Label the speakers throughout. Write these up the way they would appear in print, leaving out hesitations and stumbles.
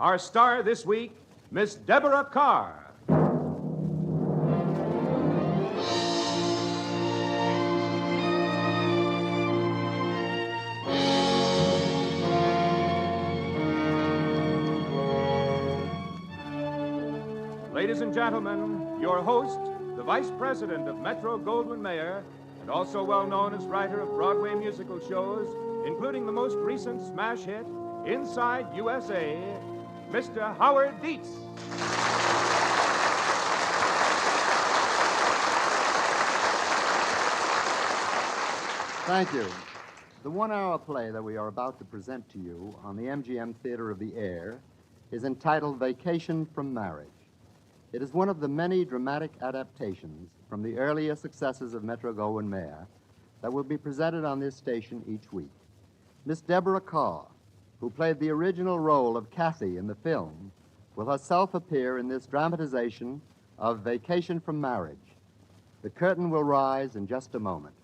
Speaker 1: Our star this week, Miss Deborah Carr. Ladies and gentlemen, your host, the Vice President of Metro-Goldwyn-Mayer, and also well known as writer of Broadway musical shows, including the most recent smash hit, Inside USA, Mr. Howard Dietz.
Speaker 2: Thank you. The one-hour play that we are about to present to you on the MGM Theater of the Air is entitled Vacation from Marriage. It is one of the many dramatic adaptations from the earlier successes of Metro-Goldwyn-Mayer that will be presented on this station each week. Miss Deborah Carr, who played the original role of Kathy in the film, will herself appear in this dramatization of Vacation from Marriage. The curtain will rise in just a moment.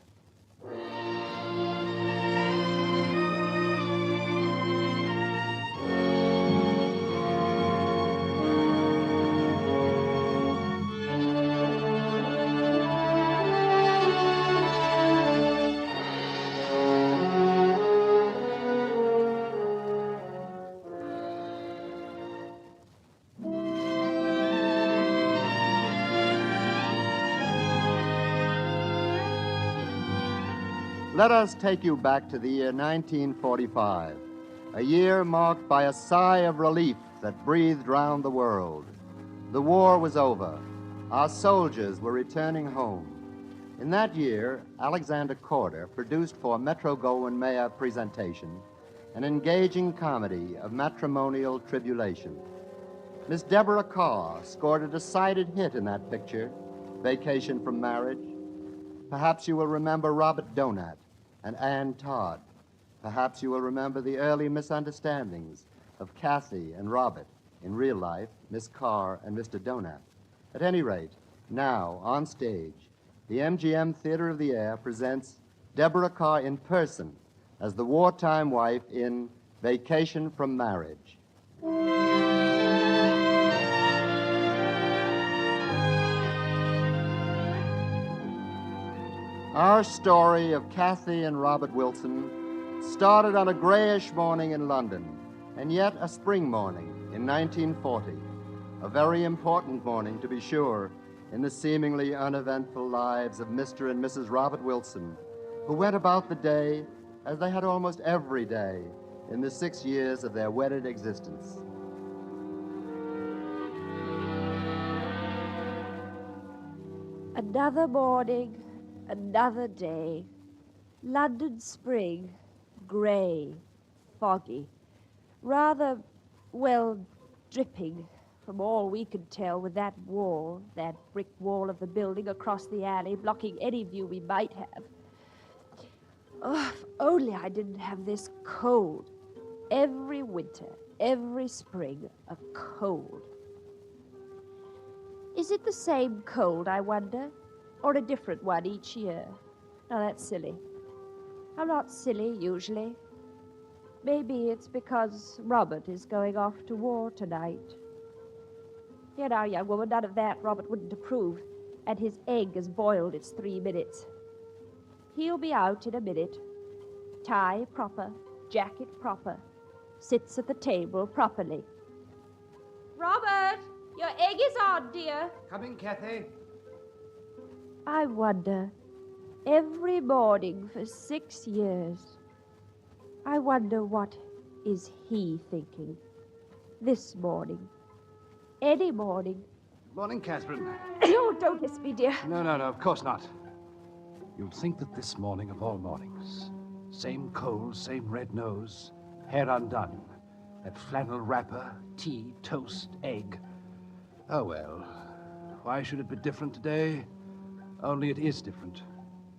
Speaker 2: Let us take you back to the year 1945, a year marked by a sigh of relief that breathed round the world. The war was over. Our soldiers were returning home. In that year, Alexander Corder produced for Metro-Goldwyn-Mayer presentation an engaging comedy of matrimonial tribulation. Miss Deborah Carr scored a decided hit in that picture, Vacation from Marriage. Perhaps you will remember Robert Donat and Ann Todd. Perhaps you will remember the early misunderstandings of Kathy and Robert in real life, Miss Carr and Mr. Donat. At any rate, now, on stage, the MGM Theater of the Air presents Deborah Carr in person as the wartime wife in Vacation from Marriage. Our story of Kathy and Robert Wilson started on a grayish morning in London, and yet a spring morning in 1940. A very important morning, to be sure, in the seemingly uneventful lives of Mr. and Mrs. Robert Wilson, who went about the day as they had almost every day in the 6 years of their wedded existence.
Speaker 3: Another morning, another day. London spring, gray, foggy, rather, well, dripping from all we could tell with that wall, that brick wall of the building across the alley, blocking any view we might have. Oh, if only I didn't have this cold. Every winter, every spring, a cold. Is it the same cold, I wonder? Or a different one each year? Now, that's silly. I'm not silly, usually. Maybe it's because Robert is going off to war tonight. Here now, young woman, none of that. Robert wouldn't approve. And his egg is boiled. It's 3 minutes. He'll be out in a minute. Tie proper, jacket proper. Sits at the table properly. Robert, your egg is on, dear.
Speaker 4: Coming, Kathy.
Speaker 3: I wonder, every morning for 6 years, I wonder what is he thinking this morning, any morning.
Speaker 4: Morning, Catherine.
Speaker 3: No, don't miss me, dear.
Speaker 4: No, of course not. You'd think that this morning of all mornings, same cold, same red nose, hair undone, that flannel wrapper, tea, toast, egg. Oh, well, why should it be different today? Only it is different.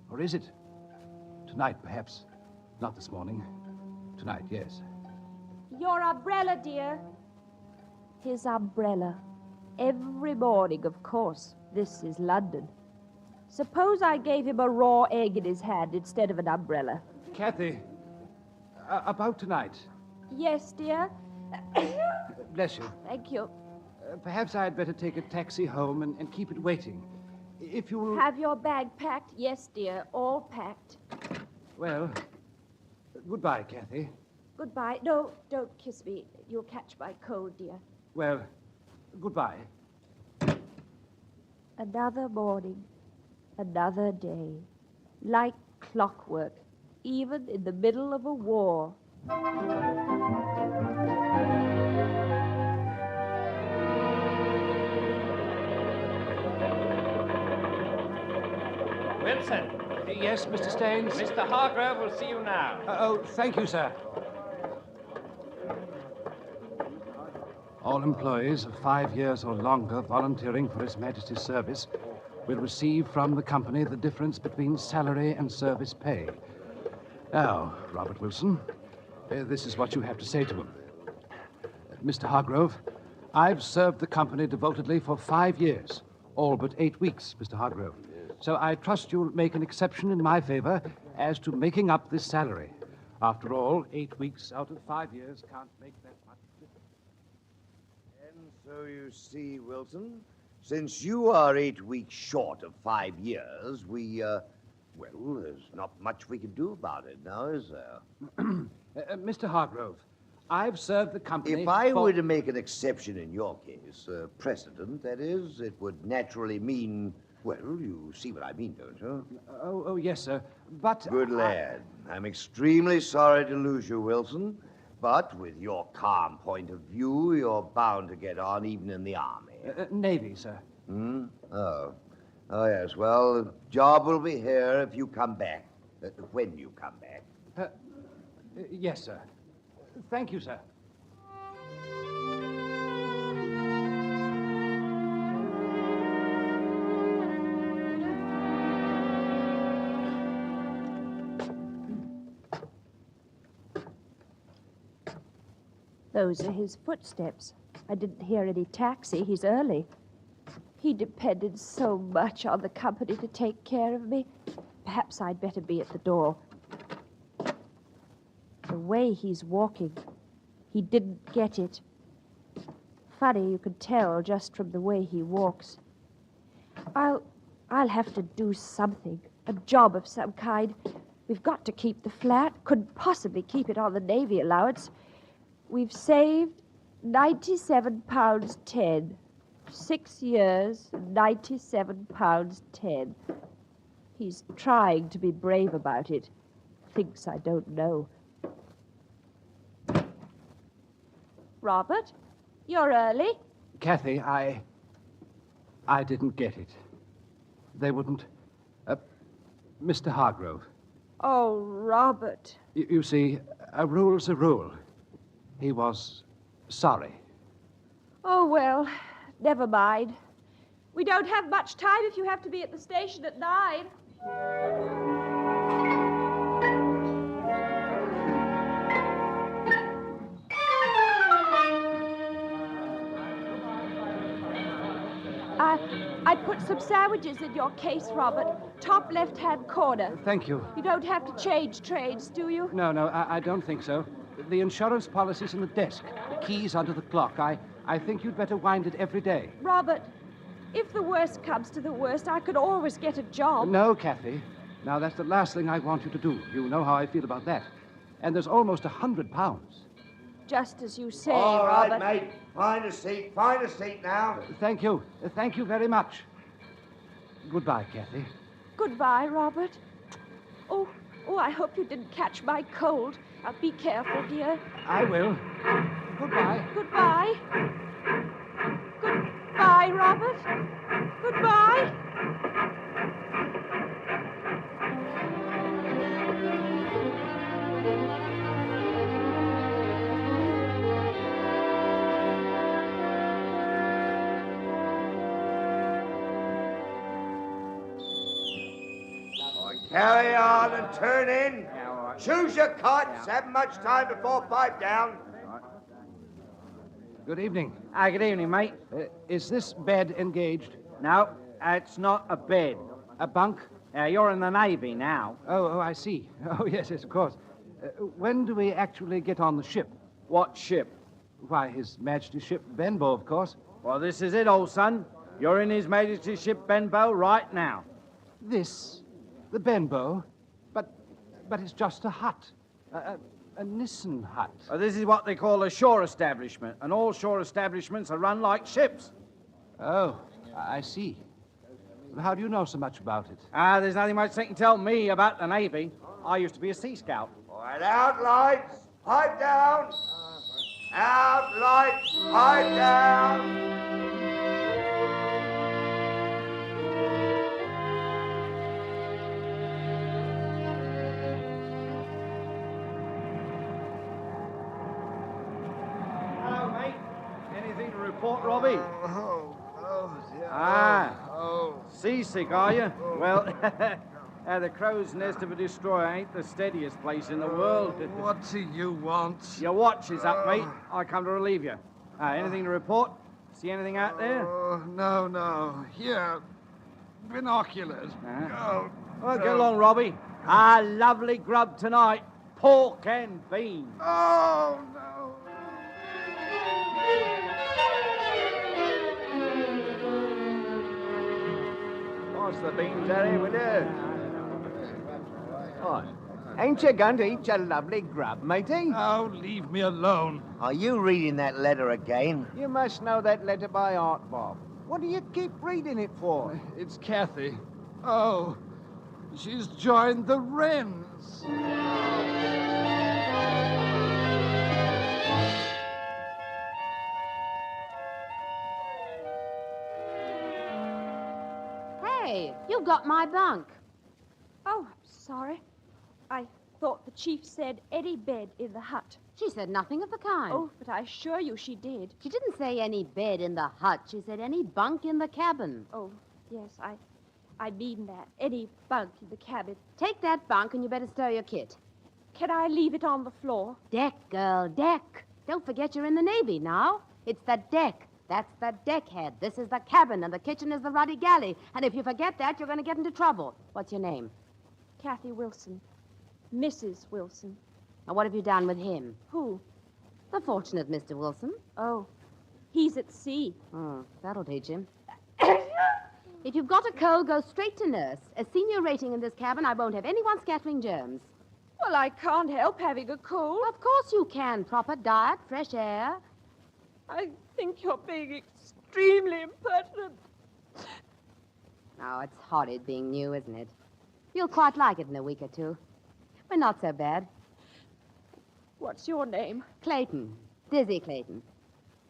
Speaker 4: Or is it? Tonight, perhaps. Not this morning. Tonight, yes.
Speaker 3: Your umbrella, dear. His umbrella. Every morning, of course. This is London. Suppose I gave him a raw egg in his hand instead of an umbrella.
Speaker 4: Kathy, about tonight.
Speaker 3: Yes, dear.
Speaker 4: Bless you.
Speaker 3: Thank you.
Speaker 4: Perhaps I'd better take a taxi home and keep it waiting. If you'll...
Speaker 3: Have your bag packed? Yes, dear, all packed.
Speaker 4: Well, goodbye, Kathy.
Speaker 3: Goodbye. No, don't kiss me. You'll catch my cold, dear.
Speaker 4: Well, goodbye.
Speaker 3: Another morning, another day. Like clockwork, even in the middle of a war.
Speaker 5: Wilson,
Speaker 4: Yes, Mr. Staines?
Speaker 5: Mr. Hargrove will see you now.
Speaker 4: Thank you, sir. All employees of 5 years or longer volunteering for His Majesty's service will receive from the company the difference between salary and service pay. Now, Robert Wilson, this is what you have to say to him. Mr. Hargrove, I've served the company devotedly for 5 years, all but 8 weeks, Mr. Hargrove. So I trust you'll make an exception in my favor as to making up this salary. After all, 8 weeks out of 5 years can't make that much difference.
Speaker 6: And so you see, Wilson, since you are 8 weeks short of 5 years, well, there's not much we can do about it now, is there?
Speaker 4: Mr. Hargrove, I've served the company
Speaker 6: If I
Speaker 4: for...
Speaker 6: were to make an exception in your case, precedent, that is, it would naturally mean, well, you see what I mean, don't you?
Speaker 4: Oh, yes, sir. But...
Speaker 6: Good lad. I'm extremely sorry to lose you, Wilson, but with your calm point of view, you're bound to get on even in the Army.
Speaker 4: Navy, sir.
Speaker 6: Hmm? Oh, yes. Well, the job will be here if you come back. When you come back.
Speaker 4: Yes, sir. Thank you, sir.
Speaker 3: Those are his footsteps. I didn't hear any taxi. He's early. He depended so much on the company to take care of me. Perhaps I'd better be at the door. The way he's walking, he didn't get it. Funny, you could tell just from the way he walks. I'll have to do something, a job of some kind. We've got to keep the flat. Couldn't possibly keep it on the Navy allowance. We've saved £97.10. 6 years, £97.10. He's trying to be brave about it. Thinks I don't know. Robert, you're early.
Speaker 4: Kathy, I didn't get it. They wouldn't... Mr. Hargrove.
Speaker 3: Oh, Robert.
Speaker 4: You see, a rule's a rule. He was sorry.
Speaker 3: Oh, well, never mind. We don't have much time if you have to be at the station at 9. I put some sandwiches in your case, Robert. Top left-hand corner.
Speaker 4: Thank you.
Speaker 3: You don't have to change trains, do you?
Speaker 4: No, I don't think so. The insurance policy's in the desk. The key's under the clock. I think you'd better wind it every day.
Speaker 3: Robert, if the worst comes to the worst, I could always get a job.
Speaker 4: No, Kathy. Now, that's the last thing I want you to do. You know how I feel about that. And there's almost £100.
Speaker 3: Just as you say,
Speaker 6: All right,
Speaker 3: Robert.
Speaker 6: mate. Find a seat now.
Speaker 4: Thank you. Thank you very much. Goodbye, Kathy.
Speaker 3: Goodbye, Robert. Oh, I hope you didn't catch my cold. Now, be careful, dear.
Speaker 4: I will. Goodbye.
Speaker 3: Goodbye. Goodbye, Robert. Goodbye.
Speaker 6: Carry on and turn in. Choose your cuts. Haven't much time before pipe down.
Speaker 4: Good evening.
Speaker 7: Good evening, mate.
Speaker 4: Is this bed engaged?
Speaker 7: No, it's not a bed.
Speaker 4: A bunk?
Speaker 7: You're in the Navy now.
Speaker 4: Oh, I see. Oh, yes, of course. When do we actually get on the ship?
Speaker 7: What ship?
Speaker 4: Why, His Majesty's ship Benbow, of course.
Speaker 7: Well, this is it, old son. You're in His Majesty's ship Benbow right now.
Speaker 4: This? The Benbow? But it's just a hut. A Nissen hut.
Speaker 7: This is what they call a shore establishment, and all shore establishments are run like ships.
Speaker 4: Oh, I see. How do you know so much about it?
Speaker 7: There's nothing much they can tell me about the Navy. I used to be a sea scout.
Speaker 6: All right, out lights, pipe down. Out lights, pipe down.
Speaker 7: Hello, mate. Anything to report, Robbie? Seasick, are you? Well, the crow's nest of a destroyer ain't the steadiest place in the world.
Speaker 8: What do you want?
Speaker 7: Your watch is up, mate. I come to relieve you. Anything to report? See anything out there?
Speaker 8: Oh, no. Here. Binoculars. Oh,
Speaker 7: Well, get along, Robbie. Lovely grub tonight. Pork and beans.
Speaker 8: oh, no.
Speaker 9: What's the beans, Harry, with you? What? Ain't you going to eat your lovely grub, matey?
Speaker 8: Oh, leave me alone.
Speaker 6: Are you reading that letter again?
Speaker 9: You must know that letter by heart, Bob. What do you keep reading it for?
Speaker 8: It's Kathy. Oh, she's joined the Wrens.
Speaker 10: Hey, you got my bunk.
Speaker 3: Oh, I'm sorry. I thought the chief said any bed in the hut.
Speaker 10: She said nothing of the kind.
Speaker 3: Oh, but I assure you she did.
Speaker 10: She didn't say any bed in the hut. She said any bunk in the cabin.
Speaker 3: Oh, yes, I mean that. Any bunk in the cabin.
Speaker 10: Take that bunk and you better stir your kit.
Speaker 3: Can I leave it on the floor?
Speaker 10: Deck, girl, deck. Don't forget you're in the Navy now. It's the deck. That's the deckhead. This is the cabin, and the kitchen is the ruddy galley. And if you forget that, you're going to get into trouble. What's your name?
Speaker 3: Kathy Wilson. Mrs. Wilson.
Speaker 10: And what have you done with him?
Speaker 3: Who?
Speaker 10: The fortunate Mr. Wilson.
Speaker 3: Oh, he's at sea.
Speaker 10: Oh, that'll teach him. If you've got a cold, go straight to nurse. A senior rating in this cabin, I won't have anyone scattering germs.
Speaker 3: Well, I can't help having a cold.
Speaker 10: Of course you can. Proper diet, fresh air.
Speaker 3: I think you're being extremely impertinent.
Speaker 10: Oh, it's horrid being new, isn't it? You'll quite like it in a week or two. We're not so bad.
Speaker 3: What's your name?
Speaker 10: Clayton. Dizzy Clayton.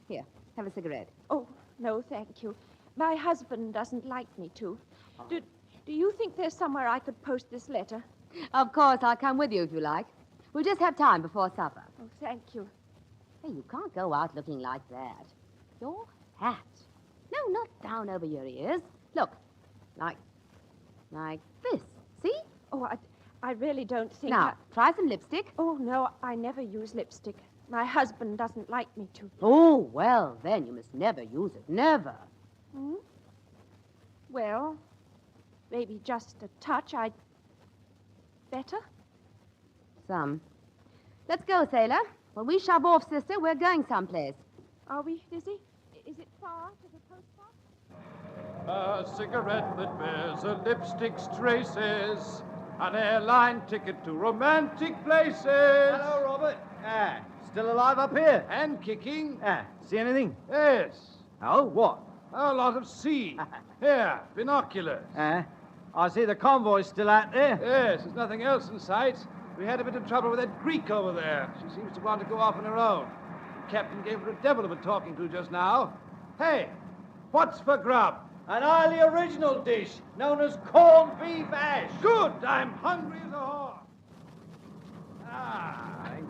Speaker 10: Here, have a cigarette.
Speaker 3: Oh, no, thank you. My husband doesn't like me to. Do you think there's somewhere I could post this letter?
Speaker 10: Of course, I'll come with you if you like. We'll just have time before supper.
Speaker 3: Oh, thank you.
Speaker 10: Hey, you can't go out looking like that. Your hat. No, not down over your ears. Look, like this. See?
Speaker 3: Oh, I really don't think
Speaker 10: Now, try some lipstick.
Speaker 3: Oh, no, I never use lipstick. My husband doesn't like me to.
Speaker 10: Oh, well, then you must never use it. Never.
Speaker 3: Hmm? Well, maybe just a touch. I'd better?
Speaker 10: Some. Let's go, sailor. When we shove off, sister, we're going someplace.
Speaker 3: Are we, Lizzie? Is it far to the post box?
Speaker 1: A cigarette that bears a lipstick's traces. An airline ticket to romantic places.
Speaker 7: Hello, Robert. Still alive up here?
Speaker 1: And kicking.
Speaker 7: See anything?
Speaker 1: Yes.
Speaker 7: Oh, what?
Speaker 1: A lot of sea. Here, binoculars.
Speaker 7: I see the convoy's still out there.
Speaker 1: Yes, there's nothing else in sight. We had a bit of trouble with that Greek over there. She seems to want to go off on her own. The captain gave her a devil of a talking to just now. Hey, what's for grub?
Speaker 7: An highly original dish known as corned beef hash.
Speaker 1: Good, I'm hungry as a horse.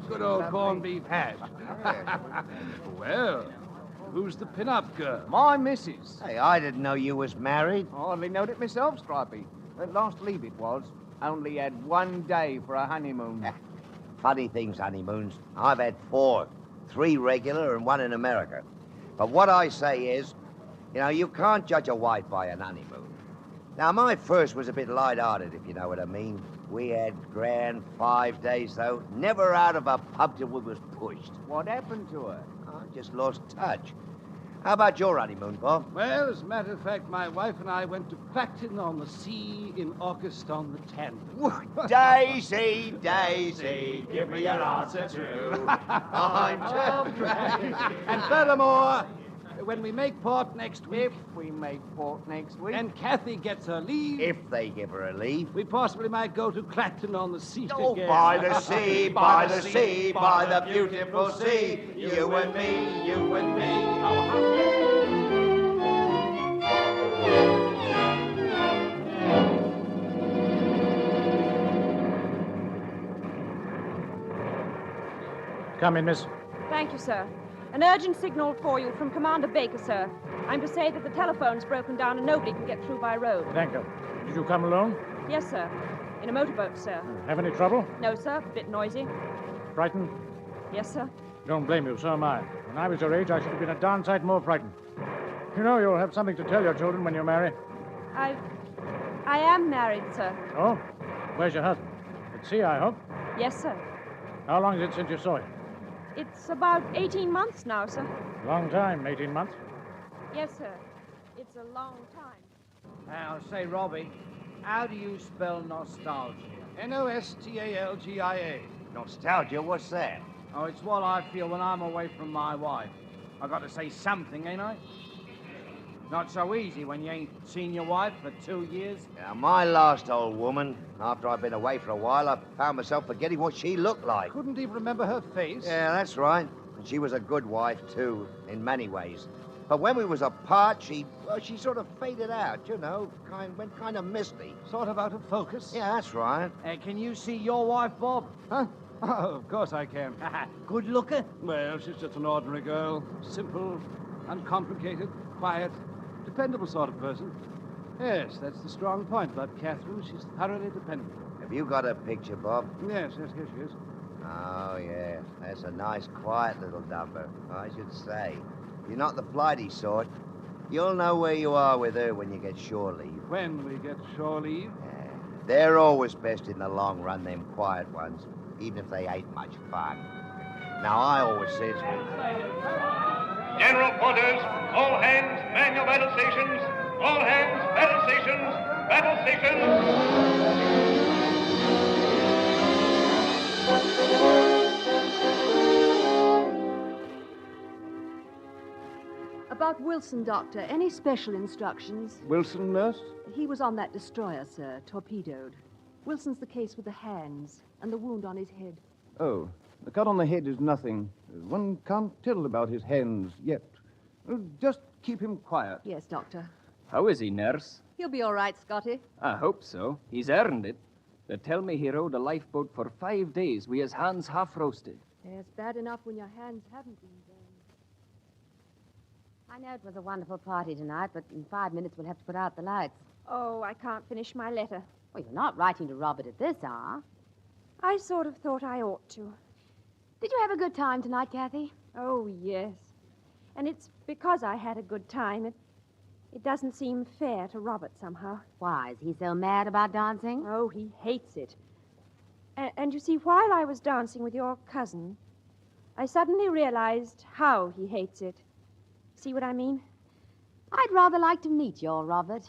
Speaker 1: Good old corned beef hash. Well, who's the pin-up girl?
Speaker 9: My missus.
Speaker 6: Hey, I didn't know you was married.
Speaker 9: I hardly knowed it myself, Stripey. At last leave it was. Only had 1 day for a honeymoon.
Speaker 6: Funny things, honeymoons. I've had 4. 3 regular and 1 in America. But what I say is, you can't judge a wife by an honeymoon. Now, my first was a bit light-hearted, if you know what I mean. We had grand 5 days, though. Never out of a pub till we was pushed.
Speaker 9: What happened to her?
Speaker 6: I just lost touch. How about your honeymoon, Bob?
Speaker 4: Well, as a matter of fact, my wife and I went to Clacton-on-the-Sea in August on the Tandem.
Speaker 6: Daisy, Daisy, give me your answer true. I'm just crazy.
Speaker 4: And furthermore, when we make port next week,
Speaker 9: If we make port next week.
Speaker 4: and Kathy gets her leave,
Speaker 6: If they give her a leave.
Speaker 4: we possibly might go to Clacton-on-the-Sea
Speaker 6: Oh,
Speaker 4: again.
Speaker 6: by the sea, by the sea, by the beautiful sea. You and me, you and me.
Speaker 1: Come in, miss.
Speaker 3: Thank you, sir. An urgent signal for you from Commander Baker, sir. I'm to say that the telephone's broken down and nobody can get through by road.
Speaker 1: Thank you. Did you come alone?
Speaker 3: Yes, sir. In a motorboat, sir.
Speaker 1: Have any trouble?
Speaker 3: No, sir. Bit noisy.
Speaker 1: Frightened?
Speaker 3: Yes, sir.
Speaker 1: Don't blame you, so am I. When I was your age, I should have been a darn sight more frightened. You know, you'll have something to tell your children when you marry.
Speaker 3: I am married, sir.
Speaker 1: Oh? Where's your husband? At sea, I hope.
Speaker 3: Yes, sir.
Speaker 1: How long is it since you saw him?
Speaker 3: It's about 18 months now, sir.
Speaker 1: Long time, 18 months.
Speaker 3: Yes, sir. It's a long time.
Speaker 7: Now, say, Robbie, how do you spell nostalgia?
Speaker 4: Nostalgia.
Speaker 6: Nostalgia, what's that?
Speaker 7: Oh, it's what I feel when I'm away from my wife. I got to say something, ain't I? Not so easy when you ain't seen your wife for 2 years.
Speaker 6: Now, my last old woman, after I'd been away for a while, I found myself forgetting what she looked like.
Speaker 4: Couldn't even remember her face.
Speaker 6: Yeah, that's right. And she was a good wife, too, in many ways. But when we was apart, she sort of faded out, you know, went kind of misty.
Speaker 4: Sort of out of focus.
Speaker 6: Yeah, that's right.
Speaker 7: Can you see your wife, Bob?
Speaker 4: Huh? Oh, of course I can.
Speaker 7: Good looker?
Speaker 4: Well, she's just an ordinary girl. Simple, uncomplicated, quiet, dependable sort of person. Yes, that's the strong point about Catherine. She's thoroughly dependable.
Speaker 6: Have you got a picture, Bob?
Speaker 4: Yes, here she is.
Speaker 6: Oh, yeah. That's a nice, quiet little dumper, I should say. You're not the flighty sort. You'll know where you are with her when you get shore leave.
Speaker 4: When we get shore leave.
Speaker 6: Yeah. They're always best in the long run, them quiet ones, even if they ain't much fun. Now, I always says...
Speaker 11: General quarters, all hands, manual battle stations. All hands, battle stations, battle stations.
Speaker 10: About Wilson, Doctor, any special instructions?
Speaker 4: Wilson, nurse?
Speaker 10: He was on that destroyer, sir, torpedoed. Wilson's the case with the hands and the wound on his head.
Speaker 12: Oh, the cut on the head is nothing. One can't tell about his hands yet. Just keep him quiet.
Speaker 10: Yes, Doctor.
Speaker 13: How is he, nurse?
Speaker 10: He'll be all right, Scotty.
Speaker 13: I hope so. He's earned it. They tell me he rowed a lifeboat for 5 days with his hands half roasted.
Speaker 10: Yes, bad enough when your hands haven't been burned. I know it was a wonderful party tonight, but in 5 minutes we'll have to put out the lights.
Speaker 3: Oh, I can't finish my letter.
Speaker 10: Well, you're not writing to Robert at this hour.
Speaker 3: I sort of thought I ought to.
Speaker 10: Did you have a good time tonight, Kathy?
Speaker 3: Oh, yes. And it's because I had a good time. It doesn't seem fair to Robert somehow.
Speaker 10: Why, is he so mad about dancing?
Speaker 3: Oh, he hates it. And you see, while I was dancing with your cousin, I suddenly realized how he hates it. See what I mean?
Speaker 10: I'd rather like to meet your Robert.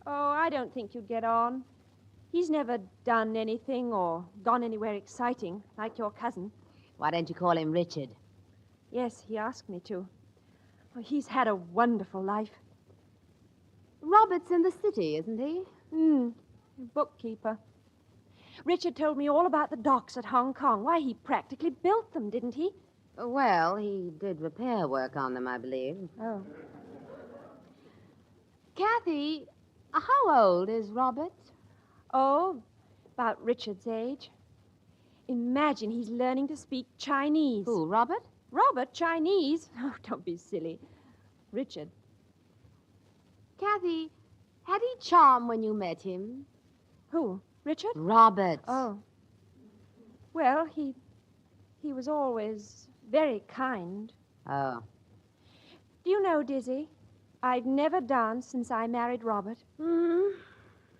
Speaker 3: Oh, I don't think you'd get on. He's never done anything or gone anywhere exciting, like your cousin.
Speaker 10: Why don't you call him Richard?
Speaker 3: Yes, he asked me to. Oh, he's had a wonderful life.
Speaker 10: Robert's in the city, isn't he?
Speaker 3: Bookkeeper. Richard told me all about the docks at Hong Kong. Why, he practically built them, didn't he?
Speaker 10: Well, he did repair work on them, I believe.
Speaker 3: Oh.
Speaker 10: Kathy, how old is Robert?
Speaker 3: Oh, about Richard's age. Imagine he's learning to speak Chinese.
Speaker 10: Who, Robert?
Speaker 3: Robert, Chinese? Oh, don't be silly. Richard.
Speaker 10: Kathy, had he charm when you met him?
Speaker 3: Who? Richard?
Speaker 10: Robert.
Speaker 3: Oh. Well, he was always very kind.
Speaker 10: Oh.
Speaker 3: Do you know, Dizzy, I've never danced since I married Robert.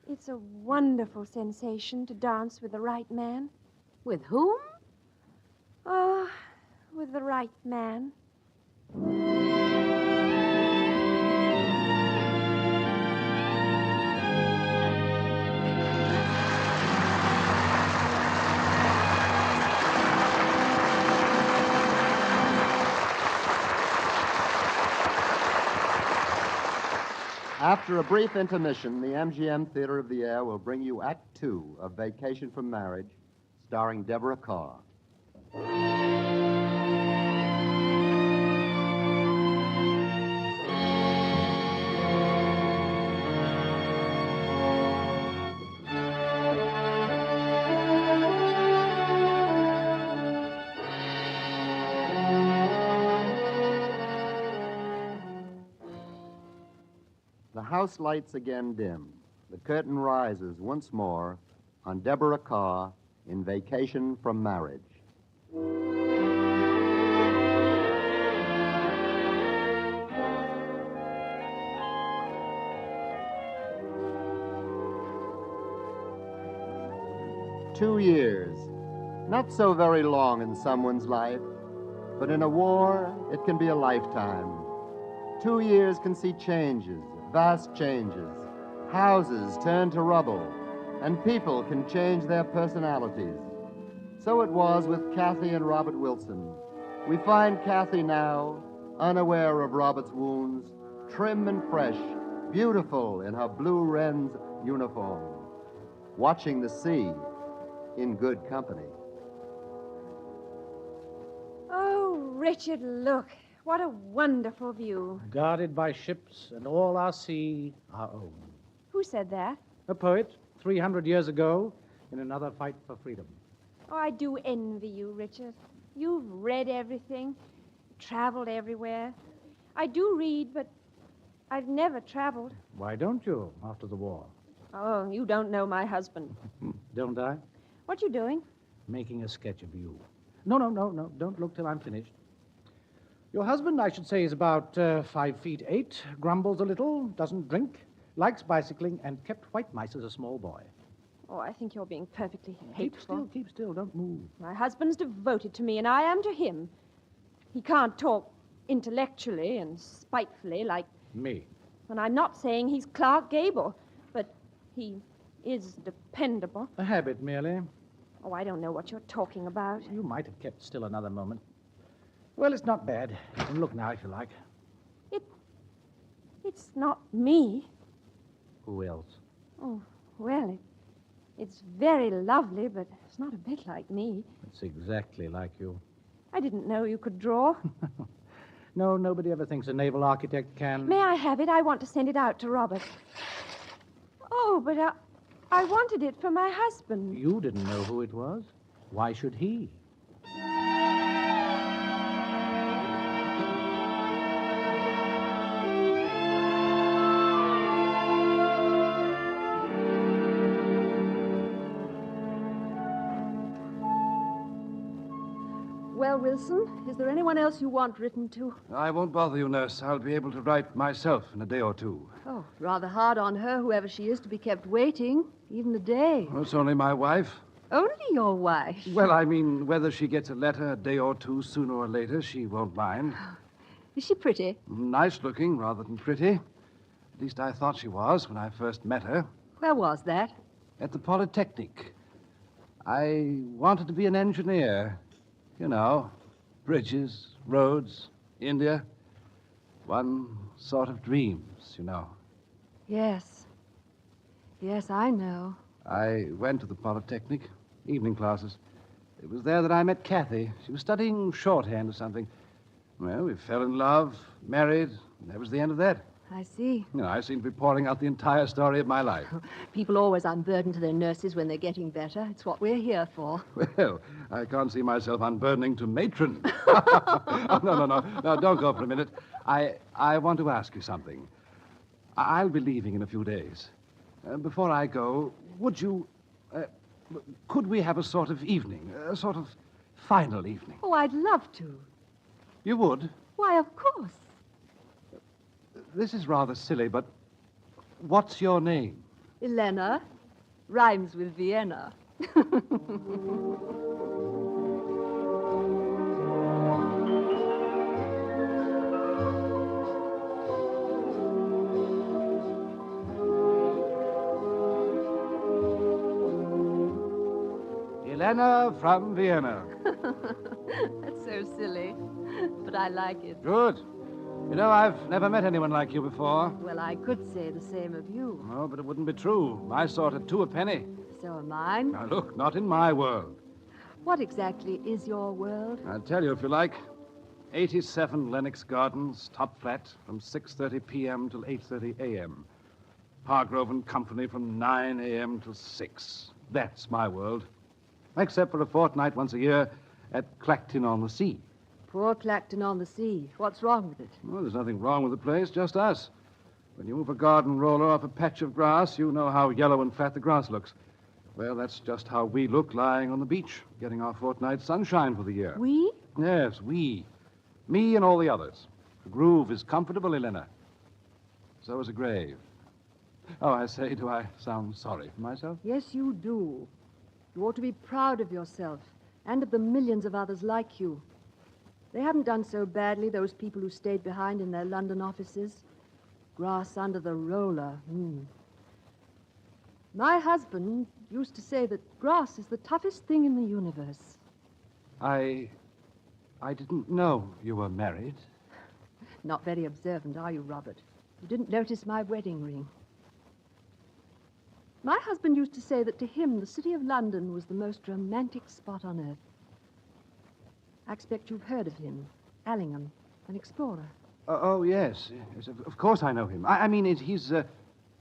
Speaker 3: It's a wonderful sensation to dance with the right man.
Speaker 10: With whom?
Speaker 3: Oh, with the right man.
Speaker 2: After a brief intermission, the MGM Theater of the Air will bring you Act Two of Vacation from Marriage, starring Deborah Carr. 'The house lights again dim. The curtain rises once more on Deborah Carr in Vacation from Marriage. Two years. Not so very long in someone's life, but in a war, it can be a lifetime. 2 years can see changes, vast changes. Houses turn to rubble, and people can change their personalities. So it was with Kathy and Robert Wilson. We find Kathy now, unaware of Robert's wounds, trim and fresh, beautiful in her blue wren's uniform, watching the sea in good company.
Speaker 3: Oh, Richard, look. What a wonderful view.
Speaker 14: Guarded by ships and all our sea our own.
Speaker 3: Who said that?
Speaker 14: A poet, 300 years ago, in another fight for freedom.
Speaker 3: Oh, I do envy you, Richard. You've read everything, traveled everywhere. I do read, but I've never traveled.
Speaker 14: Why don't you, after the war?
Speaker 3: Oh, you don't know my husband.
Speaker 14: Don't I?
Speaker 3: What you doing?
Speaker 14: Making a sketch of you. No, don't look till I'm finished. Your husband, I should say, is about 5'8", grumbles a little, doesn't drink, likes bicycling, and kept white mice as a small boy.
Speaker 3: Oh, I think you're being perfectly hateful.
Speaker 14: Keep still, don't move.
Speaker 3: My husband's devoted to me, and I am to him. He can't talk intellectually and spitefully like...
Speaker 14: Me.
Speaker 3: And I'm not saying he's Clark Gable, but he is dependable.
Speaker 14: A habit, merely.
Speaker 3: Oh, I don't know what you're talking about.
Speaker 14: You might have kept still another moment. Well, it's not bad. You can look now if you like.
Speaker 3: It's not me.
Speaker 14: Who else?
Speaker 3: Oh, well, it's very lovely, but it's not a bit like me.
Speaker 14: It's exactly like you.
Speaker 3: I didn't know you could draw.
Speaker 14: No, nobody ever thinks a naval architect can...
Speaker 3: May I have it? I want to send it out to Robert. Oh, but I wanted it for my husband.
Speaker 14: You didn't know who it was. Why should he?
Speaker 15: Well, Wilson, is there anyone else you want written to?
Speaker 4: I won't bother you, nurse. I'll be able to write myself in a day or two.
Speaker 15: Oh, rather hard on her, whoever she is, to be kept waiting, even a day.
Speaker 4: Well, it's only my wife.
Speaker 15: Only your wife?
Speaker 4: Well, I mean, whether she gets a letter a day or two, sooner or later, she won't mind.
Speaker 15: Is she pretty?
Speaker 4: Nice looking, rather than pretty. At least I thought she was when I first met her.
Speaker 15: Where was that?
Speaker 4: At the Polytechnic. I wanted to be an engineer. You know, bridges, roads, India. One sort of dreams, you know.
Speaker 15: Yes. Yes, I know.
Speaker 4: I went to the Polytechnic, evening classes. It was there that I met Kathy. She was studying shorthand or something. Well, we fell in love, married, and that was the end of that.
Speaker 15: I see.
Speaker 4: You know, I seem to be pouring out the entire story of my life.
Speaker 15: People always unburden to their nurses when they're getting better. It's what we're here for.
Speaker 4: Well, I can't see myself unburdening to matron. Oh, no, don't go for a minute. I want to ask you something. I'll be leaving in a few days. Before I go, would you... could we have a sort of evening, a sort of final evening?
Speaker 15: Oh, I'd love to.
Speaker 4: You would?
Speaker 15: Why, of course.
Speaker 4: This is rather silly, but what's your name?
Speaker 15: Elena rhymes with Vienna.
Speaker 4: Elena from Vienna.
Speaker 15: That's so silly, but I like it.
Speaker 4: Good. You know, I've never met anyone like you before.
Speaker 15: Well, I could say the same of you.
Speaker 4: Oh, but it wouldn't be true. My sort at 2 a penny.
Speaker 15: So am mine.
Speaker 4: Now, look, not in my world.
Speaker 15: What exactly is your world?
Speaker 4: I'll tell you if you like. 87 Lennox Gardens, top flat, from 6:30 p.m. till 8:30 a.m. Hargrove and Company from 9 a.m. till 6. That's my world. Except for a fortnight once a year at Clacton-on-the-Sea.
Speaker 15: Poor Clacton-on-the-Sea. What's wrong with it?
Speaker 4: Well, there's nothing wrong with the place, just us. When you move a garden roller off a patch of grass, you know how yellow and flat the grass looks. Well, that's just how we look lying on the beach, getting our fortnight's sunshine for the year.
Speaker 15: We?
Speaker 4: Yes, we. Me and all the others. The groove is comfortable, Elena. So is a grave. Oh, I say, do I sound sorry for myself?
Speaker 15: Yes, you do. You ought to be proud of yourself and of the millions of others like you. They haven't done so badly, those people who stayed behind in their London offices. Grass under the roller. My husband used to say that grass is the toughest thing in the universe.
Speaker 4: I didn't know you were married.
Speaker 15: Not very observant, are you, Robert? You didn't notice my wedding ring. My husband used to say that to him, the city of London was the most romantic spot on earth. I expect you've heard of him. Allingham, an explorer.
Speaker 4: Oh, yes. Yes, of course I know him. I mean, he's,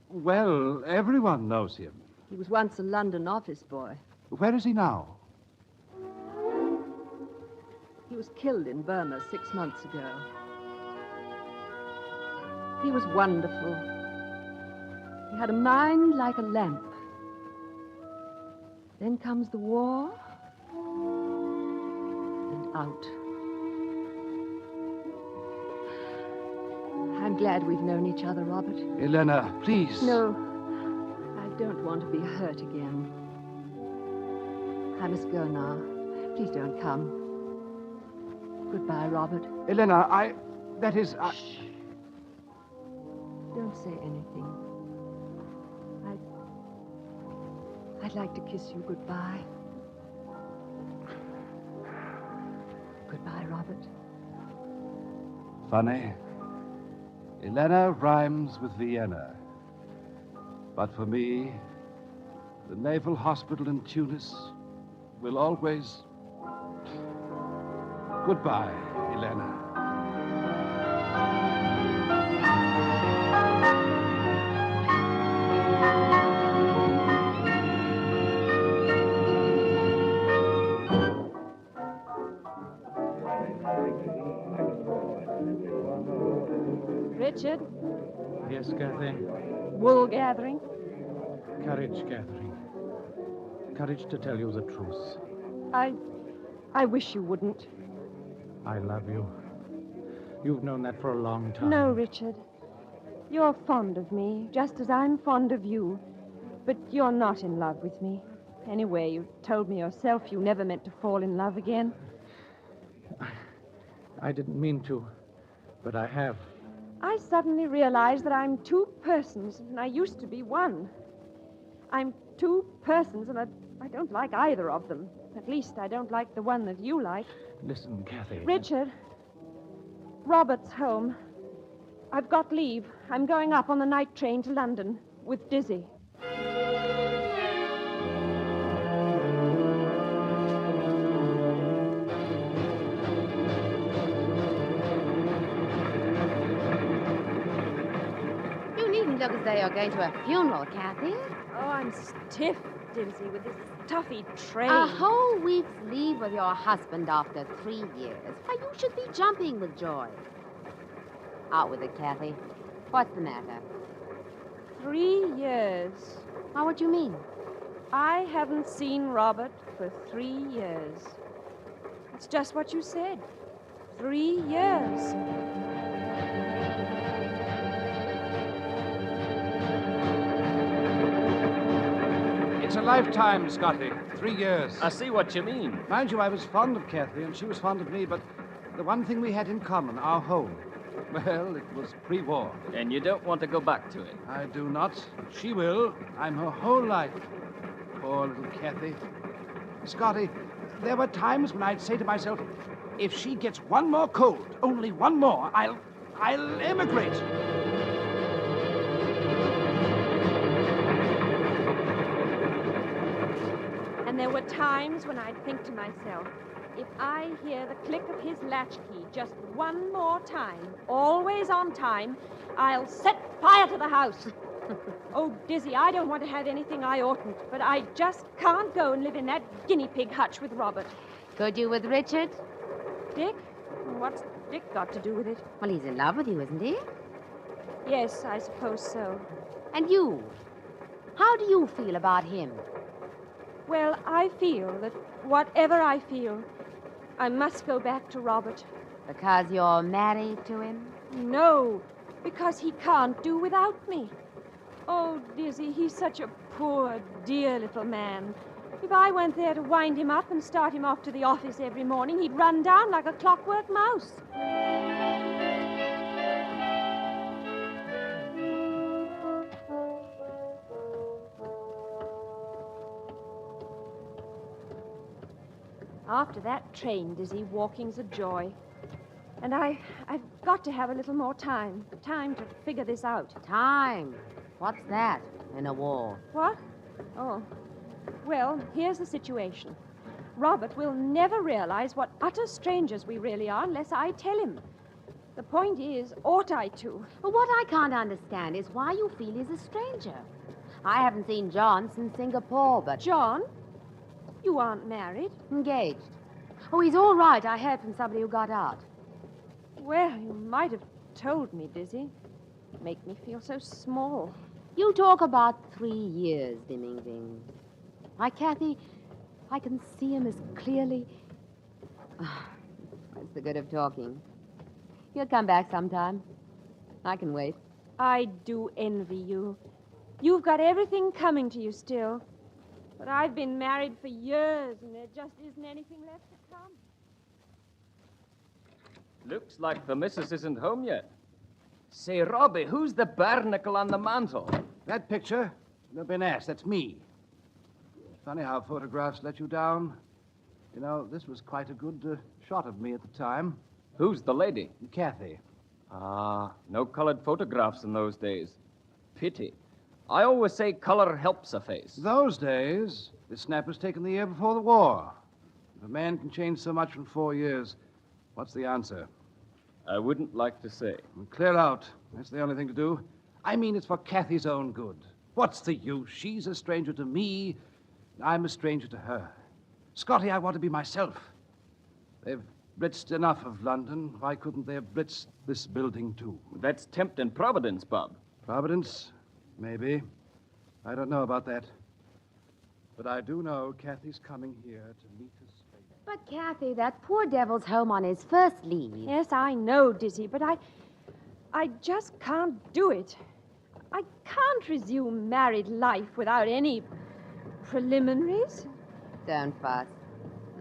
Speaker 4: well, everyone knows him.
Speaker 15: He was once a London office boy.
Speaker 4: Where is he now?
Speaker 15: He was killed in Burma 6 months ago. He was wonderful. He had a mind like a lamp. Then comes the war, and out. I'm glad we've known each other, Robert.
Speaker 4: Elena, please.
Speaker 15: No, I don't want to be hurt again. I must go now. Please don't come. Goodbye, Robert.
Speaker 4: Elena,
Speaker 15: Shh. Don't say anything. I'd like to kiss you goodbye. Goodbye, Robert.
Speaker 4: Funny. Elena rhymes with Vienna. But for me, the Naval Hospital in Tunis will always... Goodbye, Elena.
Speaker 3: Richard,
Speaker 14: Yes, Kathy?
Speaker 3: wool gathering.
Speaker 14: Courage, Catherine. Courage to tell you the truth.
Speaker 3: I wish you wouldn't.
Speaker 14: I love you. You've known that for a long time.
Speaker 3: No, Richard. You're fond of me, just as I'm fond of you. But you're not in love with me. Anyway, you told me yourself you never meant to fall in love again.
Speaker 14: I didn't mean to, but I have.
Speaker 3: I suddenly realized that I'm two persons, and I used to be one. I'm two persons, and I don't like either of them. At least I don't like the one that you like.
Speaker 14: Listen, Kathy.
Speaker 3: Richard, Robert's home. I've got leave. I'm going up on the night train to London with Dizzy.
Speaker 10: You needn't look as though you're going to a funeral, Kathy.
Speaker 3: Oh, I'm stiff, Dizzy, with this stuffy train.
Speaker 10: A whole week's leave with your husband after 3 years. Why, you should be jumping with joy. Out with it, Kathy. What's the matter?
Speaker 3: 3 years.
Speaker 10: Now, what do you mean?
Speaker 3: I haven't seen Robert for 3 years. It's just what you said. 3 years.
Speaker 14: It's a lifetime, Scotty. 3 years.
Speaker 13: I see what you mean.
Speaker 14: Mind you, I was fond of Kathy, and she was fond of me, but the one thing we had in common, our home, well, it was pre-war.
Speaker 13: And you don't want to go back to it?
Speaker 14: I do not. She will. I'm her whole life. Poor little Kathy. Scotty, there were times when I'd say to myself, if she gets one more cold, only one more, I'll emigrate.
Speaker 3: And there were times when I'd think to myself, if I hear the click of his latchkey just one more time, always on time, I'll set fire to the house. Oh, Dizzy, I don't want to have anything I oughtn't, but I just can't go and live in that guinea pig hutch with Robert.
Speaker 10: Could you with Richard?
Speaker 3: Dick? What's Dick got to do with it?
Speaker 10: Well, he's in love with you, isn't he?
Speaker 3: Yes, I suppose so.
Speaker 10: And you? How do you feel about him?
Speaker 3: Well, I feel that whatever I feel, I must go back to Robert.
Speaker 10: Because you're married to him?
Speaker 3: No, because he can't do without me. Oh, Dizzy, he's such a poor, dear little man. If I went there to wind him up and start him off to the office every morning, he'd run down like a clockwork mouse. After that train, Dizzy, walking's a joy. And I've got to have a little more time. Time to figure this out.
Speaker 10: Time? What's that in a war?
Speaker 3: What? Oh. Well, here's the situation. Robert will never realize what utter strangers we really are unless I tell him. The point is, ought I to?
Speaker 10: Well, what I can't understand is why you feel he's a stranger. I haven't seen John since Singapore, but...
Speaker 3: John? You aren't married?
Speaker 10: Engaged. Oh, he's all right. I heard from somebody who got out.
Speaker 3: Well, you might have told me, Dizzy. Make me feel so small.
Speaker 10: You talk about 3 years dimming things. Why, Kathy, I can see him as clearly... What's the good of talking? He'll come back sometime. I can wait.
Speaker 3: I do envy you. You've got everything coming to you still. But I've been married for years, and there just isn't anything left to come.
Speaker 13: Looks like the missus isn't home yet. Say, Robbie, who's the barnacle on the mantel?
Speaker 14: That picture? No, Benes, that's me. Funny how photographs let you down. You know, this was quite a good shot of me at the time.
Speaker 13: Who's the lady?
Speaker 14: Kathy.
Speaker 13: Ah, no colored photographs in those days. Pity. I always say color helps a face.
Speaker 14: Those days, this snap was taken the year before the war. If a man can change so much in 4 years, what's the answer?
Speaker 13: I wouldn't like to say.
Speaker 14: Well, clear out. That's the only thing to do. I mean, it's for Kathy's own good. What's the use? She's a stranger to me. I'm a stranger to her. Scotty, I want to be myself. They've blitzed enough of London. Why couldn't they have blitzed this building, too?
Speaker 13: That's tempting Providence, Bob.
Speaker 14: Providence? Maybe. I don't know about that. But I do know Kathy's coming here to meet us.
Speaker 10: But, Kathy, that poor devil's home on his first leave.
Speaker 3: Yes, I know, Dizzy, but I just can't do it. I can't resume married life without any preliminaries.
Speaker 10: Don't fuss.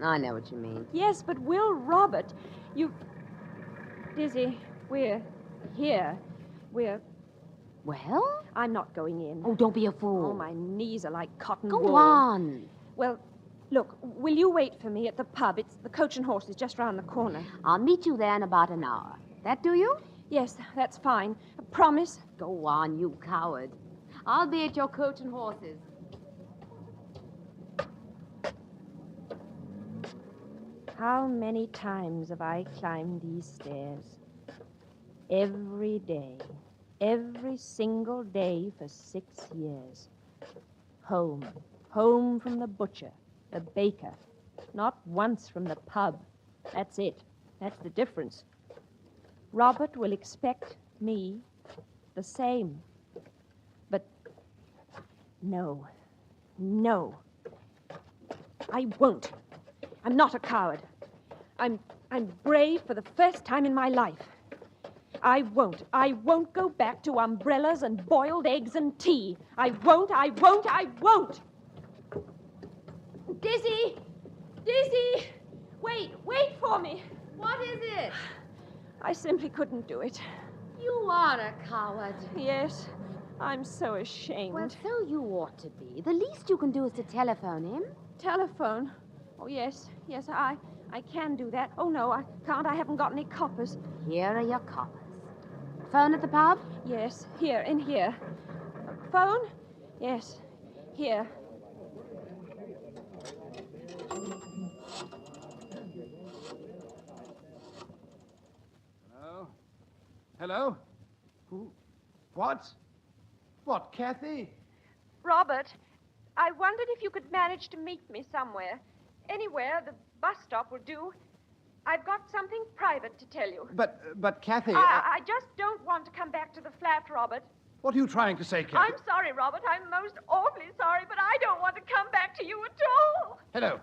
Speaker 10: I know what you mean.
Speaker 3: Yes, but Will Robert, Dizzy, we're here.
Speaker 10: Well?
Speaker 3: I'm not going in.
Speaker 10: Oh, don't be a fool.
Speaker 3: Oh, my knees are like cotton
Speaker 10: Go
Speaker 3: wool.
Speaker 10: on.
Speaker 3: Well, look, will you wait for me at the pub? It's the Coach and Horses just round the corner.
Speaker 10: I'll meet you there in about an hour. That do you?
Speaker 3: Yes, that's fine. Promise?
Speaker 10: Go on, you coward. I'll be at your Coach and Horses.
Speaker 3: How many times have I climbed these stairs? Every day. Every single day for 6 years. Home. Home from the butcher, the baker. Not once from the pub. That's it. That's the difference. Robert will expect me the same. But no. I won't. I'm not a coward. I'm brave for the first time in my life. I won't go back to umbrellas and boiled eggs and tea. I won't. Dizzy! Dizzy! Wait for me.
Speaker 10: What is it?
Speaker 3: I simply couldn't do it.
Speaker 10: You are a coward.
Speaker 3: Yes, I'm so ashamed.
Speaker 10: Well, so you ought to be. The least you can do is to telephone him.
Speaker 3: Telephone? Oh, yes, I can do that. Oh, no, I can't. I haven't got any coppers.
Speaker 10: Here are your coppers. Phone at the pub?
Speaker 3: Yes, in here. Phone? Yes, here.
Speaker 14: Hello? Who? What? What, Kathy?
Speaker 3: Robert, I wondered if you could manage to meet me somewhere. Anywhere, the bus stop will do. I've got something private to tell you.
Speaker 14: But Kathy...
Speaker 3: I just don't want to come back to the flat, Robert.
Speaker 14: What are you trying to say, Kathy?
Speaker 3: I'm sorry, Robert. I'm most awfully sorry, but I don't want to come back to you at all.
Speaker 14: Hello?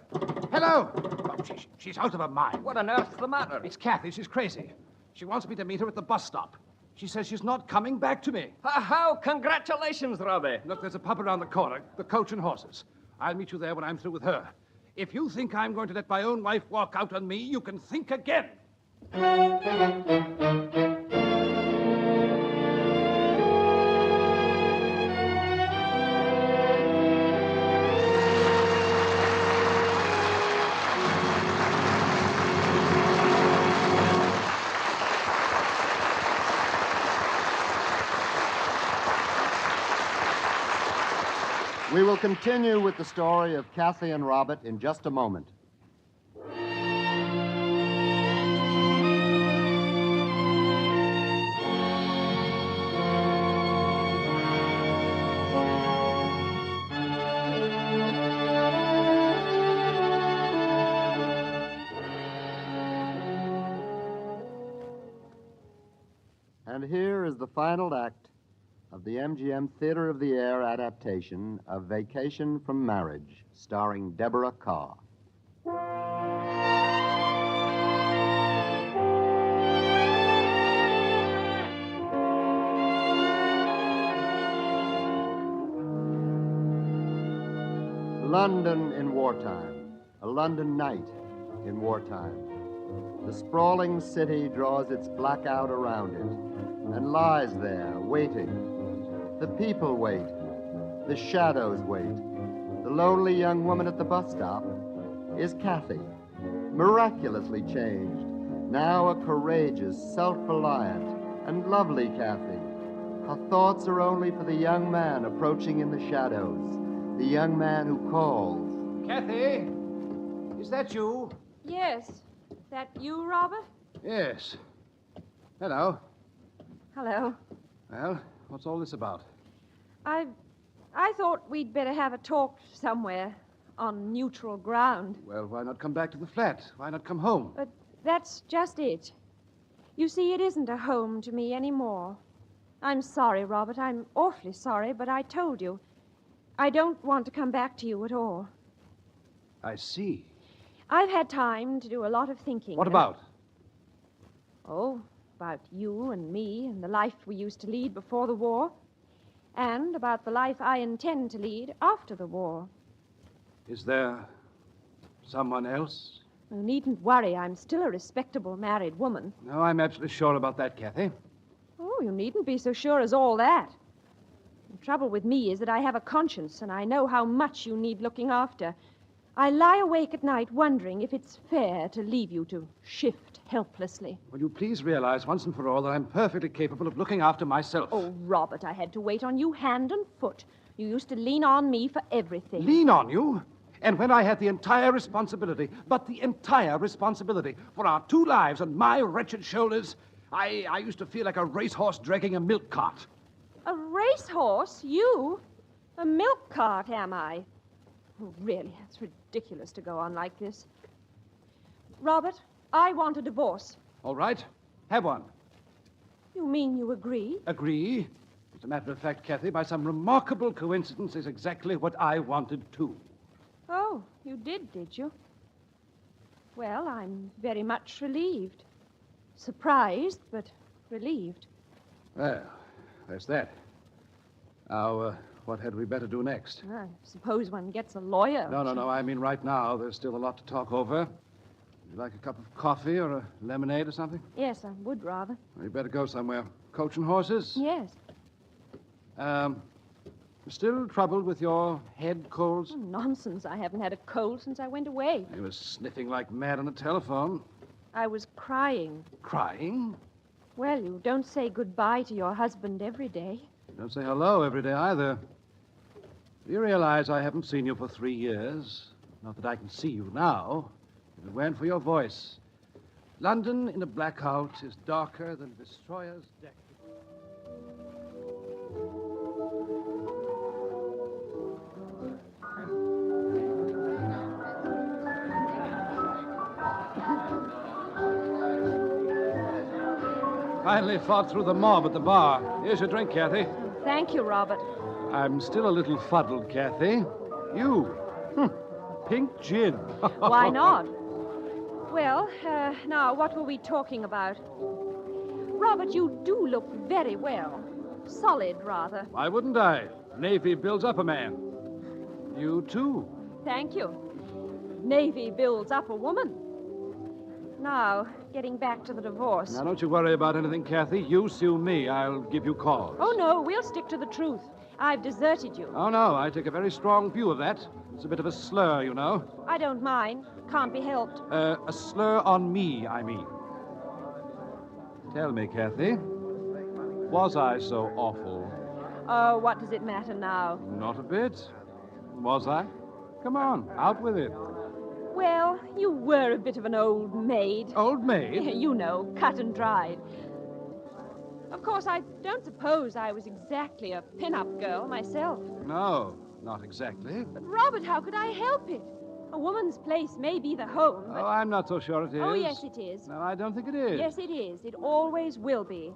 Speaker 14: Hello? Oh, she's out of her mind.
Speaker 13: What on earth's the matter?
Speaker 14: It's Kathy. She's crazy. She wants me to meet her at the bus stop. She says she's not coming back to me.
Speaker 13: How? Congratulations, Robbie.
Speaker 14: Look, there's a pub around the corner, the Coach and Horses. I'll meet you there when I'm through with her. If you think I'm going to let my own wife walk out on me, you can think again.
Speaker 2: We will continue with the story of Kathy and Robert in just a moment. And here is the final act of the MGM Theater of the Air adaptation of Vacation from Marriage, starring Deborah Carr. London in wartime, a London night in wartime. The sprawling city draws its blackout around it and lies there waiting. The people wait. The shadows wait. The lonely young woman at the bus stop is Kathy, miraculously changed, now a courageous, self-reliant, and lovely Kathy. Her thoughts are only for the young man approaching in the shadows, the young man who calls.
Speaker 14: Kathy, is that you?
Speaker 3: Yes. That you, Robert?
Speaker 14: Yes. Hello.
Speaker 3: Hello.
Speaker 14: Well, what's all this about?
Speaker 3: I thought we'd better have a talk somewhere on neutral ground.
Speaker 14: Well, why not come back to the flat? Why not come home?
Speaker 3: But that's just it. You see, it isn't a home to me anymore. I'm sorry, Robert. I'm awfully sorry, but I told you. I don't want to come back to you at all.
Speaker 14: I see.
Speaker 3: I've had time to do a lot of thinking.
Speaker 14: What about?
Speaker 3: Oh, about you and me and the life we used to lead before the war. And about the life I intend to lead after the war.
Speaker 14: Is there someone else?
Speaker 3: You needn't worry. I'm still a respectable married woman.
Speaker 14: No, I'm absolutely sure about that, Kathy.
Speaker 3: Oh, you needn't be so sure as all that. The trouble with me is that I have a conscience, and I know how much you need looking after. I lie awake at night wondering if it's fair to leave you to shift helplessly.
Speaker 14: Will you please realize once and for all that I'm perfectly capable of looking after myself?
Speaker 3: Oh, Robert, I had to wait on you hand and foot. You used to lean on me for everything.
Speaker 14: Lean on you? And when I had the entire responsibility, but the entire responsibility for our two lives on my wretched shoulders, I used to feel like a racehorse dragging a milk cart.
Speaker 3: A racehorse? You? A milk cart, am I? Oh, really, it's ridiculous to go on like this. Robert, I want a divorce.
Speaker 14: All right. Have one.
Speaker 3: You mean you agree?
Speaker 14: Agree? As a matter of fact, Kathy, by some remarkable coincidence, is exactly what I wanted too.
Speaker 3: Oh, you did you? Well, I'm very much relieved. Surprised, but relieved.
Speaker 14: Well, there's that. Now,
Speaker 4: what had we better do next?
Speaker 3: I suppose one gets a lawyer.
Speaker 4: No. I mean, right now, there's still a lot to talk over. Would you like a cup of coffee or a lemonade or something?
Speaker 3: Yes, I would rather.
Speaker 4: Well, you better go somewhere. Coach and horses?
Speaker 3: Yes.
Speaker 4: Still troubled with your head colds?
Speaker 3: Oh, nonsense. I haven't had a cold since I went away.
Speaker 4: You were sniffing like mad on the telephone.
Speaker 3: I was crying.
Speaker 4: Crying?
Speaker 3: Well, you don't say goodbye to your husband every day.
Speaker 4: You don't say hello every day either. Do you realize I haven't seen you for 3 years? Not that I can see you now, if it weren't for your voice. London in a blackout is darker than a destroyer's deck. Finally fought through the mob at the bar. Here's your drink, Kathy.
Speaker 3: Thank you, Robert.
Speaker 4: I'm still a little fuddled, Kathy. You. Pink gin.
Speaker 3: Why not? Well, now, what were we talking about? Robert, you do look very well. Solid, rather.
Speaker 4: Why wouldn't I? Navy builds up a man. You, too.
Speaker 3: Thank you. Navy builds up a woman. Now, getting back to the divorce.
Speaker 4: Now, don't you worry about anything, Kathy. You sue me. I'll give you cause.
Speaker 3: Oh, no, we'll stick to the truth. I've deserted you.
Speaker 4: Oh, no, I take a very strong view of that. It's a bit of a slur, you know.
Speaker 3: I don't mind. Can't be helped.
Speaker 4: A slur on me, I mean. Tell me, Kathy, was I so awful?
Speaker 3: Oh, what does it matter now?
Speaker 4: Not a bit. Was I? Come on, out with it.
Speaker 3: Well, you were a bit of an old maid.
Speaker 4: Old maid?
Speaker 3: You know, cut and dried. Of course, I don't suppose I was exactly a pin-up girl myself.
Speaker 4: No, not exactly.
Speaker 3: But, Robert, how could I help it? A woman's place may be the home, but...
Speaker 4: Oh, I'm not so sure it is.
Speaker 3: Oh, yes, it is.
Speaker 4: No, I don't think it is.
Speaker 3: Yes, it is. It always will be.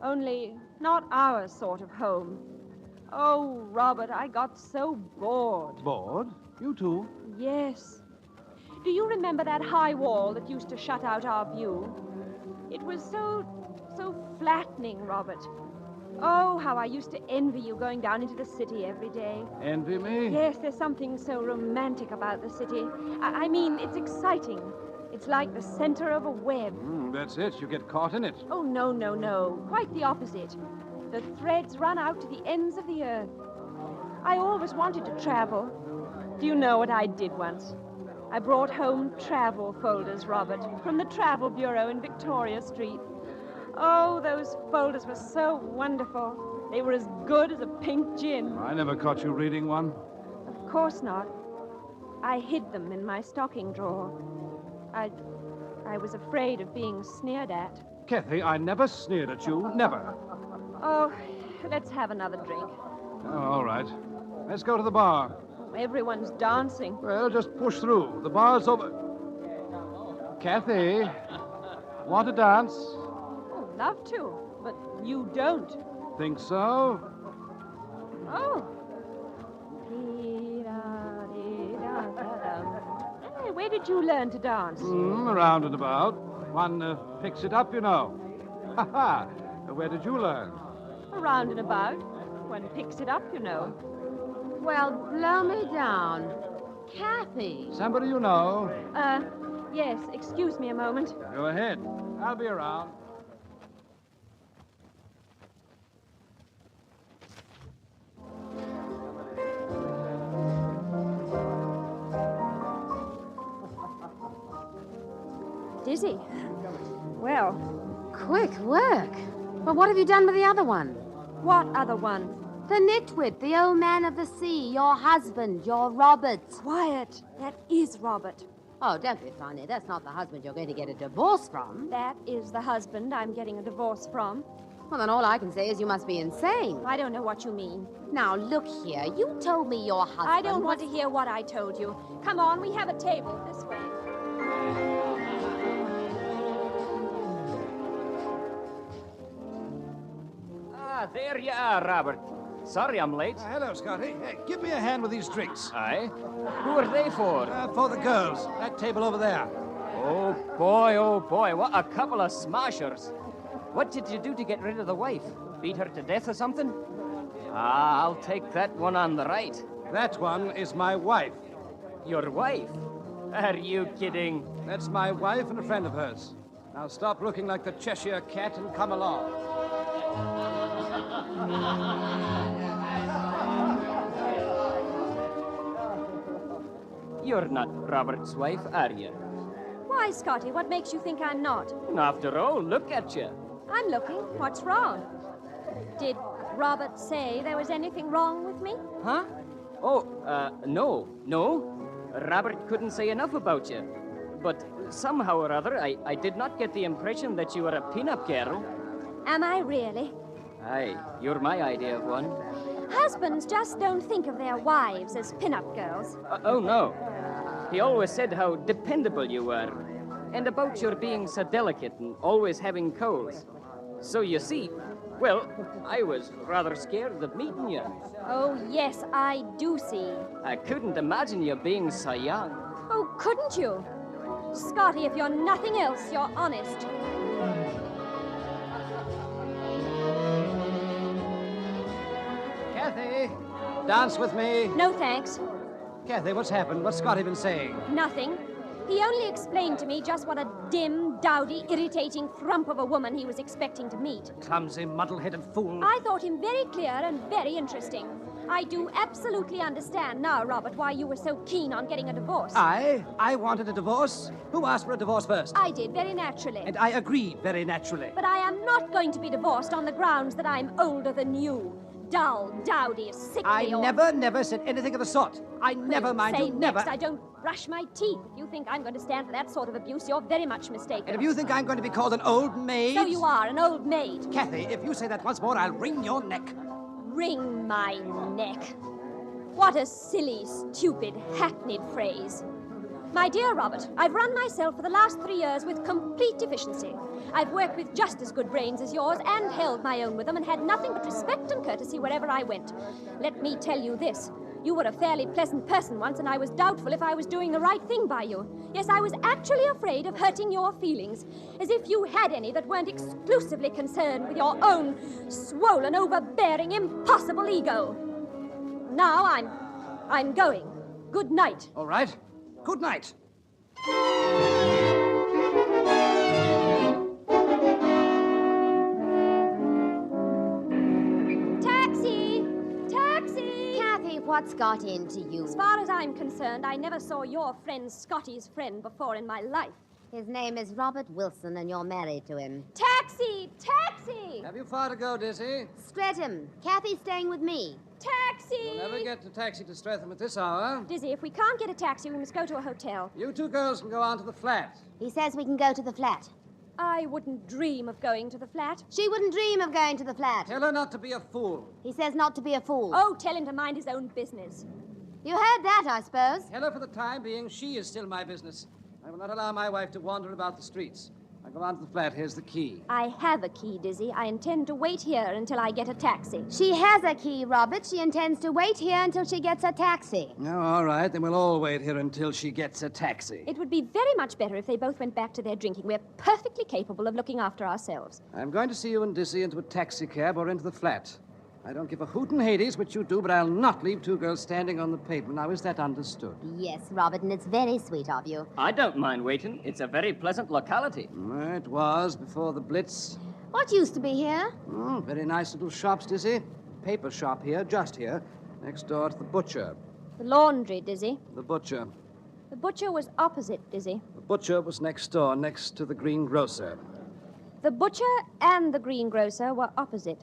Speaker 3: Only not our sort of home. Oh, Robert, I got so bored.
Speaker 4: Bored? You too?
Speaker 3: Yes. Do you remember that high wall that used to shut out our view? It was so flattening, Robert. Oh, how I used to envy you going down into the city every day.
Speaker 4: Envy me?
Speaker 3: Yes, there's something so romantic about the city. I mean, it's exciting. It's like the center of a web.
Speaker 4: That's it. You get caught in it.
Speaker 3: Oh, no. Quite the opposite. The threads run out to the ends of the earth. I always wanted to travel. Do you know what I did once? I brought home travel folders, Robert, from the Travel Bureau in Victoria Street. Oh, those folders were so wonderful. They were as good as a pink gin.
Speaker 4: I never caught you reading one.
Speaker 3: Of course not. I hid them in my stocking drawer. I was afraid of being sneered at.
Speaker 4: Kathy, I never sneered at you. Never.
Speaker 3: Oh, let's have another drink.
Speaker 4: Oh, all right. Let's go to the bar.
Speaker 3: Everyone's dancing.
Speaker 4: Well, just push through. The bar's over. Kathy, want to dance?
Speaker 3: Oh, love to, but you don't.
Speaker 4: Think so?
Speaker 3: Oh. Hey, where did you learn to dance?
Speaker 4: Around and about. One picks it up, you know. Ha-ha. Where did you learn?
Speaker 3: Around and about. One picks it up, you know.
Speaker 10: Well, blow me down. Kathy.
Speaker 4: Somebody you know.
Speaker 3: Yes, excuse me a moment.
Speaker 4: Go ahead. I'll be around.
Speaker 3: Dizzy. Well.
Speaker 10: Quick work. But what have you done with the other one?
Speaker 3: What other one?
Speaker 10: The nitwit, the old man of the sea, your husband, your Robert.
Speaker 3: Quiet. That is Robert.
Speaker 10: Oh, don't be funny. That's not the husband you're going to get a divorce from.
Speaker 3: That is the husband I'm getting a divorce from.
Speaker 10: Well, then all I can say is you must be insane.
Speaker 3: I don't know what you mean.
Speaker 10: Now, look here. You told me your husband...
Speaker 3: I don't want to hear what I told you. Come on, we have a table this way.
Speaker 13: Ah, there you are, Robert. Sorry I'm late.
Speaker 4: Hello, Scotty. Hey, give me a hand with these drinks.
Speaker 13: Aye? Who are they for?
Speaker 4: For the girls. That table over there.
Speaker 13: Oh, boy, what a couple of smashers. What did you do to get rid of the wife? Beat her to death or something? I'll take that one on the right.
Speaker 14: That one is my wife.
Speaker 13: Your wife? Are you kidding?
Speaker 14: That's my wife and a friend of hers. Now stop looking like the Cheshire Cat and come along.
Speaker 13: You're not Robert's wife, are you?
Speaker 3: Why, Scotty, what makes you think I'm not?
Speaker 13: After all, look at you.
Speaker 3: I'm looking. What's wrong? Did Robert say there was anything wrong with me?
Speaker 13: Huh? Oh, no. Robert couldn't say enough about you. But somehow or other, I did not get the impression that you were a pin-up girl.
Speaker 3: Am I really?
Speaker 13: Aye, you're my idea of one.
Speaker 3: Husbands just don't think of their wives as pin-up girls.
Speaker 13: Oh, no. He always said how dependable you were. And about your being so delicate and always having colds. So you see, well, I was rather scared of meeting you.
Speaker 3: Oh, yes, I do see.
Speaker 13: I couldn't imagine you being so young.
Speaker 3: Oh, couldn't you? Scotty, if you're nothing else, you're honest.
Speaker 14: Kathy, dance with me.
Speaker 3: No, thanks.
Speaker 14: Kathy, what's happened? What's Scotty been saying?
Speaker 3: Nothing. He only explained to me just what a dim, dowdy, irritating thrump of a woman he was expecting to meet.
Speaker 14: Clumsy, muddle-headed fool.
Speaker 3: I thought him very clear and very interesting. I do absolutely understand now, Robert, why you were so keen on getting a divorce.
Speaker 14: I wanted a divorce. Who asked for a divorce first?
Speaker 3: I did, very naturally.
Speaker 14: And I agreed very naturally.
Speaker 3: But I am not going to be divorced on the grounds that I'm older than you. Dull, dowdy, sickly,
Speaker 14: I never said anything of the sort. I never, mind you, never.
Speaker 3: Next, I don't brush my teeth. If you think I'm going to stand for that sort of abuse, you're very much mistaken.
Speaker 14: And if you think I'm going to be called an old maid...
Speaker 3: So you are, an old maid.
Speaker 14: Kathy, if you say that once more, I'll wring your neck.
Speaker 3: Wring my neck. What a silly, stupid, hackneyed phrase. My dear Robert, I've run myself for the last 3 years with complete efficiency. I've worked with just as good brains as yours and held my own with them and had nothing but respect and courtesy wherever I went. Let me tell you this. You were a fairly pleasant person once, and I was doubtful if I was doing the right thing by you. Yes, I was actually afraid of hurting your feelings, as if you had any that weren't exclusively concerned with your own swollen, overbearing, impossible ego. Now I'm going. Good night.
Speaker 14: All right. Good night.
Speaker 3: Taxi! Taxi!
Speaker 10: Kathy, what's got into you?
Speaker 3: As far as I'm concerned, I never saw your friend Scotty's friend before in my life.
Speaker 10: His name is Robert Wilson, and you're married to him.
Speaker 3: Taxi! Taxi!
Speaker 14: Have you far to go, Dizzy?
Speaker 10: Streatham. Kathy's staying with me.
Speaker 3: Taxi!
Speaker 14: We'll never get a taxi to Streatham at this hour.
Speaker 3: Dizzy, if we can't get a taxi, we must go to a hotel.
Speaker 14: You two girls can go on to the flat.
Speaker 10: He says we can go to the flat.
Speaker 3: I wouldn't dream of going to the flat.
Speaker 10: She wouldn't dream of going to the flat.
Speaker 14: Tell her not to be a fool.
Speaker 10: He says not to be a fool.
Speaker 3: Oh, tell him to mind his own business.
Speaker 10: You heard that, I suppose.
Speaker 14: Tell her for the time being she is still my business. I will not allow my wife to wander about the streets. I go on to the flat. Here's the key.
Speaker 3: I have a key, Dizzy. I intend to wait here until I get a taxi.
Speaker 10: She has a key, Robert. She intends to wait here until she gets a taxi.
Speaker 14: Oh, all right. Then we'll all wait here until she gets a taxi.
Speaker 3: It would be very much better if they both went back to their drinking. We're perfectly capable of looking after ourselves.
Speaker 14: I'm going to see you and Dizzy into a taxicab or into the flat. I don't give a hoot in Hades what you do, but I'll not leave two girls standing on the pavement. Now, is that understood?
Speaker 10: Yes, Robert, and it's very sweet of you.
Speaker 13: I don't mind waiting. It's a very pleasant locality.
Speaker 14: It was before the Blitz.
Speaker 10: What used to be here?
Speaker 14: Very nice little shops, Dizzy. Paper shop here, just here, next door to the butcher.
Speaker 3: The laundry, Dizzy.
Speaker 14: The butcher.
Speaker 3: The butcher was opposite, Dizzy.
Speaker 14: The butcher was next door, next to the greengrocer.
Speaker 3: The butcher and the greengrocer were opposite.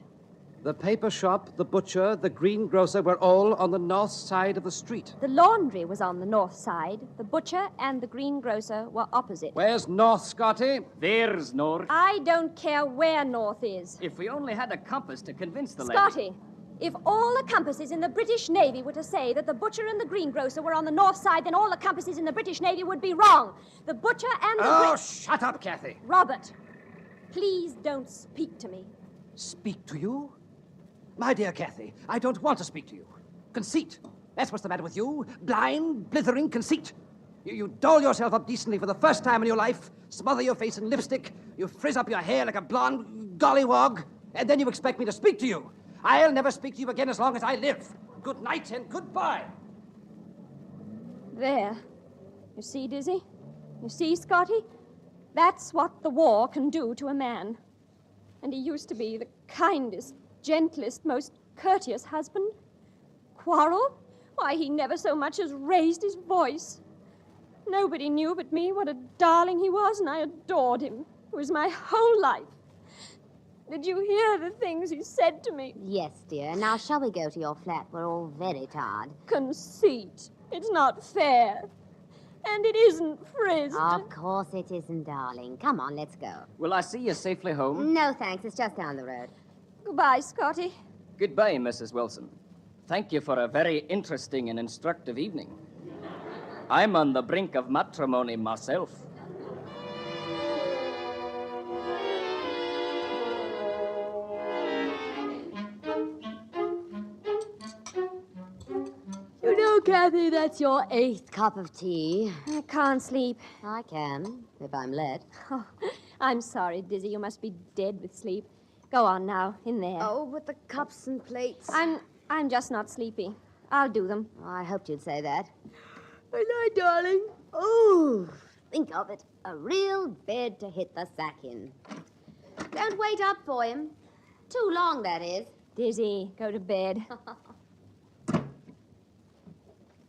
Speaker 14: The paper shop, the butcher, the greengrocer were all on the north side of the street.
Speaker 3: The laundry was on the north side. The butcher and the greengrocer were opposite.
Speaker 14: Where's north, Scotty?
Speaker 13: There's north.
Speaker 3: I don't care where north is.
Speaker 13: If we only had a compass to convince the lady.
Speaker 3: Scotty, if all the compasses in the British Navy were to say that the butcher and the greengrocer were on the north side, then all the compasses in the British Navy would be wrong. The butcher and the...
Speaker 14: Oh, shut up, Kathy.
Speaker 3: Robert, please don't speak to me.
Speaker 14: Speak to you? My dear Kathy, I don't want to speak to you. Conceit. That's what's the matter with you. Blind, blithering conceit. You doll yourself up decently for the first time in your life, smother your face in lipstick, you frizz up your hair like a blonde gollywog, and then you expect me to speak to you.
Speaker 4: I'll never speak to you again as long as I live. Good night and goodbye.
Speaker 3: There. You see, Dizzy? You see, Scotty? That's what the war can do to a man. And he used to be the kindest, gentlest, most courteous husband. Quarrel? Why, he never so much as raised his voice. Nobody knew but me what a darling he was, and I adored him. It was my whole life. Did you hear the things he said to me?
Speaker 10: Yes, dear. Now, shall we go to your flat? We're all very tired.
Speaker 3: Conceit. It's not fair. And it isn't frizzed.
Speaker 10: Of course it isn't, darling. Come on, let's go.
Speaker 13: Will I see you safely home?
Speaker 10: No, thanks. It's just down the road.
Speaker 3: Goodbye, Scotty.
Speaker 13: Goodbye, Mrs. Wilson. Thank you for a very interesting and instructive evening. I'm on the brink of matrimony myself.
Speaker 10: You know, Kathy, that's your 8th cup of tea.
Speaker 3: I can't sleep.
Speaker 10: I can, if I'm let.
Speaker 3: Oh, I'm sorry, Dizzy. You must be dead with sleep. Go on now, in there.
Speaker 10: Oh, with the cups and plates.
Speaker 3: I'm just not sleepy. I'll do them.
Speaker 10: Oh, I hoped you'd say that. Good night, darling. Oh, think of it. A real bed to hit the sack in. Don't wait up for him. Too long, that is.
Speaker 3: Dizzy, go to bed.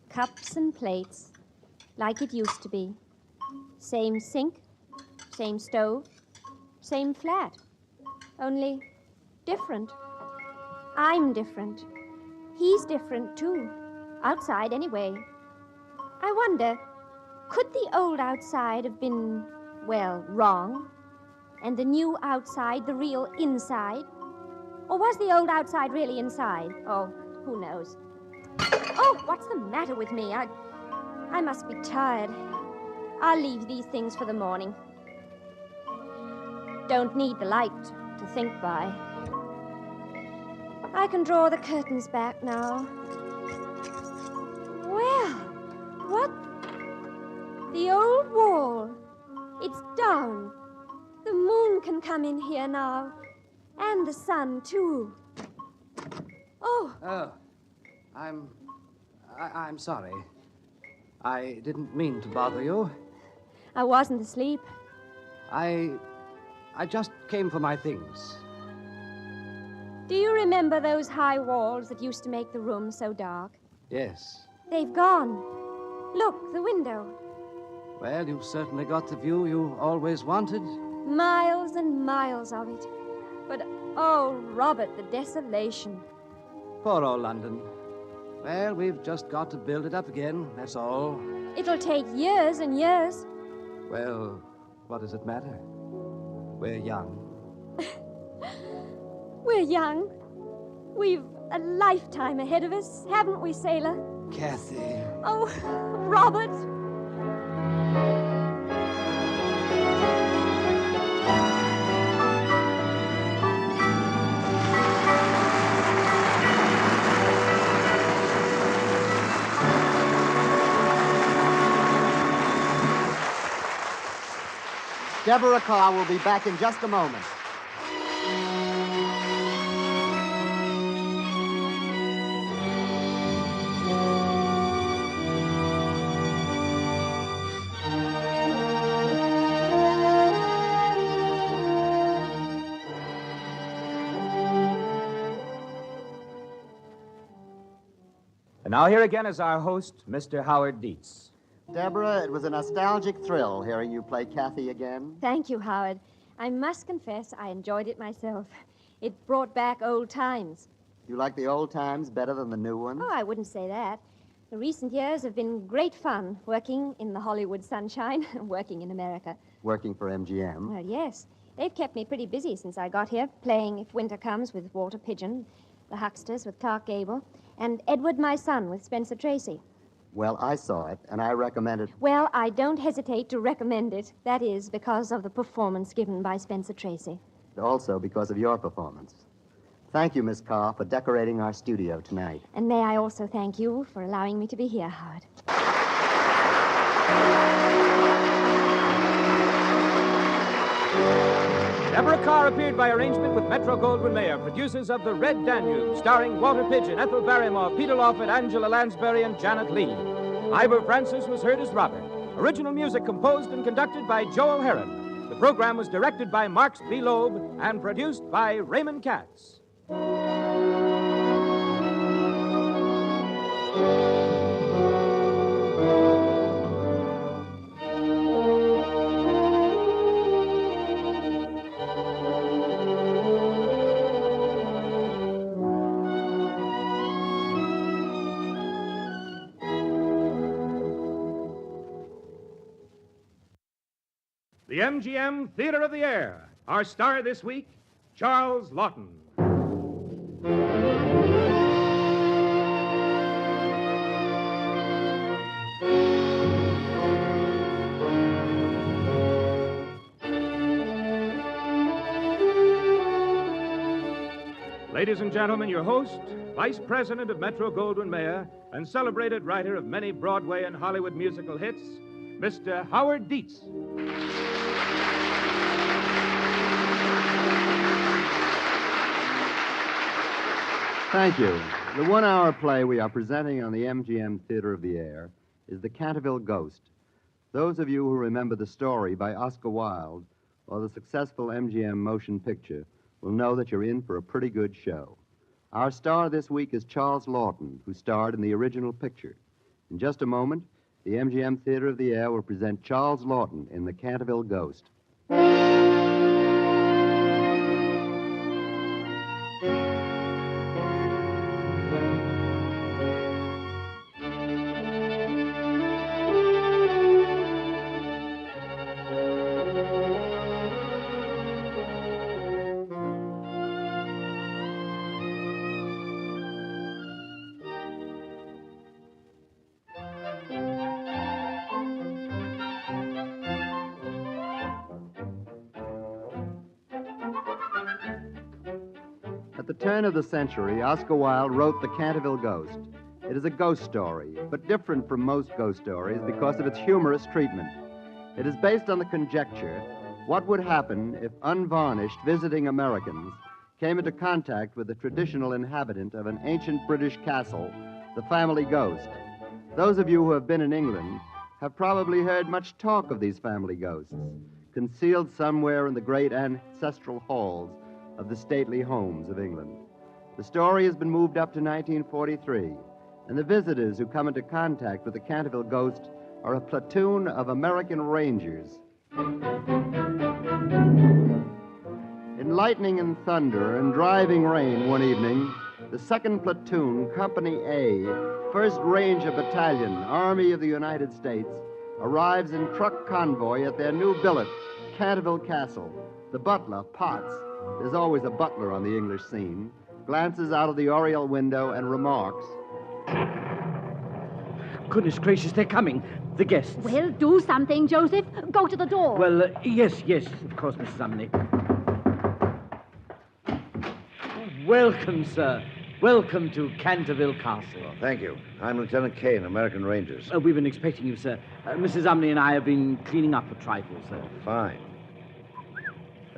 Speaker 3: Cups and plates, like it used to be. Same sink, same stove, same flat. Only different. I'm different. He's different, too. Outside, anyway. I wonder, could the old outside have been, well, wrong? And the new outside the real inside? Or was the old outside really inside? Oh, who knows? Oh, what's the matter with me? I must be tired. I'll leave these things for the morning. Don't need the light to think by. I can draw the curtains back now. Well, what? The old wall. It's down. The moon can come in here now. And the sun, too. Oh.
Speaker 4: Oh, I'm sorry. I didn't mean to bother you.
Speaker 3: I wasn't asleep.
Speaker 4: I just came for my things.
Speaker 3: Do you remember those high walls that used to make the room so dark?
Speaker 4: Yes.
Speaker 3: They've gone. Look, the window.
Speaker 4: Well, you've certainly got the view you always wanted.
Speaker 3: Miles and miles of it. But, oh, Robert, the desolation.
Speaker 4: Poor old London. Well, we've just got to build it up again, that's all.
Speaker 3: It'll take years and years.
Speaker 4: Well, what does it matter? We're young.
Speaker 3: We're young. We've a lifetime ahead of us, haven't we, sailor?
Speaker 4: Kathy.
Speaker 3: Oh, Robert.
Speaker 2: Deborah Carr will be back in just a moment.
Speaker 1: And now here again is our host, Mr. Howard Dietz.
Speaker 2: Deborah, it was a nostalgic thrill hearing you play Kathy again.
Speaker 3: Thank you, Howard. I must confess I enjoyed it myself. It brought back old times.
Speaker 2: You like the old times better than the new ones?
Speaker 3: Oh, I wouldn't say that. The recent years have been great fun, working in the Hollywood sunshine, working in America.
Speaker 2: Working for MGM?
Speaker 3: Well, yes. They've kept me pretty busy since I got here, playing If Winter Comes with Walter Pidgeon, The Hucksters with Clark Gable, and Edward, My Son with Spencer Tracy.
Speaker 2: Well, I saw it, and I recommend it.
Speaker 3: Well, I don't hesitate to recommend it. That is because of the performance given by Spencer Tracy.
Speaker 2: Also because of your performance. Thank you, Miss Carr, for decorating our studio tonight.
Speaker 3: And may I also thank you for allowing me to be here, Howard.
Speaker 1: Deborah Carr appeared by arrangement with Metro-Goldwyn-Mayer, producers of The Red Danube, starring Walter Pidgeon, Ethel Barrymore, Peter Lawford, Angela Lansbury, and Janet Leigh. Ivor Francis was heard as Robert. Original music composed and conducted by Joel Herron. The program was directed by Marks B. Loeb and produced by Raymond Katz. The MGM Theater of the Air. Our star this week, Charles Lawton. Ladies and gentlemen, your host, Vice President of Metro-Goldwyn-Mayer, and celebrated writer of many Broadway and Hollywood musical hits, Mr. Howard Dietz.
Speaker 2: Thank you. The one-hour play we are presenting on the MGM Theater of the Air is The Canterville Ghost. Those of you who remember the story by Oscar Wilde or the successful MGM motion picture will know that you're in for a pretty good show. Our star this week is Charles Lawton, who starred in the original picture. In just a moment, the MGM Theater of the Air will present Charles Lawton in The Canterville Ghost. At the turn of the century, Oscar Wilde wrote The Canterville Ghost. It is a ghost story, but different from most ghost stories because of its humorous treatment. It is based on the conjecture, what would happen if unvarnished visiting Americans came into contact with the traditional inhabitant of an ancient British castle, the family ghost. Those of you who have been in England have probably heard much talk of these family ghosts, concealed somewhere in the great ancestral halls of the stately homes of England. The story has been moved up to 1943, and the visitors who come into contact with the Canterville Ghost are a platoon of American Rangers. In lightning and thunder and driving rain one evening, the 2nd Platoon, Company A, 1st Ranger Battalion, Army of the United States, arrives in truck convoy at their new billet, Canterville Castle. The butler, Potts, there's always a butler on the English scene, glances out of the oriel window and remarks,
Speaker 16: Goodness gracious, they're coming. The guests.
Speaker 17: Well, do something, Joseph. Go to the door.
Speaker 16: Well, yes, of course, Mrs. Umney. Welcome, sir. Welcome to Canterville Castle.
Speaker 6: Well, thank you. I'm Lieutenant Kane, American Rangers.
Speaker 16: We've been expecting you, sir. Mrs. Umney and I have been cleaning up a trifle, sir.
Speaker 6: Fine.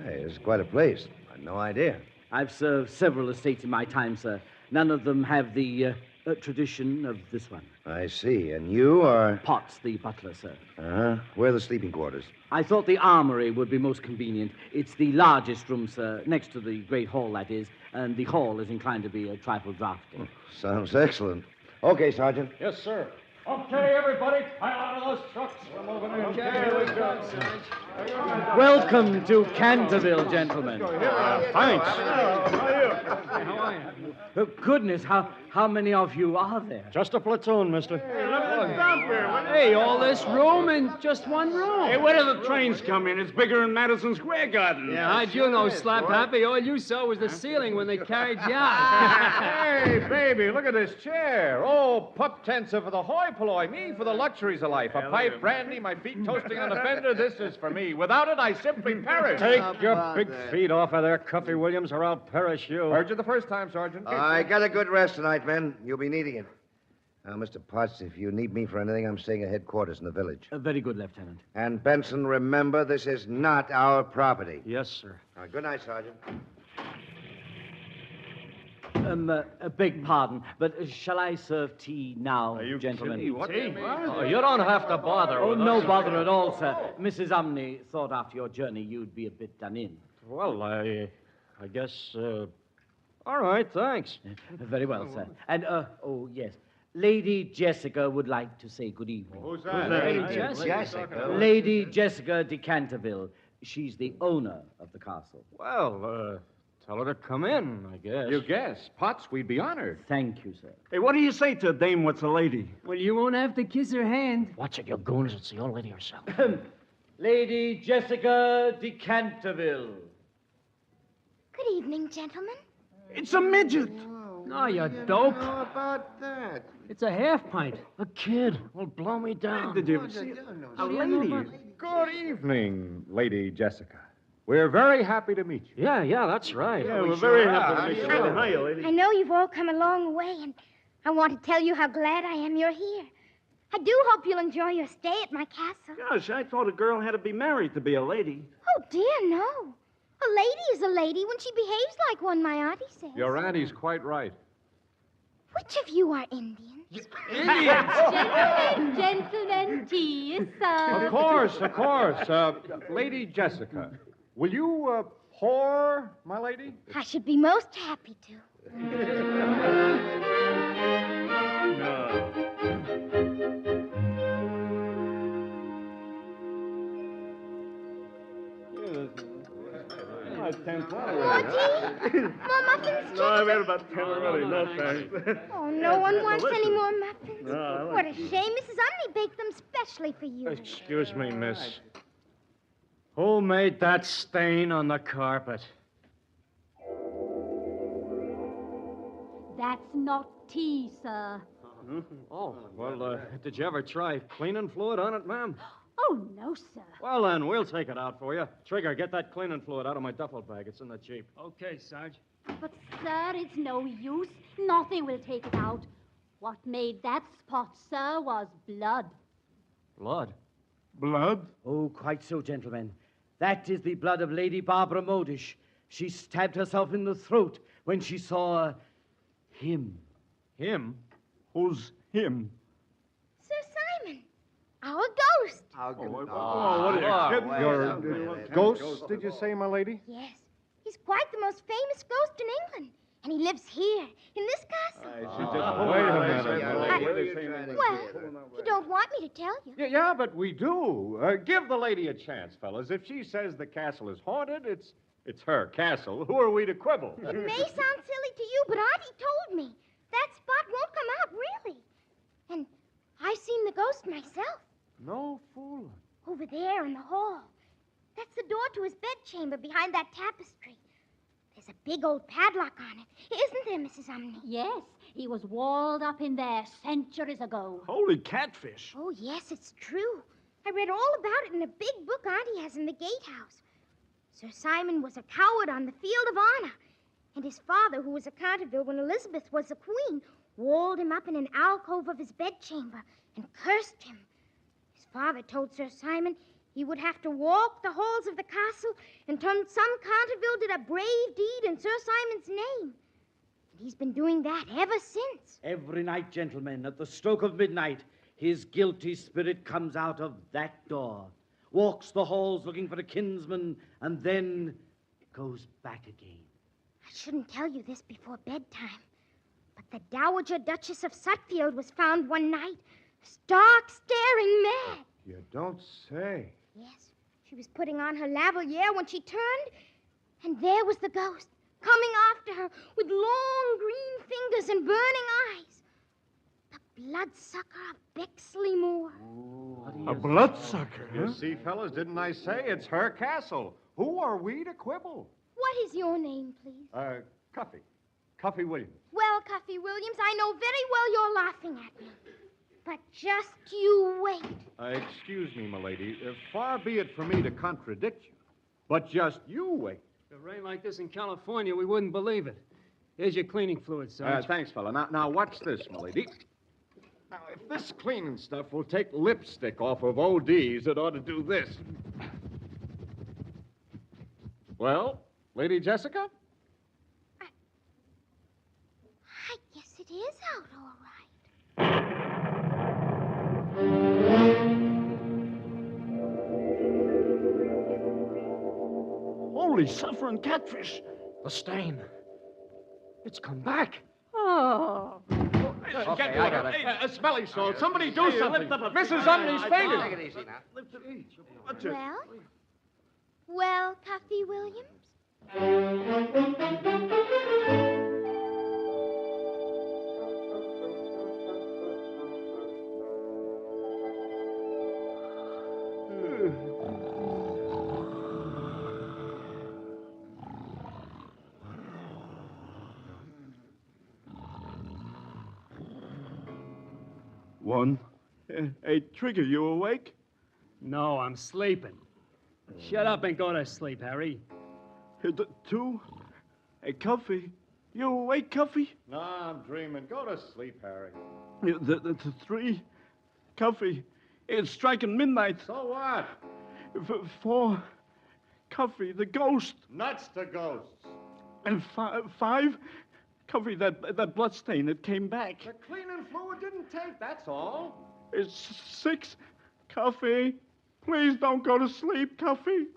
Speaker 6: Hey, this is quite a place. I'd no idea.
Speaker 16: I've served several estates in my time, sir. None of them have the tradition of this one.
Speaker 6: I see. And you are?
Speaker 16: Potts, the butler, sir.
Speaker 6: Uh-huh. Where are the sleeping quarters?
Speaker 16: I thought the armory would be most convenient. It's the largest room, sir, next to the great hall, that is, and the hall is inclined to be a trifle drafty.
Speaker 6: Oh, sounds excellent. Okay, Sergeant.
Speaker 5: Yes, sir. Okay, everybody, pile out of those trucks. We're moving in. Okay, here we go.
Speaker 16: Welcome to Canterville, gentlemen.
Speaker 5: Thanks. How are you?
Speaker 16: Goodness, how many of you are there?
Speaker 5: Just a platoon, mister.
Speaker 18: Hey, all this room in just one room.
Speaker 5: Hey, where do the trains come in? It's bigger than Madison Square Garden.
Speaker 18: Yeah, how'd you know, Slap Happy? All you saw was the ceiling when they carried you out.
Speaker 7: Hey, baby, look at this chair. Oh, pup tents are for the hoi polloi. Me for the luxuries of life. A pipe, brandy, my feet toasting on the fender. This is for me. Without it, I simply perish.
Speaker 5: Take your big feet off of there, Cuffy Williams, or I'll perish you.
Speaker 7: Heard you the first time, Sergeant.
Speaker 6: I got a good rest tonight, men. You'll be needing it. Now, Mr. Potts, if you need me for anything, I'm staying at headquarters in the village.
Speaker 16: Very good, Lieutenant.
Speaker 6: And Benson, remember, this is not our property.
Speaker 18: Yes, sir.
Speaker 6: All right, good night, Sergeant.
Speaker 16: Beg pardon, but shall I serve tea now, gentlemen?
Speaker 7: Tea? What?
Speaker 18: Tea?
Speaker 7: Oh, you don't have to bother
Speaker 16: Oh,
Speaker 7: with
Speaker 16: no
Speaker 7: us.
Speaker 16: bother at all, sir. Mrs. Umney thought after your journey you'd be a bit done in.
Speaker 18: Well, I guess, all right, thanks.
Speaker 16: Very well, sir. And, oh, yes. Lady Jessica would like to say good evening.
Speaker 7: Who's that?
Speaker 18: Lady Jessica?
Speaker 16: Lady Jessica de Canterville. She's the owner of the castle.
Speaker 18: Well, tell her to come in, I guess.
Speaker 7: You guess. Potts, we'd be honored.
Speaker 16: Thank you, sir.
Speaker 19: Hey, what do you say to Dame What's a Lady?
Speaker 18: Well, you won't have to kiss her hand.
Speaker 20: Watch it, you goons. It's the old lady herself.
Speaker 16: Lady Jessica de Canterville.
Speaker 17: Good evening, gentlemen.
Speaker 19: It's a midget.
Speaker 18: No, you dope.
Speaker 6: How about that?
Speaker 18: It's a half pint.
Speaker 20: A kid will blow me down.
Speaker 19: Did you ever see it? A lady.
Speaker 7: Good evening, Lady Jessica. We're very happy to meet you.
Speaker 18: Yeah, that's right.
Speaker 19: Yeah, we're very happy to meet you. Hiya, lady.
Speaker 17: I know you've all come a long way, and I want to tell you how glad I am you're here. I do hope you'll enjoy your stay at my castle.
Speaker 19: Gosh, I thought a girl had to be married to be a lady.
Speaker 17: Oh, dear, no. A lady is a lady when she behaves like one, my auntie says.
Speaker 7: Your auntie's quite right.
Speaker 17: Which of you are Indians?
Speaker 21: Gentlemen, tea, sir.
Speaker 7: Of course. Lady Jessica, will you whore, my lady?
Speaker 17: I should be most happy to. More tea? More muffins,
Speaker 19: No, I've had about 10 already. No, thanks.
Speaker 17: Oh, no one wants any more muffins.
Speaker 19: No, I like
Speaker 17: What a shame. Mrs. Umney baked them specially for you.
Speaker 18: Excuse me, miss. Who made that stain on the carpet?
Speaker 21: That's not tea, sir.
Speaker 18: Oh, well, did you ever try cleaning fluid on it, ma'am?
Speaker 21: Oh, no, sir.
Speaker 18: Well, then, we'll take it out for you. Trigger, get that cleaning fluid out of my duffel bag. It's in the Jeep.
Speaker 22: Okay, Sarge.
Speaker 21: But, sir, it's no use. Nothing will take it out. What made that spot, sir, was blood.
Speaker 18: Blood?
Speaker 19: Blood?
Speaker 16: Oh, quite so, gentlemen. That is the blood of Lady Barbara Modish. She stabbed herself in the throat when she saw him.
Speaker 18: Him?
Speaker 19: Who's him?
Speaker 17: Sir Simon, our ghost.
Speaker 7: Your ghost, did you say, my lady?
Speaker 17: Yes, he's quite the most famous ghost in England. And he lives here, in this castle.
Speaker 7: Wait a minute.
Speaker 17: Well, you don't want me to tell you.
Speaker 7: Yeah, but we do. Give the lady a chance, fellas. If she says the castle is haunted, it's her castle. Who are we to quibble?
Speaker 17: It may sound silly to you, but Auntie told me. That spot won't come out, really. And I've seen the ghost myself.
Speaker 7: No fooling.
Speaker 17: Over there in the hall. That's the door to his bedchamber behind that tapestry. There's a big old padlock on it. Isn't there, Mrs. Umney?
Speaker 21: Yes, he was walled up in there centuries ago.
Speaker 19: Holy catfish.
Speaker 17: Oh, yes, it's true. I read all about it in a big book Auntie has in the gatehouse. Sir Simon was a coward on the field of honor. And his father, who was a Canterville when Elizabeth was a queen, walled him up in an alcove of his bedchamber and cursed him. His father told Sir Simon he would have to walk the halls of the castle until some Canterville did a brave deed in Sir Simon's name. And he's been doing that ever since.
Speaker 16: Every night, gentlemen, at the stroke of midnight, his guilty spirit comes out of that door, walks the halls looking for a kinsman, and then goes back again.
Speaker 17: I shouldn't tell you this before bedtime, but the Dowager Duchess of Sutfield was found one night, stark, staring mad.
Speaker 7: You don't say.
Speaker 17: Yes, she was putting on her lavalier when she turned, and there was the ghost, coming after her with long green fingers and burning eyes. The bloodsucker of Bexley Moor.
Speaker 19: A bloodsucker,
Speaker 7: You
Speaker 19: huh?
Speaker 7: see, fellas, didn't I say it's her castle? Who are we to quibble?
Speaker 17: What is your name, please?
Speaker 7: Cuffy. Cuffy Williams.
Speaker 17: Well, Cuffy Williams, I know very well you're laughing at me. But just you wait.
Speaker 7: Excuse me, my lady. Far be it for me to contradict you, but just you wait.
Speaker 22: If it rained like this in California, we wouldn't believe it. Here's your cleaning fluid, Sarge.
Speaker 7: Thanks, fella. Now, watch this, my lady. Now, if this cleaning stuff will take lipstick off of ODs, it ought to do this. Well, Lady Jessica?
Speaker 17: I guess it is out all right.
Speaker 19: Holy suffering catfish. The stain. It's come back.
Speaker 21: Oh.
Speaker 7: Okay, I got it. Hey, smelly salt. Somebody do something. Mrs. Umney's fainted.
Speaker 6: Take it easy now.
Speaker 17: Well, Cuffy Williams?
Speaker 19: One. Hey, Trigger, you awake?
Speaker 22: No, I'm sleeping. Shut up and go to sleep, Harry.
Speaker 19: Two. Hey, Cuffy. You awake, Cuffy?
Speaker 7: No, I'm dreaming. Go to sleep, Harry.
Speaker 19: The three. Cuffy. It's striking midnight.
Speaker 7: So what?
Speaker 19: Four. Cuffy, the ghost.
Speaker 7: Nuts to ghosts.
Speaker 19: And five. Cuffy, that blood stain, it came back.
Speaker 7: The cleaning fluid didn't take, that's all.
Speaker 19: It's six. Cuffy, please don't go to sleep, Cuffy.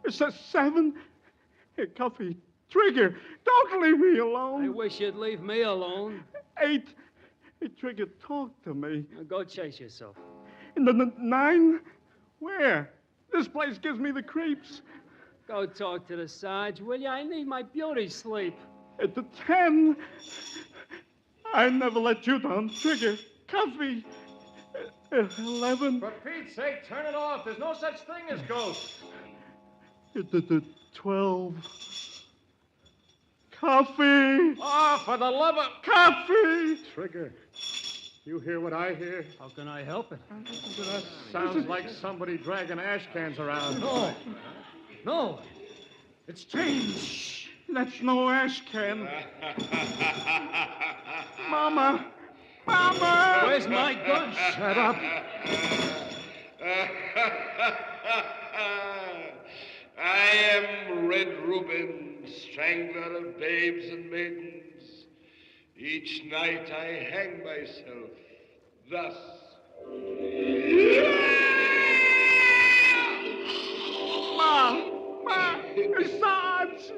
Speaker 19: It's a seven. Hey, Cuffy, Trigger, don't leave me alone.
Speaker 22: I wish you'd leave me alone.
Speaker 19: Eight. Hey, Trigger, talk to me.
Speaker 22: Now go chase yourself.
Speaker 19: In the nine? Where? This place gives me the creeps.
Speaker 22: Go talk to the Sarge, will you? I need my beauty sleep.
Speaker 19: At the 10. I never let you down, Trigger. Cuffy. 11.
Speaker 7: For Pete's sake, turn it off. There's no such thing as ghosts.
Speaker 19: The 12. Coffee.
Speaker 7: Oh, for the love of...
Speaker 19: Coffee.
Speaker 7: Trigger, you hear what I hear?
Speaker 22: How can I help it?
Speaker 7: That sounds like somebody dragging ash cans around.
Speaker 19: No. No. It's changed. That's no ash can. Mama. Mama.
Speaker 22: Where's my gun?
Speaker 19: Shut up.
Speaker 11: I am Red Reuben, strangler of babes and maidens. Each night I hang myself, thus.
Speaker 19: Ma! Sarge!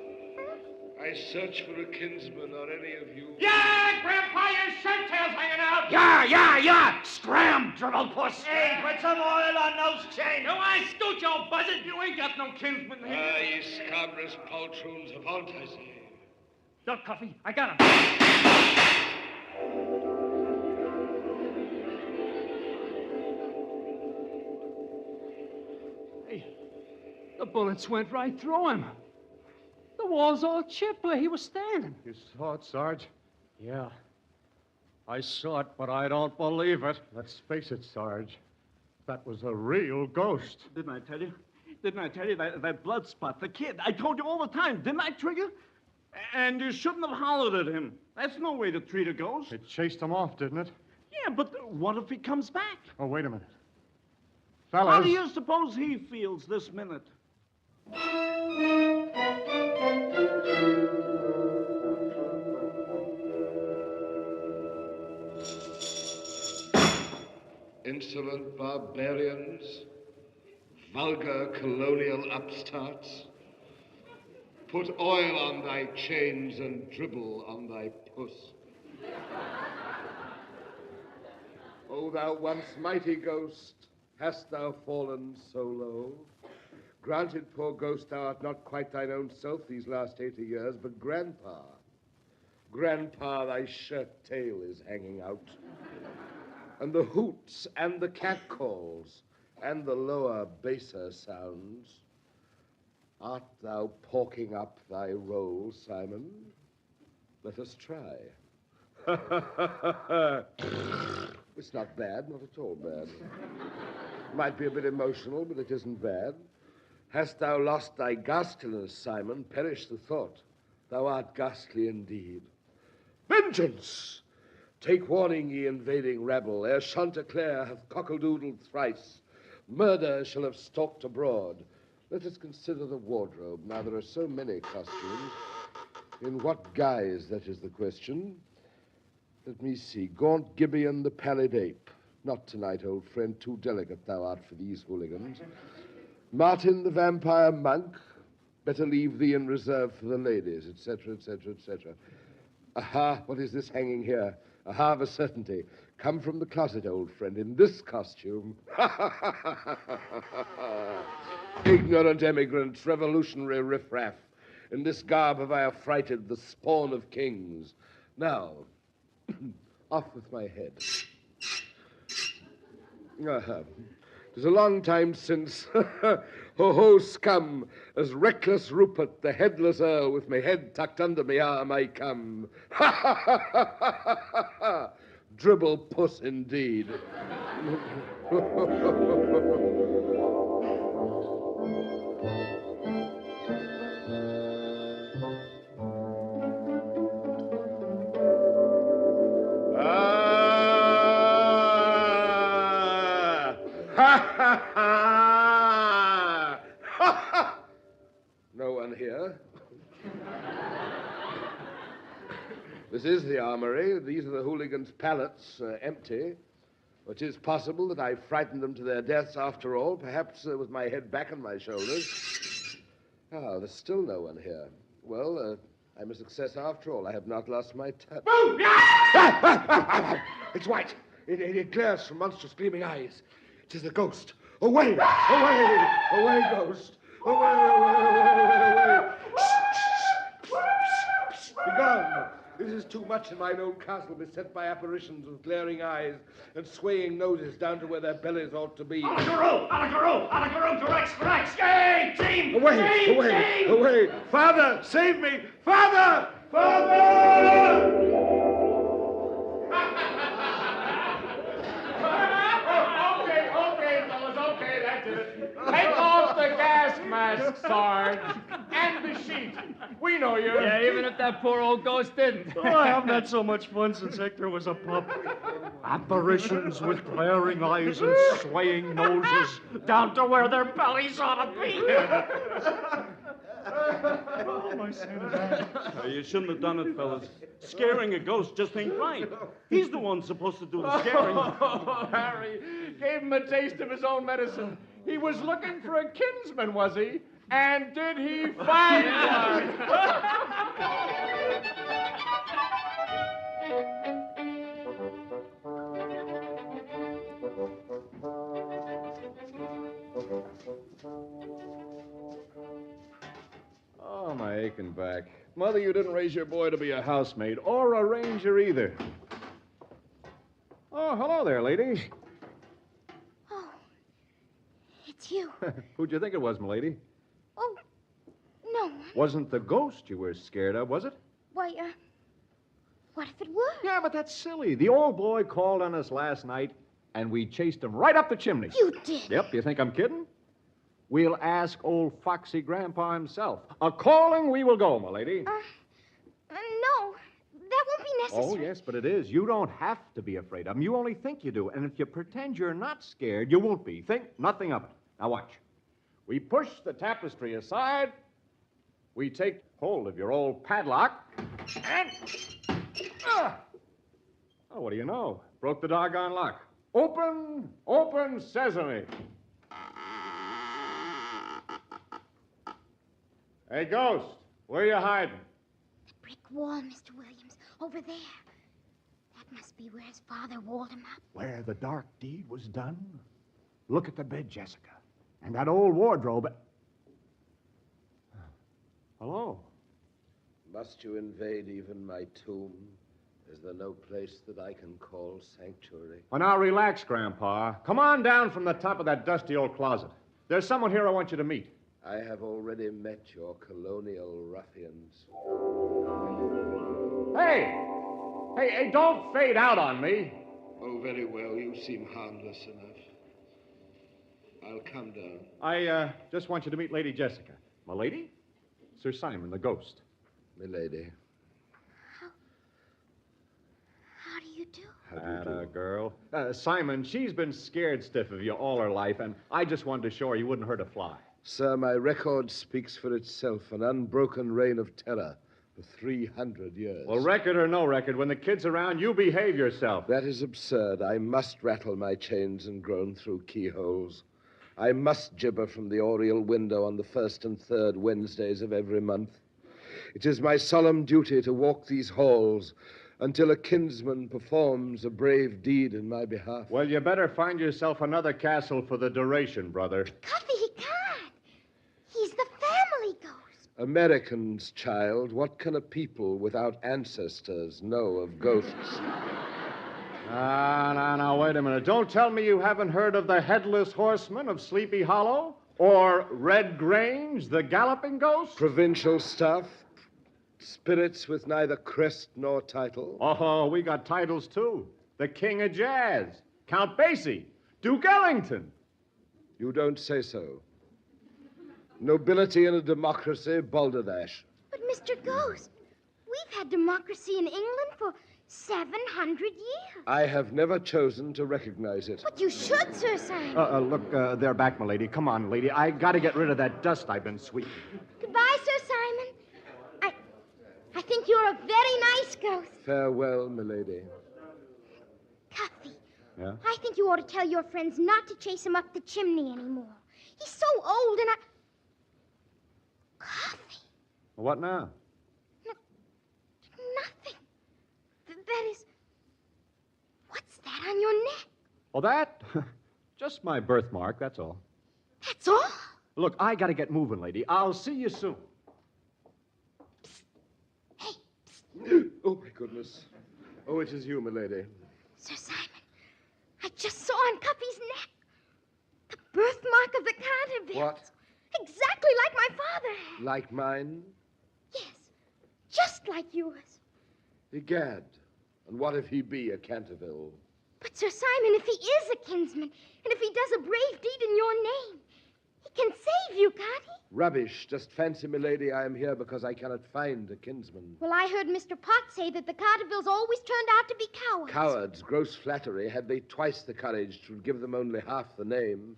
Speaker 11: I search for a kinsman or any of you.
Speaker 5: Yeah, Grandpa, your shirt tail's hanging out.
Speaker 18: Yeah! Scram, dribble puss.
Speaker 5: Hey, put some oil on those chains. You want to scoot, you buzzard? You ain't got no kinsman here.
Speaker 11: Ye scabrous poltroons of old, I say.
Speaker 22: Look, Cuffy, I got him. Hey, the bullets went right through him. The wall's all chipped where he was standing.
Speaker 7: You saw it, Sarge? Yeah. I saw it, but I don't believe it. Let's face it, Sarge. That was a real ghost.
Speaker 19: Didn't I tell you? Didn't I tell you that blood spot, the kid? I told you all the time, didn't I, Trigger? And you shouldn't have hollered at him. That's no way to treat a ghost.
Speaker 7: It chased him off, didn't it?
Speaker 19: Yeah, but what if he comes back?
Speaker 7: Oh, wait a minute. Fellas.
Speaker 19: How do you suppose he feels this minute?
Speaker 11: Insolent barbarians, vulgar colonial upstarts, put oil on thy chains and dribble on thy puss. O thou once mighty ghost, hast thou fallen so low? Granted, poor ghost, thou art not quite thine own self these last 80 years, but Grandpa, thy shirt tail is hanging out. And the hoots and the catcalls and the lower, baser sounds. Art thou porking up thy roll, Simon? Let us try. It's not bad, not at all bad. Might be a bit emotional, but it isn't bad. Hast thou lost thy ghastliness, Simon? Perish the thought. Thou art ghastly indeed. Vengeance! Take warning, ye invading rabble, ere Chanticleer hath cockle-doodled thrice. Murder shall have stalked abroad. Let us consider the wardrobe. Now there are so many costumes. In what guise, that is the question. Let me see. Gaunt Gibeon the pallid ape. Not tonight, old friend. Too delicate thou art for these hooligans. Martin the vampire monk. Better leave thee in reserve for the ladies, etc., etc., etc. Aha, what is this hanging here? Aha, of a certainty. Come from the closet, old friend, in this costume. Ignorant emigrant, revolutionary riffraff. In this garb have I affrighted the spawn of kings. Now, off with my head. It is a long time since, ho-ho scum, as reckless Rupert, the headless earl, with my head tucked under me arm I come. Ha ha ha ha ha ha ha! Dribble puss indeed. No one here. This is the armory. These are the hooligans' pallets, empty. It is possible that I frightened them to their deaths after all, perhaps with my head back on my shoulders. Ah, there's still no one here. Well, I'm a success after all. I have not lost my touch.
Speaker 8: Boom!
Speaker 11: It's white. It glares from monstrous gleaming eyes. It is a ghost. Away! Away! Away, ghost! Away, away, away, away! Be gone! This is too much in mine own castle, beset by apparitions with glaring eyes and swaying noses down to where their bellies ought to be.
Speaker 8: Alagaro! Alagaro! Alagaro! Corrects! Corrects! Yay! Team!
Speaker 11: Away!
Speaker 8: Team!
Speaker 11: Away!
Speaker 8: Team!
Speaker 11: Away! Father, save me! Father! Father!
Speaker 7: Okay, fellas, okay, that did it. Take off the gas mask, Sarge, and the sheet. We know you.
Speaker 22: Yeah, even if that poor old ghost didn't.
Speaker 18: Oh, I haven't had so much fun since Hector was a pup. Apparitions with glaring eyes and swaying noses down to where their bellies ought to be.
Speaker 19: Oh, my sanity. You shouldn't have done it, fellas. Scaring a ghost just ain't right. He's the one supposed to do the scaring.
Speaker 7: Oh, Harry gave him a taste of his own medicine. He was looking for a kinsman, was he? And did he find one?
Speaker 1: Oh, my aching back. Mother, you didn't raise your boy to be a housemaid or a ranger either. Oh, hello there, lady.
Speaker 17: Oh, it's you.
Speaker 1: Who'd you think it was, m'lady?
Speaker 17: Oh, no.
Speaker 1: Wasn't the ghost you were scared of, was it?
Speaker 17: Why, what if it were?
Speaker 1: Yeah, but that's silly. The old boy called on us last night, and we chased him right up the chimney.
Speaker 17: You did?
Speaker 1: Yep, you think I'm kidding? We'll ask old foxy Grandpa himself. A-calling we will go, m'lady.
Speaker 17: No. That won't be necessary.
Speaker 1: Oh, yes, but it is. You don't have to be afraid of him. You only think you do. And if you pretend you're not scared, you won't be. Think nothing of it. Now, watch. We push the tapestry aside. We take hold of your old padlock. And... Oh, what do you know? Broke the doggone lock. Open, open sesame. Hey, Ghost, where you hiding?
Speaker 17: The brick wall, Mr. Williams, over there. That must be where his father walled him up.
Speaker 4: Where the dark deed was done? Look at the bed, Jessica. And that old wardrobe.
Speaker 1: Hello.
Speaker 11: Must you invade even my tomb? Is there no place that I can call sanctuary?
Speaker 1: Oh, now relax, Grandpa. Come on down from the top of that dusty old closet. There's someone here I want you to meet.
Speaker 11: I have already met your colonial ruffians.
Speaker 1: Hey, don't fade out on me.
Speaker 11: Oh, very well. You seem harmless enough. I'll come down.
Speaker 1: I just want you to meet Lady Jessica. My lady? Sir Simon, the ghost.
Speaker 11: Milady.
Speaker 17: How do you you do?
Speaker 7: Atta girl. Simon, she's been scared stiff of you all her life, and I just wanted to show her you wouldn't hurt a fly.
Speaker 11: Sir, my record speaks for itself. An unbroken reign of terror for 300 years.
Speaker 7: Well, record or no record, when the kid's around, you behave yourself.
Speaker 11: That is absurd. I must rattle my chains and groan through keyholes. I must gibber from the oriel window on the first and third Wednesdays of every month. It is my solemn duty to walk these halls until a kinsman performs a brave deed in my behalf.
Speaker 7: Well, you better find yourself another castle for the duration, brother.
Speaker 17: Cuffy, he can't. He's the family ghost.
Speaker 11: Americans, child, what can a people without ancestors know of ghosts?
Speaker 7: Now, wait a minute. Don't tell me you haven't heard of the Headless Horseman of Sleepy Hollow? Or Red Grange, the Galloping Ghost?
Speaker 11: Provincial stuff. Spirits with neither crest nor title.
Speaker 7: Oh, we got titles, too. The King of Jazz, Count Basie, Duke Ellington.
Speaker 11: You don't say so. Nobility in a democracy, balderdash.
Speaker 17: But, Mr. Ghost, we've had democracy in England for 700 years.
Speaker 11: I have never chosen to recognize it.
Speaker 17: But you should, Sir Simon.
Speaker 7: Look, they're back, my lady. Come on, lady. I got to get rid of that dust I've been sweeping.
Speaker 17: Goodbye, Sir Simon. I think you're a very nice ghost.
Speaker 11: Farewell, milady.
Speaker 17: Cuffy.
Speaker 7: Yeah?
Speaker 17: I think you ought to tell your friends not to chase him up the chimney anymore. He's so old and Cuffy.
Speaker 7: What now?
Speaker 17: Nothing. That is... What's that on your neck?
Speaker 7: Oh, that? Just my birthmark, that's all.
Speaker 17: That's all?
Speaker 7: Look, I got to get moving, lady. I'll see you soon.
Speaker 11: Oh, my goodness. Oh, it is you, milady.
Speaker 17: Sir Simon, I just saw on Cuffy's neck the birthmark of the Cantervilles.
Speaker 11: What?
Speaker 17: Exactly like my father had.
Speaker 11: Like mine?
Speaker 17: Yes, just like yours.
Speaker 11: Egad. And what if he be a Canterville?
Speaker 17: But, Sir Simon, if he is a kinsman, and if he does a brave deed in your name, he can save you, can't he?
Speaker 11: Rubbish. Just fancy, milady, I am here because I cannot find a kinsman.
Speaker 17: Well, I heard Mr. Potts say that the Cantervilles always turned out to be cowards.
Speaker 11: Cowards. Gross flattery. Had they twice the courage, 'twould give them only half the name.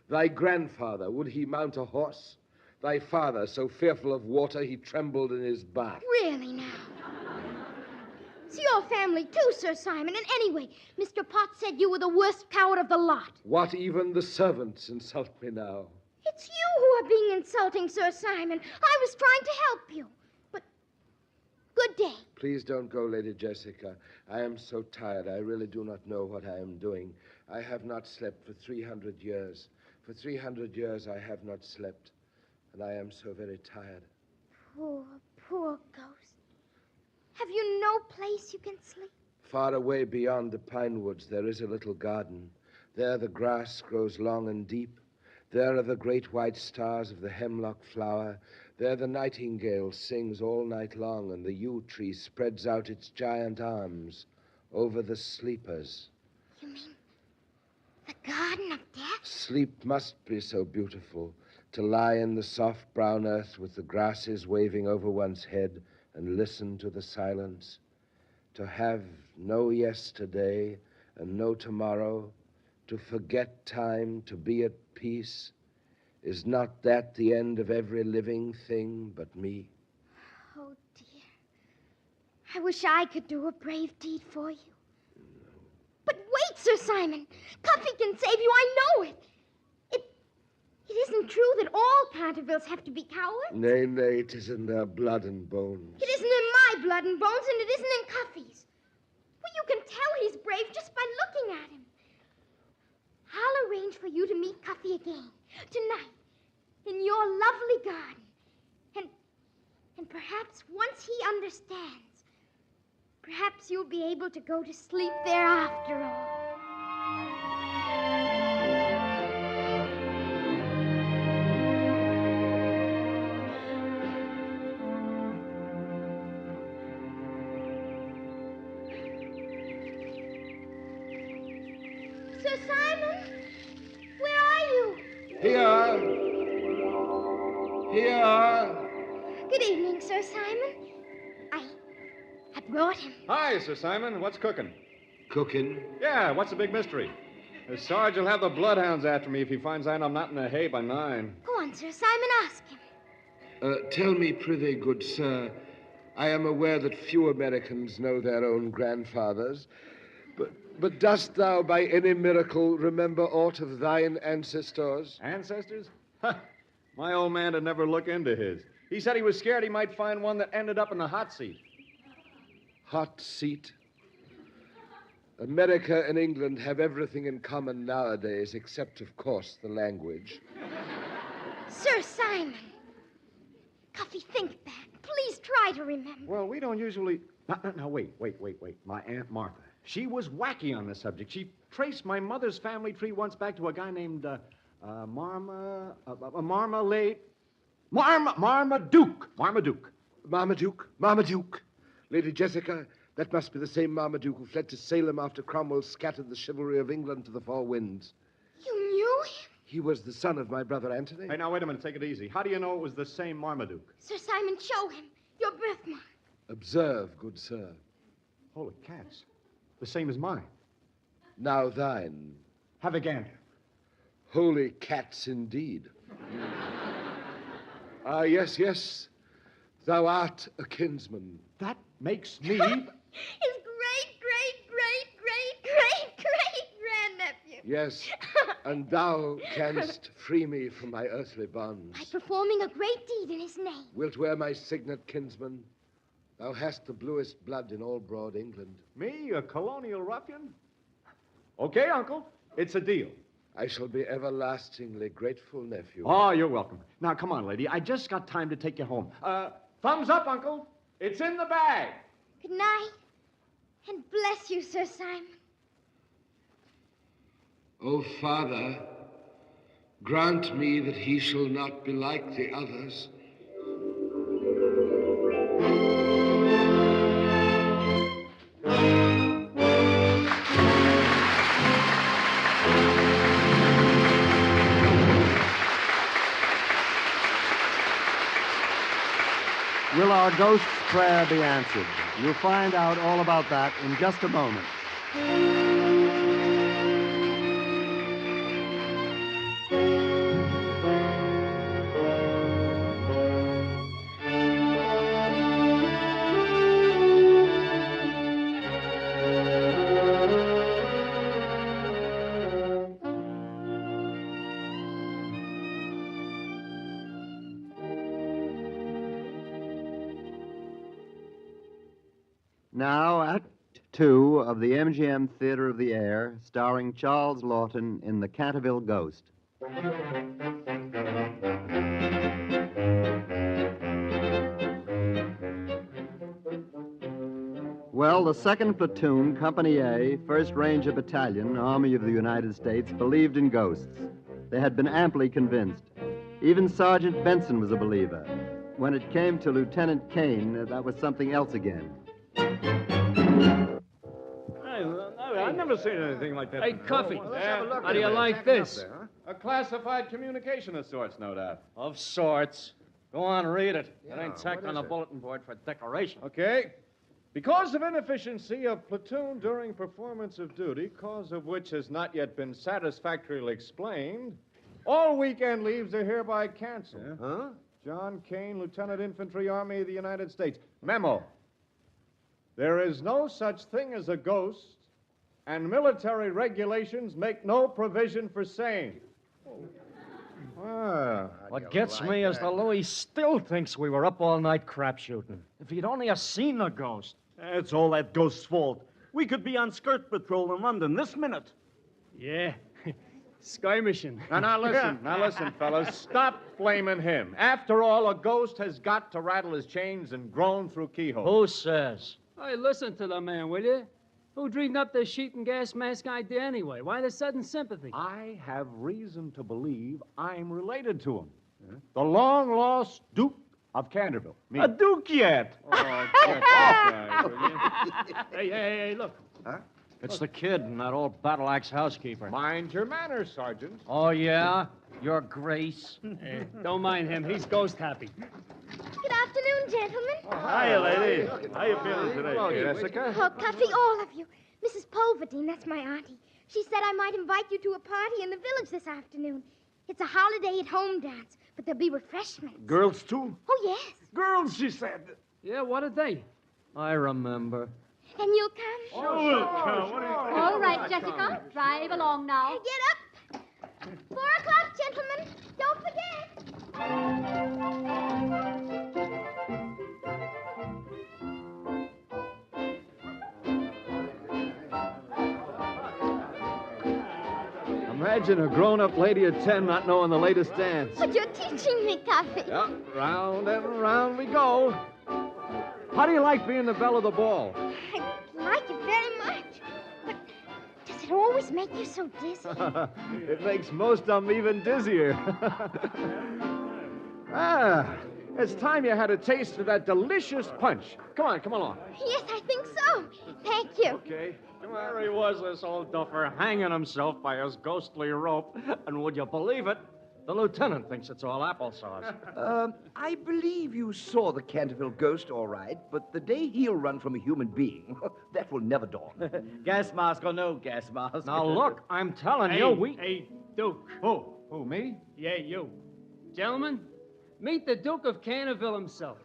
Speaker 11: Thy grandfather, would he mount a horse? Thy father, so fearful of water, he trembled in his bath.
Speaker 17: Really, now? It's your family, too, Sir Simon. And anyway, Mr. Potts said you were the worst coward of the lot.
Speaker 11: What, even the servants insult me now?
Speaker 17: It's you who are being insulting, Sir Simon. I was trying to help you. But good day.
Speaker 11: Please don't go, Lady Jessica. I am so tired. I really do not know what I am doing. I have not slept for 300 years. For 300 years I have not slept. And I am so very tired.
Speaker 17: Poor, poor ghost. Have you no place you can sleep?
Speaker 11: Far away beyond the pine woods there is a little garden. There the grass grows long and deep. There are the great white stars of the hemlock flower. There the nightingale sings all night long, and the yew tree spreads out its giant arms over the sleepers.
Speaker 17: You mean the Garden of Death?
Speaker 11: Sleep must be so beautiful, to lie in the soft brown earth with the grasses waving over one's head and listen to the silence. To have no yesterday and no tomorrow, to forget time, to be at peace. Is not that the end of every living thing but me?
Speaker 17: Oh, dear. I wish I could do a brave deed for you.
Speaker 11: No.
Speaker 17: But wait, Sir Simon. Cuffy can save you. I know it. It isn't true that all Cantervilles have to be cowards.
Speaker 11: Nay, nay, it is in their blood and bones.
Speaker 17: It isn't in my blood and bones, and it isn't in Cuffy's. Well, you can tell he's brave just by looking at him. I'll arrange for you to meet Cuffy again, tonight, in your lovely garden. And perhaps once he understands, perhaps you'll be able to go to sleep there after all. Sir Simon, where are you?
Speaker 11: Here.
Speaker 17: Good evening, Sir Simon. I brought him.
Speaker 7: Hi, Sir Simon. What's cooking?
Speaker 11: Cooking?
Speaker 7: Yeah, what's the big mystery? The Sarge will have the bloodhounds after me if he finds out I'm not in the hay by 9.
Speaker 17: Go on, Sir Simon, ask him.
Speaker 11: Tell me, prithee, good sir, I am aware that few Americans know their own grandfathers, but dost thou by any miracle remember aught of thine ancestors?
Speaker 7: Ancestors? My old man would never look into his. He said he was scared he might find one that ended up in the hot seat.
Speaker 11: Hot seat? America and England have everything in common nowadays, except, of course, the language.
Speaker 17: Sir Simon. Cuffy, think back. Please try to remember.
Speaker 7: Well, we don't usually... Now, wait. My Aunt Martha. She was wacky on the subject. She traced my mother's family tree once back to a guy named Marmaduke.
Speaker 11: Marmaduke. Lady Jessica, that must be the same Marmaduke who fled to Salem after Cromwell scattered the chivalry of England to the four winds.
Speaker 17: You knew him?
Speaker 11: He was the son of my brother Anthony.
Speaker 7: Hey, now, wait a minute. Take it easy. How do you know it was the same Marmaduke?
Speaker 17: Sir Simon, show him your birthmark.
Speaker 11: Observe, good sir.
Speaker 7: Holy cats. The same as mine.
Speaker 11: Now thine.
Speaker 7: Have a gander.
Speaker 11: Holy cats indeed. Yes. Thou art a kinsman.
Speaker 7: That makes me...
Speaker 17: His great-great-great-great-great-great-grandnephew.
Speaker 11: Yes, and thou canst free me from my earthly bonds.
Speaker 17: By performing a great deed in his name.
Speaker 11: Wilt wear my signet, kinsman? Thou hast the bluest blood in all broad England.
Speaker 7: Me, a colonial ruffian? Okay, Uncle. It's a deal.
Speaker 11: I shall be everlastingly grateful, nephew.
Speaker 7: Oh, you're welcome. Now, come on, lady. I just got time to take you home. Thumbs up, Uncle. It's in the bag.
Speaker 17: Good night. And bless you, Sir Simon.
Speaker 11: O Father, grant me that he shall not be like the others.
Speaker 2: Will our ghost's prayer be answered? You'll find out all about that in just a moment. Now, Act 2 of the MGM Theater of the Air, starring Charles Lawton in The Canterville Ghost. Well, the 2nd Platoon, Company A, 1st Ranger Battalion, Army of the United States, believed in ghosts. They had been amply convinced. Even Sergeant Benson was a believer. When it came to Lieutenant Kane, that was something else again.
Speaker 7: I've never seen anything like that.
Speaker 22: Hey,
Speaker 7: before.
Speaker 22: Cuffy,
Speaker 7: Yeah.
Speaker 22: how do you like this?
Speaker 7: There, huh? A classified communication of sorts, no doubt.
Speaker 22: Of sorts. Go on, read it.
Speaker 7: Yeah,
Speaker 22: it ain't tacked
Speaker 7: what
Speaker 22: on
Speaker 7: is
Speaker 22: a
Speaker 7: it?
Speaker 22: bulletin board for decoration.
Speaker 7: Okay. Because of inefficiency of platoon during performance of duty, cause of which has not yet been satisfactorily explained, all weekend leaves are hereby canceled.
Speaker 6: Huh?
Speaker 7: John Kane, Lieutenant Infantry, Army of the United States. Memo. There is no such thing as a ghost, and military regulations make no provision for same.
Speaker 22: What gets me is the Louis still thinks we were up all night crap shooting. If he'd only have seen the ghost.
Speaker 18: It's all that ghost's fault. We could be on skirt patrol in London this minute.
Speaker 22: Yeah. Skirmishing.
Speaker 7: Now listen, fellas. Stop blaming him. After all, a ghost has got to rattle his chains and groan through keyholes.
Speaker 22: Who says? Hey, listen to the man, will you? Who dreamed up the sheet and gas mask idea anyway? Why the sudden sympathy?
Speaker 7: I have reason to believe I'm related to him. The long-lost Duke of Canterville. Me.
Speaker 18: A duke yet?
Speaker 7: Oh, get off, will you?
Speaker 22: Hey, look.
Speaker 7: Huh?
Speaker 22: It's the kid and that old battle axe housekeeper.
Speaker 7: Mind your manners, Sergeant.
Speaker 22: Oh, yeah? Your Grace. Hey, don't mind him. He's ghost happy.
Speaker 17: Good afternoon, gentlemen.
Speaker 18: Hiya, lady. How you feeling today?
Speaker 7: Hello, Jessica.
Speaker 17: Oh, Cuffy, all of you. Mrs. Polverdine, that's my auntie. She said I might invite you to a party in the village this afternoon. It's a holiday at home dance, but there'll be refreshments.
Speaker 18: Girls, too?
Speaker 17: Oh, yes.
Speaker 18: Girls, she said.
Speaker 22: Yeah, what are they? I remember.
Speaker 17: And you'll come?
Speaker 18: Sure. What
Speaker 21: All right, Jessica, drive along now.
Speaker 17: Get up. 4 o'clock, gentlemen. Don't forget.
Speaker 7: Imagine a grown-up lady of 10 not knowing the latest dance.
Speaker 17: But you're teaching me, Coffee.
Speaker 7: Yeah, round and round we go. How do you like being the belle of the ball?
Speaker 17: I like it very much. But does it always make you so dizzy?
Speaker 7: It makes most of them even dizzier. It's time you had a taste of that delicious punch. Come on, come along.
Speaker 17: Yes, I think so. Thank you.
Speaker 7: Okay.
Speaker 22: There he was, this old duffer, hanging himself by his ghostly rope. And would you believe it? The lieutenant thinks it's all applesauce.
Speaker 6: I believe you saw the Canterville ghost, all right, but the day he'll run from a human being, that will never dawn.
Speaker 16: Gas mask or no gas mask.
Speaker 22: Now, look, I'm telling
Speaker 5: Hey,
Speaker 22: you, we...
Speaker 5: Hey, Duke.
Speaker 7: Who, me?
Speaker 5: Yeah, you. Gentlemen, meet the Duke of Canterville himself.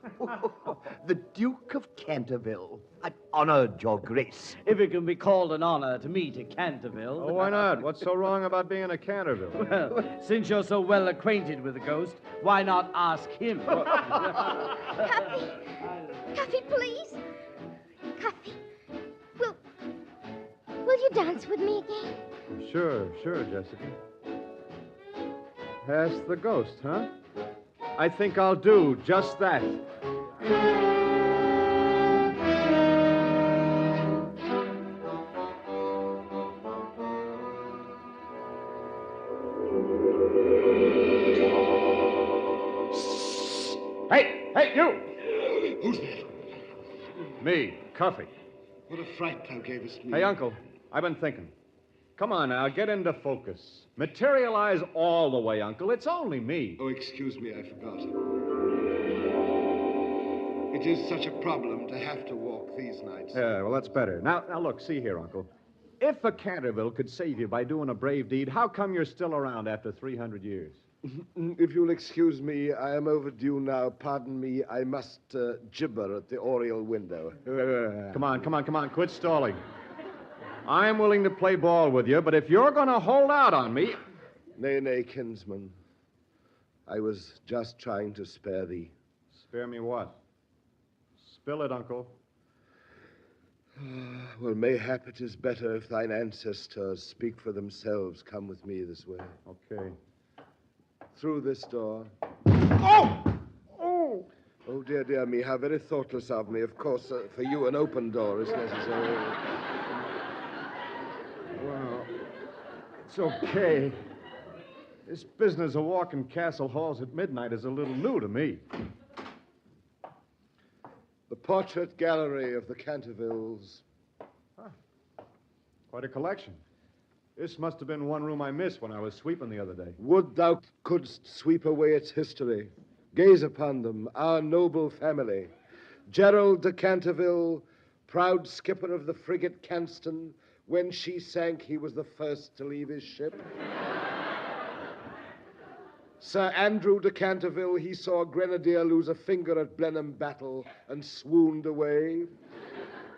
Speaker 6: The Duke of Canterville. I'm honored, Your Grace.
Speaker 16: If it can be called an honor to meet a Canterville.
Speaker 7: Oh, why not? What's so wrong about being a Canterville?
Speaker 16: Well, since you're so well acquainted with the ghost, why not ask him?
Speaker 17: Coffee. Coffee, please. Coffee. Will you dance with me again?
Speaker 7: Sure, Jessica. Ask the ghost, huh? I think I'll do just that. Hey, you!
Speaker 11: Who's that?
Speaker 7: Me, Cuffy.
Speaker 11: What a fright thou gavest me.
Speaker 7: Hey, Uncle, I've been thinking. Come on now, get into focus. Materialize all the way, Uncle. It's only me.
Speaker 11: Oh, excuse me, I forgot. It is such a problem to have to walk these nights.
Speaker 7: Yeah, well, that's better. Now, look, see here, Uncle. If a Canterville could save you by doing a brave deed, how come you're still around after 300 years?
Speaker 11: If you'll excuse me, I am overdue now. Pardon me, I must gibber at the oriel window.
Speaker 7: Come on, quit stalling. I'm willing to play ball with you, but if you're going to hold out on me...
Speaker 11: Nay, kinsman. I was just trying to spare thee.
Speaker 7: Spare me what? Spill it, Uncle.
Speaker 11: Well, mayhap it is better if thine ancestors speak for themselves. Come with me this way.
Speaker 7: Okay.
Speaker 11: Through this door.
Speaker 7: Oh!
Speaker 11: Oh, dear me, how very thoughtless of me. Of course, for you, an open door is necessary.
Speaker 7: Well, it's okay. This business of walking castle halls at midnight is a little new to me.
Speaker 11: The portrait gallery of the Cantervilles.
Speaker 7: Quite a collection. This must have been one room I missed when I was sweeping the other day.
Speaker 11: Would thou couldst sweep away its history. Gaze upon them, our noble family. Gerald de Canterville, proud skipper of the frigate Canston. When she sank, he was the first to leave his ship. Sir Andrew de Canterville, he saw a grenadier lose a finger at Blenheim battle and swooned away.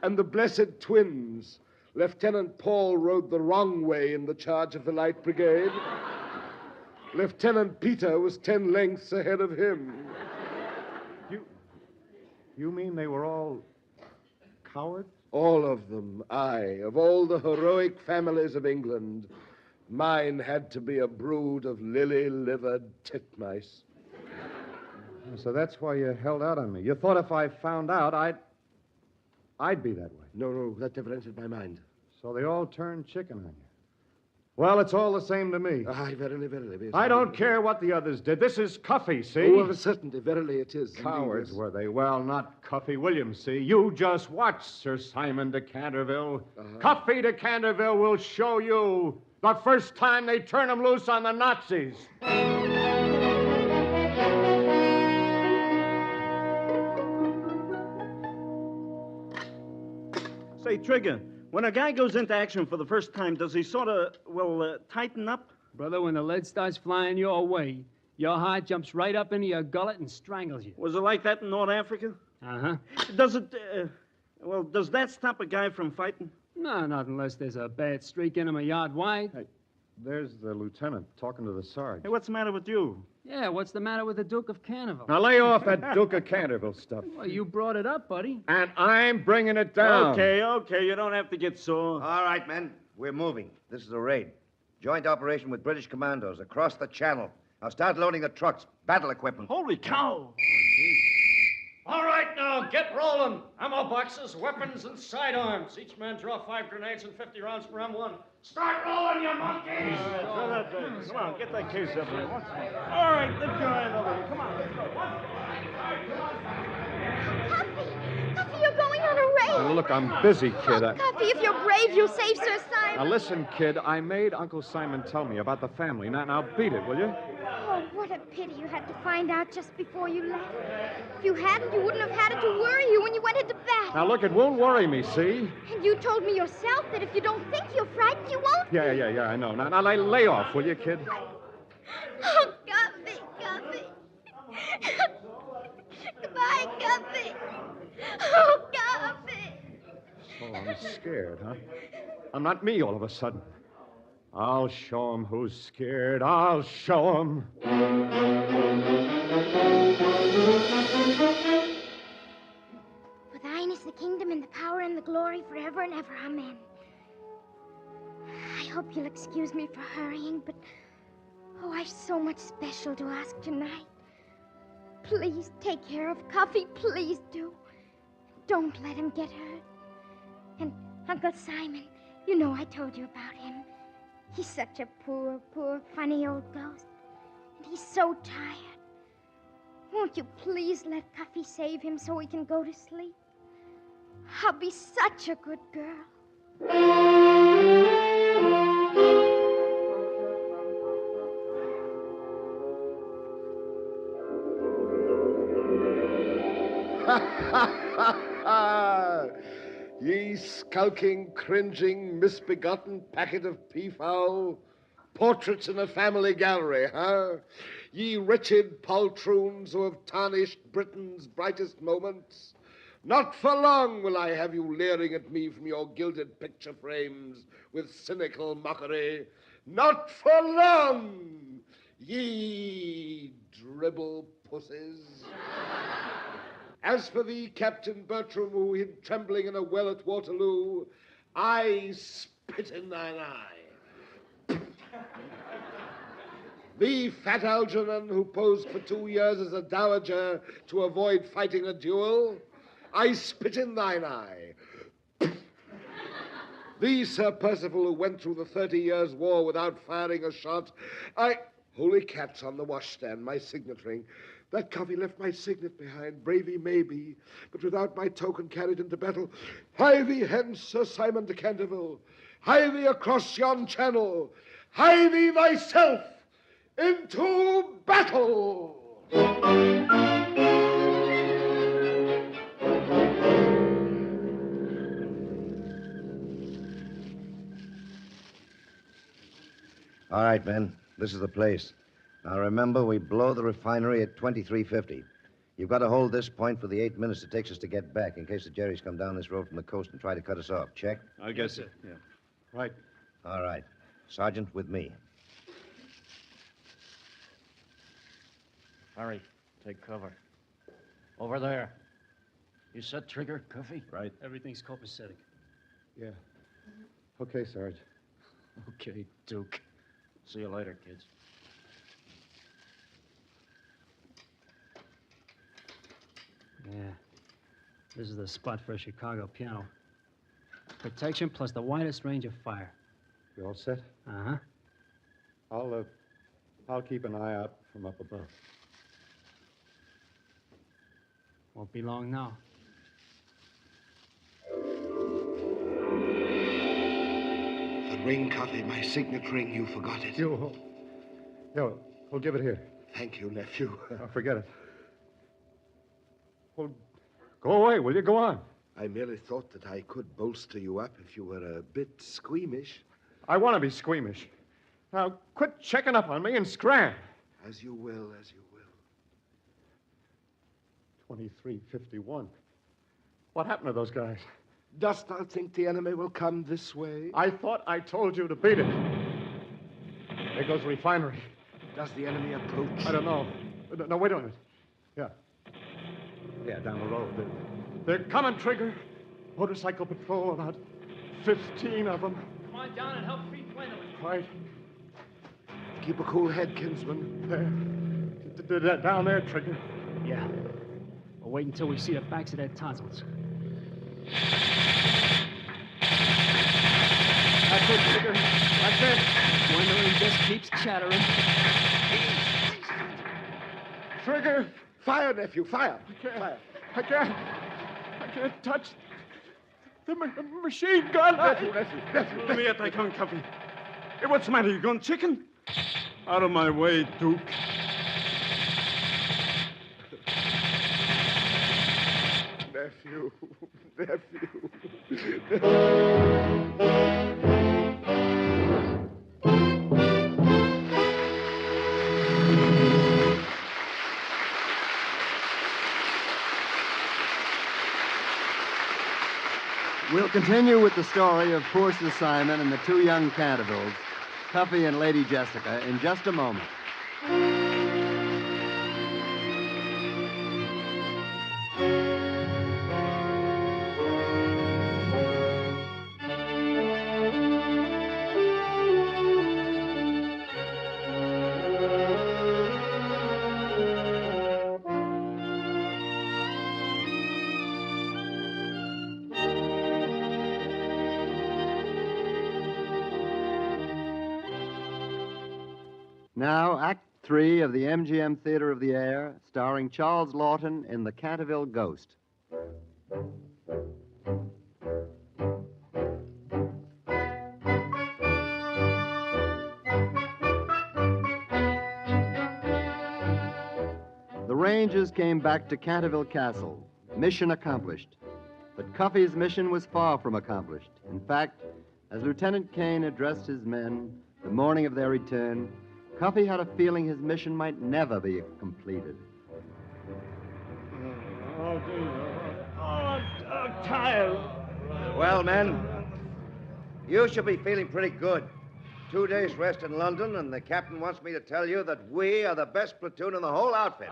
Speaker 11: And the blessed twins, Lieutenant Paul rode the wrong way in the charge of the Light Brigade. Lieutenant Peter was 10 lengths ahead of him.
Speaker 7: You mean they were all cowards?
Speaker 11: All of them, aye. Of all the heroic families of England, mine had to be a brood of lily-livered titmice.
Speaker 7: So that's why you held out on me. You thought if I found out, I'd be that way.
Speaker 11: No, that never entered my mind.
Speaker 7: So they all turned chicken on you. Well, it's all the same to me.
Speaker 11: Aye, verily. Yes,
Speaker 7: I don't care what the others did. This is Cuffy, see?
Speaker 11: Oh, of a certainty, verily it is.
Speaker 7: Cowards,
Speaker 11: indeed, yes.
Speaker 7: were they? Well, not Cuffy Williams, see? You just watch, Sir Simon de Canterville. Cuffy de Canterville will show you the first time they turn him loose on the Nazis.
Speaker 9: Say, Trigger, When a guy goes into action for the first time, does he sort of, tighten up?
Speaker 12: Brother, when the lead starts flying your way, your heart jumps right up into your gullet and strangles you.
Speaker 9: Was it like that in North Africa?
Speaker 12: Uh-huh.
Speaker 9: Does that stop a guy from fighting?
Speaker 12: No, not unless there's a bad streak in him a yard wide.
Speaker 7: Hey, there's the lieutenant talking to the sergeant.
Speaker 9: Hey, what's the matter with you?
Speaker 12: Yeah, what's the matter with the Duke of Canterville?
Speaker 7: Now lay off that Duke of Canterville stuff.
Speaker 12: Well, you brought it up, buddy.
Speaker 7: And I'm bringing it down.
Speaker 9: Okay, you don't have to get sore.
Speaker 6: All right, men, we're moving. This is a raid. Joint operation with British commandos across the channel. Now start loading the trucks, battle equipment.
Speaker 9: Holy cow!
Speaker 22: All right, now, get rolling. Ammo boxes, weapons, and sidearms. Each man draw 5 grenades and 50 rounds per M1. Start rolling, you monkeys!
Speaker 9: Throw that back. Come on, get that case up here. All right, lift your hand over here. Come on, let's go.
Speaker 17: Cuffy, you're going on a raid.
Speaker 7: Now, look, I'm busy, kid.
Speaker 17: Cuffy, if you're brave, you'll save Sir Simon.
Speaker 7: Now, listen, kid. I made Uncle Simon tell me about the family. Now beat it, will you?
Speaker 17: Oh, what a pity you had to find out just before you left. If you hadn't, you wouldn't have had it to worry you when you went into battle.
Speaker 7: Now, look, it won't worry me, see?
Speaker 17: And you told me yourself that if you don't think you're frightened, you won't.
Speaker 7: Yeah, I know. Now lay off, will you, kid?
Speaker 17: Oh, Cuffy. Goodbye, Cuffy. Oh, Cuffy.
Speaker 7: Oh, I'm scared, huh? I'm not me all of a sudden. I'll show 'em who's scared. I'll show 'em.
Speaker 17: For thine is the kingdom and the power and the glory forever and ever. Amen. I hope you'll excuse me for hurrying, but I've so much special to ask tonight. Please take care of Cuffy. Please do. Don't let him get hurt. And Uncle Simon, you know I told you about him. He's such a poor, funny old ghost. And he's so tired. Won't you please let Cuffy save him so he can go to sleep? I'll be such a good girl.
Speaker 11: Ye skulking, cringing, misbegotten packet of peafowl, portraits in a family gallery, huh? Ye wretched poltroons who have tarnished Britain's brightest moments, not for long will I have you leering at me from your gilded picture frames with cynical mockery. Not for long, ye dribble pussies. As for thee, Captain Bertram, who hid trembling in a well at Waterloo, I spit in thine eye. Thee, fat Algernon, who posed for 2 years as a dowager to avoid fighting a duel, I spit in thine eye. Thee, Sir Percival, who went through the 30 years' war without firing a shot, Holy cats on the washstand, my signet ring. That Cuffy left my signet behind, brave he may be, but without my token carried into battle. Hie thee hence, Sir Simon de Canterville. Hie thee across yon channel. Hie thee thyself into battle.
Speaker 6: All right, men. This is the place. Now, remember, we blow the refinery at 2350. You've got to hold this point for the 8 minutes it takes us to get back in case the Jerrys come down this road from the coast and try to cut us off. Check?
Speaker 7: I guess so. Yeah. Right.
Speaker 6: All right. Sergeant, with me.
Speaker 20: Hurry. Take cover. Over there. You set trigger, Cuffy?
Speaker 7: Right.
Speaker 12: Everything's copacetic.
Speaker 7: Yeah. Okay, Sarge.
Speaker 20: Okay, Duke. See you later, kids.
Speaker 12: Yeah. This is the spot for a Chicago piano. Protection plus the widest range of fire.
Speaker 7: You all set?
Speaker 12: Uh-huh.
Speaker 7: I'll keep an eye out from up above.
Speaker 12: Won't be long now.
Speaker 11: The ring, Cuffy, my signet ring. You forgot it.
Speaker 7: We'll give it here.
Speaker 11: Thank you, nephew.
Speaker 7: Forget it. Well, go away, will you? Go on.
Speaker 11: I merely thought that I could bolster you up if you were a bit squeamish.
Speaker 7: I want to be squeamish. Now, quit checking up on me and scram.
Speaker 11: As you will, as you will.
Speaker 7: 2351. What happened to those guys?
Speaker 11: Dost thou think the enemy will come this way?
Speaker 7: I thought I told you to beat it. There goes the refinery.
Speaker 11: Does the enemy approach?
Speaker 7: I don't know. No, wait a minute. Yeah. Yeah, down the road. They're coming, Trigger. Motorcycle patrol, about 15 of them.
Speaker 22: Come on down and help free Gwendolyn.
Speaker 7: Right.
Speaker 11: Keep a cool head, kinsman.
Speaker 7: There. Down there, Trigger.
Speaker 12: Yeah. We'll wait until we see the backs of their tonsils.
Speaker 7: That's it, Trigger. That's it.
Speaker 12: Gwendolyn just keeps chattering.
Speaker 7: Trigger!
Speaker 11: Fire, nephew, fire!
Speaker 7: I can't touch the machine gun.
Speaker 19: Nephew. Let me get that gun, Cuffy. Hey, what's the matter? You going chicken? Out of my way, Duke.
Speaker 11: Nephew.
Speaker 2: We'll continue with the story of poor Sir Simon and the two young Cantervilles, Cuffy and Lady Jessica, in just a moment. Now, Act 3 of the MGM Theater of the Air, starring Charles Lawton in The Canterville Ghost. The Rangers came back to Canterville Castle, mission accomplished. But Cuffy's mission was far from accomplished. In fact, as Lieutenant Kane addressed his men the morning of their return, Cuffy had a feeling his mission might never be completed.
Speaker 9: Oh, dear. Oh, I'm tired.
Speaker 6: Well, men, you should be feeling pretty good. 2 days rest in London, and the captain wants me to tell you that we are the best platoon in the whole outfit.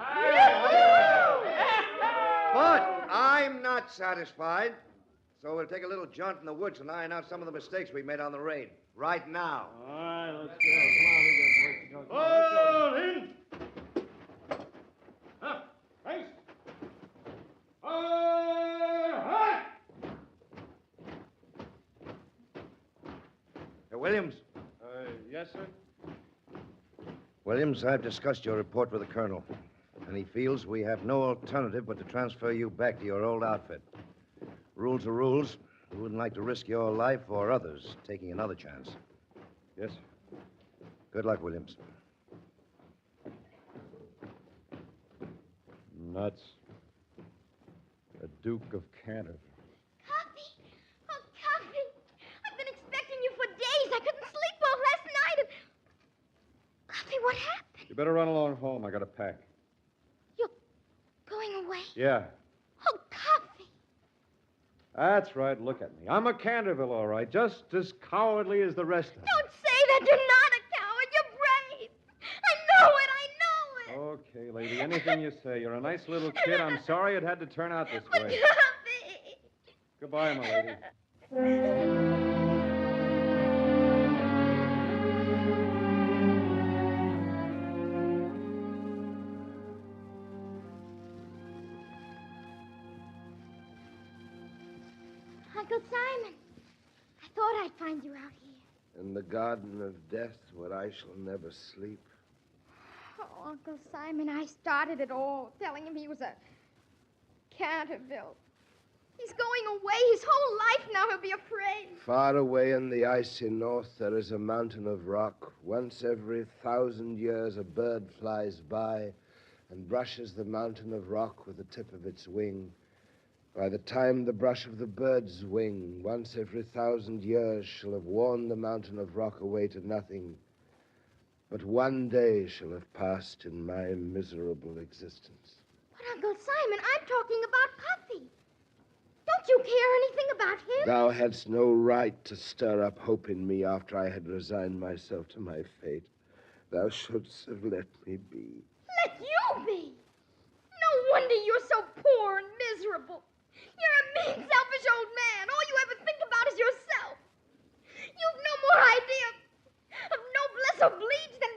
Speaker 6: But I'm not satisfied. So we'll take a little jaunt in the woods and iron out some of the mistakes we made on the raid. Right now.
Speaker 9: All right, let's go. Come on, we got work to go. Hold in! Up, face! Hi!
Speaker 6: Hey, Williams.
Speaker 7: Yes, sir?
Speaker 6: Williams, I've discussed your report with the colonel, and he feels we have no alternative but to transfer you back to your old outfit. Rules are rules. We wouldn't like to risk your life or others taking another chance.
Speaker 7: Yes.
Speaker 6: Good luck, Williams.
Speaker 7: Nuts. The Duke of Canterville.
Speaker 17: Cuffy! Oh, Cuffy! I've been expecting you for days. I couldn't sleep all last night. And... Cuffy, what happened?
Speaker 7: You better run along home. I got to pack.
Speaker 17: You're going away?
Speaker 7: Yeah.
Speaker 17: Oh, Cuffy!
Speaker 7: That's right. Look at me. I'm a Canterville, all right. Just as cowardly as the rest of them.
Speaker 17: Don't say that. You're not a coward. You're brave. I know it.
Speaker 7: Okay, lady. Anything you say. You're a nice little kid. I'm sorry it had to turn out this way.
Speaker 17: Cuffy!
Speaker 7: Goodbye, my lady.
Speaker 17: Uncle Simon, I thought I'd find you out here.
Speaker 11: In the garden of death where I shall never sleep.
Speaker 17: Oh, Uncle Simon, I started it all, telling him he was a Canterville. He's going away. His whole life now he'll be afraid.
Speaker 11: Far away in the icy north, there is a mountain of rock. Once every 1,000 years, a bird flies by and brushes the mountain of rock with the tip of its wing. By the time the brush of the bird's wing, once every 1,000 years, shall have worn the mountain of rock away to nothing, but one day shall have passed in my miserable existence.
Speaker 17: But, Uncle Simon, I'm talking about Cuffy. Don't you care anything about him?
Speaker 11: Thou hadst no right to stir up hope in me after I had resigned myself to my fate. Thou shouldst have let me be.
Speaker 17: Let you be? No wonder you're so poor and miserable. You're a mean, selfish old man. All you ever think about is yourself. You've no more idea of noblesse oblige than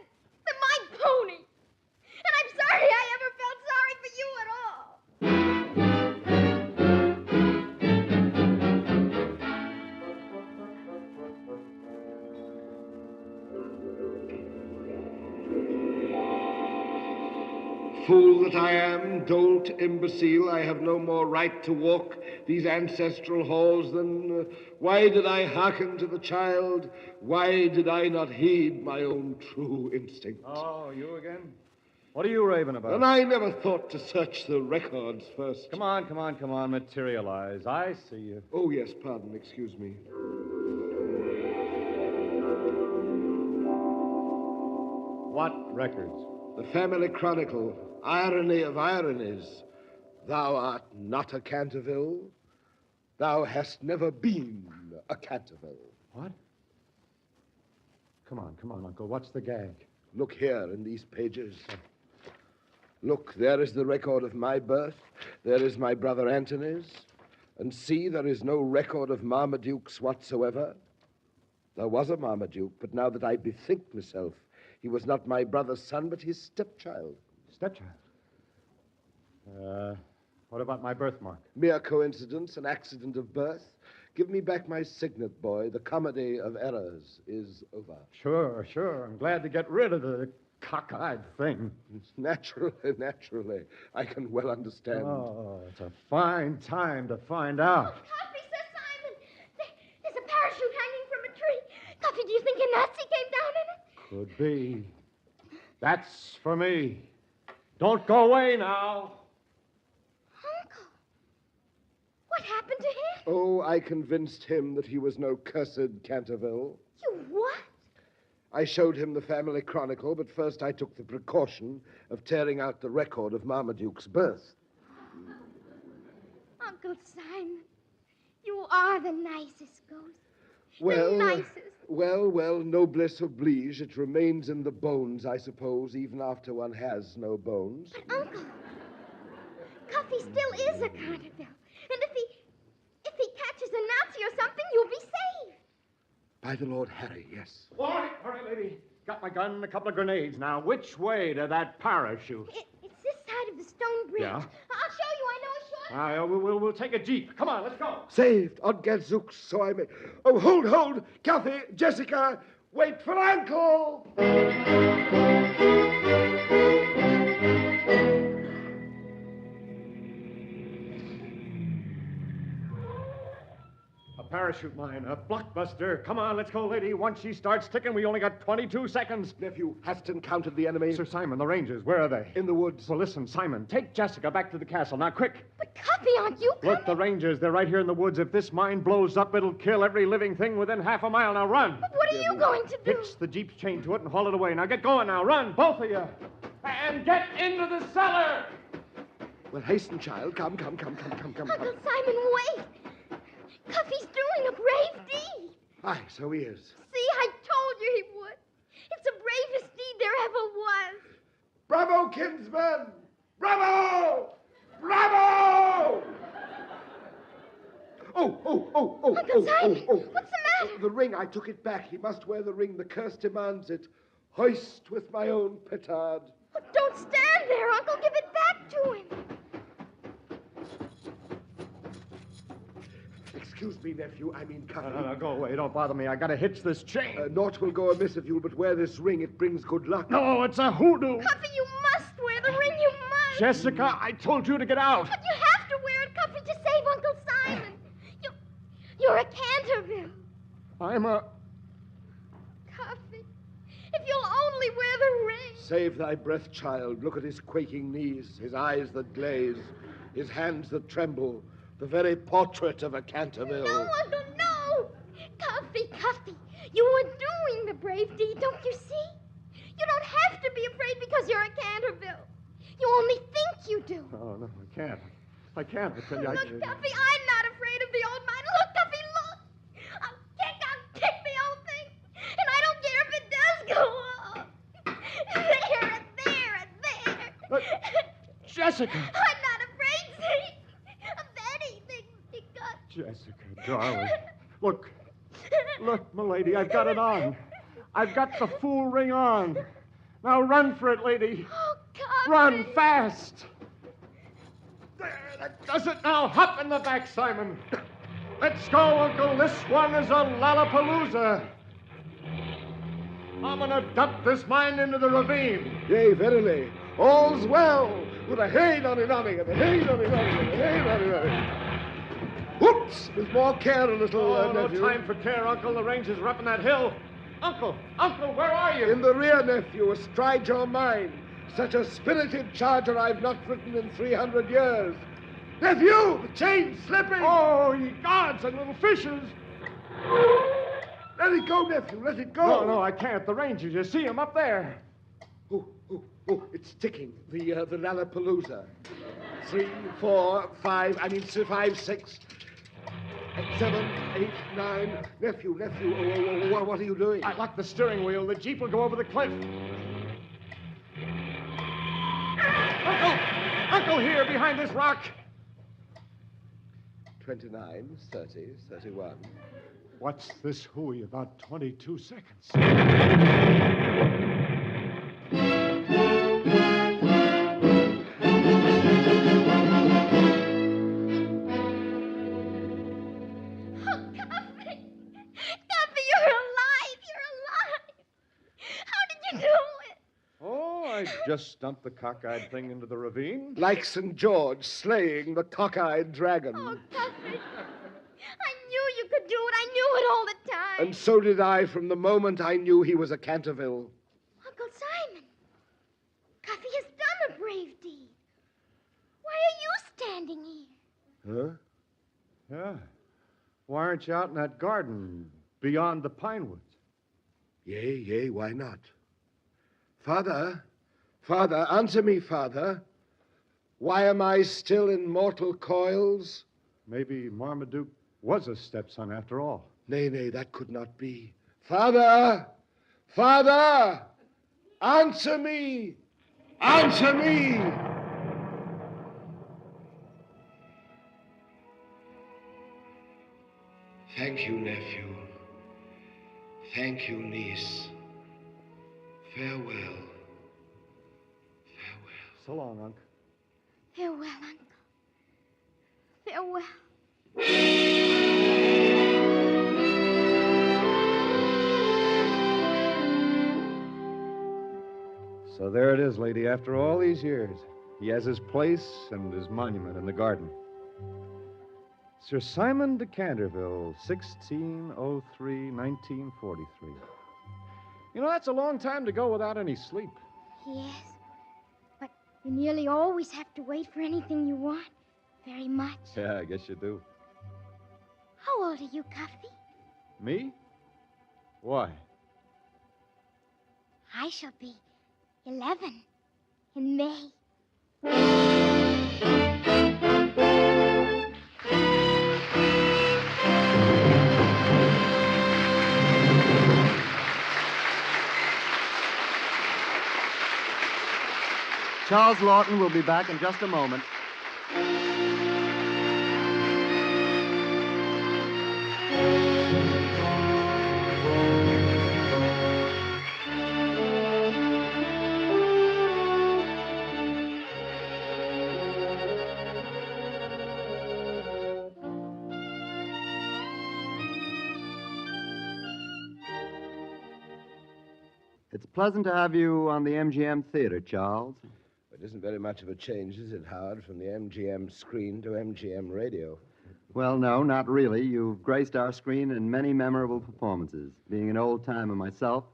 Speaker 17: my pony. And I'm sorry I ever felt sorry for you at all.
Speaker 11: Fool that I am, dolt, imbecile, I have no more right to walk these ancestral halls than... why did I hearken to the child? Why did I not heed my own true instinct?
Speaker 7: Oh, you again? What are you raving about?
Speaker 11: And I never thought to search the records first.
Speaker 7: Come on, materialize. I see you.
Speaker 11: Oh, yes, pardon, excuse me.
Speaker 7: What records?
Speaker 11: The family chronicle, irony of ironies. Thou art not a Canterville. Thou hast never been a Canterville.
Speaker 7: What? Come on, Uncle. What's the gag?
Speaker 11: Look here in these pages. Look, there is the record of my birth. There is my brother Antony's. And see, there is no record of Marmaduke's whatsoever. There was a Marmaduke, but now that I bethink myself, he was not my brother's son, but his stepchild.
Speaker 7: Stepchild? What about my birthmark?
Speaker 11: Mere coincidence, an accident of birth. Give me back my signet, boy. The comedy of errors is over.
Speaker 7: Sure. I'm glad to get rid of the cockeyed thing.
Speaker 11: Naturally. I can well understand.
Speaker 7: Oh, it's a fine time to find out.
Speaker 17: Cuffy, Sir Simon. There's a parachute hanging from a tree. Cuffy, do you think a Nazi came down in it?
Speaker 7: Could be. That's for me. Don't go away now.
Speaker 17: Uncle, what happened to him?
Speaker 11: Oh, I convinced him that he was no cursed Canterville.
Speaker 17: You what?
Speaker 11: I showed him the family chronicle, but first I took the precaution of tearing out the record of Marmaduke's birth.
Speaker 17: Uncle Simon, you are the nicest ghost.
Speaker 11: Well,
Speaker 17: the nicest.
Speaker 11: Well, noblesse oblige. It remains in the bones, I suppose, even after one has no bones.
Speaker 17: But, Uncle, Cuffy still is a Canterville. And if he catches a Nazi or something, you'll be saved.
Speaker 11: By the Lord Harry, yes.
Speaker 7: All right, lady. Got my gun and a couple of grenades. Now, which way to that parachute?
Speaker 17: It's this side of the stone bridge.
Speaker 7: Yeah?
Speaker 17: I'll show you. I know a short...
Speaker 7: We'll take a jeep. Come on, let's go.
Speaker 11: Saved, on gadzooks, so I may... Oh, hold! Kathy, Jessica, wait for Uncle!
Speaker 7: Parachute mine, a blockbuster. Come on, let's go, lady. Once she starts ticking, we only got 22 seconds.
Speaker 11: Nephew, hast encountered the enemy?
Speaker 7: Sir Simon, the Rangers, where are they?
Speaker 11: In the woods.
Speaker 7: Well, listen, Simon, take Jessica back to the castle. Now, quick.
Speaker 17: But, Cuffy, aren't you coming?
Speaker 7: Look, the Rangers, they're right here in the woods. If this mine blows up, it'll kill every living thing within half a mile. Now, run.
Speaker 17: But what are you going to do?
Speaker 7: Hitch the jeep's chain to it and haul it away. Now, get going now. Run, both of you. And get into the cellar.
Speaker 11: Well, hasten, child. Come.
Speaker 17: Uncle Simon, wait. Cuffy's doing a brave deed.
Speaker 11: Aye, so he is.
Speaker 17: See, I told you he would. It's the bravest deed there ever was.
Speaker 11: Bravo, kinsman! Bravo! Bravo! Oh.
Speaker 17: Uncle Simon, what's the matter?
Speaker 11: The ring, I took it back. He must wear the ring. The curse demands it. Hoist with my own petard.
Speaker 17: Oh, don't stand there, Uncle. Give it back to him.
Speaker 11: Excuse me, nephew. I mean, Cuffy.
Speaker 7: No, go away. Don't bother me. I gotta hitch this chain.
Speaker 11: Naught will go amiss if you'll but wear this ring. It brings good luck.
Speaker 7: No, it's a hoodoo.
Speaker 17: Cuffy, you must wear the ring. You must.
Speaker 7: Jessica, I told you to get out.
Speaker 17: But you have to wear it, Cuffy, to save Uncle Simon. You're a Canterville.
Speaker 7: I'm a...
Speaker 17: Cuffy, if you'll only wear the ring.
Speaker 11: Save thy breath, child. Look at his quaking knees, his eyes that glaze, his hands that tremble. The very portrait of a Canterville.
Speaker 17: No, Uncle, no! Cuffy, you were doing the brave deed, don't you see? You don't have to be afraid because you're a Canterville. You only think you do.
Speaker 7: Oh, no, I can't. I can't, I tell you.
Speaker 17: Look, Cuffy, I'm not afraid of the old mine. Look, Cuffy, look! I'll kick the old thing. And I don't care if it does go up. There and there and there.
Speaker 7: Jessica!
Speaker 17: I'm not afraid, see? Of anything because...
Speaker 7: Jessica, darling. Look, milady, I've got it on. I've got the fool ring on. Now run for it, lady.
Speaker 17: Oh, Cuffy.
Speaker 7: Run fast. There, that does it now. Hop in the back, Simon. Let's go, Uncle. This one is a Lollapalooza. I'm gonna dump this mine into the ravine.
Speaker 11: Yea, verily. All's well. With a hey-nonny-nonny and a hey-nonny-nonny and a hey-nonny-nonny. Whoops! With more care, a little,
Speaker 7: no
Speaker 11: nephew.
Speaker 7: time for care, Uncle. The Rangers are up in that hill. Uncle, where are you?
Speaker 11: In the rear, nephew, astride your mine. Such a spirited charger I've not ridden in 300 years. Nephew, the chain's slipping.
Speaker 7: Oh, ye gods and little fishes.
Speaker 11: Let it go, nephew, let it go.
Speaker 7: No, I can't. The Rangers, you see them up there.
Speaker 11: Oh, it's ticking. The Lollapalooza. 3, 4, 5, 6, 7, 8, 9. Nephew, what are you doing?
Speaker 7: I locked the steering wheel. The Jeep will go over the cliff. Uncle, here, behind this rock.
Speaker 11: 29, 30, 31.
Speaker 7: What's this hooey? About 22 seconds. I just dumped the cockeyed thing into the ravine.
Speaker 11: Like St. George slaying the cockeyed dragon.
Speaker 17: Oh, Cuffy. I knew you could do it. I knew it all the time.
Speaker 11: And so did I from the moment I knew he was a Canterville.
Speaker 17: Uncle Simon, Cuffy has done a brave deed. Why are you standing here?
Speaker 7: Huh? Yeah. Why aren't you out in that garden beyond the pine woods?
Speaker 11: Yea, why not? Father, answer me, Father. Why am I still in mortal coils?
Speaker 7: Maybe Marmaduke was a stepson after all.
Speaker 11: Nay, that could not be. Father! Answer me! Answer me! Thank you, nephew. Thank you, niece. Farewell.
Speaker 7: So long, Unc.
Speaker 17: Farewell, Uncle. Farewell.
Speaker 7: So there it is, lady, after all these years. He has his place and his monument in the garden. Sir Simon de Canterville, 1603, 1943. You know, that's a long time to go without any sleep.
Speaker 17: Yes, but you nearly always have to wait for anything you want very much.
Speaker 7: Yeah, I guess you do.
Speaker 17: How old are you, Cuffy?
Speaker 7: Me? Why?
Speaker 17: I shall be 11 in May.
Speaker 2: Charles Lawton will be back in just a moment. It's pleasant to have you on the MGM Theater, Charles.
Speaker 11: It isn't very much of a change, is it, Howard, from the MGM screen to MGM radio?
Speaker 2: Well, no, not really. You've graced our screen in many memorable performances. Being an old-timer myself,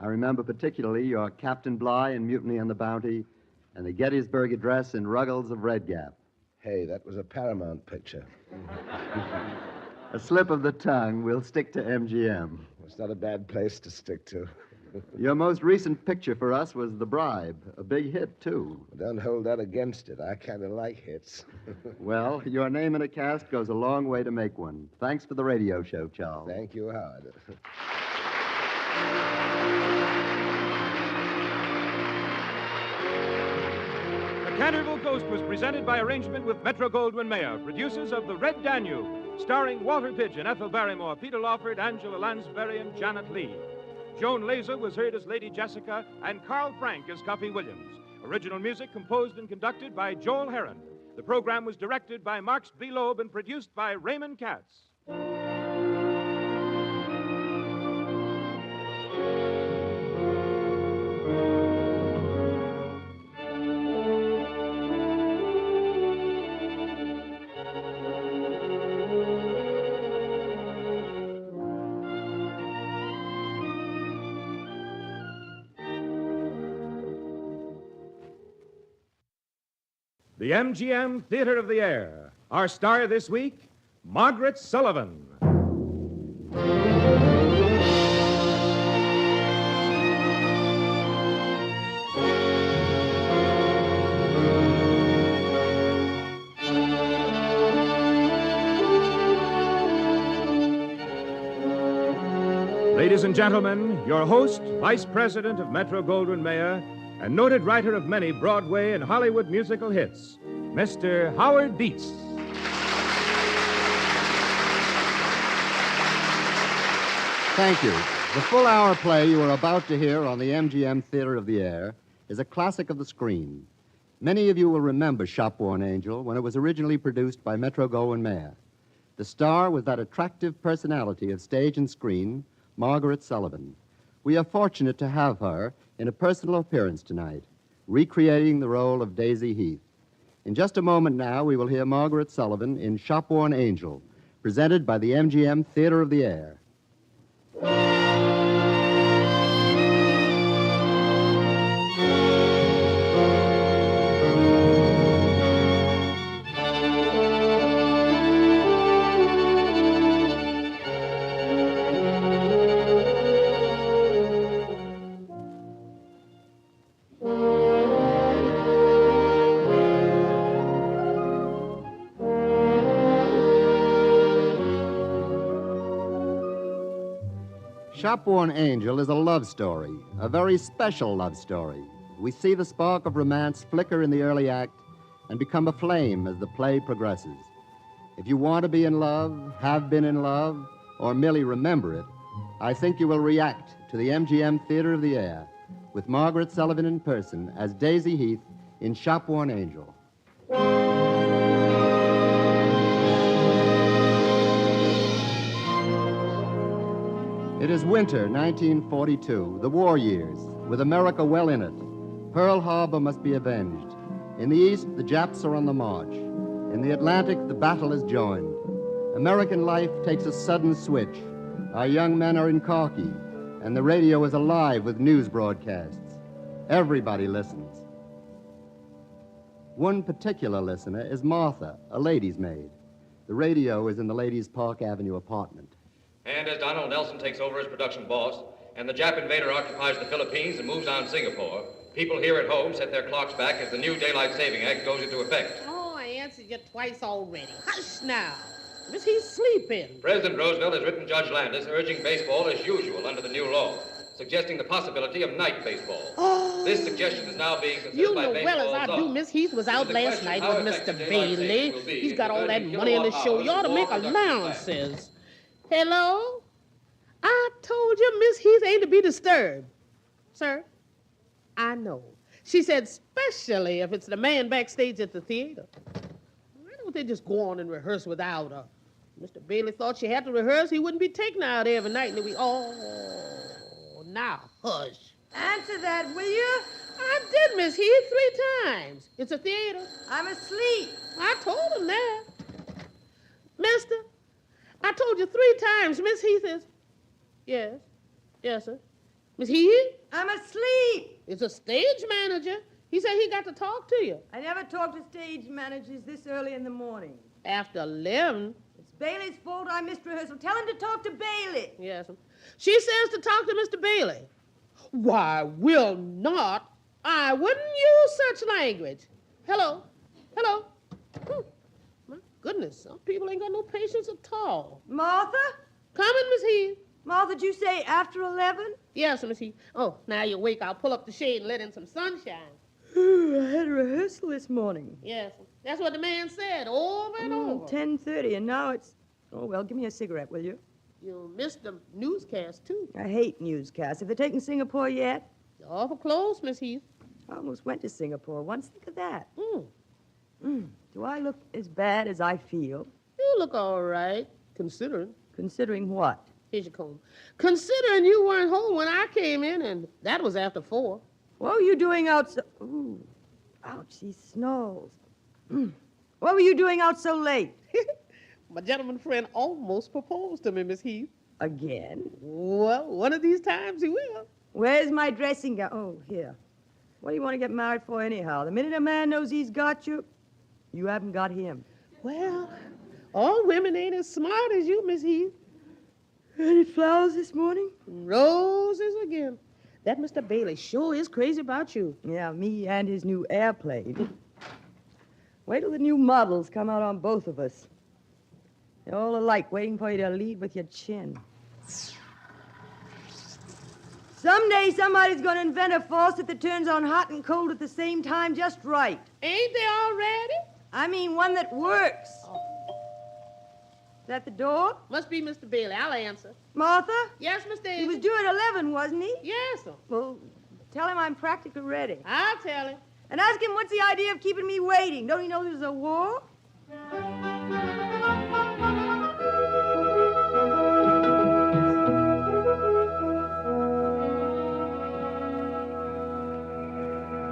Speaker 2: I remember particularly your Captain Bligh in Mutiny on the Bounty and the Gettysburg Address in Ruggles of Red Gap.
Speaker 11: Hey, that was a Paramount picture.
Speaker 2: A slip of the tongue. We'll stick to MGM.
Speaker 11: It's not a bad place to stick to.
Speaker 2: Your most recent picture for us was The Bribe, a big hit, too.
Speaker 11: Don't hold that against it. I kind of like hits.
Speaker 2: Well, your name in a cast goes a long way to make one. Thanks for the radio show, Charles.
Speaker 11: Thank you, Howard.
Speaker 1: The Canterville Ghost was presented by arrangement with Metro-Goldwyn-Mayer, producers of The Red Danube, starring Walter Pidgeon, Ethel Barrymore, Peter Lawford, Angela Lansbury, and Janet Leigh. Joan Laser was heard as Lady Jessica, and Carl Frank as Cuffy Williams. Original music composed and conducted by Joel Herron. The program was directed by Marx B. Loeb and produced by Raymond Katz. The MGM Theater of the Air. Our star this week, Margaret Sullivan. Ladies and gentlemen, your host, Vice President of Metro-Goldwyn-Mayer, and noted writer of many Broadway and Hollywood musical hits, Mr. Howard Dietz.
Speaker 2: Thank you. The full-hour play you are about to hear on the MGM Theater of the Air is a classic of the screen. Many of you will remember Shopworn Angel when it was originally produced by Metro-Goldwyn-Mayer. The star was that attractive personality of stage and screen, Margaret Sullivan. We are fortunate to have her in a personal appearance tonight, recreating the role of Daisy Heath. In just a moment now, we will hear Margaret Sullivan in Shopworn Angel, presented by the MGM Theater of the Air. Shopworn Angel is a love story, a very special love story. We see the spark of romance flicker in the early act and become a flame as the play progresses. If you want to be in love, have been in love, or merely remember it, I think you will react to the MGM Theater of the Air with Margaret Sullivan in person as Daisy Heath in Shopworn Angel. It is winter, 1942, the war years, with America well in it. Pearl Harbor must be avenged. In the east, the Japs are on the march. In the Atlantic, the battle is joined. American life takes a sudden switch. Our young men are in khaki, and the radio is alive with news broadcasts. Everybody listens. One particular listener is Martha, a lady's maid. The radio is in the Ladies' Park Avenue apartment.
Speaker 14: And as Donald Nelson takes over as production boss, and the Jap invader occupies the Philippines and moves on Singapore, people here at home set their clocks back as the new Daylight Saving Act goes into effect.
Speaker 15: Oh, I answered you twice already. Hush now. Miss, he's sleeping.
Speaker 14: President Roosevelt has written Judge Landis urging baseball as usual under the new law, suggesting the possibility of night baseball.
Speaker 15: Oh.
Speaker 14: This suggestion is now being considered
Speaker 15: You
Speaker 14: by
Speaker 15: know
Speaker 14: baseball
Speaker 15: well as I do,
Speaker 14: law.
Speaker 15: Miss Heath was out
Speaker 14: The
Speaker 15: last
Speaker 14: question
Speaker 15: night
Speaker 14: how
Speaker 15: with
Speaker 14: effective
Speaker 15: Mr.
Speaker 14: daylight
Speaker 15: Bailey.
Speaker 14: saving will be
Speaker 15: He's got all that
Speaker 14: determined
Speaker 15: money in the
Speaker 14: kilowatt
Speaker 15: show.
Speaker 14: hours
Speaker 15: You ought to
Speaker 14: of
Speaker 15: make
Speaker 14: all
Speaker 15: allowances. Hello? I told you Miss Heath ain't to be disturbed. Sir, I know. She said especially if it's the man backstage at the theater. Why don't they just go on and rehearse without her? Mr. Bailey thought she had to rehearse. He wouldn't be taking her out every night. And oh, now hush.
Speaker 23: Answer that, will you?
Speaker 15: I did, Miss Heath, 3 times. It's a theater.
Speaker 23: I'm asleep.
Speaker 15: I told him that. Mister, I told you 3 times Miss Heath is... Yes. Yes, sir. Miss Heath?
Speaker 23: I'm asleep.
Speaker 15: It's a stage manager. He said he got to talk to you.
Speaker 23: I never talk to stage managers this early in the morning.
Speaker 15: After 11?
Speaker 23: It's Bailey's fault I missed rehearsal. Tell him to talk to Bailey.
Speaker 15: Yes. She says to talk to Mr. Bailey. Why, will not. I wouldn't use such language. Hello. Hello. My goodness, some people ain't got no patience at all.
Speaker 23: Martha?
Speaker 15: Coming, Miss Heath.
Speaker 23: Martha, did you say after 11?
Speaker 15: Yes, Miss Heath. Oh, now you're awake. I'll pull up the shade and let in some sunshine.
Speaker 23: I had a rehearsal this morning.
Speaker 15: Yes, that's what the man said over and over.
Speaker 23: 10:30, and now it's... Oh, well, give me a cigarette, will you?
Speaker 15: You missed the newscast, too.
Speaker 23: I hate newscasts. Have they taken Singapore yet?
Speaker 15: You're awful close, Miss Heath.
Speaker 23: I almost went to Singapore once. Think of that. Do I look as bad as I feel?
Speaker 15: You look all right, considering.
Speaker 23: Considering what?
Speaker 15: Here's your comb. Considering you weren't home when I came in, and that was after 4.
Speaker 23: What were you doing out so... Ooh, ouch, he snarls. What were you doing out so late?
Speaker 15: My gentleman friend almost proposed to me, Miss Heath.
Speaker 23: Again?
Speaker 15: Well, one of these times he will.
Speaker 23: Where's my dressing gown? Oh, here. What do you want to get married for anyhow? The minute a man knows he's got you, you haven't got him.
Speaker 15: Well, all women ain't as smart as you, Miss Heath.
Speaker 23: Any flowers this morning?
Speaker 15: Roses again. That Mr. Bailey sure is crazy about you.
Speaker 23: Yeah, me and his new airplane. Wait till the new models come out on both of us. They're all alike, waiting for you to lead with your chin. Someday somebody's going to invent a faucet that turns on hot and cold at the same time just right.
Speaker 15: Ain't they already?
Speaker 23: I mean one that works. Is that the door?
Speaker 15: Must be Mr. Bailey. I'll answer.
Speaker 23: Martha?
Speaker 15: Yes, Miss Daisy?
Speaker 23: He was due at 11, wasn't he?
Speaker 15: Yes, sir.
Speaker 23: Well, tell him I'm practically ready.
Speaker 15: I'll tell him.
Speaker 23: And ask him what's the idea of keeping me waiting. Don't he know there's a war?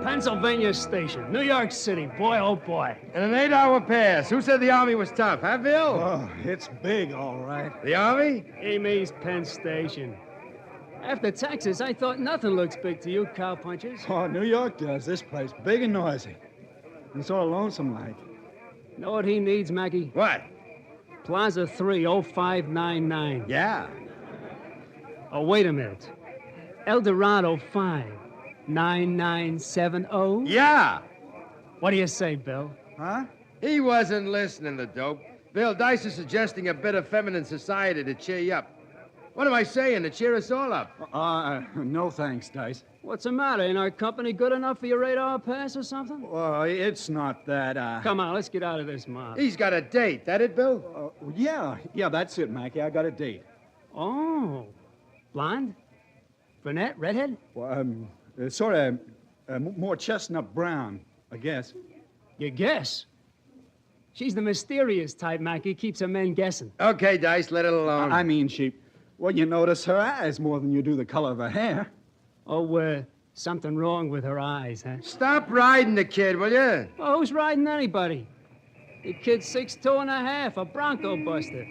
Speaker 12: Pennsylvania Station, New York City. Boy, oh boy.
Speaker 3: And an 8-hour pass. Who said the Army was tough, huh, Bill?
Speaker 18: Oh, it's big, all right.
Speaker 3: The Army?
Speaker 12: Amy's Penn Station. After Texas, I thought nothing looks big to you, cowpunchers.
Speaker 18: Oh, New York does. This place, big and noisy. And sort of lonesome like.
Speaker 12: Know what he needs, Maggie?
Speaker 3: What?
Speaker 12: Plaza 30599.
Speaker 3: Yeah.
Speaker 12: Oh, wait a minute. Eldorado 59970.
Speaker 3: Yeah.
Speaker 12: What do you say, Bill?
Speaker 3: Huh? He wasn't listening, the dope. Bill, Dice is suggesting a bit of feminine society to cheer you up. What am I saying? To cheer us all up?
Speaker 18: No thanks, Dice.
Speaker 12: What's the matter? Ain't our company good enough for your 8-hour pass or something?
Speaker 18: Well, it's not that,
Speaker 12: Come on, let's get out of this mob.
Speaker 3: He's got a date. That it, Bill?
Speaker 18: Yeah, that's it, Mackie. I got a date.
Speaker 12: Oh. Blonde? Brunette? Redhead?
Speaker 18: Well, sort of more chestnut brown, I guess.
Speaker 12: You guess? She's the mysterious type, Mackie. Keeps her men guessing.
Speaker 3: Okay, Dice, let it alone.
Speaker 18: I mean, well, you notice her eyes more than you do the color of her hair.
Speaker 12: Oh, something wrong with her eyes, huh?
Speaker 3: Stop riding the kid, will you?
Speaker 12: Well, who's riding anybody? The kid's 6'2½", a Bronco buster.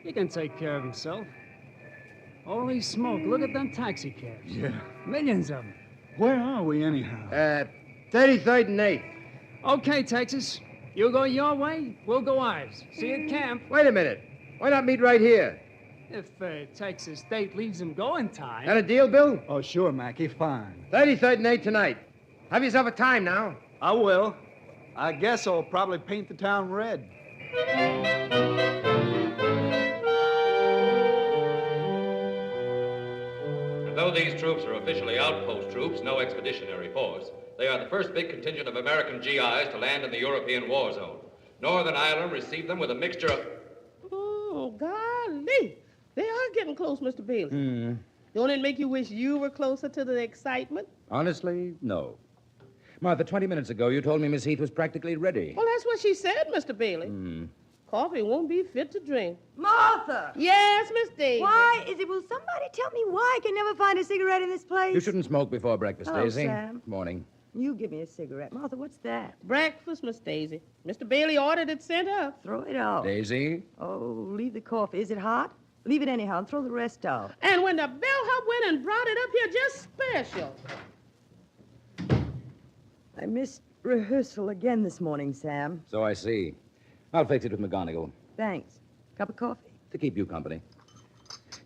Speaker 12: He can take care of himself. Holy smoke, look at them taxi cabs.
Speaker 18: Yeah.
Speaker 12: Millions of them.
Speaker 18: Where are we, anyhow?
Speaker 3: 33rd and 8th.
Speaker 12: Okay, Texas. You go your way, we'll go ours. See you at camp.
Speaker 3: Wait a minute. Why not meet right here?
Speaker 12: If Texas State leaves him go in time.
Speaker 3: That a deal, Bill?
Speaker 18: Oh, sure, Mackie, fine.
Speaker 3: 33rd and 8th tonight. Have yourself a time now.
Speaker 18: I will. I guess I'll probably paint the town red.
Speaker 14: And though these troops are officially outpost troops, no expeditionary force, they are the first big contingent of American GIs to land in the European war zone. Northern Ireland received them with a mixture of...
Speaker 15: Oh, golly. They are getting close, Mr. Bailey. Don't it make you wish you were closer to the excitement?
Speaker 10: Honestly, no. Martha, 20 minutes ago, you told me Miss Heath was practically ready.
Speaker 15: Well, that's what she said, Mr. Bailey. Coffee won't be fit to drink.
Speaker 23: Martha!
Speaker 15: Yes, Miss Daisy.
Speaker 23: Why is it? Will somebody tell me why I can never find a cigarette in this place?
Speaker 10: You shouldn't smoke before breakfast,
Speaker 23: Hello,
Speaker 10: Daisy.
Speaker 23: Sam.
Speaker 10: Morning.
Speaker 23: You give me a cigarette. Martha, what's that?
Speaker 15: Breakfast, Miss Daisy. Mr. Bailey ordered it sent up.
Speaker 23: Throw it out.
Speaker 10: Daisy?
Speaker 23: Oh, leave the coffee. Is it hot? Leave it anyhow and throw the rest out.
Speaker 15: And when the bellhop went and brought it up here just special.
Speaker 23: I missed rehearsal again this morning, Sam.
Speaker 10: So I see. I'll fix it with McGonigal.
Speaker 23: Thanks. Cup of coffee?
Speaker 10: To keep you company.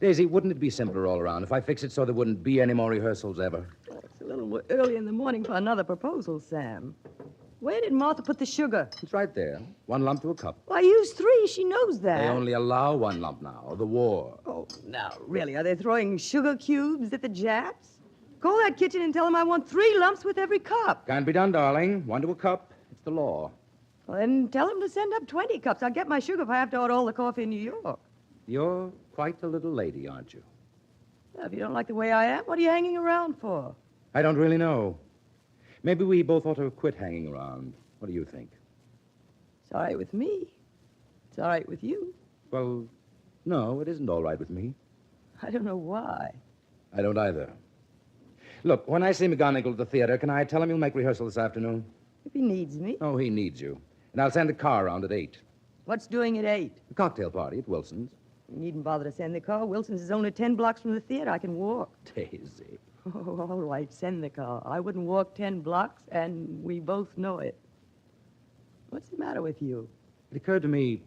Speaker 10: Daisy, wouldn't it be simpler all around if I fix it so there wouldn't be any more rehearsals ever?
Speaker 23: Oh, it's a little early in the morning for another proposal, Sam. Where did Martha put the sugar?
Speaker 10: It's right there. 1 lump to a cup.
Speaker 23: Well, I used 3. She knows that.
Speaker 10: They only allow 1 lump now. The war.
Speaker 23: Oh, now, really? Are they throwing sugar cubes at the Japs? Call that kitchen and tell them I want 3 lumps with every cup.
Speaker 10: Can't be done, darling. 1 to a cup. It's the law.
Speaker 23: Well, then tell them to send up 20 cups. I'll get my sugar if I have to order all the coffee in New York.
Speaker 10: You're quite a little lady, aren't you?
Speaker 23: Well, if you don't like the way I am, what are you hanging around for?
Speaker 10: I don't really know. Maybe we both ought to quit hanging around. What do you think?
Speaker 23: It's all right with me. It's all right with you.
Speaker 10: Well, no, it isn't all right with me.
Speaker 23: I don't know why.
Speaker 10: I don't either. Look, when I see McGonigal at the theater, can I tell him you'll make rehearsal this afternoon?
Speaker 23: If he needs me.
Speaker 10: Oh, he needs you. And I'll send a car around at 8.
Speaker 23: What's doing at 8?
Speaker 10: A cocktail party at Wilson's.
Speaker 23: You needn't bother to send the car. Wilson's is only 10 blocks from the theater. I can walk.
Speaker 10: Daisy.
Speaker 23: Oh, all right, send the car. I wouldn't walk 10 blocks, and we both know it. What's the matter with you?
Speaker 10: It occurred to me,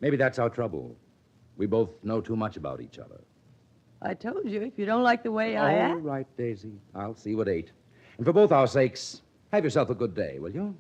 Speaker 10: maybe that's our trouble. We both know too much about each other.
Speaker 23: I told you, if you don't like the way I
Speaker 10: All
Speaker 23: act...
Speaker 10: right, Daisy. I'll see you at 8. And for both our sakes, have yourself a good day, will you?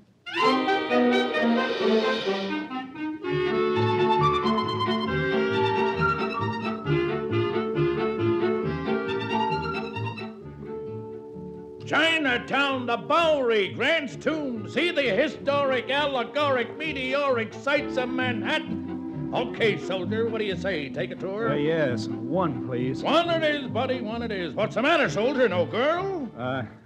Speaker 18: Chinatown, the Bowery, Grant's Tomb. See the historic, allegoric, meteoric sights of Manhattan. Okay, soldier, what do you say? Take a tour?
Speaker 19: Yes, 1, please.
Speaker 18: 1 it is, buddy, 1 it is. What's the matter, soldier? No girl?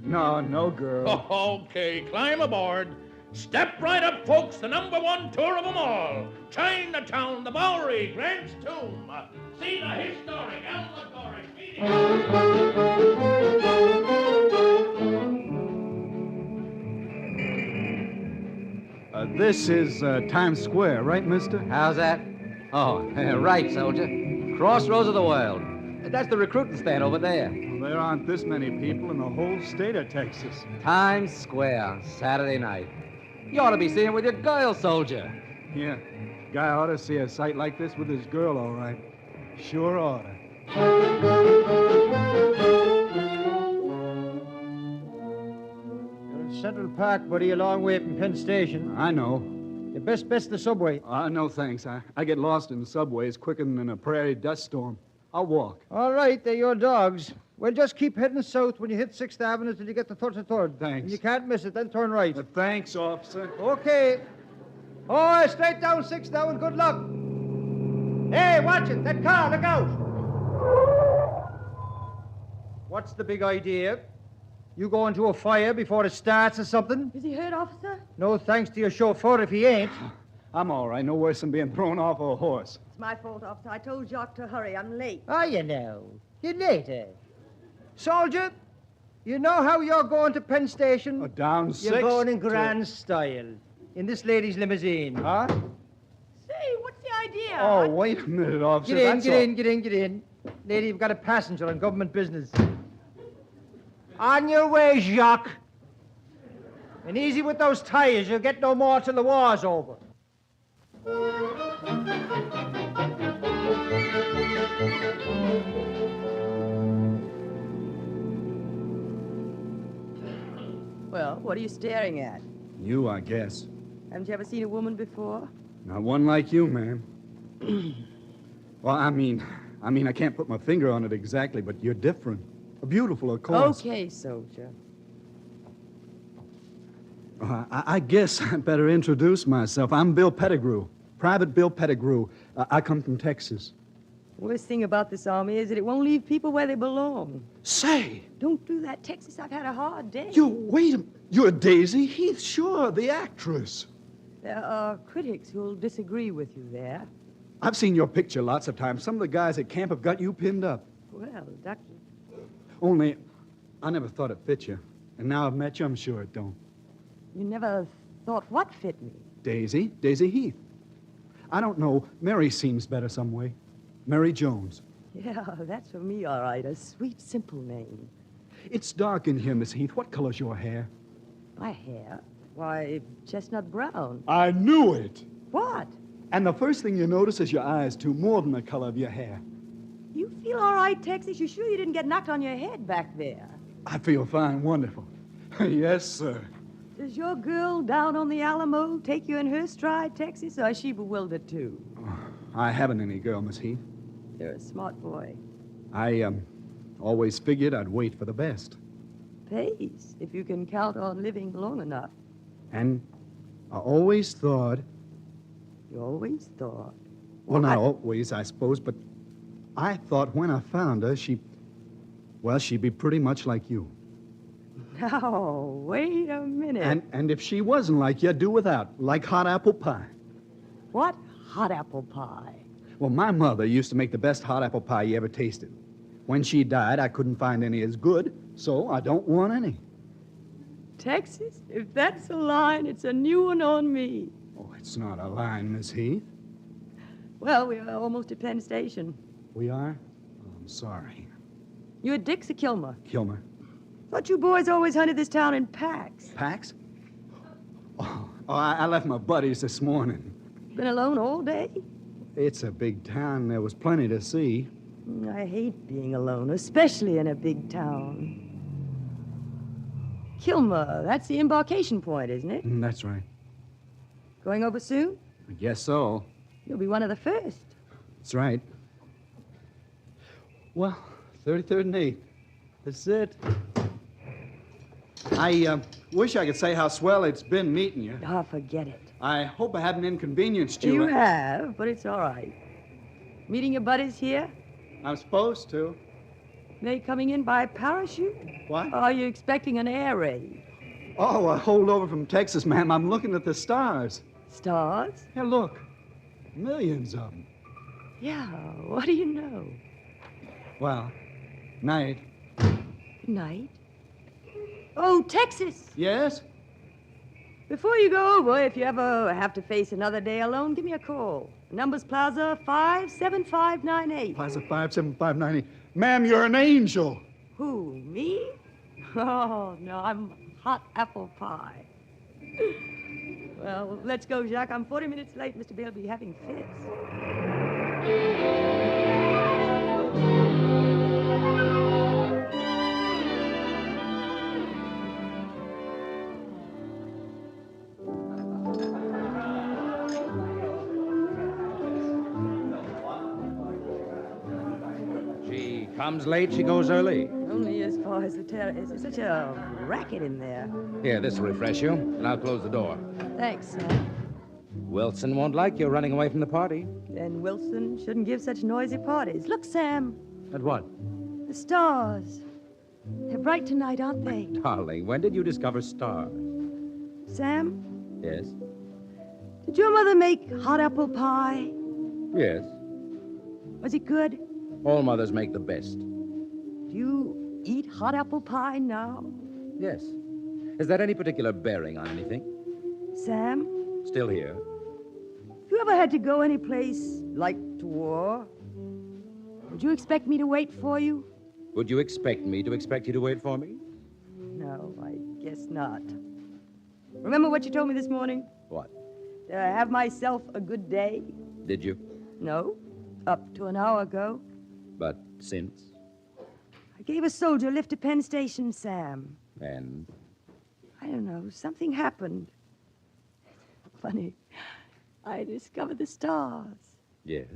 Speaker 19: No girl.
Speaker 18: Okay, climb aboard. Step right up, folks. The #1 tour of them all. Chinatown, the Bowery, Grant's Tomb. See the historic, allegoric,
Speaker 19: This is Times Square, right, mister?
Speaker 4: How's that? Oh, right, soldier. Crossroads of the world. That's the recruiting stand over there.
Speaker 19: Well, there aren't this many people in the whole state of Texas.
Speaker 4: Times Square, Saturday night. You ought to be seeing it with your girl, soldier.
Speaker 19: Yeah, guy ought to see a sight like this with his girl, all right. Sure ought to.
Speaker 8: Central Park, buddy, a long way from Penn Station.
Speaker 19: I know.
Speaker 8: Your best bet's the subway.
Speaker 19: No, thanks. I get lost in the subways quicker than in a prairie dust storm. I'll walk.
Speaker 8: All right, they're your dogs. Well, just keep heading south when you hit 6th Avenue till you get to 33rd.
Speaker 19: Thanks.
Speaker 8: And you can't miss it, then turn right.
Speaker 19: Thanks, officer.
Speaker 8: Okay. Oh, straight down 6th now, and good luck. Hey, watch it. That car, look out. What's the big idea? You go into a fire before it starts or something?
Speaker 23: Is he hurt, officer?
Speaker 8: No thanks to your chauffeur if he ain't.
Speaker 19: I'm all right. No worse than being thrown off a horse.
Speaker 23: It's my fault, officer. I told Jacques to hurry. I'm late.
Speaker 8: Oh, you know. You're late, eh? Soldier, you know how you're going to Penn Station?
Speaker 19: Down 6th.
Speaker 8: You're going in grand style. In this lady's limousine.
Speaker 19: Huh?
Speaker 23: Say, what's the idea?
Speaker 19: Oh, wait a minute, officer.
Speaker 8: Get in,
Speaker 19: That's
Speaker 8: get
Speaker 19: all.
Speaker 8: in, get in, get in. Lady, you've got a passenger on government business. On your way, Jacques. And easy with those tires. You'll get no more till the war's over.
Speaker 23: Well, what are you staring at?
Speaker 19: You, I guess.
Speaker 23: Haven't you ever seen a woman before?
Speaker 19: Not one like you, ma'am. Well, I mean, I can't put my finger on it exactly, but you're different. Beautiful, of course.
Speaker 23: Okay, soldier.
Speaker 19: I guess I'd better introduce myself. I'm Bill Pettigrew, Private Bill Pettigrew. I come from Texas.
Speaker 23: Worst thing about this army is that it won't leave people where they belong.
Speaker 19: Say!
Speaker 23: Don't do that, Texas. I've had a hard day.
Speaker 19: Wait a minute. You're Daisy Heath, sure, the actress.
Speaker 23: There are critics who'll disagree with you there.
Speaker 19: I've seen your picture lots of times. Some of the guys at camp have got you pinned up.
Speaker 23: Well, Doctor.
Speaker 19: Only, I never thought it fit you. And now I've met you, I'm sure it don't.
Speaker 23: You never thought what fit me?
Speaker 19: Daisy Heath. I don't know. Mary seems better some way. Mary Jones.
Speaker 23: Yeah, that's for me, all right. A sweet, simple name.
Speaker 19: It's dark in here, Miss Heath. What color's your hair?
Speaker 23: My hair? Why, chestnut brown.
Speaker 19: I knew it.
Speaker 23: What?
Speaker 19: And the first thing you notice is your eyes, too, more than the color of your hair.
Speaker 23: You feel all right, Texas? You sure you didn't get knocked on your head back there?
Speaker 19: I feel fine, wonderful. Yes, sir.
Speaker 23: Does your girl down on the Alamo take you in her stride, Texas, or is she bewildered, too?
Speaker 19: I haven't any girl, Miss Heath.
Speaker 23: You're a smart boy.
Speaker 19: I always figured I'd wait for the best.
Speaker 23: Pays, if you can count on living long enough.
Speaker 19: And I always thought...
Speaker 23: You always thought?
Speaker 19: Well, not always, I suppose, but I thought when I found her, she'd be pretty much like you.
Speaker 23: Now, wait a minute.
Speaker 19: And if she wasn't like you, do without, like hot apple pie.
Speaker 23: What hot apple pie?
Speaker 19: Well, my mother used to make the best hot apple pie you ever tasted. When she died, I couldn't find any as good, so I don't want any.
Speaker 23: Texas, if that's a line, it's a new one on me.
Speaker 19: Oh, it's not a line, Miss Heath.
Speaker 23: Well, we are almost at Penn Station.
Speaker 19: We are? Oh, I'm sorry.
Speaker 23: You at Dick's or Kilmer?
Speaker 19: Kilmer.
Speaker 23: Thought you boys always hunted this town in packs.
Speaker 19: Packs? Oh, I left my buddies this morning.
Speaker 23: Been alone all day?
Speaker 19: It's a big town. There was plenty to see.
Speaker 23: I hate being alone, especially in a big town. Kilmer, that's the embarkation point, isn't it?
Speaker 19: That's right.
Speaker 23: Going over soon?
Speaker 19: I guess so.
Speaker 23: You'll be one of the first.
Speaker 19: That's right. Well, 33rd and 8th. That's it. I wish I could say how swell it's been meeting you.
Speaker 23: Oh, forget it.
Speaker 19: I hope I haven't inconvenienced you.
Speaker 23: You have, but it's all right. Meeting your buddies here?
Speaker 19: I'm supposed to.
Speaker 23: They coming in by parachute?
Speaker 19: What?
Speaker 23: Or are you expecting an air raid?
Speaker 19: Oh, a holdover from Texas, ma'am. I'm looking at the stars.
Speaker 23: Stars?
Speaker 19: Here, look. Millions of them.
Speaker 23: Yeah, what do you know?
Speaker 19: Well, night.
Speaker 23: Night? Oh, Texas!
Speaker 19: Yes?
Speaker 23: Before you go over, if you ever have to face another day alone, give me a call. Number's Plaza 57598.
Speaker 19: Plaza 57598. Ma'am, you're an angel.
Speaker 23: Who, me? Oh, no, I'm hot apple pie. Well, let's go, Jacques. I'm 40 minutes late. Mr. Bale will be having fits.
Speaker 10: Comes late, she goes early.
Speaker 23: Only as far as the terrace. There's such a racket in there.
Speaker 10: Here, this will refresh you, and I'll close the door.
Speaker 23: Thanks, Sam.
Speaker 10: Wilson won't like you running away from the party.
Speaker 23: Then Wilson shouldn't give such noisy parties. Look, Sam.
Speaker 10: At what?
Speaker 23: The stars. They're bright tonight, aren't they?
Speaker 10: Darling, when did you discover stars?
Speaker 23: Sam,
Speaker 10: Yes?
Speaker 23: did your mother make hot apple pie?
Speaker 10: Yes.
Speaker 23: Was it good?
Speaker 10: All mothers make the best.
Speaker 23: Do you eat hot apple pie now?
Speaker 10: Yes. Is that any particular bearing on anything?
Speaker 23: Sam,
Speaker 10: Still here.
Speaker 23: if you ever had to go any place like to war, would you expect me to wait for you?
Speaker 10: Would you expect me to expect you to wait for me?
Speaker 23: No, I guess not. Remember what you told me this morning?
Speaker 10: What?
Speaker 23: Have myself a good day?
Speaker 10: Did you?
Speaker 23: No, up to an hour ago.
Speaker 10: But since?
Speaker 23: I gave a soldier a lift to Penn Station, Sam.
Speaker 10: And?
Speaker 23: I don't know, something happened. Funny. I discovered the stars.
Speaker 10: Yes?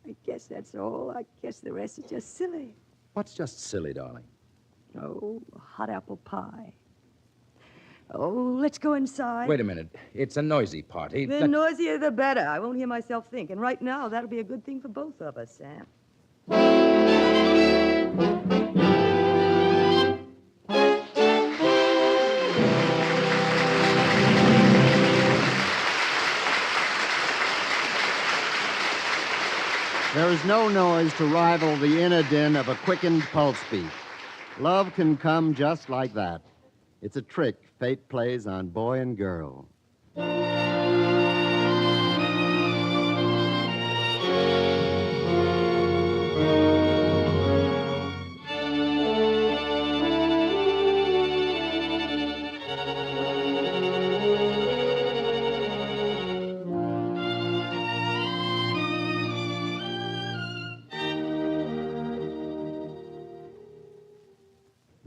Speaker 23: I guess that's all. I guess the rest is just silly.
Speaker 10: What's just silly, darling?
Speaker 23: Oh, hot apple pie. Oh, let's go inside.
Speaker 10: Wait a minute. It's a noisy party.
Speaker 23: The noisier, the better. I won't hear myself think. And right now, that'll be a good thing for both of us, Sam.
Speaker 2: There is no noise to rival the inner din of a quickened pulse beat. Love can come just like that. It's a trick fate plays on boy and girl.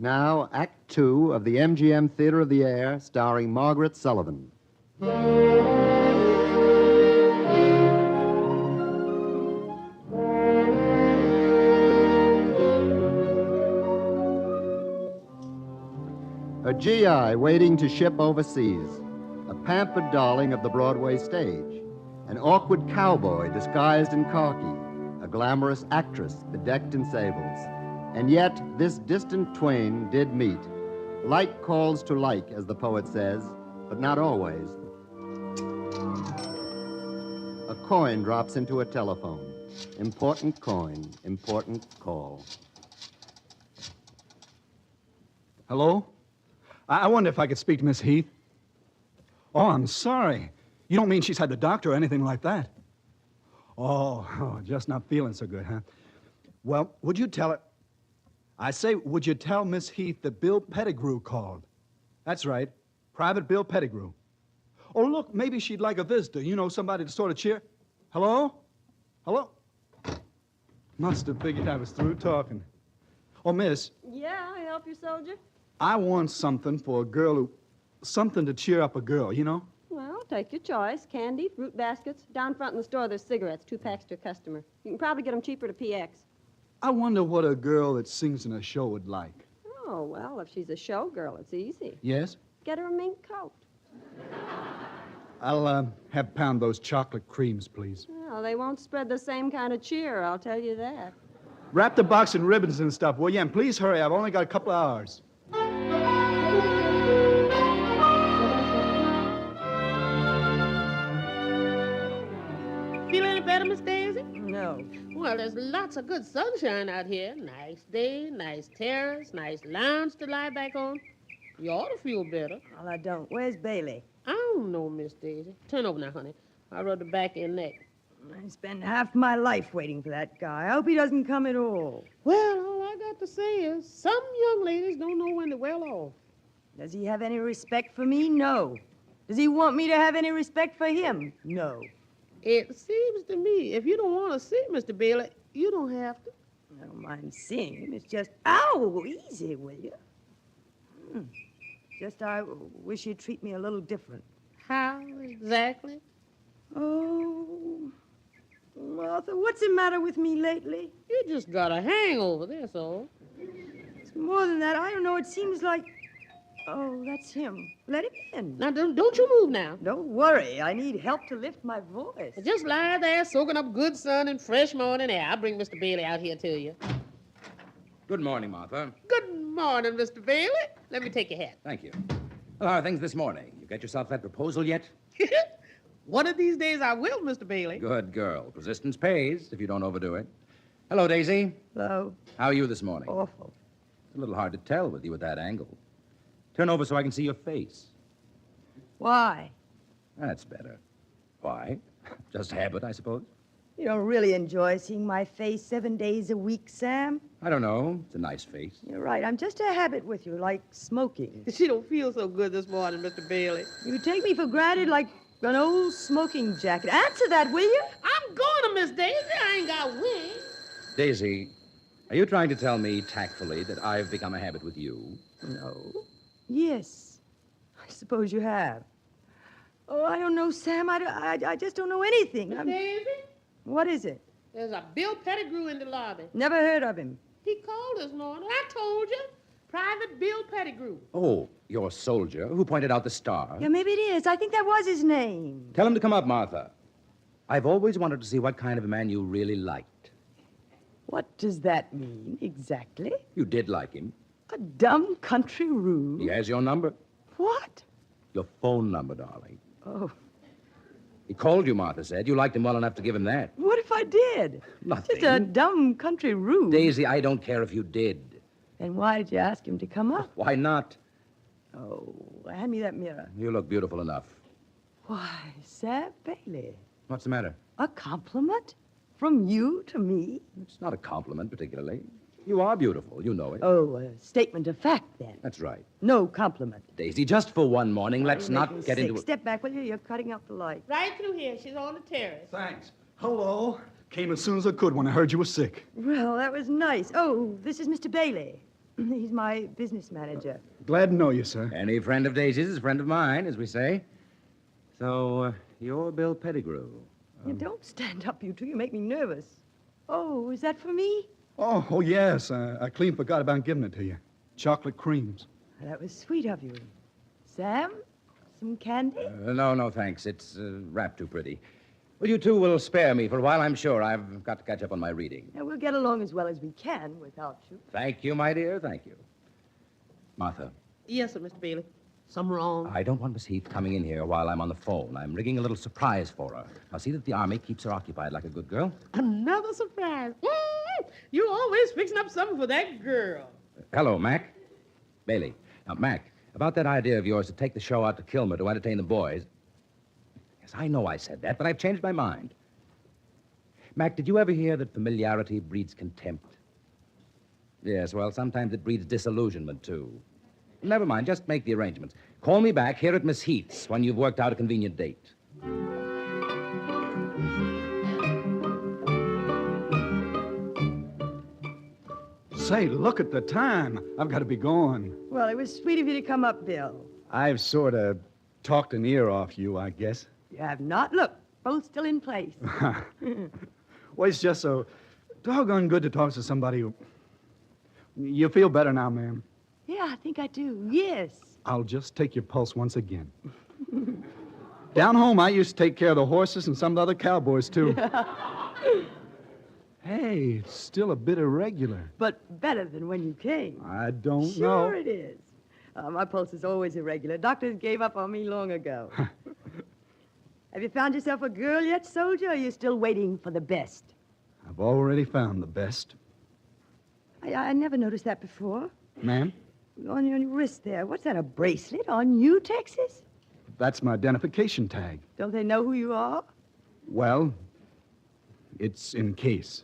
Speaker 2: Now, Act Two of the MGM Theater of the Air, starring Margaret Sullivan. A GI waiting to ship overseas, a pampered darling of the Broadway stage, an awkward cowboy disguised in khaki, a glamorous actress bedecked in sables. And yet, this distant twain did meet. Like calls to like, as the poet says, but not always. A coin drops into a telephone. Important coin, important call.
Speaker 19: Hello? I wonder if I could speak to Miss Heath. Oh, I'm sorry. You don't mean she's had the doctor or anything like that? Oh, just not feeling so good, huh? Well, would you tell her... I say, would you tell Miss Heath that Bill Pettigrew called? That's right, Private Bill Pettigrew. Oh, look, maybe she'd like a visitor. You know, somebody to sort of cheer. Hello? Hello? Must have figured I was through talking. Oh, miss,
Speaker 23: Yeah, I help you, soldier.
Speaker 19: I want something for a girl who... Something to cheer up a girl, you know?
Speaker 23: Well, take your choice. Candy, fruit baskets. Down front in the store, there's cigarettes, 2 packs to a customer. You can probably get them cheaper to PX.
Speaker 19: I wonder what a girl that sings in a show would like.
Speaker 23: Oh, well, if she's a showgirl, it's easy.
Speaker 19: Yes?
Speaker 23: Get her a mink coat.
Speaker 19: I'll have pound those chocolate creams, please.
Speaker 23: Well, they won't spread the same kind of cheer, I'll tell you that.
Speaker 19: Wrap the box in ribbons and stuff, will you? And please hurry. I've only got a couple of hours.
Speaker 15: Feel any better, Miss Daisy?
Speaker 23: No.
Speaker 15: Well, there's lots of good sunshine out here. Nice day, nice terrace, nice lounge to lie back on. You ought to feel better.
Speaker 23: Well, I don't. Where's Bailey?
Speaker 15: I don't know, Miss Daisy. Turn over now, honey. I'll rub the back of your neck.
Speaker 23: I spend half my life waiting for that guy. I hope he doesn't come at all.
Speaker 15: Well, all I got to say is some young ladies don't know when to well off.
Speaker 23: Does he have any respect for me? No. Does he want me to have any respect for him? No.
Speaker 15: It seems to me if you don't want to see Mr. Bailey, you don't have to.
Speaker 23: I don't mind seeing him. It's just, ow, easy, will you? Just I wish you'd treat me a little different.
Speaker 15: How exactly?
Speaker 23: Oh, Martha, what's the matter with me lately?
Speaker 15: You just got a hangover, that's all.
Speaker 23: It's more than that. I don't know. It seems like... Oh, that's him. Let him in.
Speaker 15: Now, don't you move now.
Speaker 23: Don't worry. I need help to lift my voice.
Speaker 15: Just lie there soaking up good sun and fresh morning air. I'll bring Mr. Bailey out here to you.
Speaker 10: Good morning, Martha.
Speaker 15: Good morning, Mr. Bailey. Let me take your hat.
Speaker 10: Thank you. Well, how are things this morning? You got yourself that proposal yet?
Speaker 15: One of these days I will, Mr. Bailey.
Speaker 10: Good girl. Persistence pays if you don't overdo it. Hello, Daisy.
Speaker 23: Hello.
Speaker 10: How are you this morning?
Speaker 23: Awful.
Speaker 10: It's a little hard to tell with you at that angle. Turn over so I can see your face.
Speaker 23: Why?
Speaker 10: That's better. Why? Just habit, I suppose.
Speaker 23: You don't really enjoy seeing my face 7 days a week, Sam?
Speaker 10: I don't know. It's a nice face.
Speaker 23: You're right. I'm just a habit with you, like smoking.
Speaker 15: She don't feel so good this morning, Mr. Bailey.
Speaker 23: You take me for granted like an old smoking jacket. Answer that, will you?
Speaker 15: I'm going to Miss Daisy. I ain't got wings.
Speaker 10: Daisy, are you trying to tell me tactfully that I've become a habit with you?
Speaker 23: No. Yes. I suppose you have. Oh, I don't know, Sam. I just don't know anything.
Speaker 15: Miss Daisy?
Speaker 23: What is it?
Speaker 15: There's a Bill Pettigrew in the lobby.
Speaker 23: Never heard of him.
Speaker 15: He called this morning. I told you. Private Bill Pettigrew.
Speaker 10: Oh, your soldier who pointed out the star.
Speaker 23: Yeah, maybe it is. I think that was his name.
Speaker 10: Tell him to come up, Martha. I've always wanted to see what kind of a man you really liked.
Speaker 23: What does that mean, exactly?
Speaker 10: You did like him.
Speaker 23: A dumb country rube?
Speaker 10: He has your number.
Speaker 23: What?
Speaker 10: Your phone number, darling.
Speaker 23: Oh.
Speaker 10: He called you, Martha said. You liked him well enough to give him that.
Speaker 23: What if I did?
Speaker 10: Nothing.
Speaker 23: Just a dumb country rube.
Speaker 10: Daisy, I don't care if you did.
Speaker 23: Then why did you ask him to come up?
Speaker 10: Why not?
Speaker 23: Oh, hand me that mirror.
Speaker 10: You look beautiful enough.
Speaker 23: Why, Sam Bailey.
Speaker 10: What's the matter?
Speaker 23: A compliment? From you to me?
Speaker 10: It's not a compliment, particularly. You are beautiful. You know it.
Speaker 23: Oh, a statement of fact, then.
Speaker 10: That's right.
Speaker 23: No compliment.
Speaker 10: Daisy, just for one morning, let's not get into it.
Speaker 23: Step back, will you? You're cutting out the light.
Speaker 15: Right through here. She's on the terrace.
Speaker 19: Thanks. Hello. Came as soon as I could when I heard you were sick.
Speaker 23: Well, that was nice. Oh, this is Mr. Bailey. He's my business manager.
Speaker 19: Glad to know you, sir.
Speaker 10: Any friend of Daisy's is a friend of mine, as we say. So, you're Bill Pettigrew.
Speaker 23: You don't stand up, you two. You make me nervous. Oh, is that for me?
Speaker 19: Oh, yes. I clean forgot about giving it to you. Chocolate creams.
Speaker 23: That was sweet of you. Sam, some candy?
Speaker 10: No, thanks. It's wrapped too pretty. Well, you two will spare me for a while, I'm sure. I've got to catch up on my reading.
Speaker 23: Yeah, we'll get along as well as we can without you.
Speaker 10: Thank you, my dear. Thank you. Martha,
Speaker 15: Yes, sir, Mr. Bailey. Something wrong?
Speaker 10: I don't want Miss Heath coming in here while I'm on the phone. I'm rigging a little surprise for her. I'll see that the Army keeps her occupied like a good girl.
Speaker 15: Another surprise. You're always fixing up something for that girl.
Speaker 10: Hello, Mac. Bailey. Now, Mac, about that idea of yours to take the show out to Kilmer to entertain the boys. Yes, I know I said that, but I've changed my mind. Mac, did you ever hear that familiarity breeds contempt? Yes, well, sometimes it breeds disillusionment, too. Never mind, just make the arrangements. Call me back here at Miss Heath's when you've worked out a convenient date.
Speaker 19: Say, look at the time. I've got to be going.
Speaker 23: Well, it was sweet of you to come up, Bill.
Speaker 19: I've sort of talked an ear off you, I guess.
Speaker 23: You have not. Look, both still in place.
Speaker 19: Well, it's just so doggone good to talk to somebody who... You feel better now, ma'am?
Speaker 23: Yeah, I think I do. Yes.
Speaker 19: I'll just take your pulse once again. Down home, I used to take care of the horses and some of the other cowboys, too. Hey, it's still a bit irregular.
Speaker 23: But better than when you came.
Speaker 19: I don't
Speaker 23: Sure
Speaker 19: know.
Speaker 23: it is. My pulse is always irregular. Doctors gave up on me long ago. Have you found yourself a girl yet, soldier, or are you still waiting for the best?
Speaker 19: I've already found the best.
Speaker 23: I never noticed that before.
Speaker 19: Ma'am,
Speaker 23: On your wrist there. What's that, a bracelet on you, Texas?
Speaker 19: that's my identification tag.
Speaker 23: Don't they know who you are?
Speaker 19: Well, it's in case.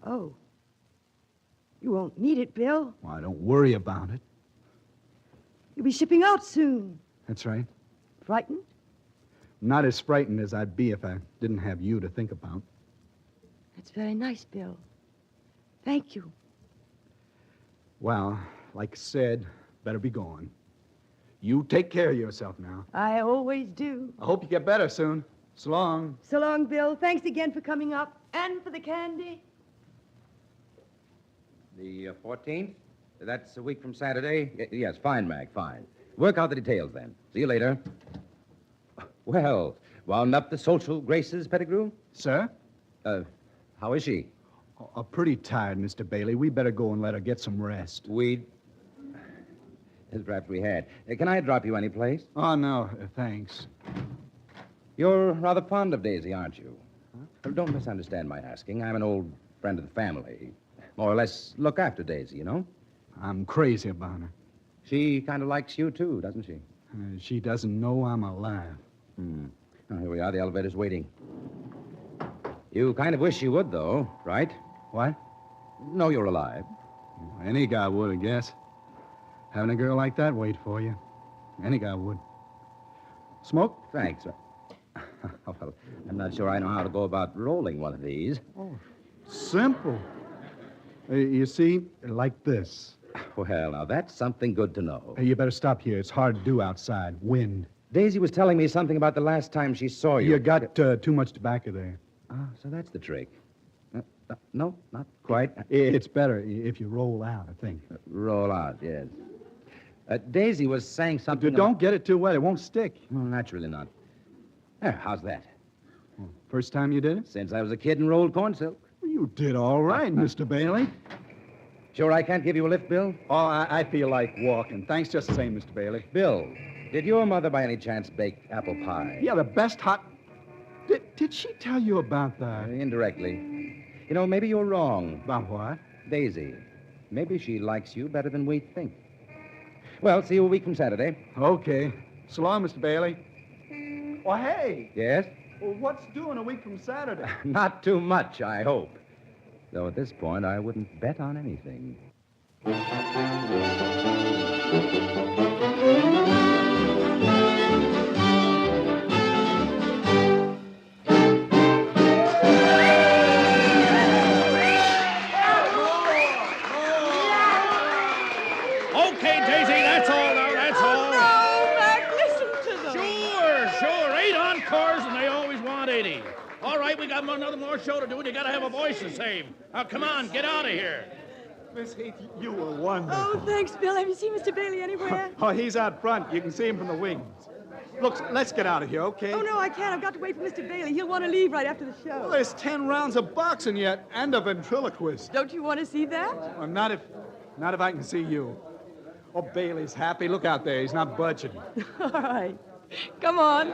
Speaker 23: Oh. You won't need it, Bill.
Speaker 19: Why, don't worry about it.
Speaker 23: You'll be shipping out soon.
Speaker 19: That's right.
Speaker 23: Frightened?
Speaker 19: Not as frightened as I'd be if I didn't have you to think about.
Speaker 23: That's very nice, Bill. Thank you.
Speaker 19: Well, like I said, better be going. You take care of yourself now.
Speaker 23: I always do.
Speaker 19: I hope you get better soon. So long.
Speaker 23: So long, Bill. Thanks again for coming up and for the candy.
Speaker 10: The 14th? That's a week from Saturday? Yes, fine, Mac, fine. Work out the details, then. See you later. Well, wound up the social graces, Pettigrew?
Speaker 19: Sir?
Speaker 10: How is she?
Speaker 19: Pretty tired, Mr. Bailey. We better go and let her get some rest.
Speaker 10: Perhaps we had. Can I drop you any place?
Speaker 19: Oh, no, thanks.
Speaker 10: You're rather fond of Daisy, aren't you? Huh? Don't misunderstand my asking. I'm an old friend of the family. More or less look after Daisy, you know?
Speaker 19: I'm crazy about her.
Speaker 10: She kind of likes you, too, doesn't she?
Speaker 19: She doesn't know I'm alive.
Speaker 10: Oh, here we are. The elevator's waiting. You kind of wish you would, though, right?
Speaker 19: What?
Speaker 10: No, you're alive.
Speaker 19: Any guy would, I guess. Having a girl like that wait for you. Any guy would. Smoke?
Speaker 10: Thanks. Well, I'm not sure I know how to go about rolling one of these.
Speaker 19: Oh, simple. You see, like this.
Speaker 10: Well, now, that's something good to know.
Speaker 19: You better stop here. It's hard to do outside. Wind.
Speaker 10: Daisy was telling me something about the last time she saw you.
Speaker 19: You got too much tobacco there.
Speaker 10: Ah, so that's the trick. No, not quite.
Speaker 19: It's better if you roll out, I think.
Speaker 10: Roll out, yes. Daisy was saying something...
Speaker 19: Don't get it too wet. It won't stick.
Speaker 10: Well, naturally not. There, how's that?
Speaker 19: First time you did it?
Speaker 10: Since I was a kid and rolled corn silk.
Speaker 19: You did all right, Mr. Bailey.
Speaker 10: Sure I can't give you a lift, Bill?
Speaker 19: Oh, I feel like walking. Thanks just the same, Mr. Bailey.
Speaker 10: Bill, did your mother by any chance bake apple pie?
Speaker 19: Yeah, the best hot... Did she tell you about that?
Speaker 10: Indirectly. You know, maybe you're wrong.
Speaker 19: About what?
Speaker 10: Daisy. Maybe she likes you better than we think. Well, see you a week from Saturday.
Speaker 19: Okay. So long, Mr. Bailey. Oh, hey.
Speaker 10: Yes?
Speaker 19: Well, what's doing a week from Saturday?
Speaker 10: Not too much, I hope. Though at this point, I wouldn't bet on anything.
Speaker 18: gotta have a voice to save. Now, come on, get out of here.
Speaker 19: Miss Heath, you were wonderful.
Speaker 23: Oh, thanks, Bill. Have you seen Mr. Bailey anywhere?
Speaker 19: Oh, he's out front. You can see him from the wings. Look, let's get out of here, okay?
Speaker 23: Oh, no, I can't. I've got to wait for Mr. Bailey. He'll want to leave right after the show.
Speaker 19: Well, there's 10 rounds of boxing yet, and a ventriloquist.
Speaker 23: Don't you want to see that?
Speaker 19: Well, not if I can see you. Oh, Bailey's happy. Look out there. He's not budging.
Speaker 23: All right. Come on.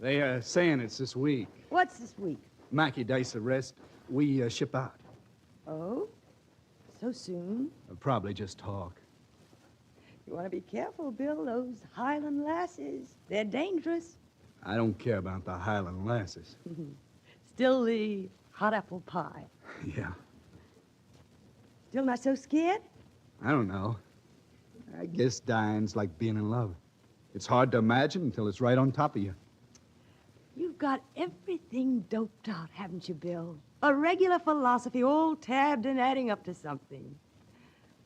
Speaker 19: They are saying it's this week.
Speaker 23: What's this week?
Speaker 19: Mackie Dice arrest. We ship out.
Speaker 23: Oh? So soon?
Speaker 19: Probably just talk.
Speaker 23: You want to be careful, Bill. Those Highland lasses, they're dangerous.
Speaker 19: I don't care about the Highland lasses.
Speaker 23: Still the hot apple pie.
Speaker 19: Yeah.
Speaker 23: Still not so scared?
Speaker 19: I don't know. I guess dying's like being in love. It's hard to imagine until it's right on top of you.
Speaker 23: You've got everything doped out, haven't you, Bill? A regular philosophy, all tabbed and adding up to something.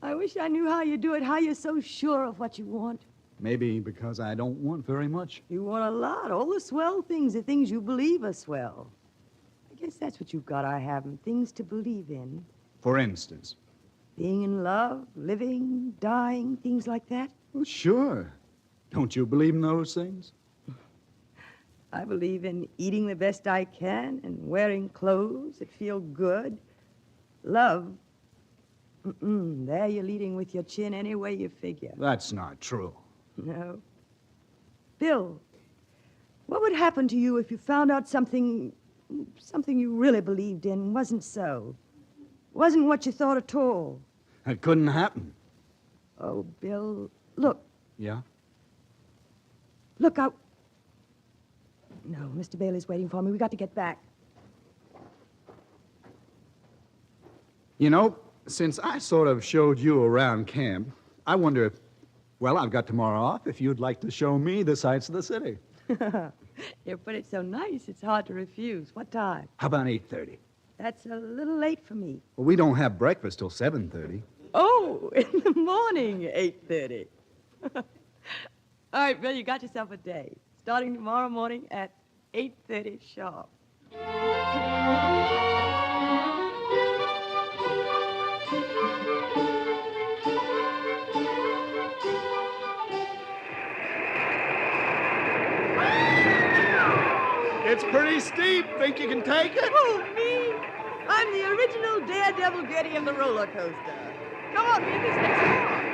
Speaker 23: I wish I knew how you do it, how you're so sure of what you want.
Speaker 19: Maybe because I don't want very much.
Speaker 23: You want a lot. All the swell things, the things you believe are swell. I guess that's what you've got, I haven't. Things to believe in.
Speaker 19: For instance?
Speaker 23: Being in love, living, dying, things like that.
Speaker 19: Well, sure. Don't you believe in those things?
Speaker 23: I believe in eating the best I can and wearing clothes that feel good. Love. There you're leading with your chin any way you figure.
Speaker 19: That's not true.
Speaker 23: No. Bill, what would happen to you if you found out something you really believed in wasn't so? Wasn't what you thought at all?
Speaker 19: It couldn't happen.
Speaker 23: Oh, Bill, look.
Speaker 19: Yeah?
Speaker 23: Look out. No, Mr. Bailey's waiting for me. We got to get back.
Speaker 19: You know, since I sort of showed you around camp, I wonder if, well, I've got tomorrow off, if you'd like to show me the sights of the city.
Speaker 23: You put it so nice, it's hard to refuse. What time?
Speaker 19: How about 8:30?
Speaker 23: That's a little late for me.
Speaker 19: Well, we don't have breakfast till 7:30.
Speaker 23: Oh, in the morning, 8:30. All right, Bill, you got yourself a day. Starting tomorrow morning at 8:30 sharp.
Speaker 19: It's pretty steep. Think you can take it?
Speaker 23: Oh, me? I'm the original Daredevil Getty of the roller coaster. Come on, me, this next one.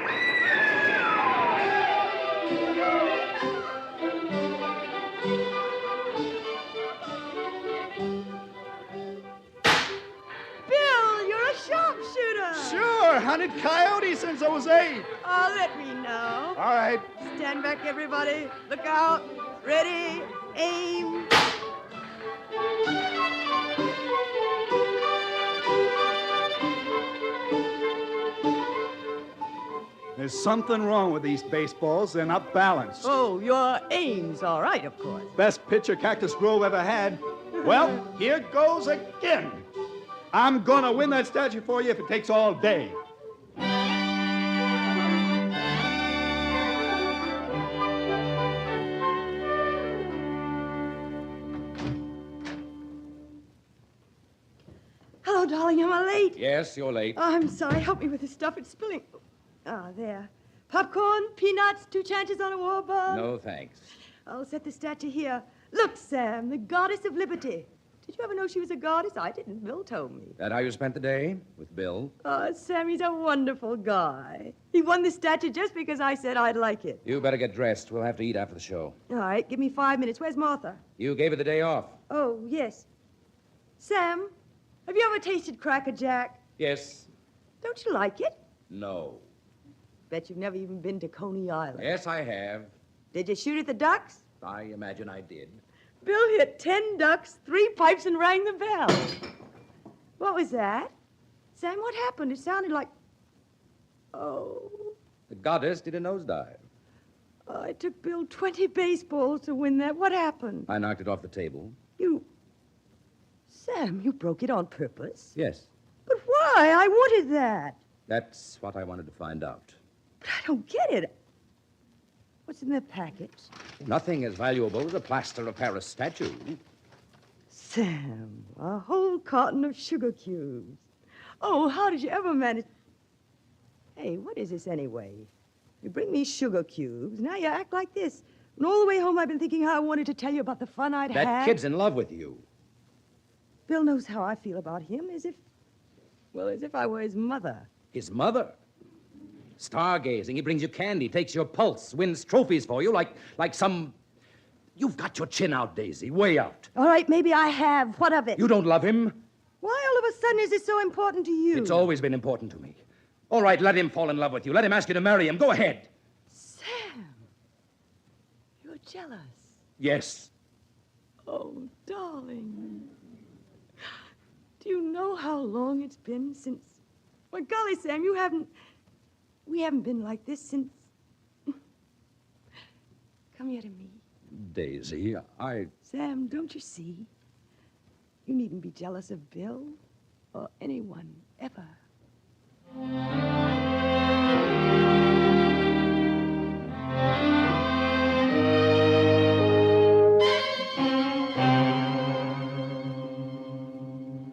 Speaker 23: Bill, you're a sharpshooter.
Speaker 19: Sure, hunted coyotes since I was 8.
Speaker 23: Oh, let me know.
Speaker 19: All right.
Speaker 23: Stand back, everybody. Look out. Ready, aim.
Speaker 19: There's something wrong with these baseballs. They're not balanced.
Speaker 23: Oh, your aim's all right, of course.
Speaker 19: Best pitcher Cactus Grove ever had. Well, here goes again. I'm gonna win that statue for you if it takes all day.
Speaker 23: Hello, darling. Am I late?
Speaker 10: Yes, you're late.
Speaker 23: Oh, I'm sorry. Help me with this stuff. It's spilling. Ah, there. Popcorn, peanuts, 2 chances on a war ball.
Speaker 10: No, thanks.
Speaker 23: I'll set the statue here. Look, Sam, the goddess of liberty. Did you ever know she was a goddess? I didn't. Bill told me.
Speaker 10: That how you spent the day? With Bill?
Speaker 23: Oh, Sam, he's a wonderful guy. He won the statue just because I said I'd like it.
Speaker 10: You better get dressed. We'll have to eat after the show.
Speaker 23: All right, give me 5 minutes. Where's Martha?
Speaker 10: You gave her the day off.
Speaker 23: Oh, yes. Sam, have you ever tasted Cracker Jack?
Speaker 10: Yes.
Speaker 23: Don't you like it?
Speaker 10: No.
Speaker 23: Bet you've never even been to Coney Island.
Speaker 10: Yes, I have.
Speaker 23: Did you shoot at the ducks?
Speaker 10: I imagine I did.
Speaker 23: Bill hit 10 ducks, 3 pipes, and rang the bell. What was that? Sam, what happened? It sounded like... Oh.
Speaker 10: The goddess did a nosedive.
Speaker 23: It took Bill 20 baseballs to win that. What happened?
Speaker 10: I knocked it off the table.
Speaker 23: You... Sam, you broke it on purpose?
Speaker 10: Yes.
Speaker 23: But why? I wanted that.
Speaker 10: That's what I wanted to find out.
Speaker 23: But I don't get it. What's in the package?
Speaker 10: Nothing as valuable as a plaster of Paris statue.
Speaker 23: Sam, a whole carton of sugar cubes. Oh, how did you ever manage? Hey, what is this anyway? You bring me sugar cubes, now you act like this. And all the way home I've been thinking how I wanted to tell you about the fun I'd had.
Speaker 10: That kid's in love with you.
Speaker 23: Bill knows how I feel about him, as if I were his mother.
Speaker 10: His mother? Stargazing. He brings you candy, takes your pulse, wins trophies for you like some... You've got your chin out, Daisy, way out.
Speaker 23: All right, maybe I have. What of it?
Speaker 10: You don't love him?
Speaker 23: Why all of a sudden is it so important to you?
Speaker 10: It's always been important to me. All right, let him fall in love with you. Let him ask you to marry him. Go ahead.
Speaker 23: Sam, you're jealous.
Speaker 10: Yes.
Speaker 23: Oh, darling. Do you know how long it's been since... Well, golly, Sam, we haven't been like this since... Come here to me.
Speaker 10: Daisy,
Speaker 23: Sam, don't you see? You needn't be jealous of Bill or anyone, ever.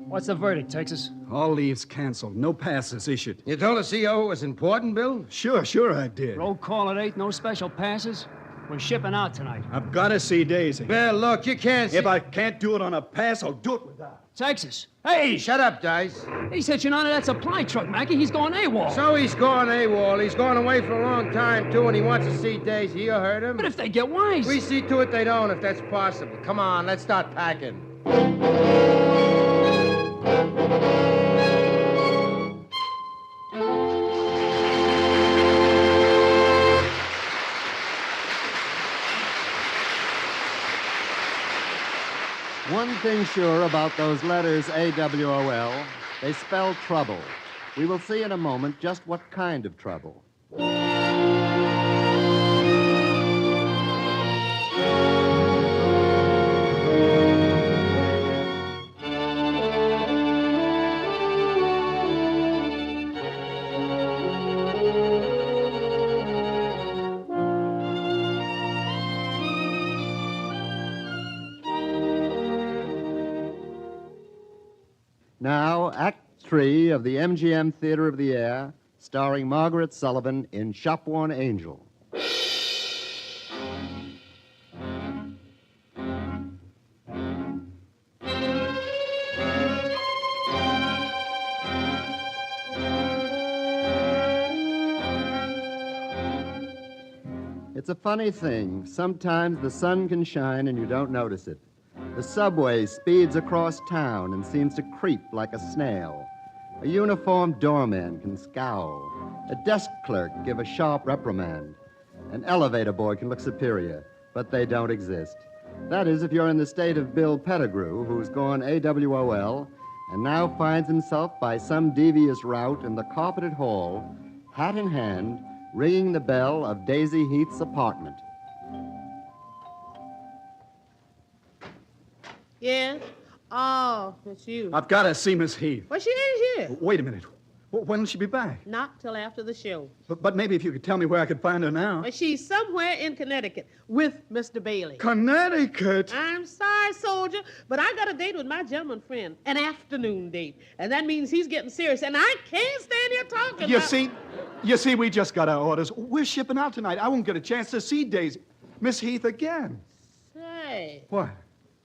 Speaker 12: What's the verdict, Texas?
Speaker 19: All leaves canceled. No passes issued.
Speaker 3: You told the CO it was important, Bill?
Speaker 19: Sure I did.
Speaker 12: Roll call at 8, no special passes. We're shipping out tonight.
Speaker 19: I've got to see Daisy.
Speaker 3: Bill, look, you can't see...
Speaker 19: If I can't do it on a pass, I'll do it without.
Speaker 12: Texas.
Speaker 3: Hey, shut up, Dice.
Speaker 12: He's hitching on to that supply truck, Mackie. He's going AWOL.
Speaker 3: So he's going AWOL. He's gone away for a long time, too, and he wants to see Daisy. You heard him.
Speaker 12: But if they get wise...
Speaker 3: We see to it they don't, if that's possible. Come on, let's start packing.
Speaker 2: One thing sure about those letters AWOL, they spell trouble. We will see in a moment just what kind of trouble. Now, Act 3 of the MGM Theater of the Air, starring Margaret Sullivan in Shopworn Angel. It's a funny thing. Sometimes the sun can shine and you don't notice it. The subway speeds across town and seems to creep like a snail. A uniformed doorman can scowl. A desk clerk give a sharp reprimand. An elevator boy can look superior, but they don't exist. That is, if you're in the state of Bill Pettigrew, who's gone AWOL and now finds himself by some devious route in the carpeted hall, hat in hand, ringing the bell of Daisy Heath's apartment.
Speaker 15: Yes? Oh, it's you.
Speaker 19: I've got to see Miss Heath.
Speaker 15: Well, she ain't here.
Speaker 19: Wait a minute. When will she be back?
Speaker 15: Not till after the show.
Speaker 19: But maybe if you could tell me where I could find her now.
Speaker 15: Well, she's somewhere in Connecticut with Mr. Bailey.
Speaker 19: Connecticut?
Speaker 15: I'm sorry, soldier, but I got a date with my gentleman friend, an afternoon date. And that means he's getting serious, and I can't stand here talking
Speaker 19: You see, we just got our orders. We're shipping out tonight. I won't get a chance to see Daisy. Miss Heath again.
Speaker 15: Say.
Speaker 19: What?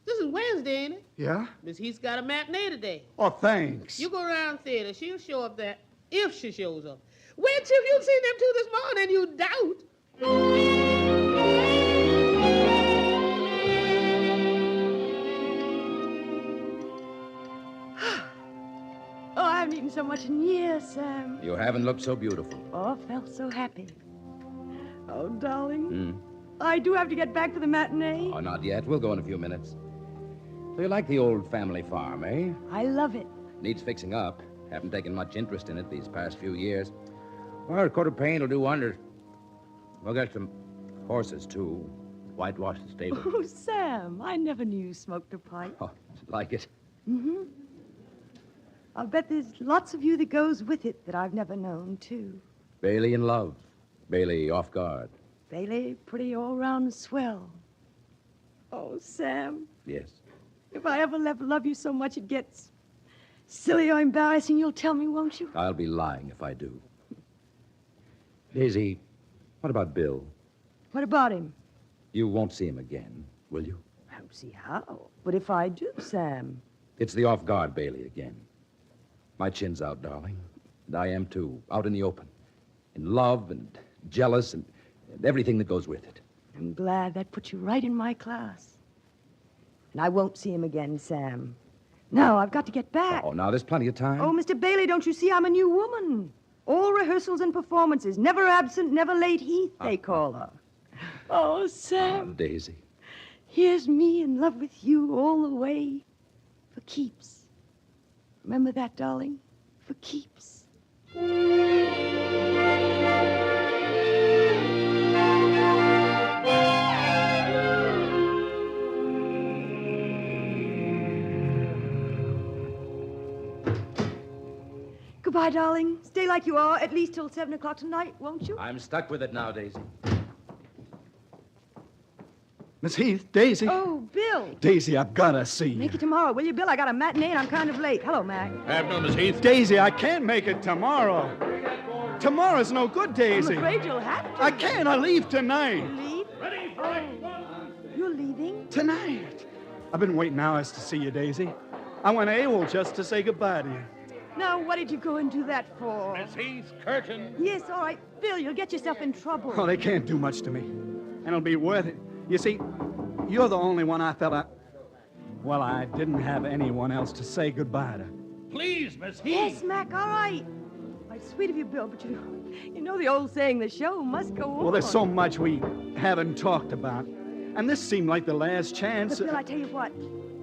Speaker 15: This is Wednesday, ain't it?
Speaker 19: Yeah?
Speaker 15: Miss Heath's got a matinee today.
Speaker 19: Oh, thanks.
Speaker 15: You go around theater. She'll show up there if she shows up. Wait till you've seen them two this morning, you doubt.
Speaker 23: Oh, I haven't eaten so much in years, Sam.
Speaker 10: You haven't looked so beautiful.
Speaker 23: Oh, felt so happy. Oh, darling. I do have to get back to the matinee.
Speaker 10: Oh, not yet. We'll go in a few minutes. So you like the old family farm, eh?
Speaker 23: I love it.
Speaker 10: Needs fixing up. Haven't taken much interest in it these past few years. Well, a coat of paint will do wonders. We'll get some horses, too. Whitewash the stable.
Speaker 23: Oh, Sam, I never knew you smoked a pipe.
Speaker 10: Oh, like it?
Speaker 23: Mm-hmm. I'll bet there's lots of you that goes with it that I've never known, too.
Speaker 10: Bailey in love. Bailey off guard.
Speaker 23: Bailey, pretty all-round swell. Oh, Sam,
Speaker 10: Yes.
Speaker 23: if I ever love you so much it gets silly or embarrassing, you'll tell me, won't you?
Speaker 10: I'll be lying if I do. Daisy, what about Bill?
Speaker 23: What about him?
Speaker 10: You won't see him again, will you?
Speaker 23: I don't see how. But if I do, Sam.
Speaker 10: It's the off-guard Bailey again. My chin's out, darling. And I am, too, out in the open. In love and jealous and everything that goes with it.
Speaker 23: I'm glad that put you right in my class. And I won't see him again, Sam. No, I've got to get back.
Speaker 10: Oh, now there's plenty of time.
Speaker 23: Oh, Mr. Bailey, don't you see I'm a new woman? All rehearsals and performances. Never absent, never late Heath, they call her. Oh, Sam.
Speaker 10: Daisy.
Speaker 23: Here's me in love with you all the way. For keeps. Remember that, darling? For keeps. Goodbye, darling. Stay like you are, at least till 7 o'clock tonight, won't you?
Speaker 10: I'm stuck with it now, Daisy.
Speaker 19: Miss Heath, Daisy.
Speaker 23: Oh, Bill.
Speaker 19: Daisy, I've got to see you.
Speaker 23: Make it tomorrow, will you, Bill? I got a matinee and I'm kind of late. Hello, Mac.
Speaker 19: Afternoon, Miss Heath. Daisy, I can't make it tomorrow. Tomorrow's no good, Daisy.
Speaker 23: I'm afraid you'll have to.
Speaker 19: I can't. I leave tonight.
Speaker 23: Leave? Oh, you're leaving?
Speaker 19: Tonight. I've been waiting hours to see you, Daisy. I went AWOL just to say goodbye to you.
Speaker 23: Now, what did you go and do that for?
Speaker 18: Miss Heath, curtain.
Speaker 23: Yes, all right. Bill, you'll get yourself in trouble.
Speaker 19: Oh, they can't do much to me. And it'll be worth it. You see, you're the only one I felt I didn't have anyone else to say goodbye to.
Speaker 18: Please, Miss Heath.
Speaker 23: Yes, Mac, all right. Why, sweet of you, Bill, but you know the old saying, the show must go on.
Speaker 19: Well, there's so much we haven't talked about. And this seemed like the last chance.
Speaker 23: But, Bill, I tell you what.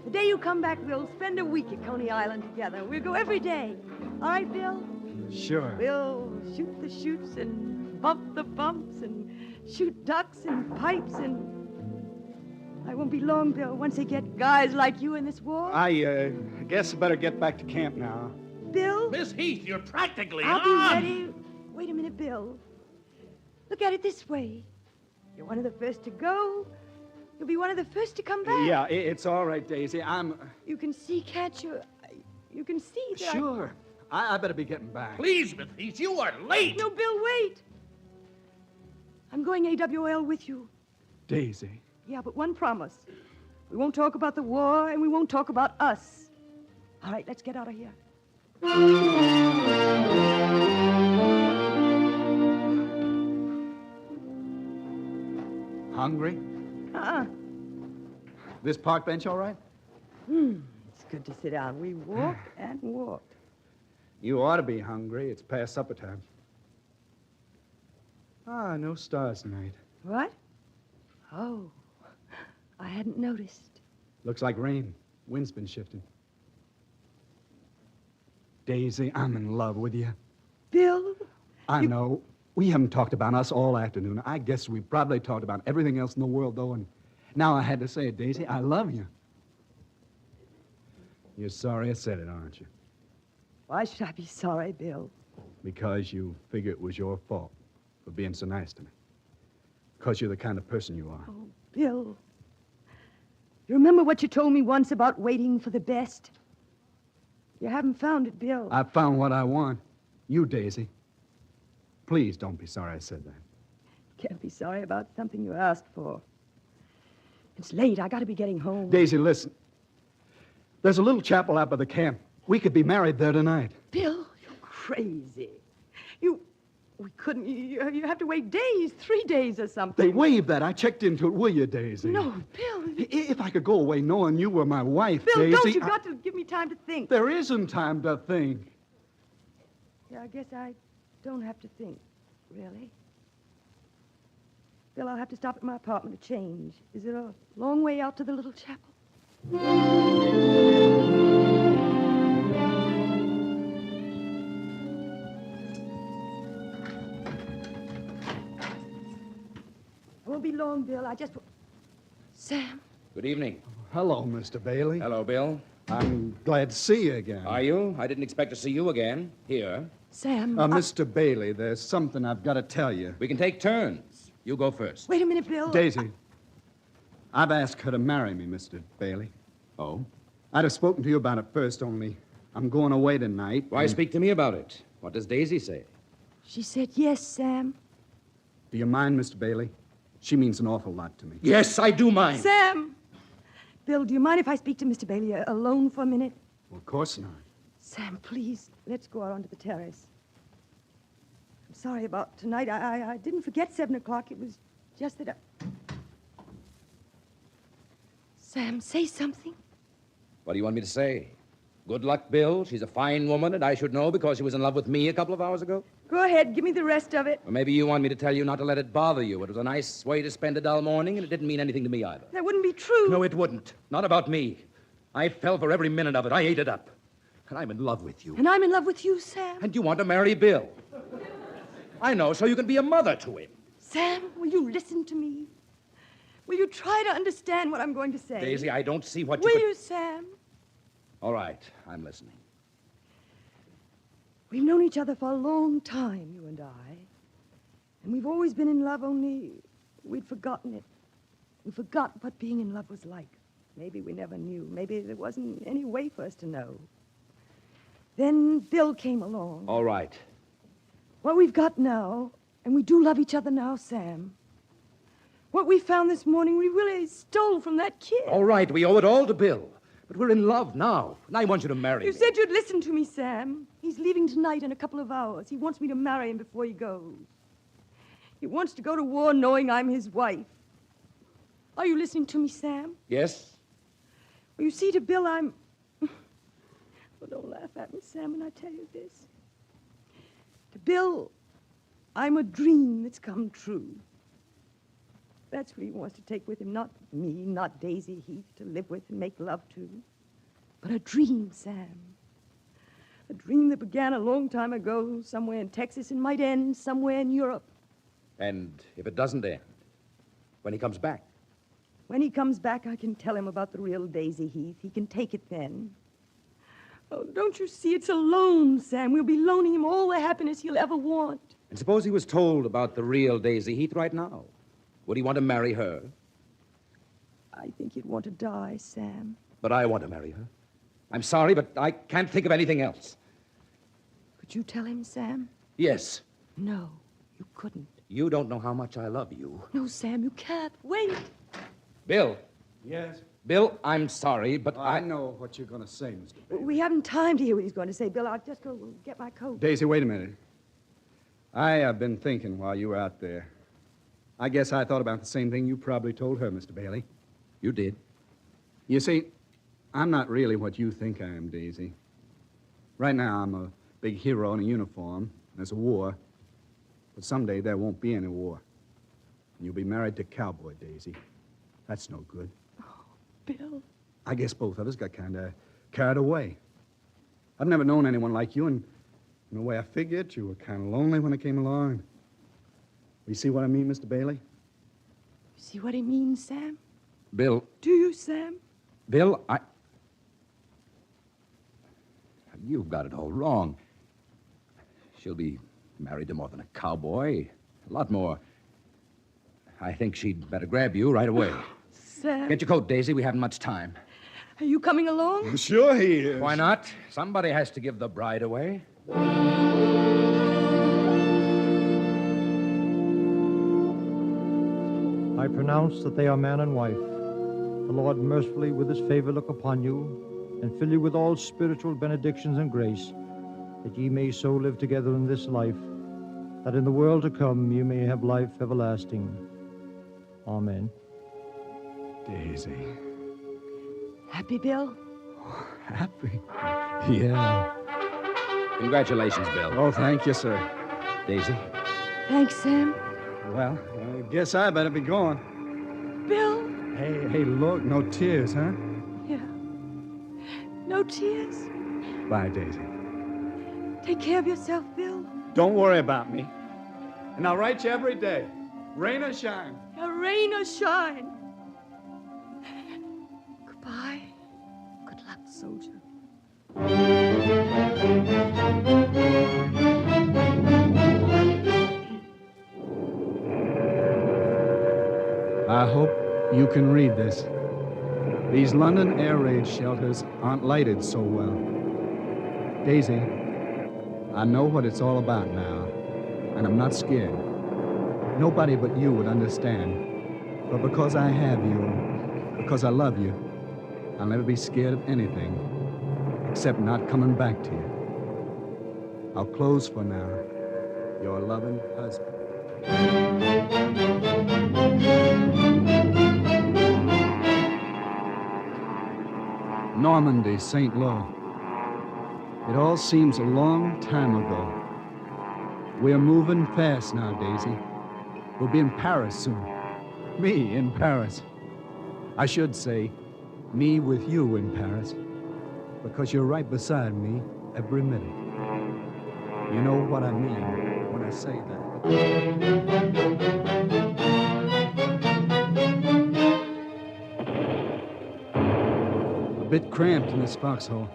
Speaker 23: The day you come back, we'll spend a week at Coney Island together. We'll go every day. All right, Bill?
Speaker 19: Sure.
Speaker 23: We'll shoot the chutes and bump the bumps and shoot ducks and pipes and... I won't be long, Bill, once they get guys like you in this war.
Speaker 19: I guess I better get back to camp now.
Speaker 23: Bill?
Speaker 18: Miss Heath, you're practically
Speaker 23: I'll
Speaker 18: on.
Speaker 23: be ready. Wait a minute, Bill. Look at it this way. You're one of the first to go. You'll be one of the first to come back.
Speaker 19: Yeah, it's all right, Daisy.
Speaker 23: You can see, can't you? You can see that
Speaker 19: Sure. I better be getting back.
Speaker 18: Please, Miss Heath, you are late.
Speaker 23: No, Bill, wait. I'm going AWL with you.
Speaker 19: Daisy.
Speaker 23: Yeah, but one promise. We won't talk about the war, and we won't talk about us. All right, let's get out of here.
Speaker 19: Hungry? This park bench all right?
Speaker 23: It's good to sit down. We walked and walked.
Speaker 19: You ought to be hungry. It's past supper time. No stars tonight.
Speaker 23: What? Oh, I hadn't noticed.
Speaker 19: Looks like rain. Wind's been shifting. Daisy, I'm in love with you.
Speaker 23: Bill?
Speaker 19: I know. We haven't talked about us all afternoon. I guess we probably talked about everything else in the world, though, and now I had to say it, Daisy. I love you. You're sorry I said it, aren't you?
Speaker 23: Why should I be sorry, Bill?
Speaker 19: Because you figure it was your fault for being so nice to me. Because you're the kind of person you are.
Speaker 23: Oh, Bill. You remember what you told me once about waiting for the best? You haven't found it, Bill.
Speaker 19: I found what I want. You, Daisy. Please don't be sorry I said that.
Speaker 23: Can't be sorry about something you asked for. It's late. I gotta be getting home.
Speaker 19: Daisy, listen. There's a little chapel out by the camp. We could be married there tonight.
Speaker 23: Bill, you're crazy. We couldn't. You have to wait days, 3 days or something.
Speaker 19: They waived that. I checked into it, will you, Daisy?
Speaker 23: No, Bill.
Speaker 19: If I could go away knowing you were my wife,
Speaker 23: Bill,
Speaker 19: Daisy...
Speaker 23: don't. You've got to give me time to think.
Speaker 19: There isn't time to think.
Speaker 23: Yeah, I guess I don't have to think, really. Bill, I'll have to stop at my apartment to change. Is it a long way out to the little chapel? I won't be long, Bill. I just... Sam?
Speaker 10: Good evening.
Speaker 19: Hello, Mr. Bailey.
Speaker 10: Hello, Bill.
Speaker 19: I'm glad to see you again.
Speaker 10: Are you? I didn't expect to see you again. Here.
Speaker 23: Sam,
Speaker 19: Mr. Bailey, there's something I've got to tell you.
Speaker 10: We can take turns. You go first.
Speaker 23: Wait a minute, Bill.
Speaker 19: Daisy, I've asked her to marry me, Mr. Bailey.
Speaker 10: Oh?
Speaker 19: I'd have spoken to you about it first, only I'm going away tonight.
Speaker 10: Why speak to me about it? What does Daisy say?
Speaker 23: She said yes, Sam.
Speaker 19: Do you mind, Mr. Bailey? She means an awful lot to me.
Speaker 10: Yes, I do mind.
Speaker 23: Sam! Bill, do you mind if I speak to Mr. Bailey alone for a minute?
Speaker 19: Well, of course not.
Speaker 23: Sam, please, let's go out onto the terrace. I'm sorry about tonight. I didn't forget 7 o'clock. It was just that Sam, say something.
Speaker 10: What do you want me to say? Good luck, Bill. She's a fine woman, and I should know because she was in love with me a couple of hours ago.
Speaker 23: Go ahead, give me the rest of it.
Speaker 10: Or maybe you want me to tell you not to let it bother you. It was a nice way to spend a dull morning, and it didn't mean anything to me either.
Speaker 23: That wouldn't be true.
Speaker 10: No, it wouldn't. Not about me. I fell for every minute of it. I ate it up. And I'm in love with you.
Speaker 23: And I'm in love with you, Sam.
Speaker 10: And you want to marry Bill. I know, so you can be a mother to him.
Speaker 23: Sam, will you listen to me? Will you try to understand what I'm going to say?
Speaker 10: Daisy, I don't see what you
Speaker 23: Will
Speaker 10: could...
Speaker 23: you, Sam?
Speaker 10: All right, I'm listening.
Speaker 23: We've known each other for a long time, you and I. And we've always been in love, only we'd forgotten it. We forgot what being in love was like. Maybe we never knew. Maybe there wasn't any way for us to know. Then Bill came along.
Speaker 10: All right.
Speaker 23: What we've got now, and we do love each other now, Sam. What we found this morning, we really stole from that kid.
Speaker 10: All right, we owe it all to Bill. But we're in love now, and I want you to marry
Speaker 23: You
Speaker 10: me.
Speaker 23: said you'd listen to me, Sam. He's leaving tonight in a couple of hours. He wants me to marry him before he goes. He wants to go to war knowing I'm his wife. Are you listening to me, Sam?
Speaker 10: Yes?
Speaker 23: Well, you see, to Bill, I'm... Well, don't laugh at me, Sam, when I tell you this. To Bill, I'm a dream that's come true. That's what he wants to take with him. Not me, not Daisy Heath to live with and make love to. But a dream, Sam. A dream that began a long time ago, somewhere in Texas, and might end somewhere in Europe.
Speaker 10: And if it doesn't end, when he comes back?
Speaker 23: When he comes back, I can tell him about the real Daisy Heath. He can take it then. Oh, don't you see? It's a loan, Sam. We'll be loaning him all the happiness he'll ever want.
Speaker 10: And suppose he was told about the real Daisy Heath right now. Would he want to marry her?
Speaker 23: I think he'd want to die, Sam.
Speaker 10: But I want to marry her. I'm sorry, but I can't think of anything else.
Speaker 23: Could you tell him, Sam?
Speaker 10: Yes.
Speaker 23: No, you couldn't.
Speaker 10: You don't know how much I love you.
Speaker 23: No, Sam, you can't. Wait.
Speaker 10: Bill.
Speaker 19: Yes?
Speaker 10: Bill, I'm sorry, but
Speaker 19: I know what you're going to say, Mr. Bailey.
Speaker 23: We haven't time to hear what he's going to say, Bill. I'll just go get my coat.
Speaker 19: Daisy, wait a minute. I have been thinking while you were out there. I guess I thought about the same thing you probably told her, Mr. Bailey.
Speaker 10: You did.
Speaker 19: You see, I'm not really what you think I am, Daisy. Right now, I'm a big hero in a uniform. There's a war. But someday there won't be any war. And you'll be married to a cowboy, Daisy. That's no good.
Speaker 23: Bill.
Speaker 19: I guess both of us got kind of carried away. I've never known anyone like you, and in the way I figured, you were kind of lonely when I came along. You see what I mean, Mr. Bailey?
Speaker 23: You see what he means, Sam?
Speaker 10: Bill.
Speaker 23: Do you, Sam?
Speaker 10: Bill, You've got it all wrong. She'll be married to more than a cowboy. A lot more. I think she'd better grab you right away.
Speaker 23: Sam.
Speaker 10: Get your coat, Daisy. We haven't much time.
Speaker 23: Are you coming along?
Speaker 19: Sure he is.
Speaker 10: Why not? Somebody has to give the bride away.
Speaker 8: I pronounce that they are man and wife. The Lord mercifully with his favor look upon you and fill you with all spiritual benedictions and grace, that ye may so live together in this life, that in the world to come you may have life everlasting. Amen.
Speaker 19: Daisy.
Speaker 23: Happy, Bill?
Speaker 19: Happy? Yeah.
Speaker 10: Congratulations, Bill.
Speaker 19: Oh, thank you, sir.
Speaker 10: Daisy?
Speaker 23: Thanks, Sam.
Speaker 19: Well, I guess I better be going.
Speaker 23: Bill?
Speaker 19: Hey, look, no tears, huh?
Speaker 23: Yeah. No tears.
Speaker 19: Bye, Daisy.
Speaker 23: Take care of yourself, Bill.
Speaker 19: Don't worry about me. And I'll write you every day, rain or shine.
Speaker 23: Rain or shine. Goodbye. Good luck, soldier.
Speaker 19: I hope you can read this. These London air raid shelters aren't lighted so well. Daisy, I know what it's all about now, and I'm not scared. Nobody but you would understand. But because I have you, because I love you, I'll never be scared of anything except not coming back to you. I'll close for now. Your loving husband. Normandy, St. Lo. It all seems a long time ago. We're moving fast now, Daisy. We'll be in Paris soon. Me in Paris. I should say, me with you in Paris, because you're right beside me every minute. You know what I mean when I say that. A bit cramped in this foxhole.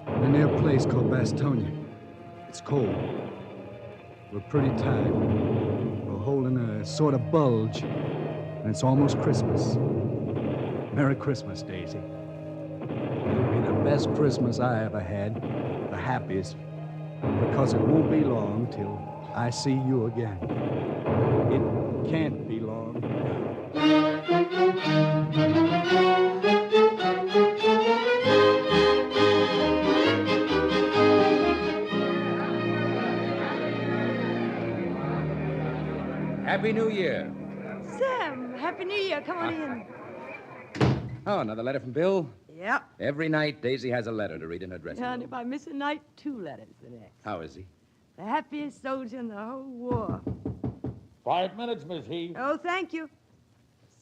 Speaker 19: We're near a place called Bastogne. It's cold. We're pretty tired. We're holding a sort of bulge, and it's almost Christmas. Merry Christmas, Daisy. It'll be the best Christmas I ever had, the happiest, because it won't be long till I see you again. It can't be long.
Speaker 10: Happy New Year.
Speaker 23: Sam, Happy New Year. Come on in.
Speaker 10: Oh, another letter from Bill?
Speaker 23: Yep.
Speaker 10: Every night, Daisy has a letter to read in her dressing room.
Speaker 23: And if I miss a night, 2 letters the next.
Speaker 10: How is he?
Speaker 23: The happiest soldier in the whole war.
Speaker 18: 5 minutes, Miss Heath.
Speaker 23: Oh, thank you.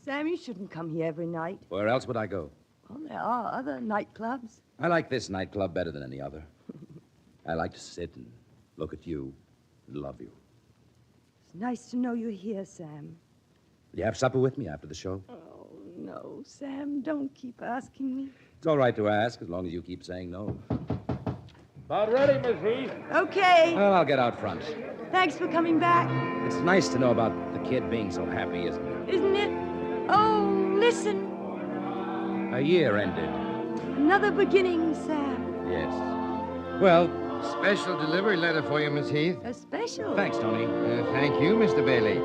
Speaker 23: Sam, you shouldn't come here every night.
Speaker 10: Where else would I go?
Speaker 23: Well, there are other nightclubs.
Speaker 10: I like this nightclub better than any other. I like to sit and look at you and love you.
Speaker 23: It's nice to know you're here, Sam.
Speaker 10: Will you have supper with me after the show?
Speaker 23: Oh, no, Sam, don't keep asking me.
Speaker 10: It's all right to ask, as long as you keep saying no.
Speaker 18: About ready, Miss Heath.
Speaker 23: Okay.
Speaker 10: Well, I'll get out front.
Speaker 23: Thanks for coming back.
Speaker 10: It's nice to know about the kid being so happy, isn't it?
Speaker 23: Isn't it? Oh, listen.
Speaker 10: A year ended.
Speaker 23: Another beginning, Sam.
Speaker 10: Yes.
Speaker 5: Well, special delivery letter for you, Miss Heath.
Speaker 23: A special?
Speaker 10: Thanks, Tony.
Speaker 5: Thank you, Mr. Bailey.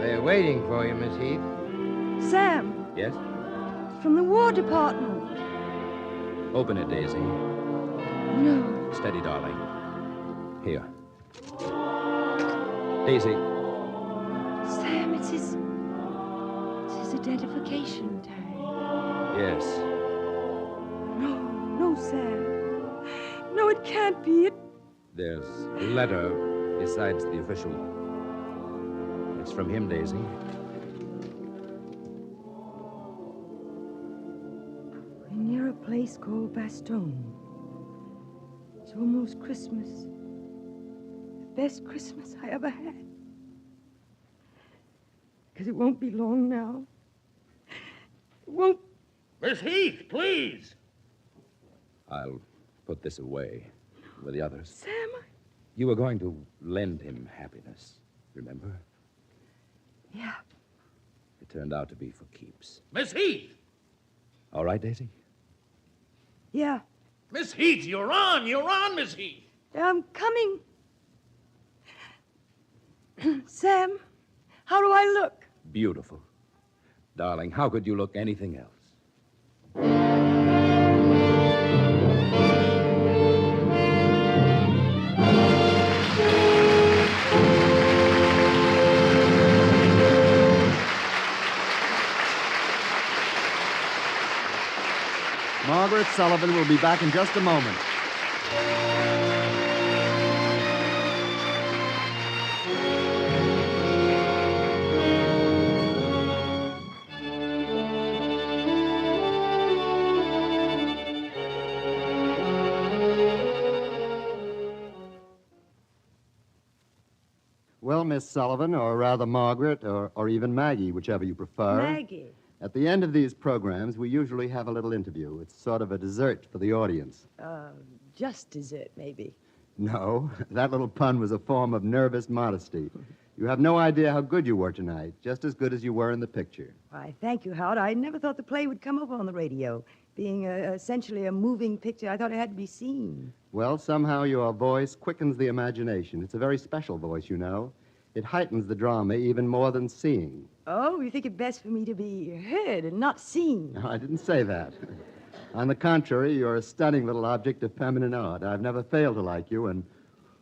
Speaker 5: They're waiting for you, Miss Heath.
Speaker 23: Sam.
Speaker 10: Yes?
Speaker 23: It's from the War Department.
Speaker 10: Open it, Daisy.
Speaker 23: No.
Speaker 10: Steady, darling. Here. Daisy.
Speaker 23: Sam, it's his identification tag.
Speaker 10: Yes.
Speaker 23: No, Sam. No, it can't be.
Speaker 10: There's a letter besides the official. It's from him, Daisy.
Speaker 23: We're near a place called Bastogne. It's almost Christmas. The best Christmas I ever had. Because it won't be long now. It won't.
Speaker 18: Miss Heath, please.
Speaker 10: I'll put this away with the others.
Speaker 23: Sam,
Speaker 10: You were going to lend him happiness, remember?
Speaker 23: Yeah.
Speaker 10: It turned out to be for keeps.
Speaker 18: Miss Heath.
Speaker 10: All right, Daisy?
Speaker 23: Yeah.
Speaker 18: Miss Heath, you're on. You're on, Miss Heath.
Speaker 23: I'm coming. Sam, how do I look?
Speaker 10: Beautiful. Darling, how could you look anything else?
Speaker 2: Margaret Sullivan will be back in just a moment. Well, Miss Sullivan, or rather Margaret, or even Maggie, whichever you prefer.
Speaker 23: Maggie.
Speaker 2: At the end of these programs, we usually have a little interview. It's sort of a dessert for the audience.
Speaker 23: Just dessert, maybe.
Speaker 2: No, that little pun was a form of nervous modesty. You have no idea how good you were tonight, just as good as you were in the picture.
Speaker 23: Why, thank you, Howard. I never thought the play would come up on the radio. Being essentially a moving picture, I thought it had to be seen.
Speaker 2: Well, somehow your voice quickens the imagination. It's a very special voice, you know. It heightens the drama even more than seeing.
Speaker 23: Oh, you think it best for me to be heard and not seen?
Speaker 2: No, I didn't say that. On the contrary, you're a stunning little object of feminine art. I've never failed to like you, and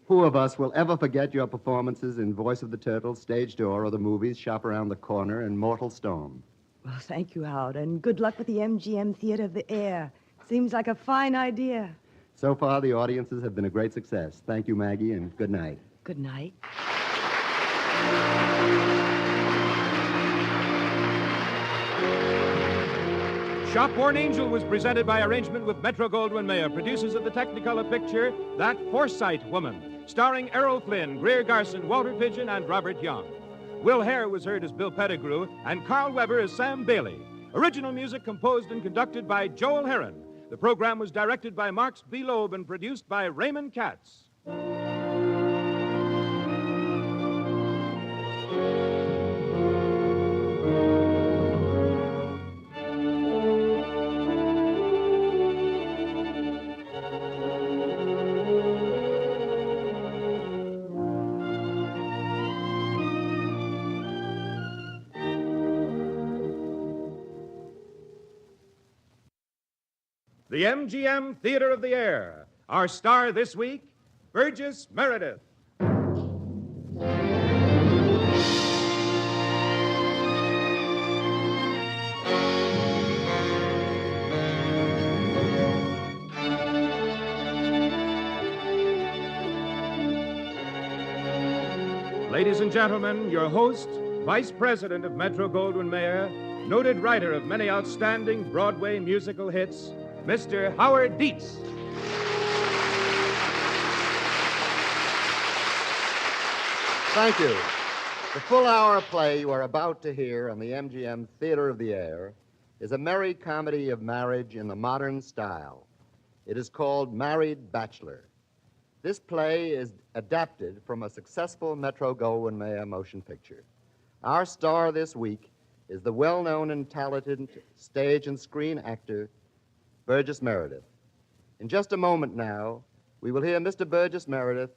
Speaker 2: who of us will ever forget your performances in Voice of the Turtle, Stage Door, or the movies Shop Around the Corner and Mortal Storm?
Speaker 23: Well, thank you, Howard, and good luck with the MGM Theater of the Air. Seems like a fine idea.
Speaker 2: So far, the audiences have been a great success. Thank you, Maggie, and good night.
Speaker 23: Good night.
Speaker 1: Shopworn Angel was presented by arrangement with Metro-Goldwyn-Mayer, producers of the Technicolor picture, That Forsyte Woman, starring Errol Flynn, Greer Garson, Walter Pidgeon, and Robert Young. Will Hare was heard as Bill Pettigrew, and Carl Weber as Sam Bailey. Original music composed and conducted by Joel Herron. The program was directed by Marks B. Loeb and produced by Raymond Katz. The MGM Theater of the Air. Our star this week, Burgess Meredith. Ladies and gentlemen, your host, Vice President of Metro-Goldwyn-Mayer, noted writer of many outstanding Broadway musical hits, Mr. Howard Dietz.
Speaker 2: Thank you. The full-hour play you are about to hear on the MGM Theater of the Air is a merry comedy of marriage in the modern style. It is called Married Bachelor. This play is adapted from a successful Metro-Goldwyn-Mayer motion picture. Our star this week is the well-known and talented stage and screen actor, Burgess Meredith. In just a moment now, we will hear Mr. Burgess Meredith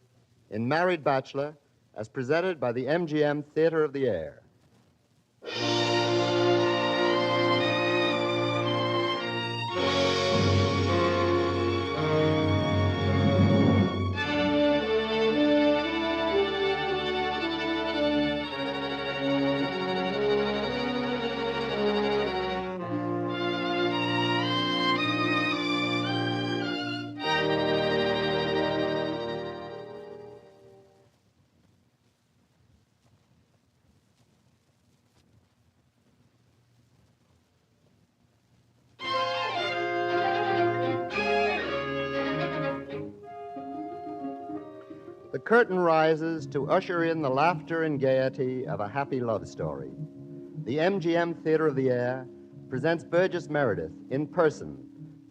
Speaker 2: in Married Bachelor as presented by the MGM Theater of the Air. The curtain rises to usher in the laughter and gaiety of a happy love story. The MGM Theater of the Air presents Burgess Meredith in person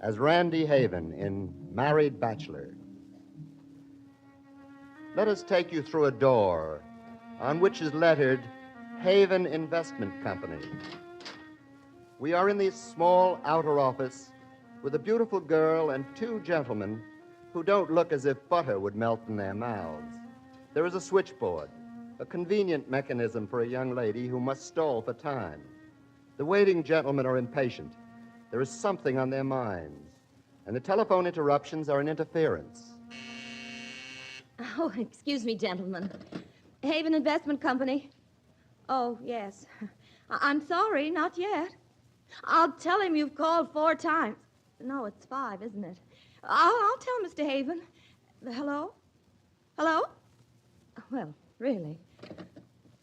Speaker 2: as Randy Haven in Married Bachelor. Let us take you through a door on which is lettered Haven Investment Company. We are in the small outer office with a beautiful girl and two gentlemen who don't look as if butter would melt in their mouths. There is a switchboard, a convenient mechanism for a young lady who must stall for time. The waiting gentlemen are impatient. There is something on their minds, and the telephone interruptions are an interference.
Speaker 13: Oh, excuse me, gentlemen. Haven Investment Company. Oh, yes. I'm sorry, not yet. I'll tell him you've called 4 times. No, it's 5, isn't it? I'll tell Mr. Haven. Hello? Hello? Well, really.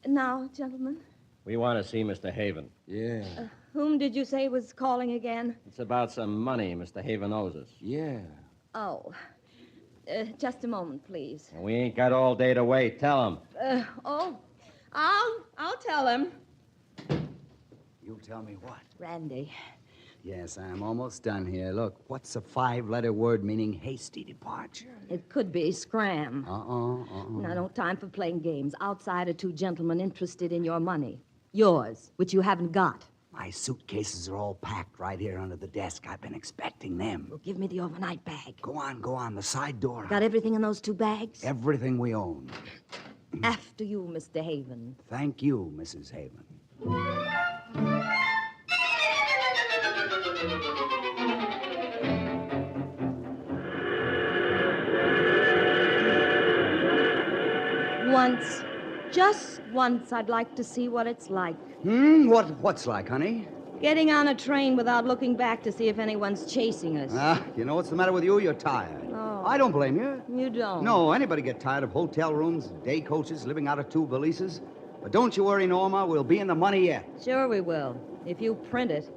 Speaker 13: Now, gentlemen.
Speaker 20: We want to see Mr. Haven.
Speaker 10: Yeah.
Speaker 13: Whom did you say was calling again?
Speaker 20: It's about some money Mr. Haven owes us.
Speaker 10: Yeah.
Speaker 13: Oh. Just a moment, please.
Speaker 20: We ain't got all day to wait. Tell him.
Speaker 13: I'll tell him.
Speaker 10: You'll tell me what?
Speaker 13: Randy,
Speaker 16: Yes, I'm almost done here. Look, what's a 5-letter word meaning hasty departure?
Speaker 13: It could be scram.
Speaker 16: Now,
Speaker 13: No time for playing games. Outside are two gentlemen interested in your money. Yours, which you haven't got.
Speaker 16: My suitcases are all packed right here under the desk. I've been expecting them.
Speaker 13: Well, give me the overnight bag.
Speaker 16: Go on. The side door.
Speaker 13: Got everything in those 2 bags?
Speaker 16: Everything we own.
Speaker 13: After you, Mr. Haven.
Speaker 16: Thank you, Mrs. Haven.
Speaker 13: Once, just once, I'd like to see what it's like.
Speaker 16: What's like, honey?
Speaker 13: Getting on a train without looking back to see if anyone's chasing us.
Speaker 16: You know what's the matter with you? You're tired.
Speaker 13: Oh.
Speaker 16: I don't blame you.
Speaker 13: You don't?
Speaker 16: No, anybody get tired of hotel rooms, day coaches, living out of 2 valises. But don't you worry, Norma. We'll be in the money yet.
Speaker 13: Sure we will, if you print it.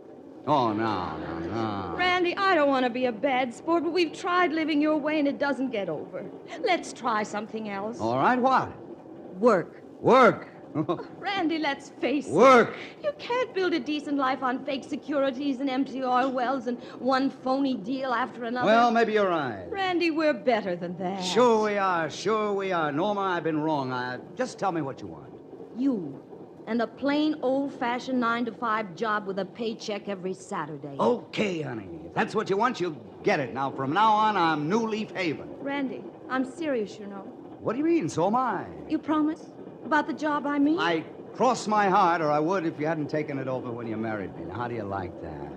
Speaker 16: Oh, no.
Speaker 13: Randy, I don't want to be a bad sport, but we've tried living your way and it doesn't get over. Let's try something else.
Speaker 16: All right, what?
Speaker 13: Work.
Speaker 16: Work.
Speaker 13: Randy, let's face it.
Speaker 16: Work.
Speaker 13: You can't build a decent life on fake securities and empty oil wells and one phony deal after another.
Speaker 16: Well, maybe you're right.
Speaker 13: Randy, we're better than that.
Speaker 16: Sure we are. Norma, I've been wrong. Just tell me what you want.
Speaker 13: You. And a plain, old-fashioned 9-to-5 job with a paycheck every Saturday.
Speaker 16: Okay, honey. If that's what you want, you'll get it. Now, from now on, I'm New Leaf Haven.
Speaker 13: Randy, I'm serious, you know.
Speaker 16: What do you mean? So am I.
Speaker 13: You promise? About the job, I mean?
Speaker 16: I cross my heart, or I would if you hadn't taken it over when you married me. Now, how do you like that?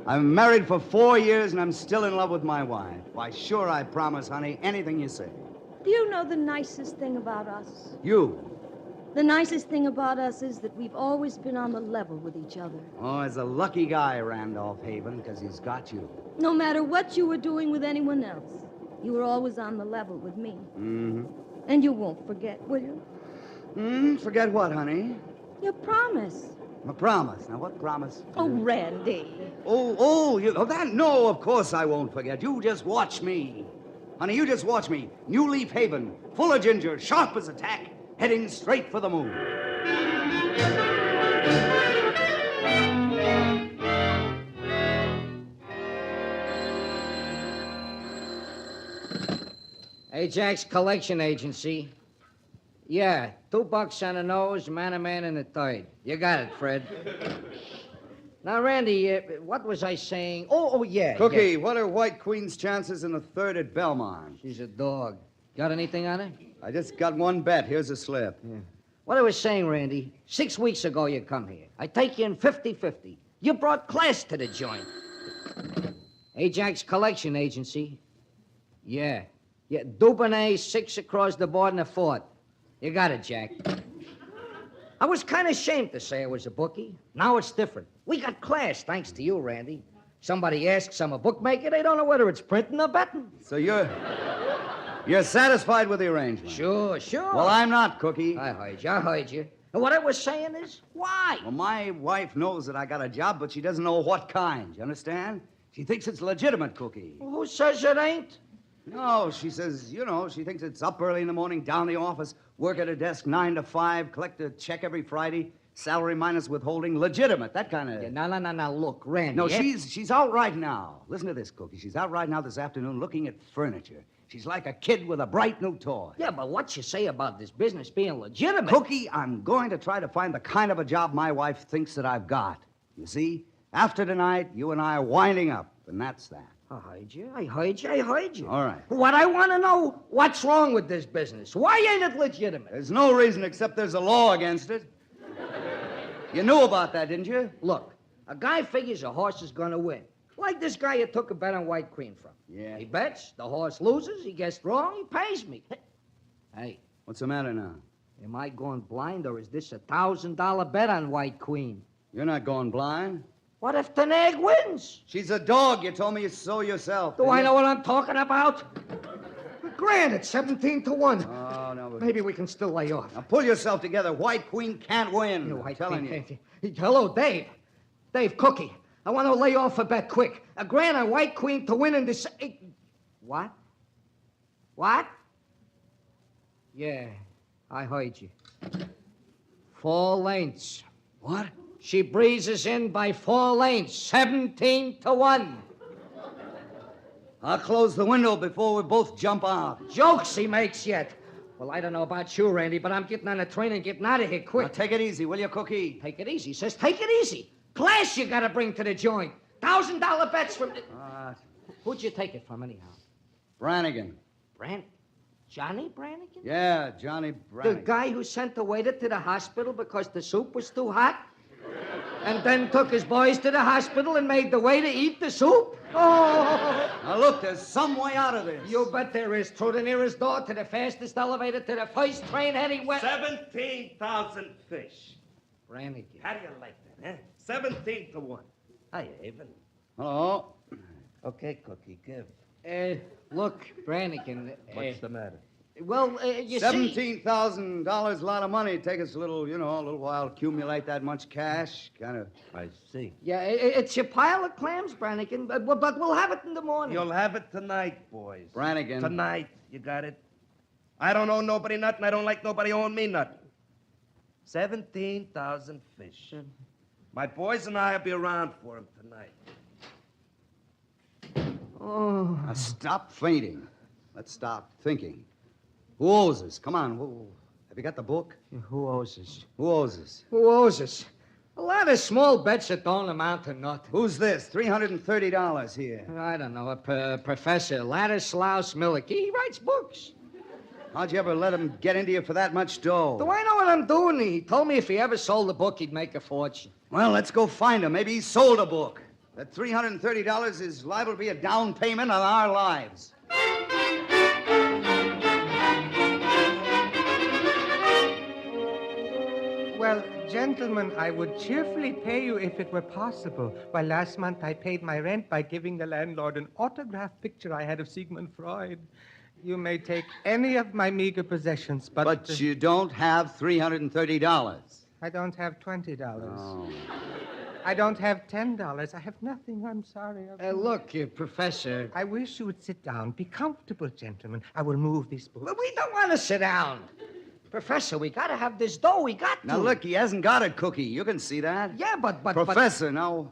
Speaker 16: I'm married for 4 years, and I'm still in love with my wife. Why, sure, I promise, honey, anything you say.
Speaker 13: Do you know the nicest thing about us?
Speaker 16: You.
Speaker 13: The nicest thing about us is that we've always been on the level with each other.
Speaker 16: Oh, he's a lucky guy, Randolph Haven, because he's got you.
Speaker 13: No matter what you were doing with anyone else, you were always on the level with me.
Speaker 16: Mm-hmm.
Speaker 13: And you won't forget, will you?
Speaker 16: Forget what, honey?
Speaker 13: Your promise.
Speaker 16: My promise. Now, what promise?
Speaker 13: Oh, Randy.
Speaker 16: No, of course I won't forget. You just watch me. Honey, you just watch me. New Leaf Haven, full of ginger, sharp as a tack, heading straight for the moon.
Speaker 20: Ajax Collection Agency. Yeah, $2 on the nose, man in the third. You got it, Fred. Now, Randy, what was I saying? Oh, yeah.
Speaker 16: Cookie,
Speaker 20: yeah.
Speaker 16: what are White Queen's chances in the third at Belmont?
Speaker 20: She's a dog. Got anything on her?
Speaker 16: I just got one bet. Here's a slip.
Speaker 20: Yeah. What I was saying, Randy, 6 weeks ago you come here. I take you in 50-50. You brought class to the joint. Ajax Collection Agency. Yeah. Dubonnet, 6 across the board and a 4th. You got it, Jack. I was kind of ashamed to say I was a bookie. Now it's different. We got class, thanks to you, Randy. Somebody asks, I'm a bookmaker, they don't know whether it's printing or betting.
Speaker 16: So you're satisfied with the arrangement?
Speaker 20: Sure.
Speaker 16: Well, I'm not, Cookie.
Speaker 20: I heard you. And what I was saying is, why?
Speaker 16: Well, my wife knows that I got a job, but she doesn't know what kind. You understand? She thinks it's legitimate, Cookie.
Speaker 20: Well, who says it ain't?
Speaker 16: No, she says, she thinks it's up early in the morning, down the office, work at her desk 9 to 5, collect a check every Friday, salary minus withholding, legitimate, that kind of...
Speaker 20: Yeah, no, look, Randy...
Speaker 16: No, she's out right now. Listen to this, Cookie. She's out right now this afternoon looking at furniture. She's like a kid with a bright new toy.
Speaker 20: Yeah, but what you say about this business being legitimate...
Speaker 16: Cookie, I'm going to try to find the kind of a job my wife thinks that I've got. You see, after tonight, you and I are winding up, and that's that.
Speaker 20: I heard you.
Speaker 16: All right.
Speaker 20: What I want to know, what's wrong with this business? Why ain't it legitimate?
Speaker 16: There's no reason except there's a law against it. You knew about that, didn't you?
Speaker 20: Look, a guy figures a horse is going to win. Like this guy you took a bet on White Queen from.
Speaker 16: Yeah.
Speaker 20: He bets, the horse loses, he gets wrong, he pays me. Hey.
Speaker 16: What's the matter now?
Speaker 20: Am I going blind, or is this a $1,000 bet on White Queen?
Speaker 16: You're not going blind.
Speaker 20: What if the nag wins?
Speaker 16: She's a dog. You told me so yourself.
Speaker 20: Do I know what I'm talking about? Grand, it's 17 to 1.
Speaker 16: Oh, no.
Speaker 20: Maybe we can still lay off.
Speaker 16: Now, pull yourself together. White Queen can't win.
Speaker 20: No, White
Speaker 16: telling
Speaker 20: Queen can't. Hello, Dave. Dave, Cookie. I want to lay off a bet quick. A grand on White Queen to win in this... What? What? Yeah, I heard you. 4 lengths.
Speaker 16: What?
Speaker 20: She breezes in by 4 lanes, 17-1.
Speaker 16: I'll close the window before we both jump out.
Speaker 20: Jokes he makes yet. Well, I don't know about you, Randy, but I'm getting on the train and getting out of here quick.
Speaker 16: Now, take it easy, will you, Cookie?
Speaker 20: Take it easy, says. Take it easy. Class you gotta bring to the joint. $1,000 bets from... Who'd you take it from, anyhow?
Speaker 16: Brannigan.
Speaker 20: Johnny Brannigan?
Speaker 16: Yeah, Johnny Brannigan.
Speaker 20: The guy who sent the waiter to the hospital because the soup was too hot? And then took his boys to the hospital and made the waiter eat the soup? Oh!
Speaker 16: Now, look, there's some way out of this.
Speaker 20: You bet there is. Through the nearest door, to the fastest elevator, to the first train heading west.
Speaker 11: 17,000 fish.
Speaker 20: Brannigan.
Speaker 11: How do you like that, huh? 17-1. Hi, Haven.
Speaker 16: Hello.
Speaker 11: Okay, Cookie, give.
Speaker 20: Look, Brannigan.
Speaker 11: What's the matter?
Speaker 20: Well, you see...
Speaker 16: $17,000, a lot of money. Take us a little while to accumulate that much cash. Kind of.
Speaker 11: I see.
Speaker 20: Yeah, it's your pile of clams, Brannigan, but we'll have it in the morning.
Speaker 11: You'll have it tonight, boys.
Speaker 16: Brannigan.
Speaker 11: Tonight. You got it? I don't owe nobody nothing. I don't like nobody owing me nothing. 17,000 fish. My boys and I will be around for him tonight.
Speaker 16: Oh. Now stop fainting. Let's start thinking. Who owes us? Come on. Have you got the book?
Speaker 20: Who owes us?
Speaker 16: Who owes us?
Speaker 20: Who owes us? A lot of small bets that don't amount to nothing.
Speaker 16: Who's this? $330 here.
Speaker 20: I don't know. Professor Ladislaus Millick. He writes books.
Speaker 16: How'd you ever let him get into you for that much dough?
Speaker 20: Do I know what I'm doing? He told me if he ever sold a book, he'd make a fortune.
Speaker 16: Well, let's go find him. Maybe he sold a book. That $330 is liable to be a down payment on our lives.
Speaker 9: Well, gentlemen, I would cheerfully pay you if it were possible. Why, last month I paid my rent by giving the landlord an autographed picture I had of Sigmund Freud. You may take any of my meager possessions, but...
Speaker 16: But you don't have $330.
Speaker 9: I don't have $20.
Speaker 16: Oh.
Speaker 9: I don't have $10. I have nothing. I'm sorry.
Speaker 20: Look, Professor.
Speaker 9: I wish you would sit down. Be comfortable, gentlemen. I will move this book.
Speaker 20: But we don't want to sit down. Professor, we got to have this dough. We got to.
Speaker 16: Now, look, he hasn't got a cookie. You can see that.
Speaker 20: Yeah, but...
Speaker 16: Professor, now,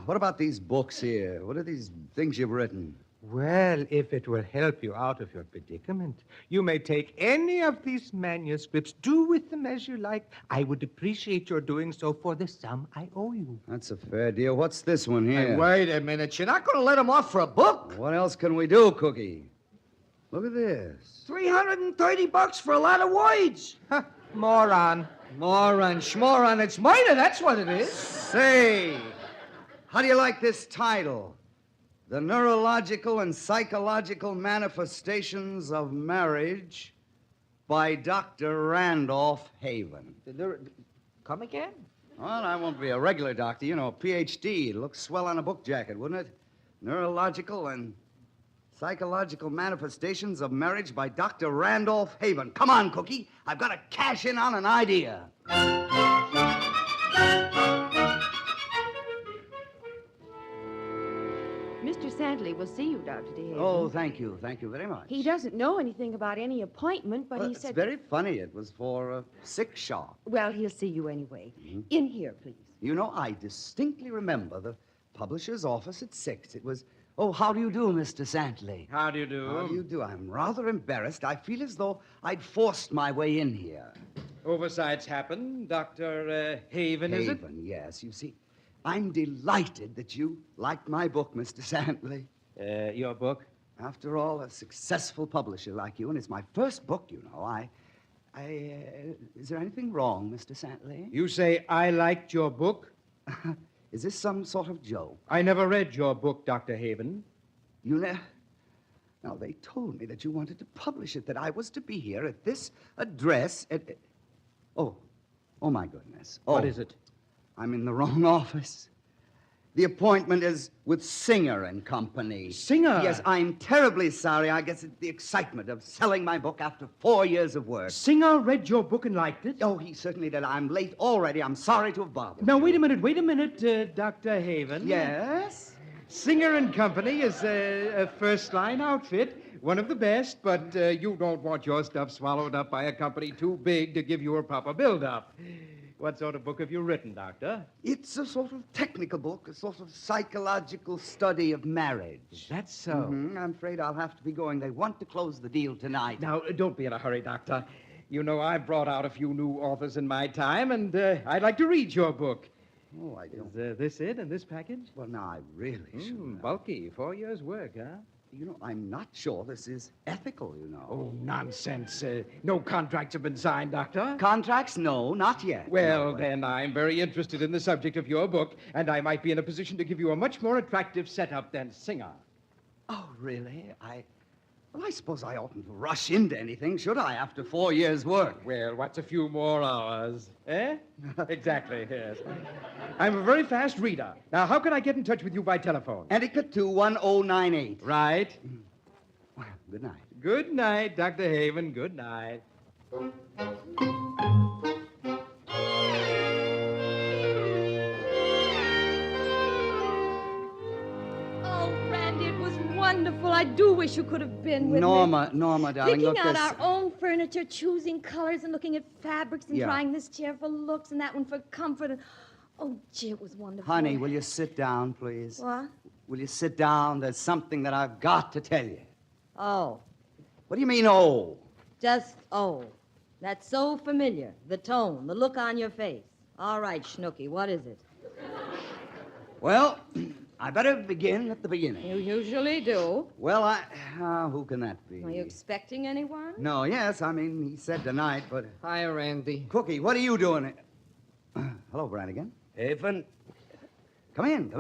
Speaker 16: what about these books here? What are these things you've written?
Speaker 9: Well, if it will help you out of your predicament, you may take any of these manuscripts, do with them as you like. I would appreciate your doing so for the sum I owe you.
Speaker 16: That's a fair deal. What's this one here?
Speaker 20: Hey, wait a minute. You're not going to let him off for a book?
Speaker 16: What else can we do, Cookie? Look at this.
Speaker 20: $330 for a lot of words.
Speaker 9: Moron.
Speaker 20: Moron, schmoron. It's murder, that's what it is.
Speaker 16: Say, how do you like this title? The Neurological and Psychological Manifestations of Marriage by Dr. Randolph Haven.
Speaker 20: Come again?
Speaker 16: Well, I won't be a regular doctor. You know, a Ph.D. It looks swell on a book jacket, wouldn't it? Neurological and Psychological Manifestations of Marriage by Dr. Randolph Haven. Come on, Cookie. I've got to cash in on an idea.
Speaker 21: Mr. Santley will see you, Dr. DeHaven.
Speaker 16: Oh, thank you. Thank you very much.
Speaker 21: He doesn't know anything about any appointment, but
Speaker 16: Well,
Speaker 21: he
Speaker 16: it's
Speaker 21: said...
Speaker 16: very funny. It was for a sick shop.
Speaker 21: Well, he'll see you anyway. In here, please.
Speaker 16: You know, I distinctly remember the publisher's office at 6. It was, oh, how do you do, Mr. Santley?
Speaker 3: How do you do?
Speaker 16: How do you do? I'm rather embarrassed. I feel as though I'd forced my way in here.
Speaker 3: Oversights happen. Dr. Haven, is it?
Speaker 16: Haven, yes. You see, I'm delighted that you liked my book, Mr. Santley.
Speaker 3: Your book?
Speaker 16: After all, a successful publisher like you, and it's my first book, you know. Is there anything wrong, Mr. Santley?
Speaker 3: You say I liked your book?
Speaker 16: Is this some sort of joke?
Speaker 3: I never read your book, Dr. Haven.
Speaker 16: You never... Now, they told me that you wanted to publish it, that I was to be here at this address at... Oh, my goodness.
Speaker 3: What is it?
Speaker 16: I'm in the wrong office. The appointment is with Singer and Company.
Speaker 3: Singer?
Speaker 16: Yes, I'm terribly sorry. I guess it's the excitement of selling my book after 4 years of work.
Speaker 3: Singer read your book and liked it?
Speaker 16: Oh, he certainly did. I'm late already. I'm sorry to have bothered
Speaker 3: Now,
Speaker 16: you.
Speaker 3: wait a minute, Dr. Haven.
Speaker 16: Yes?
Speaker 3: Singer and Company is a first-line outfit, one of the best, but you don't want your stuff swallowed up by a company too big to give you a proper build-up. What sort of book have you written, Doctor?
Speaker 16: It's a sort of technical book, a sort of psychological study of marriage.
Speaker 3: That's so.
Speaker 16: I'm afraid I'll have to be going. They want to close the deal tonight.
Speaker 3: Now, don't be in a hurry, Doctor. You know, I've brought out a few new authors in my time, and I'd like to read your book.
Speaker 16: Oh, I don't.
Speaker 3: Is this it in this package?
Speaker 16: Well, now, I really should.
Speaker 3: Bulky. 4 years' work, huh?
Speaker 16: You know, I'm not sure this is ethical, you know.
Speaker 3: Oh, nonsense. No contracts have been signed, Doctor.
Speaker 16: Contracts? No, not yet.
Speaker 3: Well, then, I'm very interested in the subject of your book, and I might be in a position to give you a much more attractive setup than Singer.
Speaker 16: Oh, really? Well, I suppose I oughtn't to rush into anything, should I, after 4 years' work?
Speaker 3: Well, what's a few more hours? Eh? Exactly, yes. I'm a very fast reader. Now, how can I get in touch with you by telephone?
Speaker 16: Etiquette to 1098.
Speaker 3: Right.
Speaker 16: Well, good night.
Speaker 3: Good night, Dr. Haven. Good night.
Speaker 13: Wonderful. I do wish you could have been with me.
Speaker 16: Norma, darling,
Speaker 13: Picking
Speaker 16: look,
Speaker 13: out
Speaker 16: this...
Speaker 13: our own furniture, choosing colors and looking at fabrics and
Speaker 16: Yeah.
Speaker 13: trying this chair for looks and that one for comfort. And... Oh, gee, it was wonderful.
Speaker 16: Honey, will you sit down, please?
Speaker 13: What?
Speaker 16: Will you sit down? There's something that I've got to tell you.
Speaker 13: Oh,
Speaker 16: What do you mean, oh?
Speaker 13: just oh. That's so familiar. The tone, the look on your face. All right, Schnooky, what is it?
Speaker 16: Well, I better begin at the beginning.
Speaker 13: You usually do.
Speaker 16: Well, who can that be?
Speaker 13: Are you expecting anyone?
Speaker 16: No, yes, I mean, he said tonight, but...
Speaker 20: Hi, Randy.
Speaker 16: Cookie, what are you doing? Hello, Brannigan.
Speaker 11: Haven?
Speaker 16: Come in.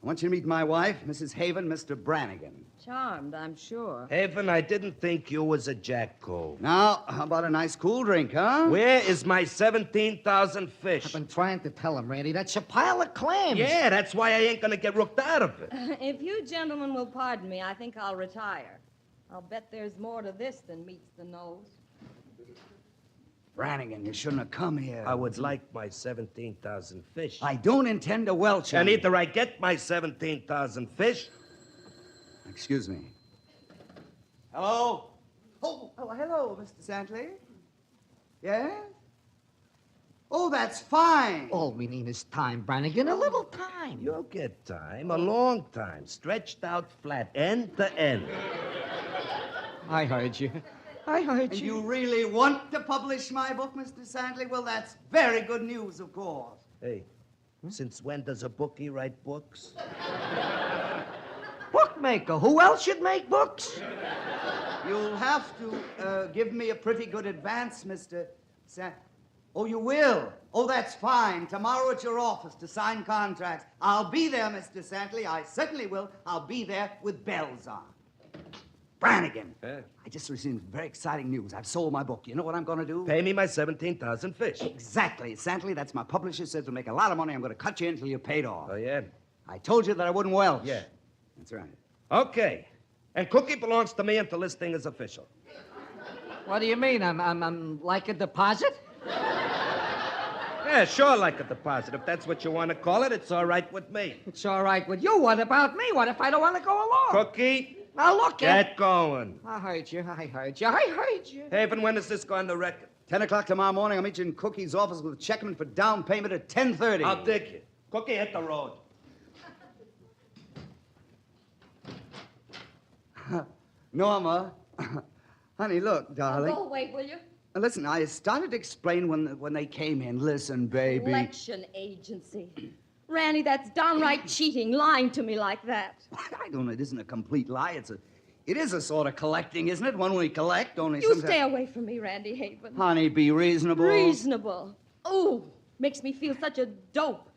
Speaker 16: I want you to meet my wife, Mrs. Haven, Mr. Brannigan.
Speaker 13: Charmed, I'm sure.
Speaker 11: Haven, I didn't think you was a jacko.
Speaker 16: Now, how about a nice cool drink, huh?
Speaker 11: Where is my 17,000 fish?
Speaker 20: I've been trying to tell him, Randy. That's a pile of clams.
Speaker 11: Yeah, that's why I ain't gonna get rooked out of it.
Speaker 13: If you gentlemen will pardon me, I think I'll retire. I'll bet there's more to this than meets the nose.
Speaker 16: Brannigan, you shouldn't have come here.
Speaker 11: I would like my 17,000 fish.
Speaker 16: I don't intend to welch on
Speaker 11: And
Speaker 16: you.
Speaker 11: either I get my 17,000 fish...
Speaker 16: Excuse me. Hello? Oh, hello, Mr. Santley. Yes? Oh, that's fine.
Speaker 20: All we need is time, Brannigan. A little time.
Speaker 11: You'll get time, a long time, stretched out flat, end to end.
Speaker 20: I heard you.
Speaker 16: And you really want to publish my book, Mr. Santley? Well, that's very good news, of course.
Speaker 11: Hey, since when does a bookie write books?
Speaker 20: Bookmaker. Who else should make books?
Speaker 16: You'll have to give me a pretty good advance, Mr. Oh, you will? Oh, that's fine. Tomorrow at your office to sign contracts. I'll be there, Mr. Santley. I certainly will. I'll be there with bells on. Brannigan, I just received very exciting news. I've sold my book. You know what I'm going to do?
Speaker 11: Pay me my 17,000 fish.
Speaker 16: Exactly. Santley, that's my publisher. Says we'll make a lot of money. I'm going to cut you until you're paid off.
Speaker 11: Oh, yeah?
Speaker 16: I told you that I wouldn't welch.
Speaker 11: Yeah.
Speaker 16: That's right.
Speaker 11: Okay. And Cookie belongs to me until this thing is official.
Speaker 20: What do you mean? I'm like a deposit?
Speaker 11: Yeah, sure, like a deposit. If that's what you want to call it, it's all right with me.
Speaker 20: It's all right with you. What about me? What if I don't want to go along?
Speaker 11: Cookie,
Speaker 20: Now look,
Speaker 11: get going.
Speaker 20: I heard you.
Speaker 11: Haven, when is this going to record?
Speaker 16: 10 o'clock tomorrow morning. I'll meet you in Cookie's office with a checkman for down payment at 10:30.
Speaker 11: I'll dig you. Cookie, hit the road.
Speaker 16: Norma, honey, look, darling.
Speaker 13: Go away, will you?
Speaker 16: Listen, I started to explain when they came in. Listen, baby.
Speaker 13: Election agency. Randy, that's downright cheating, lying to me like that.
Speaker 16: I don't know. It isn't a complete lie. It is a sort of collecting, isn't it? One we collect, only
Speaker 13: You
Speaker 16: sometimes...
Speaker 13: stay away from me, Randy Haven.
Speaker 16: Honey, be reasonable.
Speaker 13: Reasonable. Oh, makes me feel such a dope.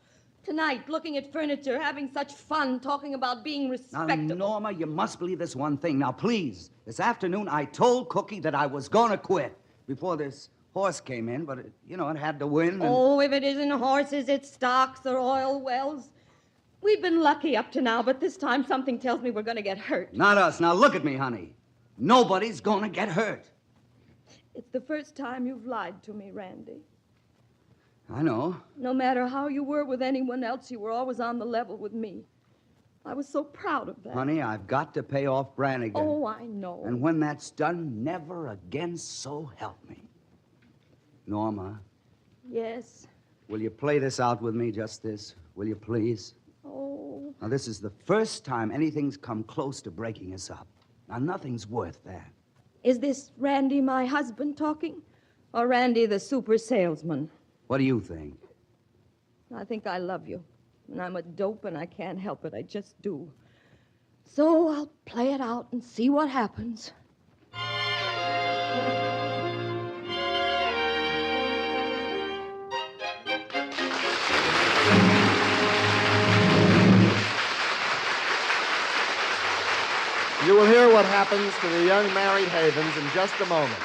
Speaker 13: Tonight, looking at furniture, having such fun, talking about being respectable.
Speaker 16: Now, Norma, you must believe this one thing. Now, please, this afternoon I told Cookie that I was going to quit before this horse came in, but, it had to win. And...
Speaker 13: Oh, if it isn't horses, it's stocks or oil wells. We've been lucky up to now, but this time something tells me we're going to get hurt.
Speaker 16: Not us. Now, look at me, honey. Nobody's going to get hurt.
Speaker 13: It's the first time you've lied to me, Randy.
Speaker 16: I know.
Speaker 13: No matter how you were with anyone else, you were always on the level with me. I was so proud of that.
Speaker 16: Honey, I've got to pay off Brannigan.
Speaker 13: Oh, I know.
Speaker 16: And when that's done, never again, so help me. Norma,
Speaker 13: Yes.
Speaker 16: will you play this out with me, just this? Will you please?
Speaker 13: Oh.
Speaker 16: Now, this is the first time anything's come close to breaking us up. Now, nothing's worth that.
Speaker 13: Is this Randy, my husband, talking? Or Randy, the super salesman?
Speaker 16: What do you think?
Speaker 13: I think I love you. And I'm a dope and I can't help it. I just do. So I'll play it out and see what happens.
Speaker 2: You will hear what happens to the young married Havens in just a moment.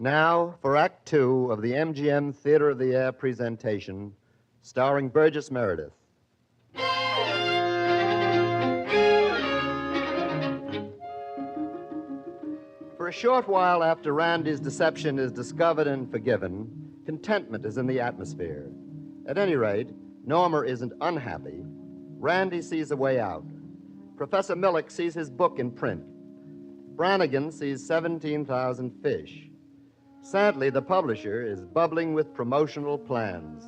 Speaker 2: Now, for Act Two of the MGM Theater of the Air presentation, starring Burgess Meredith. For a short while after Randy's deception is discovered and forgiven, contentment is in the atmosphere. At any rate, Norma isn't unhappy. Randy sees a way out. Professor Millick sees his book in print. Brannigan sees 17,000 fish. Sadly, the publisher is bubbling with promotional plans.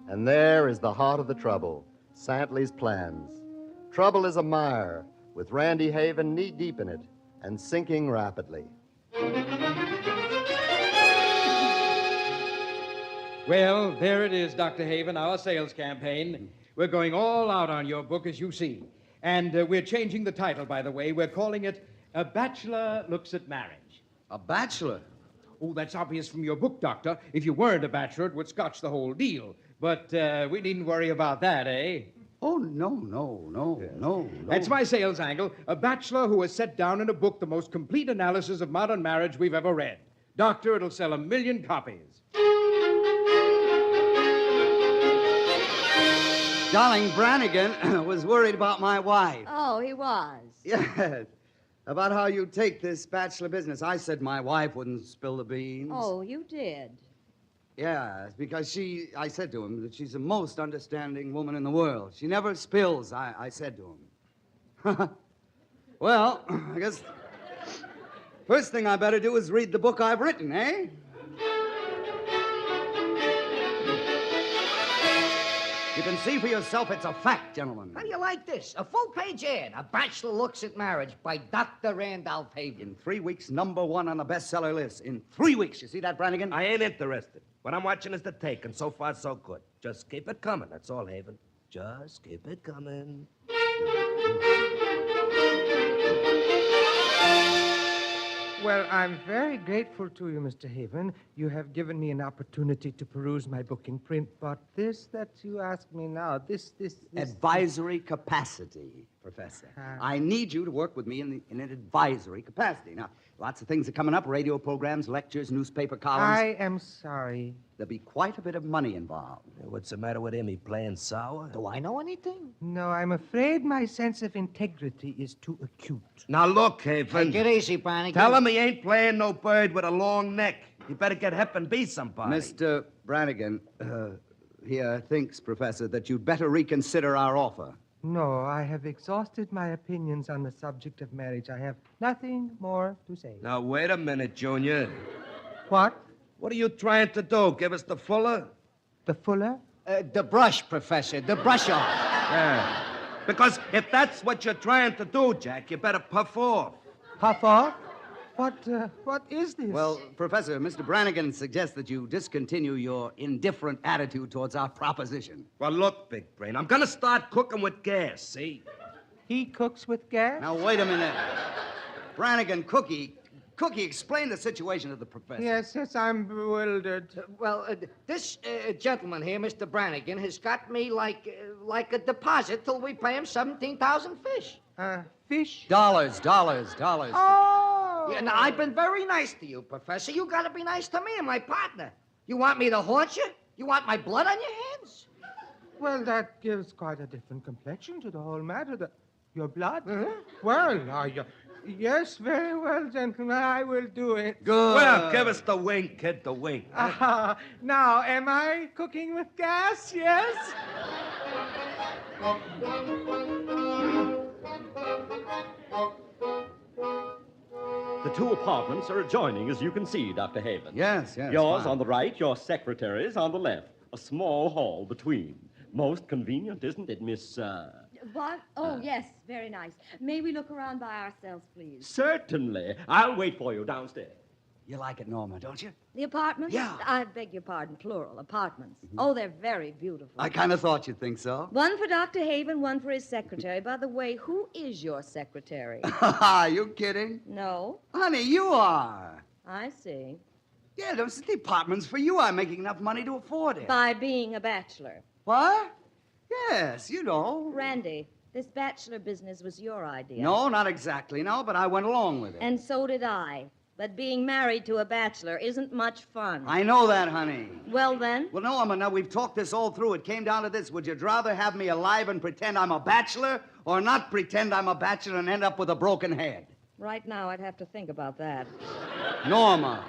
Speaker 2: And there is the heart of the trouble, Santley's plans. Trouble is a mire, with Randy Haven knee-deep in it and sinking rapidly.
Speaker 10: Well, there it is, Dr. Haven, our sales campaign. We're going all out on your book, as you see. And we're changing the title, by the way. We're calling it A Bachelor Looks at Marriage.
Speaker 16: A bachelor?
Speaker 10: Oh, that's obvious from your book, Doctor. If you weren't a bachelor, it would scotch the whole deal. But we needn't worry about that, eh?
Speaker 16: Oh, no.
Speaker 10: That's my sales angle. A bachelor who has set down in a book the most complete analysis of modern marriage we've ever read. Doctor, it'll sell 1 million copies.
Speaker 16: Darling, Brannigan was worried about my wife.
Speaker 13: Oh, he was.
Speaker 16: Yes. About how you take this bachelor business. I said my wife wouldn't spill the beans.
Speaker 13: Oh, you did.
Speaker 16: Yeah, because I said to him that she's the most understanding woman in the world. She never spills, I said to him. Well, I guess first thing I better do is read the book I've written, eh? You can see for yourself it's a fact, gentlemen.
Speaker 20: How do you like this? A full-page ad. A Bachelor Looks at Marriage by Dr. Randolph Haven.
Speaker 16: In 3 weeks, #1 on the bestseller list. In 3 weeks. You see that, Brannigan?
Speaker 11: I ain't interested. What I'm watching is the take, and so far, so good. Just keep it coming, that's all, Haven. Just keep it coming.
Speaker 9: Well, I'm very grateful to you, Mr. Haven. You have given me an opportunity to peruse my book in print, but this that you ask me now, this...
Speaker 16: Advisory capacity, Professor. I need you to work with me in an advisory capacity. Now, lots of things are coming up, radio programs, lectures, newspaper columns.
Speaker 9: I am sorry.
Speaker 16: There'll be quite a bit of money involved.
Speaker 11: What's the matter with him? He playing sour?
Speaker 20: Do I know anything?
Speaker 9: No, I'm afraid my sense of integrity is too acute.
Speaker 11: Now, look, Haven.
Speaker 20: Take it easy, Brannigan.
Speaker 11: Tell him he ain't playing no bird with a long neck. He better get hip and be somebody.
Speaker 16: Mr. Brannigan, here thinks, Professor, that you'd better reconsider our offer.
Speaker 9: No, I have exhausted my opinions on the subject of marriage. I have nothing more to say.
Speaker 11: Now, wait a minute, Junior.
Speaker 9: What?
Speaker 11: What are you trying to do? Give us the fuller?
Speaker 9: The fuller?
Speaker 20: The brush, Professor. The brush off.
Speaker 11: Yeah. Because if that's what you're trying to do, Jack, you better puff off.
Speaker 9: Puff off? What is this?
Speaker 16: Well, Professor, Mr. Brannigan suggests that you discontinue your indifferent attitude towards our proposition.
Speaker 11: Well, look, Big Brain, I'm going to start cooking with gas, see?
Speaker 9: He cooks with gas?
Speaker 16: Now, wait a minute. Brannigan, Cookie, explain the situation to the professor.
Speaker 9: Yes, I'm bewildered.
Speaker 20: This gentleman here, Mr. Brannigan, has got me like a deposit till we pay him 17,000 fish.
Speaker 9: Fish?
Speaker 16: Dollars.
Speaker 9: Oh!
Speaker 20: Yeah, now, I've been very nice to you, Professor. You gotta be nice to me and my partner. You want me to haunt you? You want my blood on your hands?
Speaker 9: Well, that gives quite a different complexion to the whole matter. Your blood? Well, yes, very well, gentlemen. I will do it.
Speaker 16: Good.
Speaker 11: Well, give us the wink, kid, the wink.
Speaker 9: Now, am I cooking with gas? Yes?
Speaker 6: The two apartments are adjoining, as you can see, Dr. Haven.
Speaker 16: Yes, yes.
Speaker 6: Yours
Speaker 16: fine.
Speaker 6: on the right, your secretary's on the left. A small hall between. Most convenient, isn't it, Miss,
Speaker 13: What? Oh, yes, very nice. May we look around by ourselves, please?
Speaker 6: Certainly. I'll wait for you downstairs.
Speaker 16: You like it, Norma, don't you?
Speaker 13: The apartments?
Speaker 16: Yeah.
Speaker 13: I beg your pardon, plural, apartments. Oh, they're very beautiful.
Speaker 16: I kind of thought you'd think so.
Speaker 13: One for Dr. Haven, one for his secretary. By the way, who is your secretary?
Speaker 16: You kidding?
Speaker 13: No.
Speaker 16: Honey, you are.
Speaker 13: I see.
Speaker 16: Yeah, those are the apartments for you. I'm making enough money to afford it.
Speaker 13: By being a bachelor.
Speaker 16: What? Yes, you know.
Speaker 13: Randy, this bachelor business was your idea.
Speaker 16: No, not exactly, no, but I went along with it.
Speaker 13: And so did I. But being married to a bachelor isn't much fun.
Speaker 16: I know that, honey.
Speaker 13: Well, then?
Speaker 16: Well, no, Emma, now we've talked this all through. It came down to this. Would you rather have me alive and pretend I'm a bachelor or not pretend I'm a bachelor and end up with a broken head?
Speaker 13: Right now, I'd have to think about that.
Speaker 16: Norma.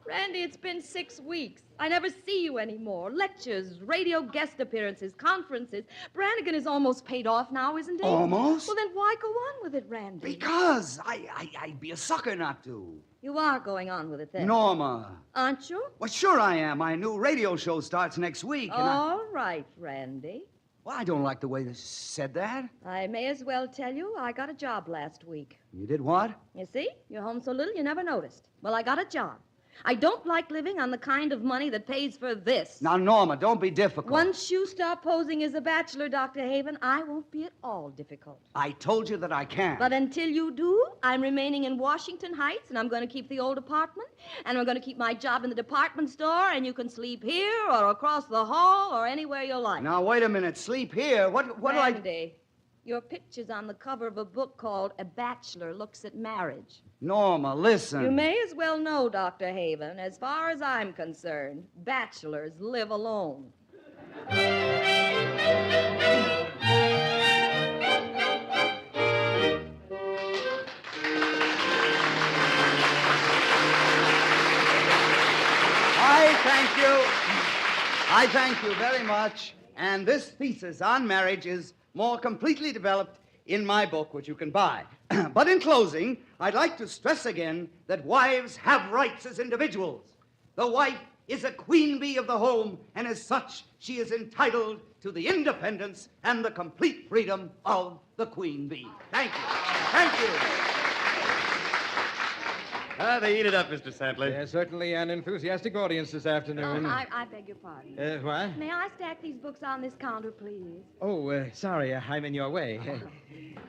Speaker 13: Randy, it's been 6 weeks. I never see you anymore. Lectures, radio guest appearances, conferences. Brannigan is almost paid off now, isn't he?
Speaker 16: Almost?
Speaker 13: Well, then why go on with it, Randy?
Speaker 16: Because I'd be a sucker not to.
Speaker 13: You are going on with it, then?
Speaker 16: Norma.
Speaker 13: Aren't you?
Speaker 16: Well, sure I am. My new radio show starts next week. And
Speaker 13: All right, Randy.
Speaker 16: Well, I don't like the way they said that.
Speaker 13: I may as well tell you I got a job last week.
Speaker 16: You did what?
Speaker 13: You see? You're home so little you never noticed. Well, I got a job. I don't like living on the kind of money that pays for this.
Speaker 16: Now, Norma, don't be difficult.
Speaker 13: Once you stop posing as a bachelor, Dr. Haven, I won't be at all difficult.
Speaker 16: I told you that I can't.
Speaker 13: But until you do, I'm remaining in Washington Heights, and I'm going to keep the old apartment, and I'm going to keep my job in the department store, and you can sleep here or across the hall or anywhere you like.
Speaker 16: Now, wait a minute. Sleep here? What do I...
Speaker 13: Randy, your picture's on the cover of a book called A Bachelor Looks at Marriage.
Speaker 16: Norma, listen.
Speaker 13: You may as well know, Dr. Haven, as far as I'm concerned, bachelors live alone.
Speaker 16: I thank you very much. And this thesis on marriage is more completely developed in my book, which you can buy. But in closing, I'd like to stress again that wives have rights as individuals. The wife is a queen bee of the home, and as such, she is entitled to the independence and the complete freedom of the queen bee. Thank you. Thank you.
Speaker 4: They eat it up, Mr. Santley.
Speaker 3: Yeah, certainly an enthusiastic audience this afternoon.
Speaker 13: I beg your pardon.
Speaker 3: What?
Speaker 13: May I stack these books on this counter, please?
Speaker 3: Oh, sorry, I'm in your way.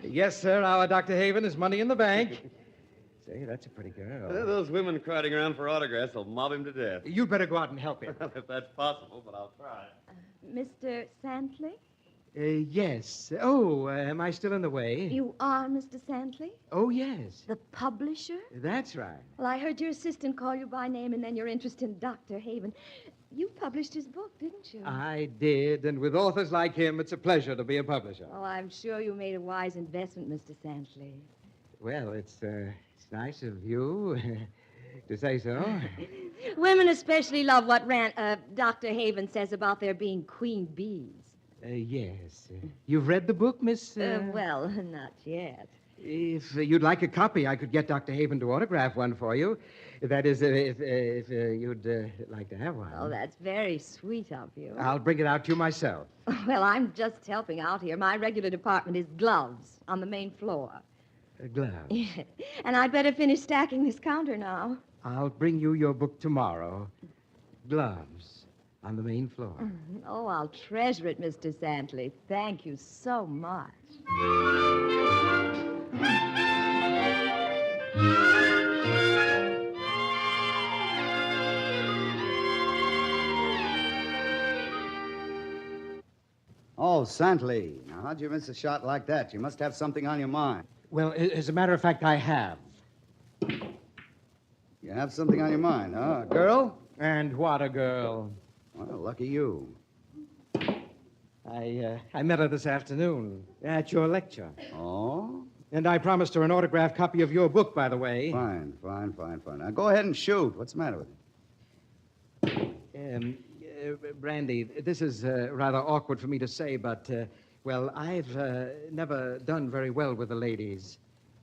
Speaker 3: Yes, sir, our Dr. Haven is money in the bank. Say, that's a pretty girl.
Speaker 4: Those women crowding around for autographs will mob him to death.
Speaker 3: You'd better go out and help him.
Speaker 4: If that's possible, but I'll try.
Speaker 13: Mr. Santley?
Speaker 3: Yes. Oh, am I still in the way?
Speaker 13: You are Mr. Santley?
Speaker 3: Oh, yes.
Speaker 13: The publisher?
Speaker 3: That's right.
Speaker 13: Well, I heard your assistant call you by name and then your interest in Dr. Haven. You published his book, didn't you?
Speaker 3: I did, and with authors like him, it's a pleasure to be a publisher.
Speaker 13: Oh, I'm sure you made a wise investment, Mr. Santley.
Speaker 3: Well, it's nice of you to say so.
Speaker 13: Women especially love what Dr. Haven says about there being queen bees.
Speaker 3: Yes. You've read the book, Miss...
Speaker 13: Well, not yet.
Speaker 3: If you'd like a copy, I could get Dr. Haven to autograph one for you. That is, if you'd like to have one.
Speaker 13: Oh, that's very sweet of you.
Speaker 3: I'll bring it out to you myself.
Speaker 13: Well, I'm just helping out here. My regular department is gloves on the main floor.
Speaker 3: Gloves.
Speaker 13: And I'd better finish stacking this counter now.
Speaker 3: I'll bring you your book tomorrow. Gloves on the main floor.
Speaker 13: Oh, I'll treasure it, Mr. Santley. Thank you so much.
Speaker 16: Oh, Santley. Now, how'd you miss a shot like that? You must have something on your mind.
Speaker 3: Well, as a matter of fact, I have.
Speaker 16: You have something on your mind, huh? A girl?
Speaker 3: And what a girl.
Speaker 16: Well, lucky you.
Speaker 5: I met her this afternoon at your lecture.
Speaker 16: Oh?
Speaker 5: And I promised her an autographed copy of your book, by the way.
Speaker 16: Fine. Now go ahead and shoot. What's the matter with you?
Speaker 5: Brandy, this is rather awkward for me to say, but, well, I've never done very well with the ladies.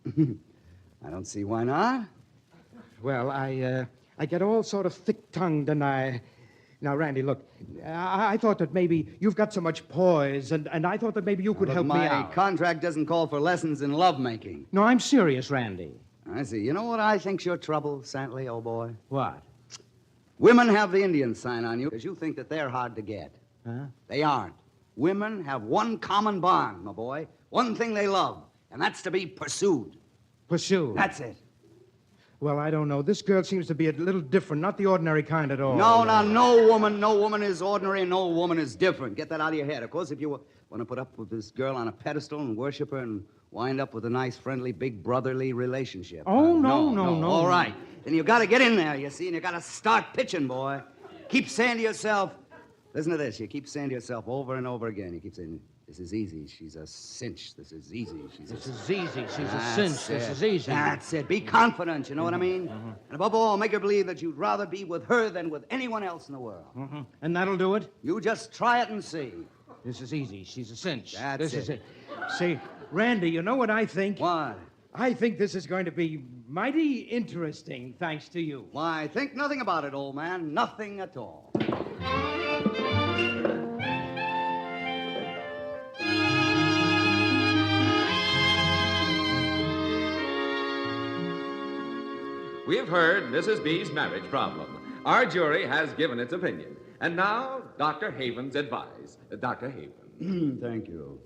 Speaker 16: I don't see why not.
Speaker 5: Well, I get all sort of thick-tongued, and Now, Randy, look, I thought that maybe you've got so much poise, and I thought that maybe you could help me out.
Speaker 16: My contract doesn't call for lessons in lovemaking.
Speaker 5: No, I'm serious, Randy.
Speaker 16: I see. You know what I think's your trouble, Santley, old boy?
Speaker 5: What?
Speaker 16: Women have the Indian sign on you because you think that they're hard to get.
Speaker 5: Huh?
Speaker 16: They aren't. Women have one common bond, my boy. One thing they love, and that's to be pursued.
Speaker 5: Pursued?
Speaker 16: That's it.
Speaker 5: Well, I don't know. This girl seems to be a little different, not the ordinary kind at all.
Speaker 16: No woman is ordinary and no woman is different. Get that out of your head. Of course, if you want to put up with this girl on a pedestal and worship her and wind up with a nice, friendly, big brotherly relationship.
Speaker 5: Oh, no.
Speaker 16: All right. Then you got to get in there, you see, and you got to start pitching, boy. Keep saying to yourself, listen to this. You keep saying to yourself over and over again. You keep saying, this is easy. She's a cinch. This is easy. She's a
Speaker 5: cinch. This is easy.
Speaker 16: That's it. Be confident, you know what I mean? And above all, make her believe that you'd rather be with her than with anyone else in the world.
Speaker 5: And that'll do it?
Speaker 16: You just try it and see.
Speaker 5: This is easy. She's a cinch.
Speaker 16: This
Speaker 5: is it. See, Randy, you know what I think?
Speaker 16: Why?
Speaker 5: I think this is going to be mighty interesting, thanks to you.
Speaker 16: Why, think nothing about it, old man. Nothing at all.
Speaker 14: We've heard Mrs. B's marriage problem. Our jury has given its opinion. And now, Dr. Haven's advice. Dr. Haven.
Speaker 16: Thank you.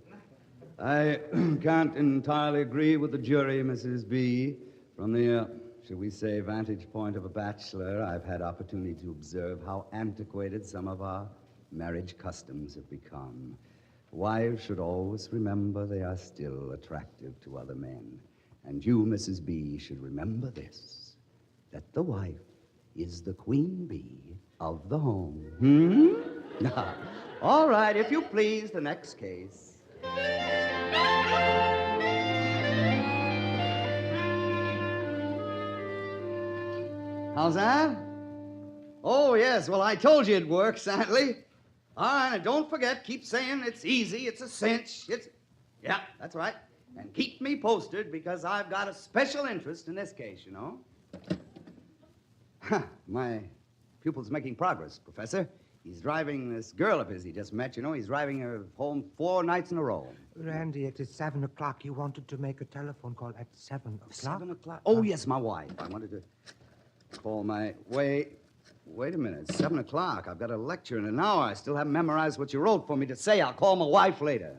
Speaker 16: I can't entirely agree with the jury, Mrs. B. From the, shall we say, vantage point of a bachelor, I've had opportunity to observe how antiquated some of our marriage customs have become. Wives should always remember they are still attractive to other men. And you, Mrs. B, should remember this, that the wife is the queen bee of the home. Now, all right, if you please, the next case. How's that? Oh, yes. Well, I told you it'd work, Santley. All right, and don't forget, keep saying it's easy, it's a cinch, Yeah, that's right. And keep me posted, because I've got a special interest in this case, you know. My pupil's making progress, Professor. He's driving this girl of his he just met, you know. He's driving her home 4 nights in a row.
Speaker 9: Randy, it is 7 o'clock. You wanted to make a telephone call at 7 o'clock?
Speaker 16: 7 o'clock? Oh, yes, my wife. I wanted to call my... Wait a minute. 7 o'clock. I've got a lecture in an hour. I still haven't memorized what you wrote for me to say. I'll call my wife later.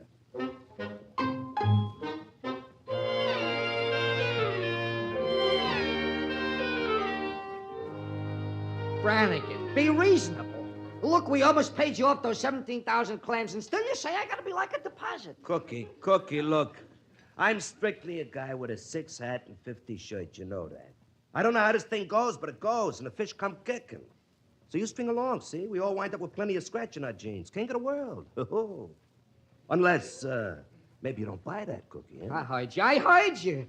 Speaker 20: Brannigan, be reasonable. Look, we almost paid you off those 17,000 clams, and still you say I gotta be like a deposit.
Speaker 7: Cookie, look. I'm strictly a guy with a 6 hat and 50 shirts, you know that. I don't know how this thing goes, but it goes, and the fish come kicking. So you string along, see? We all wind up with plenty of scratch in our jeans. King of the world. Unless, maybe you don't buy that, Cookie, huh?
Speaker 20: I heard you.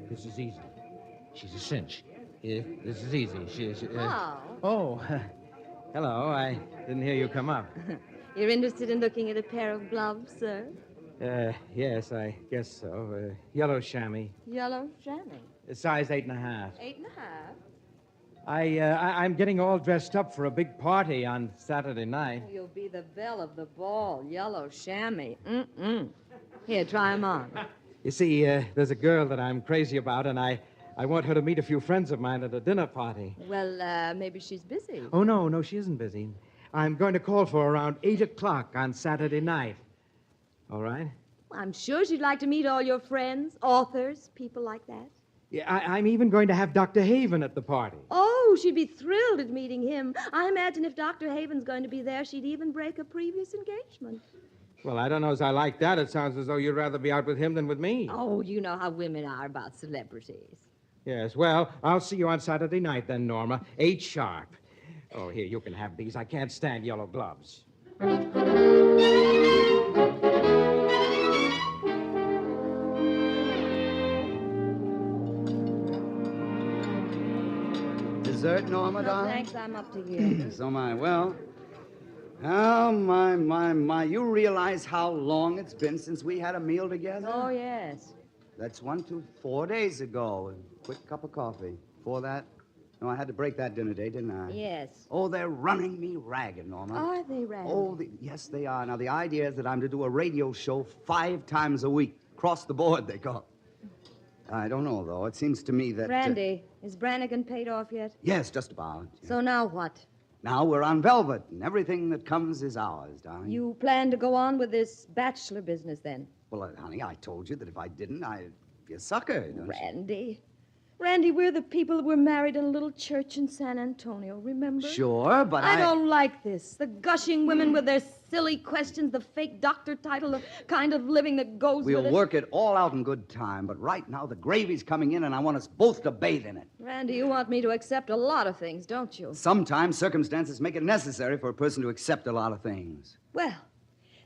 Speaker 5: This is easy. She's a cinch. This is easy.
Speaker 13: Oh.
Speaker 5: Hello. I didn't hear you come up.
Speaker 13: You're interested in looking at a pair of gloves, sir?
Speaker 5: Yes, I guess so. Yellow chamois.
Speaker 13: Yellow chamois.
Speaker 5: Size 8.5.
Speaker 13: 8.5?
Speaker 5: I'm getting all dressed up for a big party on Saturday night.
Speaker 13: You'll be the belle of the ball. Yellow chamois. Here, try 'em on.
Speaker 5: You see, there's a girl that I'm crazy about, and I want her to meet a few friends of mine at a dinner party.
Speaker 13: Well, maybe she's busy.
Speaker 5: Oh, no, she isn't busy. I'm going to call for her around 8 o'clock on Saturday night. All right?
Speaker 13: I'm sure she'd like to meet all your friends, authors, people like that.
Speaker 5: Yeah, I'm even going to have Dr. Haven at the party.
Speaker 13: Oh, she'd be thrilled at meeting him. I imagine if Dr. Haven's going to be there, she'd even break a previous engagement.
Speaker 5: Well, I don't know as I like that. It sounds as though you'd rather be out with him than with me.
Speaker 13: Oh, you know how women are about celebrities.
Speaker 5: Yes, well, I'll see you on Saturday night then, Norma. 8 sharp. Oh, here, you can have these. I can't stand yellow gloves.
Speaker 16: Dessert, Norma,
Speaker 13: No,
Speaker 16: darling?
Speaker 13: thanks, I'm up to here.
Speaker 16: So am I. Well, oh, my. You realize how long it's been since we had a meal together?
Speaker 13: Oh, yes.
Speaker 16: That's 4 days ago. A quick cup of coffee. Before that, no, I had to break that dinner date, didn't I?
Speaker 13: Yes.
Speaker 16: Oh, they're running me ragged, Norma.
Speaker 13: Are they, Randy?
Speaker 16: Oh, yes, they are. Now, the idea is that I'm to do a radio show 5 times a week. Across the board, they call. I don't know, though. It seems to me that...
Speaker 13: Randy, is Brannigan paid off yet?
Speaker 16: Yes, just about.
Speaker 13: So now what?
Speaker 16: Now we're on velvet, and everything that comes is ours, darling.
Speaker 13: You plan to go on with this bachelor business then?
Speaker 16: Well, honey, I told you that if I didn't, I'd be a sucker, don't you?
Speaker 13: Randy. Randy, we're the people that were married in a little church in San Antonio, remember?
Speaker 16: Sure, but
Speaker 13: I don't like this. The gushing women with their silly questions, the fake doctor title, the kind of living that goes with it.
Speaker 16: We'll work it all out in good time, but right now the gravy's coming in, and I want us both to bathe in it.
Speaker 13: Randy, you want me to accept a lot of things, don't you?
Speaker 16: Sometimes circumstances make it necessary for a person to accept a lot of things.
Speaker 13: Well,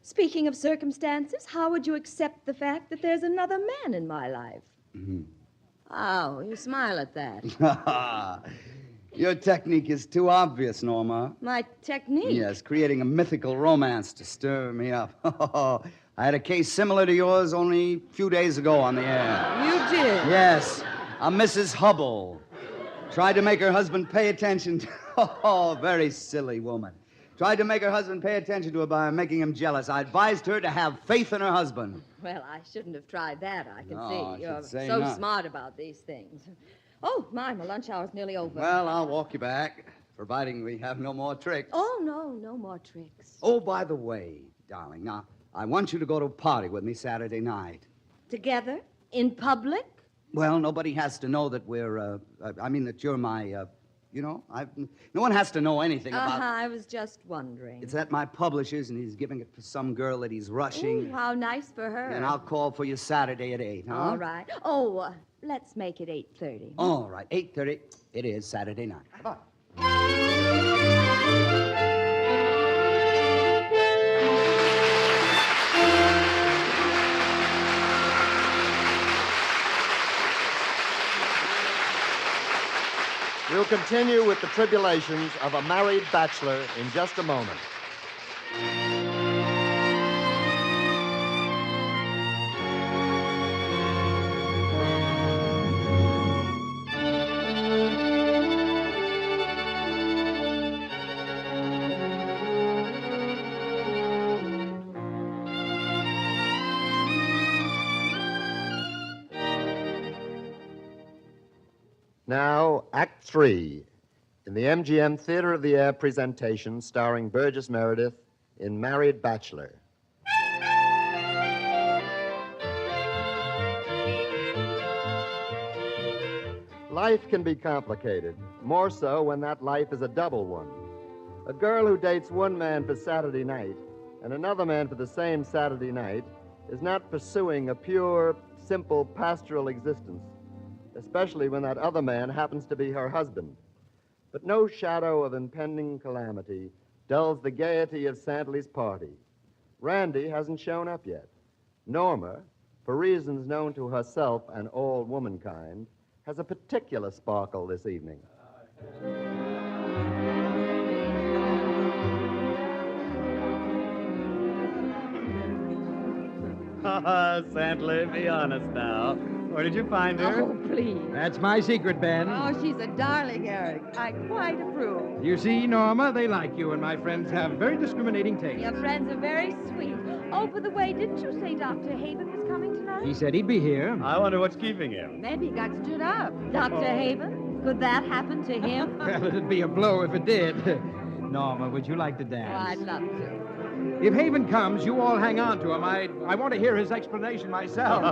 Speaker 13: speaking of circumstances, how would you accept the fact that there's another man in my life?
Speaker 16: Mm-hmm.
Speaker 13: Oh, you smile at that.
Speaker 16: Your technique is too obvious, Norma.
Speaker 13: My technique?
Speaker 16: Yes, creating a mythical romance to stir me up. I had a case similar to yours only a few days ago on the air.
Speaker 13: You did?
Speaker 16: Yes, a Mrs. Hubble. Tried to make her husband pay attention to... Oh, very silly woman. Tried to make her husband pay attention to her by making him jealous. I advised her to have faith in her husband.
Speaker 13: Well, I shouldn't have tried that, I can
Speaker 16: No,
Speaker 13: see.
Speaker 16: I
Speaker 13: You're
Speaker 16: should say
Speaker 13: so
Speaker 16: not.
Speaker 13: smart about these things. Oh, my lunch hour's nearly over.
Speaker 16: Well, I'll walk you back, providing we have no more tricks.
Speaker 13: Oh, no more tricks.
Speaker 16: Oh, by the way, darling, now, I want you to go to a party with me Saturday night.
Speaker 13: Together? In public?
Speaker 16: Well, nobody has to know that we're, that you're my, no one has to know anything about...
Speaker 13: I was just wondering.
Speaker 16: It's at my publisher's, and he's giving it to some girl that he's rushing.
Speaker 13: Ooh, how nice for her.
Speaker 16: And I'll call for you Saturday at 8, huh?
Speaker 13: All right. Oh, let's make it 8:30.
Speaker 16: All right, 8:30. It is Saturday night. Bye.
Speaker 2: We'll continue with the tribulations of a married bachelor in just a moment. Now, Act 3, in the MGM Theater of the Air presentation starring Burgess Meredith in Married Bachelor. Life can be complicated, more so when that life is a double one. A girl who dates one man for Saturday night and another man for the same Saturday night is not pursuing a pure, simple pastoral existence, especially when that other man happens to be her husband. But no shadow of impending calamity dulls the gaiety of Santley's party. Randy hasn't shown up yet. Norma, for reasons known to herself and all womankind, has a particular sparkle this evening.
Speaker 12: Santley, be honest now. Where did you find her?
Speaker 21: Oh, please.
Speaker 5: That's my secret, Ben.
Speaker 21: Oh, she's a darling, Eric. I quite approve.
Speaker 5: You see, Norma, they like you, and my friends have very discriminating taste.
Speaker 13: Your friends are very sweet. Oh, by the way, didn't you say Dr. Haven was coming tonight?
Speaker 5: He said he'd be here.
Speaker 12: I wonder what's keeping him.
Speaker 21: Maybe he got stood up.
Speaker 13: Dr. Haven? Could that happen to him?
Speaker 5: Well, it'd be a blow if it did. Norma, would you like to
Speaker 13: Oh,
Speaker 5: dance?
Speaker 13: I'd love to.
Speaker 5: If Haven comes, you all hang on to him. I want to hear his explanation myself.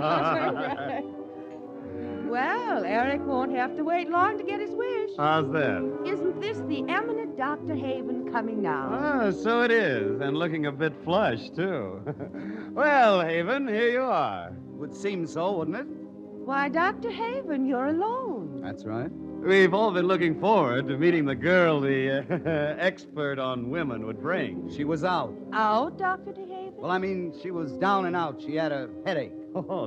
Speaker 21: Well, Eric won't have to wait long to get his wish.
Speaker 12: How's that?
Speaker 21: Isn't this the eminent Dr. Haven coming now?
Speaker 12: Ah, so it is, and looking a bit flushed, too. Well, Haven, here you are.
Speaker 16: Would seem so, wouldn't it?
Speaker 21: Why, Dr. Haven, you're alone.
Speaker 16: That's right.
Speaker 12: We've all been looking forward to meeting the girl the expert on women would bring.
Speaker 16: She was out.
Speaker 21: Out, Dr. DeHaven?
Speaker 16: Well, I mean, she was down and out. She had a headache.
Speaker 12: Oh,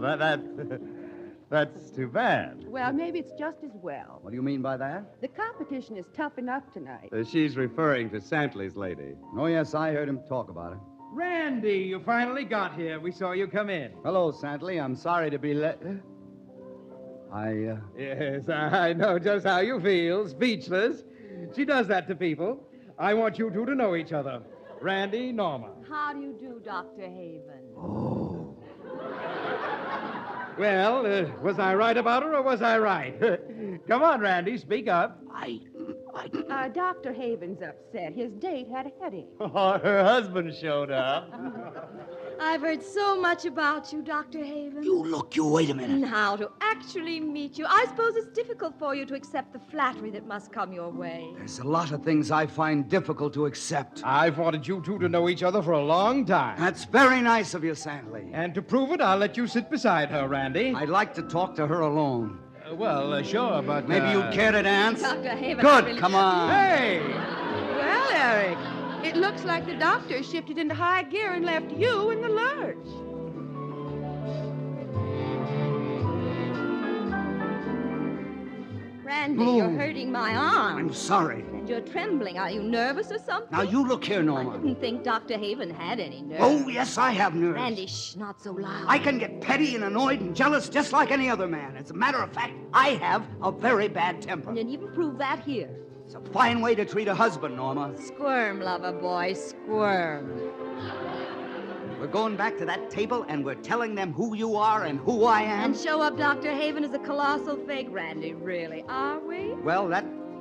Speaker 12: that's too bad.
Speaker 21: Well, maybe it's just as well.
Speaker 16: What do you mean by that?
Speaker 21: The competition is tough enough tonight.
Speaker 12: She's referring to Santley's lady.
Speaker 16: Oh, yes, I heard him talk about her.
Speaker 5: Randy, you finally got here. We saw you come in.
Speaker 16: Hello, Santley. I'm sorry to be late.
Speaker 5: Yes, I know just how you feel. Speechless. She does that to people. I want you two to know each other. Randy, Norma.
Speaker 13: How do you do, Dr. Haven?
Speaker 5: Oh. Well, was I right about her or was I right? Come on, Randy, speak up.
Speaker 21: Dr. Haven's upset. His date had a headache.
Speaker 12: Oh, her husband showed up.
Speaker 13: I've heard so much about you, Dr. Haven.
Speaker 16: You wait a minute.
Speaker 13: And how to actually meet you. I suppose it's difficult for you to accept the flattery that must come your way.
Speaker 16: There's a lot of things I find difficult to accept.
Speaker 5: I've wanted you two to know each other for a long time.
Speaker 16: That's very nice of you, Santley.
Speaker 5: And to prove it, I'll let you sit beside her, Randy.
Speaker 16: I'd like to talk to her alone.
Speaker 5: Sure, but...
Speaker 16: Maybe you'd care to dance?
Speaker 13: Dr. Haven,
Speaker 16: Good,
Speaker 13: really...
Speaker 16: come on.
Speaker 5: Hey!
Speaker 21: Well, Eric, it looks like the doctor shifted into high gear and left you in the lurch.
Speaker 13: Randy, you're hurting my arm.
Speaker 16: I'm sorry.
Speaker 13: And you're trembling. Are you nervous or something?
Speaker 16: Now, you look here, Norma.
Speaker 13: I didn't think Dr. Haven had any nerves.
Speaker 16: Oh, yes, I have nerves.
Speaker 13: Randy, shh, not so loud.
Speaker 16: I can get petty and annoyed and jealous just like any other man. As a matter of fact, I have a very bad temper.
Speaker 13: And you even prove that here.
Speaker 16: It's a fine way to treat a husband, Norma.
Speaker 13: Squirm, lover boy, squirm.
Speaker 16: We're going back to that table, and we're telling them who you are and who I am.
Speaker 13: And show up Dr. Haven as a colossal fake, Randy, really, are we?
Speaker 16: Well,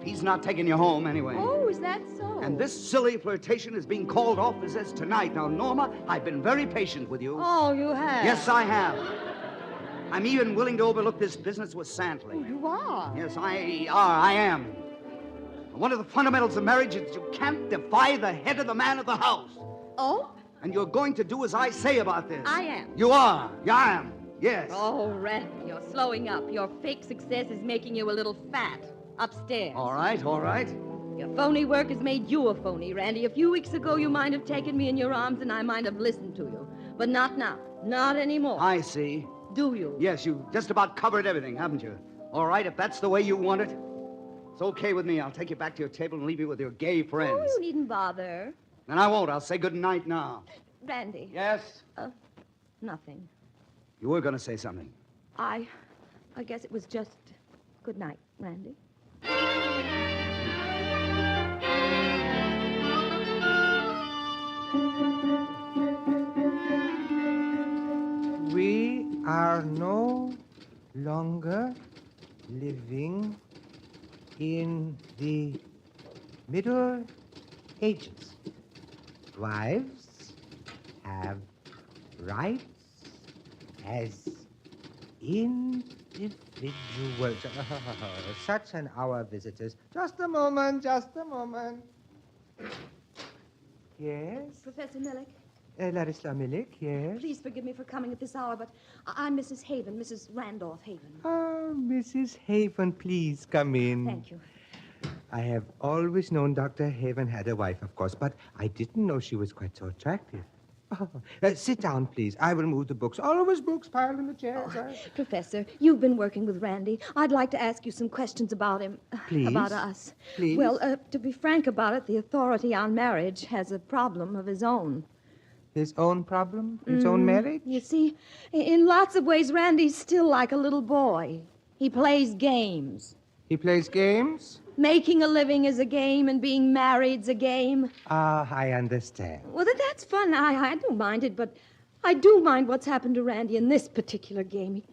Speaker 16: he's not taking you home anyway.
Speaker 13: Oh, is that so?
Speaker 16: And this silly flirtation is being called off as is tonight. Now, Norma, I've been very patient with you.
Speaker 13: Oh, you have?
Speaker 16: Yes, I have. I'm even willing to overlook this business with Santley.
Speaker 13: Oh, you are?
Speaker 16: Yes, I am. One of the fundamentals of marriage is you can't defy the head of the man of the house.
Speaker 13: Oh?
Speaker 16: And you're going to do as I say about this.
Speaker 13: I am.
Speaker 16: You are. You am. Yes.
Speaker 13: Oh, Randy, you're slowing up. Your fake success is making you a little fat. Upstairs.
Speaker 16: All right, all right.
Speaker 13: Your phony work has made you a phony, Randy. A few weeks ago, you might have taken me in your arms and I might have listened to you. But not now. Not anymore.
Speaker 16: I see.
Speaker 13: Do you?
Speaker 16: Yes, you just about covered everything, haven't you? All right, if that's the way you want it, it's okay with me. I'll take you back to your table and leave you with your gay friends.
Speaker 13: Oh, you needn't bother.
Speaker 16: And I won't. I'll say good night now.
Speaker 13: Randy.
Speaker 16: Yes?
Speaker 13: Nothing.
Speaker 16: You were going to say something.
Speaker 13: I guess it was just good night, Randy.
Speaker 9: We are no longer living in the Middle Ages. Wives have rights as individuals. Such an hour, visitors. Just a moment, just a moment. Yes?
Speaker 13: Professor Millick,
Speaker 9: Larissa Millick, yes?
Speaker 13: please forgive me for coming at this hour, but I'm Mrs. Haven, Mrs. Randolph Haven.
Speaker 9: Oh, Mrs. Haven, please come in.
Speaker 13: Thank you.
Speaker 9: I have always known Dr. Haven had a wife, of course, but I didn't know she was quite so attractive. Oh, sit down, please. I will move the books. All of his books piled in the chairs.
Speaker 13: Professor, you've been working with Randy. I'd like to ask you some questions about him.
Speaker 9: Please?
Speaker 13: About us.
Speaker 9: Please?
Speaker 13: Well, to be frank about it, the authority on marriage has a problem of his own.
Speaker 9: His own problem? His own marriage?
Speaker 13: You see, in lots of ways, Randy's still like a little boy. He plays games.
Speaker 9: He plays games?
Speaker 13: Making a living is a game, and being married's a game.
Speaker 9: Ah, I understand.
Speaker 13: Well, that's fun. I don't mind it, but I do mind what's happened to Randy in this particular game.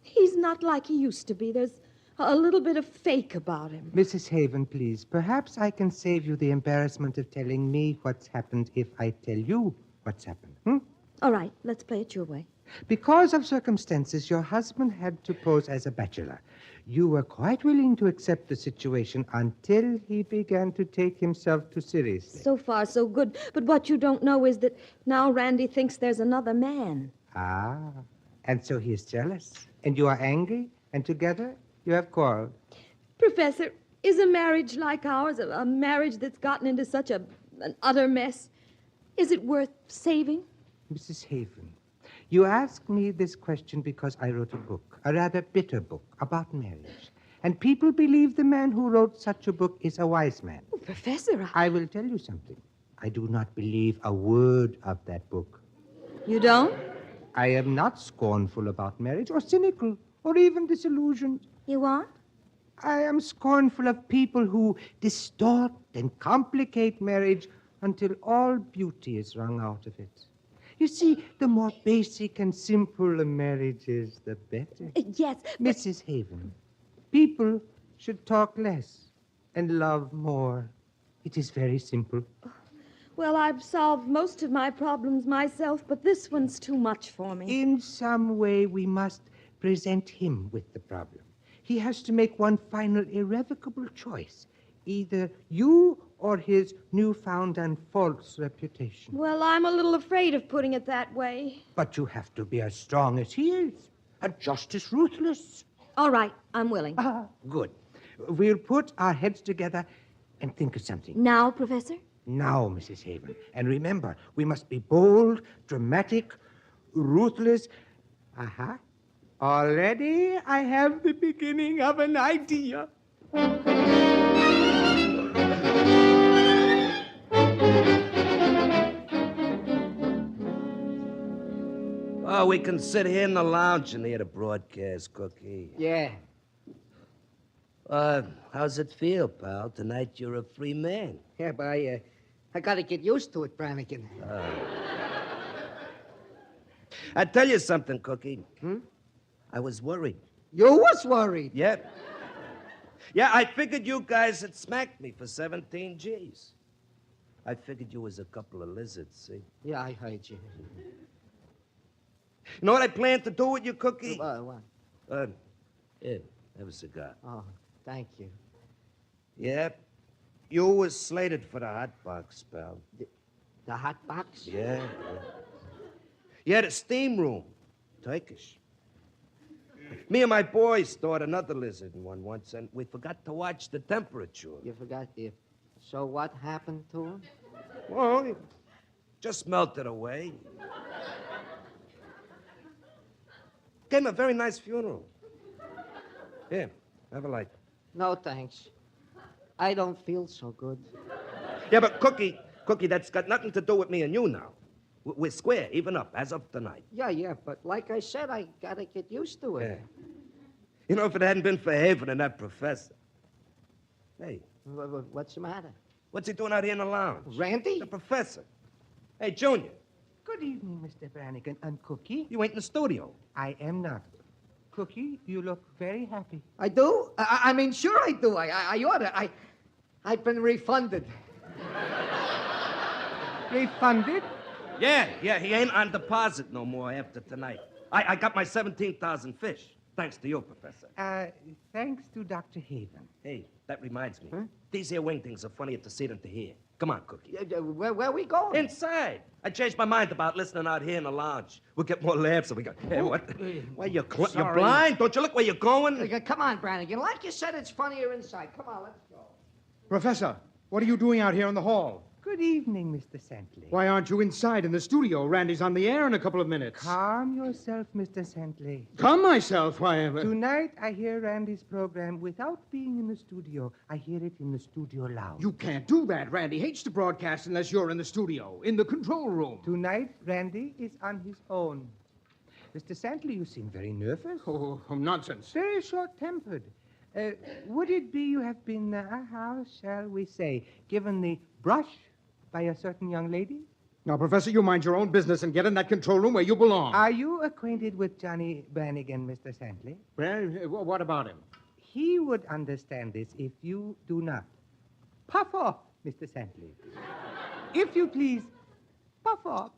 Speaker 13: He's not like he used to be. There's a little bit of fake about him.
Speaker 9: Mrs. Haven, please, perhaps I can save you the embarrassment of telling me what's happened if I tell you what's happened.
Speaker 13: All right, let's play it your way.
Speaker 9: Because of circumstances, your husband had to pose as a bachelor. You were quite willing to accept the situation until he began to take himself too seriously.
Speaker 13: So far, so good. But what you don't know is that now Randy thinks there's another man.
Speaker 9: Ah, and so he is jealous. And you are angry, and together you have quarreled.
Speaker 13: Professor, is a marriage like ours, a marriage that's gotten into such an utter mess, is it worth saving?
Speaker 9: Mrs. Haven, you ask me this question because I wrote a book, a rather bitter book, about marriage. And people believe the man who wrote such a book is a wise man.
Speaker 13: Oh, Professor,
Speaker 9: I will tell you something. I do not believe a word of that book.
Speaker 13: You don't?
Speaker 9: I am not scornful about marriage, or cynical, or even disillusioned.
Speaker 13: You aren't?
Speaker 9: I am scornful of people who distort and complicate marriage until all beauty is wrung out of it. You see, the more basic and simple a marriage is, the better.
Speaker 13: Yes.
Speaker 9: Mrs. Haven, people should talk less and love more. It is very simple.
Speaker 13: Well, I've solved most of my problems myself, but this one's too much for me.
Speaker 9: In some way, we must present him with the problem. He has to make one final irrevocable choice. Either you or his newfound and false reputation.
Speaker 13: Well, I'm a little afraid of putting it that way.
Speaker 9: But you have to be as strong as he is, and just as ruthless.
Speaker 13: All right, I'm willing.
Speaker 9: Good. We'll put our heads together and think of something.
Speaker 13: Now, Professor?
Speaker 9: Now, Mrs. Haven. And remember, we must be bold, dramatic, ruthless. Already I have the beginning of an idea.
Speaker 7: Oh, we can sit here in the lounge and hear the broadcast, Cookie.
Speaker 20: Yeah.
Speaker 7: How's it feel, pal? Tonight you're a free man.
Speaker 20: Yeah, but I gotta get used to it, Brannigan.
Speaker 7: I tell you something, Cookie. I was worried.
Speaker 20: You was worried?
Speaker 7: Yeah. Yeah, I figured you guys had smacked me for 17 G's. I figured you was a couple of lizards, see?
Speaker 20: Yeah, I heard you.
Speaker 7: You know what I plan to do with you, Cookie?
Speaker 20: What?
Speaker 7: Here, have a cigar.
Speaker 20: Oh, thank you.
Speaker 7: Yeah, you was slated for the hot box, pal.
Speaker 20: The hot box?
Speaker 7: Yeah. Yeah, the steam room. Turkish. Me and my boys stored another lizard in one once, and we forgot to watch the temperature.
Speaker 20: You forgot the... So what happened to him?
Speaker 7: Well, it just melted away. Gave him a very nice funeral. Here, have a light.
Speaker 20: No, thanks. I don't feel so good.
Speaker 7: Yeah, but Cookie, that's got nothing to do with me and you now. We're square, even up, as of tonight.
Speaker 20: Yeah, but like I said, I gotta get used to it.
Speaker 7: Yeah. You know, if it hadn't been for Haven and that professor. Hey.
Speaker 20: What's the matter?
Speaker 7: What's he doing out here in the lounge?
Speaker 20: Randy?
Speaker 7: The professor. Hey, Junior.
Speaker 9: Good evening, Mr. Brannigan. And Cookie?
Speaker 7: You ain't in the studio.
Speaker 9: I am not. Cookie, you look very happy.
Speaker 20: I do? I mean, sure I do. I ought to. I've been refunded.
Speaker 9: Refunded?
Speaker 7: Yeah, he ain't on deposit no more after tonight. I got my 17,000 fish, thanks to you, Professor.
Speaker 9: Thanks to Dr. Haven.
Speaker 7: Hey, that reminds me. Huh? These here wing things are funnier to see than to hear. Come on, Cookie.
Speaker 20: Where we going?
Speaker 7: Inside. I changed my mind about listening out here in the lounge. We'll get more laughs if we go. Hey, what? Why, you're blind? Don't you look where you're going?
Speaker 20: Come on, Brannigan. Like you said, it's funnier inside. Come on, let's go.
Speaker 5: Professor, what are you doing out here in the hall?
Speaker 9: Good evening, Mr. Santley.
Speaker 5: Why aren't you inside in the studio? Randy's on the air in a couple of minutes.
Speaker 9: Calm yourself, Mr. Santley.
Speaker 5: Calm myself? Why?
Speaker 9: Tonight, I hear Randy's program without being in the studio. I hear it in the studio loud.
Speaker 5: You can't do that. Randy hates to broadcast unless you're in the studio, in the control room.
Speaker 9: Tonight, Randy is on his own. Mr. Santley, you seem very nervous.
Speaker 5: Oh, nonsense.
Speaker 9: Very short-tempered. Would it be you have been, how shall we say, given the brush by a certain young lady?
Speaker 5: Now, Professor, you mind your own business and get in that control room where you belong.
Speaker 9: Are you acquainted with Johnny Brannigan, Mr. Santley?
Speaker 5: What about him?
Speaker 9: He would understand this if you do not. Puff off, Mr. Santley. If you please, puff off.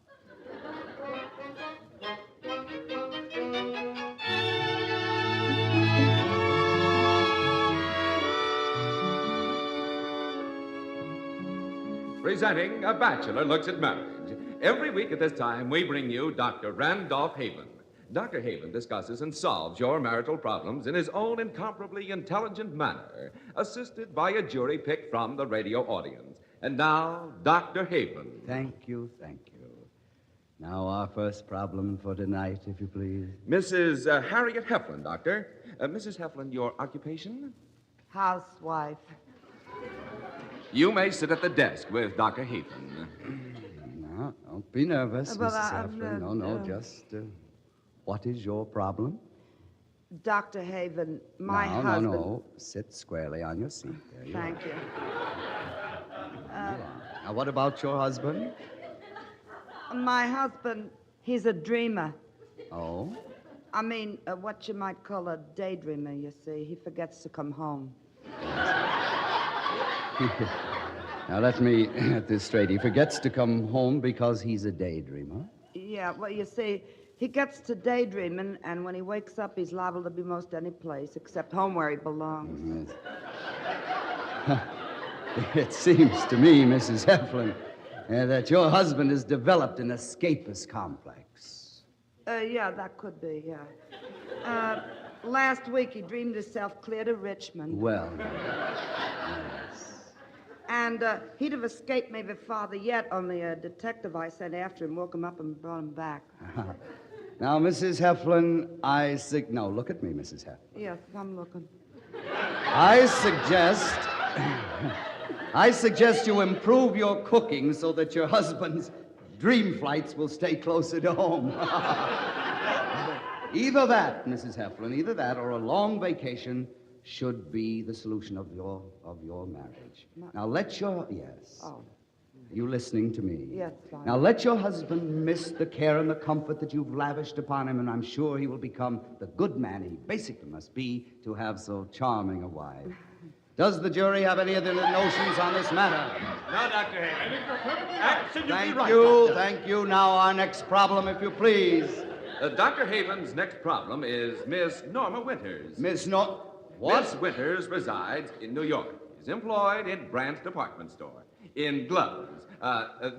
Speaker 15: presenting A Bachelor Looks at Marriage. Every week at this time, we bring you Dr. Randolph Haven. Dr. Haven discusses and solves your marital problems in his own incomparably intelligent manner, assisted by a jury picked from the radio audience. And now, Dr. Haven.
Speaker 16: Thank you, thank you. Now, our first problem for tonight, if you please.
Speaker 15: Mrs. Harriet Heflin, Doctor. Mrs. Heflin, your occupation?
Speaker 21: Housewife.
Speaker 15: You may sit at the desk with Dr. Haven.
Speaker 16: Now, don't be nervous,
Speaker 21: Well,
Speaker 16: Mrs.
Speaker 21: I'm
Speaker 16: Heflin.
Speaker 21: not,
Speaker 16: No, just, what is your problem?
Speaker 21: Dr. Haven, my
Speaker 16: no,
Speaker 21: husband.
Speaker 16: No. Sit squarely on your seat. There you
Speaker 21: Thank
Speaker 16: are.
Speaker 21: you.
Speaker 16: Now, what about your husband?
Speaker 21: My husband, he's a dreamer.
Speaker 16: Oh?
Speaker 21: I mean, what you might call a daydreamer, you see. He forgets to come home.
Speaker 16: Now, let me get this straight. He forgets to come home because he's a daydreamer.
Speaker 21: Yeah, well, you see, he gets to daydreaming, and when he wakes up, he's liable to be most any place except home where he belongs.
Speaker 16: It seems to me, Mrs. Heflin, that your husband has developed an escapist complex.
Speaker 21: Yeah, that could be, yeah. Last week, he dreamed himself clear to Richmond.
Speaker 16: Well,
Speaker 21: And he'd have escaped maybe farther yet, only a detective I sent after him woke him up and brought him back.
Speaker 16: now, Mrs. Heflin, No, look at me, Mrs. Heflin.
Speaker 21: Yes, I'm looking.
Speaker 16: I suggest you improve your cooking so that your husband's dream flights will stay closer to home. Either that, Mrs. Heflin, either that or a long vacation should be the solution of your marriage. Now let your
Speaker 21: Oh.
Speaker 16: You listening to me?
Speaker 21: Yes, fine.
Speaker 16: Now let your husband miss the care and the comfort that you've lavished upon him, and I'm sure he will become the good man he basically must be to have so charming a wife. Does the jury have any other notions on this matter?
Speaker 15: No, Dr. Haven. Absolutely
Speaker 16: Thank you. Now our next problem, if you please.
Speaker 15: Dr. Haven's next problem is Miss Norma Winters.
Speaker 16: What?
Speaker 15: Miss Winters resides in New York. Is employed in Brandt's department store. In gloves.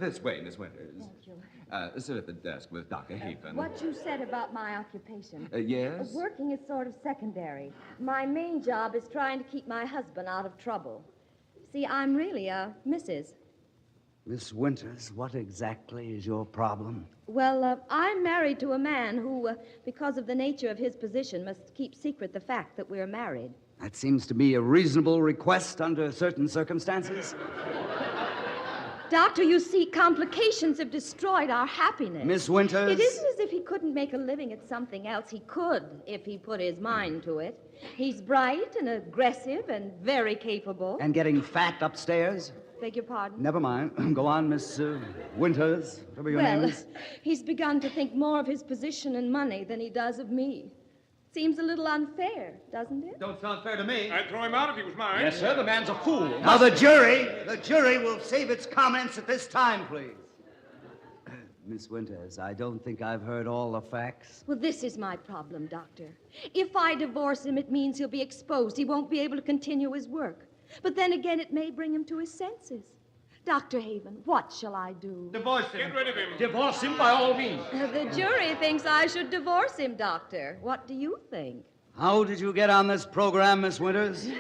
Speaker 15: This way, Miss Winters.
Speaker 13: Thank you.
Speaker 15: Sit at the desk with Dr. Haven.
Speaker 13: What you said about my occupation.
Speaker 15: Yes?
Speaker 13: Working is sort of secondary. My main job is trying to keep my husband out of trouble. See, I'm really a Mrs.
Speaker 16: Miss Winters, what exactly is your problem?
Speaker 13: Well, I'm married to a man who, because of the nature of his position, must keep secret the fact that we're married.
Speaker 16: That seems to be a reasonable request under certain circumstances.
Speaker 13: Doctor, you see, complications have destroyed our happiness.
Speaker 16: Miss Winters?
Speaker 13: It isn't as if he couldn't make a living at something else. He could, if he put his mind to it. He's bright and aggressive and very capable.
Speaker 16: And getting fat upstairs?
Speaker 13: Beg your pardon?
Speaker 16: Never mind. Go on, Miss Winters, whatever your name is.
Speaker 13: He's begun to think more of his position and money than he does of me. Seems a little unfair, doesn't it?
Speaker 15: Don't sound fair to me.
Speaker 18: I'd throw him out if he was mine.
Speaker 15: Yes, sir. The man's a fool.
Speaker 16: Now, the jury will save its comments at this time, please. Miss Winters, I don't think I've heard all the facts.
Speaker 13: Well, this is my problem, Doctor. If I divorce him, it means he'll be exposed. He won't be able to continue his work. But then again, it may bring him to his senses. Dr. Haven, what shall I do?
Speaker 18: Divorce him. Get rid of him.
Speaker 15: Divorce him by all means.
Speaker 13: The jury thinks I should divorce him, Doctor. What do you think?
Speaker 16: How did you get on this program, Miss Winters?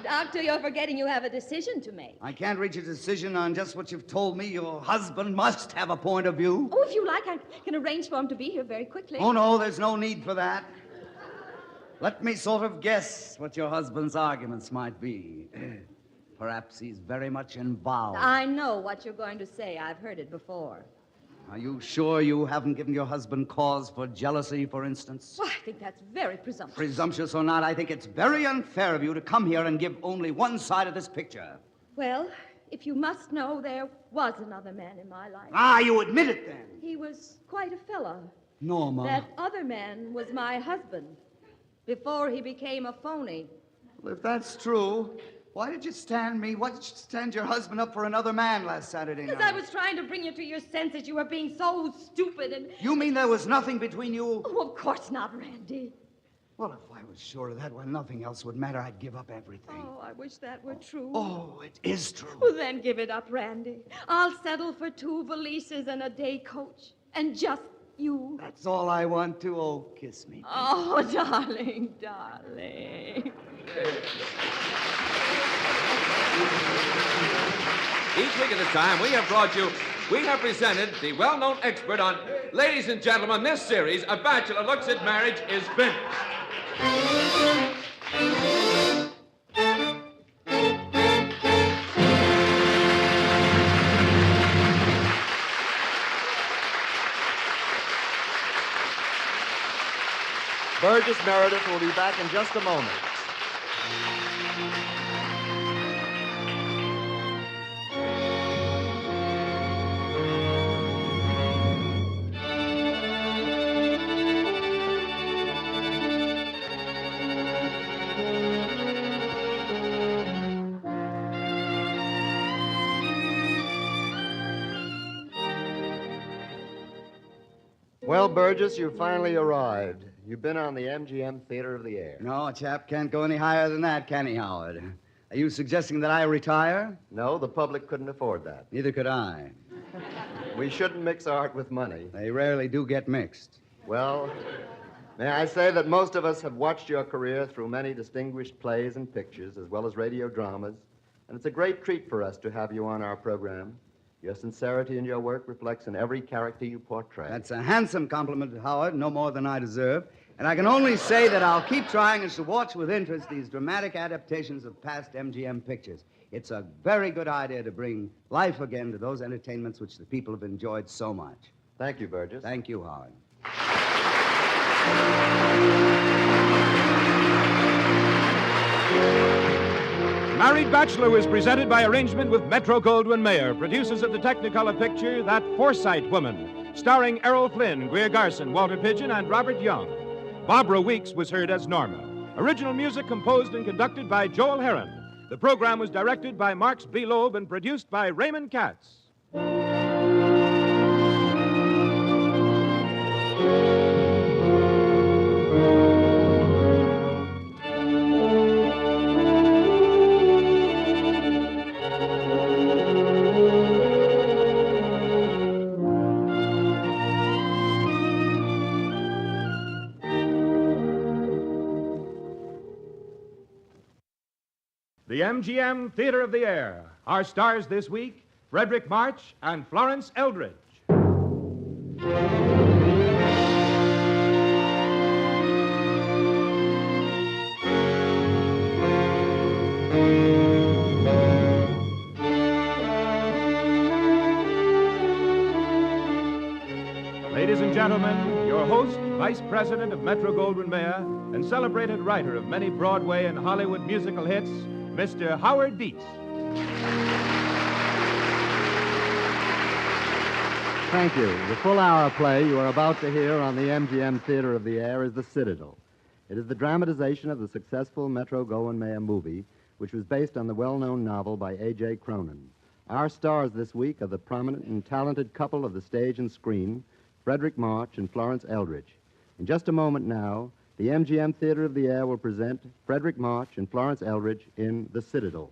Speaker 13: Doctor, you're forgetting you have a decision to make.
Speaker 16: I can't reach a decision on just what you've told me. Your husband must have a point of view.
Speaker 13: Oh, if you like, I can arrange for him to be here very quickly.
Speaker 16: Oh, no, there's no need for that. Let me sort of guess what your husband's arguments might be. Perhaps he's very much involved.
Speaker 13: I know what you're going to say. I've heard it before.
Speaker 16: Are you sure you haven't given your husband cause for jealousy, for instance?
Speaker 13: Well, I think that's very presumptuous.
Speaker 16: Presumptuous or not, I think it's very unfair of you to come here and give only one side of this picture.
Speaker 13: Well, if you must know, there was another man in my life.
Speaker 16: Ah, you admit it then.
Speaker 13: He was quite a fellow.
Speaker 16: Norma.
Speaker 13: That other man was my husband before he became a phony.
Speaker 16: Well, if that's true, why did you stand your husband up for another man last Saturday night?
Speaker 13: Because I was trying to bring you to your senses. You were being so stupid and...
Speaker 16: You mean there was nothing between you?
Speaker 13: Oh, of course not, Randy.
Speaker 16: Well, if I was sure of that, when nothing else would matter, I'd give up everything.
Speaker 13: Oh, I wish that were true.
Speaker 16: Oh, it is true.
Speaker 13: Well, then give it up, Randy. I'll settle for 2 valises and a day coach. And just you.
Speaker 16: That's all I want to. Oh, kiss me.
Speaker 13: Oh, darling, darling.
Speaker 15: Each week at this time, we have presented the well-known expert on, ladies and gentlemen, this series, A Bachelor Looks at Marriage, is finished.
Speaker 2: Burgess Meredith will be back in just a moment. Well, Burgess, you finally arrived. You've been on the MGM Theater of the Air.
Speaker 16: No, a chap can't go any higher than that, can he, Howard? Are you suggesting that I retire?
Speaker 2: No, the public couldn't afford that.
Speaker 16: Neither could I.
Speaker 2: We shouldn't mix art with money.
Speaker 16: They rarely do get mixed.
Speaker 2: Well, may I say that most of us have watched your career through many distinguished plays and pictures, as well as radio dramas, and it's a great treat for us to have you on our program. Your sincerity in your work reflects in every character you portray.
Speaker 16: That's a handsome compliment, Howard, no more than I deserve. And I can only say that I'll keep trying and to watch with interest these dramatic adaptations of past MGM pictures. It's a very good idea to bring life again to those entertainments which the people have enjoyed so much.
Speaker 2: Thank you, Burgess.
Speaker 16: Thank you, Howard.
Speaker 1: Married Bachelor was presented by arrangement with Metro-Goldwyn-Mayer, producers of the Technicolor picture That Forsyte Woman, starring Errol Flynn, Greer Garson, Walter Pidgeon, and Robert Young. Barbara Weeks was heard as Norma. Original music composed and conducted by Joel Herron. The program was directed by Marks B. Loeb and produced by Raymond Katz. The MGM Theater of the Air. Our stars this week, Frederick March and Florence Eldridge. Ladies and gentlemen, your host, Vice President of Metro-Goldwyn-Mayer, and celebrated writer of many Broadway and Hollywood musical hits, Mr. Howard Dietz.
Speaker 2: Thank you. The full-hour play you are about to hear on the MGM Theater of the Air is The Citadel. It is the dramatization of the successful Metro-Goldwyn-Mayer movie, which was based on the well-known novel by A.J. Cronin. Our stars this week are the prominent and talented couple of the stage and screen, Frederick March and Florence Eldridge. In just a moment now, the MGM Theater of the Air will present Frederick March and Florence Eldridge in The Citadel.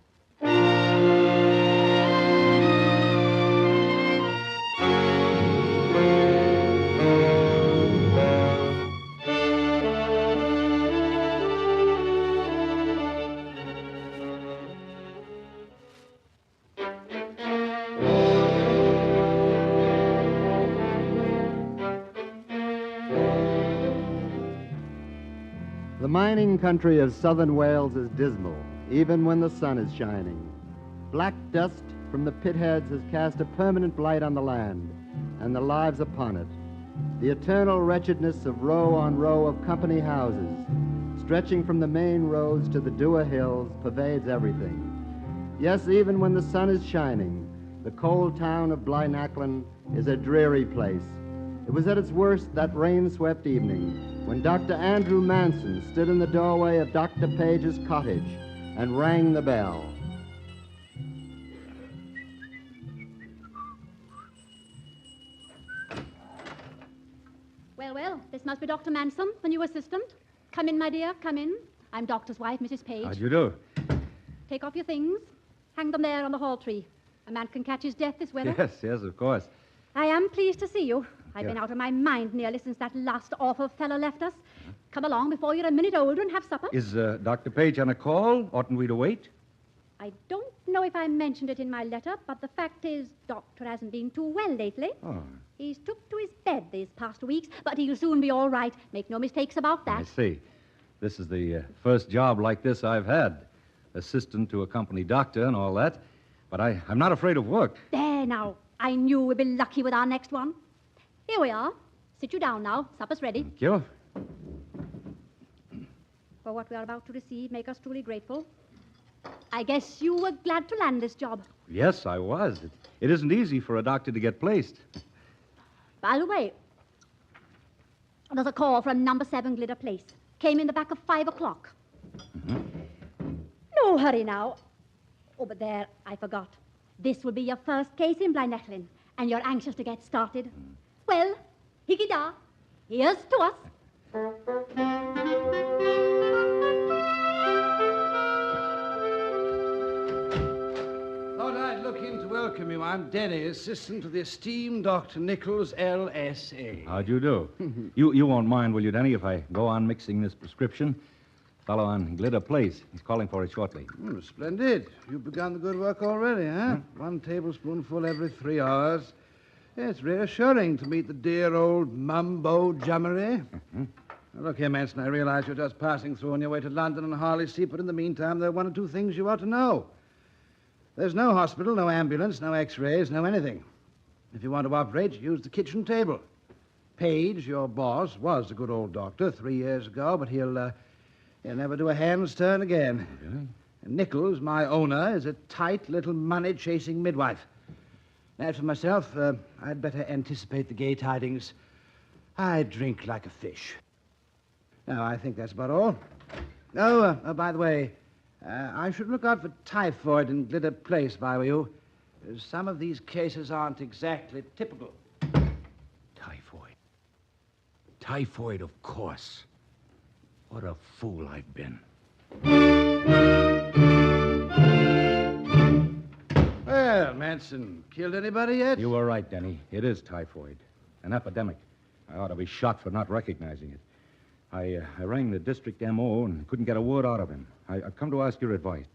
Speaker 2: The mining country of southern Wales is dismal, even when the sun is shining. Black dust from the pitheads has cast a permanent blight on the land and the lives upon it. The eternal wretchedness of row on row of company houses, stretching from the main roads to the Dua Hills, pervades everything. Yes, even when the sun is shining, the cold town of Blaenaclan is a dreary place. It was at its worst that rain-swept evening when Dr. Andrew Manson stood in the doorway of Dr. Page's cottage and rang the bell.
Speaker 8: Well, this must be Dr. Manson, the new assistant. Come in, my dear, come in. I'm Doctor's wife, Mrs. Page.
Speaker 10: How'd you do?
Speaker 8: Take off your things. Hang them there on the hall tree. A man can catch his death this weather.
Speaker 10: Yes, of course.
Speaker 8: I am pleased to see you. I've
Speaker 10: Yeah.
Speaker 8: been out of my mind nearly since that last awful fellow left us. Come along before you're a minute older and have supper.
Speaker 10: Is Dr. Page on a call? Oughtn't we to wait?
Speaker 8: I don't know if I mentioned it in my letter, but the fact is, Doctor hasn't been too well lately.
Speaker 10: Oh,
Speaker 8: He's took to his bed these past weeks, but he'll soon be all right. Make no mistakes about
Speaker 10: I
Speaker 8: that.
Speaker 10: see. This is the first job like this I've had. Assistant to a company doctor and all that. But I'm not afraid of work.
Speaker 8: There now. I knew we'd be lucky with our next one. Here we are. Sit you down now. Supper's ready.
Speaker 10: Thank you.
Speaker 8: For what we are about to receive, make us truly grateful. I guess you were glad to land this job.
Speaker 10: Yes, I was. It isn't easy for a doctor to get placed.
Speaker 8: By the way, there's a call from number 7 Glitter Place. Came in the back of 5 o'clock. No hurry now. Oh, but there, I forgot. This will be your first case in Blindechlin, and you're anxious to get started. Well, Hikida, here's to us.
Speaker 17: Thought I'd look in to welcome you. I'm Denny, assistant to the esteemed Dr. Nichols, L.S.A.
Speaker 10: How'd you do? You won't mind, will you, Denny, if I go on mixing this prescription? Fellow on Glitter Place. He's calling for it shortly.
Speaker 17: Splendid. You've begun the good work already, huh? 1 tablespoonful every 3 hours. It's reassuring to meet the dear old mumbo-jummery. Now, look here, Manson, I realize you're just passing through on your way to London and Harley Street, but in the meantime, there are 1 or 2 things you ought to know. There's no hospital, no ambulance, no x-rays, no anything. If you want to operate, use the kitchen table. Page, your boss, was a good old doctor 3 years ago, but he'll never do a hand's turn again.
Speaker 10: Really?
Speaker 17: And Nichols, my owner, is a tight little money-chasing midwife. As for myself, I'd better anticipate the gay tidings. I drink like a fish. Now, I think that's about all. Oh, by the way, I should look out for typhoid in Glitter Place if I were you. Some of these cases aren't exactly typical.
Speaker 10: Typhoid. Typhoid, of course. What a fool I've been.
Speaker 17: Well, Manson, killed anybody yet?
Speaker 10: You were right, Denny. It is typhoid. An epidemic. I ought to be shot for not recognizing it. I rang the district M.O. and couldn't get a word out of him. I've come to ask your advice.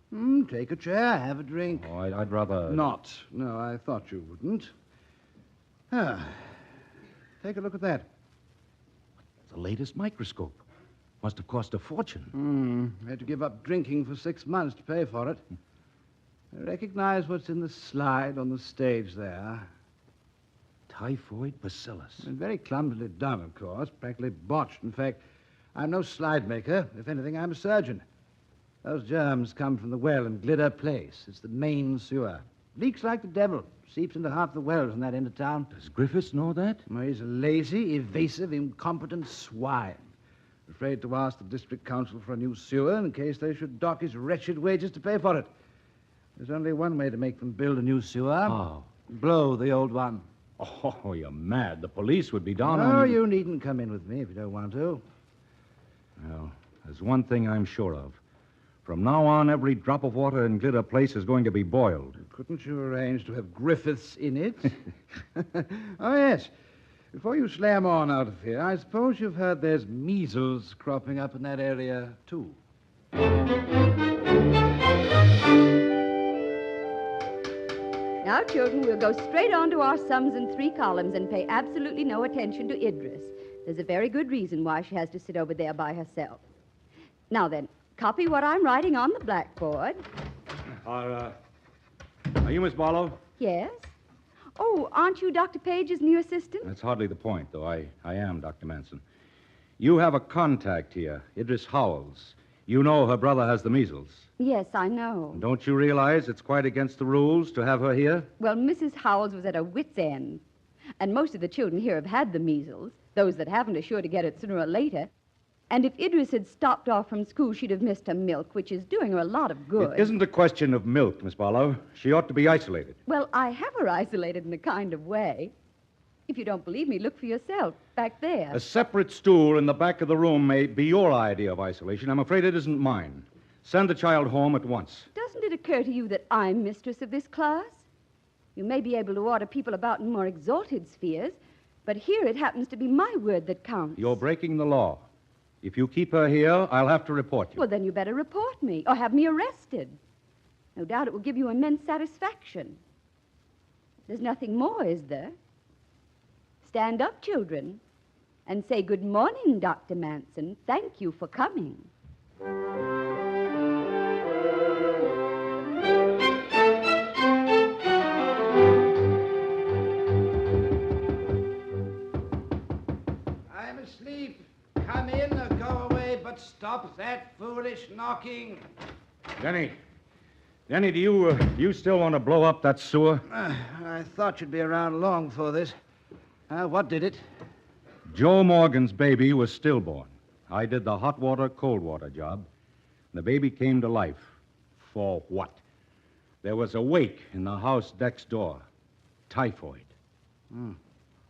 Speaker 17: Take a chair, have a drink.
Speaker 10: Oh, I'd rather...
Speaker 17: Not. No, I thought you wouldn't. Take a look at that.
Speaker 10: The latest microscope. Must have cost a fortune.
Speaker 17: I had to give up drinking for 6 months to pay for it. I recognize what's in the slide on the stage there.
Speaker 10: Typhoid bacillus.
Speaker 17: Very clumsily done, of course. Practically botched. In fact, I'm no slide maker. If anything, I'm a surgeon. Those germs come from the well in Glitter Place. It's the main sewer. Leaks like the devil. Seeps into half the wells in that end of town.
Speaker 10: Does Griffiths know that?
Speaker 17: Well, he's a lazy, evasive, incompetent swine. Afraid to ask the district council for a new sewer in case they should dock his wretched wages to pay for it. There's only one way to make them build a new sewer.
Speaker 10: How?
Speaker 17: Blow the old one.
Speaker 10: Oh, you're mad. The police would be down
Speaker 17: No,
Speaker 10: on you.
Speaker 17: you needn't come in with me if you don't want to.
Speaker 10: Well, there's one thing I'm sure of. From now on, every drop of water in Glitter Place is going to be boiled.
Speaker 17: Couldn't you arrange to have Griffiths in it? Oh, yes. Before you slam on out of here, I suppose you've heard there's measles cropping up in that area, too.
Speaker 13: Now, children, we'll go straight on to our sums in 3 columns and pay absolutely no attention to Idris. There's a very good reason why she has to sit over there by herself. Now then, copy what I'm writing on the blackboard.
Speaker 10: Are you Miss Barlow?
Speaker 13: Yes? Oh, aren't you Dr. Page's new assistant?
Speaker 10: That's hardly the point, though. I am, Dr. Manson. You have a contact here, Idris Howells. You know her brother has the measles.
Speaker 13: Yes, I know.
Speaker 10: Don't you realize it's quite against the rules to have her here?
Speaker 13: Well, Mrs. Howells was at her wit's end. And most of the children here have had the measles. Those that haven't are sure to get it sooner or later. And if Idris had stopped off from school, she'd have missed her milk, which is doing her a lot of good.
Speaker 10: It isn't a question of milk, Miss Barlow. She ought to be isolated.
Speaker 13: Well, I have her isolated in a kind of way.
Speaker 19: If you don't believe me, look for yourself. Back there.
Speaker 22: A separate stool in the back of the room may be your idea of isolation. I'm afraid it isn't mine. Send the child home at once.
Speaker 19: Doesn't it occur to you that I'm mistress of this class? You may be able to order people about in more exalted spheres, but here it happens to be my word that counts.
Speaker 22: You're breaking the law. If you keep her here, I'll have to report you.
Speaker 19: Well, then you better report me or have me arrested. No doubt it will give you immense satisfaction. There's nothing more, is there? Stand up, children, and say good morning, Dr. Manson. Thank you for coming.
Speaker 16: I'm asleep. Come in or go away, but stop that foolish knocking.
Speaker 22: Denny, do you still want to blow up that sewer?
Speaker 17: I thought you'd be around long for this. What did it?
Speaker 22: Joe Morgan's baby was stillborn. I did the hot water, cold water job. The baby came to life. For what? There was a wake in the house next door. Typhoid.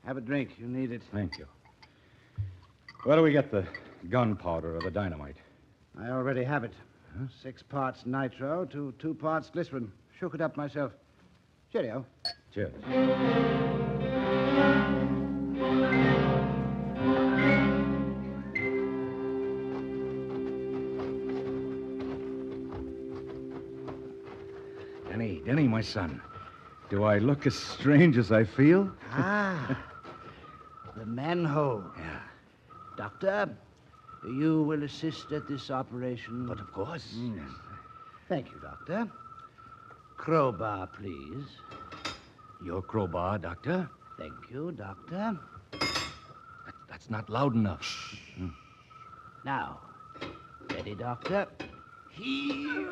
Speaker 17: Have a drink. You need it.
Speaker 22: Thank you. Where do we get the gunpowder or the dynamite?
Speaker 17: I already have it. 6 parts nitro to 2 parts glycerin. Shook it up myself. Cheerio.
Speaker 22: Cheers. Denny, my son. Do I look as strange as I feel?
Speaker 17: The manhole.
Speaker 22: Yeah.
Speaker 17: Doctor, you will assist at this operation.
Speaker 22: But of course.
Speaker 17: Yes. Thank you, Doctor. Crowbar, please.
Speaker 22: Your crowbar, Doctor?
Speaker 17: Thank you, Doctor.
Speaker 22: That's not loud enough.
Speaker 17: Now, ready, Doctor? Here.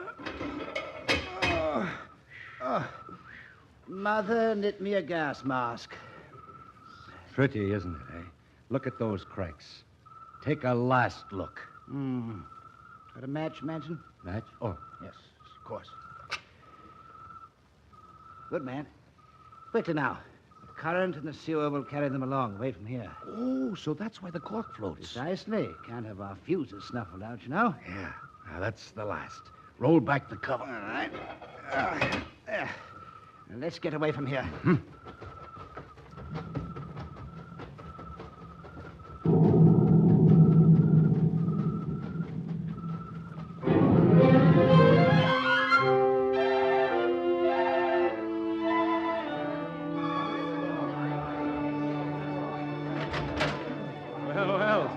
Speaker 17: Mother, knit me a gas mask.
Speaker 22: Pretty, isn't it, eh? Look at those cracks. Take a last look.
Speaker 17: Got a match, Manson?
Speaker 22: Match? Oh,
Speaker 17: Yes, of course. Good man. Quickly now. The current in the sewer will carry them along, away from here.
Speaker 22: Oh, so that's why the cork floats.
Speaker 17: Precisely. Can't have our fuses snuffled out, you know.
Speaker 22: Yeah. Now, that's the last. Roll back the cover.
Speaker 17: All right. There. Now, let's get away from here.
Speaker 22: Well.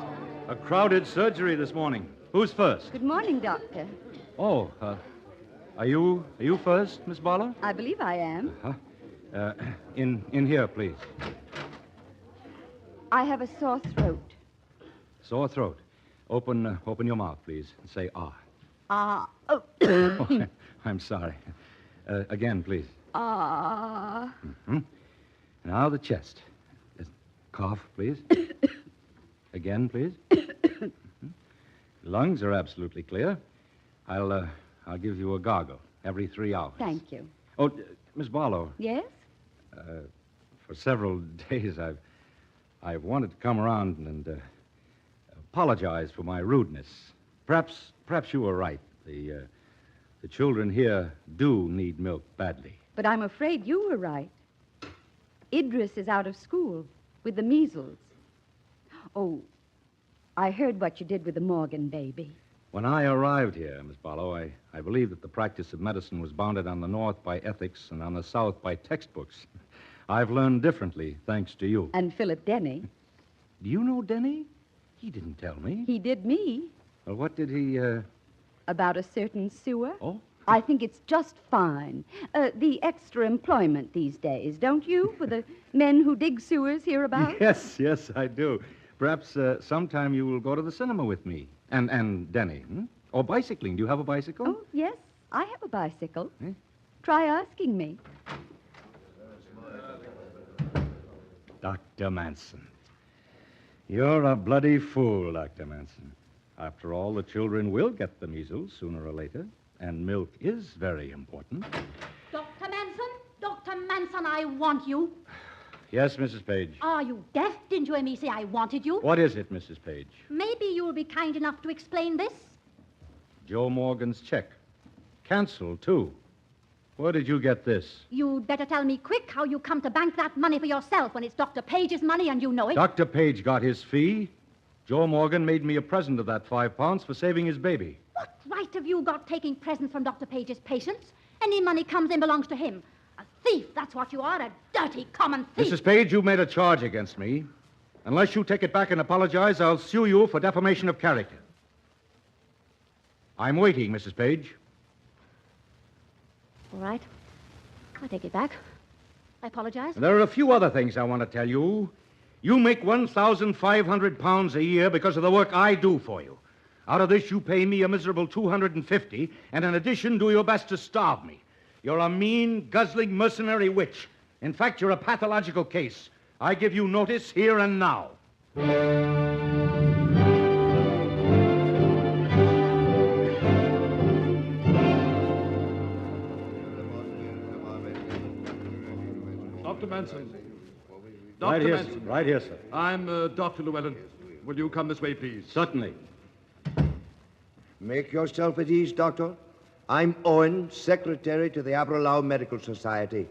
Speaker 22: A crowded surgery this morning. Who's first?
Speaker 19: Good morning, Doctor.
Speaker 22: Oh, are you first, Miss Barlow?
Speaker 19: I believe I am.
Speaker 22: In here, please.
Speaker 19: I have a sore throat.
Speaker 22: Sore throat. Open your mouth, please, and say ah.
Speaker 19: Oh.
Speaker 22: Oh, I'm sorry. Again, please. Now the chest. Cough, please. Again, please. Lungs are absolutely clear. I'll give you a gargle every 3 hours.
Speaker 19: Thank you.
Speaker 22: Oh, Miss Barlow.
Speaker 19: Yes?
Speaker 22: For several days, I've wanted to come around and apologize for my rudeness. Perhaps you were right. The children here do need milk badly.
Speaker 19: But I'm afraid you were right. Idris is out of school with the measles. Oh, I heard what you did with the Morgan baby.
Speaker 22: When I arrived here, Miss Barlow, I believed that the practice of medicine was bounded on the north by ethics and on the south by textbooks. I've learned differently, thanks to you.
Speaker 19: And Philip Denny.
Speaker 22: Do you know Denny? He didn't tell me.
Speaker 19: He did me.
Speaker 22: Well, what did he,
Speaker 19: About a certain sewer?
Speaker 22: Oh?
Speaker 19: I think it's just fine. The extra employment these days, don't you, for the men who dig sewers hereabouts?
Speaker 22: Yes, I do. Perhaps sometime you will go to the cinema with me. And Denny, Or bicycling. Do you have a bicycle?
Speaker 19: Oh, yes, I have a bicycle. Try asking me.
Speaker 22: Dr. Manson. You're a bloody fool, Dr. Manson. After all, the children will get the measles sooner or later, and milk is very important.
Speaker 8: Dr. Manson, I want you.
Speaker 22: Yes, Mrs. Page.
Speaker 8: Are you deaf? Didn't you hear me say I wanted you?
Speaker 22: What is it, Mrs. Page?
Speaker 8: Maybe you'll be kind enough to explain this?
Speaker 22: Joe Morgan's check. Canceled, too. Where did you get this?
Speaker 8: You'd better tell me quick how you come to bank that money for yourself when it's Dr. Page's money and you know it.
Speaker 22: Dr. Page got his fee. Joe Morgan made me a present of that £5 for saving his baby.
Speaker 8: What right have you got taking presents from Dr. Page's patients? Any money comes in belongs to him. A thief, that's what you are, a dirty common thief.
Speaker 22: Mrs. Page, you made a charge against me. Unless you take it back and apologize, I'll sue you for defamation of character. I'm waiting, Mrs. Page.
Speaker 8: All right. I take it back. I apologize.
Speaker 22: And there are a few other things I want to tell you. You make £1,500 a year because of the work I do for you. Out of this, you pay me a miserable $250, and in addition, do your best to starve me. You're a mean, guzzling, mercenary witch. In fact, you're a pathological case. I give you notice here and now.
Speaker 6: Dr. Manson.
Speaker 22: Right here,
Speaker 6: Manson.
Speaker 22: right here, sir.
Speaker 6: I'm Dr. Llewellyn. Will you come this way, please?
Speaker 22: Certainly.
Speaker 11: Make yourself at ease, Doctor. I'm Owen, Secretary to the Aberlour Medical Society.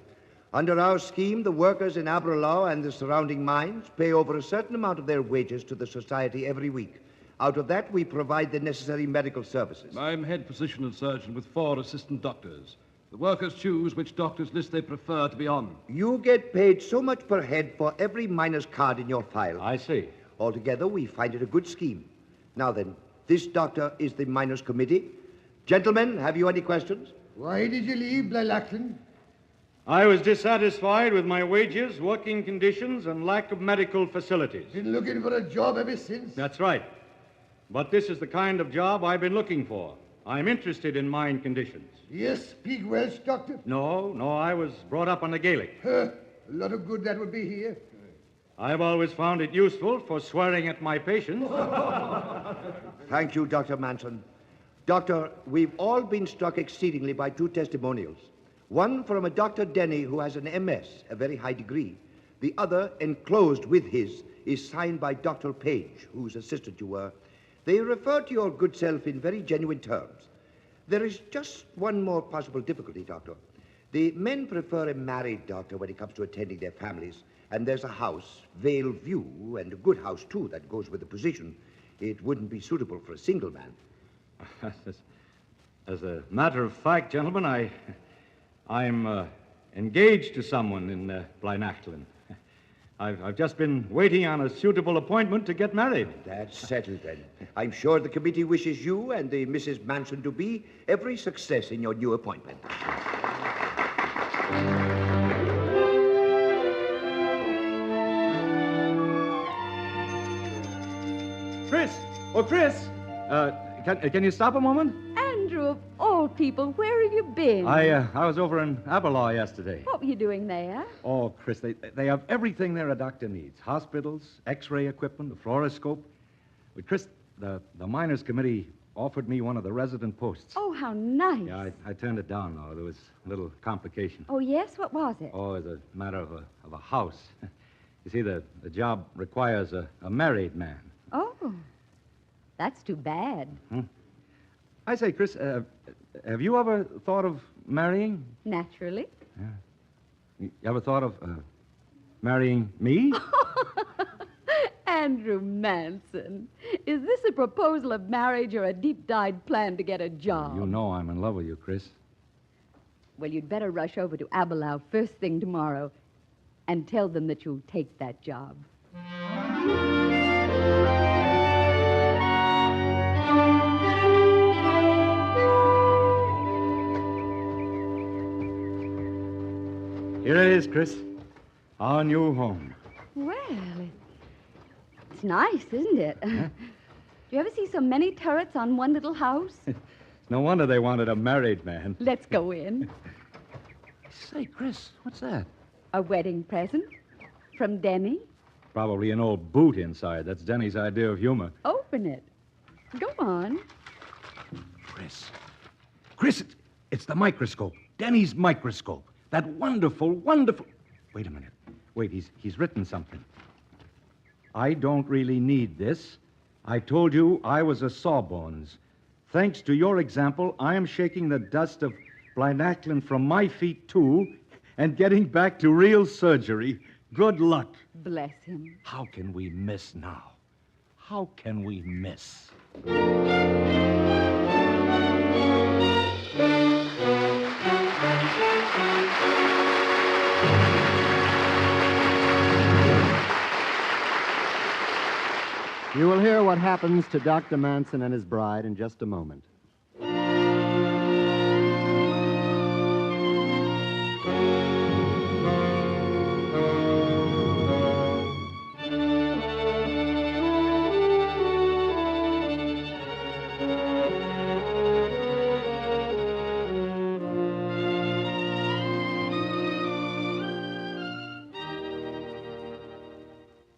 Speaker 11: Under our scheme, the workers in Aberlour and the surrounding mines pay over a certain amount of their wages to the Society every week. Out of that, we provide the necessary medical services.
Speaker 6: I'm head physician and surgeon with 4 assistant doctors. The workers choose which doctor's list they prefer to be on.
Speaker 11: You get paid so much per head for every miner's card in your file.
Speaker 22: I see.
Speaker 11: Altogether, we find it a good scheme. Now then, this doctor is the miners' committee. Gentlemen, have you any questions?
Speaker 23: Why did you leave Blylachlan?
Speaker 22: I was dissatisfied with my wages, working conditions, and lack of medical facilities.
Speaker 23: Been looking for a job ever since?
Speaker 22: That's right. But this is the kind of job I've been looking for. I'm interested in mine conditions.
Speaker 23: You speak Welsh, Doctor?
Speaker 22: No, I was brought up on the Gaelic.
Speaker 23: A lot of good that would be here.
Speaker 22: I've always found it useful for swearing at my patients.
Speaker 11: Thank you, Dr. Manson. Doctor, we've all been struck exceedingly by 2 testimonials. One from a Dr. Denny who has an MS, a very high degree. The other, enclosed with his, is signed by Dr. Page, whose assistant you were. They refer to your good self in very genuine terms. There is just one more possible difficulty, Doctor. The men prefer a married doctor when it comes to attending their families, and there's a house, Vale View, and a good house, too, that goes with the position. It wouldn't be suitable for a single man.
Speaker 22: As a matter of fact, gentlemen, I'm engaged to someone in Blynachlan. I've just been waiting on a suitable appointment to get married.
Speaker 11: That's settled, then. I'm sure the committee wishes you and the Mrs. Manson-to-be every success in your new appointment.
Speaker 22: Chris! Oh, Chris! Can you stop a moment?
Speaker 19: Andrew, of all people, where have you been?
Speaker 22: I was over in Aberlour yesterday.
Speaker 19: What were you doing there?
Speaker 22: Oh, Chris, they have everything there a doctor needs. Hospitals, X-ray equipment, a fluoroscope. But, Chris, the miners' committee offered me one of the resident posts.
Speaker 19: Oh, how nice.
Speaker 22: Yeah, I turned it down, though. There was a little complication.
Speaker 19: Oh, yes? What was it?
Speaker 22: Oh, as a matter of a house. You see, the job requires a married man.
Speaker 19: Oh, that's too bad.
Speaker 22: I say, Chris, have you ever thought of marrying?
Speaker 19: Naturally.
Speaker 22: You ever thought of marrying me?
Speaker 19: Andrew Manson, is this a proposal of marriage or a deep-dyed plan to get a job?
Speaker 22: You know I'm in love with you, Chris.
Speaker 19: Well, you'd better rush over to Aberlour first thing tomorrow and tell them that you'll take that job.
Speaker 22: Here it is, Chris. Our new home.
Speaker 19: Well, it's nice, isn't it? Do you ever see so many turrets on one little house?
Speaker 22: No wonder they wanted a married man.
Speaker 19: Let's go in.
Speaker 22: Say, Chris, what's that?
Speaker 19: A wedding present from Denny.
Speaker 22: Probably an old boot inside. That's Denny's idea of humor.
Speaker 19: Open it. Go on.
Speaker 22: Chris, it's the microscope. Denny's microscope. That wonderful... Wait a minute. Wait, he's written something. I don't really need this. I told you I was a sawbones. Thanks to your example, I am shaking the dust of Blynacklin from my feet, too, and getting back to real surgery. Good luck.
Speaker 19: Bless him.
Speaker 22: How can we miss now? How can we miss?
Speaker 2: You will hear what happens to Dr. Manson and his bride in just a moment.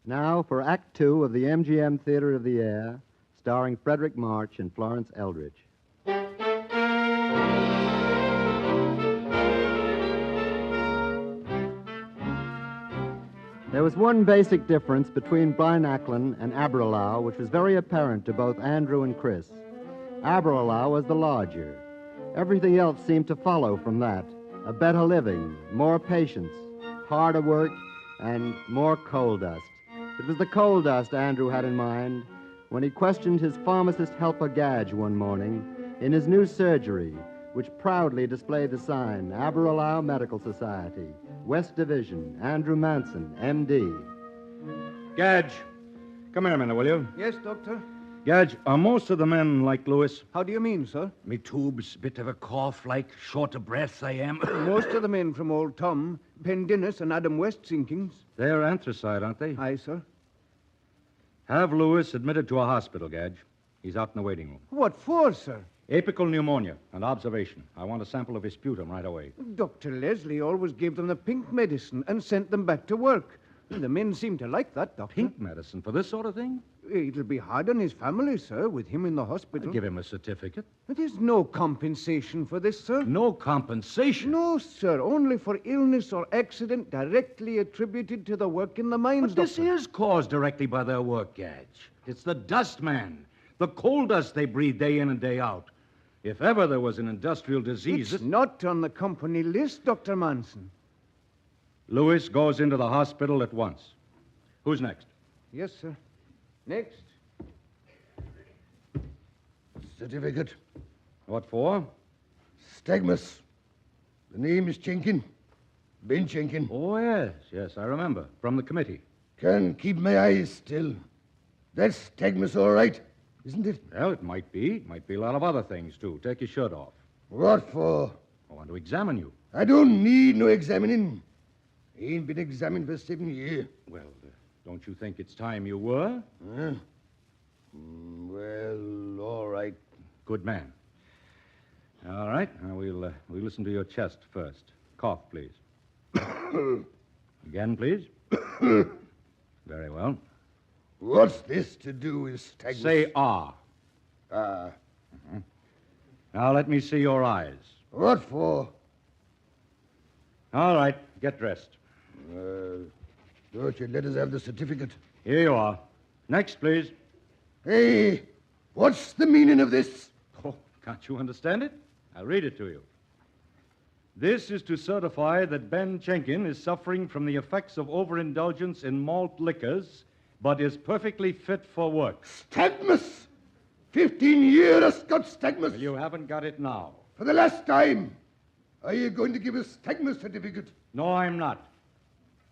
Speaker 2: Now for Act Two of the MGM Theater of the Air, starring Frederick March and Florence Eldridge. There was one basic difference between Blynacklin and Aberlour, which was very apparent to both Andrew and Chris. Aberlour was the lodger. Everything else seemed to follow from that. A better living, more patience, harder work, and more coal dust. It was the coal dust Andrew had in mind when he questioned his pharmacist helper Gadge one morning in his new surgery, which proudly displayed the sign, Aberlour Medical Society, West Division, Andrew Manson, M.D.
Speaker 22: Gadge, come here a minute, will you?
Speaker 17: Yes, Doctor?
Speaker 22: Gadge, are most of the men like Lewis?
Speaker 17: How do you mean, sir?
Speaker 22: Me tubes, bit of a cough, like short of breath I am.
Speaker 17: Most of the men from Old Tom, Pendennis and Adam West sinkings.
Speaker 22: They're anthracite, aren't they?
Speaker 17: Aye, sir.
Speaker 22: Have Lewis admitted to a hospital, Gadge. He's out in the waiting room.
Speaker 17: What for, sir?
Speaker 22: Apical pneumonia and observation. I want a sample of his sputum right away.
Speaker 17: Dr. Leslie always gave them the pink medicine and sent them back to work. The men seem to like that, Doctor.
Speaker 22: Pink medicine for this sort of thing?
Speaker 17: It'll be hard on his family, sir, with him in the hospital.
Speaker 22: Give him a certificate.
Speaker 17: There's no compensation for this, sir.
Speaker 22: No compensation?
Speaker 17: No, sir. Only for illness or accident directly attributed to the work in the mines,
Speaker 22: But this
Speaker 17: Doctor.
Speaker 22: is caused directly by their work, Gadge. It's the dust, man. The coal dust they breathe day in and day out. If ever there was an industrial disease...
Speaker 17: It's not on the company list, Dr. Manson.
Speaker 22: Lewis goes into the hospital at once. Who's next?
Speaker 17: Yes, sir. Next.
Speaker 23: Certificate.
Speaker 22: What for?
Speaker 23: Stagmus. The name is Chenkin. Ben Chenkin.
Speaker 22: Oh, yes, I remember. From the committee.
Speaker 23: Can keep my eyes still. That's Stagmus, all right, isn't it?
Speaker 22: Well, it might be. It might be a lot of other things, too. Take your shirt off.
Speaker 23: What for?
Speaker 22: I want to examine you.
Speaker 23: I don't need no examining. Ain't been examined for 7 years.
Speaker 22: Well, don't you think it's time you were?
Speaker 23: Huh? Well, all right.
Speaker 22: Good man. All right. Now we'll listen to your chest first. Cough, please. Again, please. Very well.
Speaker 23: What's this to do with Stagmus?
Speaker 22: Say ah.
Speaker 23: Ah.
Speaker 22: Now let me see your eyes.
Speaker 23: What for?
Speaker 22: All right. Get dressed.
Speaker 23: Don't you let us have the certificate?
Speaker 22: Here you are. Next, please.
Speaker 23: Hey, what's the meaning of this?
Speaker 22: Oh, can't you understand it? I'll read it to you. This is to certify that Ben Chenkin is suffering from the effects of overindulgence in malt liquors, but is perfectly fit for work.
Speaker 23: Stagmus! 15 years I got Stagmus.
Speaker 22: Well, you haven't got it now.
Speaker 23: For the last time. Are you going to give us Stagmus certificate?
Speaker 22: No, I'm not.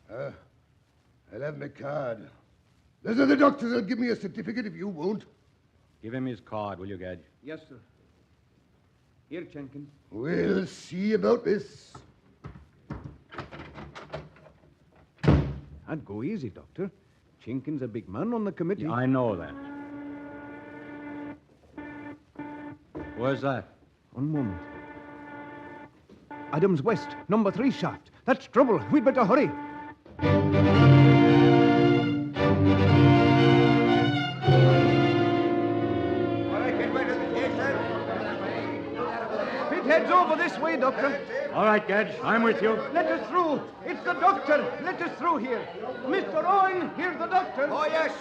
Speaker 23: I'll have my card. Those other doctors will give me a certificate if you won't.
Speaker 22: Give him his card, will you, Gadge?
Speaker 17: Yes, sir. Here, Chenkin.
Speaker 23: We'll see about this.
Speaker 17: I'd go easy, Doctor. Chenkin's a big man on the committee.
Speaker 22: Yeah, I know that. Where's that?
Speaker 17: One moment. Adams West, number 3 shaft. That's trouble. We'd better hurry. Heads over this way, Doctor.
Speaker 22: All right, Gedge, I'm with you.
Speaker 17: Let us through. It's the doctor. Let us through here. Mr. Owen, here's the doctor.
Speaker 11: Oh, yes.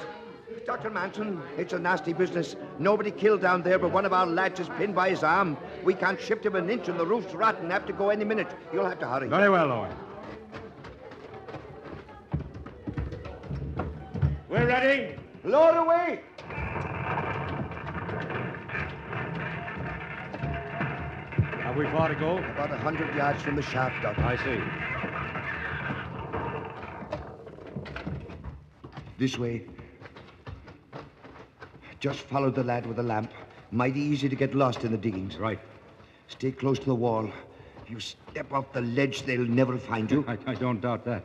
Speaker 11: Dr. Manson, it's a nasty business. Nobody killed down there, but one of our lads is pinned by his arm. We can't shift him an inch, and the roof's rotten. Have to go any minute. You'll have to hurry.
Speaker 22: Very well, Owen. We're ready.
Speaker 17: Lower away.
Speaker 22: Have we far to go?
Speaker 11: About 100 yards from the shaft, Doctor.
Speaker 22: I see.
Speaker 11: This way. Just follow the lad with the lamp. Mighty easy to get lost in the diggings.
Speaker 22: Right.
Speaker 11: Stay close to the wall. If you step off the ledge, they'll never find you.
Speaker 22: I don't doubt that.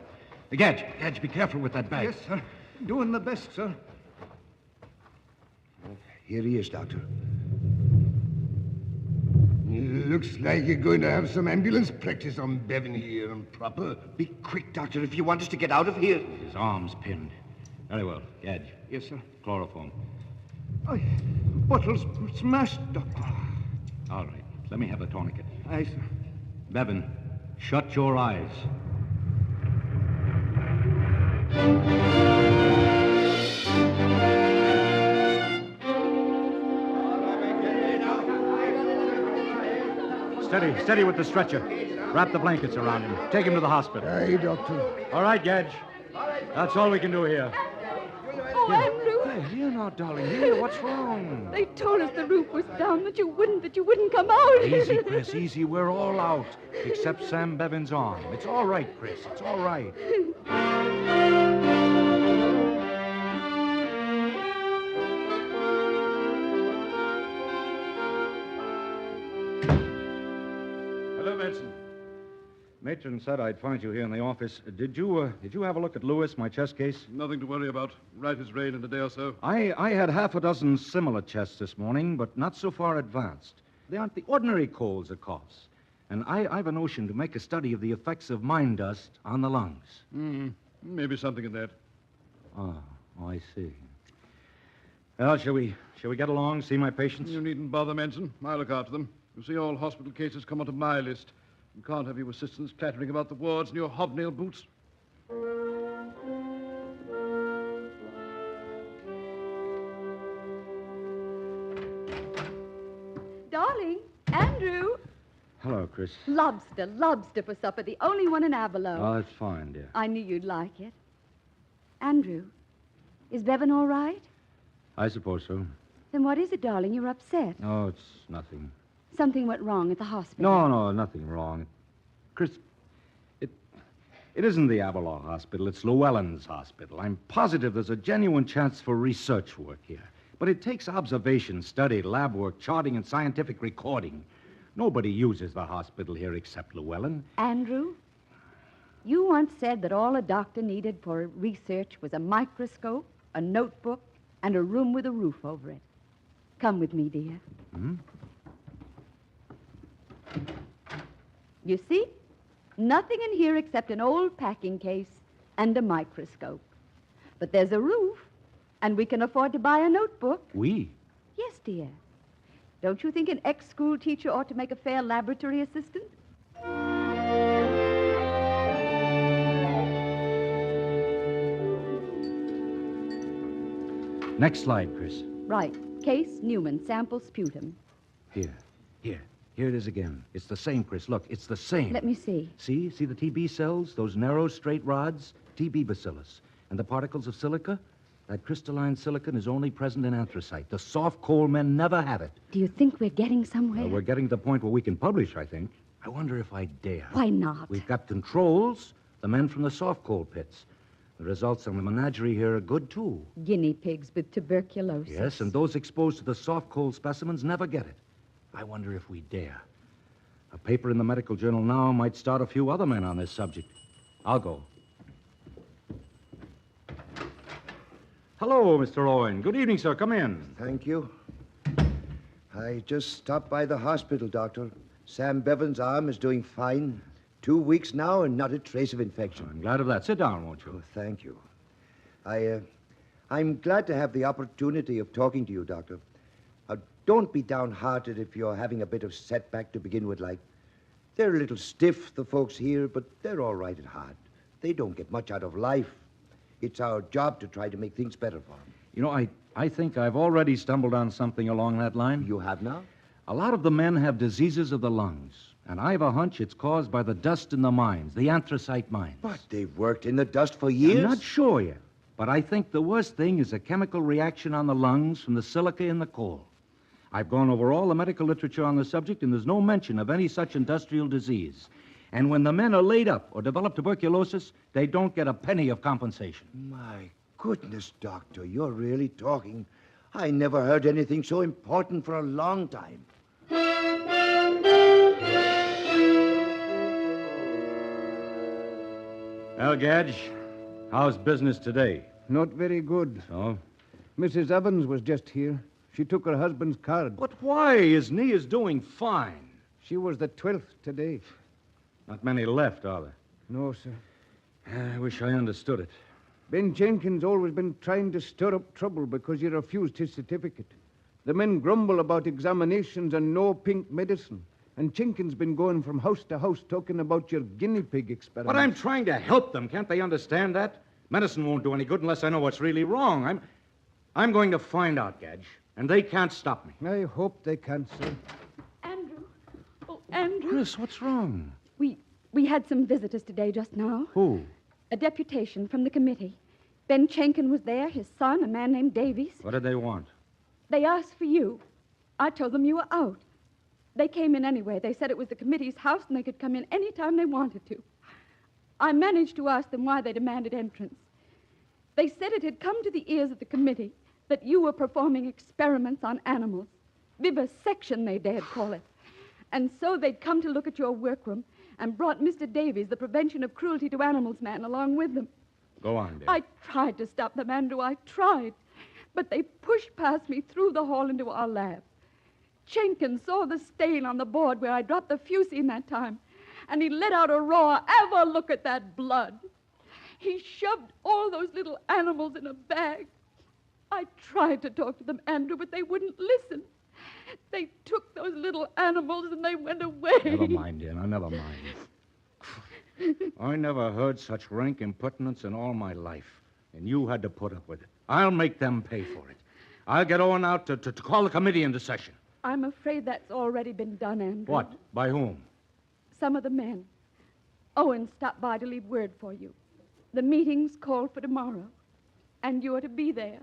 Speaker 22: Gedge, be careful with that bag.
Speaker 17: Yes, sir. Doing the best, sir.
Speaker 11: Here he is, Doctor.
Speaker 23: Looks like you're going to have some ambulance practice on Bevan here and proper.
Speaker 11: Be quick, Doctor, if you want us to get out of here.
Speaker 22: His arm's pinned. Very well. Gedge.
Speaker 17: Yes, sir.
Speaker 22: Chloroform.
Speaker 17: Aye, bottle's smashed, Doctor.
Speaker 22: All right. Let me have the tourniquet.
Speaker 17: Aye, sir.
Speaker 22: Bevan, shut your eyes. Steady with the stretcher. Wrap the blankets around him. Take him to the hospital.
Speaker 23: Aye, Doctor.
Speaker 22: All right, Gedge. That's all we can do here.
Speaker 19: Oh, Andrew.
Speaker 22: Here now, darling. Here, what's wrong?
Speaker 19: They told us the roof was down, that you wouldn't come out.
Speaker 22: Easy, Chris, easy. We're all out. Except Sam Bevan's arm. It's all right, Chris. It's all right. Hello, Benson. Matron said I'd find you here in the office. Did you have a look at Lewis, my chest case?
Speaker 6: Nothing to worry about. Right as rain in a day or so.
Speaker 22: I had half a dozen similar chests this morning, but not so far advanced. They aren't the ordinary colds or coughs. And I've a notion to make a study of the effects of mine dust on the lungs.
Speaker 6: Maybe something in that.
Speaker 22: Oh, I see. Well, shall we get along, see my patients?
Speaker 6: You needn't bother, Manson. I'll look after them. You see, all hospital cases come onto my list. You can't have your assistants clattering about the wards in your hobnail boots.
Speaker 19: Darling, Andrew.
Speaker 22: Hello, Chris.
Speaker 19: Lobster for supper, the only one in Avalon.
Speaker 22: Oh, that's fine, dear.
Speaker 19: I knew you'd like it. Andrew, is Bevan all right?
Speaker 22: I suppose so.
Speaker 19: Then what is it, darling? You're upset.
Speaker 22: Oh, it's nothing.
Speaker 19: Something went wrong at the hospital.
Speaker 22: No, nothing wrong. Chris, it isn't the Avalon Hospital. It's Llewellyn's Hospital. I'm positive there's a genuine chance for research work here. But it takes observation, study, lab work, charting, and scientific recording. Nobody uses the hospital here except Llewellyn.
Speaker 19: Andrew, you once said that all a doctor needed for research was a microscope, a notebook, and a room with a roof over it. Come with me, dear.
Speaker 22: Hmm?
Speaker 19: You see? Nothing in here except an old packing case and a microscope. But there's a roof, and we can afford to buy a notebook.
Speaker 22: We?
Speaker 19: Yes, dear. Don't you think an ex-school teacher ought to make a fair laboratory assistant?
Speaker 22: Next slide, Chris.
Speaker 19: Right. Case Newman, sample sputum.
Speaker 22: Here it is again. It's the same, Chris. Look, it's the same.
Speaker 19: Let me see.
Speaker 22: See the TB cells? Those narrow, straight rods? TB bacillus. And the particles of silica? That crystalline silicon is only present in anthracite. The soft coal men never have it.
Speaker 19: Do you think we're getting somewhere?
Speaker 22: Well, we're getting to the point where we can publish, I think. I wonder if I dare.
Speaker 19: Why not?
Speaker 22: We've got controls, the men from the soft coal pits. The results on the menagerie here are good, too.
Speaker 19: Guinea pigs with tuberculosis.
Speaker 22: Yes, and those exposed to the soft coal specimens never get it. I wonder if we dare. A paper in the medical journal now might start a few other men on this subject. I'll go. Hello, Mr. Owen. Good evening, sir. Come in.
Speaker 11: Thank you. I just stopped by the hospital, Doctor. Sam Bevan's arm is doing fine. 2 weeks now and not a trace of infection.
Speaker 22: I'm glad of that. Sit down, won't you?
Speaker 11: Oh, thank you. I'm glad to have the opportunity of talking to you, Doctor. Don't be downhearted if you're having a bit of setback to begin with, like. They're a little stiff, the folks here, but they're all right at heart. They don't get much out of life. It's our job to try to make things better for them.
Speaker 22: You know, I think I've already stumbled on something along that line.
Speaker 11: You have now?
Speaker 22: A lot of the men have diseases of the lungs, and I've a hunch it's caused by the dust in the mines, the anthracite mines.
Speaker 11: But they've worked in the dust for years.
Speaker 22: I'm not sure yet, but I think the worst thing is a chemical reaction on the lungs from the silica in the coal. I've gone over all the medical literature on the subject, and there's no mention of any such industrial disease. And when the men are laid up or develop tuberculosis, they don't get a penny of compensation.
Speaker 11: My goodness, Doctor, you're really talking. I never heard anything so important for a long time.
Speaker 22: Well, Gadge, how's business today?
Speaker 17: Not very good.
Speaker 22: So?
Speaker 17: Mrs. Evans was just here. She took her husband's card.
Speaker 22: But why? His knee is doing fine.
Speaker 17: She was the 12th today.
Speaker 22: Not many left, are there?
Speaker 17: No, sir.
Speaker 22: I wish I understood it.
Speaker 17: Ben Jenkins always been trying to stir up trouble because he refused his certificate. The men grumble about examinations and no pink medicine. And Jenkins been going from house to house talking about your guinea pig experiment.
Speaker 22: But I'm trying to help them. Can't they understand that? Medicine won't do any good unless I know what's really wrong. I'm going to find out, Gadge. And they can't stop me.
Speaker 17: I hope they can't, sir.
Speaker 19: Andrew. Oh, Andrew.
Speaker 22: Chris, what's wrong?
Speaker 19: We had some visitors today just now.
Speaker 22: Who?
Speaker 19: A deputation from the committee. Ben Chenkin was there, his son, a man named Davies.
Speaker 22: What did they want?
Speaker 19: They asked for you. I told them you were out. They came in anyway. They said it was the committee's house and they could come in any time they wanted to. I managed to ask them why they demanded entrance. They said it had come to the ears of the committee that you were performing experiments on animals. Vivisection, they dared call it. And so they'd come to look at your workroom and brought Mr. Davies, the Prevention of Cruelty to Animals man, along with them.
Speaker 22: Go on, dear.
Speaker 19: I tried to stop them, Andrew. I tried. But they pushed past me through the hall into our lab. Jenkins saw the stain on the board where I dropped the fusine that time, and he let out a roar. Ever look at that blood? He shoved all those little animals in a bag. I tried to talk to them, Andrew, but they wouldn't listen. They took those little animals and they went away.
Speaker 22: Never mind, dear. Now, never mind. I never heard such rank impertinence in all my life, and you had to put up with it. I'll make them pay for it. I'll get Owen out to call the committee into session.
Speaker 19: I'm afraid that's already been done, Andrew.
Speaker 22: What? By whom?
Speaker 19: Some of the men. Owen stopped by to leave word for you. The meeting's called for tomorrow, and you're to be there.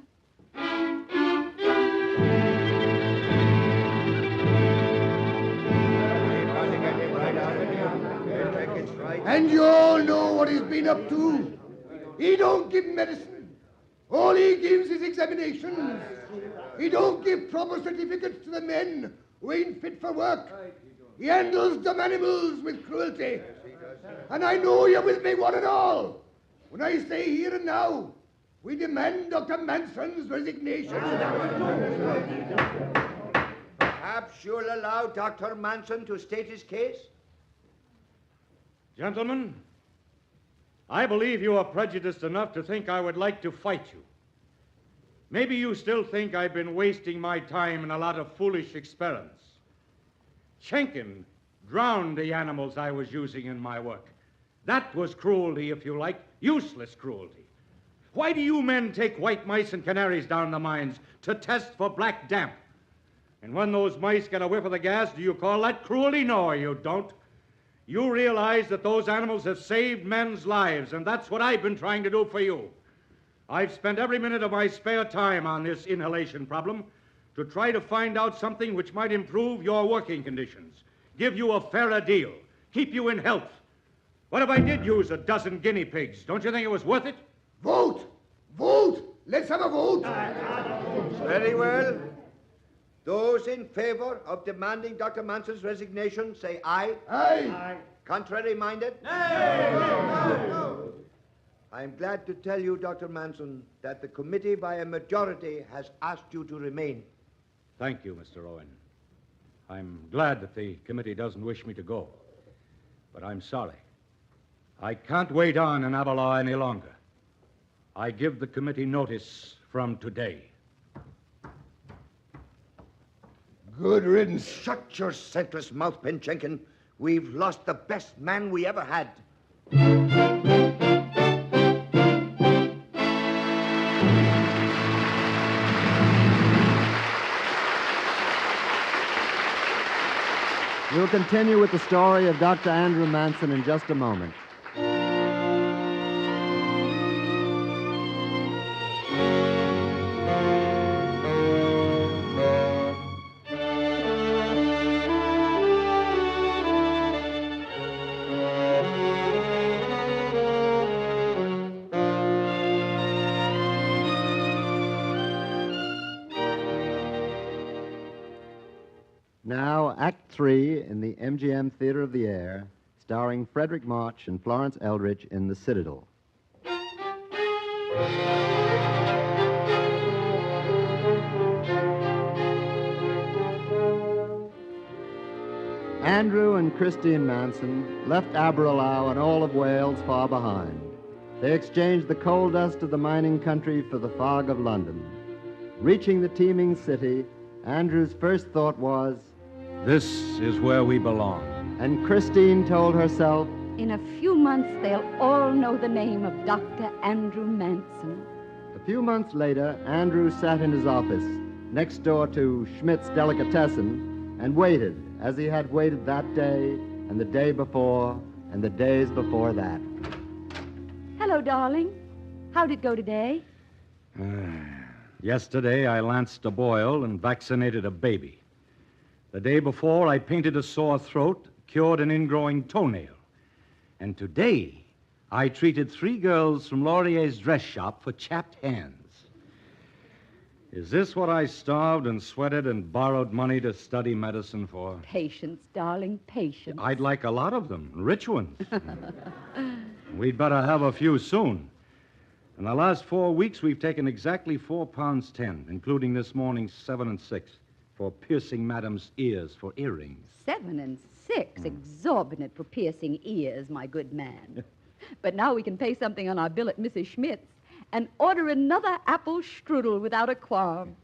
Speaker 23: And you all know what he's been up to. He don't give medicine. All he gives is examinations. He don't give proper certificates to the men who ain't fit for work. He handles dumb animals with cruelty. And I know you're with me one and all when I say here and now, we demand Dr. Manson's resignation.
Speaker 11: Perhaps you'll allow Dr. Manson to state his case?
Speaker 22: Gentlemen, I believe you are prejudiced enough to think I would like to fight you. Maybe you still think I've been wasting my time in a lot of foolish experiments. Chenkin drowned the animals I was using in my work. That was cruelty, if you like, useless cruelty. Why do you men take white mice and canaries down the mines to test for black damp? And when those mice get a whiff of the gas, do you call that cruelty? No, you don't. You realize that those animals have saved men's lives, and that's what I've been trying to do for you. I've spent every minute of my spare time on this inhalation problem to try to find out something which might improve your working conditions, give you a fairer deal, keep you in health. What if I did use a dozen guinea pigs? Don't you think it was worth it?
Speaker 23: Vote! Vote! Let's have a vote!
Speaker 11: Very well. Those in favor of demanding Dr. Manson's resignation, say aye.
Speaker 23: Aye. Aye.
Speaker 11: Contrary minded?
Speaker 23: Nay.
Speaker 11: No. I'm glad to tell you, Dr. Manson, that the committee by a majority has asked you to remain.
Speaker 22: Thank you, Mr. Owen. I'm glad that the committee doesn't wish me to go. But I'm sorry. I can't wait on in Avalaw any longer. I give the committee notice from today.
Speaker 11: Good riddance. Shut your senseless mouth, Ben Jenkin. We've lost the best man we ever had.
Speaker 2: We'll continue with the story of Dr. Andrew Manson in just a moment. Now, Act 3 in the MGM Theater of the Air, starring Frederick March and Florence Eldridge in The Citadel. Andrew and Christine Manson left Aberlour and all of Wales far behind. They exchanged the coal dust of the mining country for the fog of London. Reaching the teeming city, Andrew's first thought was,
Speaker 22: "This is where we belong."
Speaker 2: And Christine told herself,
Speaker 19: "In a few months, they'll all know the name of Dr. Andrew Manson."
Speaker 2: A few months later, Andrew sat in his office, next door to Schmidt's Delicatessen, and waited, as he had waited that day, and the day before, and the days before that.
Speaker 19: Hello, darling. How'd it go today?
Speaker 22: Yesterday, I lanced a boil and vaccinated a baby. The day before, I painted a sore throat, cured an ingrowing toenail. And today, I treated 3 girls from Laurier's dress shop for chapped hands. Is this what I starved and sweated and borrowed money to study medicine for?
Speaker 19: Patience, darling, patience.
Speaker 22: I'd like a lot of them, rich ones. We'd better have a few soon. In the last 4 weeks, we've taken exactly 4 pounds 10, including this morning's 7 and 6, for piercing Madam's ears for earrings.
Speaker 19: 7 and 6, exorbitant for piercing ears, my good man. But now we can pay something on our bill at Mrs. Schmidt's and order another apple strudel without a qualm.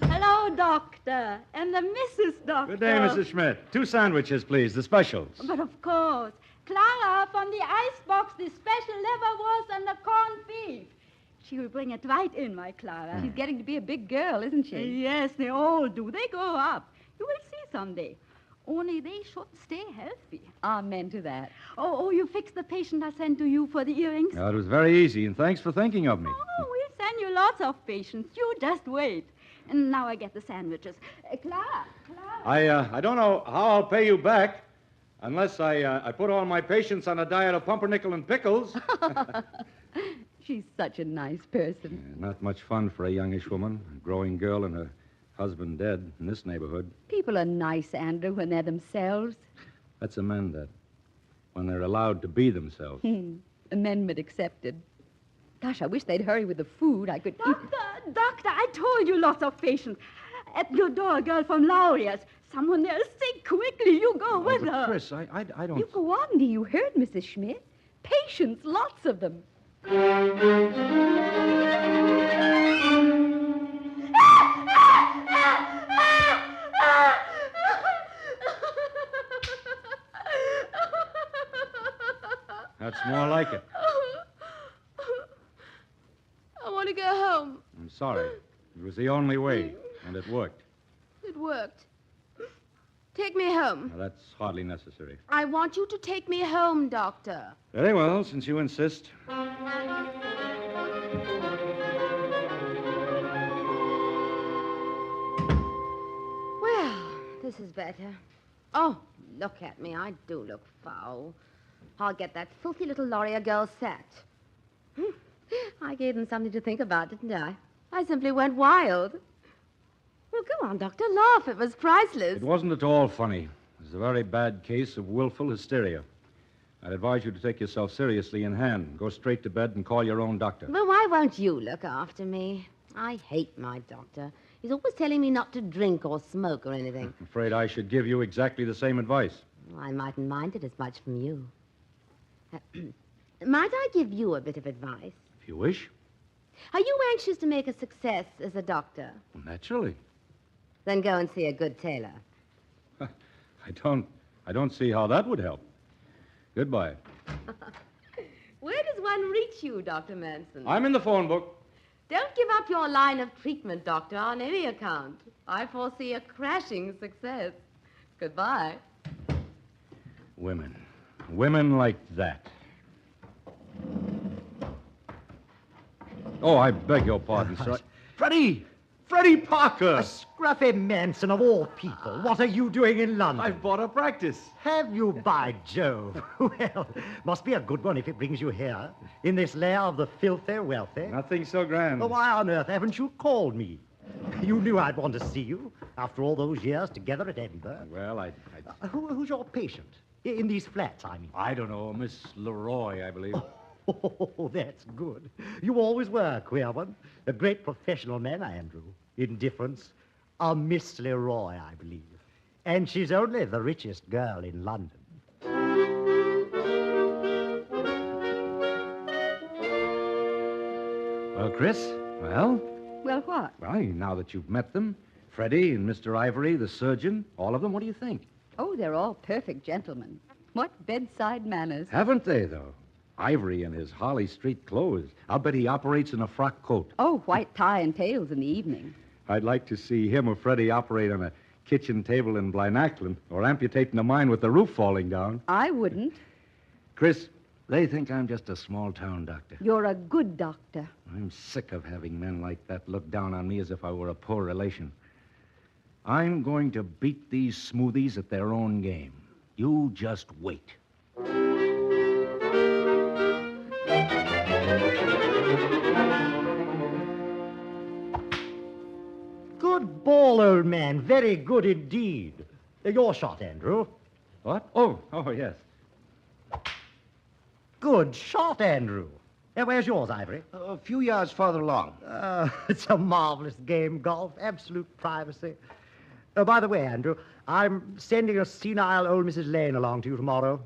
Speaker 8: Hello, Doctor, and the Mrs. Doctor.
Speaker 22: Good day, Mrs. Schmidt. 2 sandwiches, please, the specials.
Speaker 8: But of course. Clara, from the icebox, the special liverwurst and the corned beef. She will bring it right in, my Clara.
Speaker 19: She's getting to be a big girl, isn't she?
Speaker 8: Yes, they all do. They grow up. You will see someday. Only they should stay healthy.
Speaker 19: Amen to that.
Speaker 8: Oh, you fixed the patient I sent to you for the earrings?
Speaker 22: It was very easy, and thanks for thinking of me.
Speaker 8: Oh, we'll send you lots of patients. You just wait. And now I get the sandwiches. Clara.
Speaker 22: I don't know how I'll pay you back unless I put all my patients on a diet of pumpernickel and pickles.
Speaker 19: She's such a nice person.
Speaker 22: Not much fun for a youngish woman, a growing girl and her husband dead in this neighborhood.
Speaker 19: People are nice, Andrew, when they're themselves.
Speaker 22: Let's amend that. When they're allowed to be themselves.
Speaker 19: Amendment accepted. Gosh, I wish they'd hurry with the food. I could eat...
Speaker 8: Doctor, I told you lots of patients. At your door, a girl from Laurier's. Someone there is sick. Quickly, you go with
Speaker 22: but
Speaker 8: her.
Speaker 22: Chris, I don't...
Speaker 19: You go on. You heard, Mrs. Schmidt. Patients, lots of them.
Speaker 22: That's more like it.
Speaker 13: I want to go home.
Speaker 22: I'm sorry. It was the only way, and it worked.
Speaker 13: It worked. Take me home.
Speaker 22: Now, that's hardly necessary.
Speaker 13: I want you to take me home, Doctor.
Speaker 22: Very well, since you insist.
Speaker 3: Well, this is better. Oh, look at me. I do look foul. I'll get that filthy little Laurier girl sacked. I gave them something to think about, didn't I? I simply went wild. Well, go on, Doctor. Laugh. It was priceless.
Speaker 22: It wasn't at all funny. It was a very bad case of willful hysteria. I'd advise you to take yourself seriously in hand. Go straight to bed and call your own doctor.
Speaker 3: Well, why won't you look after me? I hate my doctor. He's always telling me not to drink or smoke or anything.
Speaker 22: I'm afraid I should give you exactly the same advice.
Speaker 3: Well, I mightn't mind it as much from you. Might I give you a bit of advice?
Speaker 22: If you wish.
Speaker 3: Are you anxious to make a success as a doctor?
Speaker 22: Well, naturally.
Speaker 3: Then go and see a good tailor.
Speaker 22: I don't see how that would help. Goodbye.
Speaker 3: Where does one reach you, Dr. Manson?
Speaker 22: I'm in the phone book.
Speaker 3: Don't give up your line of treatment, Doctor, on any account. I foresee a crashing success. Goodbye.
Speaker 22: Women. Women like that. Oh, I beg your pardon, sir.
Speaker 4: Freddie! Freddie Parker! A scruffy Manson of all people. What are you doing in London?
Speaker 22: I've bought a practice.
Speaker 4: Have you, by Jove? Well, must be a good one if it brings you here, in this lair of the filthy wealthy.
Speaker 22: Nothing so grand.
Speaker 4: Well, why on earth haven't you called me? You knew I'd want to see you after all those years together at Edinburgh.
Speaker 22: Well,
Speaker 4: Who's your patient? In these flats, I mean.
Speaker 22: I don't know. Miss Leroy, I believe.
Speaker 4: Oh, that's good. You always were a queer one. A great professional man, Andrew. Indifference. A Miss Leroy, I believe. And she's only the richest girl in London.
Speaker 22: Well, Chris, well?
Speaker 19: Well, what?
Speaker 22: Well, now that you've met them, Freddie and Mr. Ivory, the surgeon, all of them, what do you think?
Speaker 19: Oh, they're all perfect gentlemen. What bedside manners.
Speaker 22: Haven't they, though? Ivory in his Harley Street clothes. I'll bet he operates in a frock coat.
Speaker 19: Oh, white tie and tails in the evening.
Speaker 22: I'd like to see him or Freddie operate on a kitchen table in Blynacklin or amputating a mine with the roof falling down.
Speaker 19: I wouldn't.
Speaker 22: Chris, they think I'm just a small-town doctor.
Speaker 19: You're a good doctor.
Speaker 22: I'm sick of having men like that look down on me as if I were a poor relation. I'm going to beat these smoothies at their own game. You just wait.
Speaker 4: Good ball, old man. Very good indeed. Your shot, Andrew.
Speaker 22: What? Oh, yes.
Speaker 4: Good shot, Andrew. Where's yours, Ivory?
Speaker 11: A few yards farther along.
Speaker 4: It's a marvelous game, golf. Absolute privacy. By the way, Andrew, I'm sending a senile old Mrs. Lane along to you tomorrow.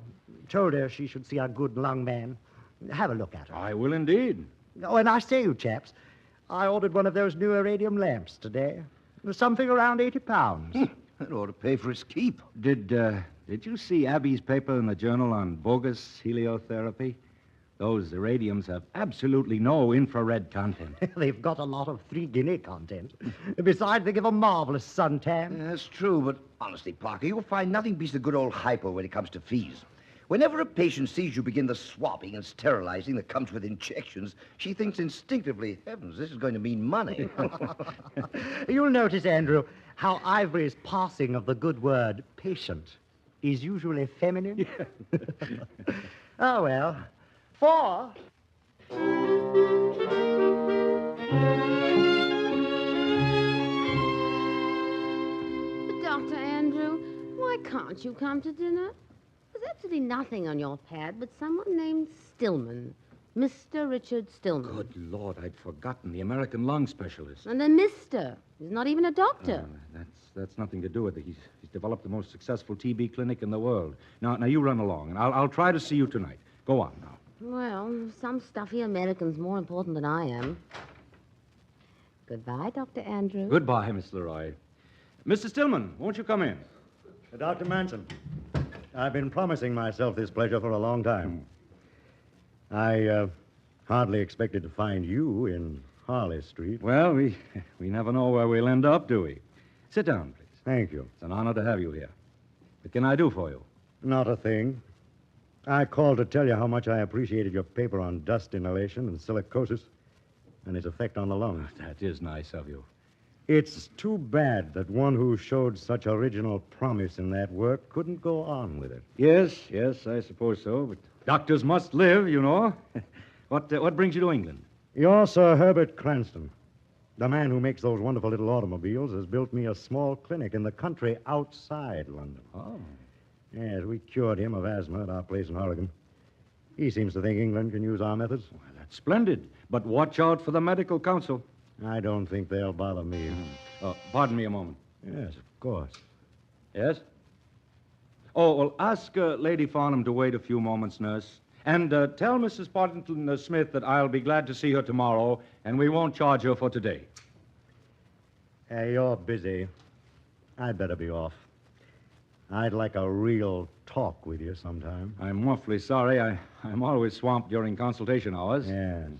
Speaker 4: Told her she should see a good lung man. Have a look at her.
Speaker 22: I will indeed.
Speaker 4: Oh, and I say, you chaps, I ordered one of those new iridium lamps today. Something around 80 pounds.
Speaker 11: That ought to pay for its keep.
Speaker 22: Did you see Abby's paper in the journal on bogus heliotherapy? Those irradiums have absolutely no infrared content.
Speaker 4: They've got a lot of 3 Guinea content. Besides, they give a marvelous suntan.
Speaker 11: Yeah, that's true, but honestly, Parker, you'll find nothing beats the good old hypo when it comes to fees. Whenever a patient sees you begin the swabbing and sterilizing that comes with injections, she thinks instinctively, heavens, this is going to mean money.
Speaker 4: You'll notice, Andrew, how Ivory's passing of the good word patient is usually feminine. Oh, well. 4.
Speaker 3: But Dr. Andrew, why can't you come to dinner? There's absolutely nothing on your pad but someone named Stillman. Mr. Richard Stillman.
Speaker 22: Good Lord, I'd forgotten. The American lung specialist.
Speaker 3: And then Mr. He's not even a doctor.
Speaker 22: That's nothing to do with it. He's developed the most successful TB clinic in the world. Now you run along, and I'll try to see you tonight. Go on now.
Speaker 3: Well, some stuffy American's more important than I am. Goodbye, Dr. Andrew.
Speaker 22: Goodbye, Miss Leroy. Mr. Stillman, won't you come in?
Speaker 4: Dr. Manson, I've been promising myself this pleasure for a long time. I hardly expected to find you in Harley Street.
Speaker 22: Well, we never know where we'll end up, do we? Sit down, please.
Speaker 4: Thank you.
Speaker 22: It's an honor to have you here. What can I do for you?
Speaker 4: Not a thing. I called to tell you how much I appreciated your paper on dust inhalation and silicosis and its effect on the lungs.
Speaker 22: That is nice of you.
Speaker 4: It's too bad that one who showed such original promise in that work couldn't go on with it.
Speaker 22: Yes, I suppose so, but doctors must live, you know. What brings you to England?
Speaker 4: You're Sir Herbert Cranston. The man who makes those wonderful little automobiles has built me a small clinic in the country outside London.
Speaker 22: Oh.
Speaker 4: Yes, we cured him of asthma at our place in Oregon. He seems to think England can use our methods.
Speaker 22: Well, that's splendid. But watch out for the medical council.
Speaker 4: I don't think they'll bother me.
Speaker 22: Pardon me a moment.
Speaker 4: Yes, of course.
Speaker 22: Yes? Oh, well, ask Lady Farnham to wait a few moments, nurse. And tell Mrs. Partington Smith that I'll be glad to see her tomorrow, and we won't charge her for today.
Speaker 4: Hey, you're busy. I'd better be off. I'd like a real talk with you sometime.
Speaker 22: I'm awfully sorry. I'm always swamped during consultation hours.
Speaker 4: Yes.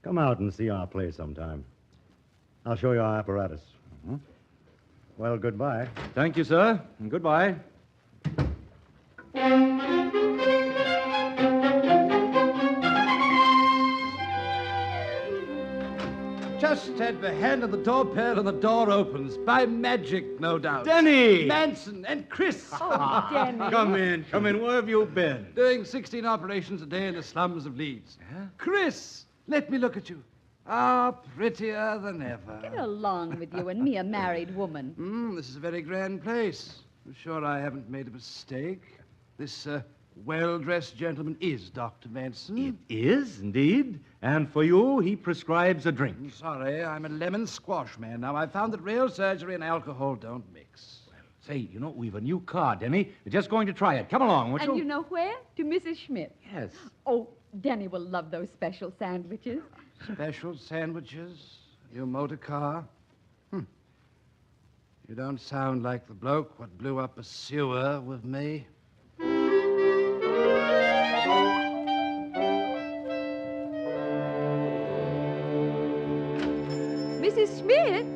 Speaker 4: Come out and see our place sometime. I'll show you our apparatus.
Speaker 22: Mhm.
Speaker 4: Well, goodbye.
Speaker 22: Thank you, sir, and goodbye.
Speaker 17: Just had my hand on the doorbell and the door opens. By magic, no doubt.
Speaker 22: Denny!
Speaker 17: Manson and Chris.
Speaker 19: Oh, Denny.
Speaker 22: Come in. Where have you been?
Speaker 17: Doing 16 operations a day in the slums of Leeds.
Speaker 22: Yeah?
Speaker 17: Chris, let me look at you. Ah, prettier than ever.
Speaker 19: Get along with you and me, a married woman.
Speaker 17: This is a very grand place. I'm sure I haven't made a mistake. This well-dressed gentleman is Dr. Manson.
Speaker 22: It is, indeed. And for you, he prescribes a drink.
Speaker 17: I'm sorry, I'm a lemon squash man. Now, I've found that real surgery and alcohol don't mix.
Speaker 22: Say, we've a new car, Denny. We're just going to try it. Come along, won't you?
Speaker 19: And you know where? To Mrs. Schmidt.
Speaker 22: Yes.
Speaker 19: Oh, Denny will love those special sandwiches.
Speaker 17: Special sandwiches? New motor car? You don't sound like the bloke what blew up a sewer with me.
Speaker 19: Mrs. Schmidt?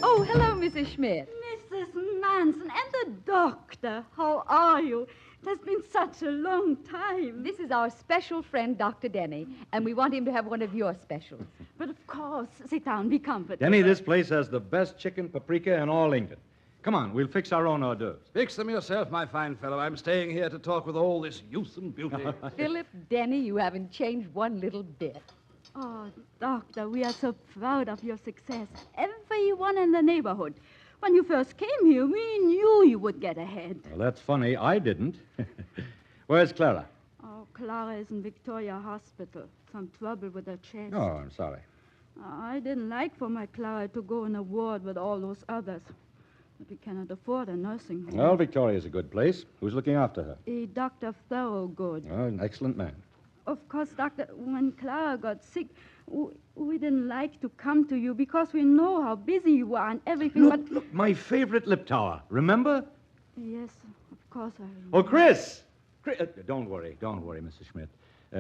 Speaker 19: Oh, hello, Mrs. Schmidt.
Speaker 8: Mrs. Manson and the doctor, how are you? It has been such a long time.
Speaker 19: This is our special friend, Dr. Denny, and we want him to have one of your specials.
Speaker 8: But of course, sit down, be comfortable.
Speaker 22: Denny, this place has the best chicken paprika in all England. Come on, we'll fix our own hors d'oeuvres.
Speaker 17: Fix them yourself, my fine fellow. I'm staying here to talk with all this youth and beauty.
Speaker 19: Philip Denny, you haven't changed one little bit.
Speaker 8: Oh, doctor, we are so proud of your success. Everyone in the neighborhood. When you first came here, we knew you would get ahead.
Speaker 22: Well, that's funny. I didn't. Where's Clara?
Speaker 8: Oh, Clara is in Victoria Hospital. Some trouble with her chest.
Speaker 22: Oh, I'm sorry.
Speaker 8: I didn't like for my Clara to go in a ward with all those others. But we cannot afford a nursing home.
Speaker 22: Well, Victoria's a good place. Who's looking after her?
Speaker 8: A Dr. Thorogood.
Speaker 22: Oh, an excellent man.
Speaker 8: Of course, Doctor, when Clara got sick, we didn't like to come to you because we know how busy you are and everything, but...
Speaker 22: Look, my favorite lip tower. Remember?
Speaker 8: Yes, of course I...
Speaker 22: Oh, Chris! Don't worry, Mrs. Schmidt.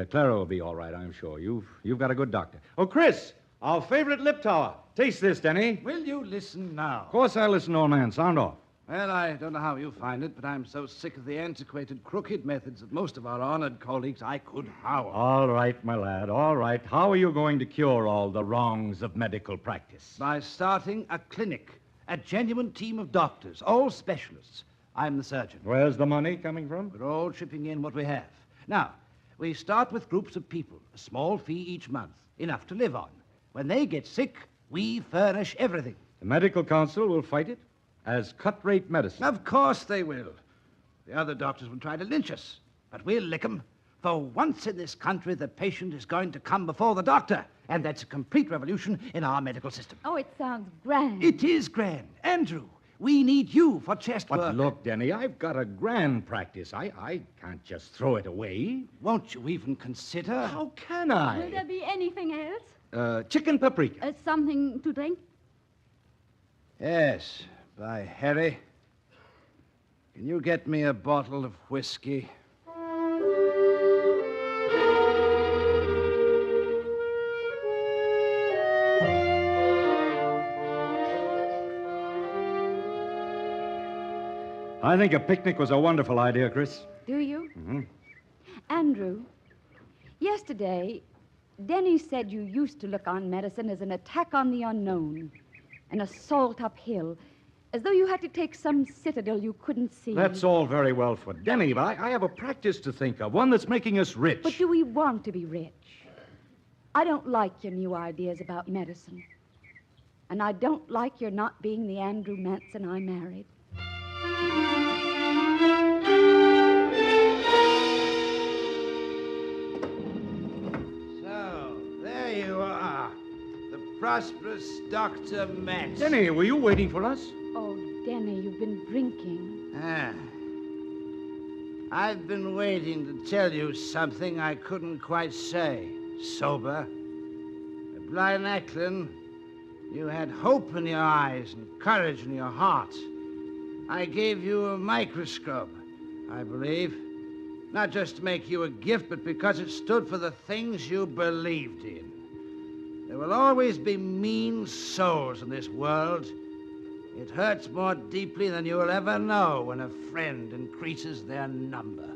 Speaker 22: Clara will be all right, I'm sure. You've got a good doctor. Oh, Chris! Our favorite lip tower. Taste this, Denny.
Speaker 17: Will you listen now?
Speaker 22: Of course I listen, old man. Sound off.
Speaker 17: Well, I don't know how you find it, but I'm so sick of the antiquated, crooked methods of most of our honored colleagues, I could howl.
Speaker 22: All right, my lad, all right. How are you going to cure all the wrongs of medical practice?
Speaker 17: By starting a clinic, a genuine team of doctors, all specialists. I'm the surgeon.
Speaker 22: Where's the money coming from?
Speaker 17: We're all chipping in what we have. Now, we start with groups of people, a small fee each month, enough to live on. When they get sick, we furnish everything.
Speaker 22: The medical council will fight it as cut-rate medicine.
Speaker 17: Of course they will. The other doctors will try to lynch us, but we'll lick 'em. For once in this country, the patient is going to come before the doctor, and that's a complete revolution in our medical system.
Speaker 19: Oh, it sounds grand.
Speaker 17: It is grand. Andrew, we need you for chest
Speaker 22: But
Speaker 17: work.
Speaker 22: look, Denny, I've got a grand practice. I can't just throw it away.
Speaker 17: Won't you even consider?
Speaker 22: How can
Speaker 8: Will
Speaker 22: I?
Speaker 8: there be anything else?
Speaker 22: Chicken paprika.
Speaker 8: Something to drink?
Speaker 17: Yes, by Harry. Can you get me a bottle of whiskey?
Speaker 22: I think a picnic was a wonderful idea, Chris.
Speaker 19: Do you?
Speaker 22: Mm-hmm.
Speaker 19: Andrew, yesterday, Denny said you used to look on medicine as an attack on the unknown, an assault uphill, as though you had to take some citadel you couldn't see.
Speaker 22: That's all very well for Denny, but I have a practice to think of, one that's making us rich.
Speaker 19: But do we want to be rich? I don't like your new ideas about medicine. And I don't like your not being the Andrew Manson I married.
Speaker 17: So, there you are. The prosperous Dr. Max.
Speaker 22: Denny, were you waiting for us?
Speaker 19: Oh, Denny, you've been drinking.
Speaker 17: Ah. I've been waiting to tell you something I couldn't quite say, sober. At Blind Eklund, you had hope in your eyes and courage in your heart. I gave you a microscope, I believe. Not just to make you a gift, but because it stood for the things you believed in. There will always be mean souls in this world. It hurts more deeply than you'll ever know when a friend increases their number.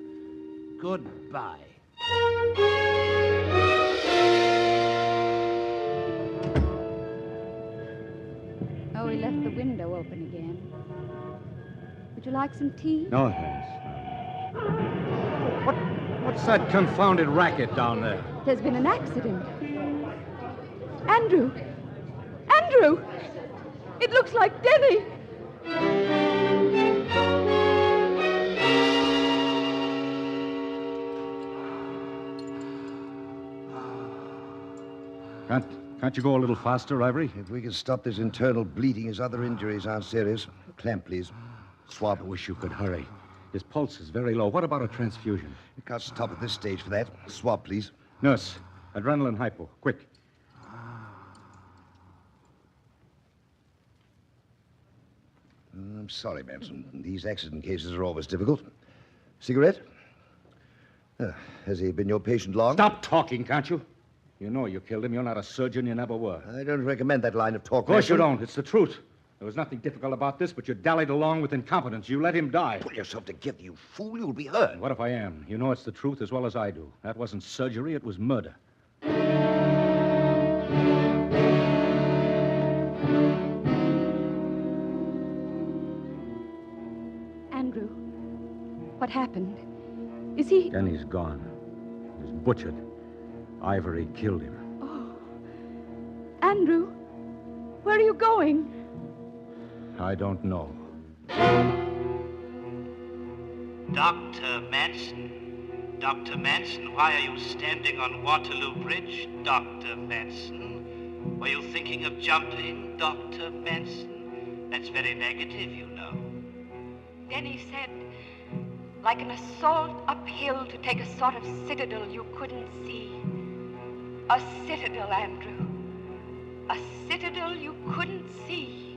Speaker 17: Goodbye.
Speaker 19: Oh, he left the window open again. Would you like some tea?
Speaker 22: No, thanks. What's that confounded racket down there?
Speaker 19: There's been an accident. Andrew! Andrew! It looks like Denny!
Speaker 22: Can't you go a little faster, Ivory?
Speaker 11: If we can stop this internal bleeding, his other injuries aren't serious. Clamp, please. Swab.
Speaker 22: I wish you could hurry. His pulse is very low. What about a transfusion?
Speaker 11: You can't stop at this stage for that. Swab, please.
Speaker 22: Nurse, adrenaline hypo. Quick.
Speaker 11: I'm sorry, Manson. These accident cases are always difficult. Cigarette? Has he been your patient long?
Speaker 22: Stop talking, can't you? You know you killed him. You're not a surgeon. You never were.
Speaker 11: I don't recommend that line of talk.
Speaker 22: Of course
Speaker 11: Manson.
Speaker 22: you don't. It's the truth. There was nothing difficult about this, but you dallied along with incompetence. You let him die.
Speaker 11: Pull yourself together, you fool. You'll be hurt.
Speaker 22: What if I am? You know it's the truth as well as I do. That wasn't surgery. It was murder.
Speaker 19: Andrew, what happened? Is he...
Speaker 22: Denny's gone. He was butchered. Ivory killed him.
Speaker 19: Oh. Andrew, where are you going?
Speaker 22: I don't know.
Speaker 7: Dr. Manson. Dr. Manson, why are you standing on Waterloo Bridge? Dr. Manson. Were you thinking of jumping, Dr. Manson? That's very negative, you know.
Speaker 12: Denny said, like an assault uphill to take a sort of citadel you couldn't see. A citadel, Andrew. A citadel you couldn't see.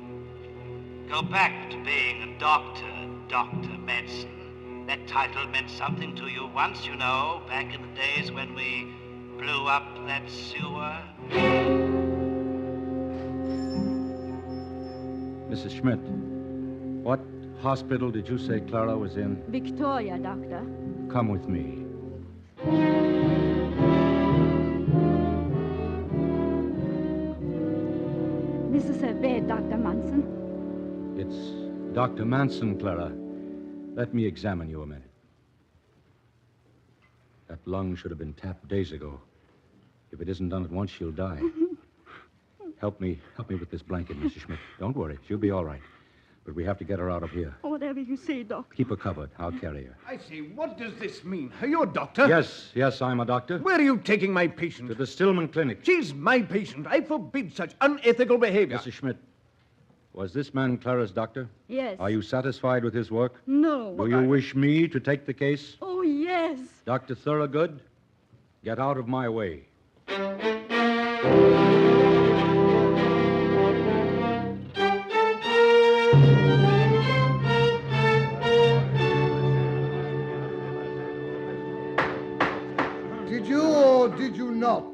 Speaker 7: Go back to being a doctor, Dr. Manson. That title meant something to you once, you know, back in the days when we blew up that sewer.
Speaker 22: Mrs. Schmidt, what hospital did you say Clara was in?
Speaker 8: Victoria, Doctor.
Speaker 22: Come with me.
Speaker 8: This is her bed, Dr. Manson.
Speaker 22: It's Dr. Manson, Clara. Let me examine you a minute. That lung should have been tapped days ago. If it isn't done at once, she'll die. Help me with this blanket, Mrs. Schmidt. Don't worry. She'll be all right. But we have to get her out of here.
Speaker 8: Whatever you say, Doc.
Speaker 22: Keep her covered. I'll carry her.
Speaker 18: I say, what does this mean? Are you a doctor?
Speaker 22: Yes, I'm a doctor.
Speaker 18: Where are you taking my patient?
Speaker 22: To the Stillman Clinic.
Speaker 18: She's my patient. I forbid such unethical behavior.
Speaker 22: Mrs. Schmidt, was this man Clara's doctor?
Speaker 8: Yes.
Speaker 22: Are you satisfied with his work?
Speaker 8: No.
Speaker 22: Do you wish me to take the case?
Speaker 8: Oh, yes.
Speaker 22: Dr. Thorogood, get out of my way.
Speaker 23: Did you or did you not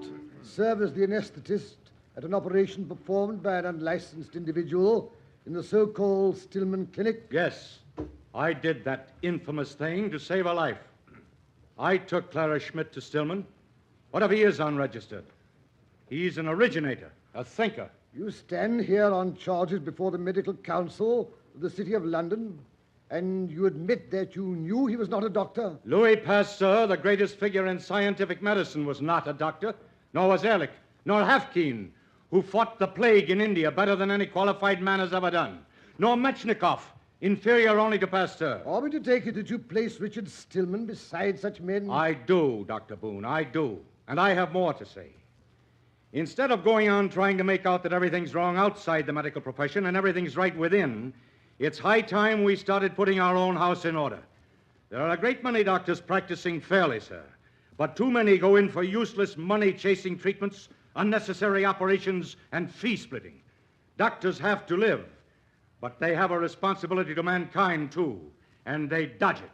Speaker 23: serve as the anesthetist at an operation performed by an unlicensed individual in the so-called Stillman Clinic?
Speaker 22: Yes, I did that infamous thing to save a life. I took Clara Schmidt to Stillman. What if he is unregistered? He's an originator, a thinker.
Speaker 23: You stand here on charges before the Medical Council of the City of London, and you admit that you knew he was not a doctor?
Speaker 22: Louis Pasteur, the greatest figure in scientific medicine, was not a doctor, nor was Ehrlich, nor Hafkin, who fought the plague in India better than any qualified man has ever done, nor Metchnikoff, inferior only to Pasteur.
Speaker 23: Are we to take it that you place Richard Stillman beside such men?
Speaker 22: I do, Dr. Boone, I do. And I have more to say. Instead of going on trying to make out that everything's wrong outside the medical profession and everything's right within, it's high time we started putting our own house in order. There are a great many doctors practicing fairly, sir. But too many go in for useless money-chasing treatments, unnecessary operations, and fee-splitting. Doctors have to live, but they have a responsibility to mankind, too, and they dodge it.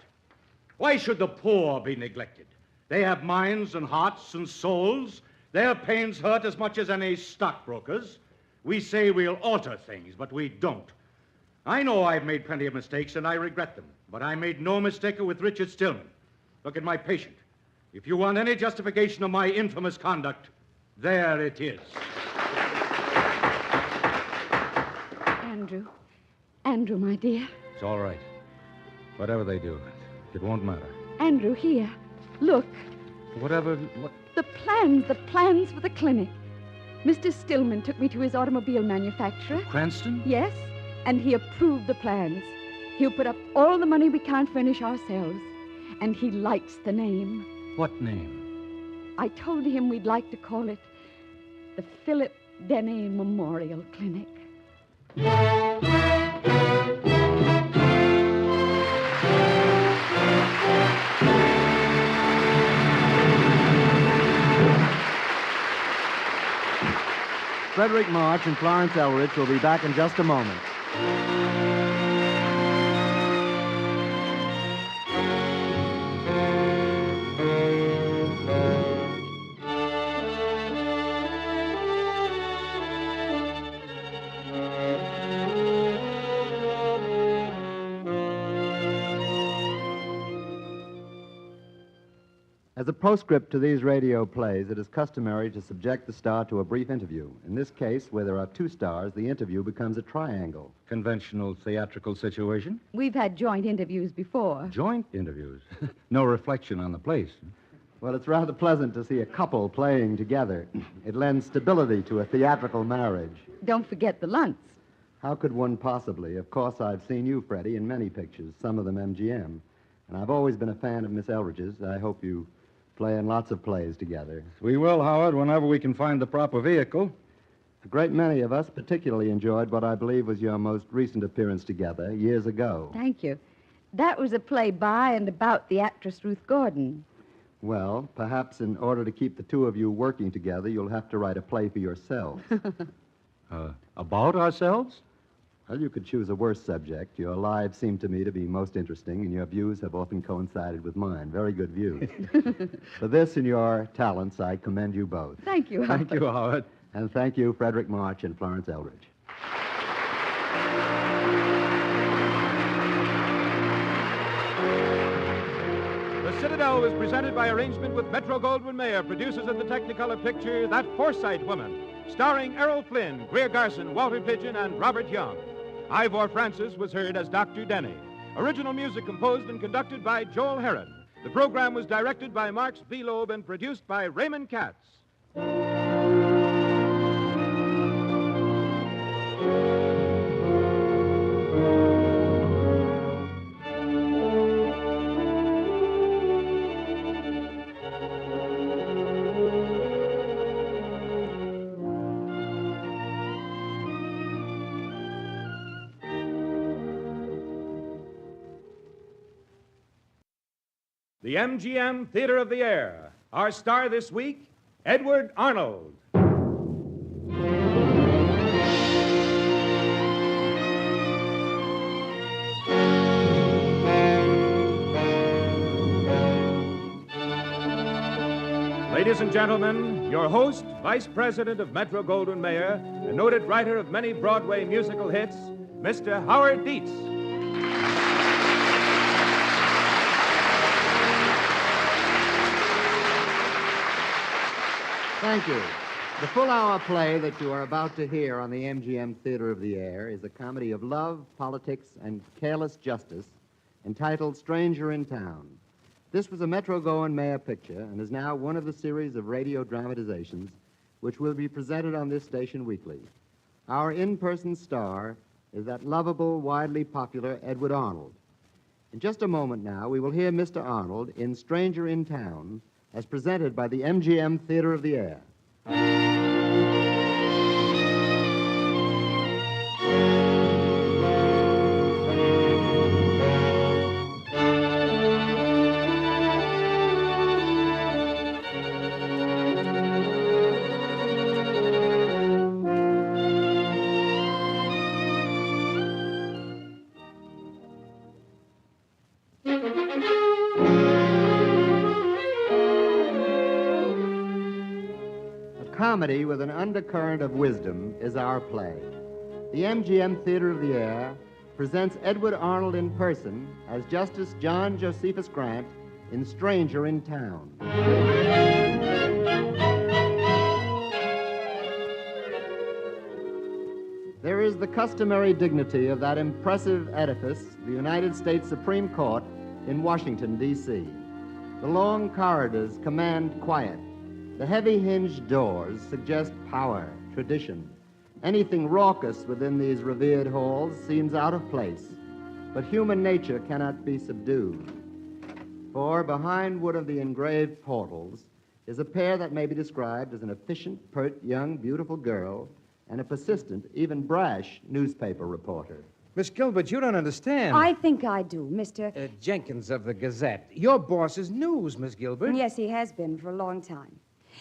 Speaker 22: Why should the poor be neglected? They have minds and hearts and souls. Their pains hurt as much as any stockbrokers. We say we'll alter things, but we don't. I know I've made plenty of mistakes, and I regret them, but I made no mistake with Richard Stillman. Look at my patient. If you want any justification of my infamous conduct, there it is.
Speaker 19: Andrew, my dear.
Speaker 22: It's all right. Whatever they do, it won't matter.
Speaker 19: Andrew, here. Look.
Speaker 22: What?
Speaker 19: The plans for the clinic. Mr. Stillman took me to his automobile manufacturer.
Speaker 22: Cranston?
Speaker 19: Yes, and he approved the plans. He'll put up all the money we can't furnish ourselves. And he likes the name.
Speaker 22: What name?
Speaker 19: I told him we'd like to call it the Philip Denny Memorial Clinic.
Speaker 2: Frederick March and Florence Elrich will be back in just a moment. As a postscript to these radio plays, it is customary to subject the star to a brief interview. In this case, where there are two stars, the interview becomes a triangle.
Speaker 22: Conventional theatrical situation?
Speaker 19: We've had joint interviews before.
Speaker 22: Joint interviews? No reflection on the place.
Speaker 2: Well, it's rather pleasant to see a couple playing together. It lends stability to a theatrical marriage.
Speaker 19: Don't forget the lunch.
Speaker 2: How could one possibly? Of course, I've seen you, Freddie, in many pictures, some of them MGM. And I've always been a fan of Miss Elridge's. I hope you play in lots of plays together.
Speaker 22: We will, Howard, whenever we can find the proper vehicle.
Speaker 2: A great many of us particularly enjoyed what I believe was your most recent appearance together years ago.
Speaker 19: Thank you. That was a play by and about the actress Ruth Gordon.
Speaker 2: Well, perhaps in order to keep the two of you working together, you'll have to write a play for yourselves.
Speaker 22: About ourselves?
Speaker 2: Well, you could choose a worse subject. Your lives seem to me to be most interesting, and your views have often coincided with mine. Very good views. For this and your talents, I commend you both.
Speaker 19: Thank you, Howard.
Speaker 22: Thank you, Howard.
Speaker 2: And thank you, Frederick March and Florence Elridge.
Speaker 1: The Citadel was presented by arrangement with Metro-Goldwyn-Mayer, producers of the Technicolor picture That Forsyte Woman, starring Errol Flynn, Greer Garson, Walter Pidgeon, and Robert Young. Ivor Francis was heard as Dr. Denny. Original music composed and conducted by Joel Herron. The program was directed by Marks B. Loeb and produced by Raymond Katz. The MGM Theater of the Air. Our star this week, Edward Arnold. Ladies and gentlemen, your host, Vice President of Metro-Goldwyn-Mayer, and noted writer of many Broadway musical hits, Mr. Howard Dietz.
Speaker 2: Thank you. The full-hour play that you are about to hear on the MGM Theater of the Air is a comedy of love, politics, and careless justice entitled Stranger in Town. This was a Metro-Goldwyn-Mayer picture and is now one of the series of radio dramatizations which will be presented on this station weekly. Our in-person star is that lovable, widely popular Edward Arnold. In just a moment now, we will hear Mr. Arnold in Stranger in Town, as presented by the MGM Theater of the Air. comedy with an undercurrent of wisdom is our play. The MGM Theater of the Air presents Edward Arnold in person as Justice John Josephus Grant in Stranger in Town. There is the customary dignity of that impressive edifice, the United States Supreme Court in Washington, D.C. The long corridors command quiet. The heavy hinged doors suggest power, tradition. Anything raucous within these revered halls seems out of place, but human nature cannot be subdued. For behind one of the engraved portals is a pair that may be described as an efficient, pert, young, beautiful girl and a persistent, even brash newspaper reporter.
Speaker 5: Miss Gilbert, you don't understand.
Speaker 14: I think I do, Mr.
Speaker 5: Jenkins of the Gazette. Your boss is news, Miss Gilbert.
Speaker 14: Yes, he has been for a long time.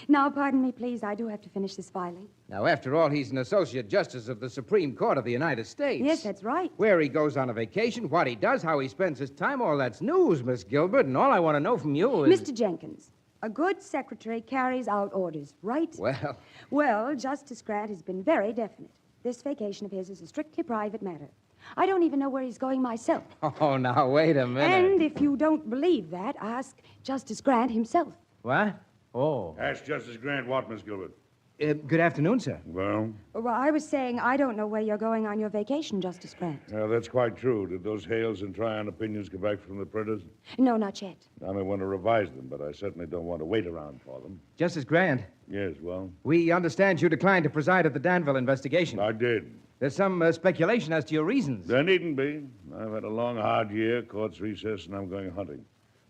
Speaker 14: Now, pardon me, please. I do have to finish this filing.
Speaker 5: Now, after all, he's an Associate Justice of the Supreme Court of the United States.
Speaker 14: Yes, that's right.
Speaker 5: Where he goes on a vacation, what he does, how he spends his time, all that's news, Miss Gilbert, and all I want to know from you is...
Speaker 14: Mr. Jenkins, a good secretary carries out orders, right?
Speaker 5: Well...
Speaker 14: Well, Justice Grant has been very definite. This vacation of his is a strictly private matter. I don't even know where he's going myself.
Speaker 5: Oh, now, wait a minute.
Speaker 14: And if you don't believe that, ask Justice Grant himself.
Speaker 5: What? Oh.
Speaker 20: Ask Justice Grant what, Miss Gilbert?
Speaker 5: Good afternoon, sir.
Speaker 20: Well?
Speaker 14: Well, I was saying I don't know where you're going on your vacation, Justice Grant.
Speaker 20: That's quite true. Did those Hales and Tryon opinions come back from the printers?
Speaker 14: No, not yet.
Speaker 20: I may want to revise them, but I certainly don't want to wait around for them.
Speaker 5: Justice Grant.
Speaker 20: Yes, well?
Speaker 5: We understand you declined to preside at the Danville investigation.
Speaker 20: I did.
Speaker 5: There's some speculation as to your reasons.
Speaker 20: There needn't be. I've had a long, hard year, court's recess, and I'm going hunting.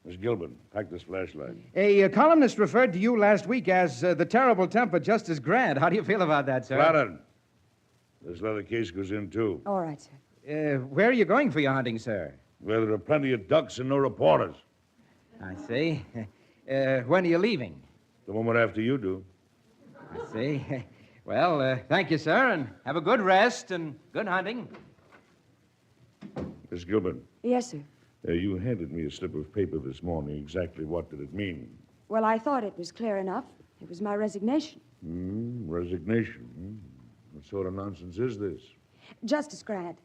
Speaker 20: Miss Gilbert, pack this flashlight.
Speaker 5: A columnist referred to you last week as the terrible-tempered Justice Grant. How do you feel about that, sir?
Speaker 20: Flattered. This leather case goes in, too.
Speaker 14: All right, sir.
Speaker 5: Where are you going for your hunting, sir?
Speaker 20: Where there are plenty of ducks and no reporters.
Speaker 5: I see. When are you leaving?
Speaker 20: The moment after you do.
Speaker 5: I see. Well, thank you, sir, and have a good rest and good hunting.
Speaker 20: Miss Gilbert.
Speaker 14: Yes, sir.
Speaker 20: You handed me a slip of paper this morning. Exactly what did it mean?
Speaker 14: Well, I thought it was clear enough. It was my resignation.
Speaker 20: Resignation. What sort of nonsense is this?
Speaker 14: Justice Grant,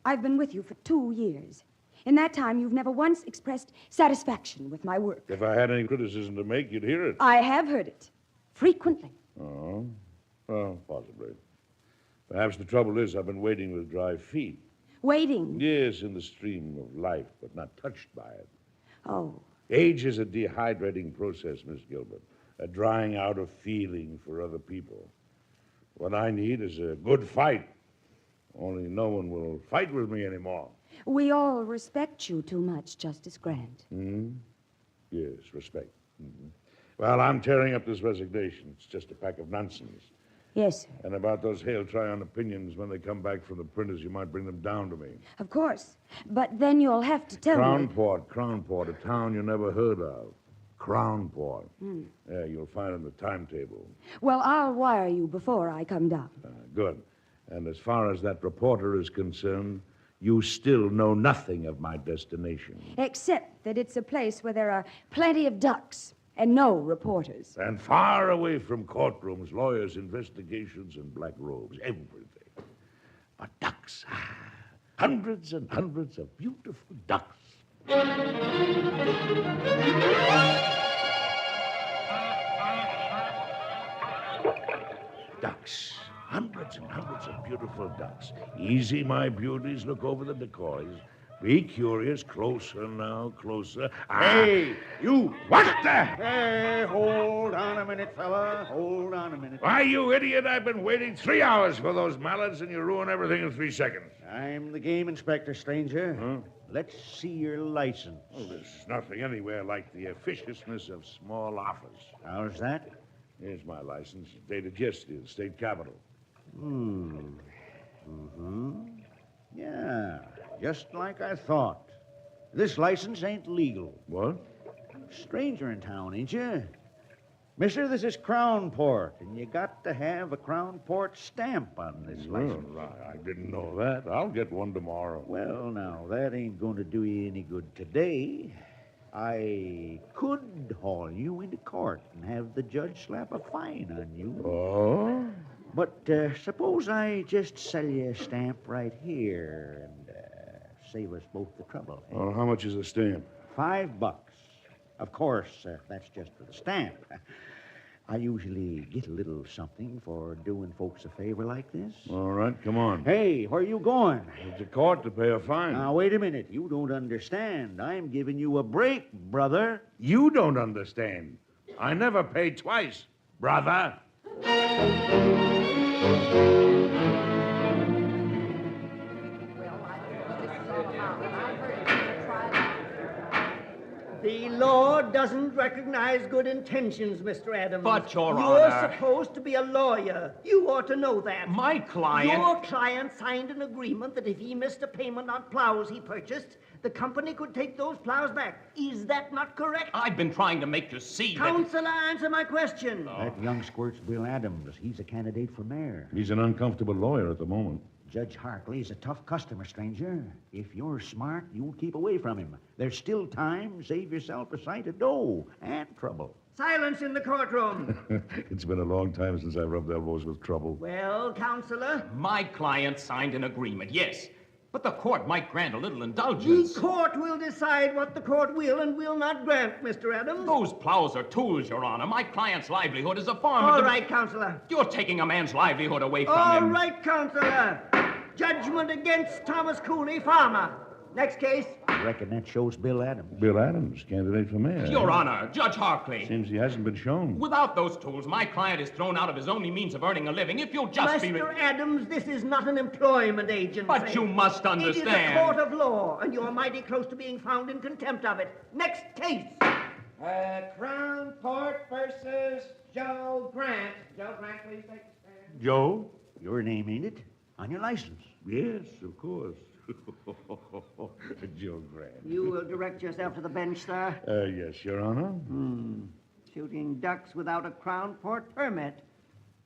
Speaker 14: I've been with you for 2 years. In that time, you've never once expressed satisfaction with my work.
Speaker 20: If I had any criticism to make, you'd hear it.
Speaker 14: I have heard it. Frequently.
Speaker 20: Oh? Well, possibly. Perhaps the trouble is I've been waiting with dry feet.
Speaker 14: Waiting?
Speaker 20: Yes, in the stream of life, but not touched by it.
Speaker 14: Oh.
Speaker 20: Age is a dehydrating process, Miss Gilbert. A drying out of feeling for other people. What I need is a good fight. Only no one will fight with me anymore.
Speaker 14: We all respect you too much, Justice Grant.
Speaker 20: Yes, respect. Well, I'm tearing up this resignation. It's just a pack of nonsense.
Speaker 14: Yes, sir.
Speaker 20: And about those Hale Tryon opinions, when they come back from the printers, you might bring them down to me.
Speaker 14: Of course. But then you'll have to tell me...
Speaker 20: Crownport, a town you never heard of. Crownport. Yeah, you'll find in the timetable.
Speaker 14: Well, I'll wire you before I come down.
Speaker 20: Good. And as far as that reporter is concerned, you still know nothing of my destination.
Speaker 14: Except that it's a place where there are plenty of ducks and no reporters.
Speaker 20: And far away from courtrooms, lawyers, investigations, and black robes. Everything. But ducks. Hundreds and hundreds of beautiful ducks. Ducks. Hundreds and hundreds of beautiful ducks. Easy, my beauties. Look over the decoys. Be curious. Closer now, closer.
Speaker 17: Hey, you!
Speaker 20: What the?
Speaker 17: Hey, hold on a minute, fella. Hold on a minute.
Speaker 20: Why, you idiot, I've been waiting 3 hours for those mallards, and you ruin everything in 3 seconds.
Speaker 17: I'm the game inspector, stranger. Let's see your license.
Speaker 20: Oh, there's nothing anywhere like the officiousness of small office.
Speaker 17: How's that?
Speaker 20: Here's my license, dated yesterday, the state capitol.
Speaker 17: Yeah, just like I thought. This license ain't legal.
Speaker 20: What?
Speaker 17: Stranger in town, ain't you? Mister, this is Crownport, and you got to have a Crownport stamp on this license.
Speaker 20: Well, I didn't know that. I'll get one tomorrow.
Speaker 17: Well, now, that ain't going to do you any good today.
Speaker 9: I could haul you into court and have the judge slap a fine on you.
Speaker 20: Oh?
Speaker 9: But suppose I just sell you a stamp right here and save us both the trouble. Eh?
Speaker 20: Well, how much is a stamp?
Speaker 9: $5. Of course, that's just for the stamp. I usually get a little something for doing folks a favor like this.
Speaker 20: All right, come on.
Speaker 9: Hey, where you going?
Speaker 20: To court to pay a fine.
Speaker 9: Now, wait a minute. You don't understand. I'm giving you a break, brother.
Speaker 20: You don't understand. I never pay twice, brother.
Speaker 15: The law doesn't recognize good intentions, Mr. Adams.
Speaker 21: But, Your
Speaker 15: You're
Speaker 21: Honor...
Speaker 15: supposed to be a lawyer. You ought to know that.
Speaker 21: My client...
Speaker 15: Your client signed an agreement that if he missed a payment on plows he purchased, the company could take those plows back. Is that not correct?
Speaker 21: I've been trying to make you see that...
Speaker 15: Counselor, answer my question.
Speaker 9: That young squirt's Bill Adams. He's a candidate for mayor.
Speaker 20: He's an uncomfortable lawyer at the moment.
Speaker 9: Judge Harkley's a tough customer, stranger. If you're smart, you'll keep away from him. There's still time. Save yourself a sight of dough and trouble.
Speaker 15: Silence in the courtroom.
Speaker 20: It's been a long time since I rubbed elbows with trouble.
Speaker 15: Well, Counselor?
Speaker 21: My client signed an agreement, yes. But the court might grant a little indulgence.
Speaker 15: The court will decide what the court will and will not grant, Mr. Adams.
Speaker 21: Those plows are tools, Your Honor. My client's livelihood is a farmer.
Speaker 15: All right, Counselor.
Speaker 21: You're taking a man's livelihood away from
Speaker 15: All
Speaker 21: him.
Speaker 15: right, Counselor. Judgment against Thomas Cooley, farmer. Next case.
Speaker 9: I reckon that shows Bill Adams.
Speaker 20: Bill Adams, candidate for mayor.
Speaker 21: Your Honor, Judge Harkley.
Speaker 20: Seems he hasn't been shown.
Speaker 21: Without those tools, my client is thrown out of his only means of earning a living. If you'll just be...
Speaker 15: Mr. Adams, this is not an employment agency.
Speaker 21: But you must understand.
Speaker 15: It is a court of law, and you're mighty close to being found in contempt of it. Next case. Crown Court versus Joe Grant. Joe Grant, please take the stand.
Speaker 20: Joe?
Speaker 9: Your name, ain't it? On your license.
Speaker 20: Yes, of course. Joe Grant.
Speaker 15: You will direct yourself to the bench, sir.
Speaker 20: Yes, Your Honor.
Speaker 15: Shooting ducks without a Crown Court permit.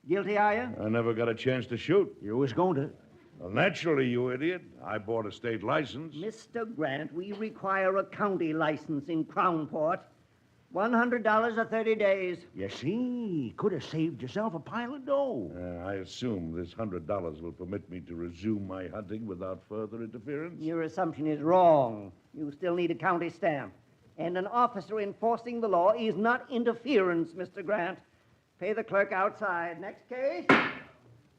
Speaker 15: Guilty, are you?
Speaker 20: I never got a chance to shoot.
Speaker 9: You was going to.
Speaker 20: Well, naturally, you idiot. I bought a state license.
Speaker 15: Mr. Grant, we require a county license in Crownport. $100 or 30 days.
Speaker 9: You see, could have saved yourself a pile of dough.
Speaker 20: I assume this $100 will permit me to resume my hunting without further interference.
Speaker 15: Your assumption is wrong. You still need a county stamp. And an officer enforcing the law is not interference, Mr. Grant. Pay the clerk outside. Next case.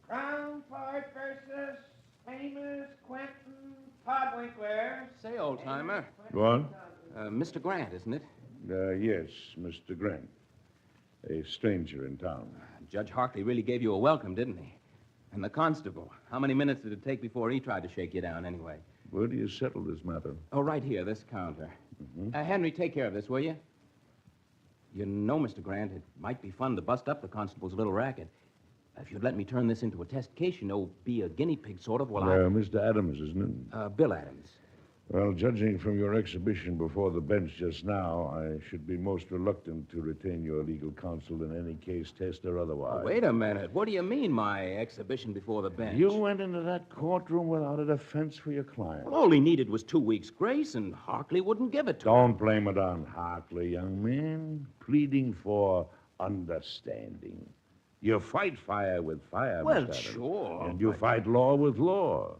Speaker 15: Crownport versus famous Quentin Podwinkler.
Speaker 5: Say, old-timer.
Speaker 20: What?
Speaker 5: Mr. Grant, isn't it?
Speaker 20: Yes, Mr. Grant. A stranger in town.
Speaker 5: Judge Harkley really gave you a welcome, didn't he? And the constable. How many minutes did it take before he tried to shake you down, anyway?
Speaker 20: Where do you settle this matter?
Speaker 5: Oh, right here, this counter. Henry, take care of this, will you? You know, Mr. Grant, it might be fun to bust up the constable's little racket. If you'd let me turn this into a test case, you know, be a guinea pig sort of, well,
Speaker 20: Mr. Adams, isn't it?
Speaker 5: Bill Adams.
Speaker 20: Well, judging from your exhibition before the bench just now, I should be most reluctant to retain your legal counsel in any case, test or otherwise.
Speaker 5: Oh, wait a minute. What do you mean, my exhibition before the bench?
Speaker 20: You went into that courtroom without a defense for your client.
Speaker 5: Well, all he needed was 2 weeks' grace, and Harkley wouldn't give it to him.
Speaker 20: Don't blame it on Harkley, young man. Pleading for understanding. You fight fire with fire,
Speaker 5: Well,
Speaker 20: Mr. Adams.
Speaker 5: sure.
Speaker 20: And you fight law with law.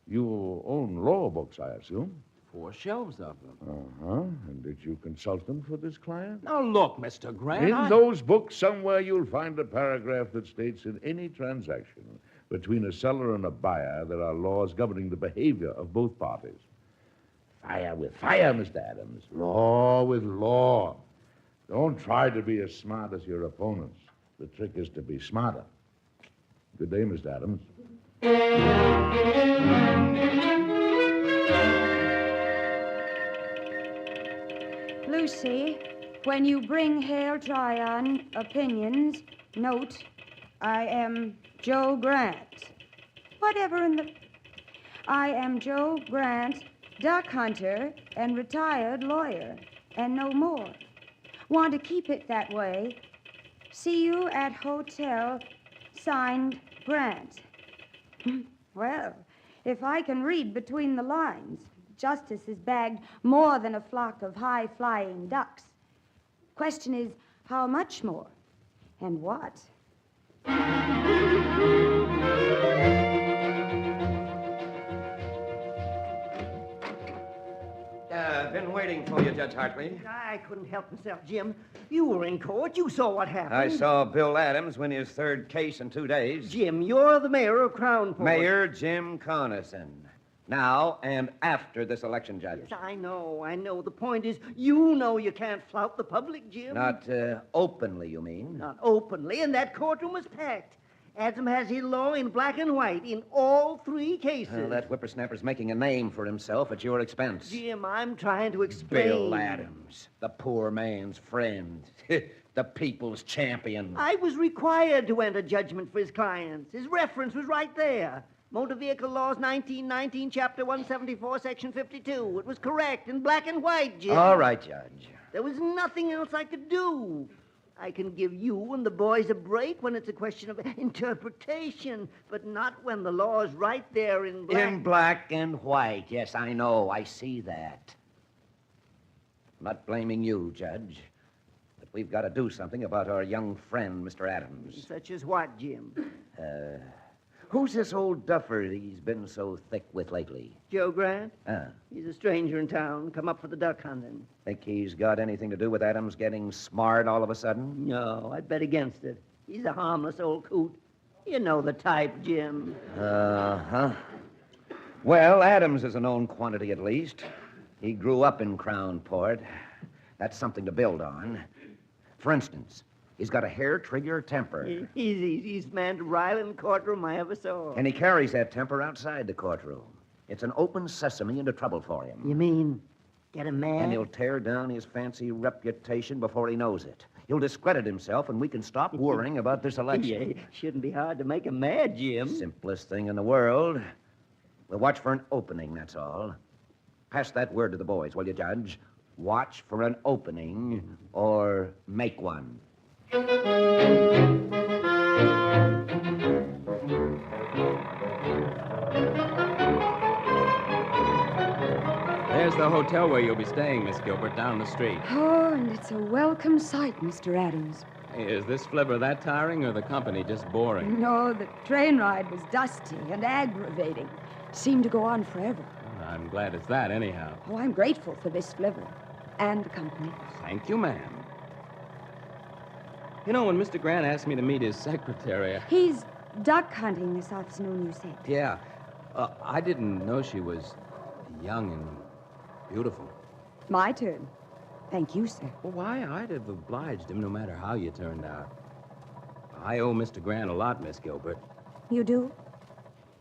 Speaker 20: You own law books, I assume?
Speaker 5: 4 shelves of them.
Speaker 20: Uh-huh. And did you consult them for this client?
Speaker 5: Now, look, Mr. Grant,
Speaker 20: In those books, somewhere you'll find a paragraph that states in any transaction between a seller and a buyer, there are laws governing the behavior of both parties. Fire with fire, Mr. Adams. Law with law. Don't try to be as smart as your opponents. The trick is to be smarter. Good day, Mr. Adams.
Speaker 14: Lucy, when you bring hair try-on opinions, note, I am Joe Grant. Whatever in the... I am Joe Grant, duck hunter and retired lawyer, and no more. Want to keep it that way. See you at hotel, signed Grant. Well, if I can read between the lines, justice has bagged more than a flock of high-flying ducks. Question is, how much more? And what?
Speaker 6: Been waiting for you, Judge Hartley.
Speaker 15: I couldn't help myself, Jim. You were in court. You saw what happened.
Speaker 6: I saw Bill Adams win his third case in 2 days.
Speaker 15: Jim, you're the mayor of Crown Point.
Speaker 6: Mayor Jim Conason. Now and after this election, Judge.
Speaker 15: Yes, I know. The point is, you know you can't flout the public, Jim.
Speaker 6: Not openly, you mean?
Speaker 15: Not openly, and that courtroom was packed. Adams has his law in black and white in all 3 cases.
Speaker 6: Well, that whippersnapper's making a name for himself at your expense.
Speaker 15: Jim, I'm trying to explain.
Speaker 6: Bill Adams, the poor man's friend, the people's champion.
Speaker 15: I was required to enter judgment for his clients. His reference was right there. Motor Vehicle Laws 1919, Chapter 174, Section 52. It was correct in black and white, Jim.
Speaker 6: All right, Judge.
Speaker 15: There was nothing else I could do. I can give you and the boys a break when it's a question of interpretation, but not when the law is right there in black.
Speaker 6: In black and white. Yes, I know. I see that. I'm not blaming you, Judge. But we've got to do something about our young friend, Mr. Adams.
Speaker 15: Such as what, Jim?
Speaker 6: Who's this old duffer he's been so thick with lately?
Speaker 15: Joe Grant?
Speaker 6: Ah.
Speaker 15: He's a stranger in town, come up for the duck hunting.
Speaker 6: Think he's got anything to do with Adams getting smart all of a sudden?
Speaker 15: No, I'd bet against it. He's a harmless old coot. You know the type, Jim.
Speaker 6: Uh-huh. Well, Adams is a known quantity at least. He grew up in Crown Point. That's something to build on. For instance, he's got a hair-trigger temper.
Speaker 15: He's the easiest man to rile in the courtroom I ever saw.
Speaker 6: And he carries that temper outside the courtroom. It's an open sesame into trouble for him.
Speaker 15: You mean get him mad?
Speaker 6: And he'll tear down his fancy reputation before he knows it. He'll discredit himself, and we can stop worrying about this election.
Speaker 15: Yeah, shouldn't be hard to make him mad, Jim.
Speaker 6: Simplest thing in the world. We'll watch for an opening, that's all. Pass that word to the boys, will you, Judge? Watch for an opening or make one.
Speaker 5: There's the hotel where you'll be staying, Miss Gilbert, down the street.
Speaker 14: Oh, and it's a welcome sight, Mr. Adams.
Speaker 5: Hey, is this flivver that tiring or the company just boring?
Speaker 14: No, the train ride was dusty and aggravating. Seemed to go on forever.
Speaker 5: Well, I'm glad it's that, anyhow.
Speaker 14: Oh, I'm grateful for this flivver and the company.
Speaker 5: Thank you, ma'am. You know, when Mr. Grant asked me to meet his secretary...
Speaker 14: He's duck hunting this afternoon, you said.
Speaker 5: Yeah. I didn't know she was young and beautiful.
Speaker 14: My turn. Thank you, sir.
Speaker 5: Well, why, I'd have obliged him no matter how you turned out. I owe Mr. Grant a lot, Miss Gilbert.
Speaker 14: You do?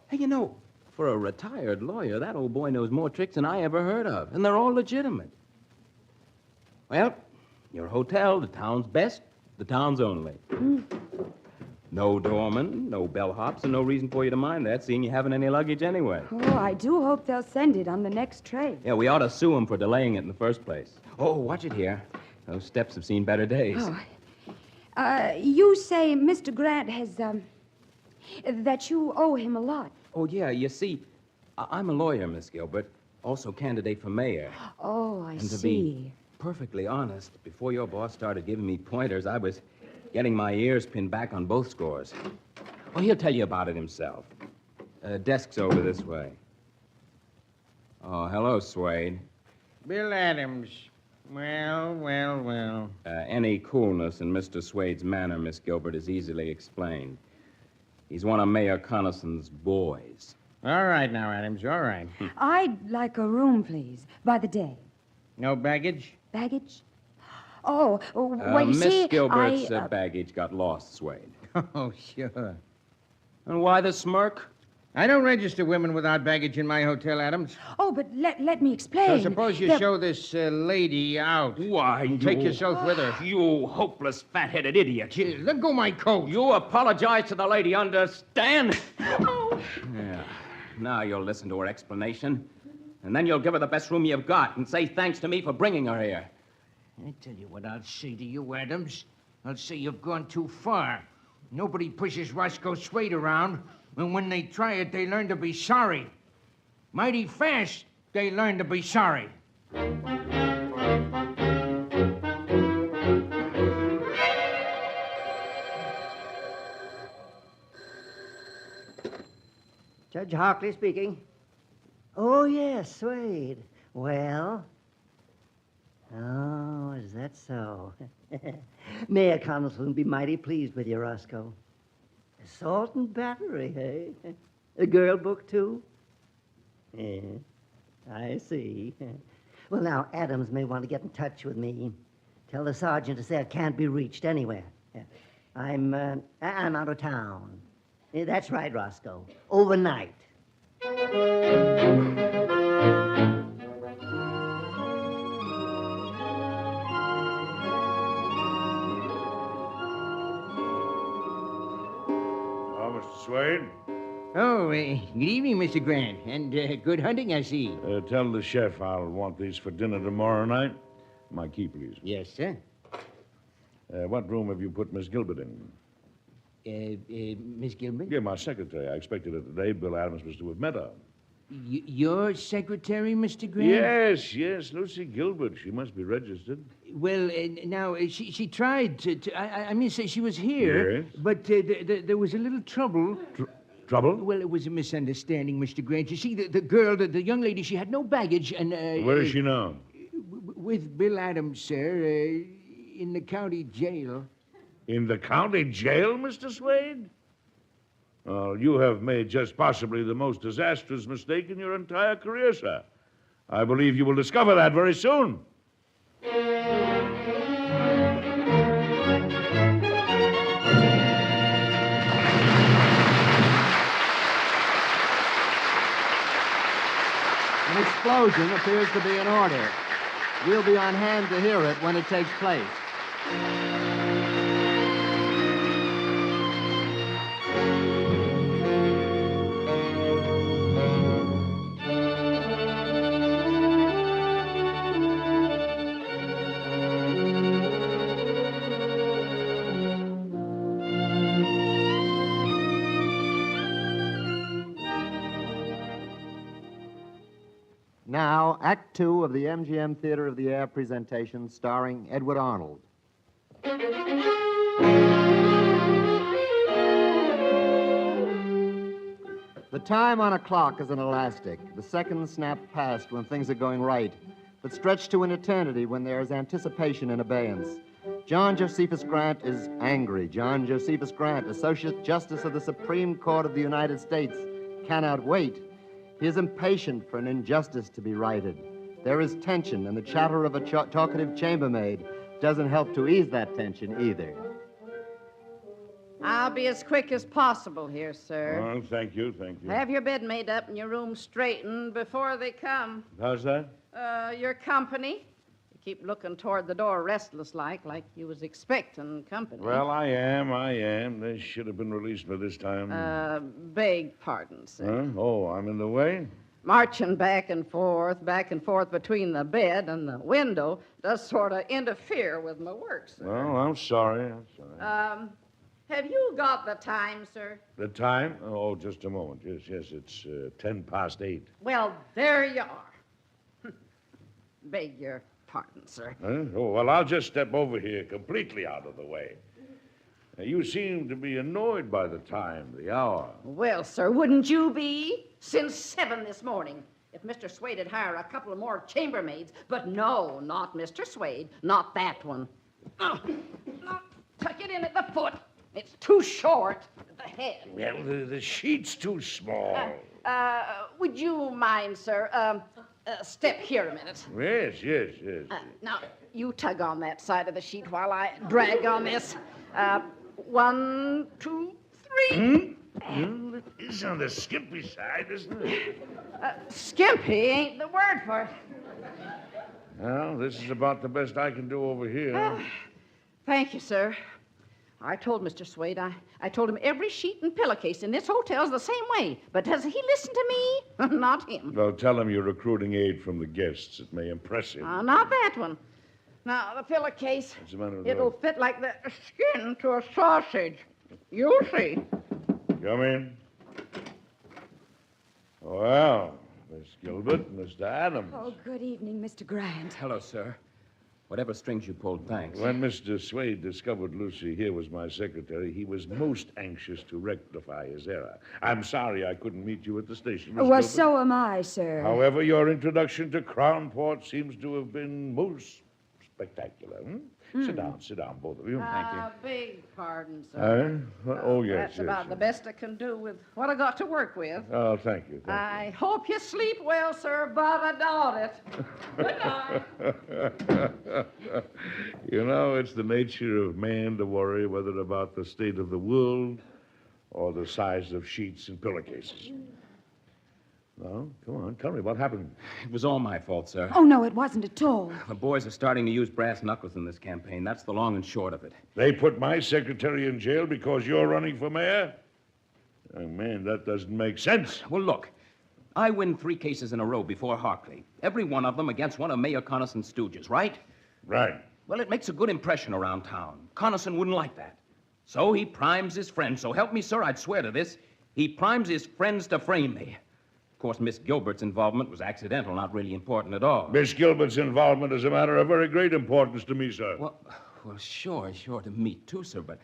Speaker 5: Hey, you know, for a retired lawyer, that old boy knows more tricks than I ever heard of, and they're all legitimate. Well, your hotel, the town's best, the town's only. No doorman, no bellhops, and no reason for you to mind that, seeing you haven't any luggage anyway.
Speaker 14: Oh, I do hope they'll send it on the next train.
Speaker 5: Yeah, we ought to sue them for delaying it in the first place. Oh, watch it here. Those steps have seen better days.
Speaker 14: Oh. You say Mr. Grant has, that you owe him a lot.
Speaker 5: Oh, yeah, you see, I'm a lawyer, Miss Gilbert, also candidate for mayor.
Speaker 14: Oh, I
Speaker 5: And to
Speaker 14: see.
Speaker 5: be perfectly honest, before your boss started giving me pointers, I was getting my ears pinned back on both scores. Well, he'll tell you about it himself. Desk's over this way. Oh, hello, Swade.
Speaker 10: Bill Adams. Well.
Speaker 5: Any coolness in Mr. Swade's manner, Miss Gilbert, is easily explained. He's one of Mayor Connison's boys.
Speaker 10: All right now, Adams, all right.
Speaker 14: I'd like a room, please, by the day.
Speaker 10: No baggage?
Speaker 14: Baggage? Oh, well, you see,
Speaker 5: Miss Gilbert's baggage got lost, Swade.
Speaker 10: Oh, sure.
Speaker 5: And why the smirk?
Speaker 10: I don't register women without baggage in my hotel, Adams.
Speaker 14: Oh, but let me explain.
Speaker 10: So suppose you show this lady out.
Speaker 5: Why,
Speaker 10: and take yourself with her.
Speaker 5: You hopeless, fat-headed idiot.
Speaker 10: Gee, let go my coat.
Speaker 5: You apologize to the lady, understand? Yeah. Now you'll listen to her explanation. And then you'll give her the best room you've got and say thanks to me for bringing her here.
Speaker 10: I tell you what I'll say to you, Adams. I'll say you've gone too far. Nobody pushes Roscoe Swade around, and when they try it, they learn to be sorry. Mighty fast. they learn to be sorry.
Speaker 15: Judge Harkley speaking. Oh, yes, Swade. Well? Oh, is that so? Mayor Connells will be mighty pleased with you, Roscoe. Assault and battery, eh? A girl book, too? Yeah, I see. Well, now, Adams may want to get in touch with me. Tell the sergeant to say I can't be reached anywhere. I'm out of town. That's right, Roscoe. Overnight.
Speaker 20: Mr. Swade?
Speaker 10: Oh, good evening, Mr. Grant, and good hunting, I see.
Speaker 20: Tell the chef I'll want these for dinner tomorrow night. My key, please.
Speaker 10: Yes, sir.
Speaker 20: What room have you put Miss Gilbert in?
Speaker 10: Miss Gilbert?
Speaker 20: Yeah, my secretary. I expected her today. Bill Adams was to have met her.
Speaker 10: Your secretary, Mr. Grant?
Speaker 20: Yes, Lucy Gilbert. She must be registered.
Speaker 10: Well, now, she tried to I mean, say she was here.
Speaker 20: Yes.
Speaker 10: But there was a little trouble.
Speaker 20: Trouble?
Speaker 10: Well, it was a misunderstanding, Mr. Grant. You see, the girl, the young lady, she had no baggage, and...
Speaker 20: Where is she now?
Speaker 10: With Bill Adams, sir, in the county jail.
Speaker 20: In the county jail, Mr. Swade? Oh, you have made just possibly the most disastrous mistake in your entire career, sir. I believe you will discover that very soon.
Speaker 2: An explosion appears to be in order. We'll be on hand to hear it when it takes place. Now, Act Two of the MGM Theater of the Air presentation starring Edward Arnold. The time on a clock is an elastic. The seconds snap past when things are going right, but stretch to an eternity when there is anticipation and abeyance. John Josephus Grant is angry. John Josephus Grant, Associate Justice of the Supreme Court of the United States, cannot wait. He is impatient for an injustice to be righted. There is tension, and the chatter of a talkative chambermaid doesn't help to ease that tension either.
Speaker 3: I'll be as quick as possible here, sir.
Speaker 20: Oh, thank you.
Speaker 3: Have your bed made up and your room straightened before they come.
Speaker 20: How's that?
Speaker 3: Your company. You keep looking toward the door restless-like you was expecting company.
Speaker 20: Well, I am. They should have been released by this time.
Speaker 3: Beg pardon, sir.
Speaker 20: Huh? Oh, I'm in the way?
Speaker 3: Marching back and forth between the bed and the window does sort of interfere with my work, sir.
Speaker 20: Well, I'm sorry.
Speaker 3: Have you got the time, sir?
Speaker 20: The time? Oh, just a moment. Yes, it's 8:10.
Speaker 3: Well, there you are. Beg your pardon, sir.
Speaker 20: Huh? Oh, well, I'll just step over here completely out of the way. You seem to be annoyed by the time, the hour.
Speaker 3: Well, sir, wouldn't you be? Since 7 this morning. If Mr. Swade had hired a couple of more chambermaids. But no, not Mr. Swade. Not that one. No, tuck it in at the foot. It's too short at the head.
Speaker 20: Well, the sheet's too small.
Speaker 3: Would you mind, sir? Step here a minute.
Speaker 20: Yes.
Speaker 3: Now, you tug on that side of the sheet while I drag on this. 1, 2, 3.
Speaker 20: Well, it is on the skimpy side, isn't it?
Speaker 3: Skimpy ain't the word for it.
Speaker 20: Well, this is about the best I can do over here.
Speaker 3: Thank you, sir. I told Mr. Swade, I told him every sheet and pillowcase in this hotel's the same way. But does he listen to me? Not him.
Speaker 20: Well, tell him you're recruiting aid from the guests. It may impress him.
Speaker 3: Not that one. Now, the pillowcase,
Speaker 20: What's the matter with
Speaker 3: it'll fit like the skin to a sausage. You'll see.
Speaker 20: Come in. Well, Miss Gilbert, Mr. Adams.
Speaker 14: Oh, good evening, Mr. Grant.
Speaker 5: Hello, sir. Whatever strings you pulled, thanks.
Speaker 20: When Mr. Swade discovered Lucy here was my secretary, he was most anxious to rectify his error. I'm sorry I couldn't meet you at the station, Miss
Speaker 14: Well,
Speaker 20: Gilbert.
Speaker 14: so am I, sir.
Speaker 20: However, your introduction to Crownport seems to have been most spectacular. Sit down, both of you.
Speaker 3: Beg pardon, sir.
Speaker 20: Oh, yes,
Speaker 3: That's
Speaker 20: yes.
Speaker 3: about the best I can do with what I got to work with.
Speaker 20: Oh, thank you.
Speaker 3: I hope you sleep well, sir, but I doubt it. Good night.
Speaker 20: You know, it's the nature of man to worry whether about the state of the world or the size of sheets and pillowcases. Well, come on, tell me what happened.
Speaker 5: It was all my fault, sir.
Speaker 14: Oh, no, it wasn't at all.
Speaker 5: The boys are starting to use brass knuckles in this campaign. That's the long and short of it.
Speaker 20: They put my secretary in jail because you're running for mayor? Oh, man, that doesn't make sense.
Speaker 5: Well, look. I win 3 cases in a row before Harkley. Every one of them against one of Mayor Connison's stooges, right?
Speaker 20: Right.
Speaker 5: Well, it makes a good impression around town. Connison wouldn't like that. So he primes his friends. So help me, sir, I'd swear to this. He primes his friends to frame me. Of course, Miss Gilbert's involvement was accidental, not really important at all.
Speaker 20: Miss Gilbert's involvement is a matter of very great importance to me, sir.
Speaker 5: Well, sure, to me too, sir, but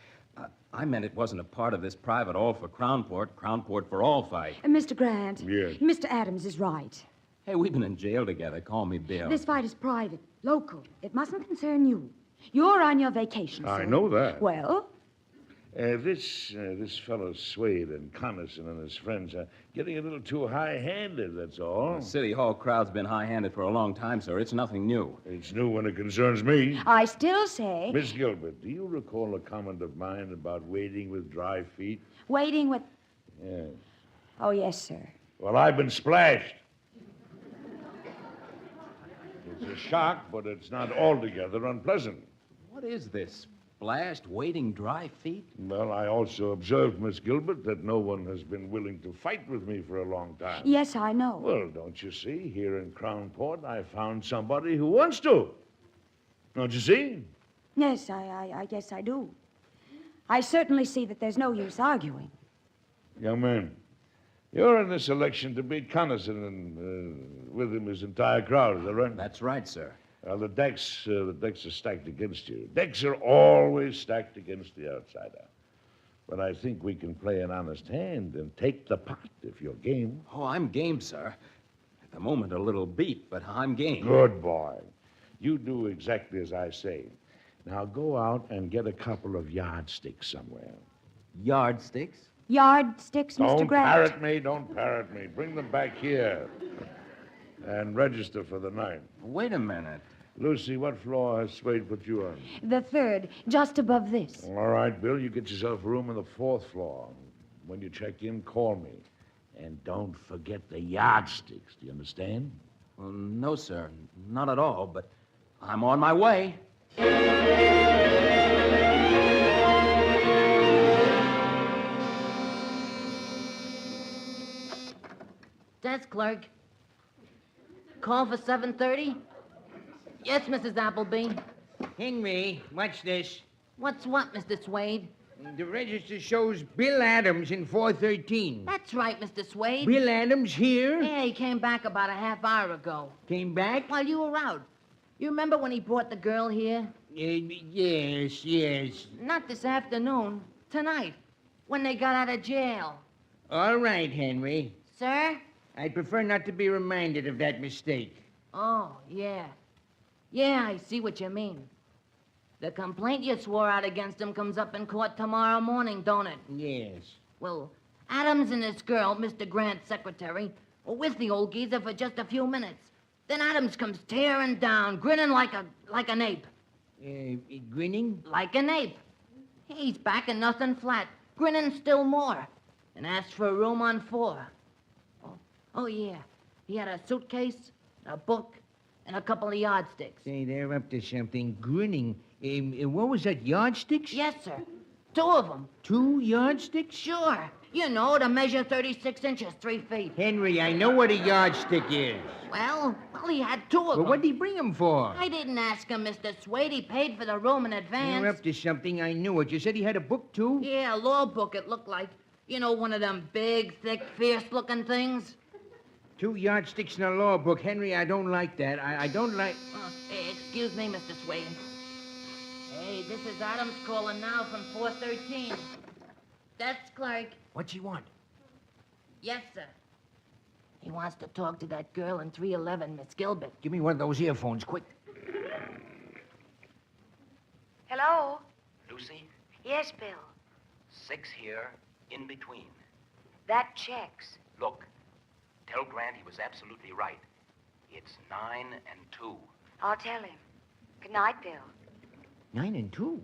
Speaker 5: I meant it wasn't a part of this private all for Crownport for all fight.
Speaker 14: Mr. Grant.
Speaker 20: Yes.
Speaker 14: Mr. Adams is right.
Speaker 5: Hey, we've been in jail together. Call me Bill.
Speaker 14: This fight is private, local. It mustn't concern you. You're on your vacation, sir.
Speaker 20: I know that.
Speaker 14: Well?
Speaker 20: This fellow Swade and Connison and his friends are getting a little too high-handed, that's all.
Speaker 5: The City Hall crowd's been high-handed for a long time, sir. It's nothing new.
Speaker 20: It's new when it concerns me.
Speaker 14: I still say...
Speaker 20: Miss Gilbert, do you recall a comment of mine about wading with dry feet?
Speaker 14: Waiting with...
Speaker 20: Yes.
Speaker 14: Oh, yes, sir.
Speaker 20: Well, I've been splashed. It's a shock, but it's not altogether unpleasant.
Speaker 5: What is this? Splashed, wading dry feet?
Speaker 20: Well, I also observed, Miss Gilbert, that no one has been willing to fight with me for a long time.
Speaker 14: Yes, I know.
Speaker 20: Well, don't you see? Here in Crownport, I found somebody who wants to. Don't you see?
Speaker 14: Yes, I guess I do. I certainly see that there's no use arguing.
Speaker 20: Young man, you're in this election to beat Connison and with him his entire crowd, is that right?
Speaker 5: That's right, sir.
Speaker 20: Well, the decks are stacked against you. Decks are always stacked against the outsider. But I think we can play an honest hand and take the pot if you're game.
Speaker 5: Oh, I'm game, sir. At the moment, a little beat, but I'm game.
Speaker 20: Good boy. You do exactly as I say. Now go out and get a couple of yardsticks somewhere.
Speaker 5: Yardsticks?
Speaker 14: Yardsticks, Mr. Grant?
Speaker 20: Don't parrot me. Bring them back here. And register for the night.
Speaker 5: Wait a minute.
Speaker 20: Lucy, what floor has Swade put you on?
Speaker 14: The 3rd, just above this.
Speaker 20: All right, Bill, you get yourself a room on the 4th floor. When you check in, call me. And don't forget the yardsticks. Do you understand?
Speaker 5: Well, no, sir. Not at all, but I'm on my way.
Speaker 3: Desk clerk. Call for 7:30? Yes, Mrs. Appleby.
Speaker 10: Henry, what's this?
Speaker 3: What's what, Mr. Swade?
Speaker 10: The register shows Bill Adams in 413.
Speaker 3: That's right, Mr. Swade.
Speaker 10: Bill Adams here?
Speaker 3: Yeah, he came back about a half hour ago.
Speaker 10: Came back?
Speaker 3: While you were out. You remember when he brought the girl here?
Speaker 10: Yes.
Speaker 3: Not this afternoon. Tonight. When they got out of jail.
Speaker 10: All right, Henry.
Speaker 3: Sir?
Speaker 10: I'd prefer not to be reminded of that mistake.
Speaker 3: Oh, yeah. Yeah, I see what you mean. The complaint you swore out against him comes up in court tomorrow morning, don't it?
Speaker 10: Yes.
Speaker 3: Well, Adams and his girl, Mr. Grant's secretary, were with the old geezer for just a few minutes. Then Adams comes tearing down, grinning like an ape.
Speaker 10: Grinning?
Speaker 3: Like an ape. He's back and nothing flat, grinning still more, and asked for a room on 4. Oh, yeah. He had a suitcase, a book, and a couple of yardsticks.
Speaker 10: Say, they're up to something. Grinning. What was that, yardsticks?
Speaker 3: Yes, sir. 2 of them.
Speaker 10: 2 yardsticks?
Speaker 3: Sure. You know, to measure 36 inches, 3 feet.
Speaker 10: Henry, I know what a yardstick is.
Speaker 3: Well, he had 2 of them.
Speaker 10: Well, what'd he bring them for?
Speaker 3: I didn't ask him, Mr. Swade. He paid for the room in advance.
Speaker 10: You're up to something. I knew it. You said he had a book, too?
Speaker 3: Yeah, a law book, it looked like. You know, one of them big, thick, fierce-looking things.
Speaker 10: 2 yardsticks in a law book. Henry, I don't like that. I don't like...
Speaker 4: Hey, excuse me, Mr. Swade. Hey, this is Adams calling now from 413. That's Clark.
Speaker 10: What's he want?
Speaker 4: Yes, sir. He wants to talk to that girl in 311, Miss Gilbert.
Speaker 10: Give me one of those earphones, quick.
Speaker 12: Hello?
Speaker 5: Lucy,
Speaker 12: Yes, Bill.
Speaker 5: 6 here, in between.
Speaker 12: That checks.
Speaker 5: Look, tell Grant he was absolutely right. It's 9 and 2.
Speaker 12: I'll tell him. Good night, Bill.
Speaker 10: 9 and 2?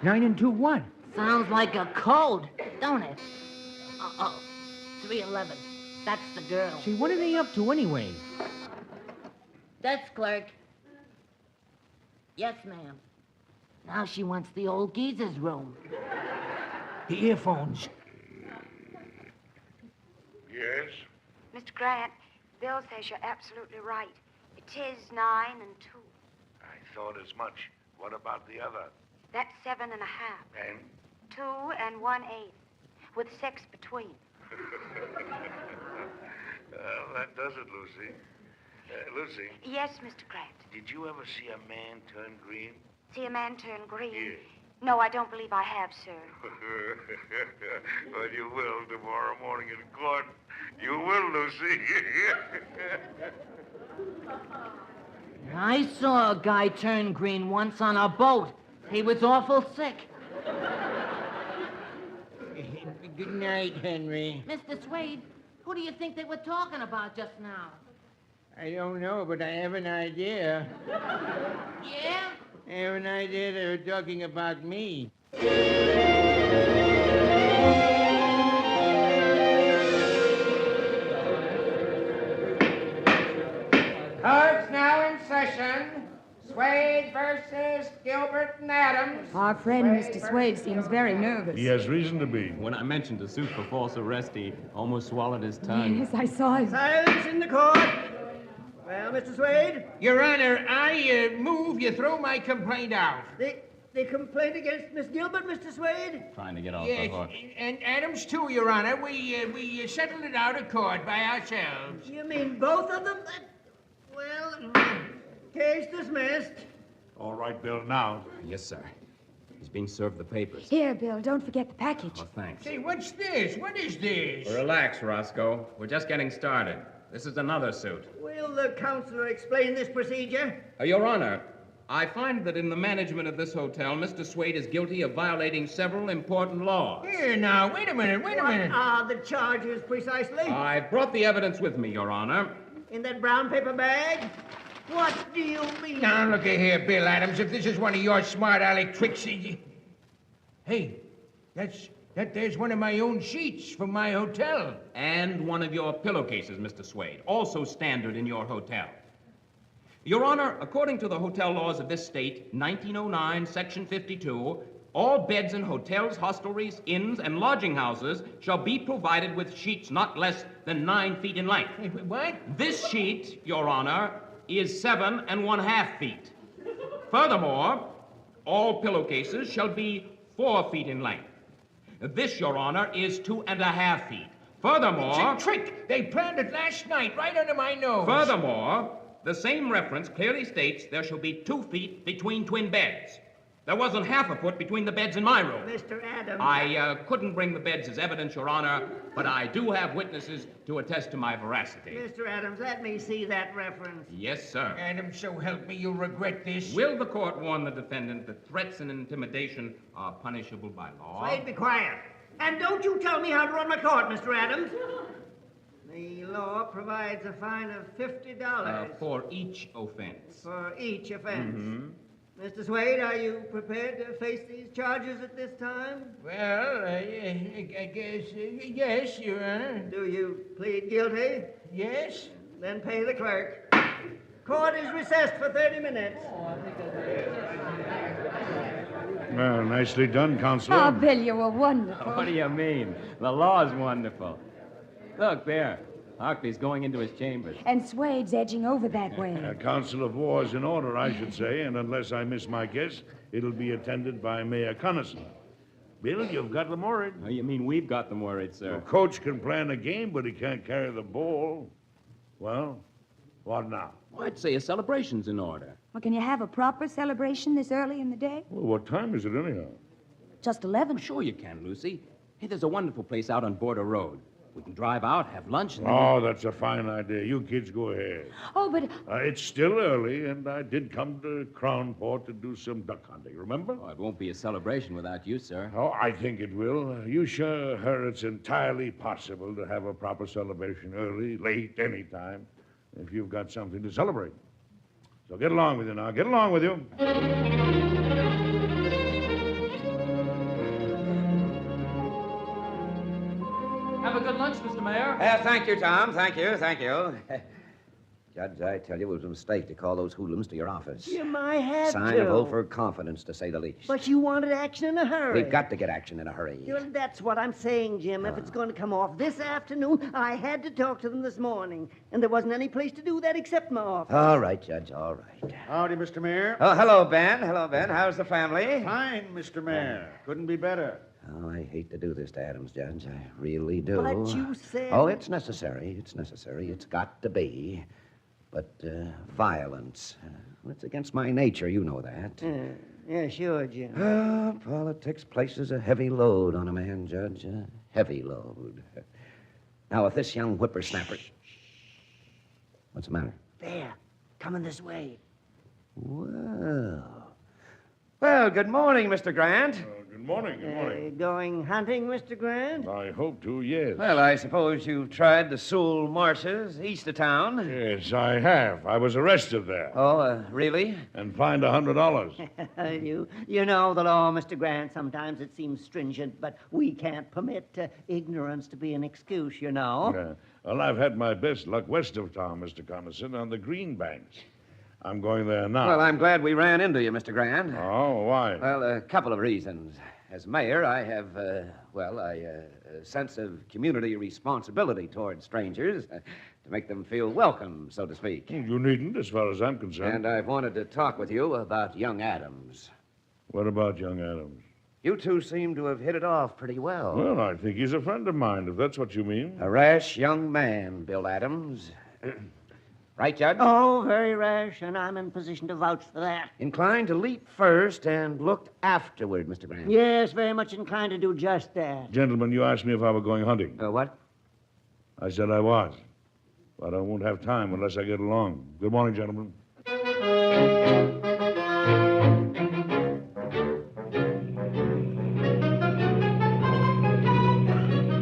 Speaker 10: 9 and 2 what?
Speaker 4: Sounds like a code, don't it? 311. That's the girl.
Speaker 10: See, what are they up to anyway?
Speaker 4: That's Clark. Yes, ma'am. Now she wants the old geezer's room.
Speaker 10: The earphones.
Speaker 20: Yes?
Speaker 12: Mr. Grant, Bill says you're absolutely right. It is 9 and 2.
Speaker 20: I thought as much. What about the other?
Speaker 12: That's 7 and a half.
Speaker 20: And?
Speaker 12: 2 and 1/8, with 6 between.
Speaker 20: Well, that does it, Lucy. Lucy,
Speaker 12: Yes, Mr. Grant.
Speaker 20: did you ever see a man turn green?
Speaker 12: See a man turn green?
Speaker 20: Yes.
Speaker 12: No, I don't believe I have, sir.
Speaker 20: Well, you will tomorrow morning in court. You will, Lucy.
Speaker 4: I saw a guy turn green once on a boat. He was awful sick.
Speaker 10: Good night, Henry.
Speaker 4: Mr. Swade, who do you think they were talking about just now?
Speaker 10: I don't know, but I have an idea.
Speaker 4: Yeah?
Speaker 10: I have an idea they were talking about me.
Speaker 13: Court's now in session. Swade versus Gilbert and Adams.
Speaker 14: Our friend, Mr. Swade, seems very nervous.
Speaker 20: He has reason to be.
Speaker 21: When I mentioned the suit for false arrest, he almost swallowed his tongue.
Speaker 14: Yes, I saw him.
Speaker 15: Silence in the court. Well, Mr. Swade?
Speaker 10: Your Honor, I move you throw my complaint out.
Speaker 15: The complaint against Miss Gilbert, Mr. Swade?
Speaker 21: Trying to get off
Speaker 10: Yes,
Speaker 21: the hook.
Speaker 10: and Adams, too, Your Honor. We settled it out of court by ourselves.
Speaker 15: You mean both of them? Well, case dismissed.
Speaker 20: All right, Bill, now.
Speaker 5: Yes, sir. He's being served the papers.
Speaker 14: Here, Bill, don't forget the package.
Speaker 5: Oh, thanks.
Speaker 10: Say, what's this? What is this?
Speaker 21: Relax, Roscoe. We're just getting started. This is another suit.
Speaker 15: Will the counselor explain this procedure?
Speaker 5: Your Honor, I find that in the management of this hotel, Mr. Swade is guilty of violating several important laws.
Speaker 10: Here, now, wait a minute.
Speaker 15: What are the charges precisely?
Speaker 5: I brought the evidence with me, Your Honor.
Speaker 15: In that brown paper bag? What do you mean?
Speaker 10: Now, look here, Bill Adams. If this is one of your smart aleck tricks... Hey, there's one of my own sheets from my hotel.
Speaker 5: And one of your pillowcases, Mr. Swade, also standard in your hotel. Your Honor, according to the hotel laws of this state, 1909, Section 52, all beds in hotels, hostelries, inns, and lodging houses shall be provided with sheets not less than 9 feet in length.
Speaker 10: What?
Speaker 5: This sheet, Your Honor, is 7 1/2 feet. Furthermore, all pillowcases shall be 4 feet in length. This, Your Honor, is 2 1/2 feet. Furthermore...
Speaker 10: It's a trick! They planned it last night, right under my nose.
Speaker 5: Furthermore, the same reference clearly states there shall be 2 feet between twin beds. There wasn't 1/2 foot between the beds in my room.
Speaker 15: Mr. Adams.
Speaker 5: I couldn't bring the beds as evidence, Your Honor, but I do have witnesses to attest to my veracity.
Speaker 15: Mr. Adams, let me see that reference.
Speaker 5: Yes, sir.
Speaker 10: Adams, so help me, you'll regret this.
Speaker 5: Will the court warn the defendant that threats and intimidation are punishable by law?
Speaker 15: Swade, be quiet. And don't you tell me how to run my court, Mr. Adams. The law provides a fine of $50.
Speaker 5: For each offense.
Speaker 15: For each offense.
Speaker 5: Mm-hmm.
Speaker 15: Mr. Swade, are you prepared to face these charges at this time?
Speaker 10: Well, I guess, yes, Your Honor.
Speaker 15: Do you plead guilty?
Speaker 10: Yes.
Speaker 15: Then pay the clerk. Court is recessed for 30 minutes.
Speaker 20: Well, nicely done, Counselor.
Speaker 14: Oh, Bill, you were wonderful.
Speaker 21: What do you mean? The law's wonderful. Look there. Hartley's going into his chambers.
Speaker 14: And Swade's edging over that way.
Speaker 20: Council of War is in order, I should say, and unless I miss my guess, it'll be attended by Mayor Cunnison. Bill, you've got them worried.
Speaker 5: Oh, you mean we've got them worried, sir?
Speaker 20: The coach can plan a game, but he can't carry the ball. Well, what now?
Speaker 5: Well, I'd say a celebration's in order.
Speaker 14: Well, can you have a proper celebration this early in the day?
Speaker 20: Well, what time is it anyhow?
Speaker 14: Just 11.
Speaker 5: Sure you can, Lucy. Hey, there's a wonderful place out on Border Road. We can drive out, have lunch, and then...
Speaker 20: Oh, that's a fine idea. You kids go ahead.
Speaker 14: Oh, but...
Speaker 20: It's still early, and I did come to Crownport to do some duck hunting, remember?
Speaker 5: Oh, it won't be a celebration without you, sir.
Speaker 20: Oh, I think it will. You show her it's entirely possible to have a proper celebration early, late, any time, if you've got something to celebrate. So get along with you now. Get along with you.
Speaker 5: Have a good lunch, Mr. Mayor.
Speaker 6: Thank you, Tom. Thank you. Judge, I tell you, it was a mistake to call those hoodlums to your office.
Speaker 15: You might have
Speaker 6: Sign
Speaker 15: to.
Speaker 6: of overconfidence, to say the least.
Speaker 15: But you wanted action in a hurry.
Speaker 6: We've got to get action in a hurry.
Speaker 15: Well, that's what I'm saying, Jim. If it's going to come off this afternoon, I had to talk to them this morning. And there wasn't any place to do that except my office.
Speaker 6: All right, Judge, all right.
Speaker 9: Howdy, Mr. Mayor.
Speaker 6: Oh, hello, Ben. Hello, Ben. How's the family?
Speaker 9: Fine, Mr. Mayor. Couldn't be better.
Speaker 6: Oh, I hate to do this to Adams, Judge. I really do.
Speaker 15: But you said...
Speaker 6: Oh, it's necessary. It's necessary. It's got to be. But violence, it's against my nature. You know that.
Speaker 15: Yeah, sure, Jim.
Speaker 6: Politics places a heavy load on a man, Judge. A heavy load. Now, if this young whippersnapper... What's the matter?
Speaker 15: There. Coming this way.
Speaker 6: Well, good morning, Mr. Grant.
Speaker 20: Good morning. Good morning.
Speaker 15: Going hunting, Mr. Grant?
Speaker 20: I hope to, yes.
Speaker 6: Well, I suppose you've tried the Sewell Marshes east of town?
Speaker 20: Yes, I have. I was arrested there.
Speaker 6: Oh, really?
Speaker 20: And fined $100.
Speaker 15: You know the law, Mr. Grant. Sometimes it seems stringent, but we can't permit ignorance to be an excuse, you know.
Speaker 20: Well, I've had my best luck west of town, Mr. Coniston, on the Greenbanks. I'm going there now.
Speaker 6: Well, I'm glad we ran into you, Mr. Grant.
Speaker 20: Oh, why?
Speaker 6: Well, a couple of reasons. As mayor, I have, a sense of community responsibility toward strangers to make them feel welcome, so to speak.
Speaker 20: You needn't, as far as I'm concerned.
Speaker 6: And I've wanted to talk with you about young Adams.
Speaker 20: What about young Adams?
Speaker 6: You two seem to have hit it off pretty well.
Speaker 20: Well, I think he's a friend of mine, if that's what you mean.
Speaker 6: A rash young man, Bill Adams. Right, Judge?
Speaker 15: Oh, very rash, and I'm in position to vouch for that.
Speaker 6: Inclined to leap first and look afterward, Mr. Grant.
Speaker 15: Yes, very much inclined to do just that.
Speaker 20: Gentlemen, you asked me if I were going hunting.
Speaker 6: What?
Speaker 20: I said I was. But I won't have time unless I get along. Good morning, gentlemen.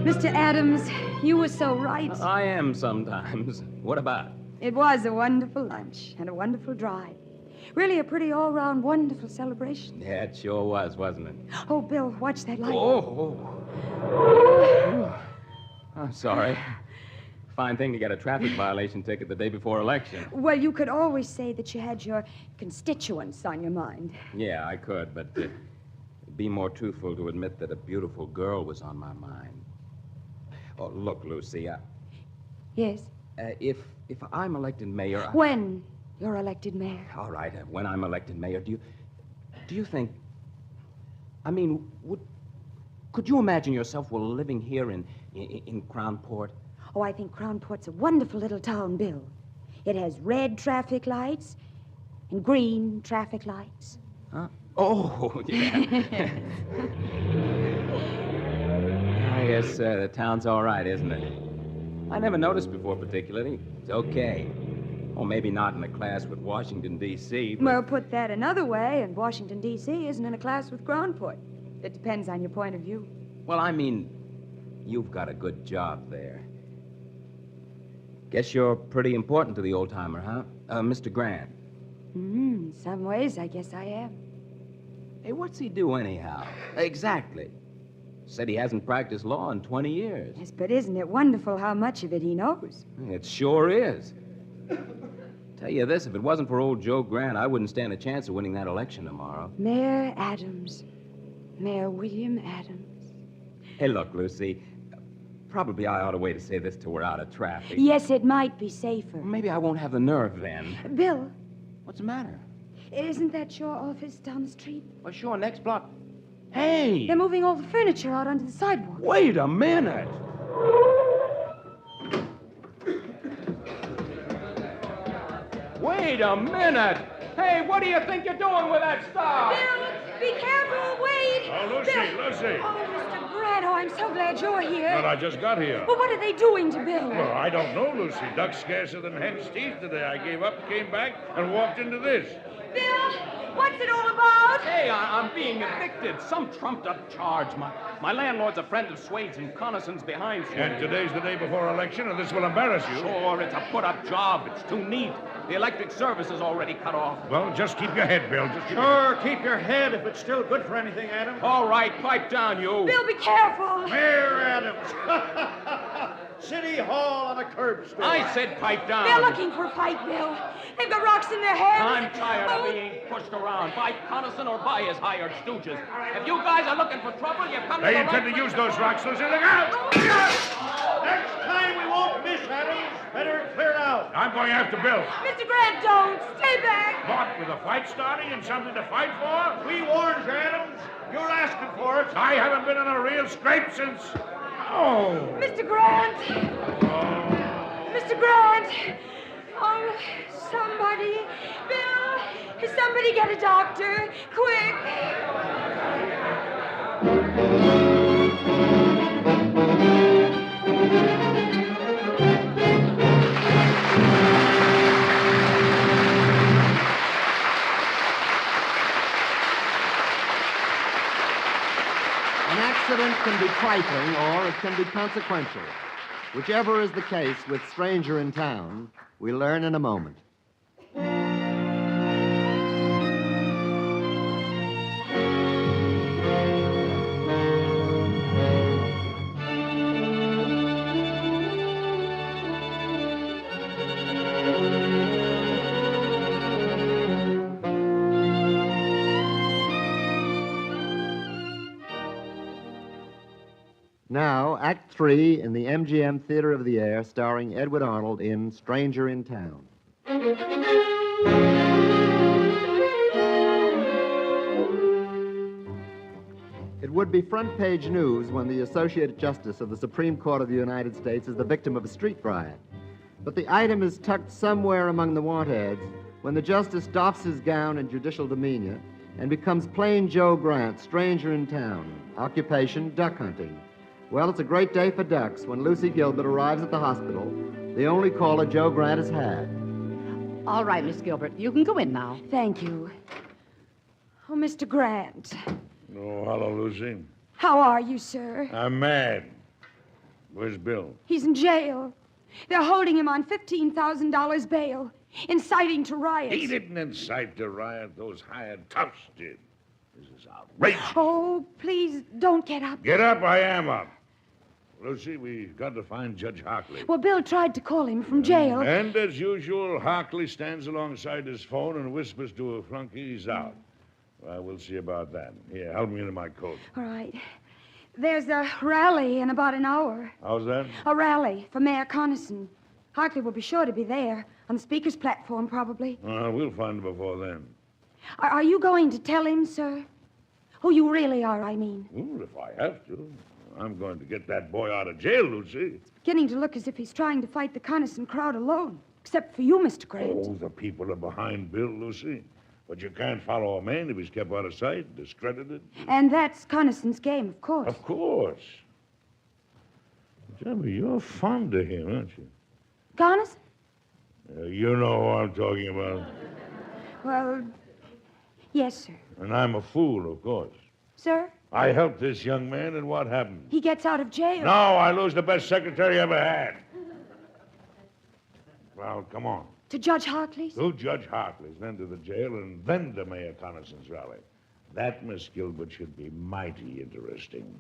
Speaker 14: Mr. Adams, you were so right.
Speaker 5: I am sometimes. What about?
Speaker 14: It was a wonderful lunch and a wonderful drive. Really a pretty all-round wonderful celebration.
Speaker 5: Yeah, it sure was, wasn't it?
Speaker 14: Oh, Bill, watch that light.
Speaker 5: I'm sorry. Fine thing to get a traffic violation ticket the day before election.
Speaker 14: Well, you could always say that you had your constituents on your mind.
Speaker 5: Yeah, I could, but it'd be more truthful to admit that a beautiful girl was on my mind. Oh, look, Lucy,
Speaker 14: Yes?
Speaker 5: if I'm elected mayor...
Speaker 14: When you're elected mayor.
Speaker 5: All right, when I'm elected mayor, do you think... I mean, could you imagine yourself living here in Crownport?
Speaker 14: Oh, I think Crownport's a wonderful little town, Bill. It has red traffic lights and green traffic lights.
Speaker 5: Huh? Oh, yeah. I guess the town's all right, isn't it? I never noticed before particularly. It's okay. Or maybe not in a class with Washington, D.C. But...
Speaker 14: Well, put that another way, and Washington, D.C. isn't in a class with Crownport. It depends on your point of view.
Speaker 5: Well, I mean, you've got a good job there. Guess you're pretty important to the old-timer, huh? Mr. Grant.
Speaker 14: In some ways, I guess I am.
Speaker 5: Hey, what's he do anyhow? Exactly. Said he hasn't practiced law in 20 years.
Speaker 14: Yes, but isn't it wonderful how much of it he knows?
Speaker 5: It sure is. Tell you this, if it wasn't for old Joe Grant, I wouldn't stand a chance of winning that election tomorrow.
Speaker 14: Mayor Adams. Mayor William Adams.
Speaker 5: Hey, look, Lucy. Probably I ought to wait to say this till we're out of traffic.
Speaker 14: Yes, it might be safer.
Speaker 5: Maybe I won't have the nerve then.
Speaker 14: Bill.
Speaker 5: What's the matter?
Speaker 14: Isn't that your office down the street?
Speaker 5: Well, sure, next block. Hey!
Speaker 14: They're moving all the furniture out onto the sidewalk.
Speaker 5: Wait a minute! Wait a minute! Hey, what do you think you're doing with that stuff?
Speaker 14: Bill, be careful. Wait.
Speaker 20: Oh, Lucy,
Speaker 14: Bill.
Speaker 20: Lucy.
Speaker 14: Oh, Mr. Grant, I'm so glad you're here.
Speaker 20: But I just got here.
Speaker 14: Well, what are they doing to Bill?
Speaker 20: Well, I don't know, Lucy. Duck's scarcer than hen's teeth today. I gave up, came back, and walked into this.
Speaker 14: Bill, what's it all about?
Speaker 5: Hey, I'm being evicted. Some trumped-up charge. My landlord's a friend of Swade's and Connison's behind Swade.
Speaker 20: And today's the day before election, and this will embarrass you.
Speaker 5: Sure, it's a put-up job. It's too neat. The electric service is already cut off.
Speaker 20: Well, just keep your head, Bill.
Speaker 9: Sure, keep your head if it's still good for anything, Adams.
Speaker 5: All right, pipe down, you.
Speaker 14: Bill, be careful.
Speaker 9: Mayor Adams. City Hall on a curb stop.
Speaker 5: I said pipe down.
Speaker 14: They're looking for a fight, Bill. They've got rocks in their hands.
Speaker 5: I'm tired of being pushed around by Connison or by his hired stooges. If you guys are looking for trouble, you come to
Speaker 20: They
Speaker 5: the
Speaker 20: intend
Speaker 5: right
Speaker 20: to use those rocks, Lucy. Look out!
Speaker 9: Next time we won't miss, Adams. Better clear out.
Speaker 20: I'm going after Bill.
Speaker 14: Mr. Grant, don't. Stay back.
Speaker 20: What, with a fight starting and something to fight for?
Speaker 9: We warned you, Adams. You're asking for it.
Speaker 20: I haven't been in a real scrape since... Oh!
Speaker 14: Mr. Grant. Mr. Grant. Oh, somebody. Bill, somebody get a doctor. Quick.
Speaker 2: An accident can be trifling or it can be consequential. Whichever is the case with Stranger in Town, we'll learn in a moment. Now, Act 3 in the MGM Theater of the Air, starring Edward Arnold in Stranger in Town. It would be front page news when the Associate Justice of the Supreme Court of the United States is the victim of a street riot. But the item is tucked somewhere among the want ads when the justice doffs his gown in judicial demeanor and becomes plain Joe Grant, stranger in town. Occupation, duck hunting. Well, it's a great day for ducks when Lucy Gilbert arrives at the hospital, the only caller Joe Grant has had.
Speaker 3: All right, Miss Gilbert, you can go in now.
Speaker 14: Thank you. Oh, Mr. Grant.
Speaker 20: Oh, hello, Lucy.
Speaker 14: How are you, sir?
Speaker 20: I'm mad. Where's Bill?
Speaker 14: He's in jail. They're holding him on $15,000 bail, inciting to riots.
Speaker 20: He didn't incite the riot. Those hired toughs did. This is outrageous.
Speaker 14: Oh, please don't get up.
Speaker 20: Get up, I am up. Lucy, we've got to find Judge Hockley.
Speaker 14: Well, Bill tried to call him from jail.
Speaker 20: And as usual, Hockley stands alongside his phone and whispers to a flunky he's out. Well, we'll see about that. Here, help me into my coat.
Speaker 14: All right. There's a rally in about an hour.
Speaker 20: How's that?
Speaker 14: A rally for Mayor Connison. Hockley will be sure to be there, on the speaker's platform, probably.
Speaker 20: We'll find him before then.
Speaker 14: Are you going to tell him, sir? Who you really are, I mean.
Speaker 20: Well, if I have to. I'm going to get that boy out of jail, Lucy.
Speaker 14: Beginning to look as if he's trying to fight the Connison crowd alone. Except for you, Mr. Grant.
Speaker 20: Oh, the people are behind Bill, Lucy. But you can't follow a man if he's kept out of sight, discredited.
Speaker 14: And that's Connison's game, of course.
Speaker 20: Of course. Jimmy, you're fond of him, aren't you?
Speaker 14: Connison?
Speaker 20: You know who I'm talking about.
Speaker 14: Well, yes, sir.
Speaker 20: And I'm a fool, of course.
Speaker 14: Sir?
Speaker 20: I helped this young man, and what happened?
Speaker 14: He gets out of jail.
Speaker 20: No, I lose the best secretary I ever had. Well, come on.
Speaker 14: To Judge Hockley's?
Speaker 20: To Judge Hockley's, then to the jail, and then to Mayor Connison's rally. That, Miss Gilbert, should be mighty interesting.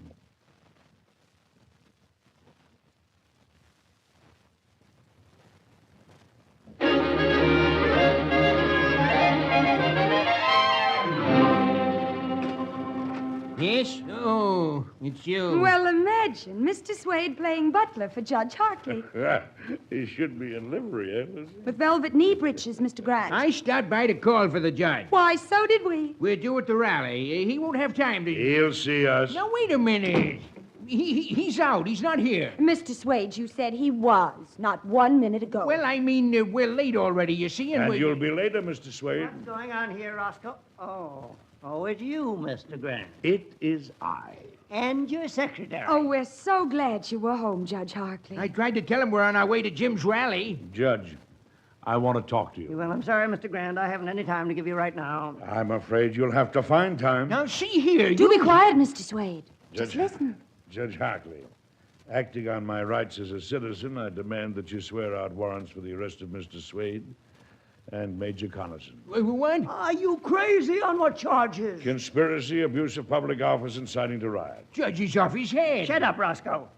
Speaker 10: Yes? Oh, it's you.
Speaker 14: Well, imagine Mr. Swade playing butler for Judge Hartley.
Speaker 20: He should be in livery, eh, Lucy?
Speaker 14: With velvet knee breeches, Mr. Grant.
Speaker 10: I stopped by to call for the judge.
Speaker 14: Why, so did we.
Speaker 10: We're due at the rally. He won't have time to...
Speaker 20: He'll see us.
Speaker 10: Now, wait a minute. He's out. He's not here.
Speaker 14: Mr. Swade, you said he was, not 1 minute ago.
Speaker 10: Well, I mean, we're late already, you see,
Speaker 20: And you'll be later, Mr. Swade.
Speaker 15: What's going on here, Roscoe? Oh, it's you, Mr. Grant.
Speaker 20: It is I.
Speaker 15: And your secretary.
Speaker 14: Oh, we're so glad you were home, Judge Hartley.
Speaker 10: I tried to tell him we're on our way to Jim's rally.
Speaker 20: Judge, I want to talk to you.
Speaker 15: Well, I'm sorry, Mr. Grant. I haven't any time to give you right now.
Speaker 20: I'm afraid you'll have to find time.
Speaker 10: Now, see here.
Speaker 14: Do be quiet, Mr. Swade.
Speaker 20: Judge,
Speaker 14: Just listen.
Speaker 20: Judge Hartley, acting on my rights as a citizen, I demand that you swear out warrants for the arrest of Mr. Swade and Major Connaughton.
Speaker 10: What?
Speaker 15: Are you crazy? On what charges?
Speaker 20: Conspiracy, abuse of public office, inciting to riot.
Speaker 10: Judge, he's off his head.
Speaker 15: Shut up, Roscoe.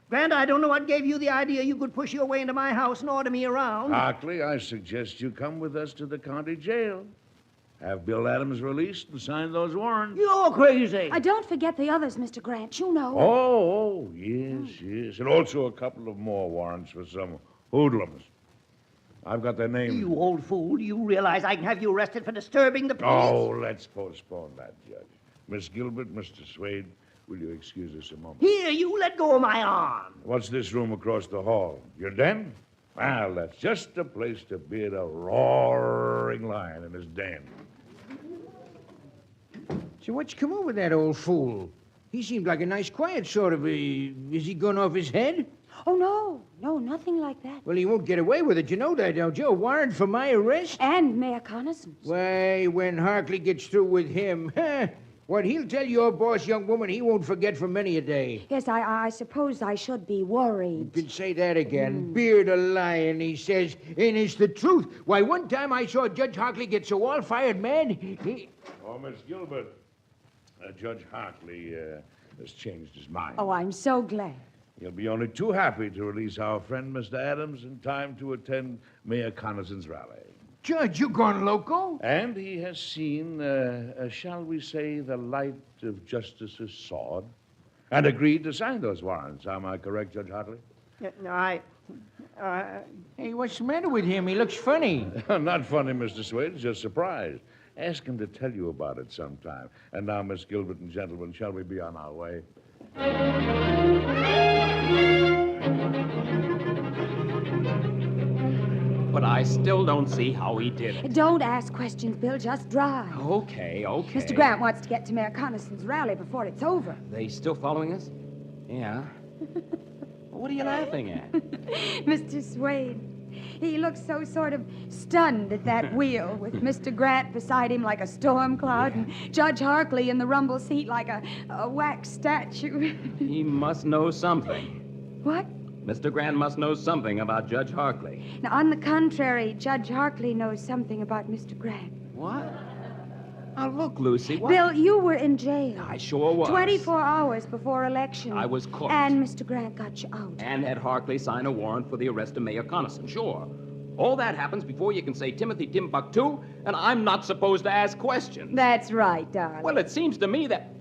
Speaker 15: Grant, I don't know what gave you the idea you could push your way into my house and order me around.
Speaker 20: Hartley, I suggest you come with us to the county jail. Have Bill Adams released and sign those warrants.
Speaker 15: You're crazy.
Speaker 14: Don't forget the others, Mr. Grant. You know.
Speaker 20: Oh, yes. And also a couple of more warrants for some hoodlums. I've got their names.
Speaker 15: You old fool. Do you realize I can have you arrested for disturbing the peace?
Speaker 20: Oh, let's postpone that, Judge. Miss Gilbert, Mr. Swade, will you excuse us a moment?
Speaker 15: Here, you let go of my arm.
Speaker 20: What's this room across the hall? Your den? Well, that's just the place to beard a roaring lion in his den.
Speaker 10: So what's come over that old fool? He seemed like a nice, quiet sort of... is he gone off his head?
Speaker 14: Oh, no. No, nothing like that.
Speaker 10: Well, he won't get away with it. You know that, don't you? A warrant for my arrest?
Speaker 14: And Mayor Connaughton.
Speaker 10: Why, when Hartley gets through with him, what he'll tell your boss, young woman, he won't forget for many a day.
Speaker 14: Yes, I suppose I should be worried.
Speaker 10: You can say that again. Beard a lion, he says. And it's the truth. Why, one time I saw Judge Hartley get so all-fired mad, he...
Speaker 20: Oh, Miss Gilbert, Judge Hartley has changed his mind.
Speaker 14: Oh, I'm so glad.
Speaker 20: He'll be only too happy to release our friend, Mr. Adams, in time to attend Mayor Connaughton's rally.
Speaker 10: Judge, you gone loco?
Speaker 20: And he has seen, shall we say, the light of justice's sword and agreed to sign those warrants. Am I correct, Judge Hartley?
Speaker 15: No,
Speaker 10: Hey, what's the matter with him? He looks funny.
Speaker 20: Not funny, Mr. Swade, just surprised. Ask him to tell you about it sometime. And now, Miss Gilbert and gentlemen, shall we be on our way?
Speaker 5: But I still don't see how he did it.
Speaker 14: Don't ask questions, Bill. Just drive.
Speaker 5: Okay.
Speaker 14: Mr. Grant wants to get to Mayor Connaughton's rally before it's over.
Speaker 5: They still following us? Yeah. What are you laughing at?
Speaker 14: Mr. Swade. He looks so sort of stunned at that wheel, with Mr. Grant beside him like a storm cloud, and Judge Hartley in the rumble seat like a wax statue.
Speaker 5: He must know something.
Speaker 14: What?
Speaker 5: Mr. Grant must know something about Judge Hartley.
Speaker 14: Now, on the contrary, Judge Hartley knows something about Mr. Grant.
Speaker 5: What? Now, look, Lucy, what?
Speaker 14: Bill, you were in jail.
Speaker 5: I sure was.
Speaker 14: 24 hours before election.
Speaker 5: I was caught.
Speaker 14: And Mr. Grant got you out.
Speaker 5: And had Hartley sign a warrant for the arrest of Mayor Connaughton, sure. All that happens before you can say Timothy Timbuktu, and I'm not supposed to ask questions.
Speaker 14: That's right, darling.
Speaker 5: Well, it seems to me that...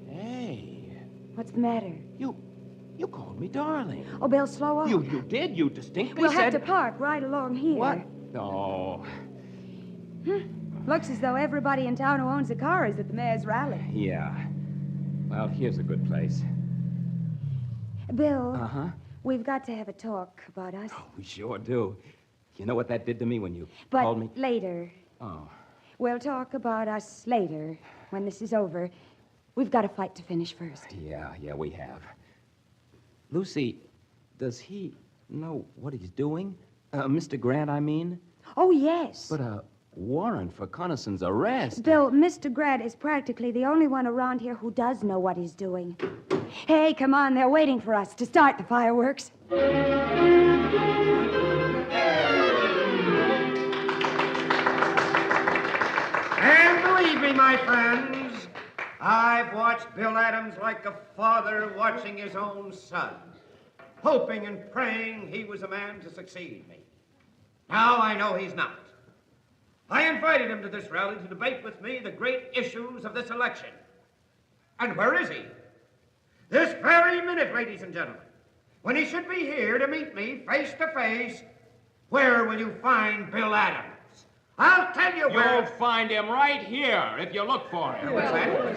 Speaker 5: Hey.
Speaker 14: What's the matter?
Speaker 5: You called me darling.
Speaker 14: Oh, Bill, slow up.
Speaker 5: You did. You distinctly
Speaker 14: We'll
Speaker 5: said...
Speaker 14: have to park right along here.
Speaker 5: What? Oh.
Speaker 14: Looks as though everybody in town who owns a car is at the mayor's rally.
Speaker 5: Yeah. Well, here's a good place.
Speaker 14: Bill.
Speaker 5: Uh-huh.
Speaker 14: We've got to have a talk about us.
Speaker 5: Oh, we sure do. You know what that did to me when you
Speaker 14: But
Speaker 5: called me?
Speaker 14: later.
Speaker 5: Oh.
Speaker 14: We'll talk about us later, when this is over. We've got a fight to finish first.
Speaker 5: Yeah, we have. Lucy, does he know what he's doing? Mr. Grant, I mean?
Speaker 14: Oh, yes.
Speaker 5: But a warrant for Connaughton's arrest.
Speaker 14: Bill, Mr. Grant is practically the only one around here who does know what he's doing. Hey, come on, they're waiting for us to start the fireworks.
Speaker 13: And believe me, my friends, I've watched Bill Adams like a father watching his own son, hoping and praying he was a man to succeed me. Now I know he's not. I invited him to this rally to debate with me the great issues of this election. And where is he? This very minute, ladies and gentlemen, when he should be here to meet me face to face, where will you find Bill Adams? I'll tell you where.
Speaker 5: You'll find him right here if you look for him.
Speaker 13: What's that?
Speaker 20: Well,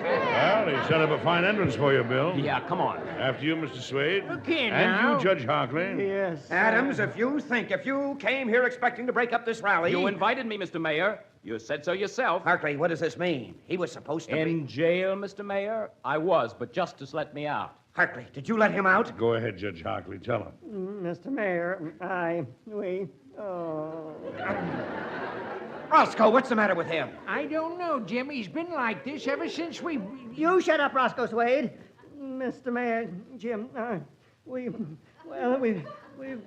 Speaker 20: he set up a fine entrance for you, Bill.
Speaker 5: Yeah, come on.
Speaker 20: After you, Mr. Swade.
Speaker 13: Okay,
Speaker 20: and
Speaker 13: now.
Speaker 20: you, Judge Hockley.
Speaker 15: Yes.
Speaker 13: Adams, if you came here expecting to break up this rally.
Speaker 5: You invited me, Mr. Mayor. You said so yourself.
Speaker 13: Hartley, what does this mean? He was supposed to
Speaker 5: In jail, Mr. Mayor? I was, but justice let me out.
Speaker 13: Hartley, did you let him out?
Speaker 20: Go ahead, Judge Hockley. Tell him.
Speaker 15: Mr. Mayor,
Speaker 13: Roscoe, what's the matter with him?
Speaker 10: I don't know, Jim. He's been like this ever since we...
Speaker 15: You shut up, Roscoe Swade. Mr. Mayor, Jim, we've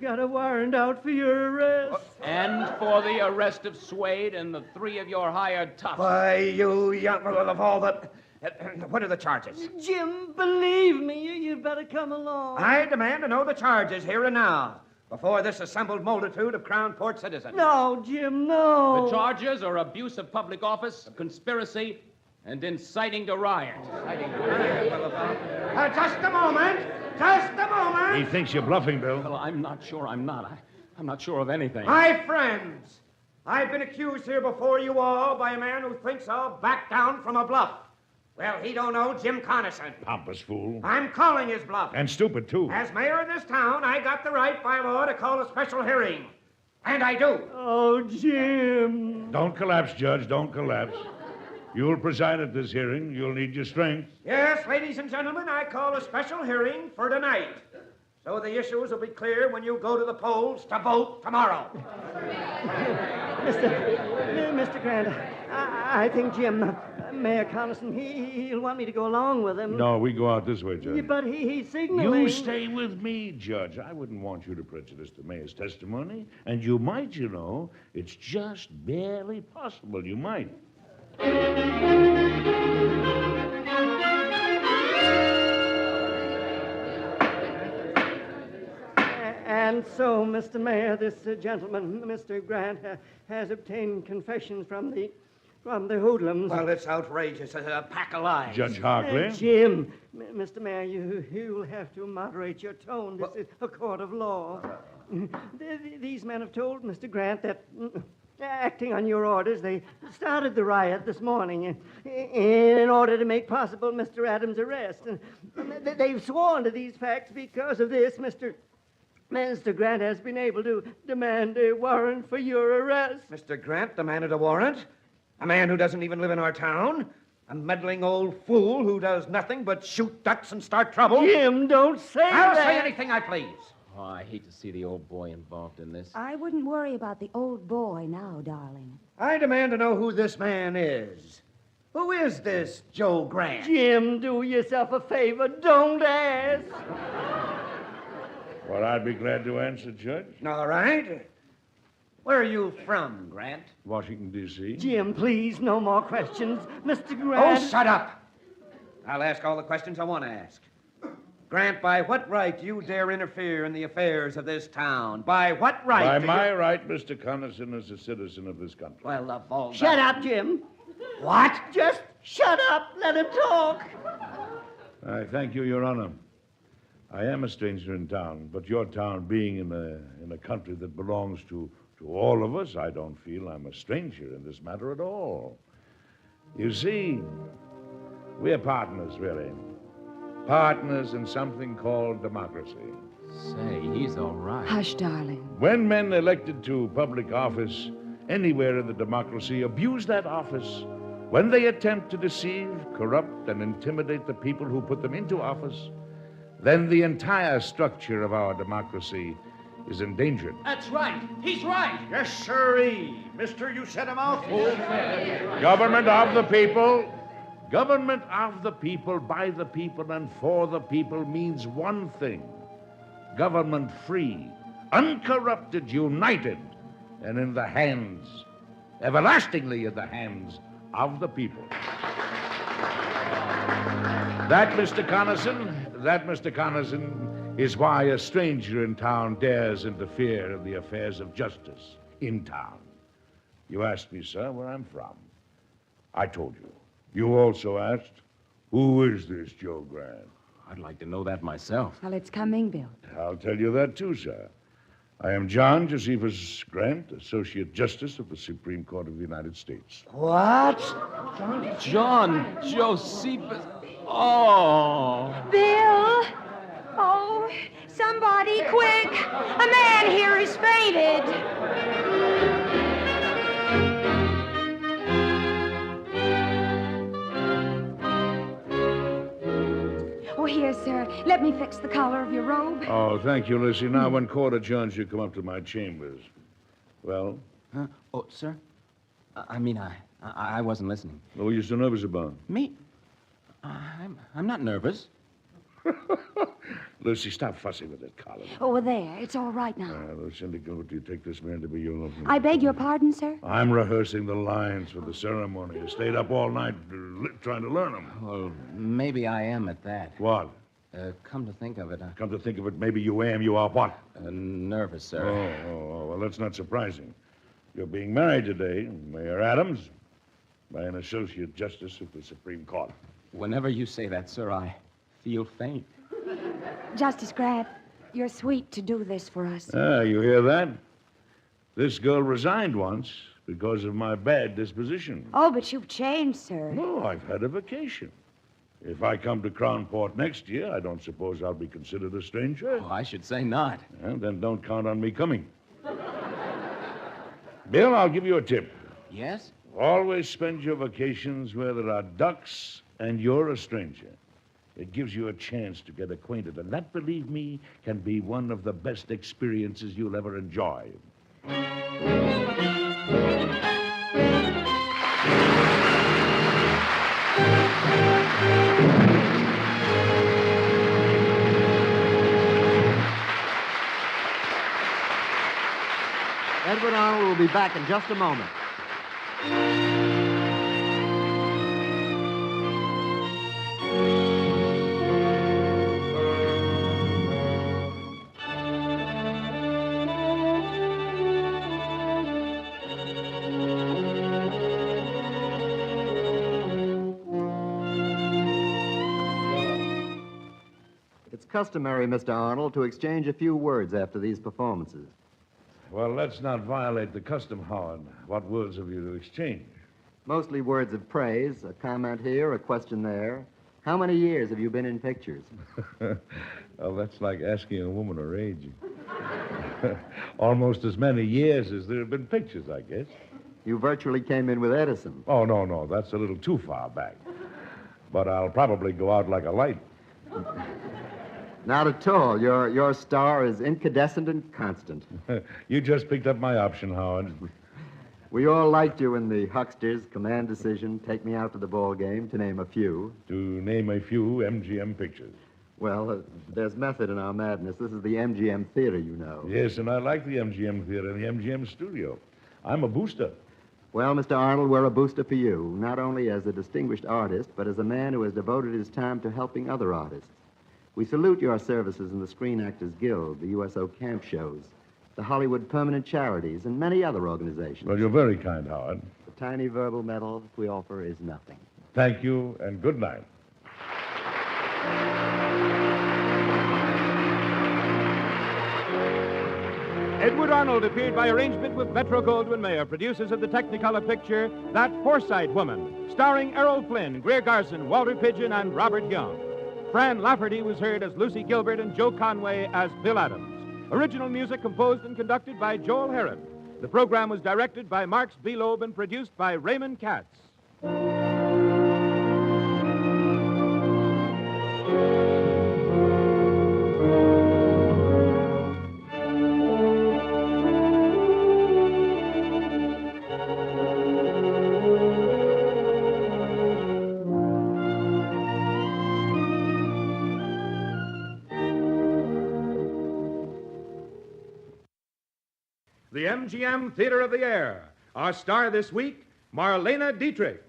Speaker 15: got a warrant out for your arrest.
Speaker 5: And for the arrest of Swade and the 3 of your hired toughs.
Speaker 13: Why, you young of all the... what are the charges?
Speaker 15: Jim, believe me, you'd better come along.
Speaker 13: I demand to know the charges here and now, before this assembled multitude of Crown Port citizens.
Speaker 15: No, Jim, no.
Speaker 5: The charges are abuse of public office, conspiracy, and inciting to riot.
Speaker 13: Just a moment. Just a moment.
Speaker 20: He thinks you're bluffing, Bill.
Speaker 5: Well, I'm not sure I'm not. I'm not sure of anything.
Speaker 13: My friends, I've been accused here before you all by a man who thinks I'll back down from a bluff. Well, he don't know Jim Conason.
Speaker 20: Pompous fool.
Speaker 13: I'm calling his bluff.
Speaker 20: And stupid, too.
Speaker 13: As mayor of this town, I got the right by law to call a special hearing. And I do.
Speaker 15: Oh, Jim.
Speaker 20: Don't collapse, Judge. Don't collapse. You'll preside at this hearing. You'll need your strength.
Speaker 13: Yes, ladies and gentlemen, I call a special hearing for tonight. So the issues will be clear when you go to the polls to vote tomorrow.
Speaker 15: Mr. Grant, I think Jim, Mayor Conason, he'll want me to go along with him.
Speaker 20: No, we go out this way, Judge.
Speaker 15: But he's signaling.
Speaker 20: You stay with me, Judge. I wouldn't want you to prejudice the mayor's testimony. And you might, you know. It's just barely possible. You might.
Speaker 15: And so, Mr. Mayor, this gentleman, Mr. Grant, has obtained confessions from the hoodlums.
Speaker 13: Well, it's outrageous. A pack of lies.
Speaker 20: Judge Hockley?
Speaker 15: Jim, Mr. Mayor, you'll have to moderate your tone. This is a court of law. These men have told Mr. Grant that, acting on your orders, they started the riot this morning in order to make possible Mr. Adams' arrest. They've sworn to these facts. Because of this, Mr. Grant has been able to demand a warrant for your arrest.
Speaker 13: Mr. Grant demanded a warrant? A man who doesn't even live in our town? A meddling old fool who does nothing but shoot ducks and start trouble?
Speaker 15: Jim, don't say
Speaker 13: I'll
Speaker 15: that.
Speaker 13: say anything I please.
Speaker 5: Oh, I hate to see the old boy involved in this.
Speaker 14: I wouldn't worry about the old boy now, darling.
Speaker 13: I demand to know who this man is. Who is this Joe Grant?
Speaker 15: Jim, do yourself a favor. Don't ask.
Speaker 20: Well, I'd be glad to answer, Judge.
Speaker 13: All right. Where are you from, Grant?
Speaker 20: Washington, D.C.
Speaker 15: Jim, please, no more questions. Mr. Grant.
Speaker 13: Oh, shut up. I'll ask all the questions I want to ask. Grant, by what right do you dare interfere in the affairs of this town? By what right?
Speaker 20: By my right, Mr. Conason is a citizen of this country.
Speaker 13: Well, of all
Speaker 15: Shut up, Jim.
Speaker 13: What?
Speaker 15: Just shut up. Let him talk.
Speaker 20: I thank you, Your Honor. I am a stranger in town, but your town being in a country that belongs to all of us, I don't feel I'm a stranger in this matter at all. You see, we're partners, really. Partners in something called democracy.
Speaker 5: Say, he's all right.
Speaker 14: Hush, darling.
Speaker 20: When men elected to public office anywhere in the democracy abuse that office, when they attempt to deceive, corrupt, and intimidate the people who put them into office, then the entire structure of our democracy is endangered.
Speaker 10: That's right. He's right.
Speaker 9: Yes, sirree. Mister, you said a mouthful.
Speaker 20: Government of the people. Government of the people, by the people, and for the people means one thing. Government free, uncorrupted, united, and in the hands, everlastingly in the hands of the people. That, Mr. Conason, is why a stranger in town dares interfere in the affairs of justice in town. You asked me, sir, where I'm from. I told you. You also asked, Who is this Joe Grant?
Speaker 5: I'd like to know that myself.
Speaker 14: Well, it's coming, Bill.
Speaker 20: I'll tell you that too, sir. I am John Josephus Grant, Associate Justice of the Supreme Court of the United States.
Speaker 15: What?
Speaker 5: John Josephus. Oh.
Speaker 14: Bill! Oh, somebody, quick! A man here has fainted. Oh, here, sir. Let me fix the collar of your robe.
Speaker 20: Oh, thank you, Lissy. Now, when Court adjourns, you come up to my chambers. Well?
Speaker 5: Huh? Oh, sir? I wasn't listening.
Speaker 20: What were you so nervous about?
Speaker 5: Me? I'm not nervous.
Speaker 20: Lucy, stop fussing with that collar.
Speaker 14: Oh, there. It's all right now.
Speaker 20: Lucinda Gilbert, do you take this man to be your husband?
Speaker 14: I beg your pardon, sir?
Speaker 20: I'm rehearsing the lines for the ceremony. You stayed up all night trying to learn them.
Speaker 5: Well, maybe I am at that.
Speaker 20: What?
Speaker 5: Come to think of it.
Speaker 20: Come to think of it, maybe you am. You are what?
Speaker 5: Nervous, sir.
Speaker 20: Well, that's not surprising. You're being married today, Mayor Adams, by an Associate Justice of the Supreme Court.
Speaker 5: Whenever you say that, sir, I feel faint.
Speaker 14: Justice Grant, you're sweet to do this for us.
Speaker 20: You hear that? This girl resigned once because of my bad disposition.
Speaker 14: Oh, but you've changed, sir.
Speaker 20: No, I've had a vacation. If I come to Crownport next year, I don't suppose I'll be considered a stranger.
Speaker 5: Oh, I should say not.
Speaker 20: Well, then don't count on me coming. Bill, I'll give you a tip.
Speaker 5: Yes?
Speaker 20: Always spend your vacations where there are ducks and you're a stranger. It gives you a chance to get acquainted, and that, believe me, can be one of the best experiences you'll ever enjoy.
Speaker 2: Edward Arnold will be back in just a moment. It's customary, Mr. Arnold, to exchange a few words after these performances.
Speaker 20: Well, let's not violate the custom, Howard. What words have you to exchange?
Speaker 2: Mostly words of praise, a comment here, a question there. How many years have you been in pictures?
Speaker 20: Well, that's like asking a woman her age. Almost as many years as there have been pictures, I guess.
Speaker 2: You virtually came in with Edison.
Speaker 20: Oh, no. That's a little too far back. But I'll probably go out like a light.
Speaker 2: Not at all. Your star is incandescent and constant.
Speaker 20: You just picked up my option, Howard.
Speaker 2: We all liked you in the Hucksters, Command Decision, Take Me Out to the Ball Game, to name a few.
Speaker 20: To name a few MGM pictures.
Speaker 2: Well, there's method in our madness. This is the MGM Theater, you know.
Speaker 20: Yes, and I like the MGM Theater and the MGM Studio. I'm a booster.
Speaker 2: Well, Mr. Arnold, we're a booster for you, not only as a distinguished artist, but as a man who has devoted his time to helping other artists. We salute your services in the Screen Actors Guild, the USO camp shows, the Hollywood Permanent Charities, and many other organizations.
Speaker 20: Well, you're very kind, Howard.
Speaker 2: The tiny verbal medal we offer is nothing.
Speaker 20: Thank you, and good night.
Speaker 1: Edward Arnold appeared by arrangement with Metro-Goldwyn-Mayer, producers of the Technicolor picture, That Forsyte Woman, starring Errol Flynn, Greer Garson, Walter Pidgeon, and Robert Young. Fran Lafferty was heard as Lucy Gilbert and Joe Conway as Bill Adams. Original music composed and conducted by Joel Herron. The program was directed by Marks B. Loeb and produced by Raymond Katz. The MGM Theater of the Air. Our star this week, Marlena Dietrich.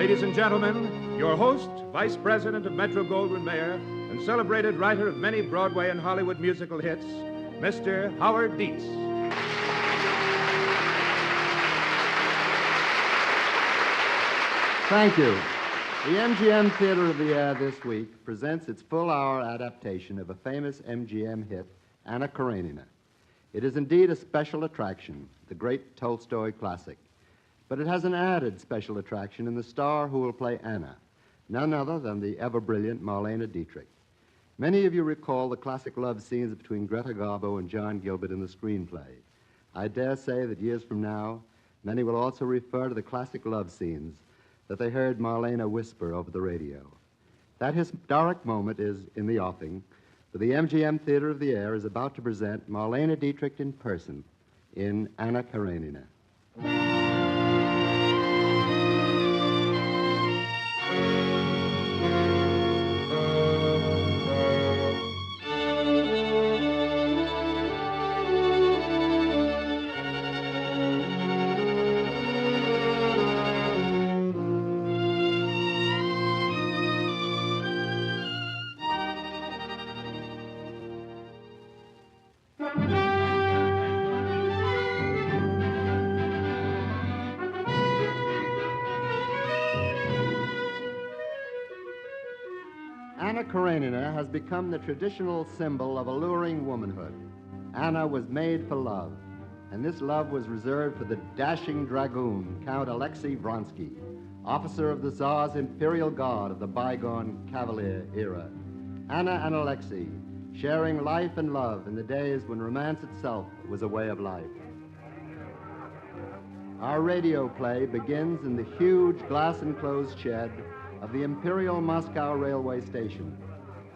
Speaker 1: Ladies and gentlemen, your host, Vice President of Metro-Goldwyn-Mayer, and celebrated writer of many Broadway and Hollywood musical hits, Mr. Howard Dietz.
Speaker 2: Thank you. The MGM Theater of the Air this week presents its full-hour adaptation of a famous MGM hit, Anna Karenina. It is indeed a special attraction, the great Tolstoy classic. But it has an added special attraction in the star who will play Anna, none other than the ever-brilliant Marlene Dietrich. Many of you recall the classic love scenes between Greta Garbo and John Gilbert in the screenplay. I dare say that years from now, many will also refer to the classic love scenes that they heard Marlene whisper over the radio. That historic moment is in the offing, for the MGM Theater of the Air is about to present Marlene Dietrich in person in Anna Karenina. Anna Karenina has become the traditional symbol of alluring womanhood. Anna was made for love, and this love was reserved for the dashing dragoon, Count Alexei Vronsky, officer of the Tsar's Imperial Guard of the bygone Cavalier era. Anna and Alexei, sharing life and love in the days when romance itself was a way of life. Our radio play begins in the huge glass-enclosed shed of the Imperial Moscow Railway Station.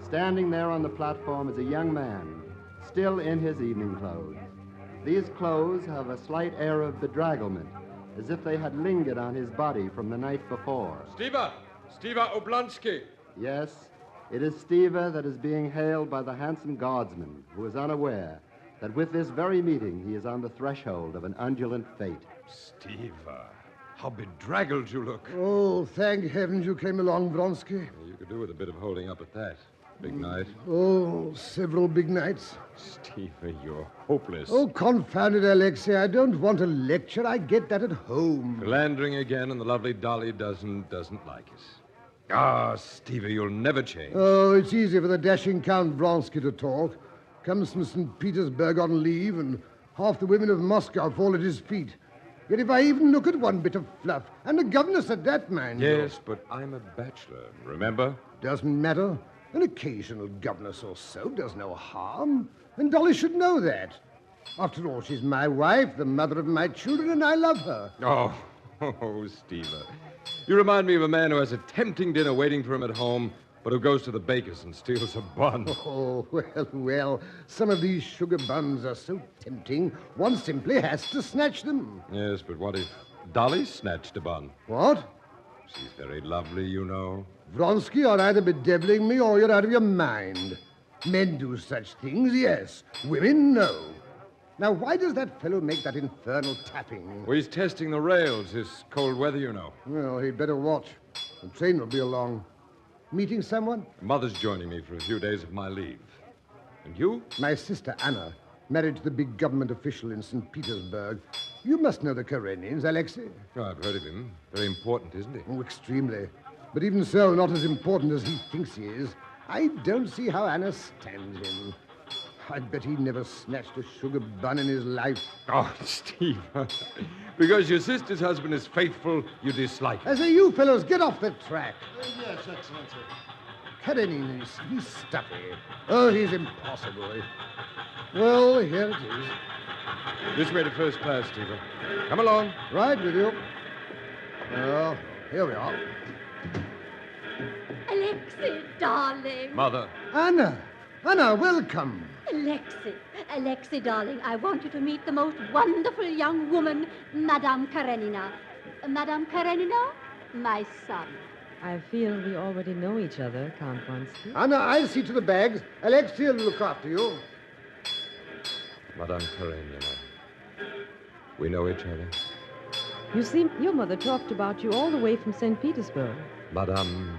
Speaker 2: Standing there on the platform is a young man, still in his evening clothes. These clothes have a slight air of bedragglement, as if they had lingered on his body from the night before.
Speaker 7: Stiva Oblonsky.
Speaker 2: Yes, it is Stiva that is being hailed by the handsome guardsman, who is unaware that with this very meeting he is on the threshold of an undulant fate.
Speaker 7: Stiva, how bedraggled you look.
Speaker 23: Oh, thank heavens you came along, Vronsky.
Speaker 7: You could do with a bit of holding up at that. Big night.
Speaker 23: Oh, several big nights.
Speaker 7: Stiva, you're hopeless.
Speaker 23: Oh, confound it, Alexei. I don't want a lecture. I get that at home.
Speaker 7: Philandering again, and the lovely Dolly doesn't like us. Ah, Stiva, you'll never change.
Speaker 23: Oh, it's easy for the dashing Count Vronsky to talk. Comes from St. Petersburg on leave, and half the women of Moscow fall at his feet. Yet if I even look at one bit of fluff, and the governess at that, mind you.
Speaker 7: Yes, but I'm a bachelor, remember?
Speaker 23: Doesn't matter. An occasional governess or so does no harm. And Dolly should know that. After all, she's my wife, the mother of my children, and I love her.
Speaker 7: Oh, Stiva. You remind me of a man who has a tempting dinner waiting for him at home, but who goes to the baker's and steals a bun.
Speaker 23: Oh, well, some of these sugar buns are so tempting, one simply has to snatch them.
Speaker 7: Yes, but what if Dolly snatched a bun?
Speaker 23: What?
Speaker 7: She's very lovely, you know.
Speaker 23: Vronsky, you're either bedeviling me or you're out of your mind. Men do such things, yes. Women, no. Now, why does that fellow make that infernal tapping?
Speaker 7: Well, he's testing the rails. This cold weather, you know.
Speaker 23: Well, he'd better watch. The train will be along. Meeting someone?
Speaker 7: Mother's joining me for a few days of my leave. And you?
Speaker 23: My sister, Anna, married to the big government official in St. Petersburg. You must know the Karenins, Alexei.
Speaker 7: Oh, I've heard of him. Very important, isn't he?
Speaker 23: Oh, extremely. But even so, not as important as he thinks he is. I don't see how Anna stands him. I bet he never snatched a sugar bun in his life.
Speaker 7: Oh, Steve. Because your sister's husband is faithful, you dislike him.
Speaker 23: I say, you fellows, get off the track.
Speaker 17: Yes, Excellency.
Speaker 23: Karenin, he's stuffy. Oh, he's impossible. Well, here it is.
Speaker 7: This way to first class, Steve. Come along.
Speaker 23: Right with you. Well, here we are.
Speaker 8: Alexei, darling.
Speaker 7: Mother.
Speaker 23: Anna, welcome.
Speaker 8: Alexei, darling, I want you to meet the most wonderful young woman, Madame Karenina. Madame Karenina, my son.
Speaker 11: I feel we already know each other, Count Vronsky.
Speaker 23: Anna, I'll see to the bags. Alexei will look after you.
Speaker 7: Madame Karenina. We know each other.
Speaker 11: You see, your mother talked about you all the way from St. Petersburg.
Speaker 7: Madame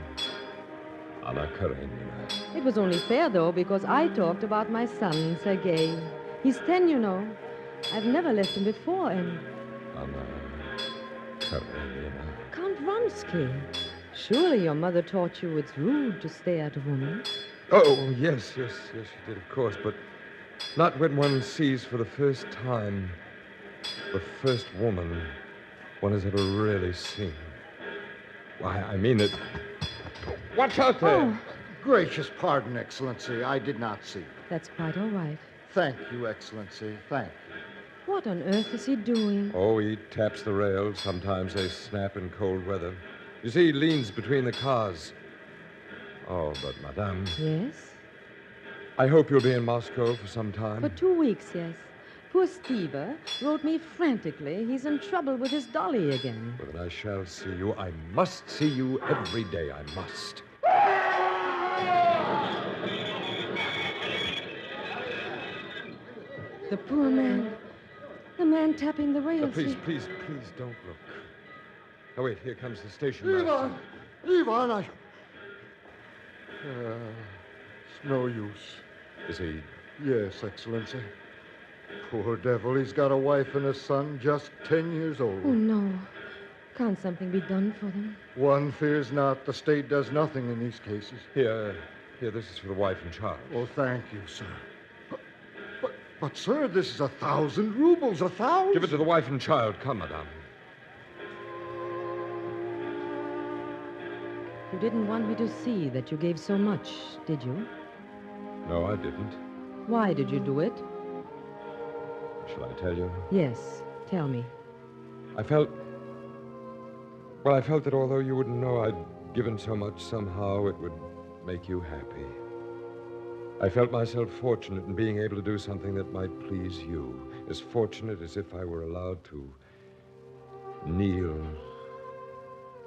Speaker 7: Anna Karenina.
Speaker 11: It was only fair, though, because I talked about my son, Sergei. He's 10, you know. I've never left him before, and...
Speaker 7: Anna Karenina.
Speaker 11: Count Vronsky. Surely your mother taught you it's rude to stare at a woman.
Speaker 7: Oh, yes, she did, of course, but not when one sees for the first time the first woman one has ever really seen. Why, I mean it. Watch out there!
Speaker 2: Oh. Gracious pardon, Excellency. I did not see.
Speaker 11: That's quite all right.
Speaker 2: Thank you, Excellency. Thank you.
Speaker 11: What on earth is he doing?
Speaker 7: Oh, he taps the rails. Sometimes they snap in cold weather. You see, he leans between the cars. Oh, but, Madame...
Speaker 11: Yes?
Speaker 7: I hope you'll be in Moscow for some time.
Speaker 11: For 2 weeks, yes. Poor Steve wrote me frantically. He's in trouble with his dolly again.
Speaker 7: Well, then I shall see you. I must see you every day. I must.
Speaker 11: The poor man. The man tapping the rails.
Speaker 7: Please don't look. Oh, wait, here comes the station
Speaker 23: Ivan!
Speaker 7: master.
Speaker 23: It's no use.
Speaker 7: Is he?
Speaker 23: Yes, Excellency. Poor devil, he's got a wife and a son just 10 years old.
Speaker 11: Oh, no. Can't something be done for them?
Speaker 23: One fears not. The state does nothing in these cases.
Speaker 7: Here, this is for the wife and child.
Speaker 23: Oh, thank you, sir. But, sir, this is 1,000 rubles, 1,000.
Speaker 7: Give it to the wife and child. Come, Madame.
Speaker 11: You didn't want me to see that you gave so much, did you?
Speaker 7: No, I didn't.
Speaker 11: Why did you do it?
Speaker 7: Shall I tell you?
Speaker 11: Yes, tell me.
Speaker 7: I felt that although you wouldn't know I'd given so much, somehow it would make you happy. I felt myself fortunate in being able to do something that might please you. As fortunate as if I were allowed to kneel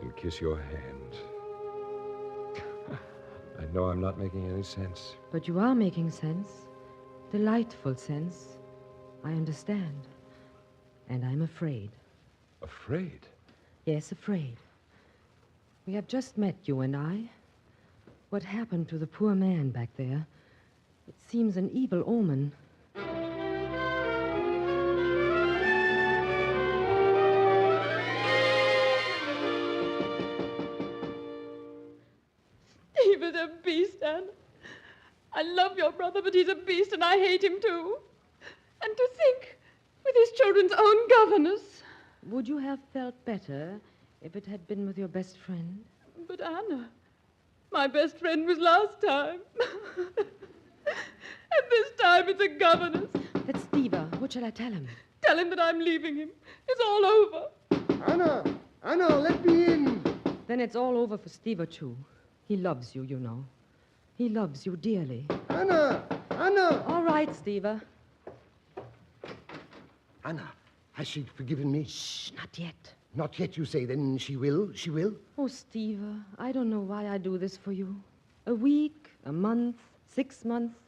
Speaker 7: and kiss your hand. I know I'm not making any sense.
Speaker 11: But you are making sense. Delightful sense. I understand. And I'm afraid.
Speaker 7: Afraid?
Speaker 11: Yes, afraid. We have just met, you and I. What happened to the poor man back there? It seems an evil omen.
Speaker 16: Steve is a beast, Anne. I love your brother, but he's a beast, and I hate him too. And to think, with his children's own governess.
Speaker 11: Would you have felt better if it had been with your best friend?
Speaker 16: But Anna, my best friend was last time. And this time it's a governess.
Speaker 11: That's Steve. What shall I tell him?
Speaker 16: Tell him that I'm leaving him. It's all over.
Speaker 23: Anna, let me in.
Speaker 11: Then it's all over for Steve, too. He loves you, you know. He loves you dearly.
Speaker 23: Anna!
Speaker 11: All right, Steve.
Speaker 18: Anna, has she forgiven me?
Speaker 11: Shh, not yet.
Speaker 18: Not yet, you say. Then she will? She will?
Speaker 11: Oh, Steve, I don't know why I do this for you. A week, a month, 6 months.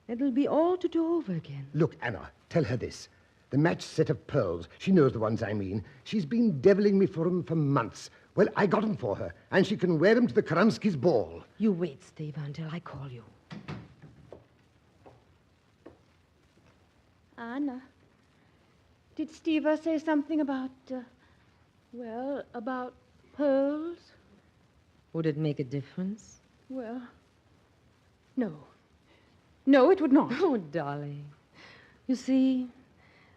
Speaker 11: It'll be all to do over again.
Speaker 18: Look, Anna, tell her this. The matched set of pearls, she knows the ones I mean. She's been deviling me for them for months. Well, I got them for her, and she can wear them to the Karamskis' ball.
Speaker 11: You wait, Steve, until I call you.
Speaker 14: Anna, did Steve say something about, about pearls?
Speaker 11: Would it make a difference?
Speaker 14: Well, no. No, it would not.
Speaker 11: Oh, darling. You see,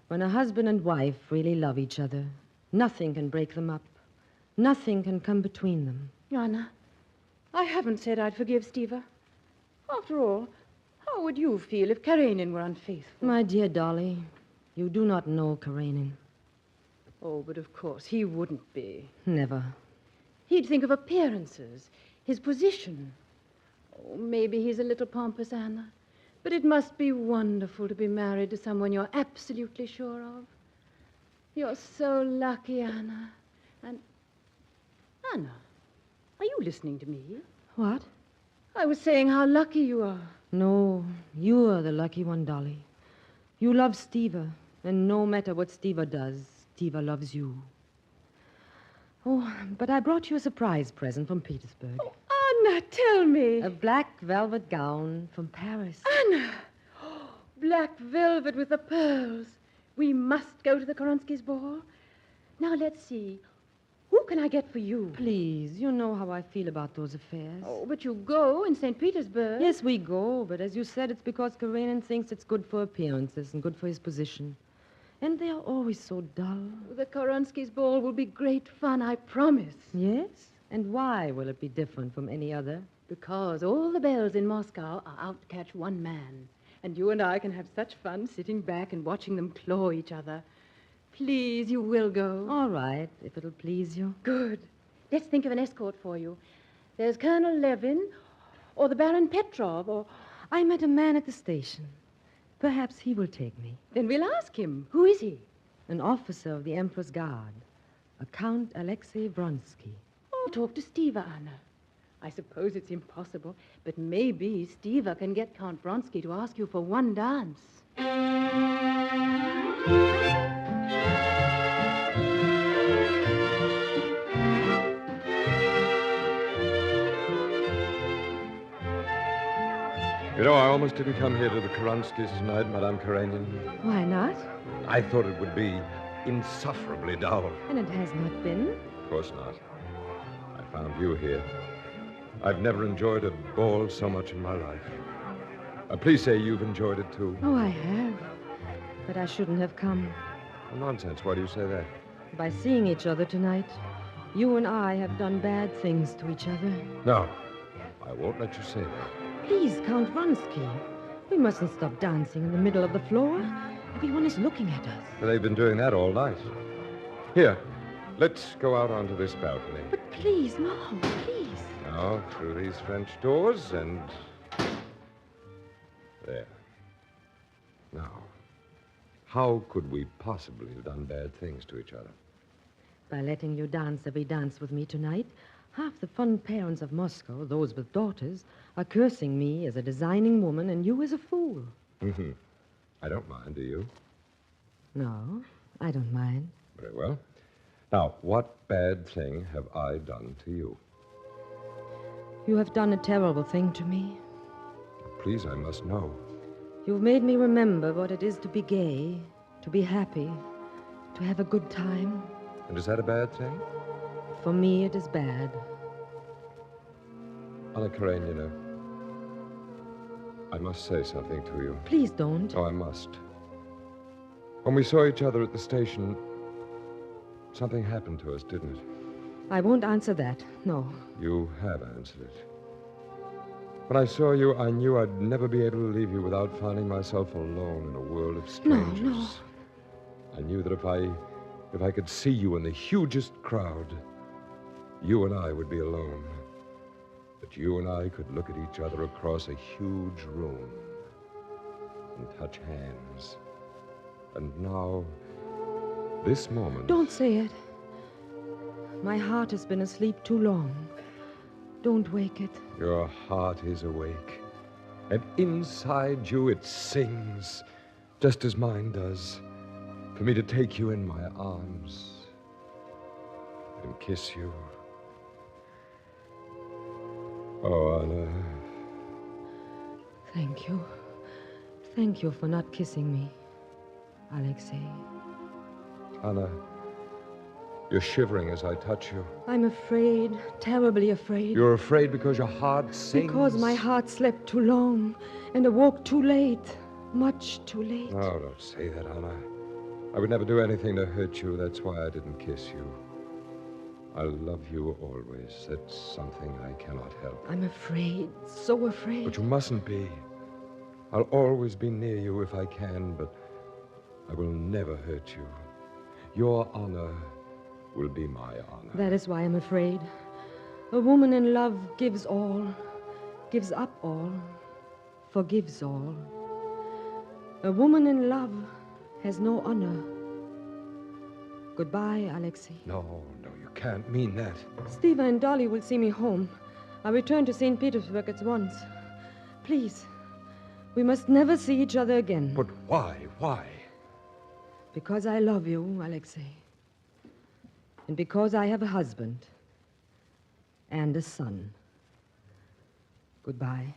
Speaker 11: when a husband and wife really love each other, nothing can break them up. Nothing can come between them.
Speaker 14: Anna, I haven't said I'd forgive Steve. After all, how would you feel if Karenin were unfaithful?
Speaker 11: My dear Dolly, you do not know Karenin.
Speaker 14: Oh, but of course, he wouldn't be.
Speaker 11: Never.
Speaker 14: He'd think of appearances, his position. Oh, maybe he's a little pompous, Anna. But it must be wonderful to be married to someone you're absolutely sure of. You're so lucky, Anna. And, Anna, are you listening to me?
Speaker 11: What?
Speaker 14: I was saying how lucky you are.
Speaker 11: No, you are the lucky one, Dolly. You love Steve, and no matter what Steve does, Steve loves you. Oh, but I brought you a surprise present from Petersburg.
Speaker 16: Oh, Anna, tell me.
Speaker 11: A black velvet gown from Paris.
Speaker 16: Anna! Oh, black velvet with the pearls. We must go to the Koronskis' ball. Now, let's see. Who can I get for you?
Speaker 11: Please, you know how I feel about those affairs.
Speaker 16: Oh, but you go in St. Petersburg.
Speaker 11: Yes, we go, but as you said, it's because Karenin thinks it's good for appearances and good for his position. And they are always so dull.
Speaker 16: The Koronskis' ball will be great fun, I promise.
Speaker 11: Yes? And why will it be different from any other?
Speaker 16: Because all the belles in Moscow are out to catch one man. And you and I can have such fun sitting back and watching them claw each other. Please, you will go.
Speaker 11: All right, if it'll please you.
Speaker 16: Good. Let's think of an escort for you. There's Colonel Levin, or the Baron Petrov, or...
Speaker 11: I met a man at the station. Perhaps he will take me.
Speaker 16: Then we'll ask him. Who is he?
Speaker 11: An officer of the Emperor's Guard, a Count Alexei Vronsky.
Speaker 16: Oh, talk to Stiva, Anna. I suppose it's impossible, but maybe Stiva can get Count Vronsky to ask you for one dance.
Speaker 7: You know, I almost didn't come here to the Koronskis tonight, Madame Karenin.
Speaker 11: Why not?
Speaker 7: I thought it would be insufferably dull.
Speaker 11: And it has not been.
Speaker 7: Of course not. I found you here. I've never enjoyed a ball so much in my life. Please say you've enjoyed it, too.
Speaker 11: Oh, I have. But I shouldn't have come.
Speaker 7: Well, nonsense. Why do you say that?
Speaker 11: By seeing each other tonight, you and I have done bad things to each other.
Speaker 7: No, I won't let you say that.
Speaker 11: Please, Count Vronsky. We mustn't stop dancing in the middle of the floor. Everyone is looking at us.
Speaker 7: They've been doing that all night. Here, let's go out onto this balcony.
Speaker 11: But please, no, please.
Speaker 7: Now, through these French doors and... there. Now, how could we possibly have done bad things to each other?
Speaker 11: By letting you dance every dance with me tonight, half the fun parents of Moscow, those with daughters, are cursing me as a designing woman and you as a fool.
Speaker 7: Mm-hmm. I don't mind, do you?
Speaker 11: No, I don't mind.
Speaker 7: Very well. Now, what bad thing have I done to you?
Speaker 11: You have done a terrible thing to me.
Speaker 7: Please, I must know.
Speaker 11: You've made me remember what it is to be gay, to be happy, to have a good time.
Speaker 7: And is that a bad thing?
Speaker 11: For me, it is bad.
Speaker 7: Anna Karenina, I must say something to you.
Speaker 11: Please don't.
Speaker 7: Oh, I must. When we saw each other at the station, something happened to us, didn't it?
Speaker 11: I won't answer that, no.
Speaker 7: You have answered it. When I saw you, I knew I'd never be able to leave you without finding myself alone in a world of strangers.
Speaker 11: No.
Speaker 7: I knew that if I could see you in the hugest crowd, you and I would be alone. That you and I could look at each other across a huge room and touch hands. And now, this moment...
Speaker 11: Don't say it. My heart has been asleep too long. Don't wake it.
Speaker 7: Your heart is awake. And inside you it sings, just as mine does, for me to take you in my arms and kiss you. Oh, Anna.
Speaker 11: Thank you. Thank you for not kissing me, Alexei.
Speaker 7: Anna, you're shivering as I touch you.
Speaker 11: I'm afraid, terribly afraid.
Speaker 7: You're afraid because your heart sings?
Speaker 11: Because my heart slept too long and awoke too late, much too late.
Speaker 7: Oh, don't say that, Anna. I would never do anything to hurt you. That's why I didn't kiss you. I love you always. That's something I cannot help.
Speaker 11: I'm afraid, so afraid.
Speaker 7: But you mustn't be. I'll always be near you if I can, but I will never hurt you. Your honor will be my honor.
Speaker 11: That is why I'm afraid. A woman in love gives all, gives up all, forgives all. A woman in love has no honor. Goodbye, Alexei.
Speaker 7: No, you can't mean that.
Speaker 11: Stiva and Dolly will see me home. I'll return to St. Petersburg at once. Please, we must never see each other again.
Speaker 7: But why? Why?
Speaker 11: Because I love you, Alexei. and because I have a husband and a son. Goodbye.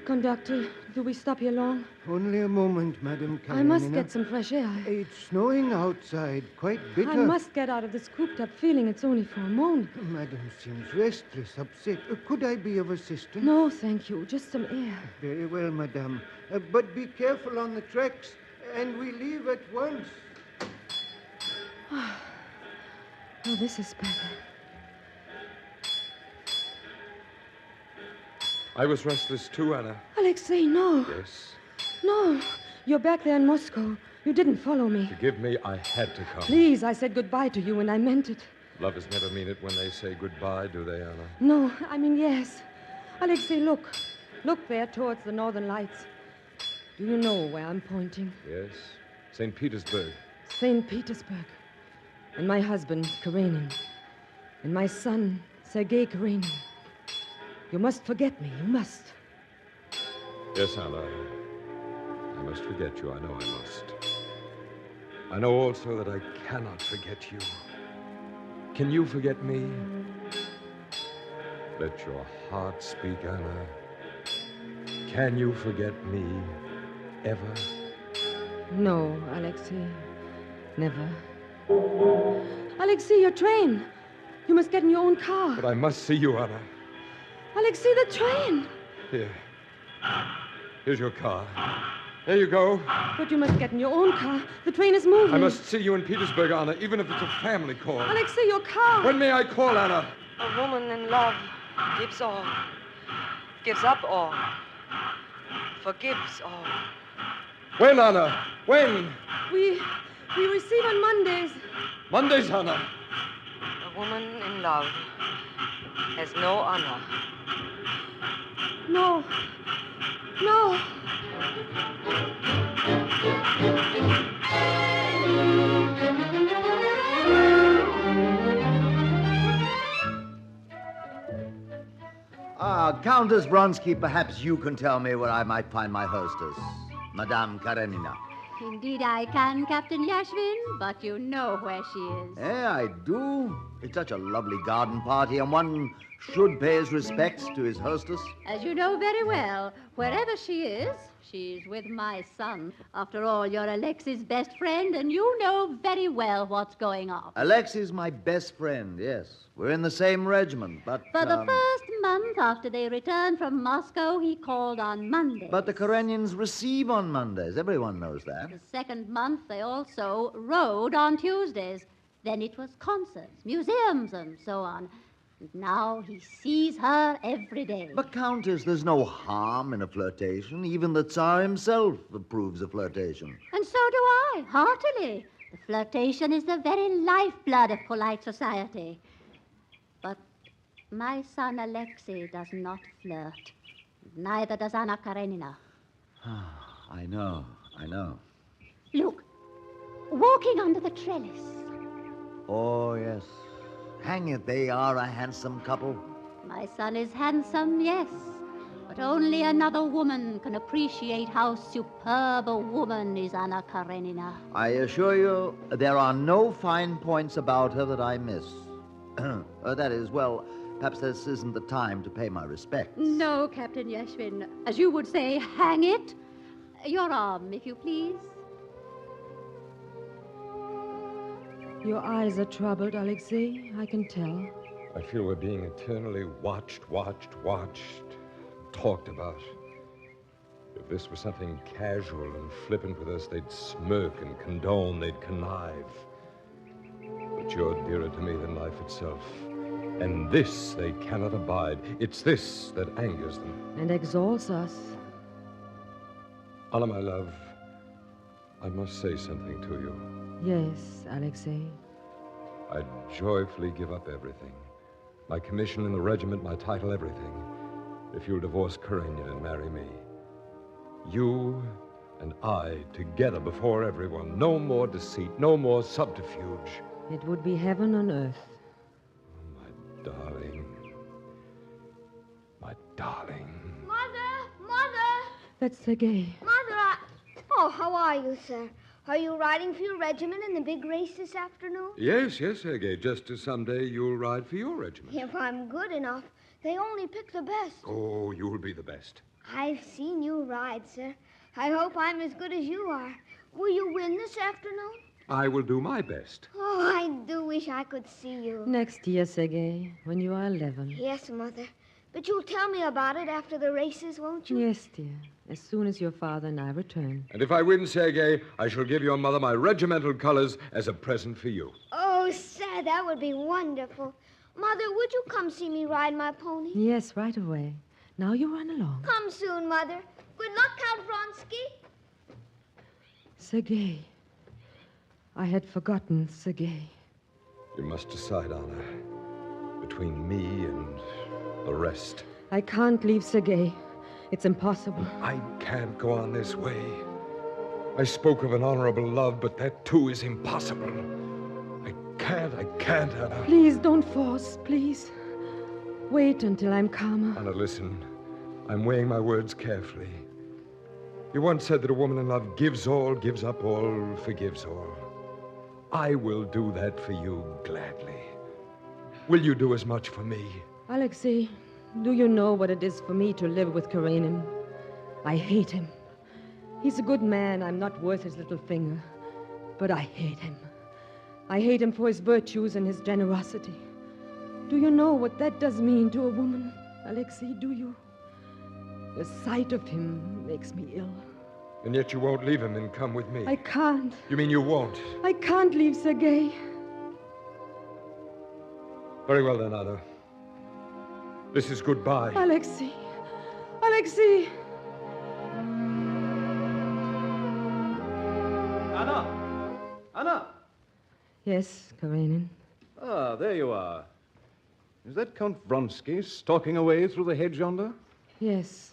Speaker 11: Conductor, do we stop here long?
Speaker 12: Only a moment, Madam
Speaker 11: I must
Speaker 12: Karenina.
Speaker 11: get some fresh air.
Speaker 12: It's snowing outside, quite bitter.
Speaker 11: I must get out of this cooped-up feeling. It's only for a moment.
Speaker 12: Madam seems restless, upset. Could I be of assistance?
Speaker 11: No, thank you. Just some air.
Speaker 12: Very well, Madame. But be careful on the tracks, and we leave at once.
Speaker 11: Oh, this is better.
Speaker 7: I was restless too, Anna.
Speaker 11: Alexei, no.
Speaker 7: Yes.
Speaker 11: No. You're back there in Moscow. You didn't follow me.
Speaker 7: Forgive me, I had to come.
Speaker 11: Please, I said goodbye to you, and I meant it.
Speaker 7: Lovers never mean it when they say goodbye, do they, Anna?
Speaker 11: No, I mean yes. Alexei, look. Look there towards the northern lights. Do you know where I'm pointing?
Speaker 7: Yes. St. Petersburg.
Speaker 11: St. Petersburg. And my husband, Karenin. And my son, Sergei Karenin. You must forget me. You must.
Speaker 7: Yes, Anna. I must forget you. I know I must. I know also that I cannot forget you. Can you forget me? Let your heart speak, Anna. Can you forget me ever?
Speaker 11: No, Alexei. Never. Alexei, your train. You must get in your own car.
Speaker 7: But I must see you, Anna.
Speaker 11: Alexei, the train.
Speaker 7: Here. Here's your car. There you go.
Speaker 11: But you must get in your own car. The train is moving.
Speaker 7: I must see you in Petersburg, Anna, even if it's a family call.
Speaker 11: Alexei, your car.
Speaker 7: When may I call, Anna?
Speaker 11: A woman in love gives all, gives up all, forgives all.
Speaker 7: When, Anna? When?
Speaker 11: We receive on Mondays.
Speaker 7: Mondays, Anna.
Speaker 11: A woman in love has no honor. No. No.
Speaker 6: Countess Vronsky, perhaps you can tell me where I might find my hostess, Madame Karenina.
Speaker 8: Indeed I can, Captain Yashvin, but you know where she is.
Speaker 6: I do. It's such a lovely garden party, and one should pay his respects to his hostess.
Speaker 8: As you know very well, wherever she is, she's with my son. After all, you're Alexei's best friend, and you know very well what's going on.
Speaker 6: Alexei's my best friend, yes. We're in the same regiment, but...
Speaker 8: For the first month after they returned from Moscow, he called on Monday.
Speaker 6: But the Karenins receive on Mondays. Everyone knows that.
Speaker 8: The second month, they also rode on Tuesdays. Then it was concerts, museums, and so on. And now he sees her every day.
Speaker 6: But, Countess, there's no harm in a flirtation. Even the Tsar himself approves of flirtation.
Speaker 8: And so do I, heartily. The flirtation is the very lifeblood of polite society. But my son Alexei does not flirt. Neither does Anna Karenina.
Speaker 6: I know.
Speaker 8: Look, walking under the trellis.
Speaker 6: Oh, yes. Hang it, they are a handsome couple.
Speaker 8: My son is handsome, yes. But only another woman can appreciate how superb a woman is Anna Karenina.
Speaker 6: I assure you, there are no fine points about her that I miss. That is, well, perhaps this isn't the time to pay my respects.
Speaker 8: No, Captain Yashvin. As you would say, hang it. Your arm, if you please.
Speaker 11: Your eyes are troubled, Alexei. I can tell.
Speaker 7: I feel we're being eternally watched, talked about. If this were something casual and flippant with us, they'd smirk and condone, they'd connive. But you're dearer to me than life itself. And this they cannot abide. It's this that angers them.
Speaker 11: And exalts us.
Speaker 7: Anna, my love, I must say something to you.
Speaker 11: Yes, Alexei.
Speaker 7: I'd joyfully give up everything. My commission in the regiment, my title, everything. If you'll divorce Karenin and marry me. You and I together before everyone. No more deceit, no more subterfuge.
Speaker 11: It would be heaven on earth.
Speaker 7: Oh, my darling. My darling.
Speaker 16: Mother!
Speaker 11: That's Sergei.
Speaker 4: Mother, Oh, how are you, sir? Are you riding for your regiment in the big race this afternoon?
Speaker 7: Yes, Sergei. Just as someday you'll ride for your regiment.
Speaker 4: If I'm good enough. They only pick the best.
Speaker 7: Oh, you'll be the best.
Speaker 4: I've seen you ride, sir. I hope I'm as good as you are. Will you win this afternoon?
Speaker 7: I will do my best.
Speaker 4: Oh, I do wish I could see you.
Speaker 11: Next year, Sergei, when you are 11.
Speaker 4: Yes, Mother. But you'll tell me about it after the races, won't you?
Speaker 11: Yes, dear. As soon as your father and I return.
Speaker 7: And if I win, Sergei, I shall give your mother my regimental colors as a present for you.
Speaker 4: Oh, sir, that would be wonderful. Mother, would you come see me ride my pony?
Speaker 11: Yes, right away. Now you run along.
Speaker 4: Come soon, Mother. Good luck, Count Vronsky.
Speaker 11: Sergei. I had forgotten Sergei.
Speaker 7: You must decide, Anna, between me and the rest.
Speaker 11: I can't leave Sergei. It's impossible.
Speaker 7: I can't go on this way. I spoke of an honorable love, but that too is impossible. I can't, Anna.
Speaker 11: Please don't force, please. Wait until I'm calmer.
Speaker 7: Anna, listen. I'm weighing my words carefully. You once said that a woman in love gives all, gives up all, forgives all. I will do that for you gladly. Will you do as much for me?
Speaker 11: Alexei, do you know what it is for me to live with Karenin? I hate him. He's a good man. I'm not worth his little finger. But I hate him. I hate him for his virtues and his generosity. Do you know what that does mean to a woman? Alexei, do you? The sight of him makes me ill.
Speaker 7: And yet you won't leave him and come with me.
Speaker 11: I can't.
Speaker 7: You mean you won't?
Speaker 11: I can't leave Sergei.
Speaker 7: Very well then, Anna. This is goodbye.
Speaker 11: Alexei. Alexei.
Speaker 19: Anna!
Speaker 11: Yes, Karenin.
Speaker 19: Ah, there you are. Is that Count Vronsky stalking away through the hedge yonder?
Speaker 11: Yes.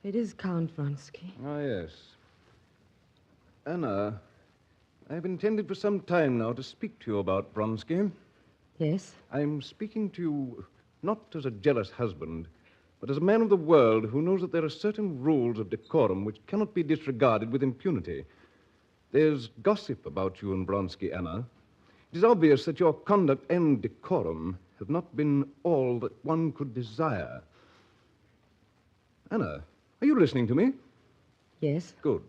Speaker 11: It is Count Vronsky.
Speaker 19: Ah, yes. Anna, I've intended for some time now to speak to you about Vronsky.
Speaker 11: Yes?
Speaker 19: I'm speaking to you not as a jealous husband, but as a man of the world who knows that there are certain rules of decorum which cannot be disregarded with impunity. There's gossip about you and Vronsky, Anna. It is obvious that your conduct and decorum have not been all that one could desire. Anna, are you listening to me?
Speaker 11: Yes.
Speaker 19: Good.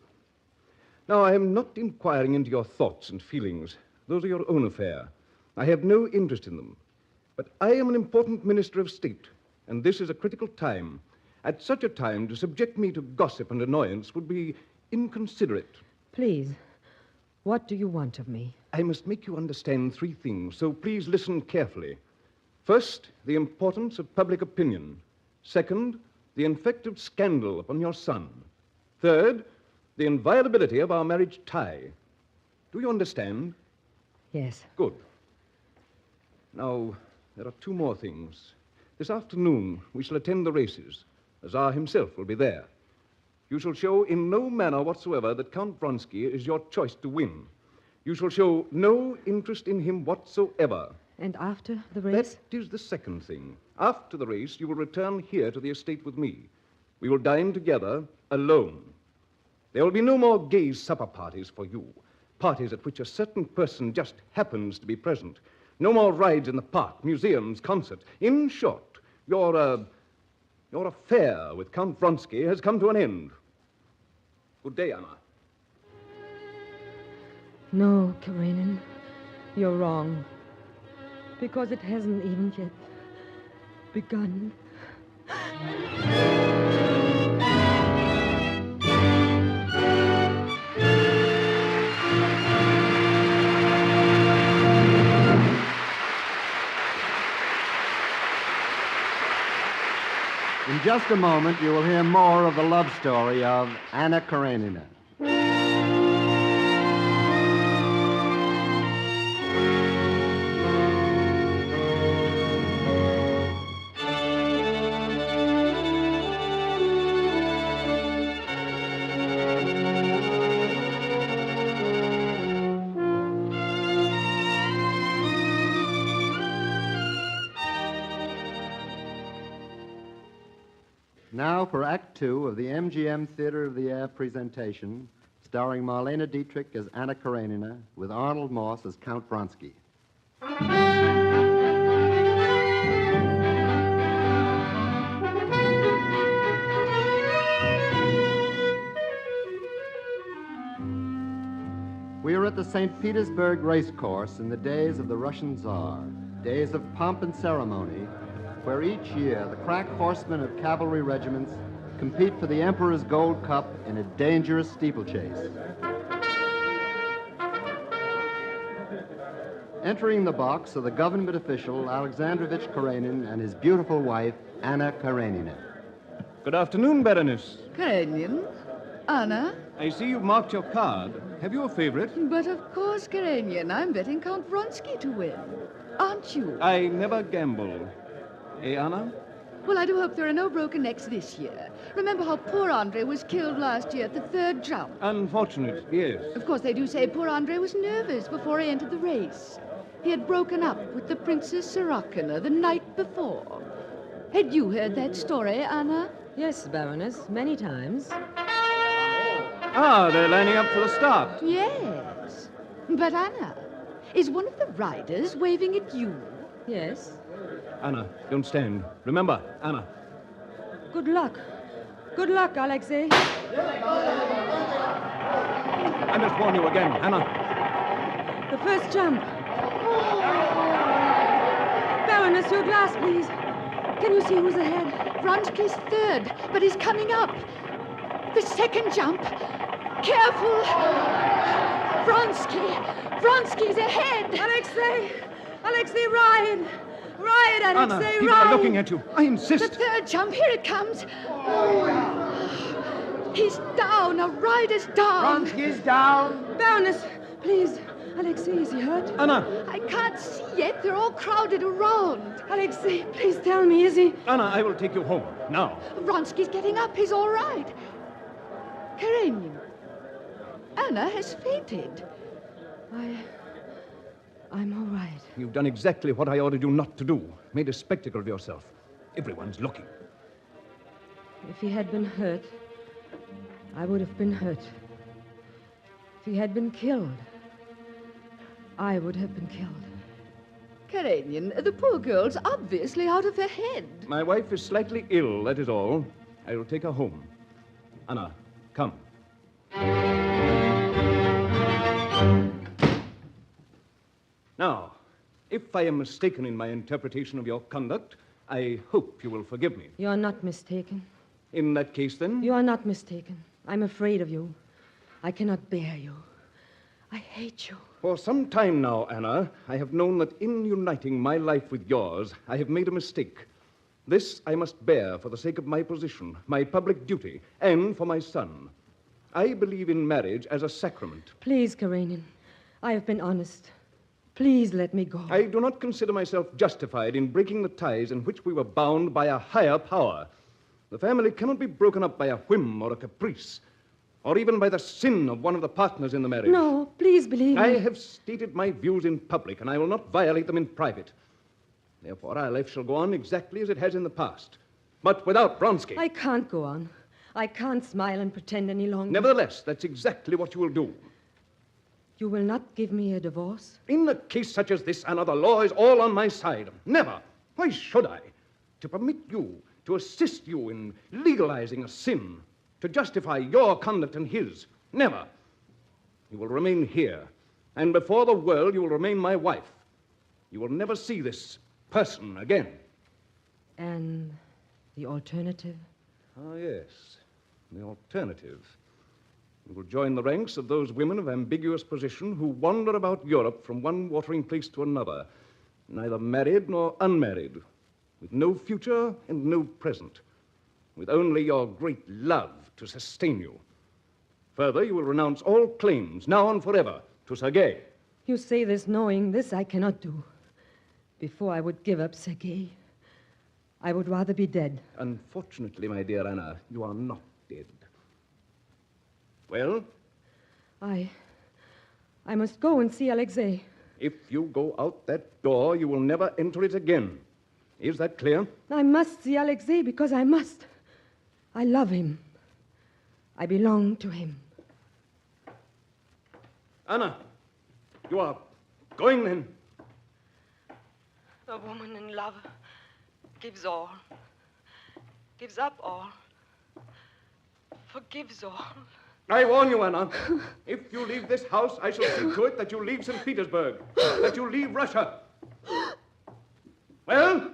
Speaker 19: Now, I am not inquiring into your thoughts and feelings. Those are your own affair. I have no interest in them. But I am an important minister of state, and this is a critical time. At such a time, to subject me to gossip and annoyance would be inconsiderate.
Speaker 11: Please, what do you want of me?
Speaker 19: I must make you understand three things, so please listen carefully. First, the importance of public opinion. Second, the effect of scandal upon your son. Third, the inviolability of our marriage tie. Do you understand?
Speaker 11: Yes.
Speaker 19: Good. Now, there are two more things. This afternoon, we shall attend the races. Azar himself will be there. You shall show in no manner whatsoever that Count Vronsky is your choice to win. You shall show no interest in him whatsoever.
Speaker 11: And after the race?
Speaker 19: That is the second thing. After the race, you will return here to the estate with me. We will dine together, alone. There will be no more gay supper parties for you, parties at which a certain person just happens to be present. No more rides in the park, museums, concerts. In short, your affair with Count Vronsky has come to an end. Good day, Anna.
Speaker 11: No, Karenin. You're wrong. Because it hasn't even yet begun.
Speaker 2: In just a moment, you will hear more of the love story of Anna Karenina. Now for Act Two of the MGM Theater of the Air presentation, starring Marlene Dietrich as Anna Karenina, with Arnold Moss as Count Vronsky. We are at the St. Petersburg racecourse in the days of the Russian Tsar, days of pomp and ceremony, where each year the crack horsemen of cavalry regiments compete for the Emperor's Gold Cup in a dangerous steeplechase. Entering the box are the government official Alexandrovich Karenin and his beautiful wife, Anna Karenina.
Speaker 19: Good afternoon, Baroness.
Speaker 3: Karenin? Anna?
Speaker 19: I see you've marked your card. Have you a favorite?
Speaker 3: But of course, Karenin, I'm betting Count Vronsky to win. Aren't you?
Speaker 19: I never gamble. Eh, Anna?
Speaker 3: Well, I do hope there are no broken necks this year. Remember how poor Andre was killed last year at the third jump?
Speaker 19: Unfortunate, yes.
Speaker 3: Of course, they do say poor Andre was nervous before he entered the race. He had broken up with the Princess Sirokina the night before. Had you heard that story, Anna?
Speaker 11: Yes, Baroness, many times.
Speaker 19: Ah, they're lining up for the start.
Speaker 3: Yes. But, Anna, is one of the riders waving at you?
Speaker 11: Yes.
Speaker 19: Anna, don't stand. Remember, Anna.
Speaker 11: Good luck. Good luck, Alexei.
Speaker 19: I must warn you again, Anna.
Speaker 11: The first jump. Baroness, your glass, please. Can you see who's ahead?
Speaker 3: Vronsky's third, but he's coming up. The second jump. Careful! Vronsky! Vronsky's ahead!
Speaker 11: Alexei! Alexei, ride! Ride, Alexei,
Speaker 19: Anna, people
Speaker 11: ride!
Speaker 19: are looking at you. I insist.
Speaker 3: The third jump, here it comes. He's down, a rider's down.
Speaker 13: Vronsky's down.
Speaker 11: Baroness, please. Alexei, is he hurt?
Speaker 19: Anna!
Speaker 3: I can't see yet. They're all crowded around.
Speaker 11: Alexei, please tell me, is he?
Speaker 19: Anna, I will take you home, now.
Speaker 3: Vronsky's getting up. He's all right. Karenin, Anna has fainted.
Speaker 11: I'm all right.
Speaker 19: You've done exactly what I ordered you not to do. Made a spectacle of yourself. Everyone's looking.
Speaker 11: If he had been hurt, I would have been hurt. If he had been killed, I would have been killed.
Speaker 3: Karenin, the poor girl's obviously out of her head.
Speaker 19: My wife is slightly ill, that is all. I will take her home. Anna, come. Now, if I am mistaken in my interpretation of your conduct, I hope you will forgive me.
Speaker 11: You are not mistaken.
Speaker 19: In that case, then?
Speaker 11: You are not mistaken. I'm afraid of you. I cannot bear you. I hate you.
Speaker 19: For some time now, Anna, I have known that in uniting my life with yours, I have made a mistake. This I must bear for the sake of my position, my public duty, and for my son. I believe in marriage as a sacrament.
Speaker 11: Please, Karenin, I have been honest. Please let me go.
Speaker 19: I do not consider myself justified in breaking the ties in which we were bound by a higher power. The family cannot be broken up by a whim or a caprice, or even by the sin of one of the partners in the marriage.
Speaker 11: No, please believe me.
Speaker 19: I have stated my views in public, and I will not violate them in private. Therefore, our life shall go on exactly as it has in the past, but without Vronsky.
Speaker 11: I can't go on. I can't smile and pretend any longer.
Speaker 19: Nevertheless, that's exactly what you will do.
Speaker 11: You will not give me a divorce?
Speaker 19: In a case such as this, Anna, the law is all on my side. Never. Why should I? To permit you, to assist you in legalizing a sin, to justify your conduct and his. Never. You will remain here, and before the world you will remain my wife. You will never see this person again.
Speaker 11: And the alternative?
Speaker 19: Ah, yes, the alternative. You will join the ranks of those women of ambiguous position who wander about Europe from one watering place to another, neither married nor unmarried, with no future and no present, with only your great love to sustain you. Further, you will renounce all claims, now and forever, to Sergei.
Speaker 11: You say this knowing this I cannot do. Before I would give up Sergei, I would rather be dead.
Speaker 19: Unfortunately, my dear Anna, you are not dead. Well?
Speaker 11: I must go and see Alexei.
Speaker 19: If you go out that door, you will never enter it again. Is that clear?
Speaker 11: I must see Alexei because I must. I love him. I belong to him.
Speaker 19: Anna, you are going then?
Speaker 11: A woman in love gives all, gives up all, forgives all.
Speaker 19: I warn you, Anna. If you leave this house, I shall see to it that you leave St. Petersburg, that you leave Russia. Well?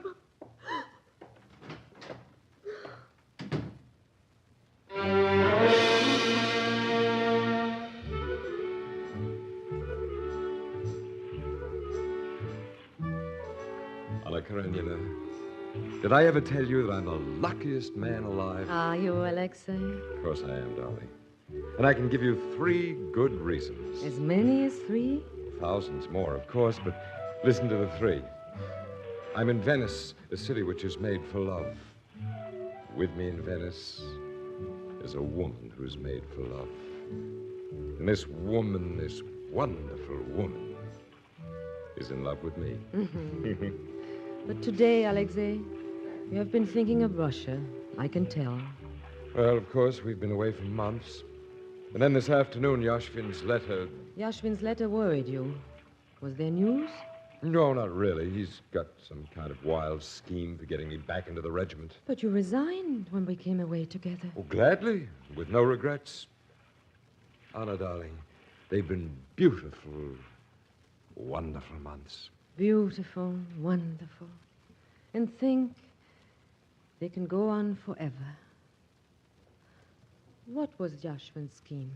Speaker 7: Anna Karenina, did I ever tell you that I'm the luckiest man alive?
Speaker 11: Are you, Alexei?
Speaker 7: Of course I am, darling. And I can give you 3 good reasons.
Speaker 11: As many as 3?
Speaker 7: Thousands more, of course, but listen to the 3. I'm in Venice, a city which is made for love. With me in Venice is a woman who's made for love. And this woman, this wonderful woman, is in love with me.
Speaker 11: Mm-hmm. But today, Alexei, you have been thinking of Russia. I can tell.
Speaker 7: Well, of course, we've been away for months. And then this afternoon, Yashvin's letter...
Speaker 11: Yashvin's letter worried you. Was there news?
Speaker 7: No, not really. He's got some kind of wild scheme for getting me back into the regiment.
Speaker 11: But you resigned when we came away together.
Speaker 7: Oh, gladly, with no regrets. Anna, darling, they've been beautiful, wonderful months.
Speaker 11: Beautiful, wonderful. And think, they can go on forever. What was Yashvin's scheme?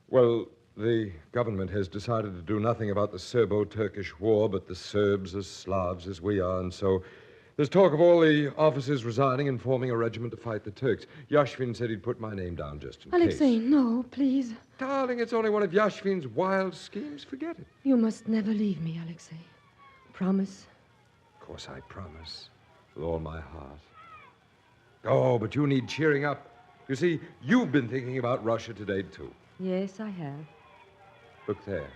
Speaker 7: Well, the government has decided to do nothing about the Serbo-Turkish war, but the Serbs as Slavs as we are, and so there's talk of all the officers resigning and forming a regiment to fight the Turks. Yashvin said he'd put my name down just in
Speaker 11: Alexei,
Speaker 7: case.
Speaker 11: no, please.
Speaker 7: Darling, it's only one of Yashvin's wild schemes. Forget it.
Speaker 11: You must never leave me, Alexei. Promise.
Speaker 7: Of course I promise, with all my heart. Oh, but you need cheering up. You see, you've been thinking about Russia today, too.
Speaker 11: Yes, I have.
Speaker 7: Look there,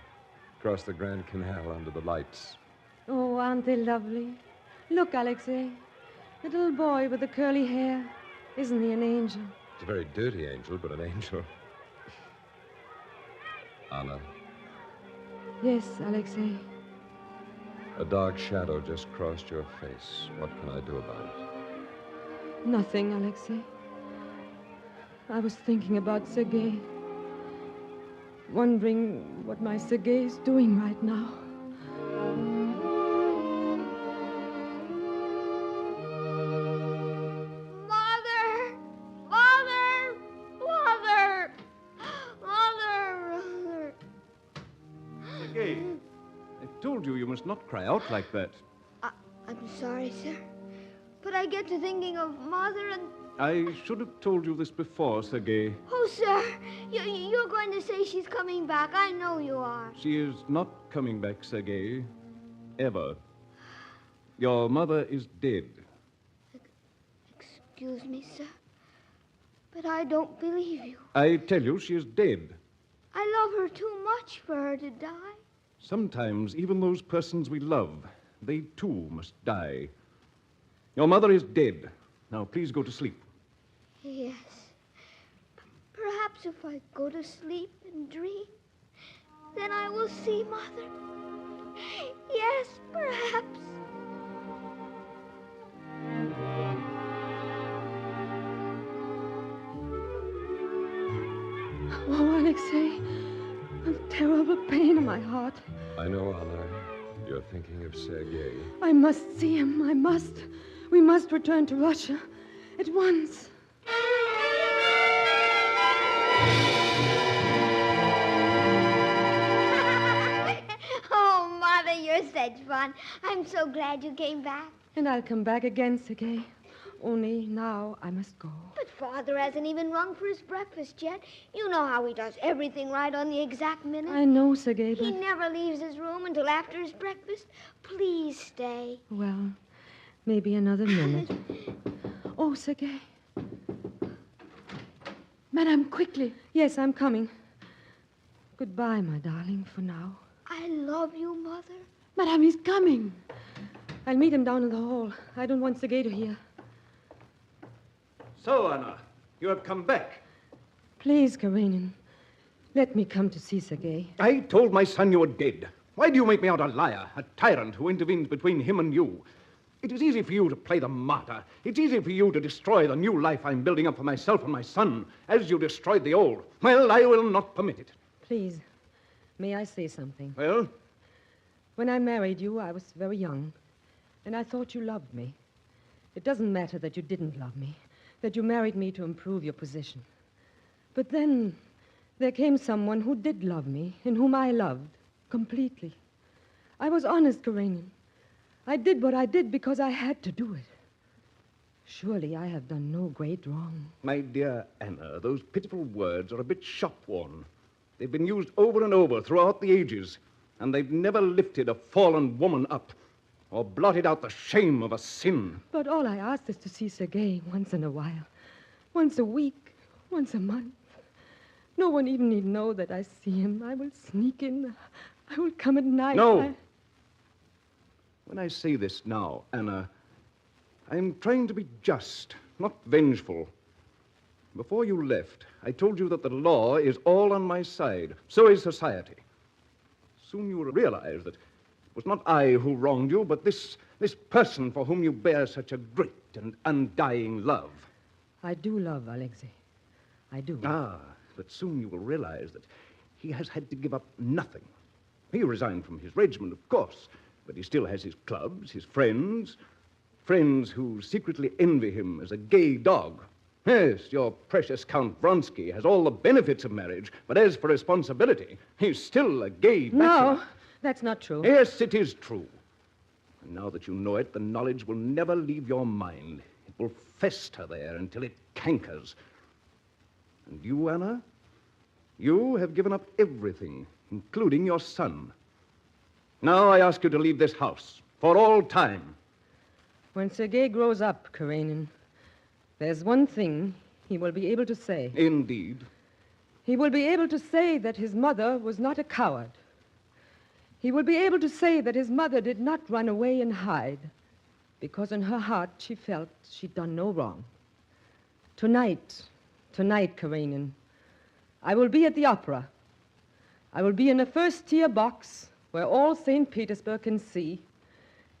Speaker 7: across the Grand Canal under the lights.
Speaker 11: Oh, aren't they lovely? Look, Alexei. The little boy with the curly hair. Isn't he an angel?
Speaker 7: It's a very dirty angel, but an angel. Anna,
Speaker 11: Yes, Alexei.
Speaker 7: a dark shadow just crossed your face. What can I do about it?
Speaker 11: Nothing, Alexei. I was thinking about Sergei. Wondering what my Sergei's doing right now.
Speaker 4: Mother! Mother! Mother! Mother!
Speaker 19: Sergei, I told you must not cry out like that.
Speaker 4: I'm sorry, sir. But I get to thinking of Mother and...
Speaker 19: I should have told you this before, Sergei.
Speaker 4: Oh, sir, you're going to say she's coming back. I know you are.
Speaker 19: She is not coming back, Sergei. Ever. Your mother is dead.
Speaker 4: Excuse me, sir. But I don't believe you.
Speaker 19: I tell you, she is dead.
Speaker 4: I love her too much for her to die.
Speaker 19: Sometimes even those persons we love, they too must die. Your mother is dead. Now, please go to sleep.
Speaker 4: Yes. Perhaps if I go to sleep and dream, then I will see Mother. Yes, perhaps.
Speaker 11: Oh, Alexei, a terrible pain in my heart.
Speaker 7: I know, Anna. You're thinking of Sergei.
Speaker 11: I must see him. I must. We must return to Russia at once.
Speaker 4: Oh, Mother, you're such fun. I'm so glad you came back.
Speaker 11: And I'll come back again, Sergei. Only now I must go.
Speaker 4: But Father hasn't even rung for his breakfast yet. You know how he does everything right on the exact minute.
Speaker 11: I know, Sergei,
Speaker 4: He
Speaker 11: but...
Speaker 4: never leaves his room until after his breakfast. Please stay.
Speaker 11: Well, maybe another minute. Oh, Sergei. Madame, quickly. Yes, I'm coming. Goodbye, my darling, for now.
Speaker 4: I love you, Mother.
Speaker 11: Madame, he's coming. I'll meet him down in the hall. I don't want Sergei to hear.
Speaker 19: So, Anna, You have come back.
Speaker 11: Please, Karenin, let me come to see Sergei.
Speaker 19: I told my son you were dead. Why do you make me out a liar, a tyrant who intervenes between him and you? It is easy for you to play the martyr. It's easy for you to destroy the new life I'm building up for myself and my son, as you destroyed the old. Well, I will not permit it.
Speaker 11: Please, may I say something?
Speaker 19: Well?
Speaker 11: When I married you, I was very young, and I thought you loved me. It doesn't matter that you didn't love me, that you married me to improve your position. But then there came someone who did love me, and whom I loved completely. I was honest, Karenin. I did what I did because I had to do it. Surely I have done no great wrong.
Speaker 19: My dear Anna, those pitiful words are a bit shop-worn. They've been used over and over throughout the ages, and they've never lifted a fallen woman up or blotted out the shame of a sin.
Speaker 11: But all I asked is to see Sergei once in a while. Once a week, once a month. No one even need know that I see him. I will sneak in. I will come at night.
Speaker 19: No. When I say this now, Anna, I'm trying to be just, not vengeful. Before you left, I told you that the law is all on my side. So is society. Soon you will realize that it was not I who wronged you, but this person for whom you bear such a great and undying love.
Speaker 11: I do love Alexei. I do.
Speaker 19: Ah, but soon you will realize that he has had to give up nothing. He resigned from his regiment, of course, but he still has his clubs, his friends who secretly envy him as a gay dog. Yes, your precious Count Vronsky has all the benefits of marriage, but as for responsibility, he's still a gay bachelor.
Speaker 11: No, that's not true.
Speaker 19: Yes, it is true. And now that you know it, the knowledge will never leave your mind. It will fester there until it cankers. And you, Anna? You have given up everything, including your son. Now I ask you to leave this house for all time.
Speaker 11: When Sergei grows up, Karenin, there's one thing he will be able to say.
Speaker 19: Indeed.
Speaker 11: He will be able to say that his mother was not a coward. He will be able to say that his mother did not run away and hide, because in her heart she felt she'd done no wrong. Tonight, Karenin, I will be at the opera. I will be in a first-tier box where all St. Petersburg can see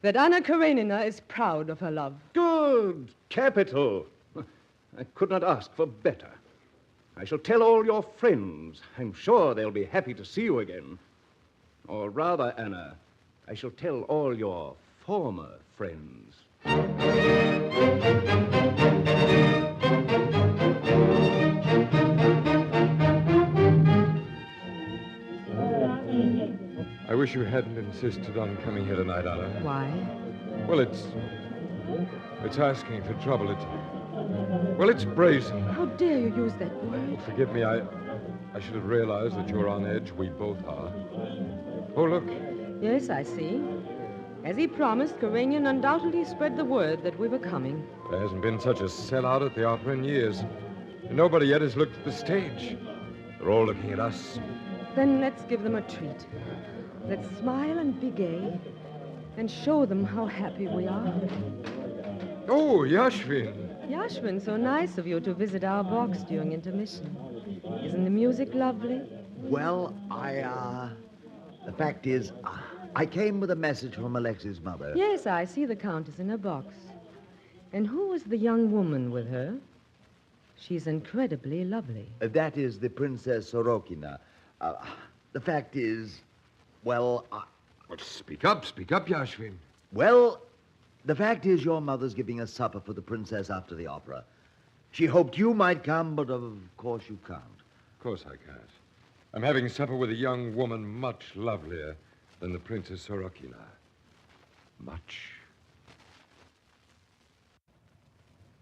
Speaker 11: that Anna Karenina is proud of her love.
Speaker 19: Good. Capital. I could not ask for better. I shall tell all your friends. I'm sure they'll be happy to see you again. Or rather, Anna, I shall tell all your former friends.
Speaker 7: I wish you hadn't insisted on coming here tonight, Anna.
Speaker 11: Why?
Speaker 7: Well, it's asking for trouble. It's brazen.
Speaker 11: How dare you use that word?
Speaker 7: Forgive me, I should have realized that you're on edge. We both are. Oh, look.
Speaker 11: Yes, I see. As he promised, Karenin undoubtedly spread the word that we were coming.
Speaker 7: There hasn't been such a sellout at the opera in years. Nobody yet has looked at the stage. They're all looking at us.
Speaker 11: Then let's give them a treat. Let's smile and be gay and show them how happy we are.
Speaker 7: Oh, Yashvin.
Speaker 11: Yashvin, so nice of you to visit our box during intermission. Isn't the music lovely?
Speaker 10: Well, the fact is, I came with a message from Alexei's mother.
Speaker 11: Yes, I see the Countess in her box. And who is the young woman with her? She's incredibly lovely.
Speaker 10: That is the Princess Sorokina. The fact is, well,
Speaker 7: speak up, Yashvin.
Speaker 10: Well, the fact is your mother's giving a supper for the princess after the opera. She hoped you might come, but of course you can't.
Speaker 7: Of course I can't. I'm having supper with a young woman much lovelier than the Princess Sorokina. Much.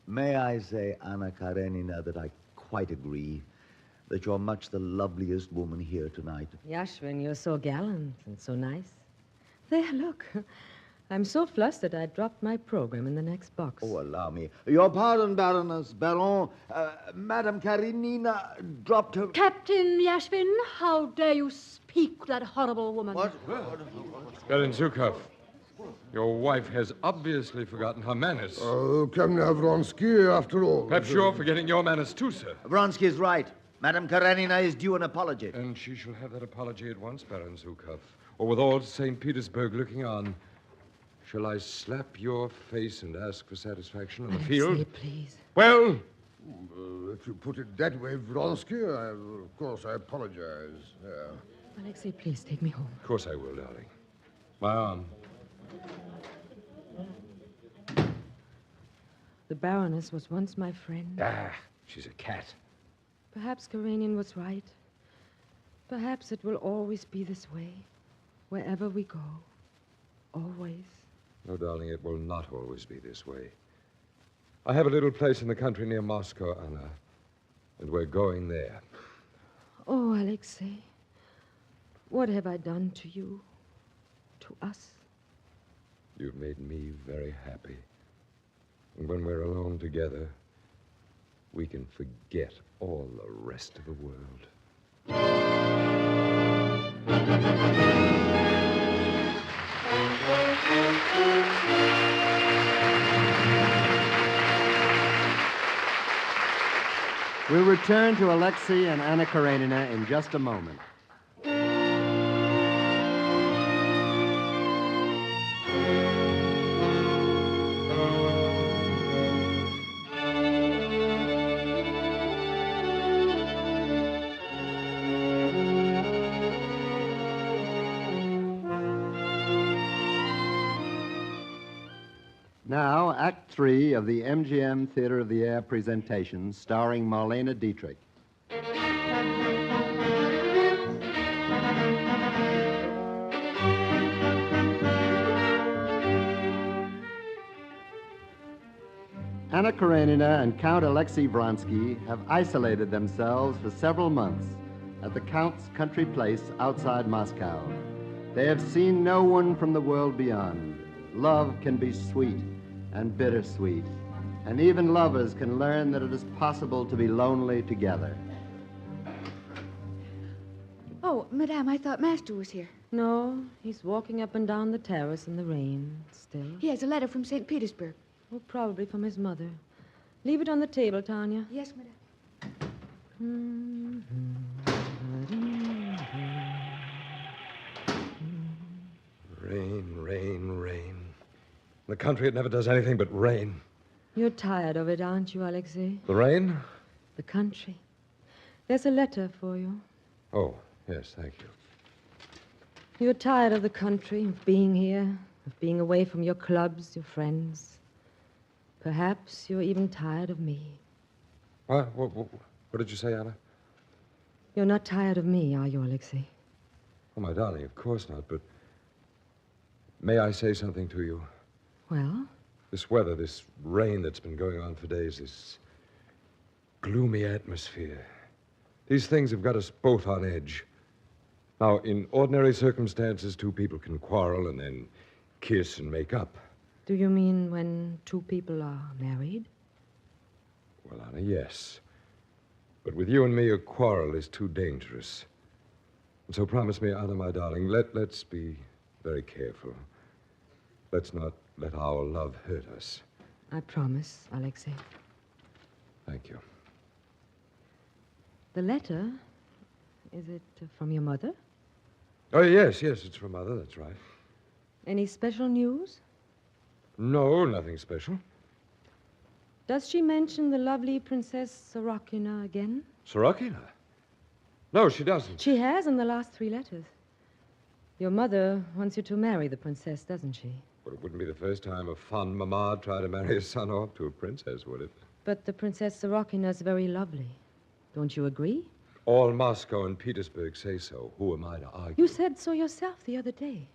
Speaker 10: May I say, Anna Karenina, that I quite agree that you're much the loveliest woman here tonight.
Speaker 11: Yashvin, you're so gallant and so nice. There, look. I'm so flustered I dropped my program in the next box.
Speaker 10: Oh, allow me. Your pardon, Baroness, Baron. Madame Karenina dropped her...
Speaker 21: Captain Yashvin, how dare you speak to that horrible woman?
Speaker 10: What?
Speaker 7: Baron Zukov, Your wife has obviously forgotten her manners.
Speaker 23: Oh, come now, Vronsky, after all.
Speaker 7: Perhaps you're forgetting your manners too, sir.
Speaker 10: Vronsky is right. Madame Karenina is due an apology.
Speaker 7: And she shall have that apology at once, Baron Zukov. Or with all St. Petersburg looking on. Shall I slap your face and ask for satisfaction on the field?
Speaker 11: Alexei, please.
Speaker 7: Well?
Speaker 23: If you put it that way, Vronsky, of course I apologize. Yeah.
Speaker 11: Alexei, please take me home.
Speaker 7: Of course I will, darling. My arm.
Speaker 11: The Baroness was once my friend.
Speaker 7: Ah, she's a cat.
Speaker 11: Perhaps Karenin was right. Perhaps it will always be this way, wherever we go. Always.
Speaker 7: No, darling, it will not always be this way. I have a little place in the country near Moscow, Anna, and we're going there.
Speaker 11: Oh, Alexei, what have I done to you? To us?
Speaker 7: You've made me very happy. And when we're alone together, we can forget all the rest of the world.
Speaker 2: We'll return to Alexei and Anna Karenina in just a moment. Now, Act 3 of the MGM Theater of the Air presentation starring Marlene Dietrich. Anna Karenina and Count Alexei Vronsky have isolated themselves for several months at the Count's country place outside Moscow. They have seen no one from the world beyond. Love can be sweet and bittersweet, and even lovers can learn that it is possible to be lonely together.
Speaker 3: Oh, Madame, I thought Master was here.
Speaker 11: No, he's walking up and down the terrace in the rain, still.
Speaker 3: He has a letter from St. Petersburg.
Speaker 11: Oh, probably from his mother. Leave it on the table, Tanya.
Speaker 3: Yes, Madame.
Speaker 7: Rain, rain, rain. In the country, it never does anything but rain.
Speaker 11: You're tired of it, aren't you, Alexei?
Speaker 7: The rain?
Speaker 11: The country. There's a letter for you.
Speaker 7: Oh, yes, thank you.
Speaker 11: You're tired of the country, of being here, of being away from your clubs, your friends. Perhaps you're even tired of me.
Speaker 7: What did you say, Anna?
Speaker 11: You're not tired of me, are you, Alexei?
Speaker 7: Oh, my darling, of course not, but may I say something to you?
Speaker 11: Well?
Speaker 7: This weather, this rain that's been going on for days, this gloomy atmosphere. These things have got us both on edge. Now, in ordinary circumstances, two people can quarrel and then kiss and make up.
Speaker 11: Do you mean when two people are married?
Speaker 7: Well, Anna, yes. But with you and me, a quarrel is too dangerous. And so promise me, Anna, my darling, let's be very careful. Let's not let our love hurt us.
Speaker 11: I promise, Alexei.
Speaker 7: Thank you.
Speaker 11: The letter, is it from your mother?
Speaker 7: Oh, yes, it's from Mother, that's right.
Speaker 11: Any special news?
Speaker 7: No, nothing special.
Speaker 11: Does she mention the lovely Princess Sorokina again?
Speaker 7: Sorokina? No, she doesn't.
Speaker 11: She has in the last 3 letters. Your mother wants you to marry the princess, doesn't she?
Speaker 7: Well, it wouldn't be the first time a fond mamma tried to marry a son off to a princess, would it?
Speaker 11: But the Princess Sorokina's very lovely. Don't you agree?
Speaker 7: All Moscow and Petersburg say so. Who am I to argue?
Speaker 11: You said so yourself the other day.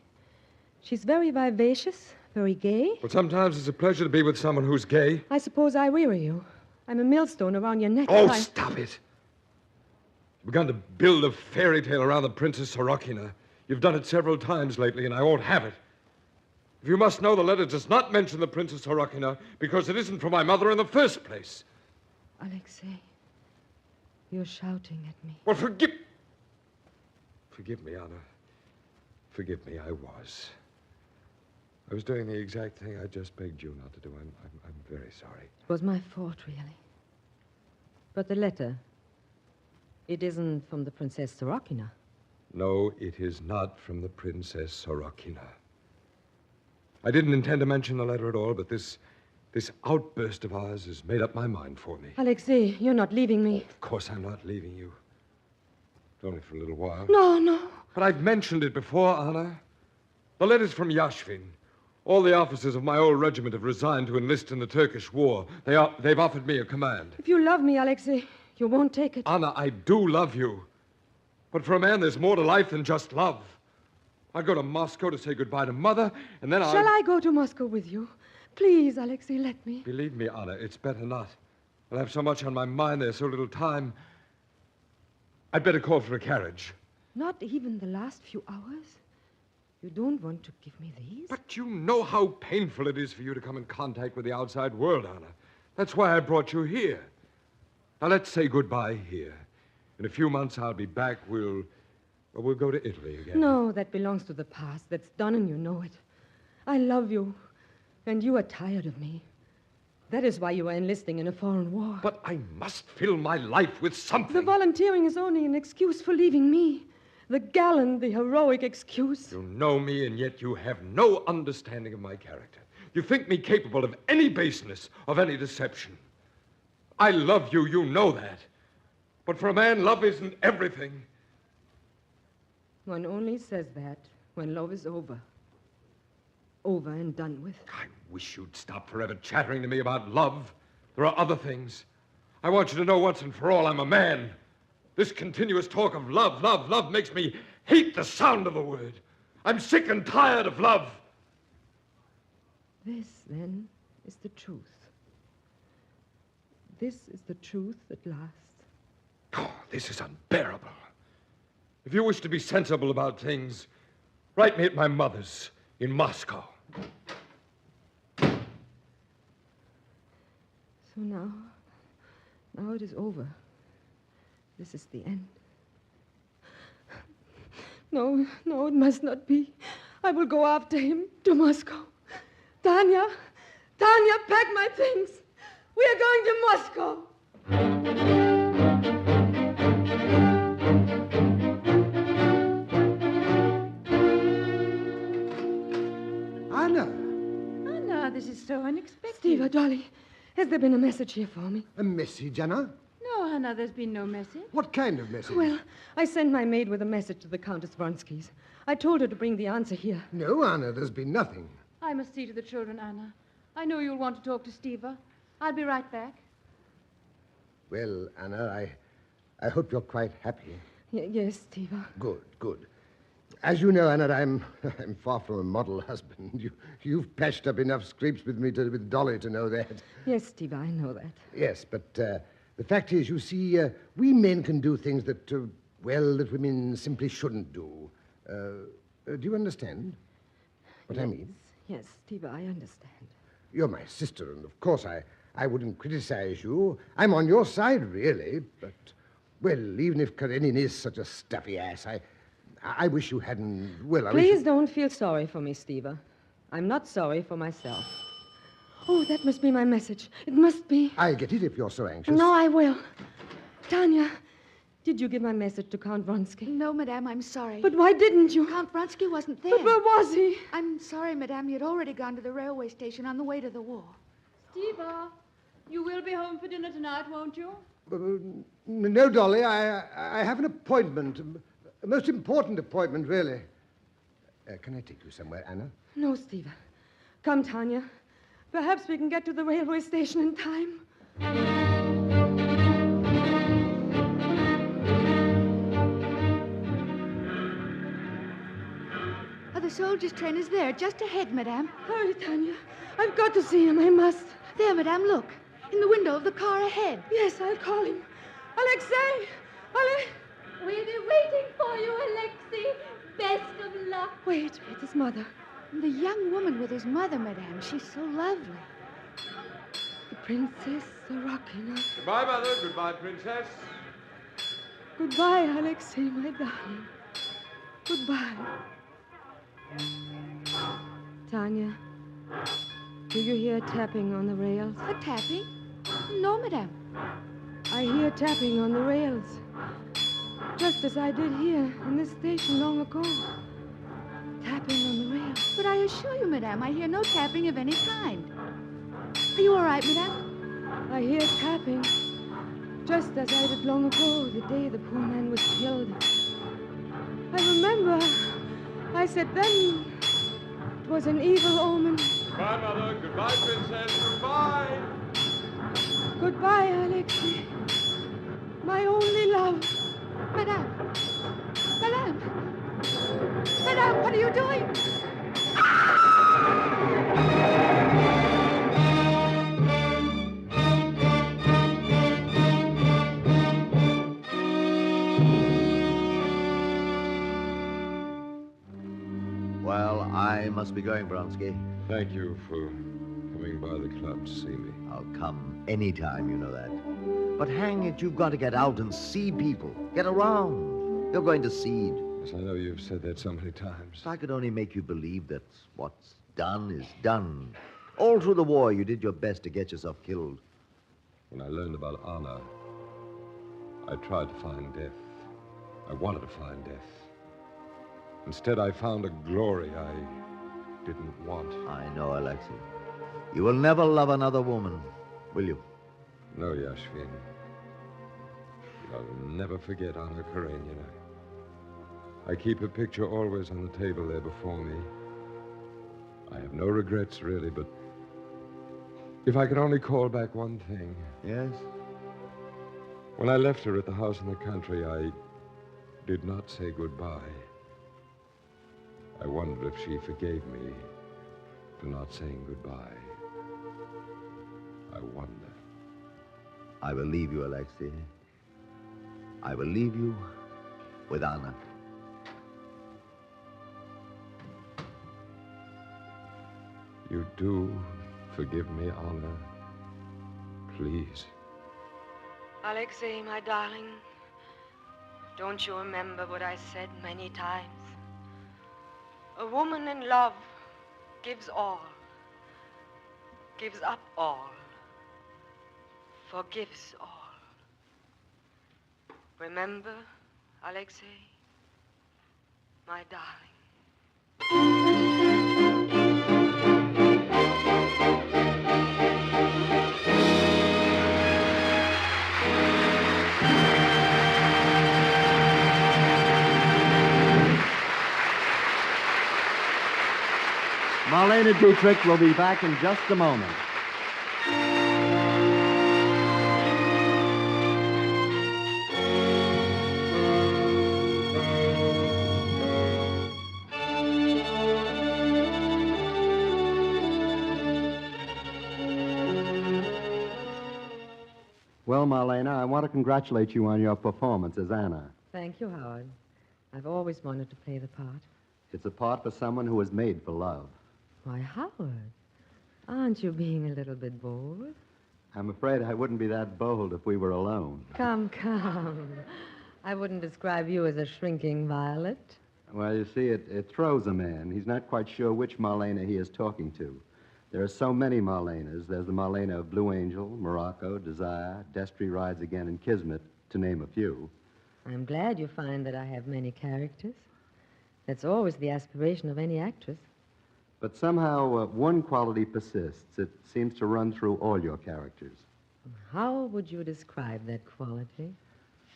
Speaker 11: She's very vivacious, very gay.
Speaker 7: Well, sometimes it's a pleasure to be with someone who's gay.
Speaker 11: I suppose I weary you. I'm a millstone around your neck.
Speaker 7: Oh, stop it. You've begun to build a fairy tale around the Princess Sorokina. You've done it several times lately, and I won't have it. If you must know, the letter does not mention the Princess Sorokina because it isn't from my mother in the first place.
Speaker 11: Alexei, you're shouting at me.
Speaker 7: Well, forgive me, Anna. Forgive me, I was. I was doing the exact thing I just begged you not to do. I'm very sorry.
Speaker 11: It was my fault, really. But the letter, it isn't from the Princess Sorokina.
Speaker 7: No, it is not from the Princess Sorokina. I didn't intend to mention the letter at all, but this outburst of ours has made up my mind for me.
Speaker 11: Alexei, you're not leaving me.
Speaker 7: Of course I'm not leaving you. Only for a little while.
Speaker 11: No, no.
Speaker 7: But I've mentioned it before, Anna. The letter's from Yashvin. All the officers of my old regiment have resigned to enlist in the Turkish war. They've offered me a command.
Speaker 11: If you love me, Alexei, you won't take it.
Speaker 7: Anna, I do love you. But for a man, there's more to life than just love. I go to Moscow to say goodbye to Mother, and then
Speaker 11: Shall I go to Moscow with you? Please, Alexei, let me.
Speaker 7: Believe me, Anna, it's better not. I'll have so much on my mind, there's so little time. I'd better call for a carriage.
Speaker 11: Not even the last few hours? You don't want to give me these?
Speaker 7: But you know how painful it is for you to come in contact with the outside world, Anna. That's why I brought you here. Now, let's say goodbye here. In a few months, I'll be back. We'll go to Italy again.
Speaker 11: No, that belongs to the past. That's done and you know it. I love you, and you are tired of me. That is why you are enlisting in a foreign war.
Speaker 7: But I must fill my life with something.
Speaker 11: The volunteering is only an excuse for leaving me. The gallant, the heroic excuse.
Speaker 7: You know me, and yet you have no understanding of my character. You think me capable of any baseness, of any deception. I love you, you know that. But for a man, love isn't everything.
Speaker 11: One only says that when love is over. Over and done with.
Speaker 7: I wish you'd stop forever chattering to me about love. There are other things. I want you to know once and for all I'm a man. This continuous talk of love, love, love makes me hate the sound of the word. I'm sick and tired of love.
Speaker 11: This, then, is the truth. This is the truth at last.
Speaker 7: Oh, this is unbearable. If you wish to be sensible about things, write me at my mother's in Moscow.
Speaker 11: So now it is over. This is the end. No, it must not be. I will go after him to Moscow. Tanya, pack my things. We are going to Moscow.
Speaker 9: Anna, this is so unexpected.
Speaker 11: Steve, Dolly, has there been a message here for me?
Speaker 18: A message, Anna?
Speaker 9: No, Anna, there's been no message.
Speaker 18: What kind of message?
Speaker 11: Well, I sent my maid with a message to the Countess Vronsky's. I told her to bring the answer here.
Speaker 18: No, Anna, there's been nothing.
Speaker 9: I must see to the children, Anna. I know you'll want to talk to Steva. I'll be right back.
Speaker 18: Well, Anna, I hope you're quite happy.
Speaker 11: Yes, Steva.
Speaker 18: Good. As you know, Anna, I'm far from a model husband. You've patched up enough scrapes with me with Dolly to know that.
Speaker 11: Yes, Steva, I know that.
Speaker 18: Yes, but the fact is, you see, we men can do things that women simply shouldn't do. Do you understand what I mean?
Speaker 11: Yes, Steva, I understand.
Speaker 18: You're my sister, and of course I wouldn't criticize you. I'm on your side, really, but, well, even if Karenin is such a stuffy ass, I wish you hadn't,
Speaker 11: Please don't feel sorry for me, Steva. I'm not sorry for myself. Oh, that must be my message. It must be.
Speaker 18: I'll get it if you're so anxious.
Speaker 11: No, I will. Tanya, did you give my message to Count Vronsky?
Speaker 3: No, Madame, I'm sorry.
Speaker 11: But why didn't you?
Speaker 3: Count Vronsky wasn't there.
Speaker 11: But where was he?
Speaker 3: I'm sorry, Madame. He had already gone to the railway station on the way to the war.
Speaker 16: Steva, you will be home for dinner tonight, won't you?
Speaker 18: No, Dolly, I have an appointment. A most important appointment, really. Can I take you somewhere, Anna?
Speaker 11: No, Steva. Come, Tanya. Perhaps we can get to the railway station in time.
Speaker 3: The soldier's train is there, just ahead, Madame.
Speaker 11: Hurry, Tanya. I've got to see him. I must.
Speaker 3: There, Madame, look. In the window of the car ahead.
Speaker 11: Yes, I'll call him. Alexei!
Speaker 8: We'll be waiting for you, Alexei. Best of luck.
Speaker 11: Wait, his mother.
Speaker 3: The young woman with his mother, Madame. She's so lovely.
Speaker 11: The Princess Sorokina.
Speaker 7: Goodbye, Mother. Goodbye, Princess.
Speaker 11: Goodbye, Alexei, my darling. Goodbye. Tanya, do you hear tapping on the rails?
Speaker 3: A tapping? No, madame.
Speaker 11: I hear tapping on the rails. Just as I did here in this station long ago. Tapping on the rails.
Speaker 3: But I assure you, madame, I hear no tapping of any kind. Are you all right, madame?
Speaker 11: I hear tapping. Just as I did long ago, the day the poor man was killed. I remember. I said then it was an evil omen.
Speaker 7: Goodbye, Mother. Goodbye, Princess. Goodbye.
Speaker 11: Goodbye, Alexei. My only love.
Speaker 3: Madame. Madame. Madame, what are you doing?
Speaker 10: Well, I must be going, Bronsky.
Speaker 7: Thank you for coming by the club to see me.
Speaker 10: I'll come anytime, you know that. But hang it, you've got to get out and see people. Get around. You're going to seed.
Speaker 7: Yes, I know you've said that so many times.
Speaker 10: If I could only make you believe that what's done is done. All through the war, you did your best to get yourself killed.
Speaker 7: When I learned about honor, I tried to find death. I wanted to find death. Instead, I found a glory I didn't want.
Speaker 10: I know, Alexei. You will never love another woman, will you?
Speaker 7: No, Yashvin. I'll never forget Anna Karenina. I keep her picture always on the table there before me. I have no regrets, really, but if I could only call back one thing.
Speaker 10: Yes?
Speaker 7: When I left her at the house in the country, I did not say goodbye. I wondered if she forgave me for not saying goodbye. I wonder.
Speaker 10: I will leave you, Alexei. I will leave you with Anna.
Speaker 7: You do forgive me, Anna? Please.
Speaker 14: Alexei, my darling, don't you remember what I said many times? A woman in love gives all, gives up all, forgives all. Remember, Alexei, my darling.
Speaker 2: Marlene Dietrich will be back in just a moment. Well, Marlena, I want to congratulate you on your performance as Anna.
Speaker 11: Thank you, Howard. I've always wanted to play the part.
Speaker 2: It's a part for someone who was made for love.
Speaker 11: Why, Howard, aren't you being a little bit bold?
Speaker 2: I'm afraid I wouldn't be that bold if we were alone.
Speaker 11: Come. I wouldn't describe you as a shrinking violet.
Speaker 2: Well, you see, it throws a man. He's not quite sure which Marlena he is talking to. There are so many Marlenas. There's the Marlena of Blue Angel, Morocco, Desire, Destry Rides Again, and Kismet, to name a few.
Speaker 11: I'm glad you find that I have many characters. That's always the aspiration of any actress.
Speaker 2: But somehow one quality persists. It seems to run through all your characters.
Speaker 11: How would you describe that quality?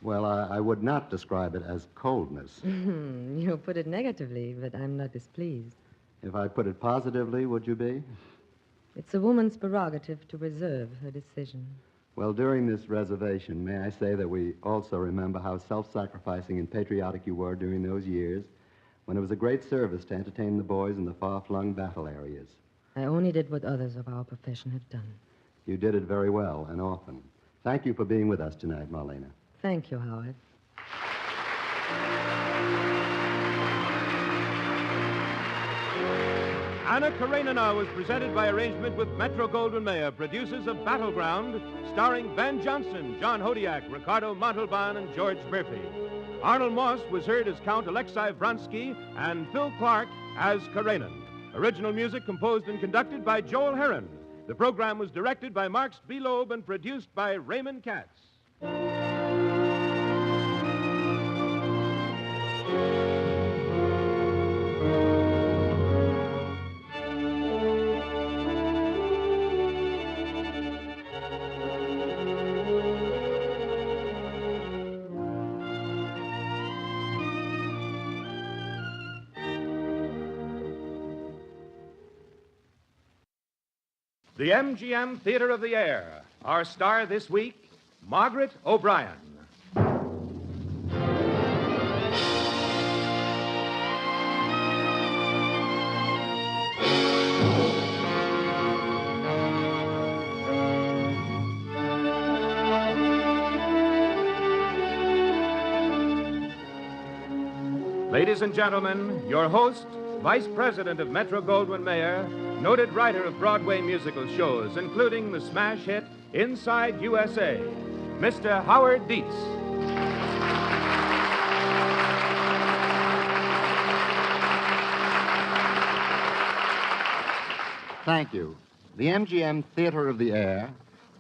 Speaker 2: Well, I would not describe it as coldness.
Speaker 11: You put it negatively, but I'm not displeased.
Speaker 2: If I put it positively, would you be?
Speaker 11: It's a woman's prerogative to reserve her decision.
Speaker 2: Well, during this reservation, may I say that we also remember how self-sacrificing and patriotic you were during those years when it was a great service to entertain the boys in the far-flung battle areas.
Speaker 11: I only did what others of our profession have done.
Speaker 2: You did it very well and often. Thank you for being with us tonight, Marlena.
Speaker 11: Thank you, Howard.
Speaker 1: Anna Karenina was presented by arrangement with Metro-Goldwyn-Mayer, producers of Battleground, starring Van Johnson, John Hodiak, Ricardo Montalban, and George Murphy. Arnold Moss was heard as Count Alexei Vronsky and Phil Clark as Karenin. Original music composed and conducted by Joel Herron. The program was directed by Mark Spiellob and produced by Raymond Katz. The MGM Theater of the Air. Our star this week, Margaret O'Brien. Ladies and gentlemen, your host, Vice President of Metro-Goldwyn-Mayer, noted writer of Broadway musical shows, including the smash hit Inside USA, Mr. Howard Dietz.
Speaker 2: Thank you. The MGM Theater of the Air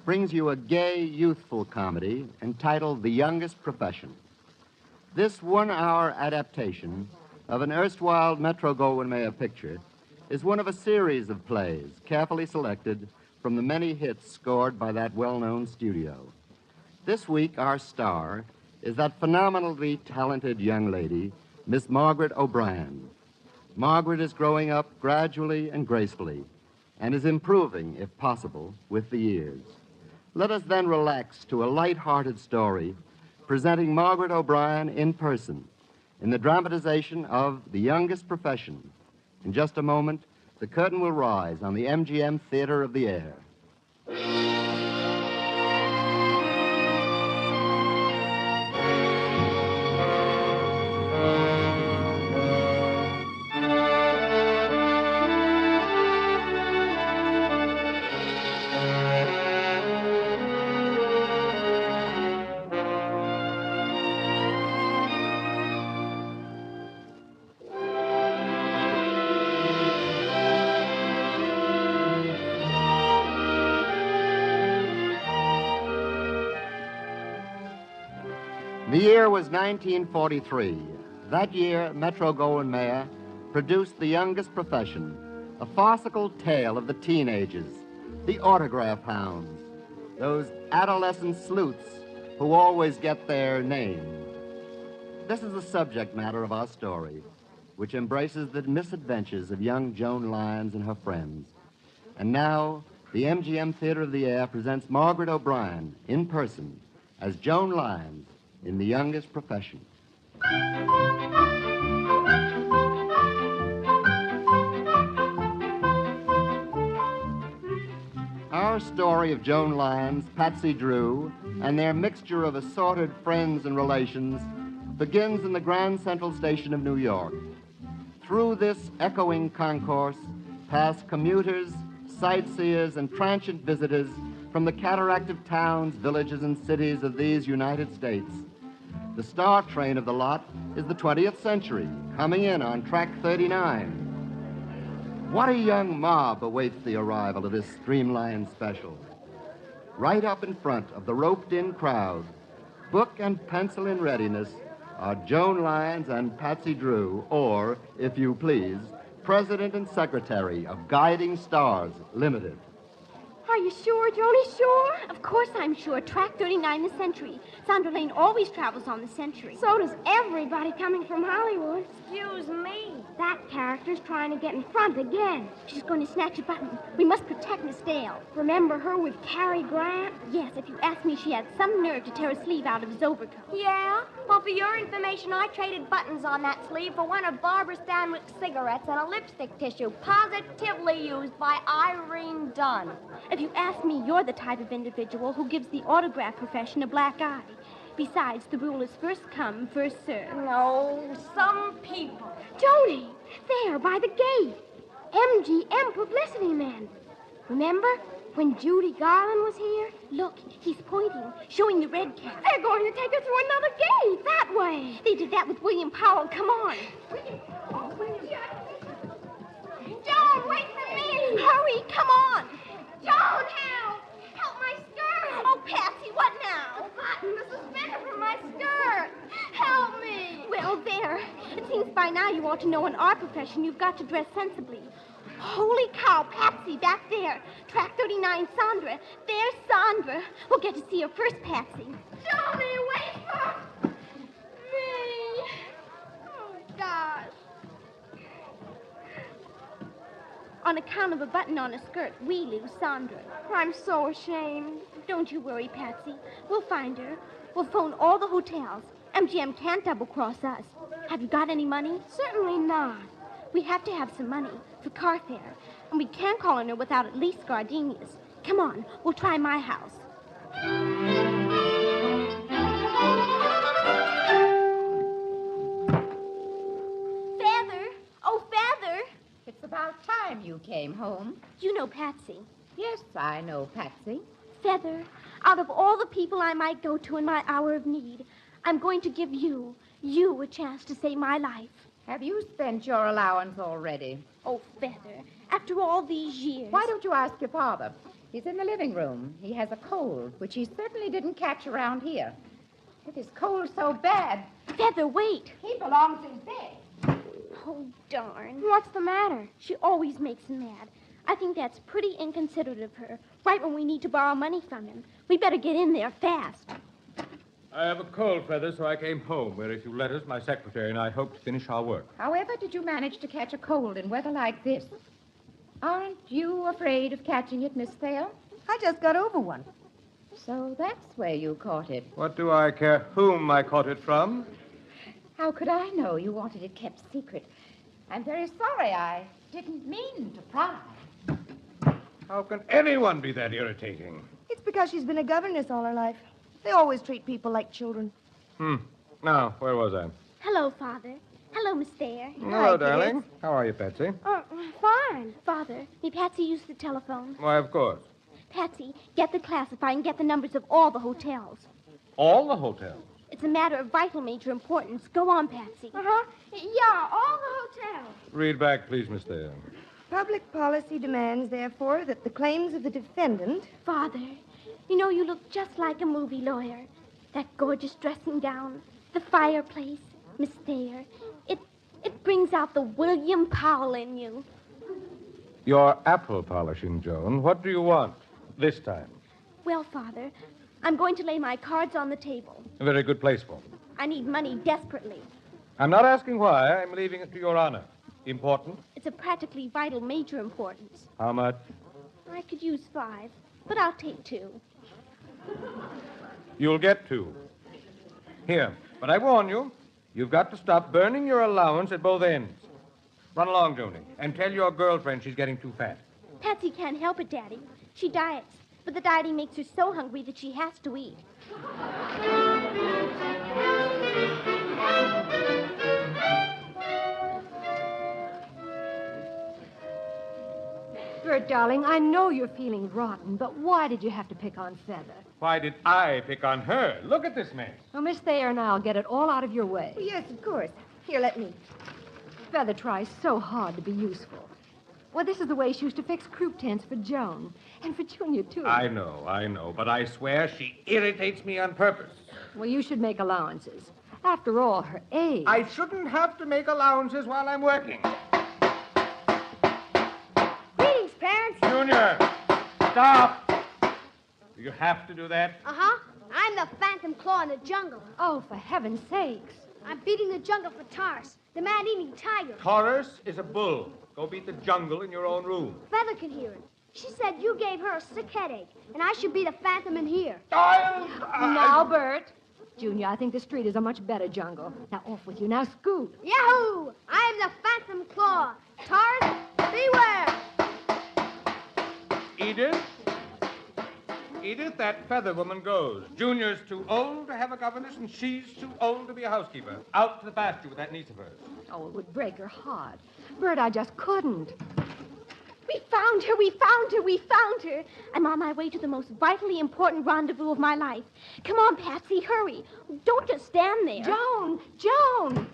Speaker 2: brings you a gay, youthful comedy entitled The Youngest Profession. This one-hour adaptation of an erstwhile Metro-Goldwyn-Mayer picture is one of a series of plays carefully selected from the many hits scored by that well-known studio. This week, our star is that phenomenally talented young lady, Miss Margaret O'Brien. Margaret is growing up gradually and gracefully and is improving, if possible, with the years. Let us then relax to a light-hearted story presenting Margaret O'Brien in person in the dramatization of The Youngest Profession. In just a moment, the curtain will rise on the MGM Theater of the Air. The year was 1943. That year, Metro-Goldwyn-Mayer produced The Youngest Profession, a farcical tale of the teenagers, the autograph hounds, those adolescent sleuths who always get their name. This is the subject matter of our story, which embraces the misadventures of young Joan Lyons and her friends. And now, the MGM Theater of the Air presents Margaret O'Brien in person as Joan Lyons in The Youngest Profession. Our story of Joan Lyons, Patsy Drew, and their mixture of assorted friends and relations begins in the Grand Central Station of New York. Through this echoing concourse pass commuters, sightseers, and transient visitors from the cataract of towns, villages, and cities of these United States. The star train of the lot is the 20th century, coming in on track 39. What a young mob awaits the arrival of this streamlined special. Right up in front of the roped-in crowd, book and pencil in readiness, are Joan Lyons and Patsy Drew, or, if you please, President and Secretary of Guiding Stars Limited.
Speaker 15: Are you sure, Joni? Sure? Of course I'm sure. Track 39, the Century. Sandra Lane always travels on the Century.
Speaker 4: So does everybody coming from Hollywood. Excuse me. That character's trying to get in front again.
Speaker 15: She's going to snatch a button. We must protect Miss Dale.
Speaker 4: Remember her with Cary Grant?
Speaker 15: Yes, if you ask me, she had some nerve to tear a sleeve out of his overcoat.
Speaker 4: Yeah? Well, for your information, I traded buttons on that sleeve for one of Barbara Stanwyck's cigarettes and a lipstick tissue positively used by Irene Dunn.
Speaker 15: If you ask me, you're the type of individual who gives the autograph profession a black eye. Besides, the rule is first come, first served.
Speaker 4: No, some people.
Speaker 15: Joni, there, by the gate. MGM publicity men. Remember when Judy Garland was here? Look, he's pointing, showing the red cap.
Speaker 4: They're going to take us through another gate, that way.
Speaker 15: They did that with William Powell. Come on.
Speaker 4: Joan!
Speaker 15: now you ought to know in our profession you've got to dress sensibly. Holy cow, Patsy, back there. Track 39, Sandra. There's Sandra. We'll get to see her first, Patsy. Johnny, wait for me. Oh, gosh. On account of a button on her skirt, we lose Sandra. I'm so ashamed. Don't you worry, Patsy. We'll find her. We'll phone all the hotels. MGM can't double-cross us. Have you got any money? Certainly not. We have to have some money for car fare. And we can't call on her without at least gardenias. Come on, we'll try my house. Feather! Oh, Feather!
Speaker 5: It's about time you came home.
Speaker 15: You know Patsy.
Speaker 5: Yes, I know Patsy.
Speaker 15: Feather, out of all the people I might go to in my hour of need, I'm going to give you a chance to save my life.
Speaker 5: Have you spent your allowance already?
Speaker 15: Oh, Feather, after all these years.
Speaker 5: Why don't you ask your father? He's in the living room. He has a cold, which he certainly didn't catch around here. If his cold's so bad...
Speaker 15: Feather, wait.
Speaker 5: He belongs in bed.
Speaker 15: Oh, darn. What's the matter? She always makes him mad. I think that's pretty inconsiderate of her, right when we need to borrow money from him. We better get in there fast.
Speaker 1: I have a cold, Feather, so I came home, where a few letters my secretary and I hope to finish our work.
Speaker 5: However did you manage to catch a cold in weather like this? Aren't you afraid of catching it, Miss Thayer?
Speaker 14: I just got over one.
Speaker 5: So that's where you caught it.
Speaker 1: What do I care whom I caught it from?
Speaker 5: How could I know you wanted it kept secret? I'm very sorry. I didn't mean to pry.
Speaker 1: How can anyone be that irritating?
Speaker 14: It's because she's been a governess all her life. They always treat people like children.
Speaker 1: Now, where was I?
Speaker 15: Hello, Father. Hello, Miss Thayer.
Speaker 1: Hello, darling. How are you, Patsy?
Speaker 15: Fine. Father, may Patsy use the telephone?
Speaker 1: Why, of course.
Speaker 15: Patsy, get the classified and get the numbers of all the hotels.
Speaker 1: All the hotels?
Speaker 15: It's a matter of vital major importance. Go on, Patsy. Yeah, all the hotels.
Speaker 1: Read back, please, Miss Thayer.
Speaker 14: Public policy demands, therefore, that the claims of the defendant...
Speaker 15: Father, you know you look just like a movie lawyer. That gorgeous dressing gown, the fireplace, Miss Thayer. It brings out the William Powell in you.
Speaker 1: You're apple polishing, Joan. What do you want this time?
Speaker 15: Well, Father, I'm going to lay my cards on the table.
Speaker 1: A very good place for them.
Speaker 15: I need money desperately.
Speaker 1: I'm not asking why. I'm leaving it to your honor. Important?
Speaker 15: It's a practically vital major importance.
Speaker 1: How much?
Speaker 15: I could use 5, but I'll take 2.
Speaker 1: You'll get 2. Here, but I warn you, you've got to stop burning your allowance at both ends. Run along, Joni, and tell your girlfriend she's getting too fat.
Speaker 15: Patsy can't help it, Daddy. She diets, but the dieting makes her so hungry that she has to eat.
Speaker 21: Bert, darling, I know you're feeling rotten, but why did you have to pick on Feather?
Speaker 1: Why did I pick on her? Look at this mess.
Speaker 21: Well, Miss Thayer and I'll get it all out of your way.
Speaker 14: Oh, yes, of course. Here, let me.
Speaker 21: Feather tries so hard to be useful. Well, this is the way she used to fix croup tents for Joan. And for Junior, too.
Speaker 1: I know, but I swear she irritates me on purpose.
Speaker 21: Well, you should make allowances. After all, her age.
Speaker 1: I shouldn't have to make allowances while I'm working.
Speaker 15: Greetings, parents.
Speaker 1: Junior, stop. Do you have to do that?
Speaker 15: Uh-huh. I'm the Phantom Claw in the jungle.
Speaker 21: Oh, for heaven's sakes.
Speaker 15: I'm beating the jungle for Taurus, the man-eating tiger.
Speaker 1: Taurus is a bull. Go beat the jungle in your own room.
Speaker 15: Feather can hear it. She said you gave her a sick headache, and I should be the Phantom in here.
Speaker 21: Now, Bert. Junior, I think the street is a much better jungle. Now, off with you. Now, scoot.
Speaker 15: Yahoo! I'm the Phantom Claw. Taurus, beware!
Speaker 1: Edith? Edith, that Feather woman goes. Junior's too old to have a governess, and she's too old to be a housekeeper. Out to the pasture with that niece of hers.
Speaker 21: Oh, it would break her heart. Bert, I just couldn't.
Speaker 15: We found her, we found her, we found her. I'm on my way to the most vitally important rendezvous of my life. Come on, Patsy, hurry. Don't just stand there.
Speaker 21: Joan!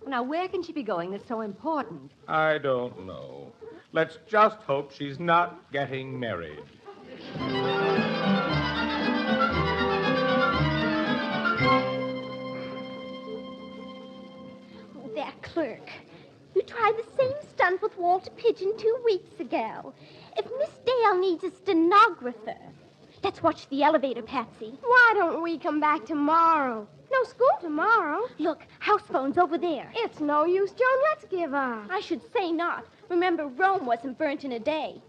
Speaker 21: Now, where can she be going that's so important?
Speaker 1: I don't know. Let's just hope she's not getting married.
Speaker 15: That clerk. You tried the same stunt with Walter Pigeon 2 weeks ago. If Miss Dale needs a stenographer, let's watch the elevator, Patsy.
Speaker 4: Why don't we come back tomorrow? No school tomorrow.
Speaker 15: Look, house phone's over there.
Speaker 4: It's no use, Joan. Let's give up.
Speaker 15: I should say not. Remember, Rome wasn't burnt in a day.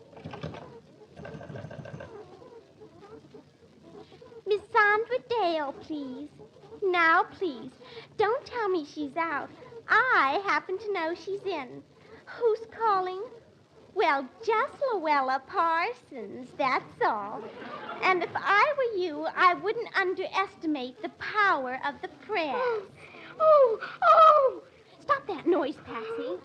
Speaker 15: Miss Sandra Dale, please. Now, please, don't tell me she's out. I happen to know she's in. Who's calling? Well, just Luella Parsons, that's all. And if I were you, I wouldn't underestimate the power of the press. Oh! Stop that noise, Patsy.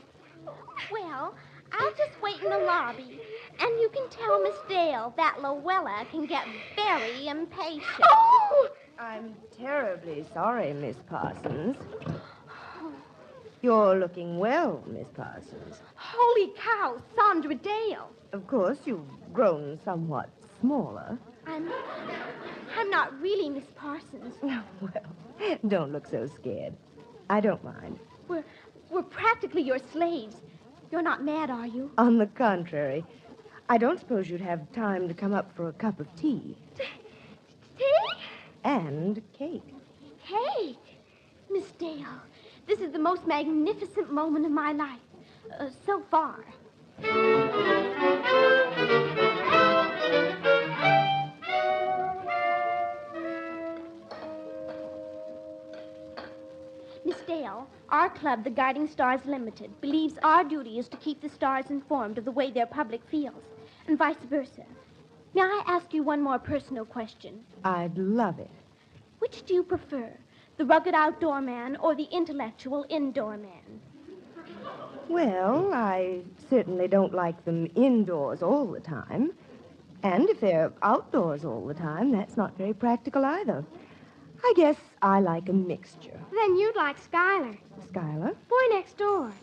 Speaker 15: Well, I'll just wait in the lobby, and you can tell Miss Dale that Luella can get very impatient.
Speaker 14: Oh! I'm terribly sorry, Miss Parsons. You're looking well, Miss Parsons.
Speaker 15: Holy cow, Sandra Dale.
Speaker 14: Of course, you've grown somewhat smaller.
Speaker 15: I'm not really Miss Parsons.
Speaker 14: Well, don't look so scared. I don't mind.
Speaker 15: We're practically your slaves. You're not mad, are you?
Speaker 14: On the contrary, I don't suppose you'd have time to come up for a cup of tea.
Speaker 15: Tea?
Speaker 14: And cake.
Speaker 15: Cake? Miss Dale, this is the most magnificent moment of my life. So far. Miss Dale, our club, the Guiding Stars Limited, believes our duty is to keep the stars informed of the way their public feels, and vice versa. May I ask you one more personal question?
Speaker 14: I'd love it.
Speaker 15: Which do you prefer, the rugged outdoor man or the intellectual indoor man?
Speaker 14: Well, I certainly don't like them indoors all the time. And if they're outdoors all the time, that's not very practical either. I guess I like a mixture.
Speaker 4: Then you'd like Skylar.
Speaker 14: Skylar?
Speaker 4: Boy next door.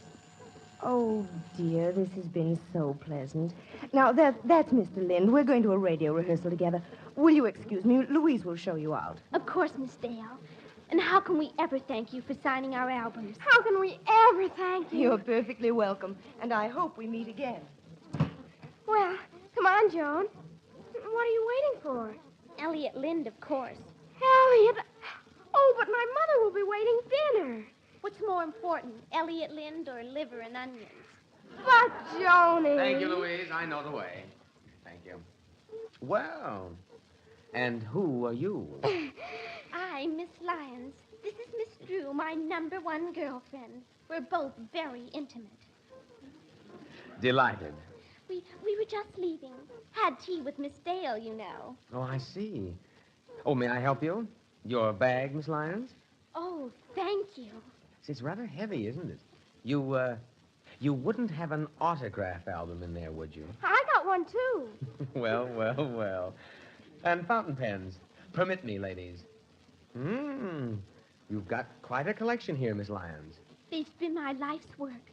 Speaker 14: Oh, dear, this has been so pleasant. Now, that's Mr. Lind. We're going to a radio rehearsal together. Will you excuse me? Louise will show you out.
Speaker 15: Of course, Miss Dale. And how can we ever thank you for signing our albums?
Speaker 4: How can we ever thank you?
Speaker 14: You're perfectly welcome, and I hope we meet again.
Speaker 4: Well, come on, Joan. What are you waiting for?
Speaker 15: Elliot Lind, of course.
Speaker 4: Elliot? Oh, but my mother will be waiting dinner.
Speaker 15: What's more important, Elliot Lind or liver and onions?
Speaker 4: But, Joni.
Speaker 6: Thank you, Louise. I know the way. Thank you. Well, and who are you?
Speaker 15: I'm Miss Lyons. This is Miss Drew, my #1 girlfriend. We're both very intimate.
Speaker 6: Delighted.
Speaker 15: We were just leaving. Had tea with Miss Dale, you know.
Speaker 17: Oh, I see. Oh, may I help you? Your bag, Miss Lyons?
Speaker 15: Oh, thank you.
Speaker 17: It's rather heavy, isn't it? You wouldn't have an autograph album in there, would you?
Speaker 4: I got one, too.
Speaker 17: Well. And fountain pens. Permit me, ladies. You've got quite a collection here, Miss Lyons.
Speaker 15: It's been my life's work.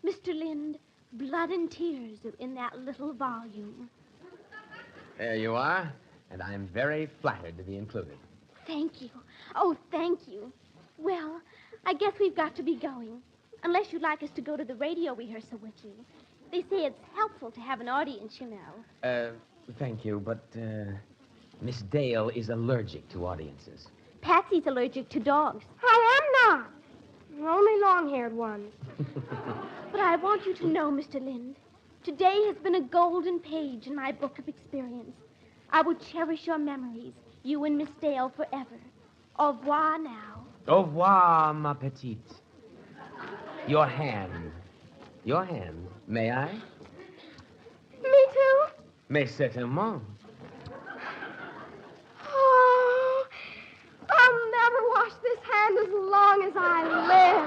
Speaker 15: Mr. Lind, blood and tears are in that little volume.
Speaker 17: There you are. And I'm very flattered to be included.
Speaker 15: Thank you. Oh, thank you. Well, I guess we've got to be going. Unless you'd like us to go to the radio rehearsal with you. They say it's helpful to have an audience, you know.
Speaker 17: Thank you, but, Miss Dale is allergic to audiences.
Speaker 15: Patsy's allergic to dogs.
Speaker 4: I am not. Only long-haired ones.
Speaker 15: But I want you to know, Mr. Lind, today has been a golden page in my book of experience. I will cherish your memories, you and Miss Dale, forever. Au revoir now.
Speaker 17: Au revoir, ma petite. Your hand. Your hand. May I?
Speaker 4: Me too?
Speaker 17: Mais certainement.
Speaker 4: Oh, I'll never wash this hand as long as I live.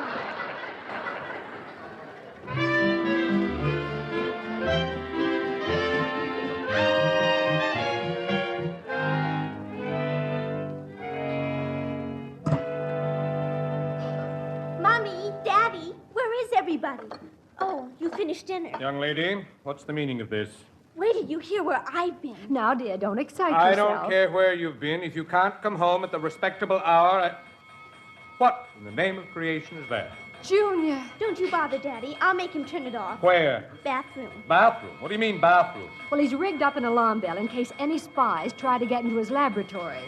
Speaker 15: Mommy, Daddy, where is everybody? Oh, you finished dinner.
Speaker 1: Young lady, what's the meaning of this?
Speaker 15: Wait till you hear where I've been.
Speaker 21: Now, dear, don't excite
Speaker 1: I
Speaker 21: yourself.
Speaker 1: don't care where you've been. If you can't come home at the respectable hour, What in the name of creation is that?
Speaker 21: Junior.
Speaker 15: Don't you bother, Daddy. I'll make him turn it off.
Speaker 1: Where?
Speaker 15: Bathroom.
Speaker 1: Bathroom? What do you mean, bathroom?
Speaker 21: Well, he's rigged up an alarm bell in case any spies try to get into his laboratory.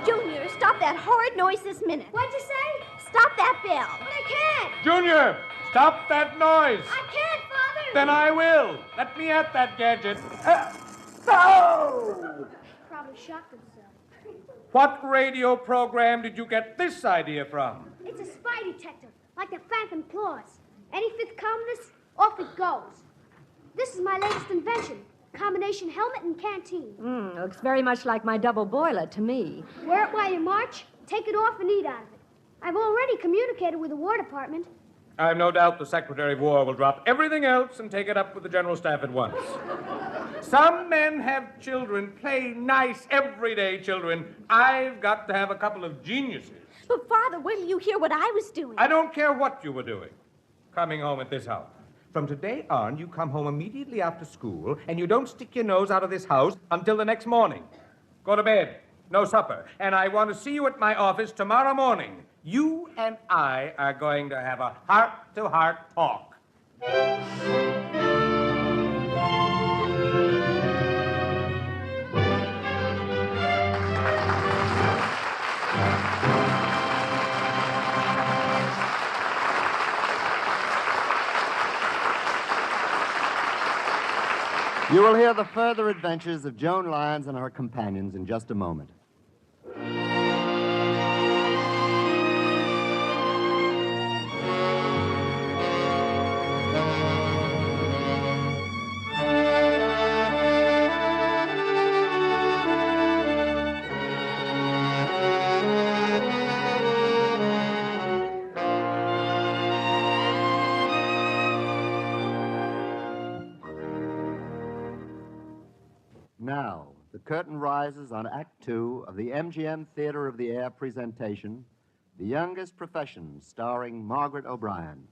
Speaker 15: Junior, stop that horrid noise this minute. What'd you say? Stop that bell. But I can't.
Speaker 1: Junior, stop that noise.
Speaker 15: I can't, Father.
Speaker 1: Then I will. Let me at that gadget.
Speaker 15: No! Probably shocked himself.
Speaker 1: What radio program did you get this idea from?
Speaker 15: It's a spy detector, like the Phantom Claws. Any fifth columnist, off it goes. This is my latest invention. Combination helmet and canteen.
Speaker 21: Looks very much like my double boiler to me.
Speaker 15: Wear it while you march, take it off and eat out of it. I've already communicated with the War Department.
Speaker 1: I have no doubt the Secretary of War will drop everything else and take it up with the General Staff at once. Some men have children, play nice, everyday children. I've got to have a couple of geniuses.
Speaker 15: But, Father, wait till you hear what I was doing.
Speaker 1: I don't care what you were doing. Coming home at this hour. From today on, you come home immediately after school, and you don't stick your nose out of this house until the next morning. Go to bed. No supper. And I want to see you at my office tomorrow morning. You and I are going to have a heart-to-heart talk.
Speaker 2: You will hear the further adventures of Joan Lyons and her companions in just a moment. Now, the curtain rises on Act Two of the MGM Theater of the Air presentation, The Youngest Profession, starring Margaret O'Brien.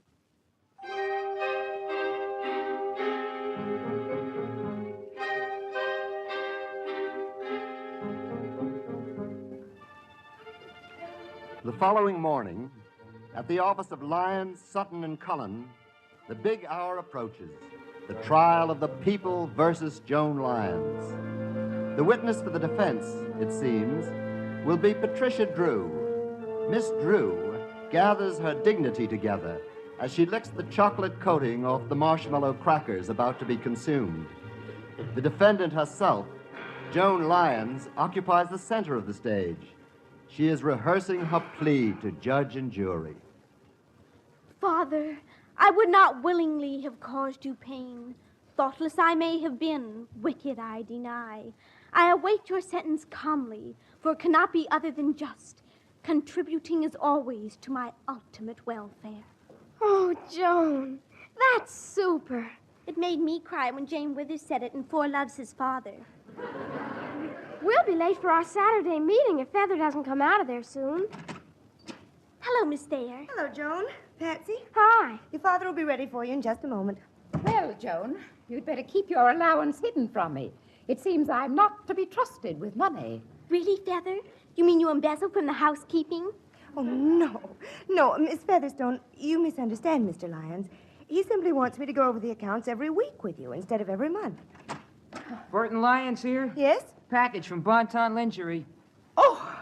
Speaker 2: The following morning, at the office of Lyons, Sutton, and Cullen, the big hour approaches. The trial of the people versus Joan Lyons. The witness for the defense, it seems, will be Patricia Drew. Miss Drew gathers her dignity together as she licks the chocolate coating off the marshmallow crackers about to be consumed. The defendant herself, Joan Lyons, occupies the center of the stage. She is rehearsing her plea to judge and jury.
Speaker 15: Father, I would not willingly have caused you pain. Thoughtless I may have been, wicked I deny. I await your sentence calmly, for it cannot be other than just, contributing as always to my ultimate welfare.
Speaker 4: Oh, Joan, that's super.
Speaker 15: It made me cry when Jane Withers said it in Four Loves His Father.
Speaker 4: We'll be late for our Saturday meeting if Feather doesn't come out of there soon.
Speaker 15: Hello, Miss Thayer.
Speaker 14: Hello, Joan. Patsy?
Speaker 4: Hi.
Speaker 14: Your father will be ready for you in just a moment.
Speaker 5: Well, Joan, you'd better keep your allowance hidden from me. It seems I'm not to be trusted with money.
Speaker 15: Really, Feather? You mean you embezzled from the housekeeping?
Speaker 14: Oh, no. No, Miss Featherstone, you misunderstand Mr. Lyons. He simply wants me to go over the accounts every week with you instead of every month.
Speaker 12: Burton Lyons here?
Speaker 14: Yes?
Speaker 12: Package from Bonton Lingerie.
Speaker 14: Oh,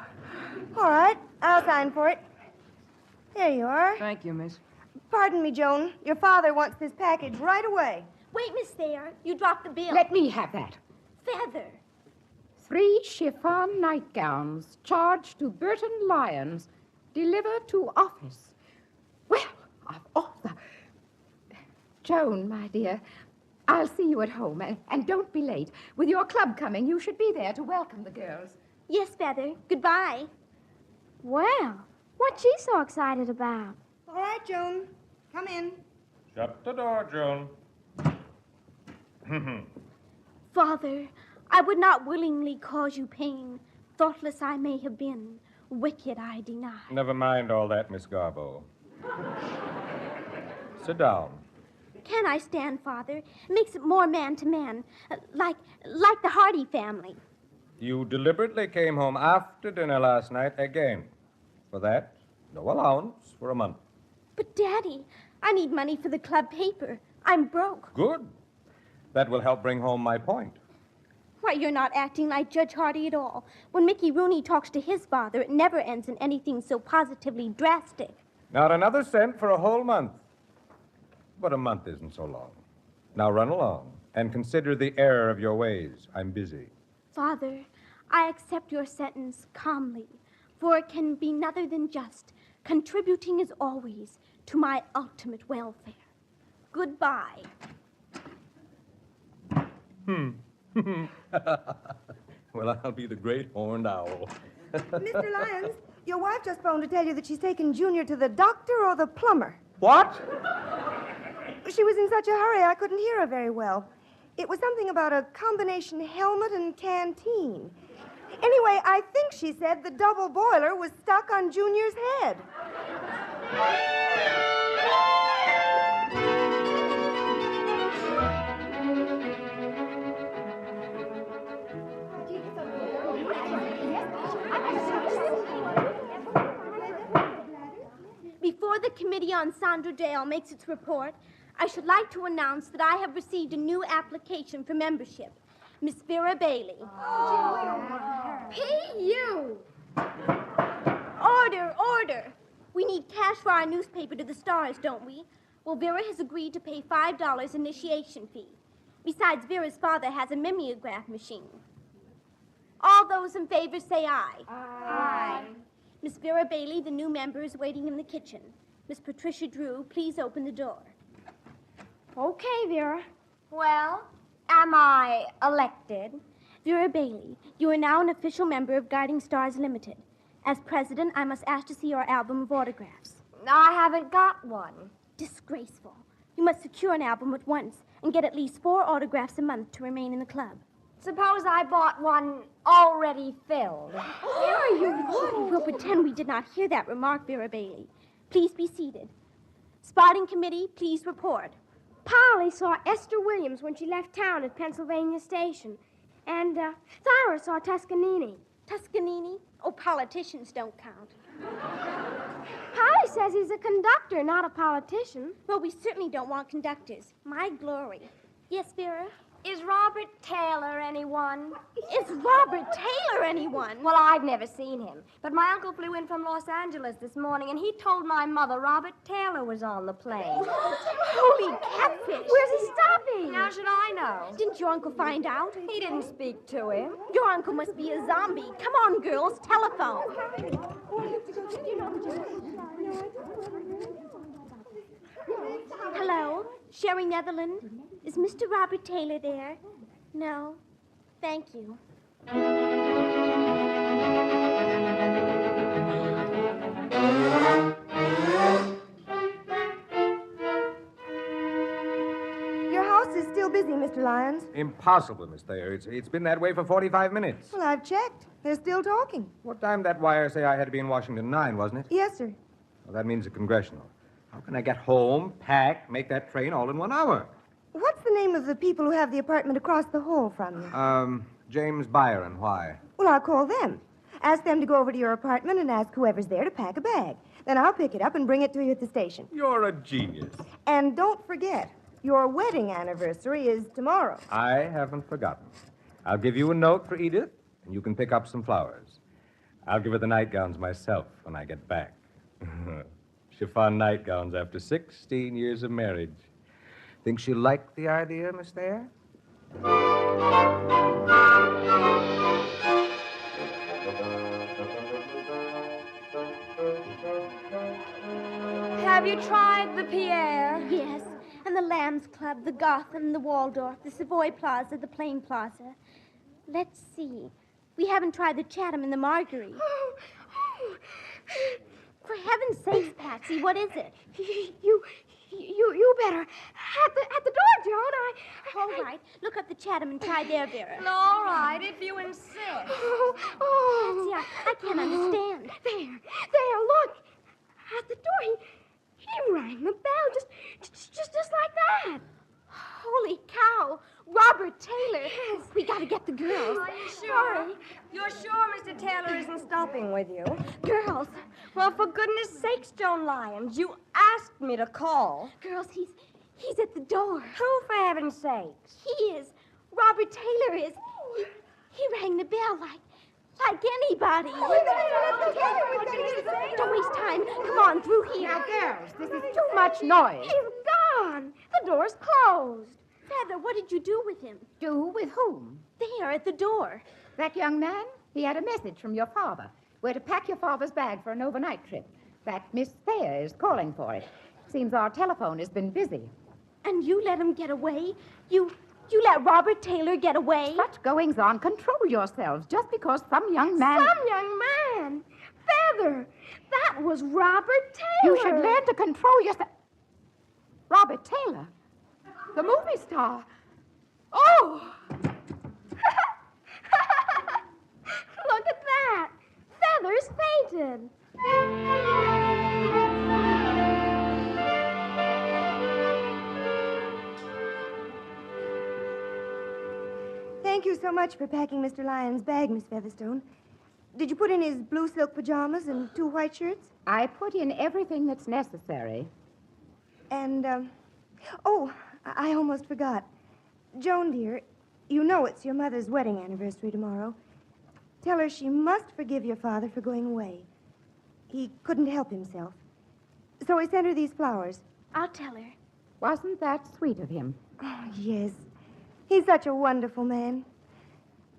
Speaker 14: all right. I'll sign for it. There you are.
Speaker 12: Thank you, miss.
Speaker 14: Pardon me, Joan. Your father wants this package right away.
Speaker 15: Wait, Miss Thayer. You dropped the bill.
Speaker 5: Let me have that.
Speaker 15: Feather.
Speaker 5: 3 chiffon nightgowns charged to Burton Lyons, delivered to office. Well, of all the... Joan, my dear, I'll see you at home, and don't be late. With your club coming, you should be there to welcome the girls.
Speaker 15: Yes, Feather. Goodbye.
Speaker 4: Well, what's she so excited about?
Speaker 14: All right, Joan. Come in.
Speaker 1: Shut the door, Joan.
Speaker 15: Father, I would not willingly cause you pain. Thoughtless I may have been. Wicked I deny.
Speaker 1: Never mind all that, Miss Garbo. Sit down.
Speaker 15: Can I stand, Father? It makes it more man to man. Like the Hardy family.
Speaker 1: You deliberately came home after dinner last night again. For that, no allowance for a month.
Speaker 15: But, Daddy, I need money for the club paper. I'm broke.
Speaker 1: Good. That will help bring home my point.
Speaker 15: Why, you're not acting like Judge Hardy at all. When Mickey Rooney talks to his father, it never ends in anything so positively drastic.
Speaker 1: Not another cent for a whole month. But a month isn't so long. Now run along and consider the error of your ways. I'm busy.
Speaker 15: Father, I accept your sentence calmly, for it can be nother than just, contributing as always to my ultimate welfare. Goodbye.
Speaker 1: Well, I'll be the great horned owl.
Speaker 14: Mr. Lyons, your wife just phoned to tell you that she's taken Junior to the doctor or the plumber.
Speaker 1: What?
Speaker 14: She was in such a hurry I couldn't hear her very well. It was something about a combination helmet and canteen. Anyway, I think she said the double boiler was stuck on Junior's head.
Speaker 15: Before the Committee on Sandra Dale makes its report, I should like to announce that I have received a new application for membership. Miss Vera Bailey.
Speaker 21: P.U.
Speaker 15: Order. We need cash for our newspaper to the Stars, don't we? Well, Vera has agreed to pay $5 initiation fee. Besides, Vera's father has a mimeograph machine. All those in favor say aye.
Speaker 21: Aye.
Speaker 15: Miss Vera Bailey, the new member, is waiting in the kitchen. Miss Patricia Drew, please open the door.
Speaker 4: Okay, Vera. Well, am I elected?
Speaker 15: Vera Bailey, you are now an official member of Guiding Stars Limited. As president, I must ask to see your album of autographs.
Speaker 4: I haven't got one.
Speaker 15: Disgraceful. You must secure an album at once and get at least 4 autographs a month to remain in the club.
Speaker 4: Suppose I bought one already filled.
Speaker 15: Vera, you would. We'll pretend we did not hear that remark, Vera Bailey. Please be seated. Spotting committee, please report.
Speaker 21: Polly saw Esther Williams when she left town at Pennsylvania Station. And Thyra saw Toscanini.
Speaker 15: Toscanini? Oh, politicians don't count.
Speaker 21: Polly says he's a conductor, not a politician.
Speaker 15: Well, we certainly don't want conductors. My glory. Yes, Vera?
Speaker 4: Is Robert Taylor anyone?
Speaker 15: Is Robert Taylor anyone?
Speaker 4: Well, I've never seen him. But my uncle flew in from Los Angeles this morning, and he told my mother Robert Taylor was on the plane.
Speaker 15: Holy catfish!
Speaker 21: Where's he stopping?
Speaker 4: How should I know?
Speaker 15: Didn't your uncle find out?
Speaker 4: He didn't speak to him.
Speaker 15: Your uncle must be a zombie. Come on, girls, telephone. Hello, Sherry Netherland. Is Mr. Robert Taylor there? No. Thank you.
Speaker 14: Your house is still busy, Mr. Lyons.
Speaker 1: Impossible, Miss Thayer. It's been that way for 45 minutes.
Speaker 14: Well, I've checked. They're still talking.
Speaker 1: What time did that wire say I had to be in Washington? 9, wasn't it?
Speaker 14: Yes, sir.
Speaker 1: Well, that means a congressional. How can I get home, pack, make that train all in 1 hour?
Speaker 14: What's the name of the people who have the apartment across the hall from you?
Speaker 1: James Byron. Why?
Speaker 14: Well, I'll call them. Ask them to go over to your apartment and ask whoever's there to pack a bag. Then I'll pick it up and bring it to you at the station.
Speaker 1: You're a genius.
Speaker 14: And don't forget, your wedding anniversary is tomorrow.
Speaker 1: I haven't forgotten. I'll give you a note for Edith, and you can pick up some flowers. I'll give her the nightgowns myself when I get back. Chiffon nightgowns after 16 years of marriage. Think she'll like the idea, Miss Thayer?
Speaker 4: Have you tried the Pierre?
Speaker 15: Yes, and the Lambs Club, the Gotham, the Waldorf, the Savoy Plaza, the Plain Plaza. Let's see. We haven't tried the Chatham and the Marguerite. For heaven's sakes, Patsy, what is it?
Speaker 21: You better. At the door, Joan.
Speaker 15: All right. Look up the Chatham and try there, Vera.
Speaker 4: All right, if you insist.
Speaker 15: Patsy, I can't understand.
Speaker 21: There, look. At the door, he rang the bell just like that.
Speaker 15: Holy cow. Robert
Speaker 4: Robert Taylor. Yes. We gotta get the girls.
Speaker 14: Are you sure? You're sure Mr. Taylor isn't stopping with you?
Speaker 4: Girls.
Speaker 14: Well, for goodness sakes, Joan Lyons, you asked me to call.
Speaker 4: Girls, he's at the door.
Speaker 14: Who, for heaven's sakes?
Speaker 4: He is. Robert Taylor is. He rang the bell like anybody. Don't waste time. Come on, through here.
Speaker 5: Now, girls, this is too much noise.
Speaker 4: He's gone. The door's closed. Feather, what did you do with him?
Speaker 5: Do with whom?
Speaker 4: There, at the door.
Speaker 5: That young man? He had a message from your father. We're to pack your father's bag for an overnight trip. That Miss Thayer is calling for it. Seems our telephone has been busy.
Speaker 4: And you let him get away? You let Robert Taylor get away?
Speaker 5: Such goings-on. Control yourselves just because some young man...
Speaker 4: Some young man? Feather, that was Robert Taylor.
Speaker 5: You should learn to control yourself. Robert Taylor? The movie star? Oh!
Speaker 4: Look at that. Feather's fainted.
Speaker 14: Thank you so much for packing Mr. Lyons' bag, Miss Featherstone. Did you put in his blue silk pajamas and 2 white shirts?
Speaker 5: I put in everything that's necessary.
Speaker 14: And, oh, I almost forgot. Joan, dear, you know it's your mother's wedding anniversary tomorrow. Tell her she must forgive your father for going away. He couldn't help himself. So he sent her these flowers.
Speaker 4: I'll tell her.
Speaker 5: Wasn't that sweet of him?
Speaker 14: Oh, yes. He's such a wonderful man.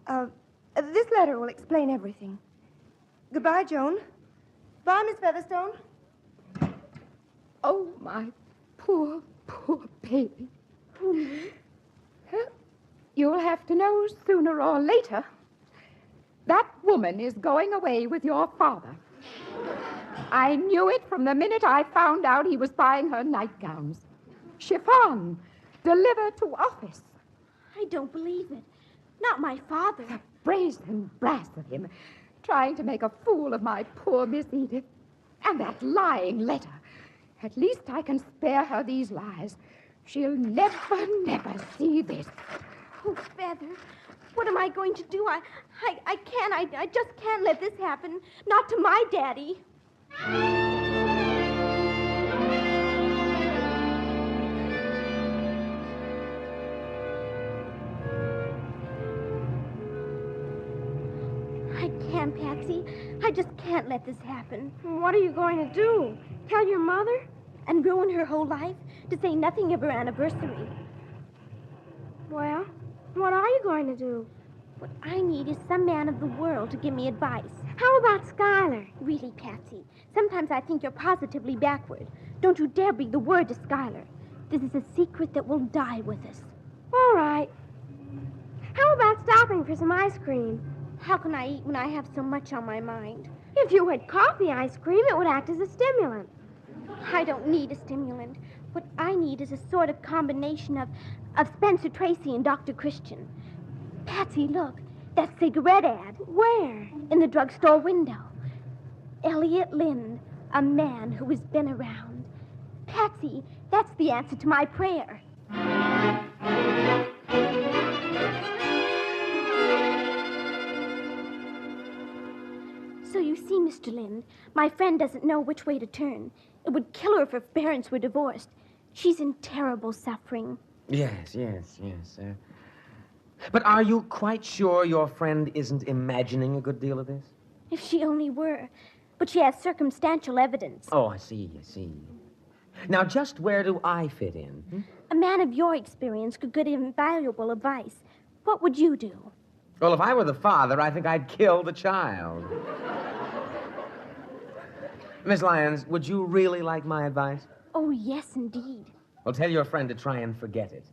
Speaker 14: This letter will explain everything. Goodbye, Joan. Bye, Miss Featherstone.
Speaker 5: Oh, my poor, poor baby. You'll have to know sooner or later. That woman is going away with your father. I knew it from the minute I found out he was buying her nightgowns. Chiffon, delivered to office.
Speaker 4: I don't believe it. Not my father.
Speaker 5: The brazen brass of him, trying to make a fool of my poor Miss Edith. And that lying letter. At least I can spare her these lies. She'll never, never see this.
Speaker 4: Oh, Feather, what am I going to do? I just can't let this happen. Not to my daddy. I can't, Patsy. I just can't let this happen.
Speaker 14: What are you going to do? Tell your mother?
Speaker 4: And ruin her whole life, to say nothing of her anniversary.
Speaker 14: Well, what are you going to do?
Speaker 4: What I need is some man of the world to give me advice.
Speaker 14: How about Schuyler?
Speaker 4: Really, Patsy, sometimes I think you're positively backward. Don't you dare breathe the word to Schuyler. This is a secret that will die with us.
Speaker 14: All right. How about stopping for some ice cream?
Speaker 4: How can I eat when I have so much on my mind?
Speaker 14: If you had coffee ice cream, it would act as a stimulant.
Speaker 4: I don't need a stimulant. What I need is a sort of combination of Spencer Tracy and Dr. Christian. Patsy, look. That cigarette ad.
Speaker 14: Where?
Speaker 4: In the drugstore window. Elliot Lind, a man who has been around. Patsy, that's the answer to my prayer. So you see, Mr. Lind, my friend doesn't know which way to turn. It would kill her if her parents were divorced. She's in terrible suffering.
Speaker 17: Yes. But are you quite sure your friend isn't imagining a good deal of this?
Speaker 4: If she only were. But she has circumstantial evidence.
Speaker 17: Oh, I see. Now, just where do I fit in?
Speaker 4: A man of your experience could give invaluable advice. What would you do?
Speaker 17: Well, if I were the father, I think I'd kill the child. Miss Lyons, would you really like my advice?
Speaker 4: Oh, yes, indeed.
Speaker 17: Well, tell your friend to try and forget it.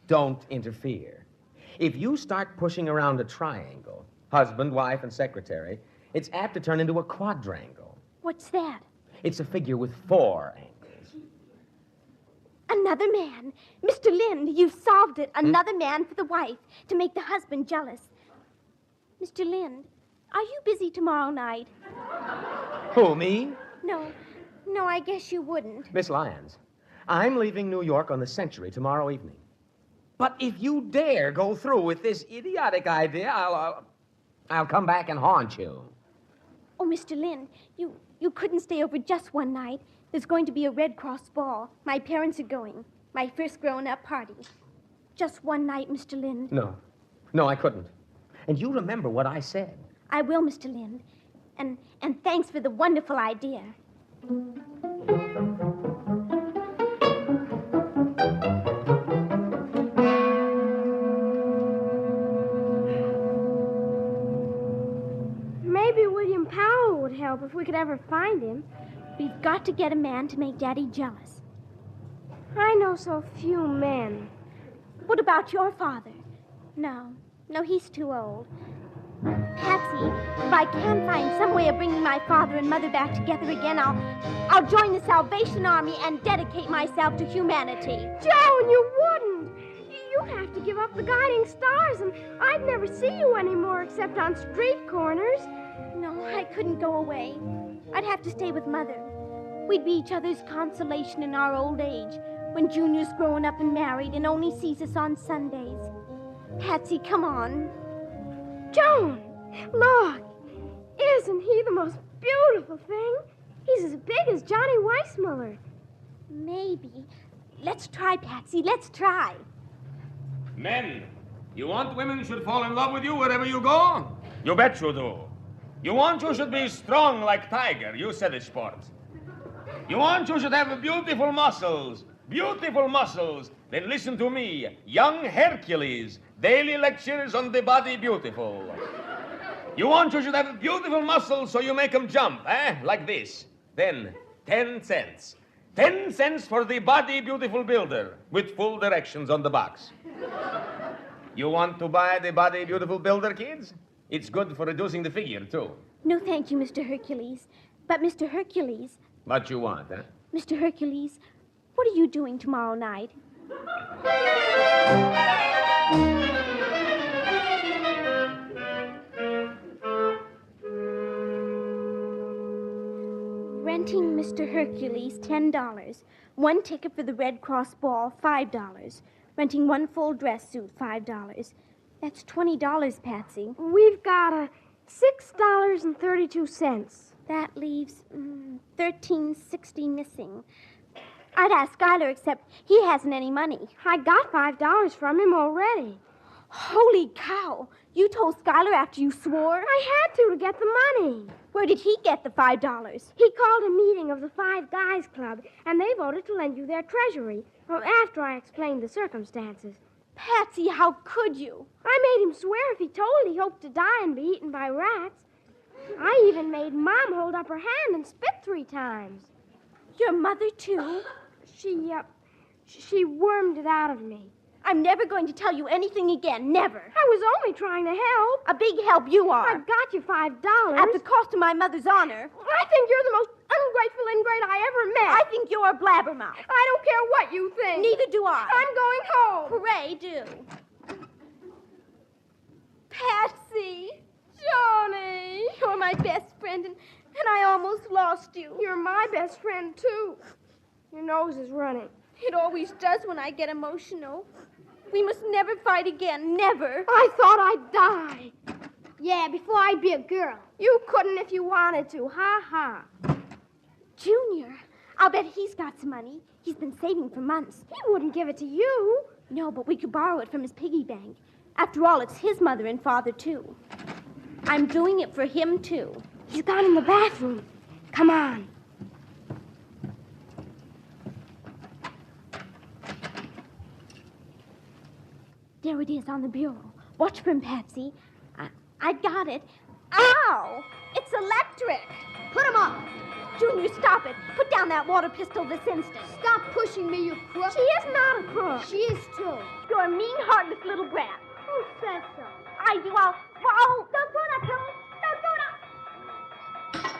Speaker 17: Don't interfere. If you start pushing around a triangle, husband, wife, and secretary, it's apt to turn into a quadrangle.
Speaker 4: What's that?
Speaker 17: It's a figure with 4 angles.
Speaker 4: Another man. Mr. Lind, you've solved it. Another man for the wife, to make the husband jealous. Mr. Lind, are you busy tomorrow night?
Speaker 17: Who, me?
Speaker 4: No, I guess you wouldn't.
Speaker 17: Miss Lyons, I'm leaving New York on the Century tomorrow evening. But if you dare go through with this idiotic idea, I'll come back and haunt you.
Speaker 4: Oh, Mr. Lind, you couldn't stay over just one night. There's going to be a Red Cross ball. My parents are going. My first grown-up party. Just one night, Mr. Lind.
Speaker 17: No, I couldn't. And you remember what I said.
Speaker 4: I will, Mr. Lind. And thanks for the wonderful idea.
Speaker 15: Maybe William Powell would help if we could ever find him.
Speaker 4: We've got to get a man to make Daddy jealous.
Speaker 15: I know so few men.
Speaker 4: What about your father? No, he's too old. Patsy, if I can find some way of bringing my father and mother back together again, I'll join the Salvation Army and dedicate myself to humanity.
Speaker 15: Joan, you wouldn't. You'd have to give up the guiding stars, and I'd never see you anymore except on street corners.
Speaker 4: No, I couldn't go away. I'd have to stay with Mother. We'd be each other's consolation in our old age, when Junior's grown up and married and only sees us on Sundays. Patsy, come on.
Speaker 15: Joan, look. Isn't he the most beautiful thing? He's as big as Johnny Weissmuller.
Speaker 4: Maybe. Let's try, Patsy. Let's try.
Speaker 13: Men, you want women should fall in love with you wherever you go? You bet you do. You want you should be strong like tiger. You said it, sport. You want you should have beautiful muscles. Beautiful muscles. Then listen to me, young Hercules. Daily lectures on the body beautiful. You want you should have beautiful muscles so you make them jump, like this. Then 10 cents. 10 cents for the body beautiful builder with full directions on the box. You want to buy the body beautiful builder, kids? It's good for reducing the figure, too.
Speaker 4: No, thank you, Mr. Hercules. But, Mr. Hercules...
Speaker 13: What you want,
Speaker 4: Mr. Hercules, what are you doing tomorrow night? Renting Mr. Hercules, $10. One ticket for the Red Cross ball, $5. Renting one full dress suit, $5. That's $20, Patsy.
Speaker 15: We've got $6.32.
Speaker 4: That leaves $13.60 missing. I'd ask Schuyler, except he hasn't any money.
Speaker 15: I got $5 from him already.
Speaker 4: Holy cow! You told Schuyler after you swore?
Speaker 15: I had to get the money.
Speaker 4: Where did he get the $5?
Speaker 15: He called a meeting of the Five Guys Club, and they voted to lend you their treasury. After I explained the circumstances.
Speaker 4: Patsy, how could you?
Speaker 15: I made him swear if he told he hoped to die and be eaten by rats. I even made Mom hold up her hand and spit 3 times.
Speaker 4: Your mother, too?
Speaker 15: She wormed it out of me.
Speaker 4: I'm never going to tell you anything again, never.
Speaker 15: I was only trying to help.
Speaker 4: A big help you are.
Speaker 15: I got you $5.
Speaker 4: At the cost of my mother's honor.
Speaker 15: I think you're the most ungrateful ingrate I ever met.
Speaker 4: I think you're a blabbermouth.
Speaker 15: I don't care what you think.
Speaker 4: Neither do I.
Speaker 15: I'm going home.
Speaker 4: Hooray, do. Patsy.
Speaker 15: Johnny.
Speaker 4: You're my best friend, and I almost lost you.
Speaker 15: You're my best friend, too. Your nose is running.
Speaker 4: It always does when I get emotional. We must never fight again, never.
Speaker 15: I thought I'd die.
Speaker 4: Yeah, before I'd be a girl.
Speaker 15: You couldn't if you wanted to. Ha.
Speaker 4: Junior, I'll bet he's got some money. He's been saving for months.
Speaker 15: He wouldn't give it to you.
Speaker 4: No, but we could borrow it from his piggy bank. After all, it's his mother and father, too. I'm doing it for him, too.
Speaker 15: He's gone in the bathroom. Come on.
Speaker 4: There it is on the bureau. Watch for him, Patsy. I got it. Ow! It's electric. Put him up. Junior, stop it. Put down that water pistol this instant.
Speaker 15: Stop pushing me, you crook. She is not a crook.
Speaker 4: She is, too. You're a mean, heartless little brat.
Speaker 15: Who says so?
Speaker 4: I do. Don't do that, Joan. Don't do that.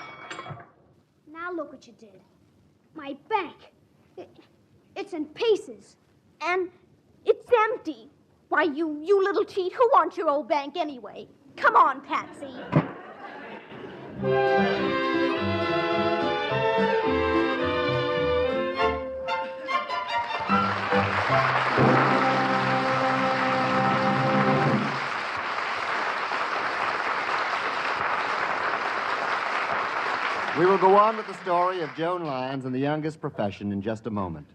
Speaker 15: Now look what you did. My bank. It's in pieces.
Speaker 4: And it's empty. Why, you little cheat. Who wants your old bank anyway? Come on, Patsy.
Speaker 2: We will go on with the story of Joan Lyons and the youngest profession in just a moment.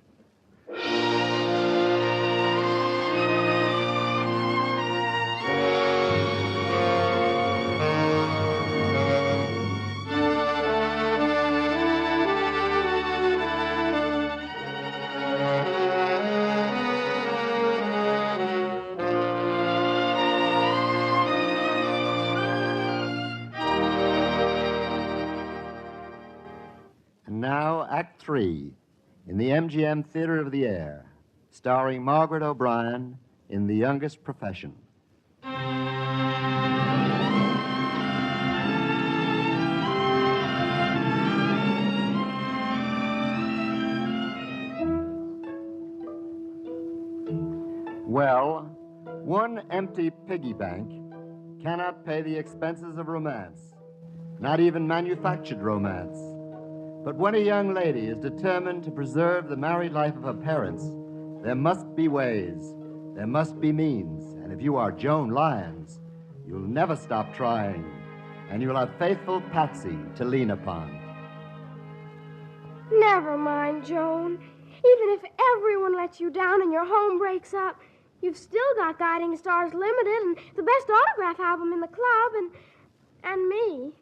Speaker 2: And now, Act 3, in the MGM Theater of the Air, starring Margaret O'Brien in The Youngest Profession. Well, one empty piggy bank cannot pay the expenses of romance, not even manufactured romance. But when a young lady is determined to preserve the married life of her parents, there must be ways, there must be means. And if you are Joan Lyons, you'll never stop trying, and you'll have faithful Patsy to lean upon.
Speaker 19: Never mind, Joan. Even if everyone lets you down and your home breaks up, you've still got Guiding Stars Limited and the best autograph album in the club and me.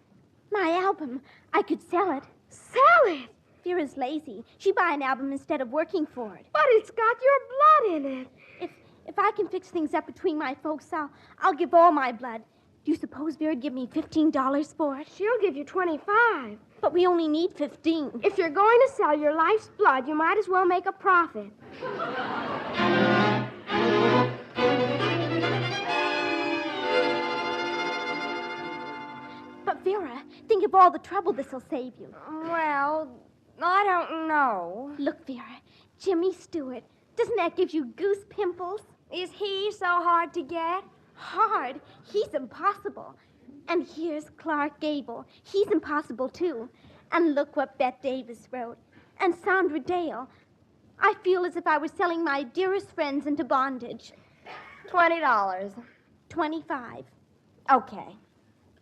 Speaker 15: My album. I could sell it.
Speaker 19: Sell it?
Speaker 15: Vera's lazy. She'd buy an album instead of working for it.
Speaker 19: But it's got your blood in it.
Speaker 15: If I can fix things up between my folks, I'll give all my blood. Do you suppose Vera'd give me $15 for it?
Speaker 19: She'll give you 25.
Speaker 15: But we only need 15.
Speaker 19: If you're going to sell your life's blood, you might as well make a profit.
Speaker 15: But Vera, think of all the trouble this'll save you.
Speaker 19: Well, I don't know.
Speaker 15: Look, Vera, Jimmy Stewart. Doesn't that give you goose pimples?
Speaker 19: Is he so hard to get?
Speaker 15: Hard? He's impossible. And here's Clark Gable. He's impossible, too. And look what Bette Davis wrote. And Sandra Dale. I feel as if I were selling my dearest friends into bondage.
Speaker 19: $20.
Speaker 15: 25.
Speaker 19: Okay.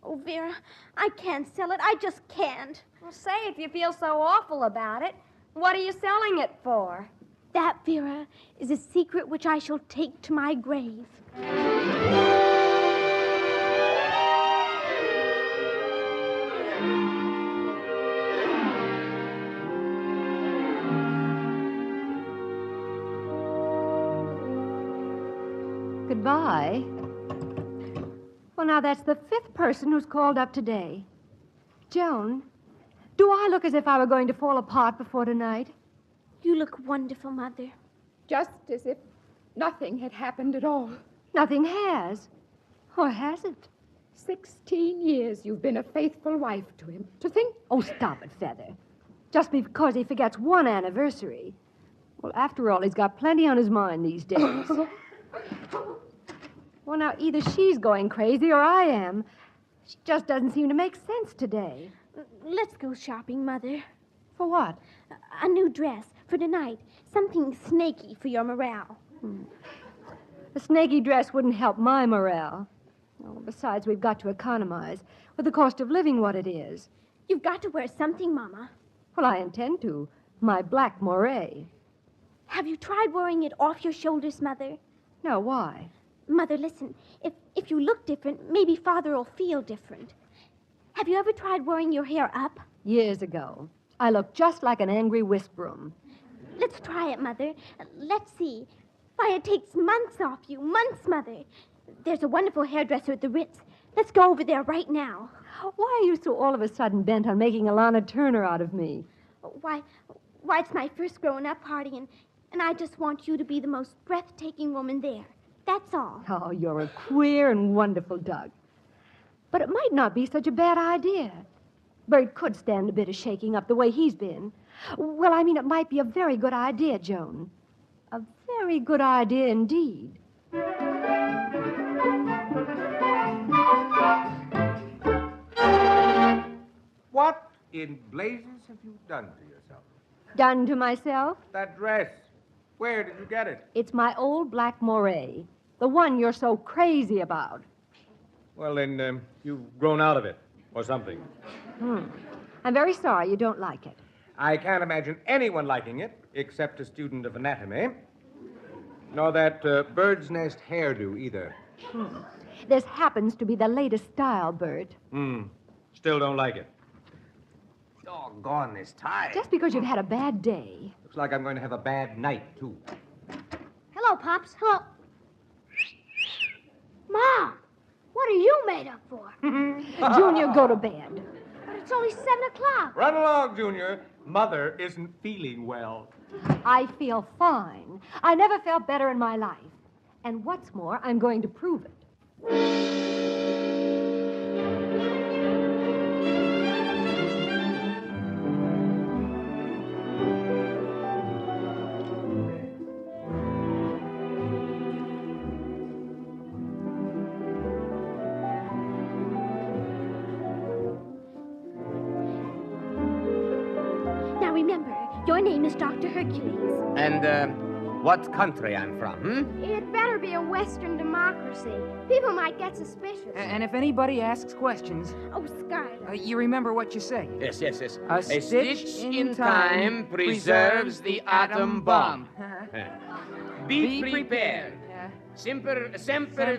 Speaker 15: Oh, Vera, I can't sell it. I just can't.
Speaker 19: Well, say if you feel so awful about it. What are you selling it for?
Speaker 15: That, Vera, is a secret which I shall take to my grave.
Speaker 21: Goodbye. Well, now that's the 5th person who's called up today. Joan, do I look as if I were going to fall apart before tonight?
Speaker 15: You look wonderful, Mother.
Speaker 5: Just as if nothing had happened at all.
Speaker 21: Nothing has. Or has it?
Speaker 5: 16 years you've been a faithful wife to him. To think...
Speaker 21: Oh, stop it, Feather. Just because he forgets one anniversary. Well, after all, he's got plenty on his mind these days. Well, now, either she's going crazy or I am. She just doesn't seem to make sense today.
Speaker 15: Let's go shopping, Mother.
Speaker 21: For what?
Speaker 15: A new dress for tonight. Something snaky for your morale.
Speaker 21: A snaky dress wouldn't help my morale. Oh, besides, we've got to economize with the cost of living what it is.
Speaker 15: You've got to wear something, Mama.
Speaker 21: Well, I intend to. My black moire.
Speaker 15: Have you tried wearing it off your shoulders, Mother?
Speaker 21: No, why?
Speaker 15: Mother, listen. If you look different, maybe Father will feel different. Have you ever tried wearing your hair up?
Speaker 21: Years ago. I look just like an angry wisp broom.
Speaker 15: Let's try it, Mother. Let's see. Why, it takes months off you. Months, Mother. There's a wonderful hairdresser at the Ritz. Let's go over there right now.
Speaker 21: Why are you so all of a sudden bent on making Alana Turner out of me?
Speaker 15: Why, it's my first grown-up party, and I just want you to be the most breathtaking woman there. That's all.
Speaker 21: Oh, you're a queer and wonderful Doug. But it might not be such a bad idea. Bert could stand a bit of shaking up the way he's been. Well, I mean, it might be a very good idea, Joan. A very good idea indeed.
Speaker 20: What in blazes have you done to yourself?
Speaker 21: Done to myself?
Speaker 20: That dress. Where did you get it?
Speaker 21: It's my old black moire. The one you're so crazy about.
Speaker 13: Well, then, you've grown out of it, or something.
Speaker 21: I'm very sorry you don't like it.
Speaker 20: I can't imagine anyone liking it, except a student of anatomy. Nor that bird's nest hairdo either.
Speaker 21: This happens to be the latest style, Bert.
Speaker 20: Still don't like it.
Speaker 13: Doggone this tie.
Speaker 21: Just because you've had a bad day.
Speaker 20: Looks like I'm going to have a bad night, too.
Speaker 19: Hello, Pops. Hello. Mom, what are you made up for?
Speaker 21: Junior, go to bed.
Speaker 19: But it's only 7 o'clock.
Speaker 20: Run along, Junior. Mother isn't feeling well.
Speaker 21: I feel fine. I never felt better in my life. And what's more, I'm going to prove it.
Speaker 4: Now remember, your name is Dr. Hercules.
Speaker 13: And, what country I'm from,
Speaker 19: It better be a Western democracy. People might get suspicious.
Speaker 12: And if anybody asks questions,
Speaker 4: Oh, Skylar.
Speaker 12: you remember what you say.
Speaker 13: Yes.
Speaker 12: A
Speaker 13: stitch in time preserves the atom bomb. Be prepared. Semper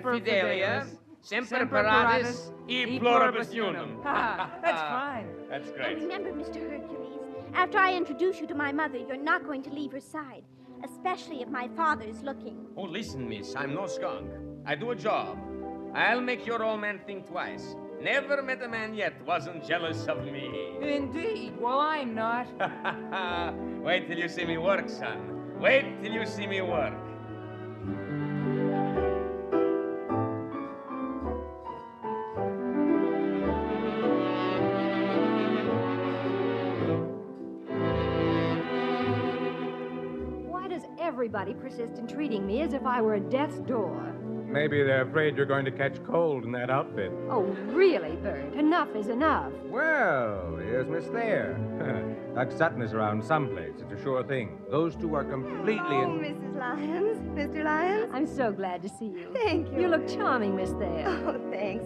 Speaker 13: fidelia, semper paratus, e pluribus unum.
Speaker 12: That's fine.
Speaker 13: That's
Speaker 4: And
Speaker 13: great.
Speaker 4: remember, Mr. Hercules, after I introduce you to my mother, you're not going to leave her side, especially if my father's looking.
Speaker 13: Oh, listen, miss, I'm no skunk. I do a job. I'll make your old man think twice. Never met a man yet wasn't jealous of me.
Speaker 12: Indeed. Well, I'm not.
Speaker 13: Wait till you see me work, son. Wait till you see me work.
Speaker 21: Why does everybody persist in treating me as if I were a death's door?
Speaker 20: Maybe they're afraid you're going to catch cold in that outfit.
Speaker 21: Oh, really, Bert? Enough is enough.
Speaker 20: Well, here's Miss Thayer. Doc Sutton is around someplace. It's a sure thing. Those two are completely
Speaker 9: Oh, Mrs. Lyons. Mr. Lyons.
Speaker 21: I'm so glad to see you.
Speaker 9: Thank you.
Speaker 21: You look charming, Miss Thayer.
Speaker 9: Oh, thanks.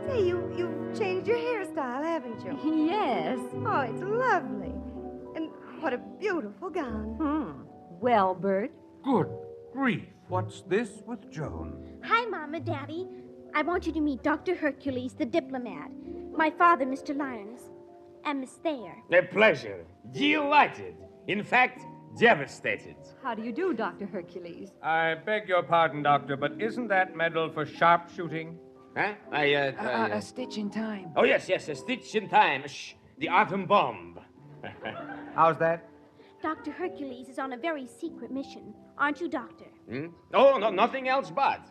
Speaker 9: Say, you've changed your hairstyle, haven't you?
Speaker 21: Yes.
Speaker 9: Oh, it's lovely. And what a beautiful gown.
Speaker 21: Well, Bert?
Speaker 20: Good grief. What's this with Joan?
Speaker 4: Hi, Mama, Daddy. I want you to meet Dr. Hercules, the diplomat, my father, Mr. Lyons, and Miss Thayer.
Speaker 13: A pleasure. Delighted. In fact, devastated.
Speaker 21: How do you do, Dr. Hercules?
Speaker 20: I beg your pardon, Doctor, but isn't that medal for sharpshooting?
Speaker 13: Huh?
Speaker 12: A stitch in time.
Speaker 13: Oh, yes, a stitch in time. Shh, the atom bomb.
Speaker 20: How's that?
Speaker 4: Dr. Hercules is on a very secret mission. Aren't you, Doctor?
Speaker 13: Oh, no, nothing else but.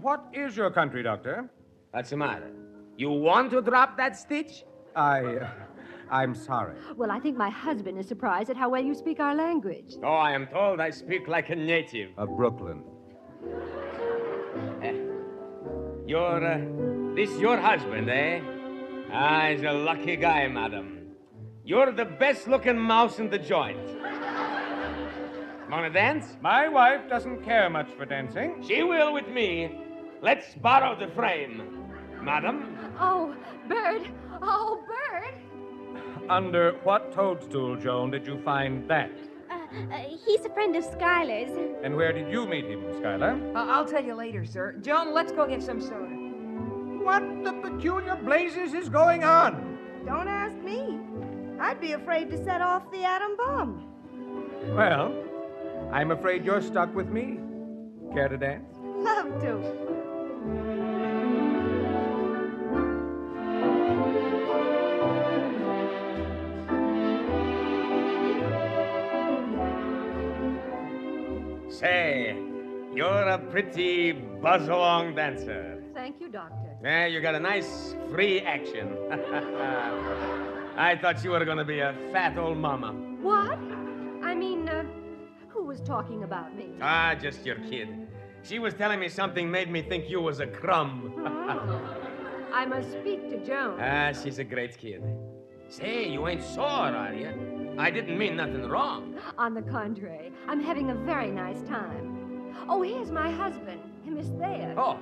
Speaker 20: What is your country, Doctor?
Speaker 13: What's the matter? You want to drop that stitch?
Speaker 20: I'm sorry.
Speaker 21: Well, I think my husband is surprised at how well you speak our language.
Speaker 13: Oh, I am told I speak like a native.
Speaker 20: Of Brooklyn.
Speaker 13: This your husband, eh? Ah, he's a lucky guy, madam. You're the best-looking mouse in the joint. Wanna dance?
Speaker 20: My wife doesn't care much for dancing.
Speaker 13: She will with me. Let's borrow the frame. Madam?
Speaker 21: Oh, Bert! Oh, Bert!
Speaker 20: Under what toadstool, Joan, did you find that?
Speaker 4: He's a friend of Skylar's.
Speaker 20: And where did you meet him, Skylar?
Speaker 12: I'll tell you later, sir. Joan, let's go get some soda.
Speaker 20: What the peculiar blazes is going on?
Speaker 9: Don't ask me. I'd be afraid to set off the atom bomb.
Speaker 20: Well, I'm afraid you're stuck with me. Care to dance?
Speaker 9: Love to.
Speaker 13: Say, you're a pretty buzz-along dancer.
Speaker 21: Thank you, Doctor.
Speaker 13: Yeah, you got a nice free action. I thought you were going to be a fat old mama.
Speaker 21: What? I mean, who was talking about me?
Speaker 13: Ah, just your kid. She was telling me something made me think you was a crumb.
Speaker 21: I must speak to Joan.
Speaker 13: Ah, she's a great kid. Say, you ain't sore, are you? I didn't mean nothing wrong.
Speaker 21: On the contrary, I'm having a very nice time. Oh, here's my husband, Miss Thayer.
Speaker 13: Oh,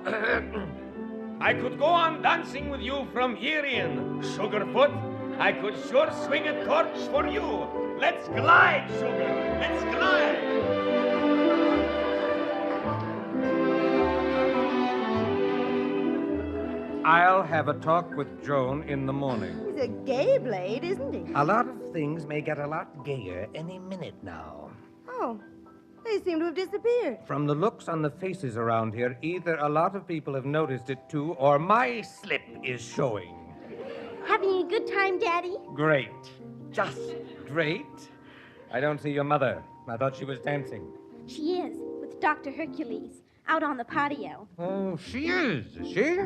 Speaker 13: I could go on dancing with you from here in, Sugarfoot. I could sure swing a torch for you. Let's glide, sugar. Let's glide.
Speaker 20: I'll have a talk with Joan in the morning.
Speaker 9: He's a gay blade, isn't he?
Speaker 17: A lot of things may get a lot gayer any minute now.
Speaker 9: Oh, they seem to have disappeared.
Speaker 20: From the looks on the faces around here, either a lot of people have noticed it too, or my slip is showing.
Speaker 15: Having a good time, Daddy?
Speaker 20: Great. Just great. I don't see your mother. I thought she was dancing.
Speaker 15: She is, with Dr. Hercules, out on the patio.
Speaker 20: Oh, she is she?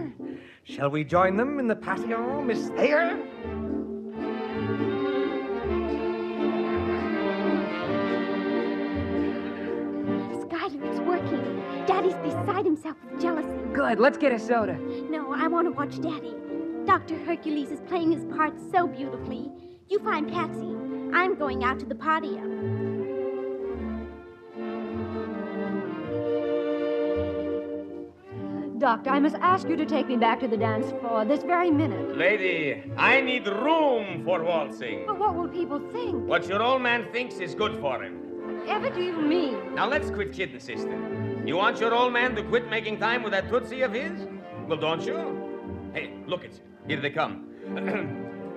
Speaker 20: Shall we join them in the patio, Miss Thayer?
Speaker 15: Skylar, it's working. Daddy's beside himself with jealousy.
Speaker 12: Good, let's get a soda.
Speaker 15: No, I want to watch Daddy. Dr. Hercules is playing his part so beautifully. You find Patsy. I'm going out to the patio.
Speaker 21: Doctor, I must ask you to take me back to the dance floor this very minute.
Speaker 13: Lady, I need room for waltzing.
Speaker 21: But what will people think?
Speaker 13: What your old man thinks is good for him.
Speaker 21: Whatever do you mean?
Speaker 13: Now let's quit kidding, sister. You want your old man to quit making time with that Tootsie of his? Well, don't you? Hey, look it. Here they come.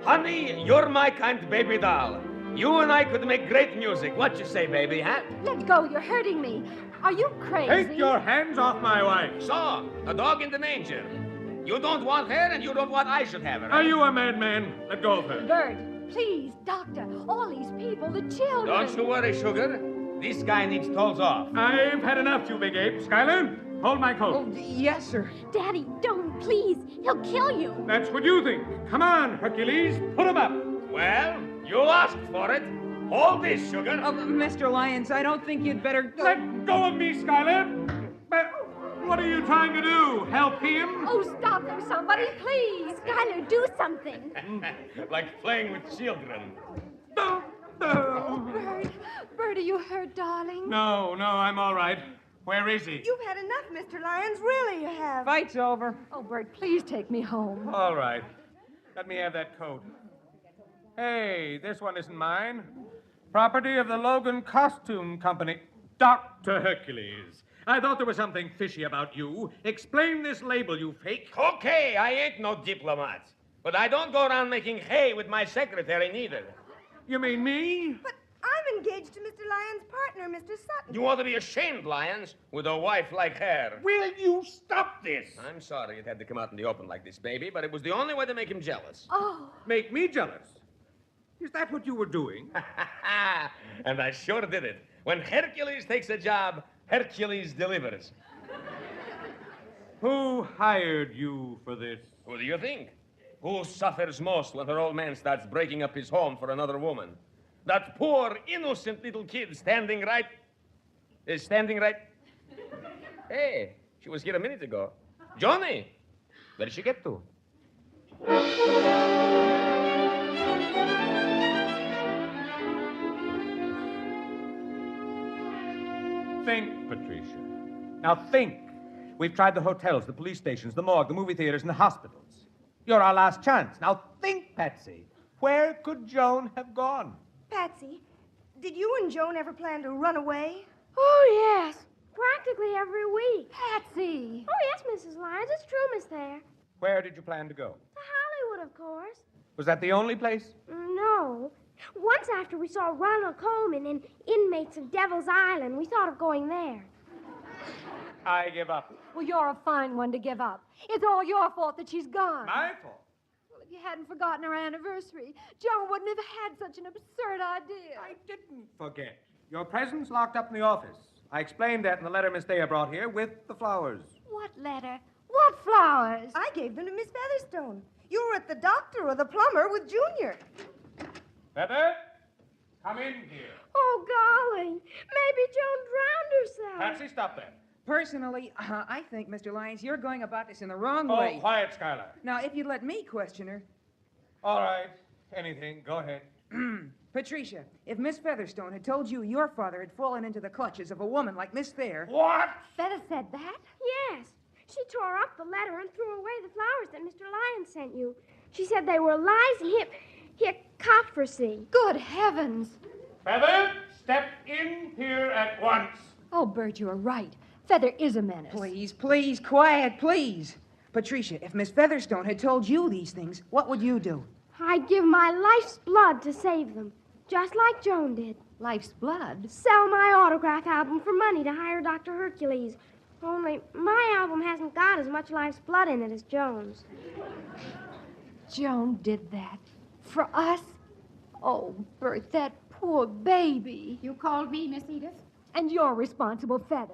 Speaker 13: Honey, you're my kind of baby doll. You and I could make great music. What you say, baby, huh?
Speaker 21: Let go, you're hurting me. Are you crazy?
Speaker 20: Take your hands off my wife.
Speaker 13: So, a dog in the manger. You don't want her, and you don't want I should have her.
Speaker 20: Are you a madman? Let go of her.
Speaker 21: Bert, please, doctor. All these people, the children.
Speaker 13: Don't you worry, sugar. This guy needs tolls off.
Speaker 20: I've had enough, you big ape. Skylar, hold my coat.
Speaker 12: Oh, yes, sir.
Speaker 15: Daddy, don't, please. He'll kill you.
Speaker 20: That's what you think. Come on, Hercules. Put him up.
Speaker 13: Well, you asked for it. Hold this, sugar.
Speaker 12: Mr. Lyons, I don't think you'd better...
Speaker 20: Let go of me, Skylar. But what are you trying to do? Help him?
Speaker 21: Oh, stop them, somebody, please.
Speaker 15: Skylar, do something.
Speaker 13: Like playing with children.
Speaker 21: Oh, Bert. Bert, are you hurt, darling?
Speaker 20: No, I'm all right. Where is he?
Speaker 9: You've had enough, Mr. Lyons. Really, you have.
Speaker 12: Fight's over.
Speaker 21: Oh, Bert, please take me home.
Speaker 20: All right. Let me have that coat. Hey, this one isn't mine. Property of the Logan Costume Company. Dr. Hercules. I thought there was something fishy about you. Explain this label, you fake.
Speaker 13: Okay, I ain't no diplomat. But I don't go around making hay with my secretary, neither.
Speaker 20: You mean me?
Speaker 9: But I'm engaged to Mr. Lyons' partner, Mr. Sutton.
Speaker 13: You ought to be ashamed, Lyons, with a wife like her.
Speaker 20: Will you stop this?
Speaker 13: I'm sorry it had to come out in the open like this, baby, but it was the only way to make him jealous.
Speaker 21: Oh.
Speaker 20: Make me jealous? Is that what you were doing?
Speaker 13: And I sure did it. When Hercules takes a job, Hercules delivers.
Speaker 20: Who hired you for this?
Speaker 13: Who do you think? Who suffers most when her old man starts breaking up his home for another woman? That poor, innocent little kid standing right... Hey, she was here a minute ago. Johnny! Where did she get to?
Speaker 20: Think, Patricia. Now think. We've tried the hotels, the police stations, the morgue, the movie theaters, and the hospitals. You're our last chance. Now think, Patsy. Where could Joan have gone?
Speaker 9: Patsy, did you and Joan ever plan to run away?
Speaker 19: Oh, yes. Practically every week.
Speaker 21: Patsy!
Speaker 19: Oh, yes, Mrs. Lyons. It's true, Miss Thayer.
Speaker 20: Where did you plan to go?
Speaker 19: To Hollywood, of course.
Speaker 20: Was that the only place?
Speaker 19: No. Once after we saw Ronald Coleman in Inmates of Devil's Island, we thought of going there.
Speaker 20: I give up.
Speaker 21: Well, you're a fine one to give up. It's all your fault that she's gone.
Speaker 20: My fault?
Speaker 21: Well, if you hadn't forgotten her anniversary, Joan wouldn't have had such an absurd idea.
Speaker 20: I didn't forget. Your present's locked up in the office. I explained that in the letter Miss Thayer brought here with the flowers.
Speaker 21: What letter? What flowers?
Speaker 9: I gave them to Miss Featherstone. You were at the doctor or the plumber with Junior.
Speaker 20: Feather, come in here.
Speaker 19: Oh, golly. Maybe Joan drowned herself.
Speaker 20: Patsy, stop that.
Speaker 12: Personally, I think, Mr. Lyons, you're going about this in the wrong
Speaker 20: Oh,
Speaker 12: way.
Speaker 20: quiet, Skylar.
Speaker 12: Now, if you'd let me question her.
Speaker 20: All right. Anything. Go ahead.
Speaker 12: Patricia, if Miss Featherstone had told you your father had fallen into the clutches of a woman like Miss Thayer...
Speaker 20: What?
Speaker 21: Feather said that?
Speaker 19: Yes. She tore up the letter and threw away the flowers that Mr. Lyons sent you. She said they were lies Hypocrisy.
Speaker 21: Good heavens.
Speaker 20: Feather, step in here at once.
Speaker 21: Oh, Bert, you're right. Feather is a menace.
Speaker 12: Please, quiet, please. Patricia, if Miss Featherstone had told you these things, what would you do?
Speaker 19: I'd give my life's blood to save them, just like Joan did.
Speaker 21: Life's blood?
Speaker 19: Sell my autograph album for money to hire Dr. Hercules. Only my album hasn't got as much life's blood in it as Joan's.
Speaker 21: Joan did that. For us? Oh, Bert, that poor baby.
Speaker 5: You called me, Miss Edith?
Speaker 21: And you're responsible, Feather.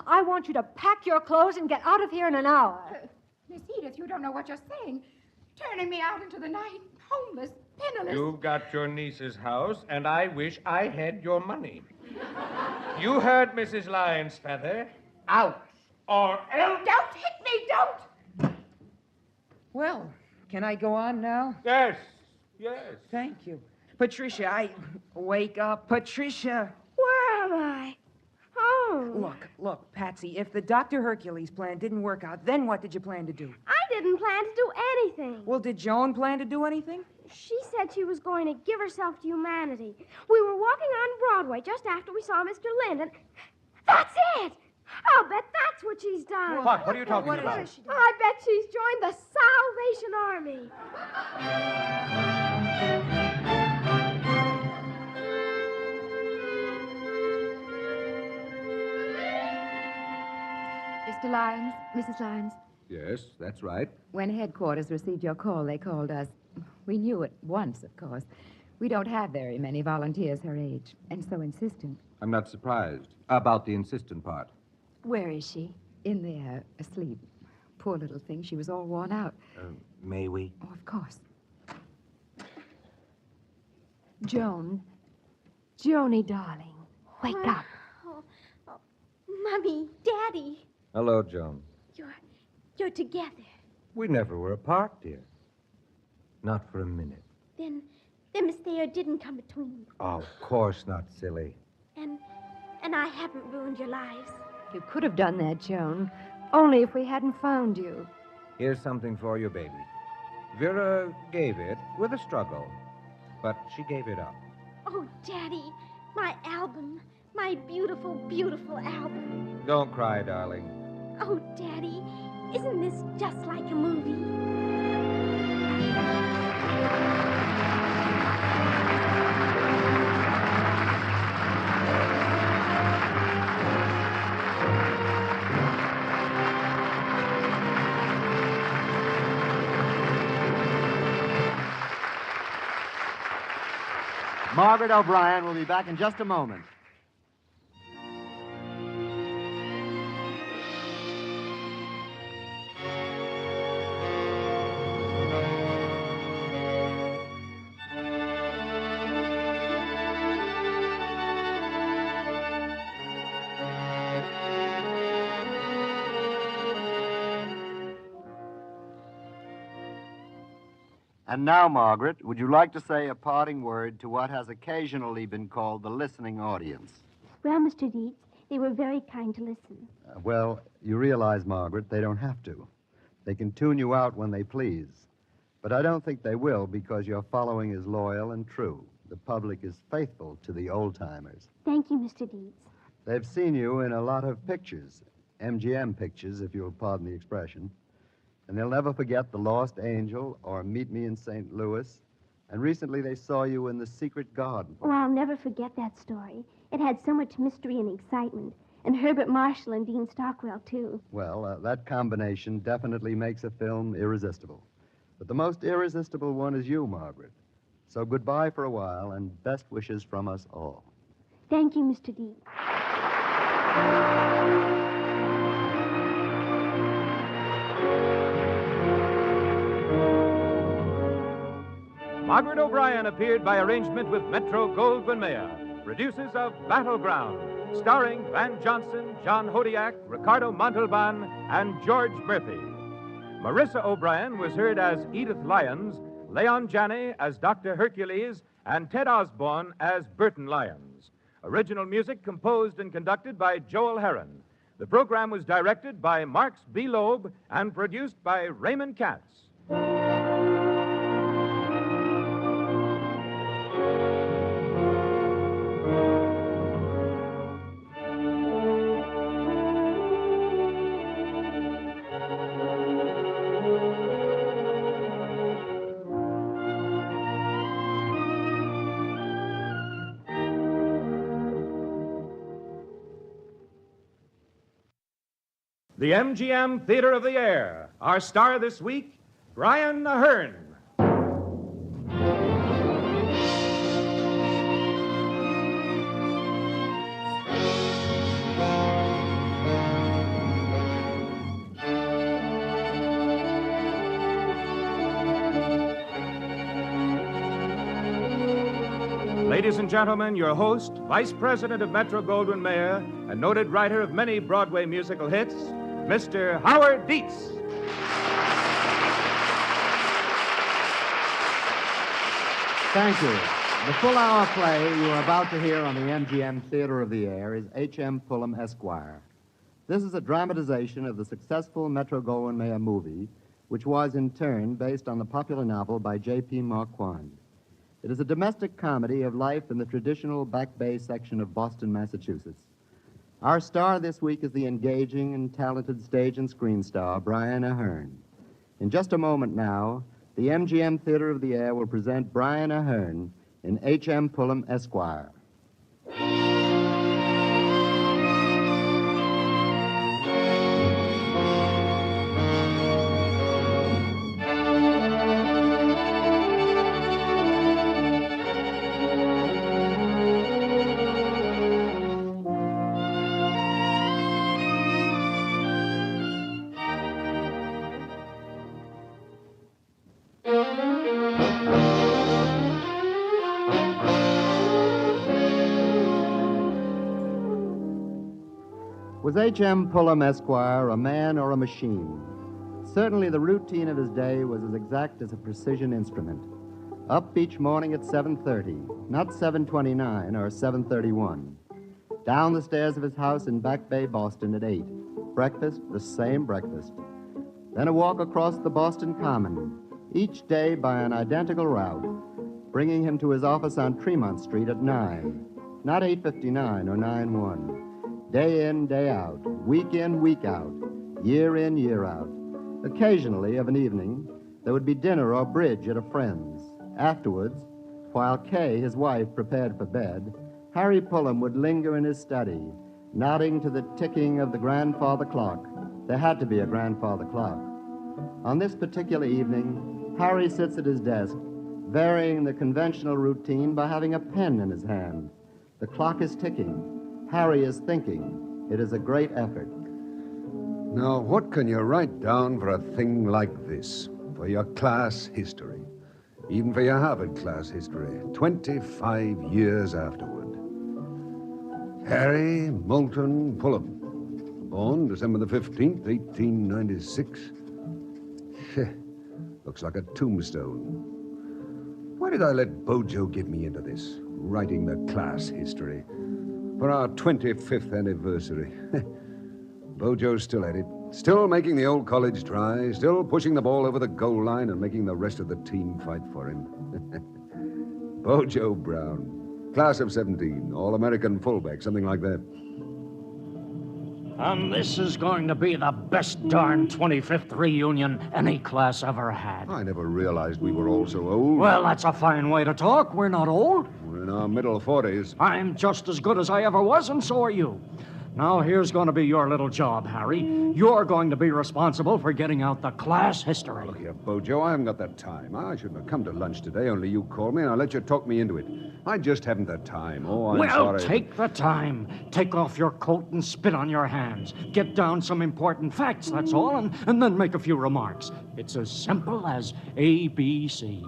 Speaker 21: I want you to pack your clothes and get out of here in an hour.
Speaker 5: Miss Edith, you don't know what you're saying. Turning me out into the night, homeless, penniless.
Speaker 20: You've got your niece's house, and I wish I had your money. You heard Mrs. Lyons, Feather. Out. Or else.
Speaker 5: Don't hit me, don't!
Speaker 12: Well, can I go on now?
Speaker 20: Yes.
Speaker 12: Thank you. Patricia, Wake up, Patricia.
Speaker 19: Where am I? Oh.
Speaker 12: Look, Patsy, if the Dr. Hercules plan didn't work out, then what did you plan to do?
Speaker 19: I didn't plan to do anything.
Speaker 12: Well, did Joan plan to do anything?
Speaker 19: She said she was going to give herself to humanity. We were walking on Broadway just after we saw Mr. Lind, and that's it! I'll bet that's what she's done.
Speaker 20: What? What are you talking
Speaker 19: What
Speaker 20: about?
Speaker 19: has she done? I bet she's joined the Salvation Army.
Speaker 5: Mr. Lyons, Mrs. Lyons,
Speaker 7: Yes, that's right.
Speaker 5: when headquarters received your call, they called us. We knew at once, of course. We don't have very many volunteers her age, and so insistent.
Speaker 7: I'm not surprised about the insistent part.
Speaker 21: Where is she?
Speaker 5: In there, asleep. Poor little thing, she was all worn out.
Speaker 6: May we?
Speaker 5: Oh, of course.
Speaker 21: Joan. Joni, darling. Wake up.
Speaker 15: Oh, Mommy, Daddy,
Speaker 7: Hello, Joan.
Speaker 15: you're together.
Speaker 7: We never were apart, dear. Not for a minute.
Speaker 15: Then Miss Thayer didn't come between you.
Speaker 7: Oh, of course not, silly.
Speaker 15: And I haven't ruined your lives.
Speaker 21: You could have done that, Joan. Only if we hadn't found you.
Speaker 7: Here's something for you, baby. Vera gave it with a struggle, but she gave it up.
Speaker 15: Oh, Daddy, my album. My beautiful, beautiful album.
Speaker 7: Don't cry, darling.
Speaker 15: Oh, Daddy, isn't this just like a movie?
Speaker 2: Margaret O'Brien will be back in just a moment. And now, Margaret, would you like to say a parting word to what has occasionally been called the listening audience?
Speaker 4: Well, Mr. Dietz, they were very kind to listen.
Speaker 2: Well, you realize, Margaret, they don't have to. They can tune you out when they please. But I don't think they will because your following is loyal and true. The public is faithful to the old-timers.
Speaker 4: Thank you, Mr. Dietz.
Speaker 2: They've seen you in a lot of pictures, MGM pictures, if you'll pardon the expression. And they'll never forget The Lost Angel or Meet Me in St. Louis. And recently they saw you in The Secret Garden.
Speaker 4: Oh, I'll never forget that story. It had so much mystery and excitement. And Herbert Marshall and Dean Stockwell, too.
Speaker 2: Well, that combination definitely makes a film irresistible. But the most irresistible one is you, Margaret. So goodbye for a while, and best wishes from us all.
Speaker 4: Thank you, Mr. Dietz.
Speaker 1: Margaret O'Brien appeared by arrangement with Metro-Goldwyn-Mayer, producers of Battleground, starring Van Johnson, John Hodiak, Ricardo Montalban, and George Murphy. Marissa O'Brien was heard as Edith Lyons, Leon Janney as Dr. Hercules, and Ted Osborne as Burton Lyons. Original music composed and conducted by Joel Herron. The program was directed by Marks B. Loeb and produced by Raymond Katz. The MGM Theater of the Air. Our star this week, Brian Ahern. Ladies and gentlemen, your host, Vice President of Metro-Goldwyn-Mayer, and noted writer of many Broadway musical hits, Mr. Howard Dietz.
Speaker 2: Thank you. The full-hour play you are about to hear on the MGM Theater of the Air is H.M. Pullum, Esquire. This is a dramatization of the successful Metro-Goldwyn-Mayer movie, which was in turn based on the popular novel by J.P. Marquand. It is a domestic comedy of life in the traditional Back Bay section of Boston, Massachusetts. Our star this week is the engaging and talented stage and screen star, Brian Ahern. In just a moment now, the MGM Theater of the Air will present Brian Ahern in H.M. Pullum, Esquire. Was H.M. Pullum, Esquire, a man or a machine? Certainly the routine of his day was as exact as a precision instrument. Up each morning at 7:30, not 7:29 or 7:31. Down the stairs of his house in Back Bay, Boston at 8. Breakfast, the same breakfast. Then a walk across the Boston Common, each day by an identical route, bringing him to his office on Tremont Street at 9, not 8:59 or 9:1. Day in, day out, week in, week out, year in, year out. Occasionally, of an evening, there would be dinner or bridge at a friend's. Afterwards, while Kay, his wife, prepared for bed, Harry Pullum would linger in his study, nodding to the ticking of the grandfather clock. There had to be a grandfather clock. On this particular evening, Harry sits at his desk, varying the conventional routine by having a pen in his hand. The clock is ticking. Harry is thinking. It is a great effort.
Speaker 16: Now, what can you write down for a thing like this? For your class history? Even for your Harvard class history, 25 years afterward. Harry Moulton Pullum, born December the 15th, 1896. Looks like a tombstone. Why did I let Bojo get me into this, writing the class history? For our 25th anniversary. Bojo's still at it, still making the old college try, still pushing the ball over the goal line and making the rest of the team fight for him. Bojo Brown, class of 17, All-American fullback, something like that.
Speaker 22: And this is going to be the best darn 25th reunion any class ever had.
Speaker 16: I never realized we were all so old.
Speaker 22: Well, that's a fine way to talk. We're not old.
Speaker 16: We're in our middle 40s.
Speaker 22: I'm just as good as I ever was, and so are you. Now, here's going to be your little job, Harry. You're going to be responsible for getting out the class history.
Speaker 16: Look here, Bojo, I haven't got the time. I shouldn't have come to lunch today, only you called me, and I'll let you talk me into it. I just haven't the time. Oh, I'm sorry.
Speaker 22: Well, take the time. Take off your coat and spit on your hands. Get down some important facts, that's all, and then make a few remarks. It's as simple as ABC.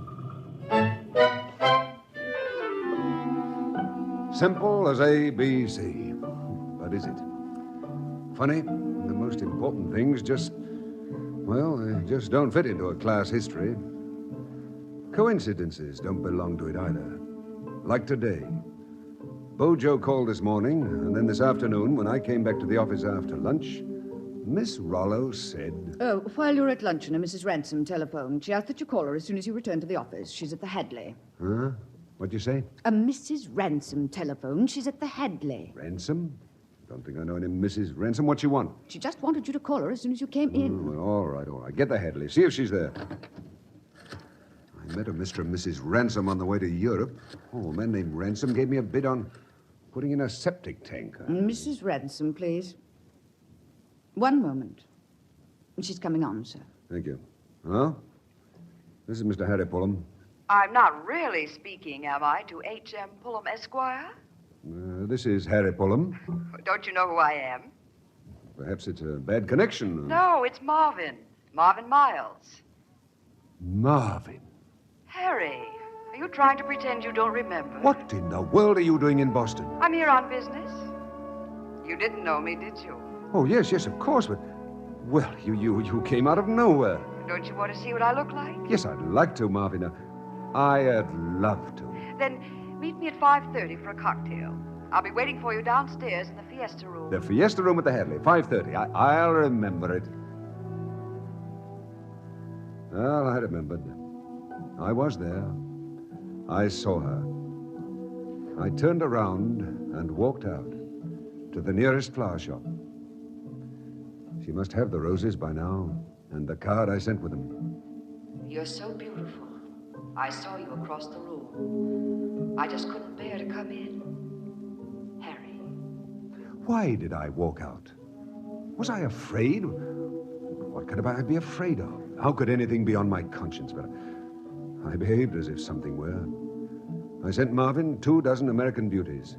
Speaker 16: Simple as ABC. But is it? Funny, the most important things just don't fit into a class history. Coincidences don't belong to it either. Like today. Bojo called this morning, and then this afternoon, when I came back to the office after lunch, Miss Rollo said...
Speaker 23: While you're at luncheon, Mrs. Ransom telephoned. She asked that you call her as soon as you return to the office. She's at the Hadley.
Speaker 16: Huh? What'd you say?
Speaker 23: Mrs. Ransom telephoned. She's at the Hadley.
Speaker 16: Ransom? Don't think I know any Mrs. Ransom. What you want?
Speaker 23: She just wanted you to call her as soon as you came in.
Speaker 16: Well, all right. Get the Hadley. See if she's there. I met a Mr. and Mrs. Ransom on the way to Europe. Oh, a man named Ransom gave me a bid on putting in a septic tank.
Speaker 23: Mrs. Ransom, please. One moment. She's coming on, sir.
Speaker 16: Thank you. Hello? This is Mr. Harry Pullum.
Speaker 3: I'm not really speaking, am I, to H.M. Pullum, Esquire?
Speaker 16: This is Harry Pullum.
Speaker 3: Don't you know who I am?
Speaker 16: Perhaps it's a bad connection.
Speaker 3: No, it's Marvin. Marvin Miles.
Speaker 16: Marvin.
Speaker 3: Harry, are you trying to pretend you don't remember?
Speaker 16: What in the world are you doing in Boston?
Speaker 3: I'm here on business. You didn't know me, did you?
Speaker 16: Oh, yes, of course, but... Well, you came out of nowhere.
Speaker 3: Don't you want to see what I look like?
Speaker 16: Yes, I'd like to, Marvin. I'd love to.
Speaker 3: Then meet me at 5:30 for a cocktail. I'll be waiting for you downstairs in the Fiesta Room.
Speaker 16: The Fiesta Room at the Hadley, 5:30. I'll remember it. Well, I remembered. I was there. I saw her. I turned around and walked out to the nearest flower shop. She must have the roses by now, and the card I sent with them.
Speaker 3: You're so beautiful. I saw you across the room. I just couldn't bear to come in. Harry.
Speaker 16: Why did I walk out? Was I afraid? What could I be afraid of? How could anything be on my conscience? But I behaved as if something were. I sent Marvin 24 American beauties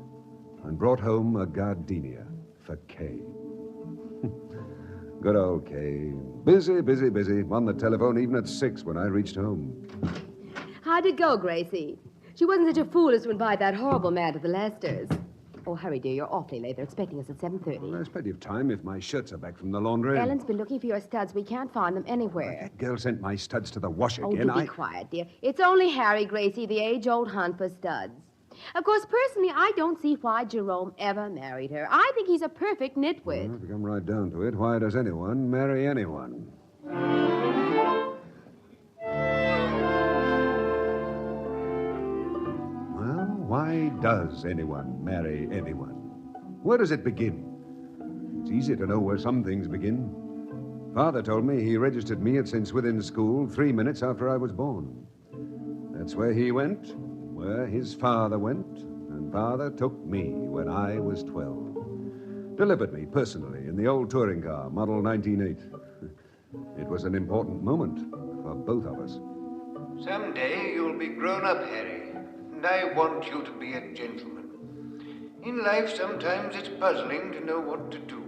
Speaker 16: and brought home a gardenia for Kay. Good old Kay. Busy. On the telephone even at 6 when I reached home.
Speaker 11: How'd it go, Gracie? She wasn't such a fool as to invite that horrible man to the Lesters. Oh, hurry, dear, you're awfully late. They're expecting us at 7:30.
Speaker 16: Well, there's plenty of time if my shirts are back from the laundry.
Speaker 11: Ellen's been looking for your studs. We can't find them anywhere.
Speaker 16: That girl sent my studs to the wash
Speaker 11: Oh,
Speaker 16: again.
Speaker 11: do be quiet, dear. It's only Harry, Gracie, the age-old hunt for studs. Of course, personally, I don't see why Jerome ever married her. I think he's a perfect nitwit.
Speaker 16: Well, if you come right down to it, why does anyone marry anyone? Well, why does anyone marry anyone? Where does it begin? It's easy to know where some things begin. Father told me he registered me at St. Swithin's School 3 minutes after I was born. That's where he went, where his father went, and Father took me when I was 12. Delivered me personally in the old touring car, model 1908. It was an important moment for both of us.
Speaker 8: Someday you'll be grown up, Harry, and I want you to be a gentleman. In life, sometimes it's puzzling to know what to do,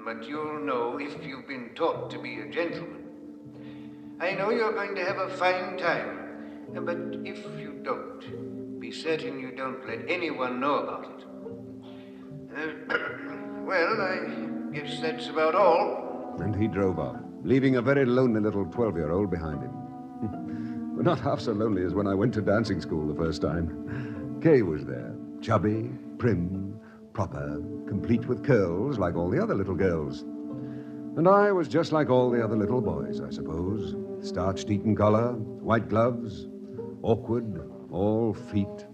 Speaker 8: but you'll know if you've been taught to be a gentleman. I know you're going to have a fine time, but if you don't, be certain you don't let anyone know about it. Well, I guess that's about all.
Speaker 16: And he drove off, leaving a very lonely little 12-year-old behind him. But not half so lonely as when I went to dancing school the first time. Kay was there, chubby, prim, proper, complete with curls like all the other little girls. And I was just like all the other little boys, I suppose. Starched Eton collar, white gloves, awkward, all feet.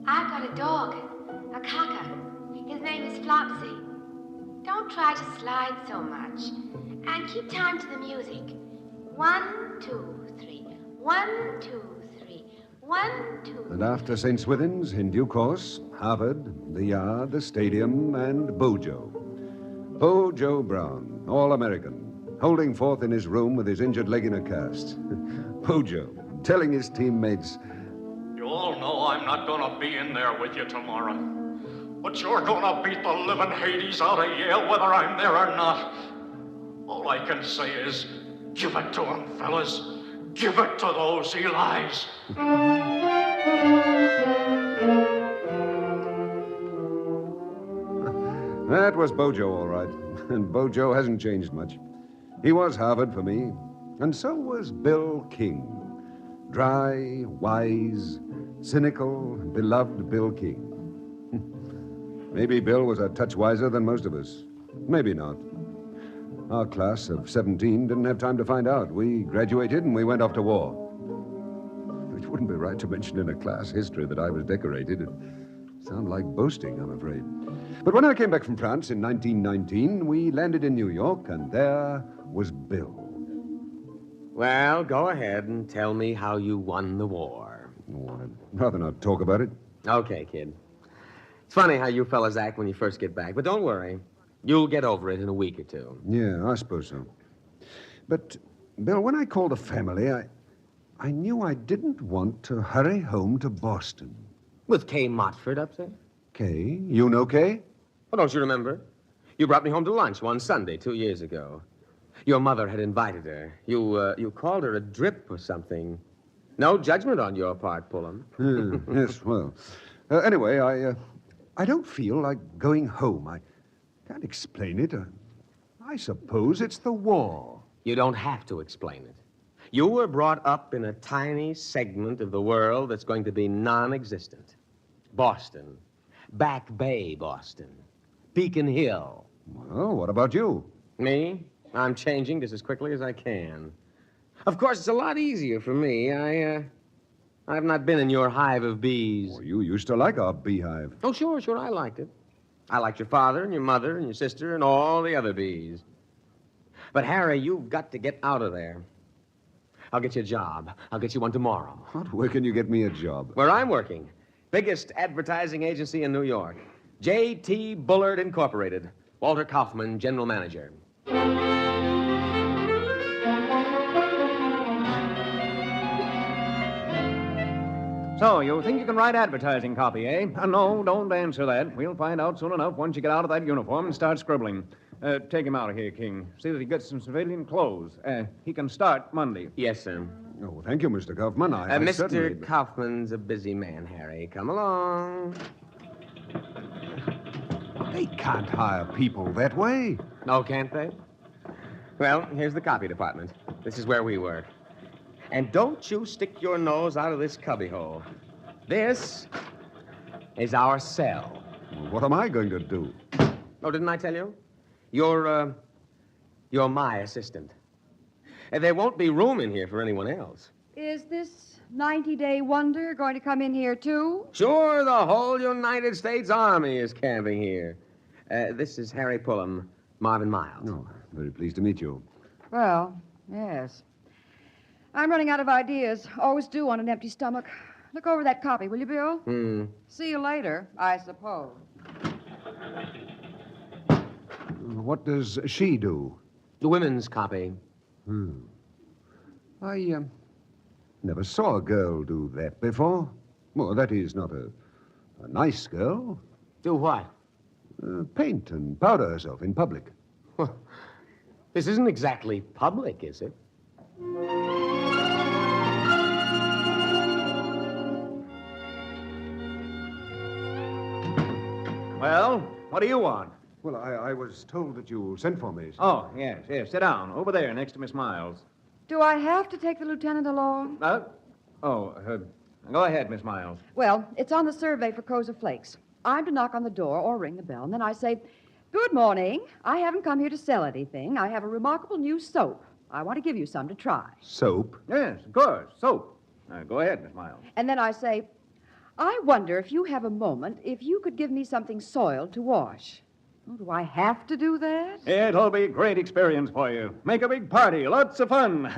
Speaker 18: I've got a dog, a cocker. His name is Flopsy. Don't try to slide so much. And keep time to the music. 1, 2, 3. 1, 2, 3. 1, 2.
Speaker 16: And after St. Swithin's, in due course, Harvard, the Yard, the Stadium, and Bojo. Bojo Brown, all-American, holding forth in his room with his injured leg in a cast. Bojo, telling his teammates,
Speaker 24: You all know I'm not gonna be in there with you tomorrow. But you're gonna beat the living Hades out of Yale whether I'm there or not. All I can say is, give it to him, fellas. Give it to those Eli's.
Speaker 16: That was Bojo, all right. And Bojo hasn't changed much. He was Harvard for me, and so was Bill King. Dry, wise, cynical, beloved Bill King. Maybe Bill was a touch wiser than most of us. Maybe not. Our class of 17 didn't have time to find out. We graduated and we went off to war. It wouldn't be right to mention in a class history that I was decorated. It'd sound like boasting, I'm afraid. But when I came back from France in 1919, we landed in New York, and there was Bill.
Speaker 17: Well, go ahead and tell me how you won the war.
Speaker 16: Oh, I'd rather not talk about it.
Speaker 17: Okay, kid. It's funny how you fellas act when you first get back, but don't worry. You'll get over it in a week or two.
Speaker 16: Yeah, I suppose so. But, Bill, when I called the family, I knew I didn't want to hurry home to Boston.
Speaker 17: With Kay Motford up there?
Speaker 16: Kay? You know Kay?
Speaker 17: Well, don't you remember? You brought me home to lunch one Sunday 2 years ago. Your mother had invited her. You called her a drip or something. No judgment on your part, Pullum.
Speaker 16: Yes, well. Anyway, I don't feel like going home. I can't explain it. I suppose it's the war.
Speaker 17: You don't have to explain it. You were brought up in a tiny segment of the world that's going to be non-existent. Boston. Back Bay, Boston. Beacon Hill.
Speaker 16: Well, what about you?
Speaker 17: Me? I'm changing just as quickly as I can. Of course, it's a lot easier for me. I've not been in your hive of bees.
Speaker 16: Oh, you used to like our beehive.
Speaker 17: Oh, sure, I liked it. I liked your father and your mother and your sister and all the other bees. But, Harry, you've got to get out of there. I'll get you a job. I'll get you one tomorrow.
Speaker 16: What? Where can you get me a job?
Speaker 17: Where I'm working. Biggest advertising agency in New York. J.T. Bullard Incorporated. Walter Kaufman, general manager.
Speaker 9: So, you think you can write advertising copy, eh? No, don't answer that. We'll find out soon enough once you get out of that uniform and start scribbling. Take him out of here, King. See that he gets some civilian clothes. He can start Monday.
Speaker 17: Yes, sir.
Speaker 16: Oh, thank you, Mr. Kaufman.
Speaker 17: Mr. Kaufman's a busy man, Harry. Come along.
Speaker 16: They can't hire people that way.
Speaker 17: No, can't they? Well, here's the copy department. This is where we work. And don't you stick your nose out of this cubbyhole. This is our cell.
Speaker 16: Well, what am I going to do?
Speaker 17: Oh, didn't I tell you? You're my assistant. And there won't be room in here for anyone else.
Speaker 23: Is this 90-day wonder going to come in here, too?
Speaker 17: Sure, the whole United States Army is camping here. This is Harry Pullum, Marvin Miles.
Speaker 16: Oh, very pleased to meet you.
Speaker 23: Well, yes. I'm running out of ideas. Always do on an empty stomach. Look over that copy, will you, Bill? See you later, I suppose.
Speaker 16: What does she do?
Speaker 17: The women's copy.
Speaker 16: I never saw a girl do that before. Well, that is, not a nice girl.
Speaker 17: Do what?
Speaker 16: Paint and powder herself in public.
Speaker 17: Well, this isn't exactly public, is it?
Speaker 9: Well, what do you want?
Speaker 16: Well, I was told that you sent for me.
Speaker 9: Oh, yes. Sit down. Over there, next to Miss Miles.
Speaker 23: Do I have to take the lieutenant along?
Speaker 9: Go ahead, Miss Miles.
Speaker 23: Well, it's on the survey for Koza Flakes. I'm to knock on the door or ring the bell, and then I say, "Good morning. I haven't come here to sell anything. I have a remarkable new soap. I want to give you some to try."
Speaker 16: Soap?
Speaker 9: Yes, of course. Soap. Go ahead, Miss Miles.
Speaker 23: And then I say, "I wonder if you have a moment, if you could give me something soiled to wash." Oh, do I have to do that?
Speaker 9: It'll be a great experience for you. Make a big party. Lots of fun.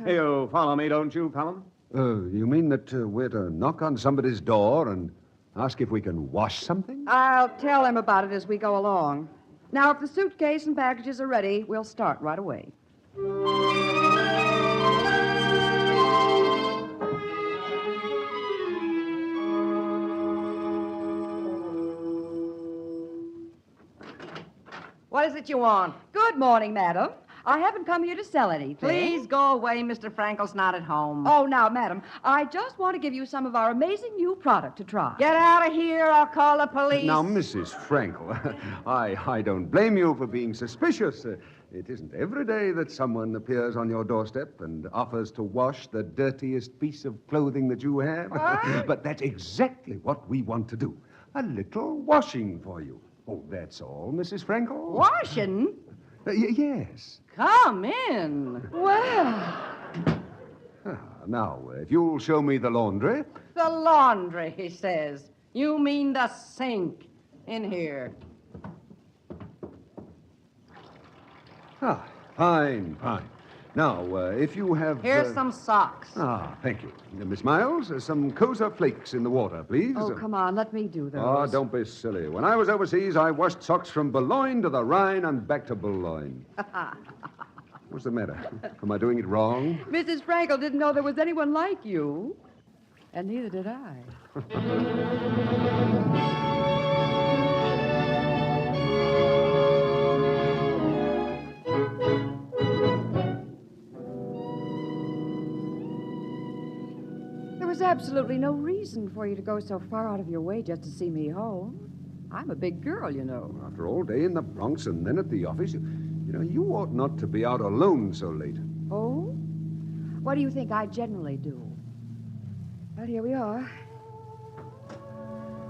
Speaker 9: You follow me, don't you, Pelham?
Speaker 16: You mean that we're to knock on somebody's door and ask if we can wash something?
Speaker 23: I'll tell him about it as we go along. Now, if the suitcase and packages are ready, we'll start right away.
Speaker 10: What is it you want?
Speaker 23: Good morning, madam. I haven't come here to sell anything.
Speaker 10: Please go away. Mr. Frankel's not at home.
Speaker 23: Oh, now, madam, I just want to give you some of our amazing new product to try.
Speaker 10: Get out of here. I'll call the police.
Speaker 16: Now, Mrs. Frankel, I don't blame you for being suspicious. It isn't every day that someone appears on your doorstep and offers to wash the dirtiest piece of clothing that you have. But that's exactly what we want to do. A little washing for you. Oh, that's all, Mrs. Frankel.
Speaker 10: Washing?
Speaker 16: Yes.
Speaker 10: Come in.
Speaker 23: Well.
Speaker 16: Now, if you'll show me the laundry.
Speaker 10: The laundry, he says. You mean the sink. In here.
Speaker 16: Fine. Now, if you have...
Speaker 10: Here's some socks.
Speaker 16: Ah, thank you. Miss Miles, some Koza flakes in the water, please.
Speaker 23: Oh, come on, let me do those.
Speaker 16: Oh, don't be silly. When I was overseas, I washed socks from Boulogne to the Rhine and back to Boulogne. What's the matter? Am I doing it wrong?
Speaker 23: Mrs. Frankel didn't know there was anyone like you. And neither did I. There was absolutely no reason for you to go so far out of your way just to see me home. I'm a big girl, you know.
Speaker 16: After all day in the Bronx and then at the office, you ought not to be out alone so late.
Speaker 23: Oh? What do you think I generally do? Well, here we are.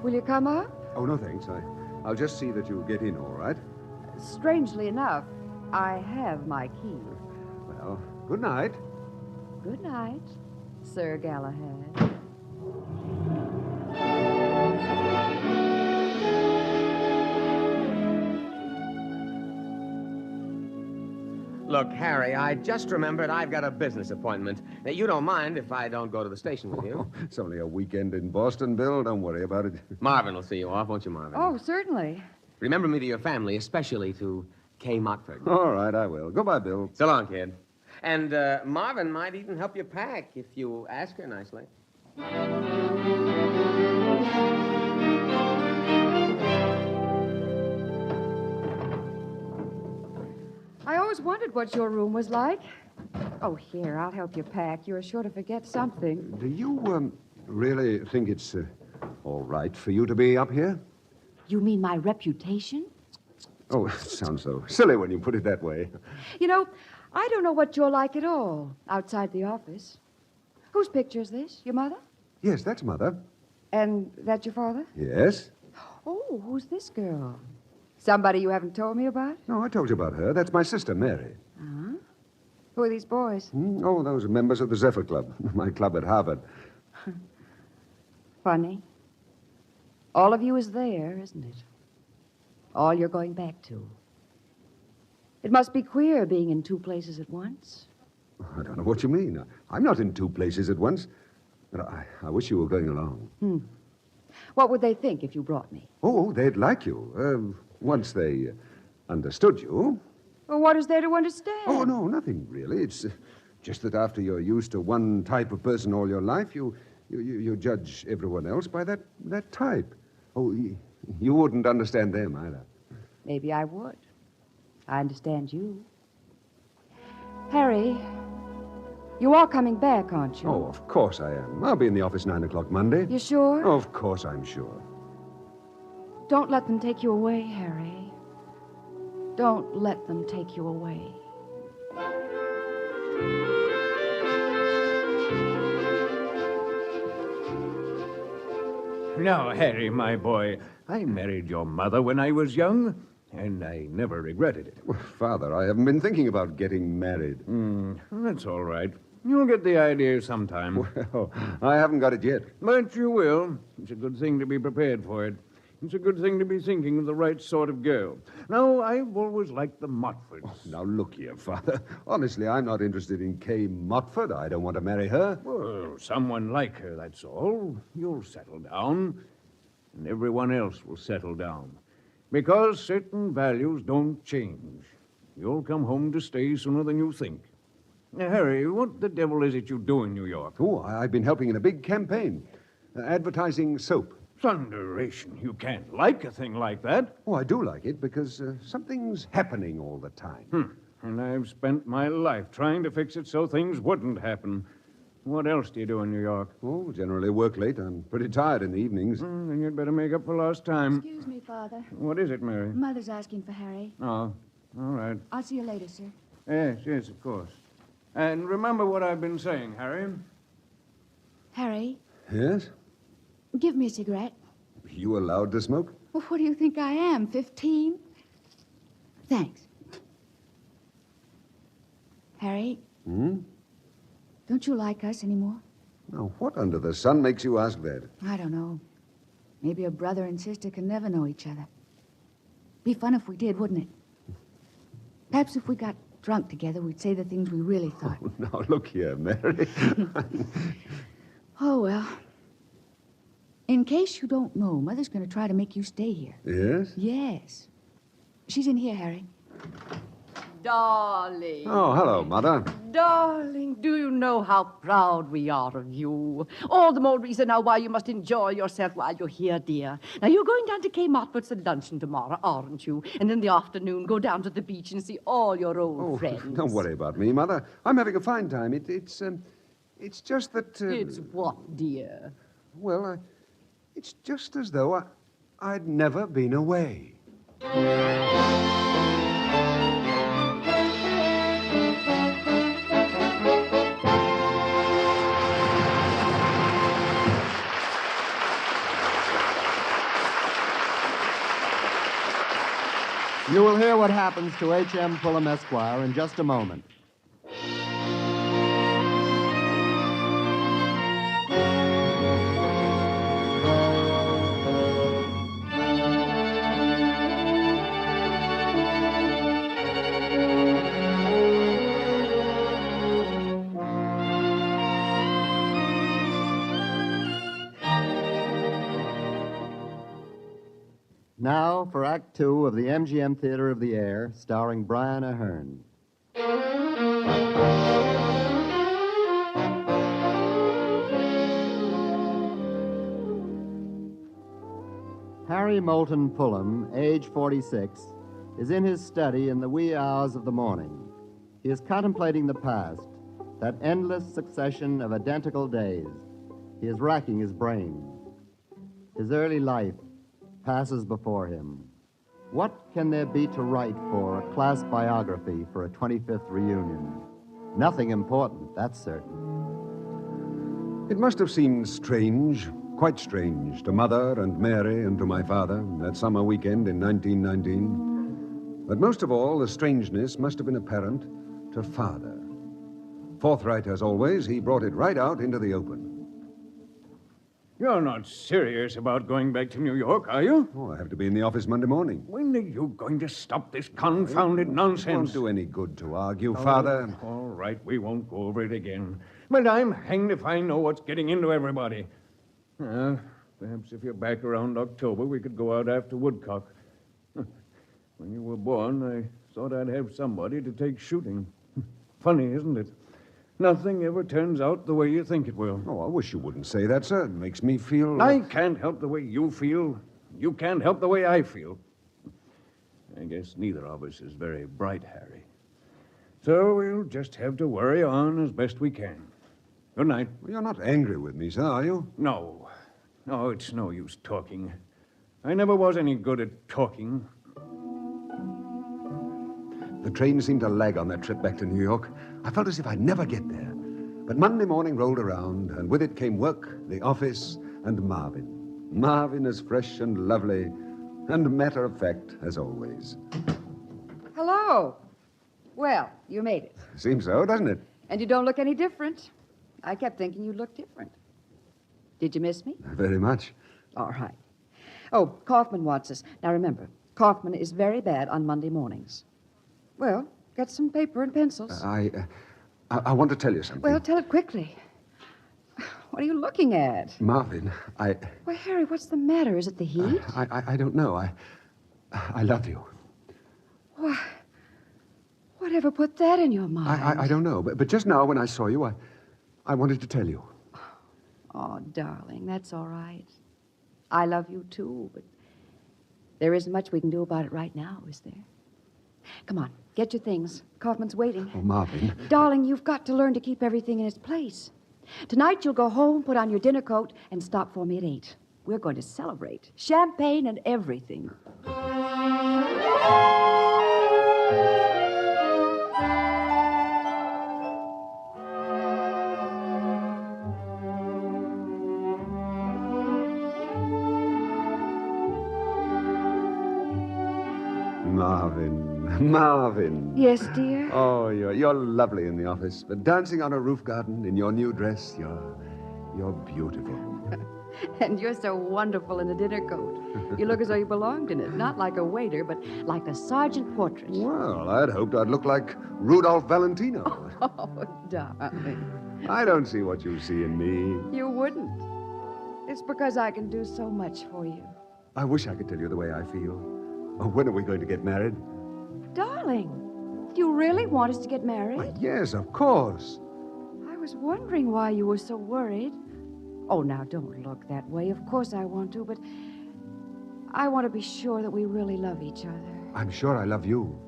Speaker 23: Will you come up?
Speaker 16: Oh, no, thanks. I'll just see that you get in all right.
Speaker 23: Strangely enough, I have my key.
Speaker 16: Well, good night.
Speaker 23: Good night, Sir Galahad.
Speaker 17: Look, Harry, I just remembered I've got a business appointment. Now, you don't mind if I don't go to the station with you?
Speaker 16: It's only a weekend in Boston, Bill. Don't worry about it.
Speaker 17: Marvin will see you off, won't you, Marvin?
Speaker 23: Oh, certainly.
Speaker 17: Remember me to your family, especially to Kay Mockford.
Speaker 16: All right, I will. Goodbye, Bill.
Speaker 17: So long, kid. And Marvin might even help you pack if you ask her nicely.
Speaker 23: I always wondered what your room was like. Oh, here, I'll help you pack. You're sure to forget something.
Speaker 16: Do you, really think it's, all right for you to be up here?
Speaker 23: You mean my reputation?
Speaker 16: Oh, it sounds so silly when you put it that way.
Speaker 23: You know, I don't know what you're like at all outside the office. Whose picture is this? Your mother?
Speaker 16: Yes, that's Mother.
Speaker 23: And that's your father?
Speaker 16: Yes?
Speaker 23: Oh, who's this girl? Somebody you haven't told me about?
Speaker 16: No, I told you about her. That's my sister, Mary.
Speaker 23: Huh? Who are these boys?
Speaker 16: Oh, those are members of the Zephyr Club, my club at Harvard.
Speaker 23: Funny. All of you is there, isn't it? All you're going back to. It must be queer being in two places at once.
Speaker 16: I don't know what you mean. I'm not in two places at once. But I wish you were going along.
Speaker 23: What would they think if you brought me?
Speaker 16: Oh, they'd like you. Once they understood you.
Speaker 23: Well, what is there to understand?
Speaker 16: Oh, no, nothing really. It's just that after you're used to one type of person all your life, you judge everyone else by that type. Oh, you wouldn't understand them either.
Speaker 23: Maybe I would. I understand you. Harry, you are coming back, aren't you?
Speaker 16: Oh, of course I am. I'll be in the office 9 o'clock Monday.
Speaker 23: You sure?
Speaker 16: Of course I'm sure.
Speaker 23: Don't let them take you away, Harry. Don't let them take you away.
Speaker 22: Now, Harry, my boy, I married your mother when I was young, and I never regretted it.
Speaker 16: Well, Father, I haven't been thinking about getting married.
Speaker 22: That's all right. You'll get the idea sometime.
Speaker 16: Well, I haven't got it yet.
Speaker 22: But you will. It's a good thing to be prepared for it. It's a good thing to be thinking of the right sort of girl. Now, I've always liked the Montforts.
Speaker 16: Oh, now, look here, Father. Honestly, I'm not interested in Kay Montfort. I don't want to marry her.
Speaker 22: Well, someone like her, that's all. You'll settle down, and everyone else will settle down. Because certain values don't change. You'll come home to stay sooner than you think. Now, Harry, what the devil is it you do in New York?
Speaker 16: Oh, I've been helping in a big campaign. Advertising soap.
Speaker 22: Thunderation, you can't like a thing like that.
Speaker 16: Oh, I do like it because something's happening all the time.
Speaker 22: And I've spent my life trying to fix it so things wouldn't happen. What else do you do in New York?
Speaker 16: Oh, generally work late. I'm pretty tired in the evenings.
Speaker 22: Then you'd better make up for lost time.
Speaker 19: Excuse me, Father.
Speaker 22: What is it, Mary?
Speaker 19: Mother's asking for Harry.
Speaker 22: Oh, all right.
Speaker 19: I'll see you later, sir.
Speaker 22: Yes, of course. And remember what I've been saying, Harry.
Speaker 19: Harry,
Speaker 16: Yes?
Speaker 19: give me a cigarette.
Speaker 16: You allowed to smoke?
Speaker 19: Well, what do you think I am, 15? Thanks. Harry, don't you like us anymore?
Speaker 16: Now, what under the sun makes you ask that?
Speaker 19: I don't know. Maybe a brother and sister can never know each other. Be fun if we did, wouldn't it? Perhaps if we got
Speaker 12: drunk together, we'd say the things we really thought.
Speaker 16: Oh, now, look here, Mary.
Speaker 12: Oh, well. In case you don't know, Mother's going to try to make you stay here.
Speaker 16: Yes?
Speaker 12: Yes. She's in here, Harry.
Speaker 10: Darling.
Speaker 16: Oh, hello, Mother.
Speaker 10: Darling, do you know how proud we are of you? All the more reason now why you must enjoy yourself while you're here, dear. Now, you're going down to Kmart for some luncheon tomorrow, aren't you? And in the afternoon, go down to the beach and see all your old friends.
Speaker 16: Don't worry about me, Mother. I'm having a fine time. It's just that...
Speaker 10: It's what, dear?
Speaker 16: Well, it's just as though I'd never been away.
Speaker 2: You will hear what happens to H.M. Pullum, Esquire, in just a moment. Now for Act Two of the MGM Theater of the Air, starring Brian Ahern. Harry Moulton Pullum, age 46, is in his study in the wee hours of the morning. He is contemplating the past, that endless succession of identical days. He is racking his brain. His early life passes before him. What can there be to write for a class biography for a 25th reunion? Nothing important, that's certain.
Speaker 16: It must have seemed strange, quite strange, to Mother and Mary and to my father that summer weekend in 1919. But most of all, the strangeness must have been apparent to Father. Forthright as always, he brought it right out into the open.
Speaker 22: You're not serious about going back to New York, are you?
Speaker 16: Oh, I have to be in the office Monday morning.
Speaker 22: When are you going to stop this confounded nonsense?
Speaker 16: It won't do any good to argue, Father.
Speaker 22: All right, we won't go over it again. But I'm hanged if I know what's getting into everybody. Perhaps if you're back around October, we could go out after woodcock. When you were born, I thought I'd have somebody to take shooting. Funny, isn't it? Nothing ever turns out the way you think it will.
Speaker 16: Oh, I wish you wouldn't say that, sir. It makes me feel...
Speaker 22: I can't help the way you feel. You can't help the way I feel. I guess neither of us is very bright, Harry. So we'll just have to worry on as best we can. Good night.
Speaker 16: Well, you're not angry with me, sir, are you?
Speaker 22: No. No, it's no use talking. I never was any good at talking.
Speaker 16: The train seemed to lag on that trip back to New York. I felt as if I'd never get there. But Monday morning rolled around, and with it came work, the office, and Marvin. Marvin as fresh and lovely and matter-of-fact as always.
Speaker 23: Hello. Well, you made it.
Speaker 16: Seems so, doesn't it?
Speaker 23: And you don't look any different. I kept thinking you looked different. Did you miss me?
Speaker 16: Very much.
Speaker 23: All right. Oh, Kaufman wants us. Now remember, Kaufman is very bad on Monday mornings. Well, get some paper and pencils.
Speaker 16: I want to tell you something.
Speaker 23: Well, tell it quickly. What are you looking at?
Speaker 16: Marvin,
Speaker 23: Well, Harry, what's the matter? Is it the heat?
Speaker 16: I don't know. I love you.
Speaker 23: Why? Whatever put that in your mind?
Speaker 16: I don't know. But just now when I saw you, I wanted to tell you.
Speaker 23: Oh, darling, that's all right. I love you, too, but there isn't much we can do about it right now, is there? Come on, get your things. Kaufman's waiting.
Speaker 16: Oh, Marvin.
Speaker 23: Darling, you've got to learn to keep everything in its place. Tonight you'll go home, put on your dinner coat, and stop for me at 8. We're going to celebrate. Champagne and everything.
Speaker 16: Marvin.
Speaker 23: Yes, dear?
Speaker 16: Oh, you're lovely in the office. But dancing on a roof garden in your new dress, you're beautiful.
Speaker 23: And you're so wonderful in a dinner coat. You look as though you belonged in it. Not like a waiter, but like a sergeant portrait.
Speaker 16: Well, I'd hoped I'd look like Rudolph Valentino.
Speaker 23: Oh, darling.
Speaker 16: I don't see what you see in me.
Speaker 23: You wouldn't. It's because I can do so much for you.
Speaker 16: I wish I could tell you the way I feel. Oh, when are we going to get married?
Speaker 23: Darling, do you really want us to get married?
Speaker 16: Why, yes, of course.
Speaker 23: I was wondering why you were so worried. Oh, now, don't look that way. Of course I want to, but I want to be sure that we really love each other.
Speaker 16: I'm sure I love you.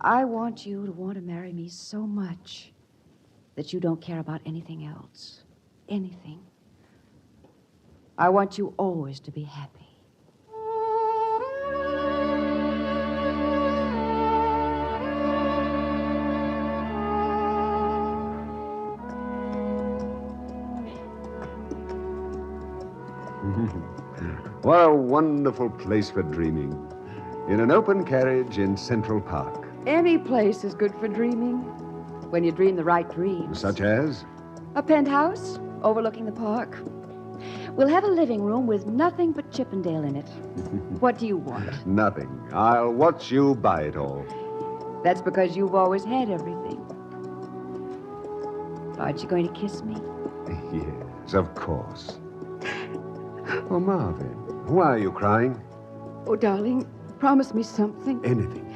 Speaker 23: I want you to want to marry me so much that you don't care about anything else. Anything. I want you always to be happy.
Speaker 16: What a wonderful place for dreaming. In an open carriage in Central Park.
Speaker 23: Any place is good for dreaming, when you dream the right dreams.
Speaker 16: Such as?
Speaker 23: A penthouse overlooking the park. We'll have a living room with nothing but Chippendale in it. What do you want?
Speaker 16: Nothing. I'll watch you buy it all.
Speaker 23: That's because you've always had everything. Aren't you going to kiss me?
Speaker 16: Yes, of course. Oh, Marvin, why are you crying?
Speaker 23: Oh, darling, promise me something.
Speaker 16: Anything.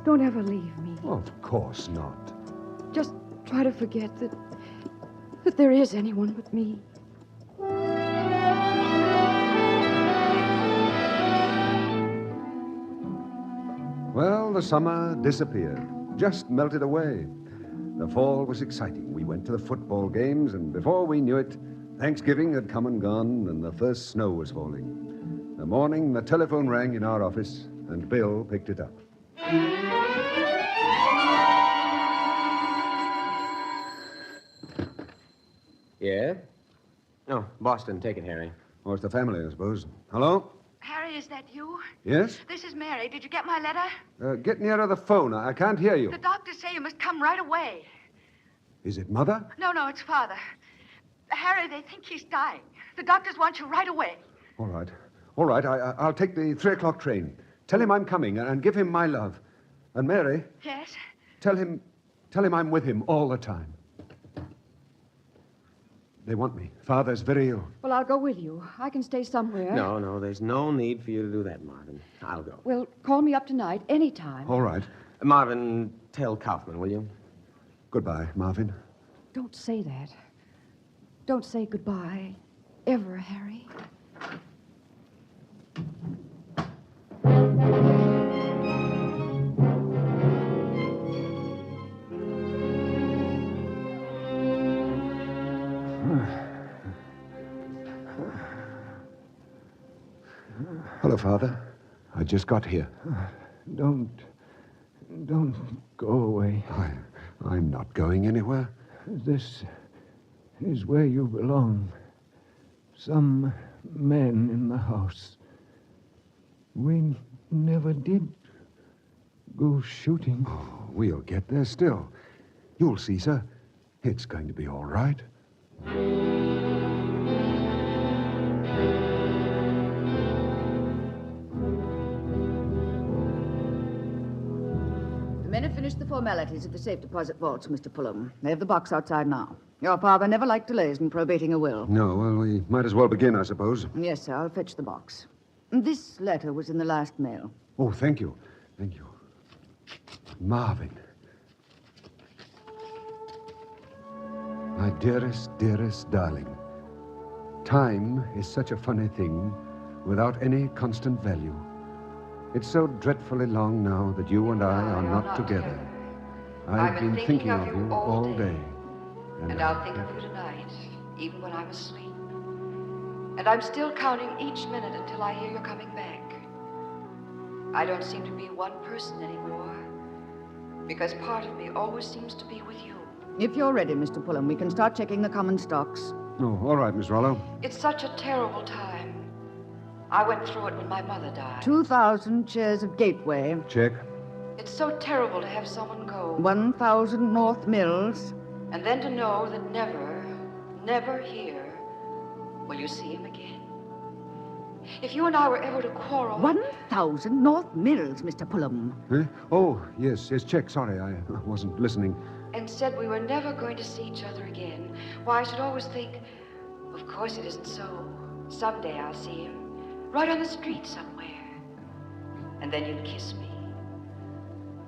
Speaker 23: Don't ever leave me.
Speaker 16: Of course not.
Speaker 23: Just try to forget that there is anyone but me.
Speaker 16: Well, the summer disappeared, just melted away. The fall was exciting. We went to the football games, and before we knew it, Thanksgiving had come and gone, and the first snow was falling. The morning, the telephone rang in our office, and Bill picked it up.
Speaker 17: Yeah? Oh, Boston. Take it, Harry.
Speaker 16: Oh, it's the family, I suppose. Hello?
Speaker 18: Harry, is that you?
Speaker 16: Yes?
Speaker 18: This is Mary. Did you get my letter?
Speaker 16: Get nearer the phone. I can't hear you.
Speaker 18: The doctors say you must come right away.
Speaker 16: Is it Mother?
Speaker 18: No, it's Father. Harry, they think he's dying. The doctors want you right away.
Speaker 16: All right. All right. I'll take the 3:00 train. Tell him I'm coming and give him my love. And Mary,
Speaker 18: Yes?
Speaker 16: tell him I'm with him all the time. They want me. Father's very ill.
Speaker 23: Well, I'll go with you. I can stay somewhere.
Speaker 17: No, there's no need for you to do that, Marvin. I'll go.
Speaker 23: Well, call me up tonight, anytime.
Speaker 16: All right.
Speaker 17: Marvin, tell Kaufman, will you?
Speaker 16: Goodbye, Marvin.
Speaker 23: Don't say that. Don't say goodbye. Ever, Harry.
Speaker 16: Hello, Father. I just got here.
Speaker 22: Don't go away.
Speaker 16: I'm not going anywhere.
Speaker 22: This is where you belong. Some men in the house. We never did go shooting.
Speaker 16: Oh, we'll get there still. You'll see, sir. It's going to be all right.
Speaker 23: The men have finished the formalities of the safe deposit vaults, Mr. Pullum. They have the box outside now. Your father never liked delays in probating a will.
Speaker 16: No, well, we might as well begin, I suppose.
Speaker 23: Yes, sir. I'll fetch the box. This letter was in the last mail.
Speaker 16: Oh, thank you. Thank you. Marvin. My dearest, dearest darling. Time is such a funny thing without any constant value. It's so dreadfully long now that you and I are not together. I've been thinking of you all day.
Speaker 3: And I'll think of you tonight, even when I'm asleep. And I'm still counting each minute until I hear you're coming back. I don't seem to be one person anymore, because part of me always seems to be with you.
Speaker 23: If you're ready, Mr. Pullum, we can start checking the common stocks.
Speaker 16: Oh, all right, Miss Rollo.
Speaker 3: It's such a terrible time. I went through it when my mother died.
Speaker 23: 2,000 shares of Gateway.
Speaker 16: Check.
Speaker 3: It's so terrible to have someone go.
Speaker 23: 1,000 North Mills.
Speaker 3: And then to know that never, never here Will you see him again? If you and I were ever to quarrel...
Speaker 12: 1,000 North Mills, Mr. Pullum.
Speaker 16: Huh? Oh, yes, check. Sorry, I wasn't listening.
Speaker 3: And said we were never going to see each other again, why, I should always think, of course it isn't so. Someday I'll see him, right on the street somewhere. And then you'd kiss me.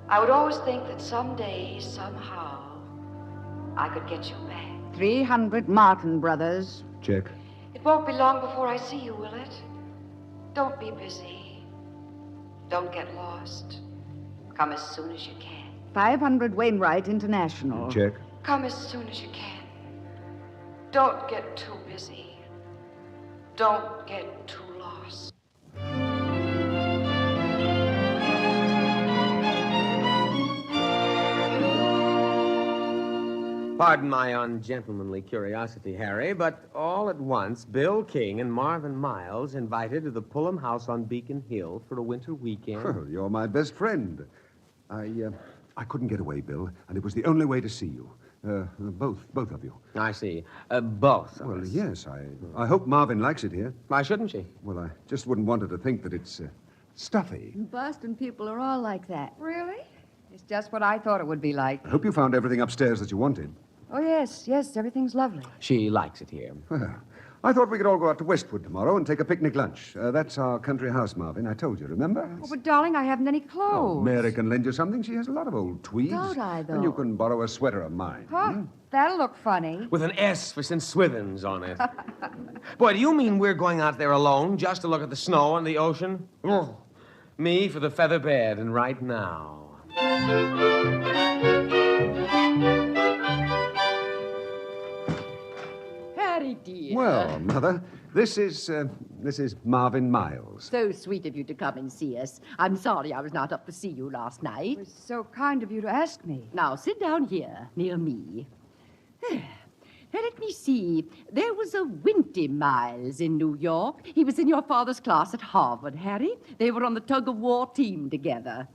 Speaker 3: I would always think that someday, somehow, I could get you back.
Speaker 12: 300 Martin Brothers.
Speaker 16: Check.
Speaker 3: It won't be long before I see you, will it? Don't be busy. Don't get lost. Come as soon as you can.
Speaker 12: 500 Wainwright International.
Speaker 16: Check.
Speaker 3: Come as soon as you can. Don't get too busy. Don't get too lost.
Speaker 17: Pardon my ungentlemanly curiosity, Harry, but all at once, Bill King and Marvin Miles invited to the Pullum House on Beacon Hill for a winter weekend.
Speaker 16: Well, you're my best friend. I couldn't get away, Bill, and it was the only way to see you. Both of you.
Speaker 17: I see. Both.
Speaker 16: Well, yes, I hope Marvin likes it here.
Speaker 17: Why shouldn't she?
Speaker 16: Well, I just wouldn't want her to think that it's stuffy.
Speaker 23: Boston people are all like that. Really? It's just what I thought it would be like.
Speaker 16: I hope you found everything upstairs that you wanted.
Speaker 23: Oh, yes, everything's lovely.
Speaker 17: She likes it here.
Speaker 16: Well, I thought we could all go out to Westwood tomorrow and take a picnic lunch. That's our country house, Marvin. I told you, remember?
Speaker 23: Oh, but, darling, I haven't any clothes.
Speaker 16: Oh, Mary can lend you something. She has a lot of old tweeds.
Speaker 23: Don't I, though?
Speaker 16: And you can borrow a sweater of mine.
Speaker 23: Huh? That'll look funny.
Speaker 17: With an S for St. Swithins on it. Boy, do you mean we're going out there alone just to look at the snow and the ocean? Oh, me for the feather bed, and right now.
Speaker 23: Harry, dear.
Speaker 16: Well, Mother, this is Marvin Miles.
Speaker 10: So sweet of you to come and see us. I'm sorry I was not up to see you last night.
Speaker 23: It was so kind of you to ask me.
Speaker 10: Now, sit down here, near me. Let me see. There was a Winty Miles in New York. He was in your father's class at Harvard, Harry. They were on the tug-of-war team together.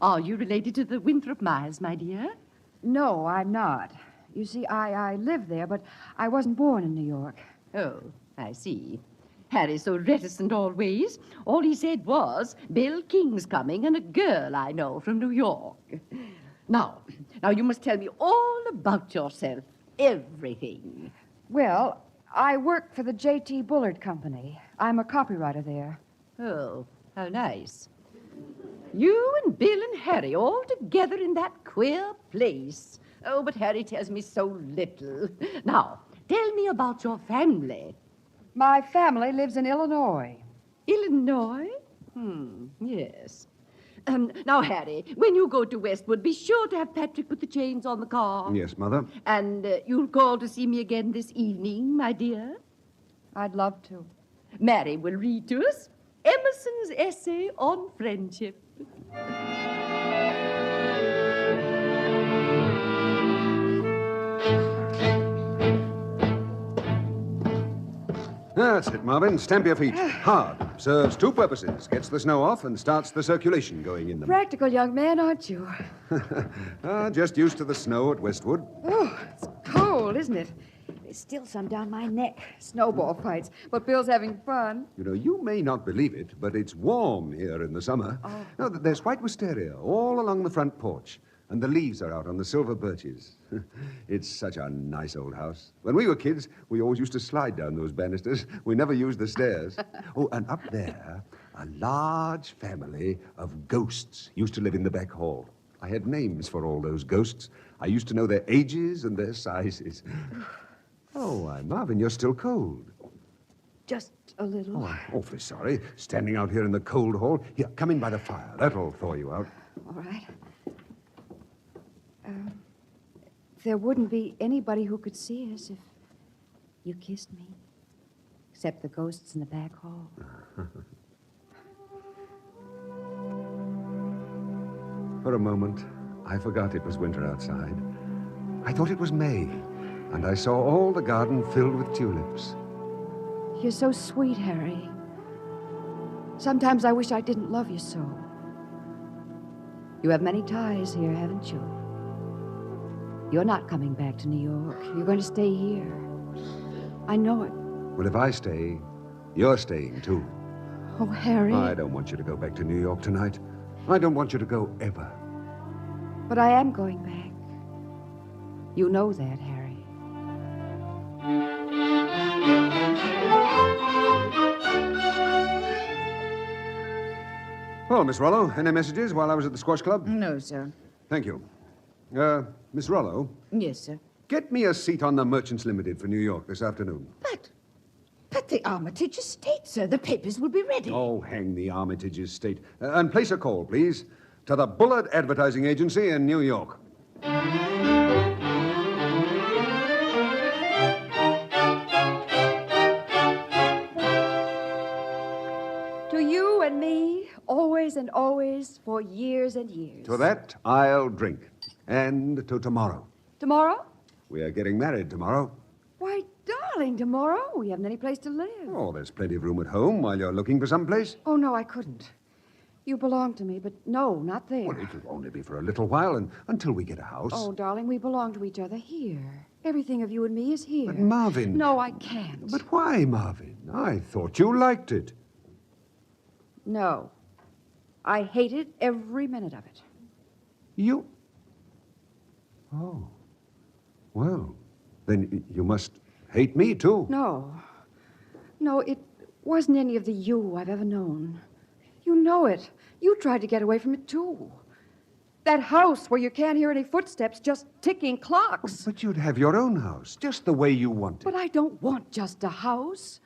Speaker 10: Are you related to the Winthrop Miles, my dear?
Speaker 23: No, I'm not. You see, I live there, but I wasn't born in New York.
Speaker 10: Oh, I see. Harry's so reticent always. All he said was, Bill King's coming and a girl I know from New York. Now, you must tell me all about yourself. Everything.
Speaker 23: Well, I work for the J.T. Bullard Company. I'm a copywriter there.
Speaker 10: Oh, how nice. You and Bill and Harry all together in that queer place. Oh, but Harry tells me so little. Now, tell me about your family.
Speaker 23: My family lives in Illinois.
Speaker 10: Illinois? Yes. Now, Harry, when you go to Westwood, be sure to have Patrick put the chains on the car.
Speaker 16: Yes, Mother.
Speaker 10: And you'll call to see me again this evening, my dear?
Speaker 23: I'd love to.
Speaker 10: Mary will read to us Emerson's essay on friendship.
Speaker 16: That's it, Marvin. Stamp your feet. Hard. Serves two purposes. Gets the snow off and starts the circulation going in them.
Speaker 23: Practical young man, aren't you?
Speaker 16: Just used to the snow at Westwood.
Speaker 23: Oh, it's cold, isn't it? There's still some down my neck. Snowball fights. But Bill's having fun.
Speaker 16: You know, you may not believe it, but it's warm here in the summer.
Speaker 23: Oh.
Speaker 16: No, there's white wisteria all along the front porch, and the leaves are out on the silver birches. It's such a nice old house. When we were kids, we always used to slide down those banisters. We never used the stairs. Oh, and up there, a large family of ghosts used to live in the back hall. I had names for all those ghosts. I used to know their ages and their sizes. Oh, why, Marvin, you're still cold.
Speaker 23: Just a little.
Speaker 16: Oh, I'm awfully sorry. Standing out here in the cold hall. Here, come in by the fire. That'll thaw you out.
Speaker 23: All right. There wouldn't be anybody who could see us if you kissed me. Except the ghosts in the back hall.
Speaker 16: For a moment, I forgot it was winter outside. I thought it was May, and I saw all the garden filled with tulips.
Speaker 23: You're so sweet, Harry. Sometimes I wish I didn't love you so. You have many ties here, haven't you? You're not coming back to New York. You're going to stay here. I know it.
Speaker 16: Well, if I stay, you're staying too.
Speaker 23: Oh, Harry.
Speaker 16: I don't want you to go back to New York tonight. I don't want you to go ever.
Speaker 23: But I am going back. You know that, Harry.
Speaker 16: Well, Miss Rollo, any messages while I was at the squash club?
Speaker 12: No, sir.
Speaker 16: Thank you. Miss Rollo,
Speaker 12: Yes, sir.
Speaker 16: get me a seat on the Merchants Limited for New York this afternoon.
Speaker 12: But the Armitage estate, sir. The papers will be ready.
Speaker 16: Oh, hang the Armitage estate. And place a call, please, to the Bullard Advertising Agency in New York.
Speaker 23: To you and me, always and always, for years and years.
Speaker 16: To that, I'll drink. And to tomorrow.
Speaker 23: Tomorrow?
Speaker 16: We are getting married tomorrow.
Speaker 23: Why, darling, tomorrow we haven't any place to live.
Speaker 16: Oh, there's plenty of room at home while you're looking for some place.
Speaker 23: Oh, no, I couldn't. You belong to me, but no, not there.
Speaker 16: Well, it'll only be for a little while and until we get a house.
Speaker 23: Oh, darling, we belong to each other here. Everything of you and me is here.
Speaker 16: But, Marvin...
Speaker 23: No, I can't.
Speaker 16: But why, Marvin? I thought you liked it.
Speaker 23: No. I hated every minute of it.
Speaker 16: You... Oh. Well, then you must hate me, too.
Speaker 23: No. No, it wasn't any of the you I've ever known. You know it. You tried to get away from it, too. That house where you can't hear any footsteps, just ticking clocks.
Speaker 16: But you'd have your own house, just the way you want it.
Speaker 23: But I don't want just a house.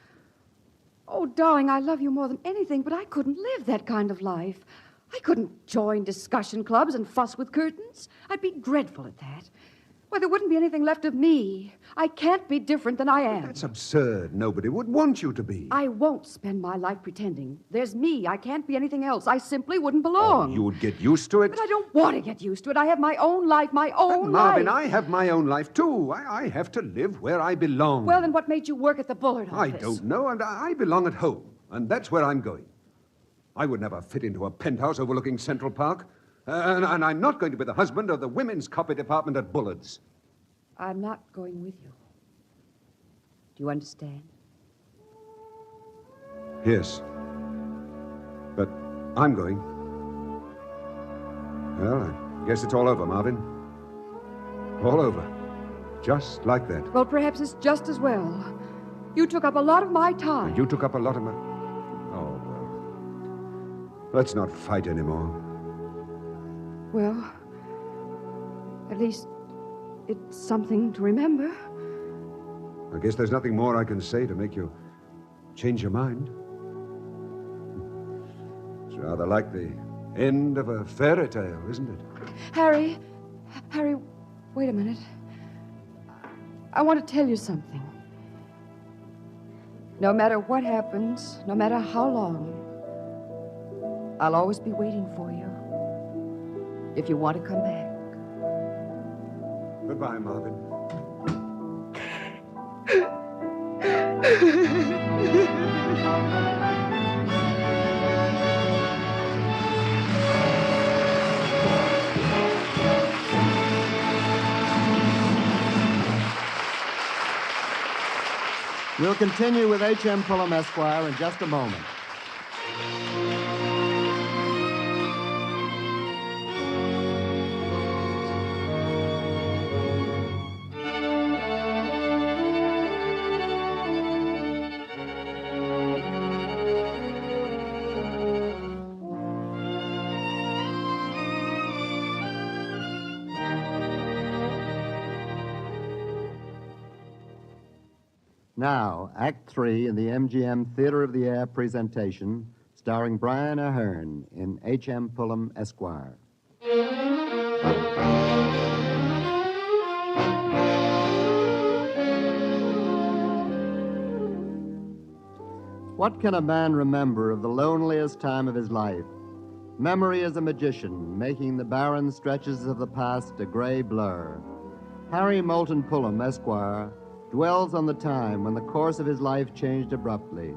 Speaker 23: Oh, darling, I love you more than anything, but I couldn't live that kind of life. I couldn't join discussion clubs and fuss with curtains. I'd be dreadful at that. Why, there wouldn't be anything left of me. I can't be different than I am.
Speaker 16: That's absurd. Nobody would want you to be.
Speaker 23: I won't spend my life pretending. There's me. I can't be anything else. I simply wouldn't belong.
Speaker 16: Oh, you would get used to it.
Speaker 23: But I don't want to get used to it. I have my own life, my own
Speaker 16: Marvin,
Speaker 23: life.
Speaker 16: I have my own life, too. I have to live where I belong.
Speaker 23: Well, then what made you work at the Bullard office?
Speaker 16: I don't know, and I belong at home, and that's where I'm going. I would never fit into a penthouse overlooking Central Park, and I'm not going to be the husband of the women's copy department at Bullard's.
Speaker 23: I'm not going with you. Do you understand?
Speaker 16: Yes. But I'm going. Well, I guess it's all over, Marvin. All over. Just like that.
Speaker 23: Well, perhaps it's just as well. You took up a lot of my time.
Speaker 16: You took up a lot of my... Oh, well. Let's not fight anymore.
Speaker 23: Well, at least it's something to remember.
Speaker 16: I guess there's nothing more I can say to make you change your mind. It's rather like the end of a fairy tale, isn't it?
Speaker 23: Harry, wait a minute. I want to tell you something. No matter what happens, no matter how long, I'll always be waiting for you. If you want to come back.
Speaker 16: Goodbye, Marvin.
Speaker 2: We'll continue with H.M. Pullum, Esquire, in just a moment. Now, Act 3 in the MGM Theater of the Air presentation, starring Brian Ahern in H.M. Pullum, Esquire. What can a man remember of the loneliest time of his life? Memory is a magician, making the barren stretches of the past a gray blur. Harry Moulton Pullum, Esquire, dwells on the time when the course of his life changed abruptly.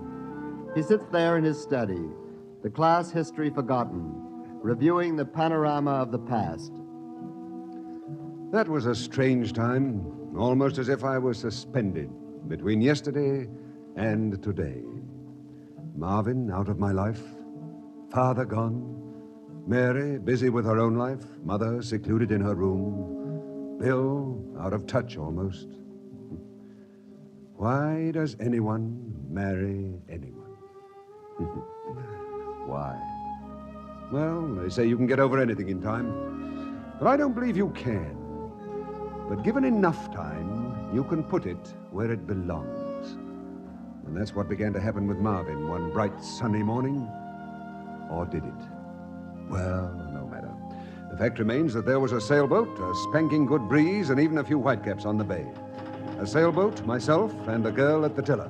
Speaker 2: He sits there in his study, the class history forgotten, reviewing the panorama of the past.
Speaker 16: That was a strange time, almost as if I was suspended between yesterday And today, Marvin out of my life, father gone, Mary busy with her own life, mother secluded in her room, Bill out of touch almost. Why does anyone marry anyone? Why? Well, they say you can get over anything in time, but I don't believe you can. But given enough time, you can put it where it belongs. And that's what began to happen with Marvin one bright sunny morning. Or did it? Well, no matter. The fact remains that there was a sailboat, a spanking good breeze, and even a few whitecaps on the bay. A sailboat, myself, and a girl at the tiller.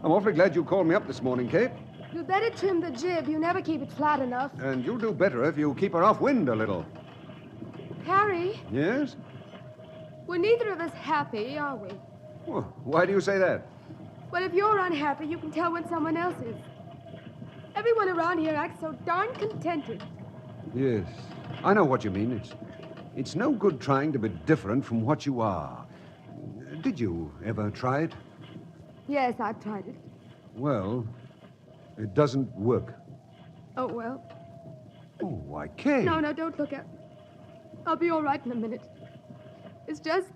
Speaker 16: I'm awfully glad you called me up this morning, Kate.
Speaker 19: You'd better trim the jib. You never keep it flat enough.
Speaker 16: And you'll do better if you keep her off wind a little.
Speaker 19: Harry,
Speaker 16: Yes?
Speaker 19: we're neither of us happy, are we?
Speaker 16: Well, why do you say that?
Speaker 19: Well, if you're unhappy, you can tell when someone else is. Everyone around here acts so darn contented.
Speaker 16: Yes, I know what you mean. It's no good trying to be different from what you are. Did you ever try it?
Speaker 19: Yes, I've tried it.
Speaker 16: Well, it doesn't work.
Speaker 19: Oh, well.
Speaker 16: Oh, why, Kate?
Speaker 19: No, don't look at me. I'll be all right in a minute. It's just...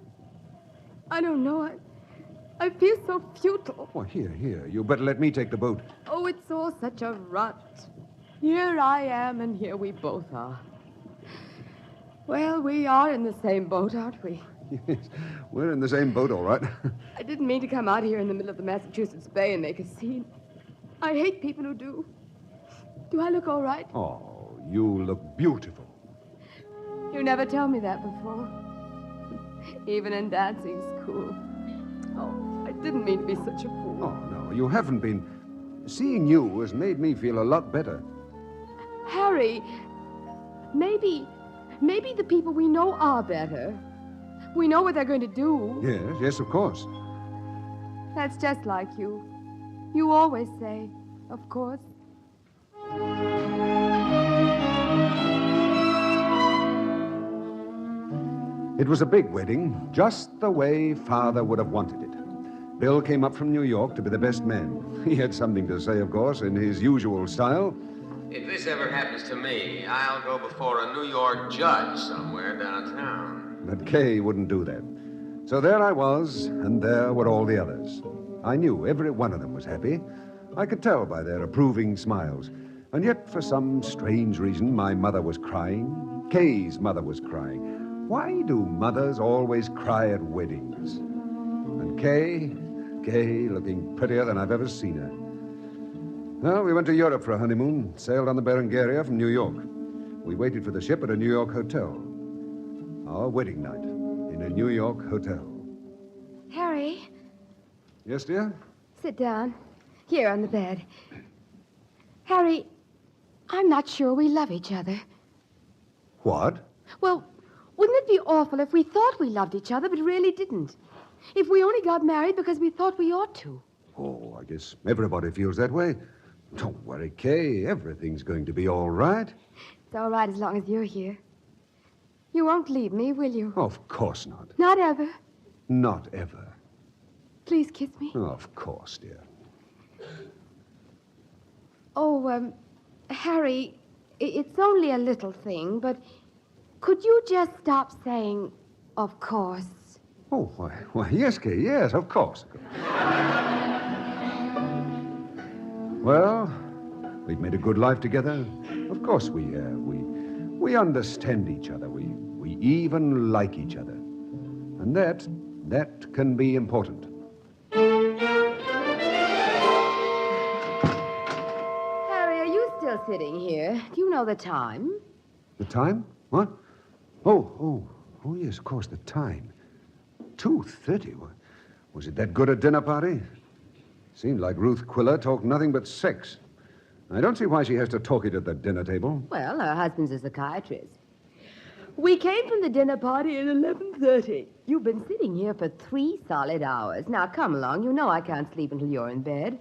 Speaker 19: I don't know. I feel so futile.
Speaker 16: Well, here. You better let me take the boat.
Speaker 19: Oh, it's all such a rut. Here I am, and here we both are. Well, we are in the same boat, aren't we?
Speaker 16: Yes, we're in the same boat, all right.
Speaker 19: I didn't mean to come out here in the middle of the Massachusetts Bay and make a scene. I hate people who do. Do I look all right?
Speaker 16: Oh, you look beautiful.
Speaker 19: You never tell me that before. Even in dancing school. Oh, I didn't mean to be such a fool.
Speaker 16: Oh, no, you haven't been. Seeing you has made me feel a lot better.
Speaker 19: Harry, maybe the people we know are better. We know what they're going to do.
Speaker 16: Yes, of course.
Speaker 19: That's just like you. You always say, of course.
Speaker 16: It was a big wedding, just the way Father would have wanted it. Bill came up from New York to be the best man. He had something to say, of course, in his usual style.
Speaker 17: If this ever happens to me, I'll go before a New York judge somewhere downtown.
Speaker 16: But Kay wouldn't do that. So there I was, and there were all the others. I knew every one of them was happy. I could tell by their approving smiles. And yet, for some strange reason, my mother was crying. Kay's mother was crying. Why do mothers always cry at weddings? And Kay looking prettier than I've ever seen her. Well, we went to Europe for a honeymoon, sailed on the Berengaria from New York. We waited for the ship at a New York hotel. Our wedding night in a New York hotel.
Speaker 19: Harry,
Speaker 16: Yes, dear?
Speaker 19: sit down. Here on the bed. Harry, I'm not sure we love each other.
Speaker 16: What?
Speaker 19: Well, wouldn't it be awful if we thought we loved each other but really didn't? If we only got married because we thought we ought to.
Speaker 16: Oh, I guess everybody feels that way. Don't worry, Kay. Everything's going to be all right.
Speaker 19: It's all right as long as you're here. You won't leave me, will you?
Speaker 16: Of course not.
Speaker 19: Not ever.
Speaker 16: Not ever.
Speaker 19: Please kiss me.
Speaker 16: Of course, dear.
Speaker 19: Oh, Harry, it's only a little thing, but could you just stop saying, of course?
Speaker 16: Oh, why, yes, Kay, yes, of course. Well, we've made a good life together. Of course we have. We understand each other. We even like each other. And that can be important.
Speaker 23: Harry, are you still sitting here? Do you know the time?
Speaker 16: The time? What? Oh, yes, of course, the time. 2:30. Was it that good a dinner party? Seemed like Ruth Quiller talked nothing but sex. I don't see why she has to talk it at the dinner table.
Speaker 23: Well, her husband's a psychiatrist.
Speaker 19: We came from the dinner party at 11:30.
Speaker 23: You've been sitting here for 3 solid hours. Now, come along. You know I can't sleep until you're in bed.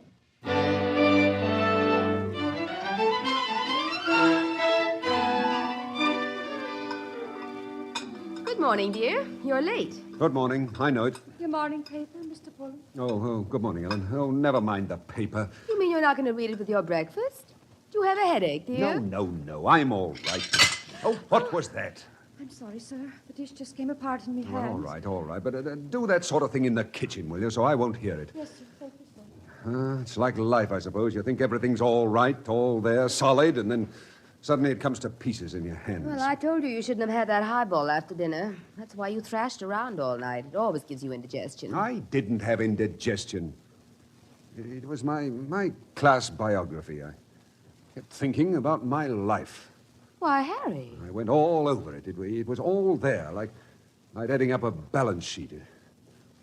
Speaker 19: Good
Speaker 12: Good morning, dear. You're late.
Speaker 16: Good morning. I know it.
Speaker 12: Your morning paper, Mr. Pullum?
Speaker 16: Oh, good morning, Ellen. Oh, never mind the paper.
Speaker 12: You mean you're not going to read it with your breakfast? Do you have a headache, dear?
Speaker 16: No. I'm all right. Oh, what was that?
Speaker 12: I'm sorry, sir. The dish just came apart in my
Speaker 16: Well,
Speaker 12: hands.
Speaker 16: all right. But do that sort of thing in the kitchen, will you, so I won't hear it.
Speaker 12: Yes, sir. Thank you, sir.
Speaker 16: It's like life, I suppose. You think everything's all right, all there, solid, and then suddenly it comes to pieces in your hands.
Speaker 12: Well, I told you shouldn't have had that highball after dinner. That's why you thrashed around all night. It always gives you indigestion.
Speaker 16: I didn't have indigestion. It was my class biography. I kept thinking about my life.
Speaker 12: Why, Harry.
Speaker 16: I went all over it. It was all there, like adding up a balance sheet. It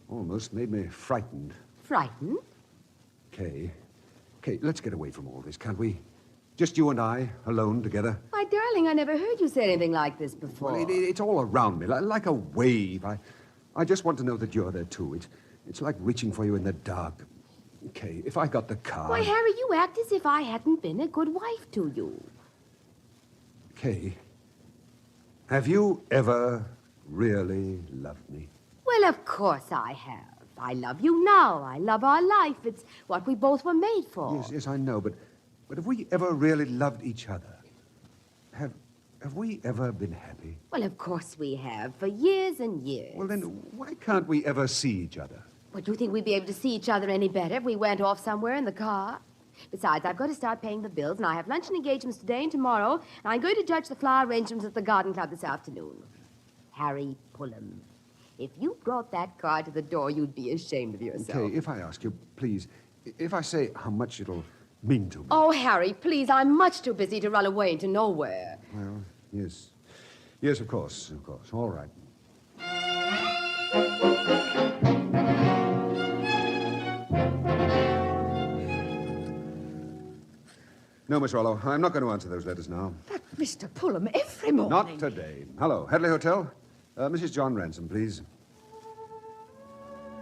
Speaker 16: almost made me frightened.
Speaker 12: Frightened?
Speaker 16: Kay, let's get away from all this, can't we? Just you and I, alone, together.
Speaker 12: Why, darling, I never heard you say anything like this before.
Speaker 16: Well, it's all around me, like a wave. I just want to know that you're there, too. It's like reaching for you in the dark. Kay, if I got the car...
Speaker 12: Why, Harry, you act as if I hadn't been a good wife to you.
Speaker 16: Kay, have you ever really loved me?
Speaker 12: Well, of course I have. I love you now. I love our life. It's what we both were made for.
Speaker 16: Yes, I know, but have we ever really loved each other? Have we ever been happy?
Speaker 12: Well, of course we have, for years and years.
Speaker 16: Well, then, why can't we ever see each other?
Speaker 12: Well, do you think we'd be able to see each other any better if we went off somewhere in the car? Besides, I've got to start paying the bills, and I have luncheon engagements today and tomorrow, and I'm going to judge the flower arrangements at the garden club this afternoon. Harry Pullum, if you brought that car to the door, you'd be ashamed of yourself.
Speaker 16: Okay, if I ask you, please, if I say how much it'll mean to me.
Speaker 12: Oh, Harry, please, I'm much too busy to run away into nowhere.
Speaker 16: Well, yes. Yes, of course. All right. No, Miss Rollo, I'm not going to answer those letters now.
Speaker 5: But, Mr. Pullum, every morning...
Speaker 16: Not today. Hello, Hadley Hotel. Mrs. John Ransom, please.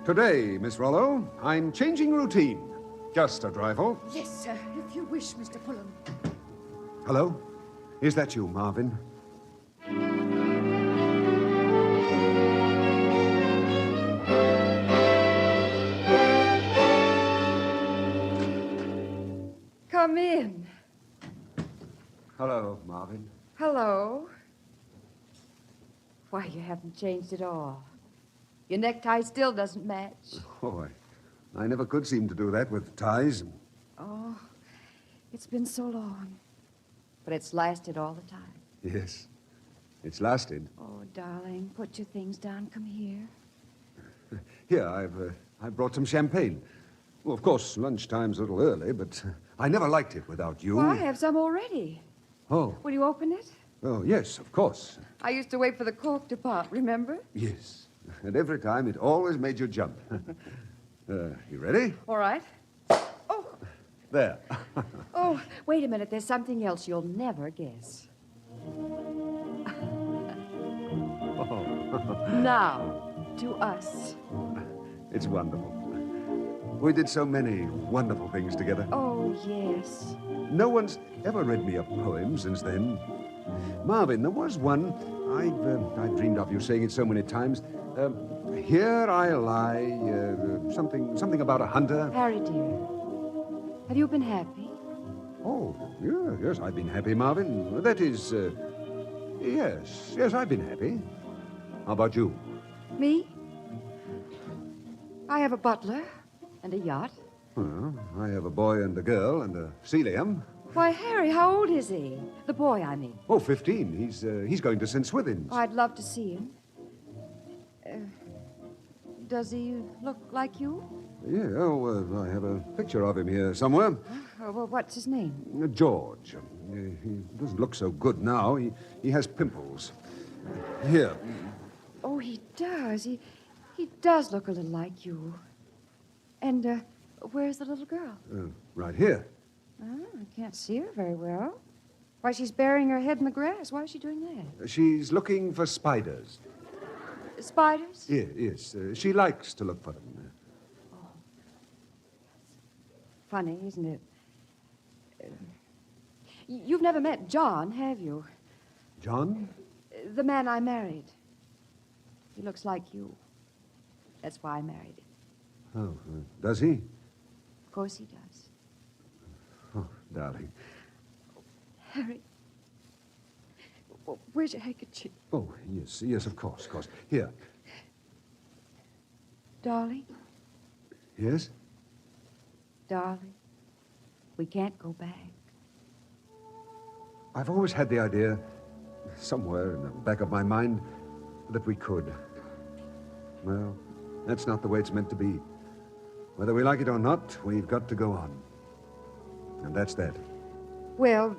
Speaker 16: Today, Miss Rollo, I'm changing routine. Just a trifle.
Speaker 5: Yes, sir, if you wish, Mr. Pullum.
Speaker 16: Hello? Is that you, Marvin?
Speaker 5: Come in.
Speaker 16: Hello, Marvin.
Speaker 12: Hello. Why, you haven't changed at all. Your necktie still doesn't match.
Speaker 16: Oh, I never could seem to do that with ties.
Speaker 12: Oh, it's been so long. But it's lasted all the time.
Speaker 16: Yes, it's lasted.
Speaker 12: Oh, darling, put your things down. Come here.
Speaker 16: Here, I've brought some champagne. Well, of course, lunchtime's a little early, but I never liked it without you.
Speaker 12: Well, I have some already.
Speaker 16: Oh.
Speaker 12: Will you open it?
Speaker 16: Oh, yes, of course.
Speaker 12: I used to wait for the cork to pop, remember?
Speaker 16: Yes. And every time, it always made you jump. You ready?
Speaker 12: All right.
Speaker 16: There.
Speaker 12: Oh, wait a minute. There's something else you'll never guess. Now, to us.
Speaker 16: It's wonderful. We did so many wonderful things together.
Speaker 12: Oh, yes.
Speaker 16: No one's ever read me a poem since then. Marvin, there was one. I've dreamed of you saying it so many times. Here I lie, something about a hunter.
Speaker 12: Harry, dear, have you been happy?
Speaker 16: Oh, yes, I've been happy, Marvin. That is, yes, I've been happy. How about you?
Speaker 12: Me? I have a butler and a yacht.
Speaker 16: Well, I have a boy and a girl and a celium.
Speaker 12: Why, Harry, how old is he? The boy, I mean.
Speaker 16: Oh, 15. He's going to St. Swithin's.
Speaker 12: Oh, I'd love to see him. Does he look like you?
Speaker 16: Yeah, I have a picture of him here somewhere.
Speaker 12: Well, what's his name?
Speaker 16: George. He doesn't look so good now. He has pimples. Here.
Speaker 12: Oh, he does. He does look a little like you. And, where's the little girl?
Speaker 16: Right here.
Speaker 12: Oh, I can't see her very well. Why, she's burying her head in the grass. Why is she doing that?
Speaker 16: She's looking for spiders.
Speaker 12: Spiders?
Speaker 16: Yes. She likes to look for them.
Speaker 12: Oh. Funny, isn't it? You've never met John, have you?
Speaker 16: John?
Speaker 12: The man I married.
Speaker 23: He looks like you. That's why I married him.
Speaker 16: Oh, does he?
Speaker 23: Of course he does.
Speaker 16: Oh, darling.
Speaker 23: Harry. Where's your handkerchief?
Speaker 16: Oh, yes, of course. Here.
Speaker 23: Darling,
Speaker 16: Yes?
Speaker 23: darling, we can't go back.
Speaker 16: I've always had the idea, somewhere in the back of my mind, that we could. Well, that's not the way it's meant to be. Whether we like it or not, we've got to go on. And that's that.
Speaker 23: Well,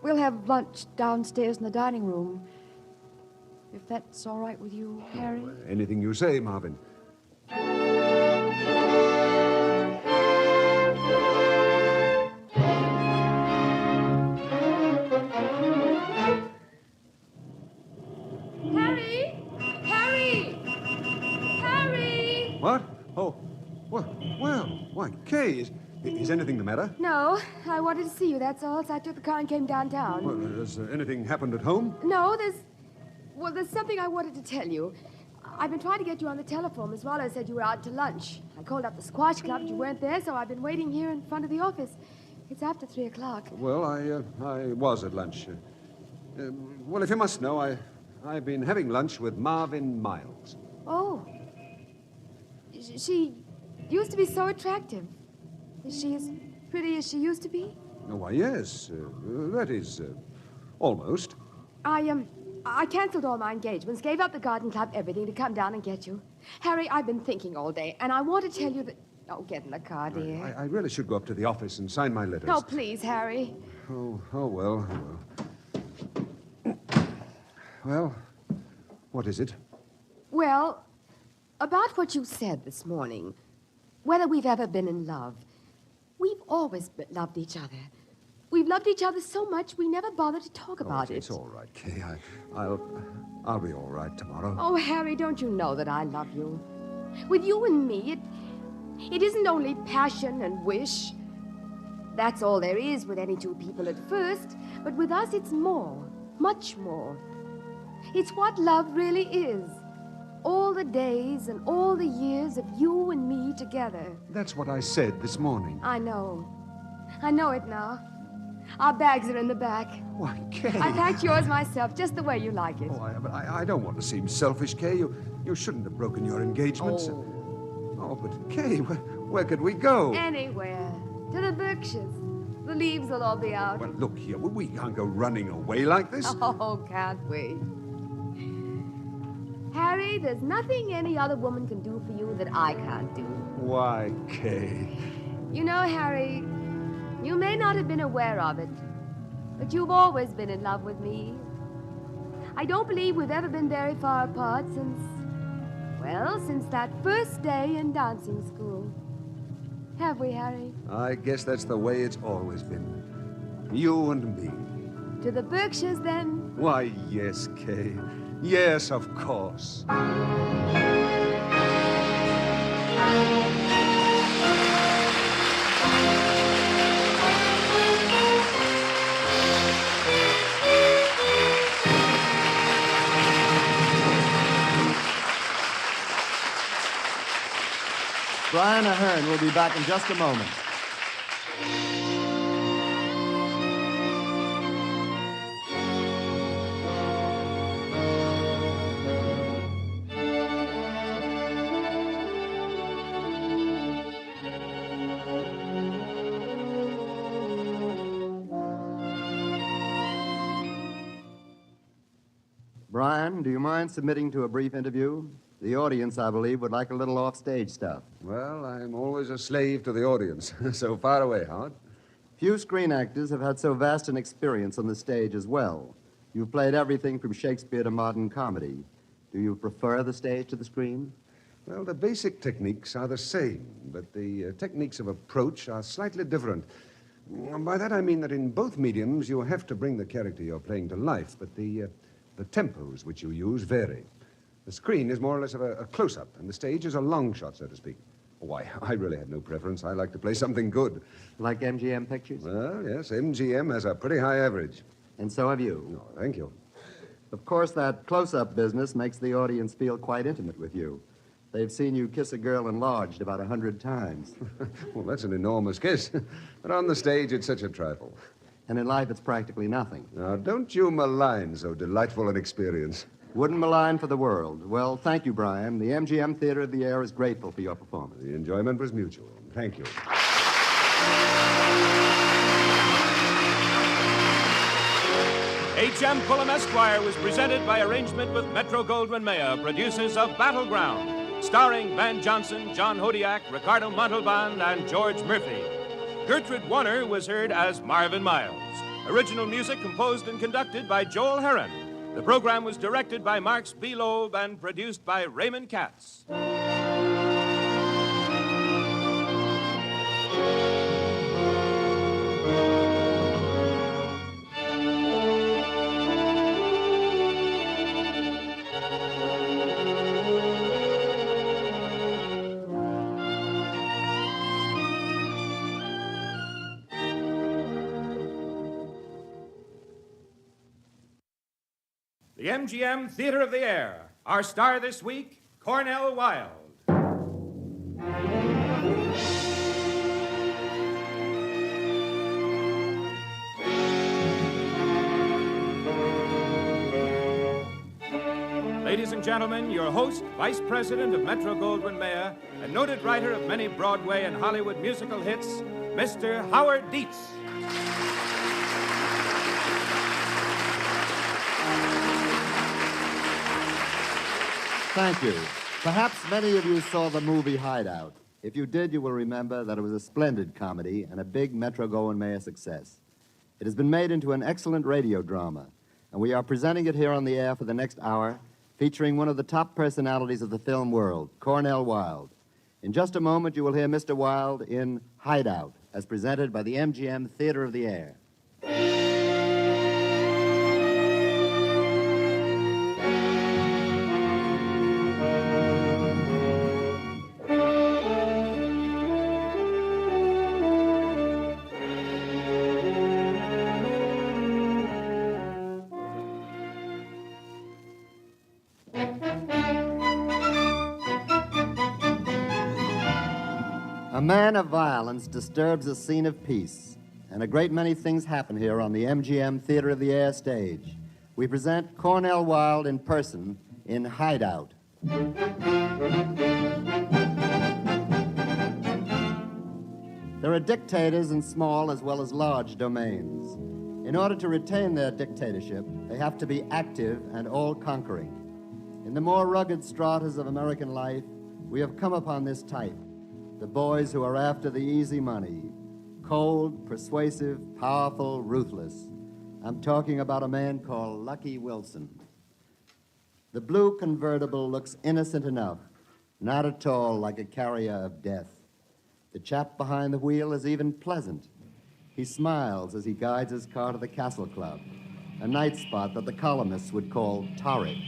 Speaker 23: we'll have lunch downstairs in the dining room. If that's all right with you, Harry.
Speaker 16: Anything you say, Marvin.
Speaker 12: Harry! Harry! Harry!
Speaker 16: What? Oh, well, why, Kay, is anything the matter?
Speaker 12: No, I wanted to see you, that's all, so I took the car and came downtown.
Speaker 16: Well, has anything happened at home?
Speaker 12: No, there's something I wanted to tell you. I've been trying to get you on the telephone. Miss Waller said you were out to lunch. I called up the squash club, but you weren't there, so I've been waiting here in front of the office. It's after 3 o'clock.
Speaker 16: Well, I was at lunch. Well, if you must know, I've been having lunch with Marvin Miles.
Speaker 12: Oh. She used to be so attractive. Is she as pretty as she used to be?
Speaker 16: Oh, why, yes. That is, almost.
Speaker 12: I canceled all my engagements, gave up the garden club, everything to come down and get you. Harry, I've been thinking all day, and I want to tell you that... Oh, get in the car, dear.
Speaker 16: I really should go up to the office and sign my letters.
Speaker 12: No, please, Harry.
Speaker 16: Oh, well. Well, what is it?
Speaker 12: Well, about what you said this morning, whether we've ever been in love. We've always loved each other. We've loved each other so much we never bothered to talk about it.
Speaker 16: It's all right, Kay. I'll be all right tomorrow.
Speaker 12: Oh, Harry, don't you know that I love you? With you and me, it isn't only passion and wish. That's all there is with any two people at first. But with us, it's more, much more. It's what love really is. All the days and all the years of you and me together.
Speaker 16: That's what I said this morning.
Speaker 12: I know. I know it now. Our bags are in the back.
Speaker 16: Why, Kay.
Speaker 12: I packed yours myself, just the way you like it.
Speaker 16: But I don't want to seem selfish, Kay. You shouldn't have broken your engagements. Oh, but Kay, where could we go?
Speaker 12: Anywhere. To the Berkshires. The leaves will all be out.
Speaker 16: Well, look here. We can't go running away like this.
Speaker 12: Oh, can't we? Harry, there's nothing any other woman can do for you that I can't do.
Speaker 16: Why, Kay?
Speaker 12: You know, Harry, you may not have been aware of it, but you've always been in love with me. I don't believe we've ever been very far apart since that first day in dancing school. Have we, Harry?
Speaker 16: I guess that's the way it's always been. You and me.
Speaker 12: To the Berkshires, then?
Speaker 16: Why, yes, Kay. Yes, of course.
Speaker 2: Brian Ahern will be back in just a moment. Brian, do you mind submitting to a brief interview? The audience, I believe, would like a little off-stage stuff.
Speaker 16: Well, I'm always a slave to the audience. So far away, Howard.
Speaker 2: Few screen actors have had so vast an experience on the stage as well. You've played everything from Shakespeare to modern comedy. Do you prefer the stage to the screen?
Speaker 16: Well, the basic techniques are the same, but the techniques of approach are slightly different. By that I mean that in both mediums you have to bring the character you're playing to life, but the tempos which you use vary. The screen is more or less of a close-up, and the stage is a long shot, so to speak. Why, I really have no preference. I like to play something good.
Speaker 2: Like MGM pictures?
Speaker 16: Well, yes, MGM has a pretty high average.
Speaker 2: And so have you.
Speaker 16: Oh, thank you.
Speaker 2: Of course, that close-up business makes the audience feel quite intimate with you. They've seen you kiss a girl enlarged about 100 times.
Speaker 16: Well, that's an enormous kiss. But on the stage, it's such a trifle.
Speaker 2: And in life, it's practically nothing.
Speaker 16: Now, don't you malign so delightful an experience.
Speaker 2: Wouldn't malign for the world. Well, thank you, Brian. The MGM Theater of the Air is grateful for your performance.
Speaker 16: The enjoyment was mutual. Thank you.
Speaker 1: H.M. Pullum Esquire was presented by arrangement with Metro-Goldwyn-Mayer, producers of Battleground, starring Van Johnson, John Hodiak, Ricardo Montalban, and George Murphy. Gertrude Warner was heard as Marvin Miles. Original music composed and conducted by Joel Herron. The program was directed by Marks B. Loeb and produced by Raymond Katz. The MGM Theater of the Air. Our star this week, Cornell Wilde. Ladies and gentlemen, your host, Vice President of Metro-Goldwyn-Mayer, and noted writer of many Broadway and Hollywood musical hits, Mr. Howard Dietz.
Speaker 2: Thank you. Perhaps many of you saw the movie Hideout. If you did, you will remember that it was a splendid comedy and a big Metro-Goldwyn-Mayer success. It has been made into an excellent radio drama, and we are presenting it here on the air for the next hour, featuring one of the top personalities of the film world, Cornell Wilde. In just a moment, you will hear Mr. Wilde in Hideout, as presented by the MGM Theater of the Air. A man of violence disturbs a scene of peace, and a great many things happen here on the MGM Theater of the Air stage. We present Cornell Wilde in person in Hideout. There are dictators in small as well as large domains. In order to retain their dictatorship, they have to be active and all-conquering. In the more rugged stratas of American life, we have come upon this type. The boys who are after the easy money. Cold, persuasive, powerful, ruthless. I'm talking about a man called Lucky Wilson. The blue convertible looks innocent enough, not at all like a carrier of death. The chap behind the wheel is even pleasant. He smiles as he guides his car to the Castle Club, a night spot that the columnists would call torrid.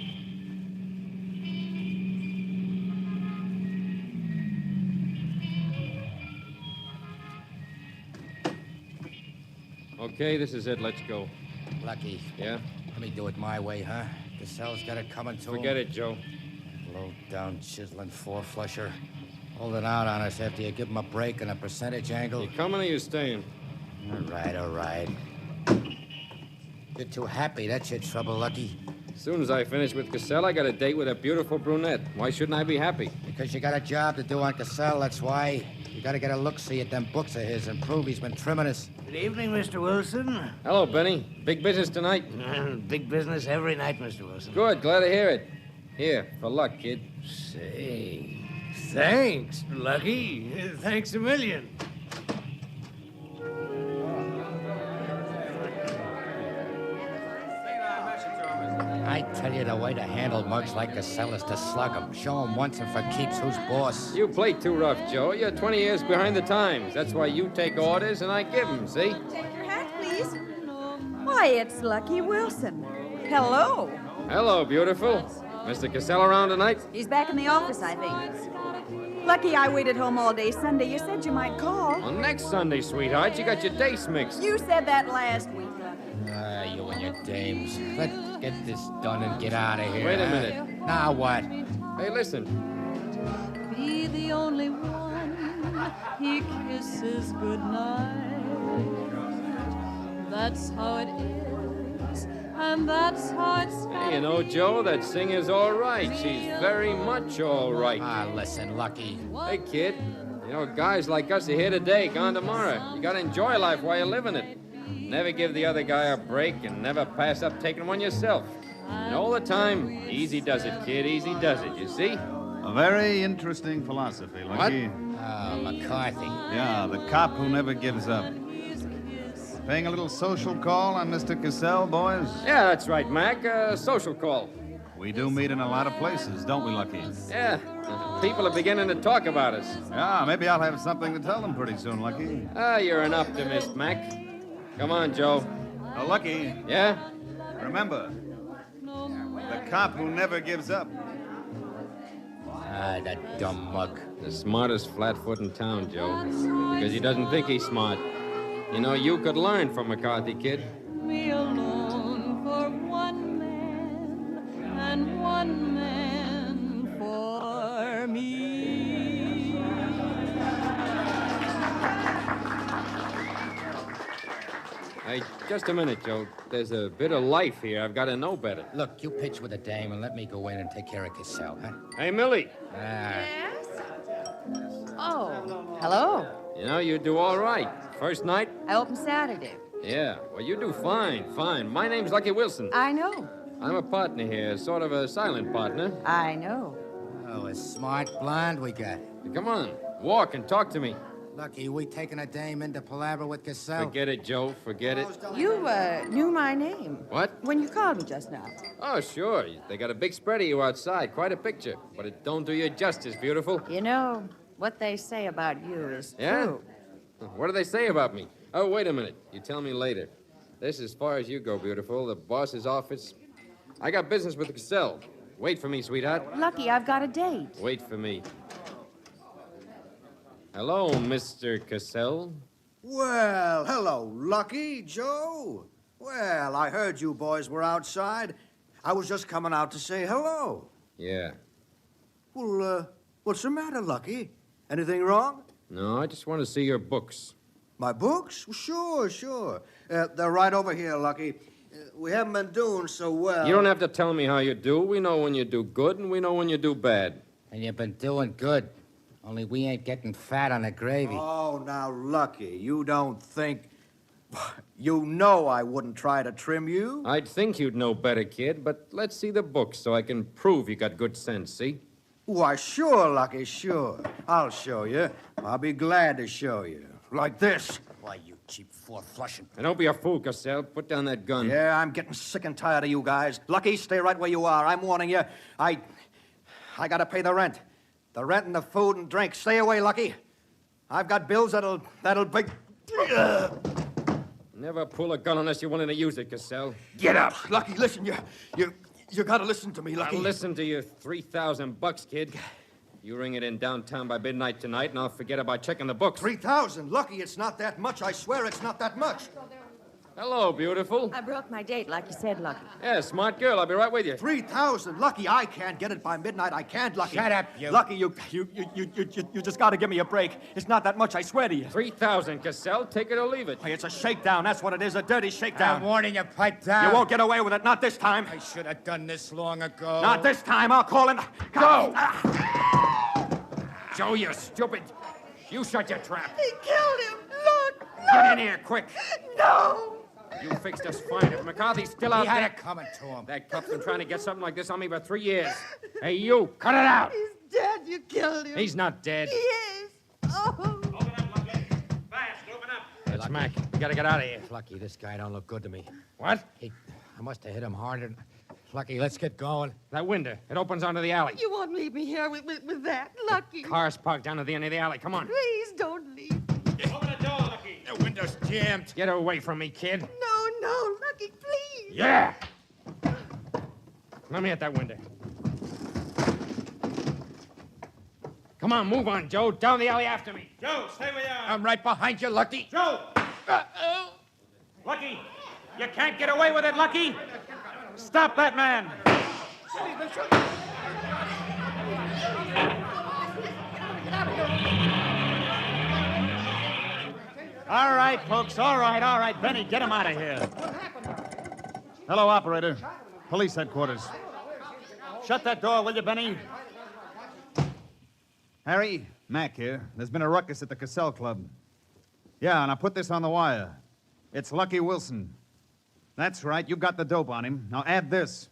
Speaker 6: Okay, this is it. Let's go.
Speaker 13: Lucky.
Speaker 6: Yeah?
Speaker 13: Let me do it my way, huh? Cassell's got it coming to him.
Speaker 6: Forget it, Joe.
Speaker 13: Low-down, chiseling four-flusher. Holding out on us after you give him a break and a percentage angle.
Speaker 6: You coming or you staying?
Speaker 13: All right. You're too happy. That's your trouble, Lucky.
Speaker 6: As soon as I finish with Cassell, I got a date with a beautiful brunette. Why shouldn't I be happy?
Speaker 13: Because you got a job to do on Cassell, that's why. You got to get a look-see at them books of his and prove he's been trimming us.
Speaker 14: Good evening, Mr. Wilson.
Speaker 6: Hello, Benny. Big business tonight?
Speaker 14: Big business every night, Mr. Wilson.
Speaker 6: Good. Glad to hear it. Here, for luck, kid.
Speaker 14: Say, thanks, Lucky. Thanks a million.
Speaker 13: I tell you, the way to handle mugs like Cassell is to slug 'em. Show 'em once and for keeps who's boss.
Speaker 6: You play too rough, Joe. You're 20 years behind the times. That's why you take orders and I give them, see?
Speaker 20: Take your hat, please. Why, it's Lucky Wilson. Hello.
Speaker 6: Hello, beautiful. Mr. Cassell around tonight?
Speaker 20: He's back in the office, I think. Lucky I waited home all day Sunday. You said you might call.
Speaker 6: Well, next Sunday, sweetheart. You got your dates mixed.
Speaker 20: You said that last week.
Speaker 13: You and your dames. get this done and get out of here.
Speaker 6: Wait a
Speaker 13: huh?
Speaker 6: minute.
Speaker 13: Now what?
Speaker 6: Hey, listen.
Speaker 4: Be the only one he kisses goodnight. That's how it is, and that's how it's
Speaker 6: Hey, you know, Joe, that singer's all right. She's very much all right.
Speaker 13: Ah, listen, Lucky.
Speaker 6: Hey, kid. You know, guys like us are here today, gone tomorrow. You gotta enjoy life while you're living it. Never give the other guy a break and never pass up taking one yourself. And all the time, easy does it, kid, easy does it, you see?
Speaker 7: A very interesting philosophy, Lucky.
Speaker 13: McCarthy.
Speaker 7: Yeah, the cop who never gives up. Paying a little social call on Mr. Cassell, boys?
Speaker 6: Yeah, that's right, Mac. Social call.
Speaker 7: We do meet in a lot of places, don't we, Lucky?
Speaker 6: Yeah, people are beginning to talk about us.
Speaker 7: Yeah, maybe I'll have something to tell them pretty soon, Lucky.
Speaker 6: Ah, you're an optimist, Mac. Come on, Joe.
Speaker 7: Oh, Lucky.
Speaker 6: Yeah?
Speaker 7: Remember, the cop who never gives up.
Speaker 13: Ah, that dumb mug.
Speaker 6: The smartest flatfoot in town, Joe. Because he doesn't think he's smart. You know, you could learn from McCarthy, kid.
Speaker 4: me alone for one man, and one man for me.
Speaker 6: Hey, just a minute, Joe. There's a bit of life here. I've got to know better.
Speaker 13: Look, you pitch with a dame and let me go in and take care of Cassell, huh?
Speaker 6: Hey, Millie.
Speaker 12: Yes? Oh, hello.
Speaker 6: You know, you do all right. First night?
Speaker 12: I open Saturday.
Speaker 6: Yeah. Well, you do fine, fine. My name's Lucky Wilson.
Speaker 12: I know.
Speaker 6: I'm a partner here, sort of a silent partner.
Speaker 12: I know.
Speaker 13: Oh, a smart blonde we got.
Speaker 6: Come on, walk and talk to me.
Speaker 13: Lucky, we taking a dame into palaver with Cassell?
Speaker 6: Forget it, Joe. Forget it.
Speaker 12: You, knew my name.
Speaker 6: What?
Speaker 12: When you called me just now.
Speaker 6: Oh, sure. They got a big spread of you outside. Quite a picture. But it don't do you justice, beautiful.
Speaker 12: You know, what they say about you is
Speaker 6: Yeah?
Speaker 12: true.
Speaker 6: What do they say about me? Oh, wait a minute. You tell me later. This is as far as you go, beautiful. The boss's office. I got business with Cassell. Wait for me, sweetheart.
Speaker 12: Lucky, I've got a date.
Speaker 6: Wait for me. Hello, Mr. Cassell.
Speaker 15: Well, hello, Lucky, Joe. Well, I heard you boys were outside. I was just coming out to say hello.
Speaker 6: Yeah.
Speaker 15: Well, what's the matter, Lucky? Anything wrong?
Speaker 6: No, I just want to see your books.
Speaker 15: My books? Well, sure. They're right over here, Lucky. We haven't been doing so well.
Speaker 6: You don't have to tell me how you do. We know when you do good, and we know when you do bad.
Speaker 13: And you've been doing good. Only we ain't getting fat on the gravy.
Speaker 15: Oh, now, Lucky, you don't think... You know I wouldn't try to trim you.
Speaker 6: I'd think you'd know better, kid, but let's see the books so I can prove you got good sense, see?
Speaker 15: Why, sure, Lucky, sure. I'll show you. I'll be glad to show you. Like this.
Speaker 13: Why, you cheap four-flushing.
Speaker 6: And don't be a fool, Cassell. Put down that gun.
Speaker 15: Yeah, I'm getting sick and tired of you guys. Lucky, stay right where you are. I'm warning you. I gotta pay the rent. The rent and the food and drink. Stay away, Lucky. I've got bills that'll be...
Speaker 6: Never pull a gun unless you're willing to use it, Cassell.
Speaker 15: Get up. Lucky, listen, you gotta listen to me, Lucky.
Speaker 6: I'll listen to you. $3,000, kid. You ring it in downtown by midnight tonight, and I'll forget about checking the books.
Speaker 15: 3,000. Lucky, it's not that much. I swear it's not that much.
Speaker 6: Hello, beautiful.
Speaker 12: I broke my date, like you said, Lucky.
Speaker 6: Yeah, smart girl. I'll be right with you.
Speaker 15: 3,000. Lucky, I can't get it by midnight. I can't, Lucky.
Speaker 13: Shut up, you.
Speaker 15: Lucky, you just gotta give me a break. It's not that much, I swear to you.
Speaker 6: 3,000, Cassell. Take it or leave it.
Speaker 15: Hey, it's a shakedown. That's what it is, a dirty shakedown.
Speaker 13: I'm warning you, pipe down.
Speaker 15: You won't get away with it. Not this time.
Speaker 13: I should have done this long ago.
Speaker 15: Not this time. I'll call him.
Speaker 6: Go! Joe, you stupid. You shut your trap.
Speaker 4: He killed him. Look.
Speaker 6: Get in here, quick.
Speaker 4: No.
Speaker 6: You fixed us fine. If McCarthy's still out
Speaker 13: He had
Speaker 6: there...
Speaker 13: it coming to him.
Speaker 6: That cup's been trying to get something like this on me for 3 years. Hey, you, cut it out.
Speaker 4: He's dead. You killed him.
Speaker 6: He's not dead.
Speaker 4: He is. Oh.
Speaker 6: That's Mac. We gotta get out of here.
Speaker 13: Lucky, this guy don't look good to me.
Speaker 6: What?
Speaker 13: I must have hit him harder. Lucky, let's get going.
Speaker 6: That window. It opens onto the alley.
Speaker 4: You won't leave me here with that, Lucky.
Speaker 6: Car's parked down at the end of the alley. Come on.
Speaker 4: Please don't leave.
Speaker 6: Open the door, Lucky.
Speaker 13: The window's jammed.
Speaker 6: Get away from me, kid.
Speaker 4: No, Lucky, please.
Speaker 6: Yeah! Let me at that window. Come on, move on, Joe. Down the alley after me.
Speaker 14: Joe, stay where you are.
Speaker 13: I'm right behind you, Lucky.
Speaker 14: Joe! Lucky, you can't get away with it, Lucky.
Speaker 1: Stop that man! All right, folks, all right. Benny, get him out of here. Hello, operator. Police headquarters. Shut that door, will you, Benny?
Speaker 7: Harry, Mac here. There's been a ruckus at the Cassell Club. Yeah, and I put this on the wire. It's Lucky Wilson. That's right, you got the dope on him. Now add this.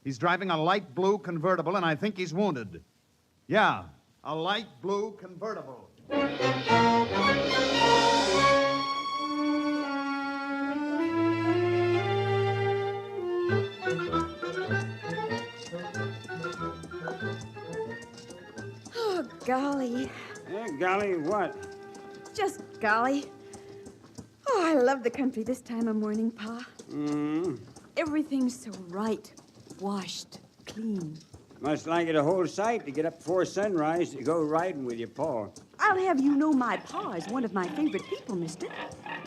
Speaker 7: He's driving a light blue convertible, and I think he's wounded. Yeah, a light blue convertible.
Speaker 20: Oh, golly.
Speaker 8: Golly, what?
Speaker 20: Just golly. Oh, I love the country this time of morning, Pa. Everything's so right. Washed, clean.
Speaker 8: Must like it a whole sight to get up before sunrise to go riding with your pa.
Speaker 20: I'll have you know my Pa is one of my favorite people, mister.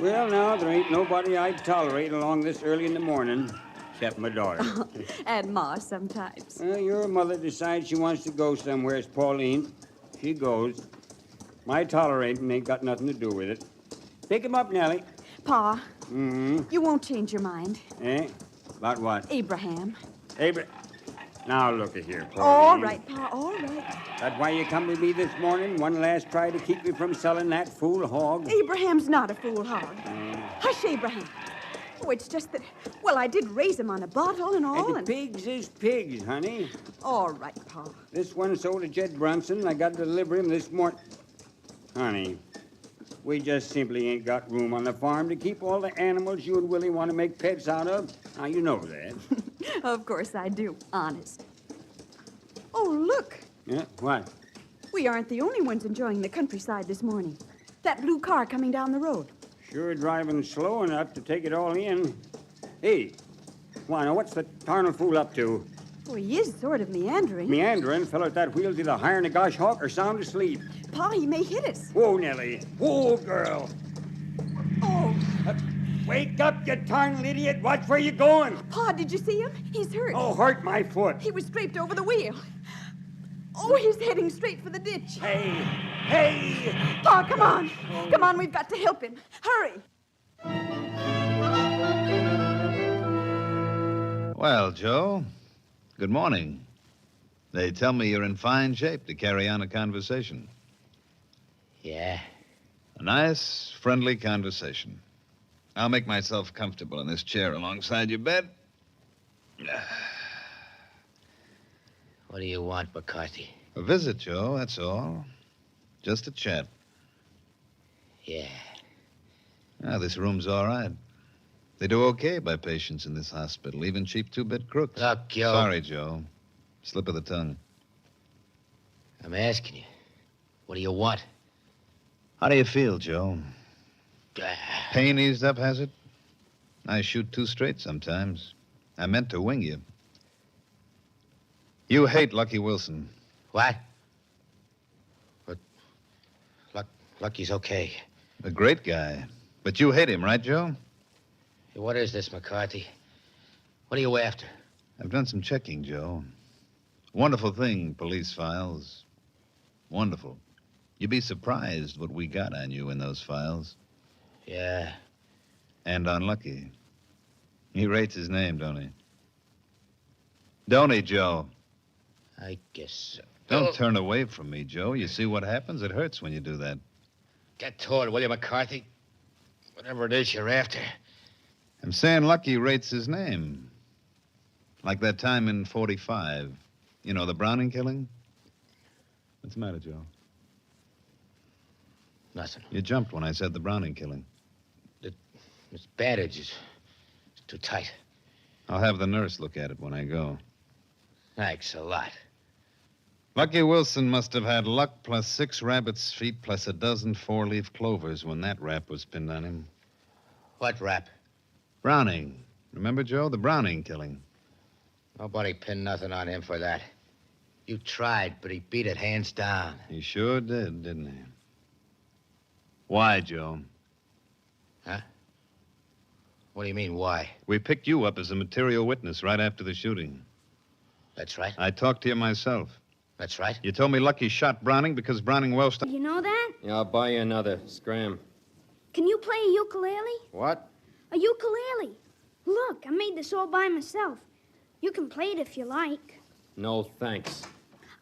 Speaker 8: Well, now, there ain't nobody I'd tolerate along this early in the morning, except my daughter.
Speaker 20: And Ma sometimes.
Speaker 8: Well, your mother decides she wants to go somewhere, as Pauline. She goes. My tolerating ain't got nothing to do with it. Pick him up, Nellie.
Speaker 20: Pa, you won't change your mind.
Speaker 8: Eh? About what?
Speaker 20: Abraham.
Speaker 8: Now, look at here, Pauline.
Speaker 20: All right, Pa, all right.
Speaker 8: That why you come with me this morning? One last try to keep me from selling that fool hog?
Speaker 20: Abraham's not a fool hog. Hush, Abraham. Oh, it's just that, well, I did raise him on a bottle and all, and...
Speaker 8: Pigs is pigs, honey.
Speaker 20: All right, Pa.
Speaker 8: This one sold to Jed Brunson, and I got to deliver him this morning. Honey, we just simply ain't got room on the farm to keep all the animals you and Willie want to make pets out of. Now, you know that.
Speaker 20: Of course I do, honest. Oh, look.
Speaker 8: Yeah, what?
Speaker 20: We aren't the only ones enjoying the countryside this morning. That blue car coming down the road.
Speaker 8: Sure driving slow enough to take it all in. Hey, why, now what's the tarnal fool up to?
Speaker 20: Well, he is sort of meandering.
Speaker 8: Meandering? Fellow at that wheel's either hiring a gosh hawk or sound asleep.
Speaker 20: Pa, he may hit us.
Speaker 8: Whoa, Nellie. Whoa, girl.
Speaker 20: Oh.
Speaker 8: Wake up, you tarnal idiot. Watch where you're going.
Speaker 20: Pa, did you see him? He's hurt.
Speaker 8: Oh, hurt my foot.
Speaker 20: He was draped over the wheel. Oh, he's heading straight for the ditch.
Speaker 8: Hey!
Speaker 20: Pa, come on. Come on, we've got to help him. Hurry.
Speaker 7: Well, Joe, good morning. They tell me you're in fine shape to carry on a conversation.
Speaker 13: Yeah.
Speaker 7: A nice, friendly conversation. I'll make myself comfortable in this chair alongside your bed.
Speaker 13: What do you want, McCarthy?
Speaker 7: A visit, Joe, that's all. Just a chat.
Speaker 13: Yeah.
Speaker 7: This room's all right. They do okay by patients in this hospital, even cheap two-bit crooks.
Speaker 13: Look, Joe.
Speaker 7: Sorry, Joe. Slip of the tongue.
Speaker 13: I'm asking you. What do you want?
Speaker 7: How do you feel, Joe? Pain eased up, has it? I shoot too straight sometimes. I meant to wing you. You hate Lucky Wilson.
Speaker 13: What? But Lucky's okay.
Speaker 7: A great guy. But you hate him, right, Joe?
Speaker 13: Hey, what is this, McCarthy? What are you after?
Speaker 7: I've done some checking, Joe. Wonderful thing, police files. Wonderful. You'd be surprised what we got on you in those files.
Speaker 13: Yeah.
Speaker 7: And on Lucky. He rates his name, don't he? Don't he, Joe?
Speaker 13: I guess so.
Speaker 7: Don't turn away from me, Joe. You see what happens? It hurts when you do that.
Speaker 13: Get to it, will you, McCarthy? Whatever it is you're after.
Speaker 7: I'm saying Lucky rates his name. Like that time in 45. You know, the Browning killing? What's the matter, Joe?
Speaker 13: Nothing.
Speaker 7: You jumped when I said the Browning killing.
Speaker 13: This bandage is too tight.
Speaker 7: I'll have the nurse look at it when I go.
Speaker 13: Thanks a lot.
Speaker 7: Lucky Wilson must have had luck plus 6 rabbit's feet plus a dozen 4-leaf clovers when that rap was pinned on him.
Speaker 13: What rap?
Speaker 7: Browning. Remember, Joe? The Browning killing.
Speaker 13: Nobody pinned nothing on him for that. You tried, but he beat it hands down.
Speaker 7: He sure did, didn't he? Why, Joe?
Speaker 13: Huh? What do you mean, why?
Speaker 9: We picked you up as a material witness right after the shooting.
Speaker 13: That's right.
Speaker 9: I talked to you myself.
Speaker 13: That's right.
Speaker 9: You told me Lucky shot Browning because Browning well stopped.
Speaker 19: You know that?
Speaker 6: Yeah, I'll buy you another. Scram.
Speaker 19: Can you play a ukulele?
Speaker 6: What?
Speaker 19: A ukulele. Look, I made this all by myself. You can play it if you like.
Speaker 6: No, thanks.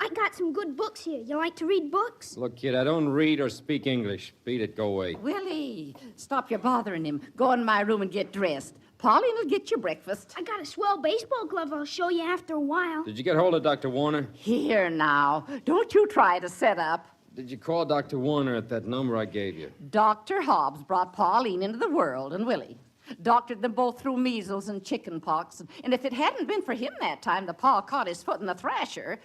Speaker 19: I got some good books here. You like to read books?
Speaker 6: Look, kid, I don't read or speak English. Beat it, go away.
Speaker 10: Willie, stop your bothering him. Go in my room and get dressed. Pauline will get you breakfast.
Speaker 19: I got a swell baseball glove I'll show you after a while.
Speaker 6: Did you get hold of Dr. Warner?
Speaker 10: Here now. Don't you try to set up.
Speaker 6: Did you call Dr. Warner at that number I gave you?
Speaker 10: Dr. Hobbs brought Pauline into the world and Willie. Doctored them both through measles and chicken pox. And if it hadn't been for him that time, the paw caught his foot in the thrasher,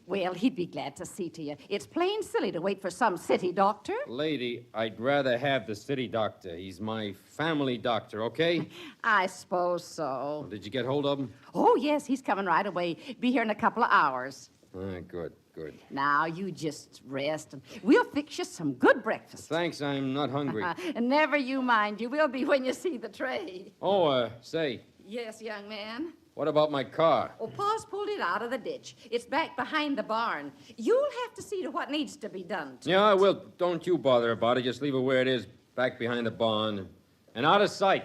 Speaker 10: well, he'd be glad to see to you. It's plain silly to wait for some city doctor.
Speaker 6: Lady, I'd rather have the city doctor. He's my family doctor, okay?
Speaker 10: I suppose so.
Speaker 6: Did you get hold of him?
Speaker 10: Oh, yes, he's coming right away. Be here in a couple of hours.
Speaker 6: Good, good.
Speaker 10: Now, you just rest, and we'll fix you some good breakfast.
Speaker 6: Thanks, I'm not hungry.
Speaker 10: And never you mind. You will be when you see the tray.
Speaker 6: Oh, say,
Speaker 10: Yes, young man.
Speaker 6: what about my car?
Speaker 10: Oh, Pa's pulled it out of the ditch. It's back behind the barn. You'll have to see to what needs to be done.
Speaker 6: Yeah, I will. Don't you bother about it. Just leave it where it is, back behind the barn, and out of sight.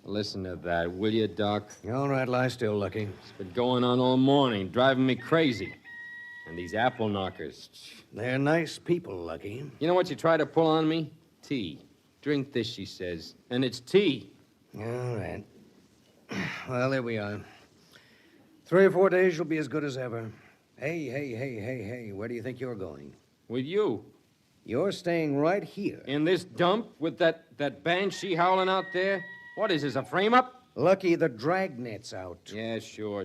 Speaker 6: Listen to that, will you, Doc?
Speaker 22: All right, lie still, Lucky.
Speaker 6: It's been going on all morning, driving me crazy. And these apple knockers.
Speaker 22: They're nice people, Lucky.
Speaker 6: You know what you try to pull on me? Tea. Drink this, she says. And it's tea.
Speaker 22: All right. Well, there we are. 3 or 4 days, you'll be as good as ever. Hey, where do you think you're going?
Speaker 6: With you.
Speaker 22: You're staying right here.
Speaker 6: In this dump with that banshee howling out there? What is this, a frame-up?
Speaker 22: Lucky, the dragnet's out.
Speaker 6: Yeah, sure.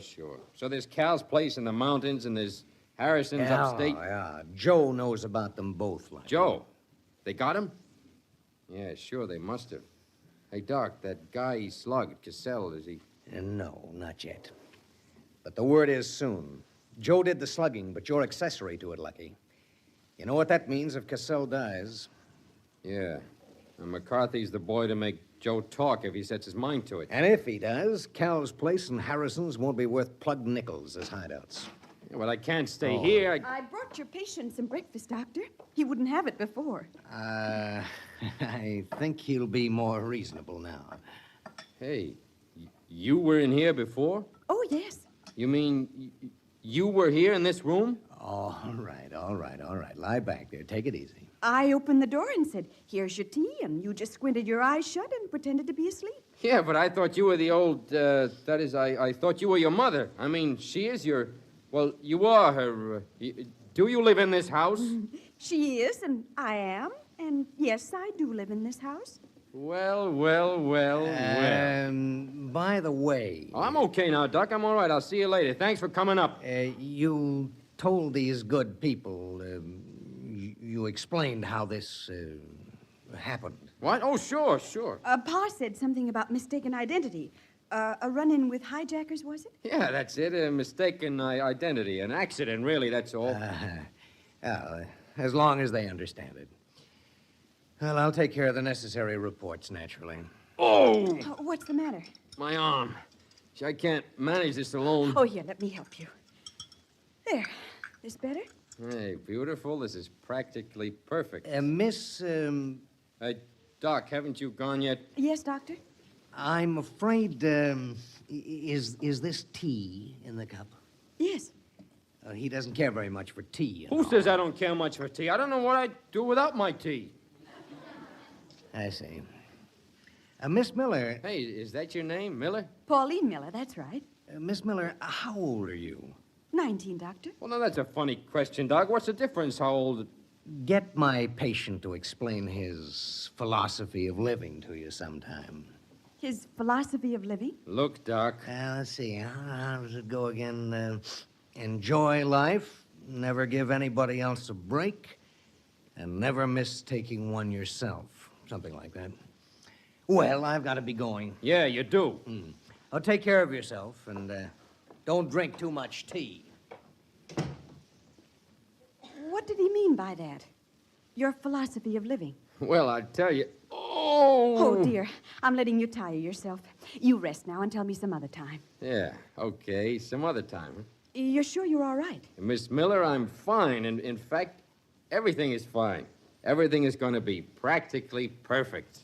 Speaker 6: So there's Cal's place in the mountains, and there's Harrison's upstate.
Speaker 22: Yeah. Joe knows about them both, Lucky.
Speaker 6: Joe? They got him? Yeah, sure, they must have. Hey, Doc, that guy he slugged, Cassell, is he?
Speaker 22: No, not yet. But the word is soon. Joe did the slugging, but you're accessory to it, Lucky. You know what that means if Cassell dies?
Speaker 6: Yeah. And McCarthy's the boy to make Joe talk if he sets his mind to it.
Speaker 22: And if he does, Cal's place and Harrison's won't be worth plugged nickels as hideouts.
Speaker 6: Yeah, well, I can't stay here.
Speaker 20: I brought your patient some breakfast, Doctor. He wouldn't have it before.
Speaker 22: I think he'll be more reasonable now.
Speaker 6: Hey, you were in here before?
Speaker 20: Oh, yes.
Speaker 6: You mean you were here in this room?
Speaker 22: All right. Lie back there. Take it easy.
Speaker 20: I opened the door and said, "Here's your tea," and you just squinted your eyes shut and pretended to be asleep.
Speaker 6: Yeah, but I thought you were the old, that is, I thought you were your mother. I mean, she is your, well, you are her, do you live in this house?
Speaker 20: She is, and I am, and yes, I do live in this house.
Speaker 6: Well.
Speaker 22: By the way...
Speaker 6: I'm okay now, Doc. I'm all right. I'll see you later. Thanks for coming up.
Speaker 22: You told these good people, you explained how this happened.
Speaker 6: What? Oh, sure.
Speaker 20: Pa said something about mistaken identity. A run-in with hijackers, was it?
Speaker 6: Yeah, that's it. A mistaken identity. An accident, really, that's all.
Speaker 22: As long as they understand it. Well, I'll take care of the necessary reports, naturally.
Speaker 6: Oh!
Speaker 20: What's the matter?
Speaker 6: My arm. See, I can't manage this alone.
Speaker 20: Oh, here, let me help you. There. This better?
Speaker 6: Hey, beautiful. This is practically perfect.
Speaker 22: Miss,
Speaker 6: Hey, Doc, haven't you gone yet?
Speaker 20: Yes, Doctor?
Speaker 22: I'm afraid, is this tea in the cup?
Speaker 20: Yes.
Speaker 22: He doesn't care very much for tea.
Speaker 6: Who says I don't care much for tea? I don't know what I'd do without my tea.
Speaker 22: I see. Miss Miller.
Speaker 6: Hey, is that your name, Miller?
Speaker 20: Pauline Miller, that's right.
Speaker 22: Miss Miller, how old are you?
Speaker 20: 19, Doctor.
Speaker 6: Well, now, that's a funny question, Doc. What's the difference how old...
Speaker 22: Get my patient to explain his philosophy of living to you sometime.
Speaker 20: His philosophy of living?
Speaker 6: Look, Doc.
Speaker 22: Let's see. How does it go again? Enjoy life, never give anybody else a break, and never miss taking one yourself. Something like that. Well, I've got to be going.
Speaker 6: Yeah, you do.
Speaker 14: Oh, take care of yourself, and don't drink too much tea.
Speaker 20: What did he mean by that? Your philosophy of living.
Speaker 6: Well, I tell you.
Speaker 20: Oh, dear. I'm letting you tire yourself. You rest now and tell me some other time.
Speaker 6: Yeah, okay, some other time. Huh?
Speaker 20: You're sure you're all right?
Speaker 6: Miss Miller, I'm fine. And in fact, everything is fine. Everything is going to be practically perfect.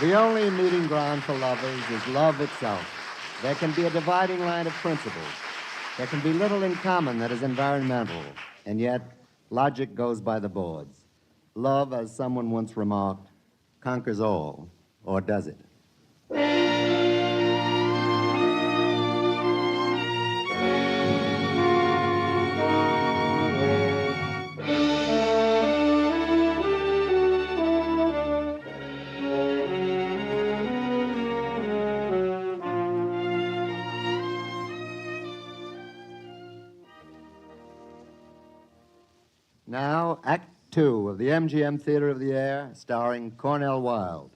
Speaker 2: The only meeting ground for lovers is love itself. There can be a dividing line of principles. There can be little in common that is environmental, and yet logic goes by the boards. Love, as someone once remarked, conquers all, or does it? Now, Act Two of the MGM Theater of the Air, starring Cornell Wilde.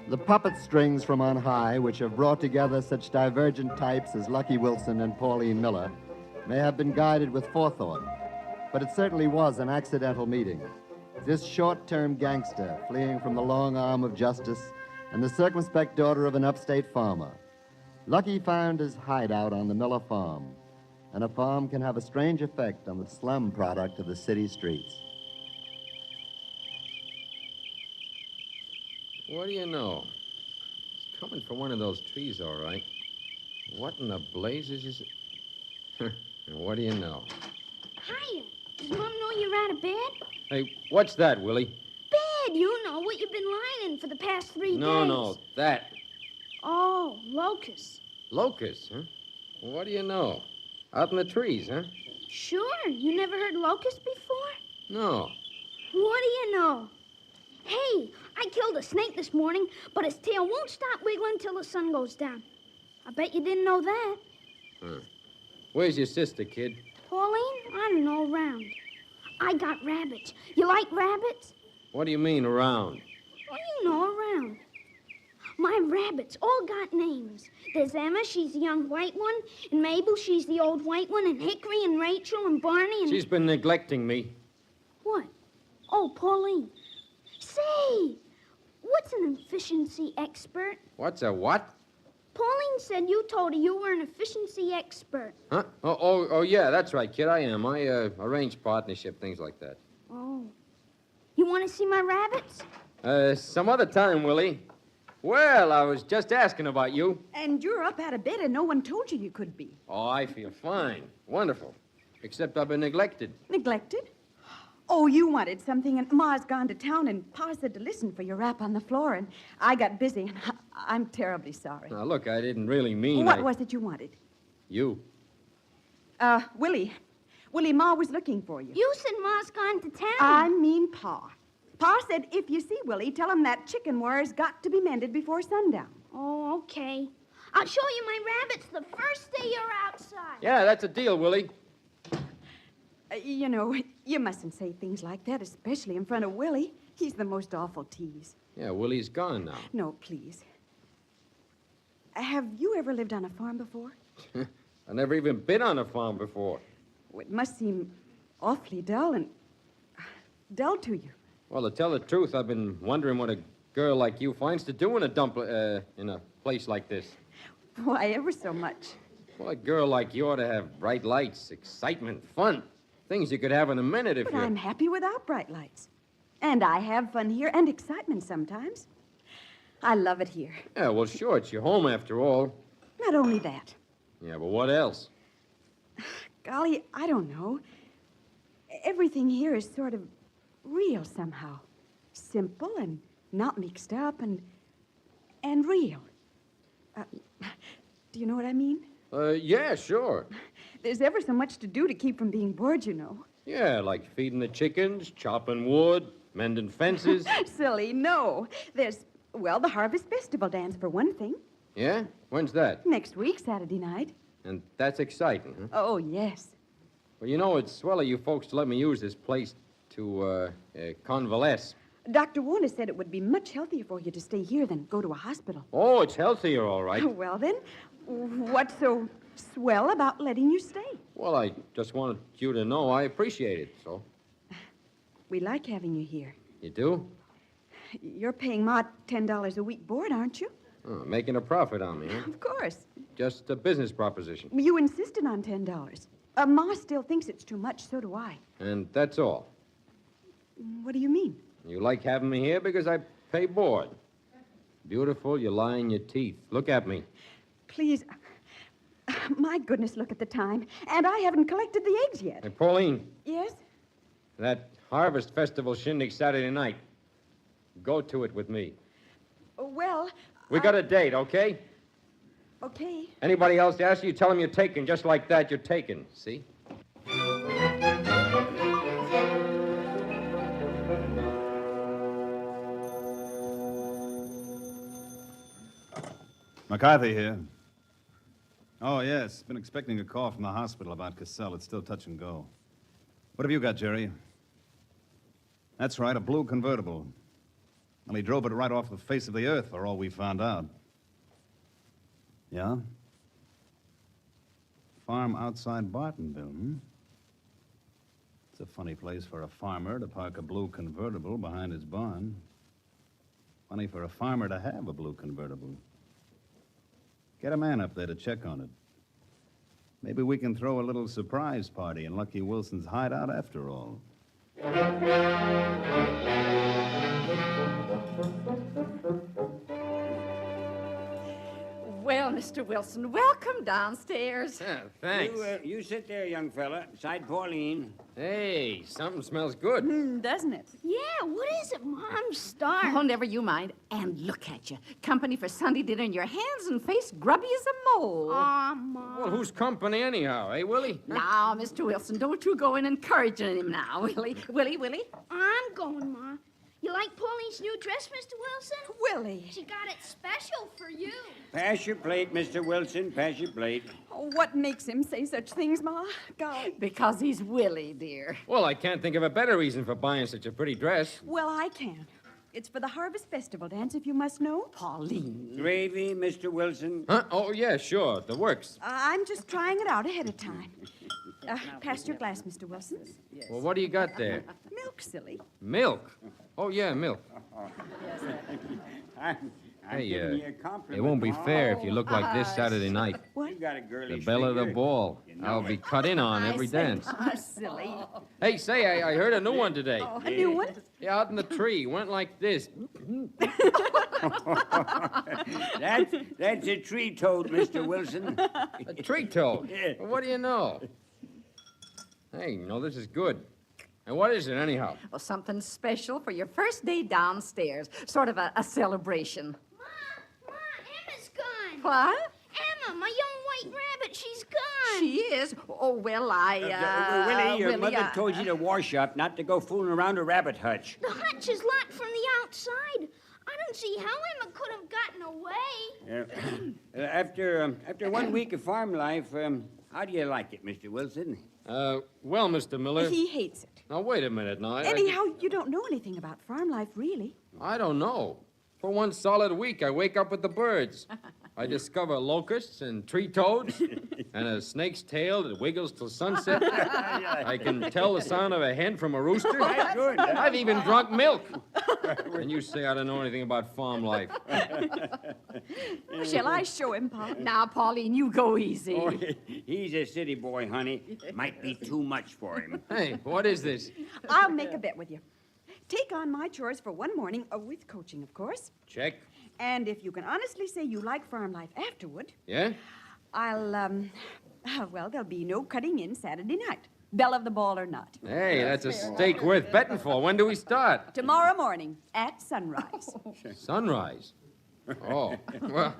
Speaker 2: The puppet strings from on high, which have brought together such divergent types as Lucky Wilson and Pauline Miller, may have been guided with forethought, but it certainly was an accidental meeting. This short-term gangster fleeing from the long arm of justice and the circumspect daughter of an upstate farmer. Lucky found his hideout on the Miller farm, and a farm can have a strange effect on the slum product of the city streets.
Speaker 6: What do you know? It's coming from one of those trees, all right. What in the blazes is it? What do you know?
Speaker 11: Hiya. Does Mom know you're out of bed?
Speaker 6: Hey, what's that, Willie?
Speaker 11: Bed, you know, what you've been lying in for the past 3 days.
Speaker 6: No, that.
Speaker 11: Oh, locusts.
Speaker 6: Locusts, huh? Well, what do you know? Out in the trees, huh?
Speaker 11: Sure. You never heard locusts before?
Speaker 6: No.
Speaker 11: What do you know? Hey, I killed a snake this morning, but his tail won't stop wiggling till the sun goes down. I bet you didn't know that.
Speaker 6: Huh. Where's your sister, kid?
Speaker 11: Pauline, I don't know, around. I got rabbits. You like rabbits?
Speaker 6: What do you mean, around?
Speaker 11: Well, you know, around. My rabbits all got names. There's Emma, she's the young white one, and Mabel, she's the old white one, and Hickory, and Rachel, and Barney, and...
Speaker 6: She's been neglecting me.
Speaker 11: What? Oh, Pauline. Say, what's an efficiency expert?
Speaker 6: What's a what?
Speaker 11: Pauline said you told her you were an efficiency expert.
Speaker 6: Huh? Oh, yeah, that's right, kid. I am. I arrange partnership, things like that.
Speaker 11: Oh. You want to see my rabbits?
Speaker 6: Some other time, Willie. Well, I was just asking about you.
Speaker 20: And you're up out of bed and no one told you could be.
Speaker 6: Oh, I feel fine. Wonderful. Except I've been neglected.
Speaker 20: Neglected? Oh, you wanted something, and Ma's gone to town, and Pa said to listen for your rap on the floor, and I got busy, and I'm terribly sorry.
Speaker 6: Now, look, I didn't really mean
Speaker 20: What was it you wanted?
Speaker 6: You.
Speaker 20: Willie, Ma was looking for you.
Speaker 11: You said Ma's gone to town.
Speaker 20: I mean Pa. Pa said if you see Willie, tell him that chicken wire's got to be mended before sundown.
Speaker 11: Oh, okay. I'll show you my rabbits the first day you're outside.
Speaker 6: Yeah, that's a deal, Willie.
Speaker 20: You know, you mustn't say things like that, especially in front of Willie. He's the most awful tease.
Speaker 6: Yeah, Willie's gone now.
Speaker 20: No, please. Have you ever lived on a farm before?
Speaker 6: I've never even been on a farm before.
Speaker 20: Well, it must seem awfully dull to you.
Speaker 6: Well, to tell the truth, I've been wondering what a girl like you finds to do in a place like this.
Speaker 20: Why, ever so much.
Speaker 6: Well, a girl like you ought to have bright lights, excitement, fun. Things you could have in a minute if
Speaker 20: But
Speaker 6: you...
Speaker 20: I'm happy without bright lights. And I have fun here and excitement sometimes. I love it here.
Speaker 6: Yeah, well, sure, it's your home after all.
Speaker 20: Not only that.
Speaker 6: Yeah, but what else?
Speaker 20: Golly, I don't know. Everything here is sort of real somehow. Simple and not mixed up and real. Do you know what I mean?
Speaker 6: Yeah, sure.
Speaker 20: There's ever so much to do to keep from being bored, you know.
Speaker 6: Yeah, like feeding the chickens, chopping wood, Mending fences?
Speaker 20: Silly, no. There's, well, the Harvest Festival dance, for one thing.
Speaker 6: Yeah? When's that?
Speaker 20: Next week, Saturday night.
Speaker 6: And that's exciting, huh?
Speaker 20: Oh, yes.
Speaker 6: Well, you know, it's swell of you folks to let me use this place to convalesce.
Speaker 20: Dr. Warner said it would be much healthier for you to stay here than go to a hospital.
Speaker 6: Oh, it's healthier, all right.
Speaker 20: Well, then, what's so swell about letting you stay?
Speaker 6: Well, I just wanted you to know I appreciate it, so.
Speaker 20: We like having you here.
Speaker 6: You do?
Speaker 20: You're paying Ma $10 a week board, aren't you?
Speaker 6: Oh, making a profit on me, huh?
Speaker 20: Of course.
Speaker 6: Just a business proposition.
Speaker 20: You insisted on $10. Ma still thinks it's too much, so do I.
Speaker 6: And that's all.
Speaker 20: What do you mean?
Speaker 6: You like having me here because I pay board. Beautiful, you lie in your teeth. Look at me.
Speaker 20: Please. My goodness, look at the time. And I haven't collected the eggs yet.
Speaker 6: Hey, Pauline,
Speaker 20: Yes?
Speaker 6: that Harvest Festival shindig Saturday night. Go to it with me.
Speaker 20: Well,
Speaker 6: We got a date, okay?
Speaker 20: okay.
Speaker 6: Anybody else asks you, tell them you're taken. Just like that, you're taken. See?
Speaker 7: McCarthy here. Oh, yes. Been expecting a call from the hospital about Cassell. It's still touch and go. What have you got, Jerry? That's right, a blue convertible. Well, he drove it right off the face of the earth, for all we found out. Yeah? Farm outside Bartonville, hmm? It's a funny place for a farmer to park a blue convertible behind his barn. Funny for a farmer to have a blue convertible. Get a man up there to check on it. Maybe we can throw a little surprise party in Lucky Wilson's hideout after all.
Speaker 5: Well, Mr. Wilson, welcome downstairs.
Speaker 6: Yeah, thanks.
Speaker 8: You sit there, young fella, beside Pauline.
Speaker 6: Hey, something smells good.
Speaker 20: Doesn't it?
Speaker 11: Yeah, what is it, Mom? I'm starved.
Speaker 5: Oh, never you mind. And look at you. Company for Sunday dinner and your hands and face grubby as a mole.
Speaker 11: Aw, Mom.
Speaker 6: Well, who's company anyhow, eh, Willie?
Speaker 5: Now, Mr. Wilson, don't you go in encouraging him now, Willie. Willie?
Speaker 11: I'm going, Ma. You like Pauline's new dress, Mr. Wilson?
Speaker 20: Willie.
Speaker 11: She got it special for you.
Speaker 8: Pass your plate, Mr. Wilson. Pass your plate.
Speaker 20: Oh, what makes him say such things, Ma? Golly.
Speaker 5: Because he's Willie, dear.
Speaker 6: Well, I can't think of a better reason for buying such a pretty dress.
Speaker 20: Well, I can. It's for the Harvest Festival dance, if you must know.
Speaker 5: Pauline.
Speaker 8: Gravy, Mr. Wilson.
Speaker 6: Huh? Oh, yeah, sure. The works.
Speaker 20: I'm just trying it out ahead of time. Pass your glass, Mr. Wilson.
Speaker 6: Well, what do you got there?
Speaker 20: Milk, silly.
Speaker 6: Milk? Oh, yeah, milk.
Speaker 8: I'm
Speaker 6: Hey,
Speaker 8: giving you a compliment,
Speaker 6: it won't be
Speaker 8: Ma.
Speaker 6: fair if you look like this Saturday night.
Speaker 8: You got a girlish
Speaker 6: The belle of the
Speaker 8: figure.
Speaker 6: ball.
Speaker 8: You know
Speaker 6: I'll be cut in on every dance.
Speaker 20: Oh, silly.
Speaker 6: Hey, say, I heard a new one today.
Speaker 20: Oh, a new one?
Speaker 6: Yeah, out in the tree. Went like this.
Speaker 8: That's a tree toad, Mr. Wilson.
Speaker 6: A tree toad?
Speaker 8: Yeah.
Speaker 6: Well, what do you know? Hey, this is good. And what is it, anyhow?
Speaker 5: Well, something special for your first day downstairs. Sort of a celebration.
Speaker 11: Ma, Emma's gone.
Speaker 5: What?
Speaker 11: Emma, my young white rabbit, she's gone.
Speaker 5: She is? Oh, well,
Speaker 8: Willie, your
Speaker 5: Willie,
Speaker 8: mother told you to wash up, not to go fooling around a rabbit hutch.
Speaker 11: The hutch is locked from the outside. I don't see how Emma could have gotten away.
Speaker 8: After 1 week of farm life, how do you like it, Mr. Wilson?
Speaker 6: Well, Mr. Miller.
Speaker 20: He hates it.
Speaker 6: Now, wait a minute now.
Speaker 20: Anyhow, you don't know anything about farm life, really.
Speaker 6: I don't know. For one solid week, I wake up with the birds. I discover locusts and tree toads and a snake's tail that wiggles till sunset. I can tell the sound of a hen from a rooster.
Speaker 8: That's good.
Speaker 6: I've even drunk milk. And you say I don't know anything about farm life.
Speaker 20: Shall I show him, Pa?
Speaker 5: Now, Pauline, you go easy.
Speaker 8: Oh, he's a city boy, honey. Might be too much for him.
Speaker 6: Hey, what is this?
Speaker 20: I'll make a bet with you. Take on my chores for one morning, with coaching, of course.
Speaker 6: Check.
Speaker 20: And if you can honestly say you like farm life afterward,
Speaker 6: Yeah?
Speaker 20: I'll, well, there'll be no cutting in Saturday night. Belle of the ball or not.
Speaker 6: Hey, that's a stake worth betting for. When do we start?
Speaker 20: Tomorrow morning at sunrise.
Speaker 6: Sunrise. Oh, well,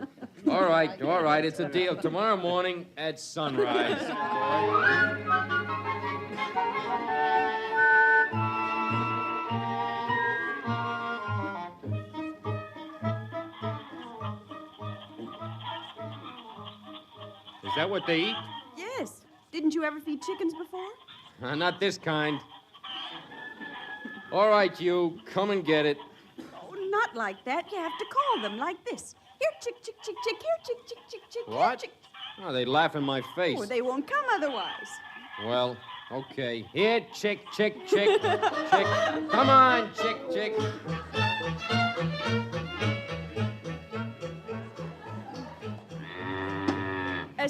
Speaker 6: all right. It's a deal. Tomorrow morning at sunrise. Is that what they eat?
Speaker 20: Yes. Didn't you ever feed chickens before?
Speaker 6: Not this kind. All right, you. Come and get it.
Speaker 20: Oh, not like that. You have to call them like this. Here, chick, chick, chick, chick. Here, chick, chick, chick, chick.
Speaker 6: What?
Speaker 20: Here, chick.
Speaker 6: Oh, they laugh in my face.
Speaker 20: Oh, they won't come otherwise.
Speaker 6: Well, okay. Here, chick, chick, chick, chick. Come on, chick, chick.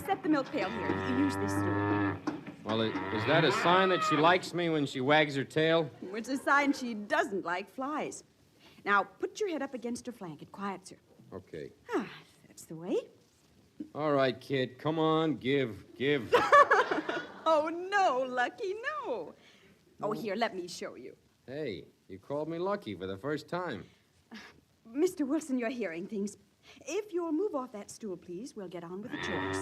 Speaker 20: Set the milk pail here. You use this stool.
Speaker 6: Well, is that a sign that she likes me when she wags her tail?
Speaker 20: It's a sign she doesn't like flies. Now, put your head up against her flank. It quiets her.
Speaker 6: Okay.
Speaker 20: Ah, that's the way.
Speaker 6: All right, kid. Come on, give.
Speaker 20: Oh, no, Lucky, no. Oh, here, let me show you.
Speaker 6: Hey, you called me lucky for the first time.
Speaker 20: Mr. Wilson, you're hearing things. If you'll move off that stool, please, we'll get on with the chores.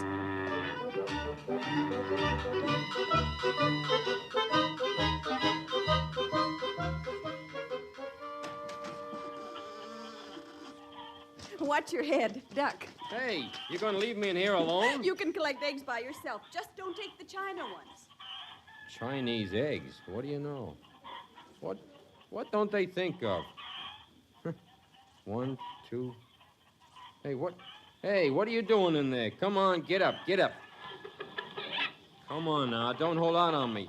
Speaker 20: Watch your head. Duck.
Speaker 6: Hey, you gonna leave me in here alone?
Speaker 20: You can collect eggs by yourself. Just don't take the China ones.
Speaker 6: Chinese eggs. What do you know? What don't they think of? 1, 2. Hey, what are you doing in there? Come on, get up. Come on now, don't hold out on me.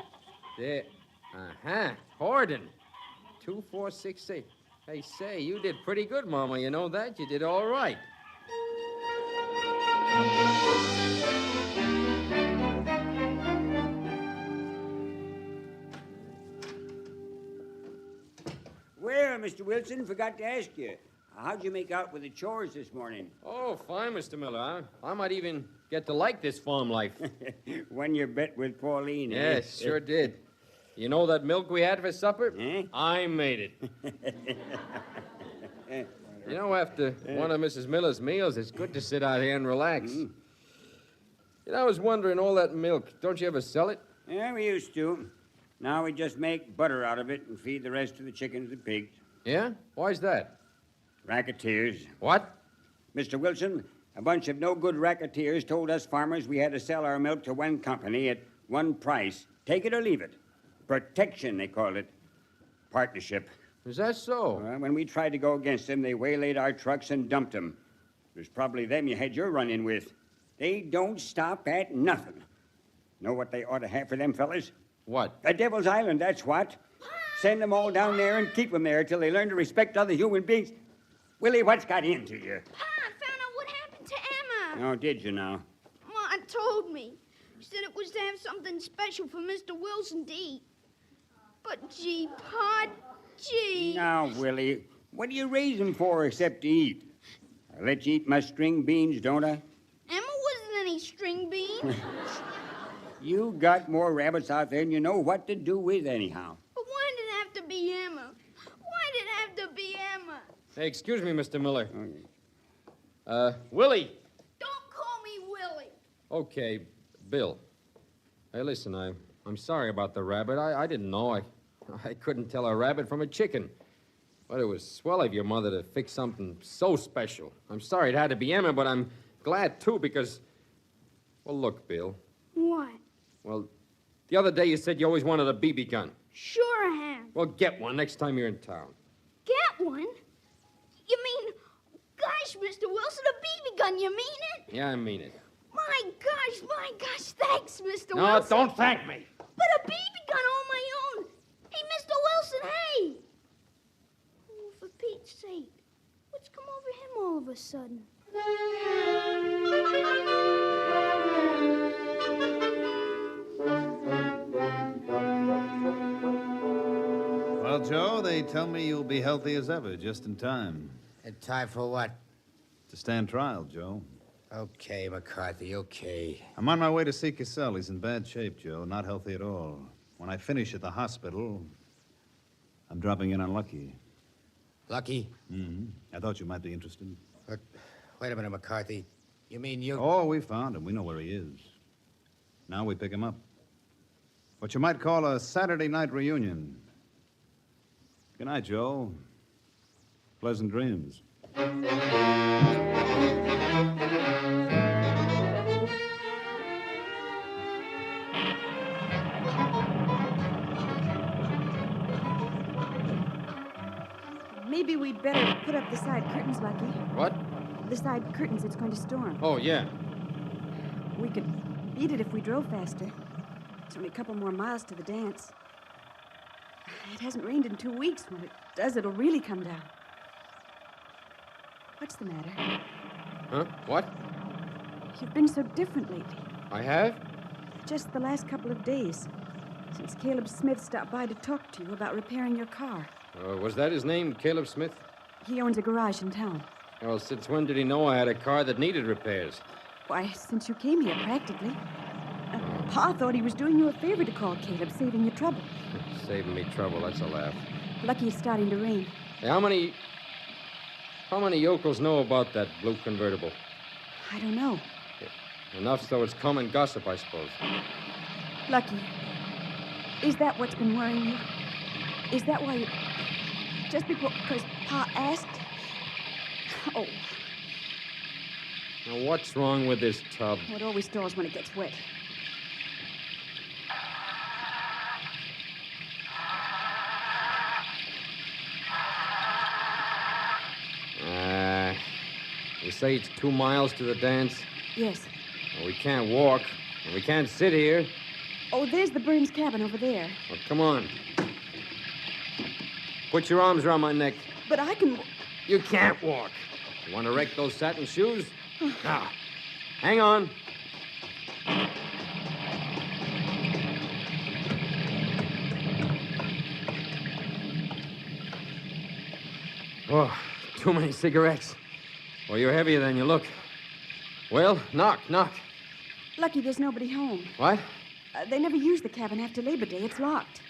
Speaker 6: There. Horden. 2, 4, 6, 8. Hey, say, you did pretty good, Mama. You know that? You did all right.
Speaker 8: Well, Mr. Wilson, forgot to ask you. How'd you make out with the chores this morning?
Speaker 6: Oh, fine, Mr. Miller. I might even get to like this farm life.
Speaker 8: When you bet with Pauline,
Speaker 6: Yes, sure did. You know that milk we had for supper? I made it. You know, after one of Mrs. Miller's meals, it's good to sit out here and relax. You know, I was wondering, all that milk, don't you ever sell it?
Speaker 8: Yeah, we used to. Now we just make butter out of it and feed the rest to the chickens and pigs.
Speaker 6: Yeah? Why's that?
Speaker 8: Racketeers.
Speaker 6: What?
Speaker 8: Mr. Wilson, a bunch of no-good racketeers told us farmers we had to sell our milk to one company at one price. Take it or leave it. Protection, they called it. Partnership.
Speaker 6: Is that so?
Speaker 8: When we tried to go against them, they waylaid our trucks and dumped them. It was probably them you had your run-in with. They don't stop at nothing. Know what they ought to have for them fellas?
Speaker 6: What?
Speaker 8: A Devil's Island, that's what. Send them all down there and keep them there till they learn to respect other human beings. Willie, what's got into you?
Speaker 11: Pa, I found out what happened to Emma.
Speaker 8: Oh, did you now?
Speaker 11: Ma told me. She said it was to have something special for Mr. Wilson to eat. But gee, Pa, gee.
Speaker 8: Now, Willie, what do you raise him for except to eat? I let you eat my string beans, don't I?
Speaker 11: Emma wasn't any string bean.
Speaker 8: You got more rabbits out there than you know what to do with anyhow.
Speaker 11: But why did it have to be Emma? Why did it have to be Emma?
Speaker 6: Hey, excuse me, Mr. Miller. Willie.
Speaker 11: Don't call me Willie.
Speaker 6: Okay, Bill. Hey, listen, I'm sorry about the rabbit. I didn't know. I couldn't tell a rabbit from a chicken. But it was swell of your mother to fix something so special. I'm sorry it had to be Emma, but I'm glad, too, because... Well, look, Bill.
Speaker 11: What?
Speaker 6: Well, the other day you said you always wanted a BB gun.
Speaker 11: Sure I have.
Speaker 6: Well, get one next time you're in town.
Speaker 11: Get one? You mean, gosh, Mr. Wilson, a BB gun, you mean it?
Speaker 6: Yeah, I mean it.
Speaker 11: My gosh, thanks, Mr.
Speaker 6: No,
Speaker 11: Wilson.
Speaker 6: don't thank me.
Speaker 11: But a BB gun on my own. Hey, Mr. Wilson, hey. Oh, for Pete's sake, what's come over him all of a sudden?
Speaker 7: Well, Joe, they tell me you'll be healthy as ever, just in time.
Speaker 13: In time for what?
Speaker 7: To stand trial, Joe.
Speaker 13: Okay, McCarthy, okay.
Speaker 7: I'm on my way to see Cassell. He's in bad shape, Joe. Not healthy at all. When I finish at the hospital, I'm dropping in on Lucky.
Speaker 13: Lucky?
Speaker 7: Mm-hmm. I thought you might be interested.
Speaker 13: Look, wait a minute, McCarthy. You mean you...
Speaker 7: Oh, we found him. We know where he is. Now we pick him up. What you might call a Saturday night reunion. Good night, Joe. Pleasant dreams.
Speaker 20: Maybe we'd better put up the side curtains, Lucky.
Speaker 6: What?
Speaker 20: The side curtains, it's going to storm.
Speaker 6: Oh, yeah.
Speaker 20: We could beat it if we drove faster. It's only a couple more miles to the dance. It hasn't rained in 2 weeks. When it does, it'll really come down. What's the matter?
Speaker 6: Huh? What?
Speaker 20: You've been so different lately.
Speaker 6: I have?
Speaker 20: Just the last couple of days. Since Caleb Smith stopped by to talk to you about repairing your car.
Speaker 6: Was that his name, Caleb Smith?
Speaker 20: He owns a garage in town.
Speaker 6: Well, since when did he know I had a car that needed repairs?
Speaker 20: Why, since you came here, practically. Pa thought he was doing you a favor to call Caleb, saving you trouble.
Speaker 6: Saving me trouble, that's a laugh.
Speaker 20: Lucky it's starting to rain.
Speaker 6: Hey, how many yokels know about that blue convertible?
Speaker 20: I don't know.
Speaker 6: Enough so it's common gossip, I suppose.
Speaker 20: Lucky, is that what's been worrying you? Is that why you... Just because Pa asked? Oh.
Speaker 6: Now, what's wrong with this tub?
Speaker 20: Well, it always stalls when it gets wet.
Speaker 6: You say it's 2 miles to the dance?
Speaker 20: Yes.
Speaker 6: Well, we can't walk, and we can't sit here.
Speaker 20: Oh, there's the Burns cabin over there.
Speaker 6: Well, come on. Put your arms around my neck.
Speaker 20: But I can...
Speaker 6: You can't walk. You want to wreck those satin shoes? Now, hang on. Oh, too many cigarettes. Well, you're heavier than you look. Well, knock.
Speaker 20: Lucky there's nobody home.
Speaker 6: What?
Speaker 20: They never use the cabin after Labor Day. It's locked.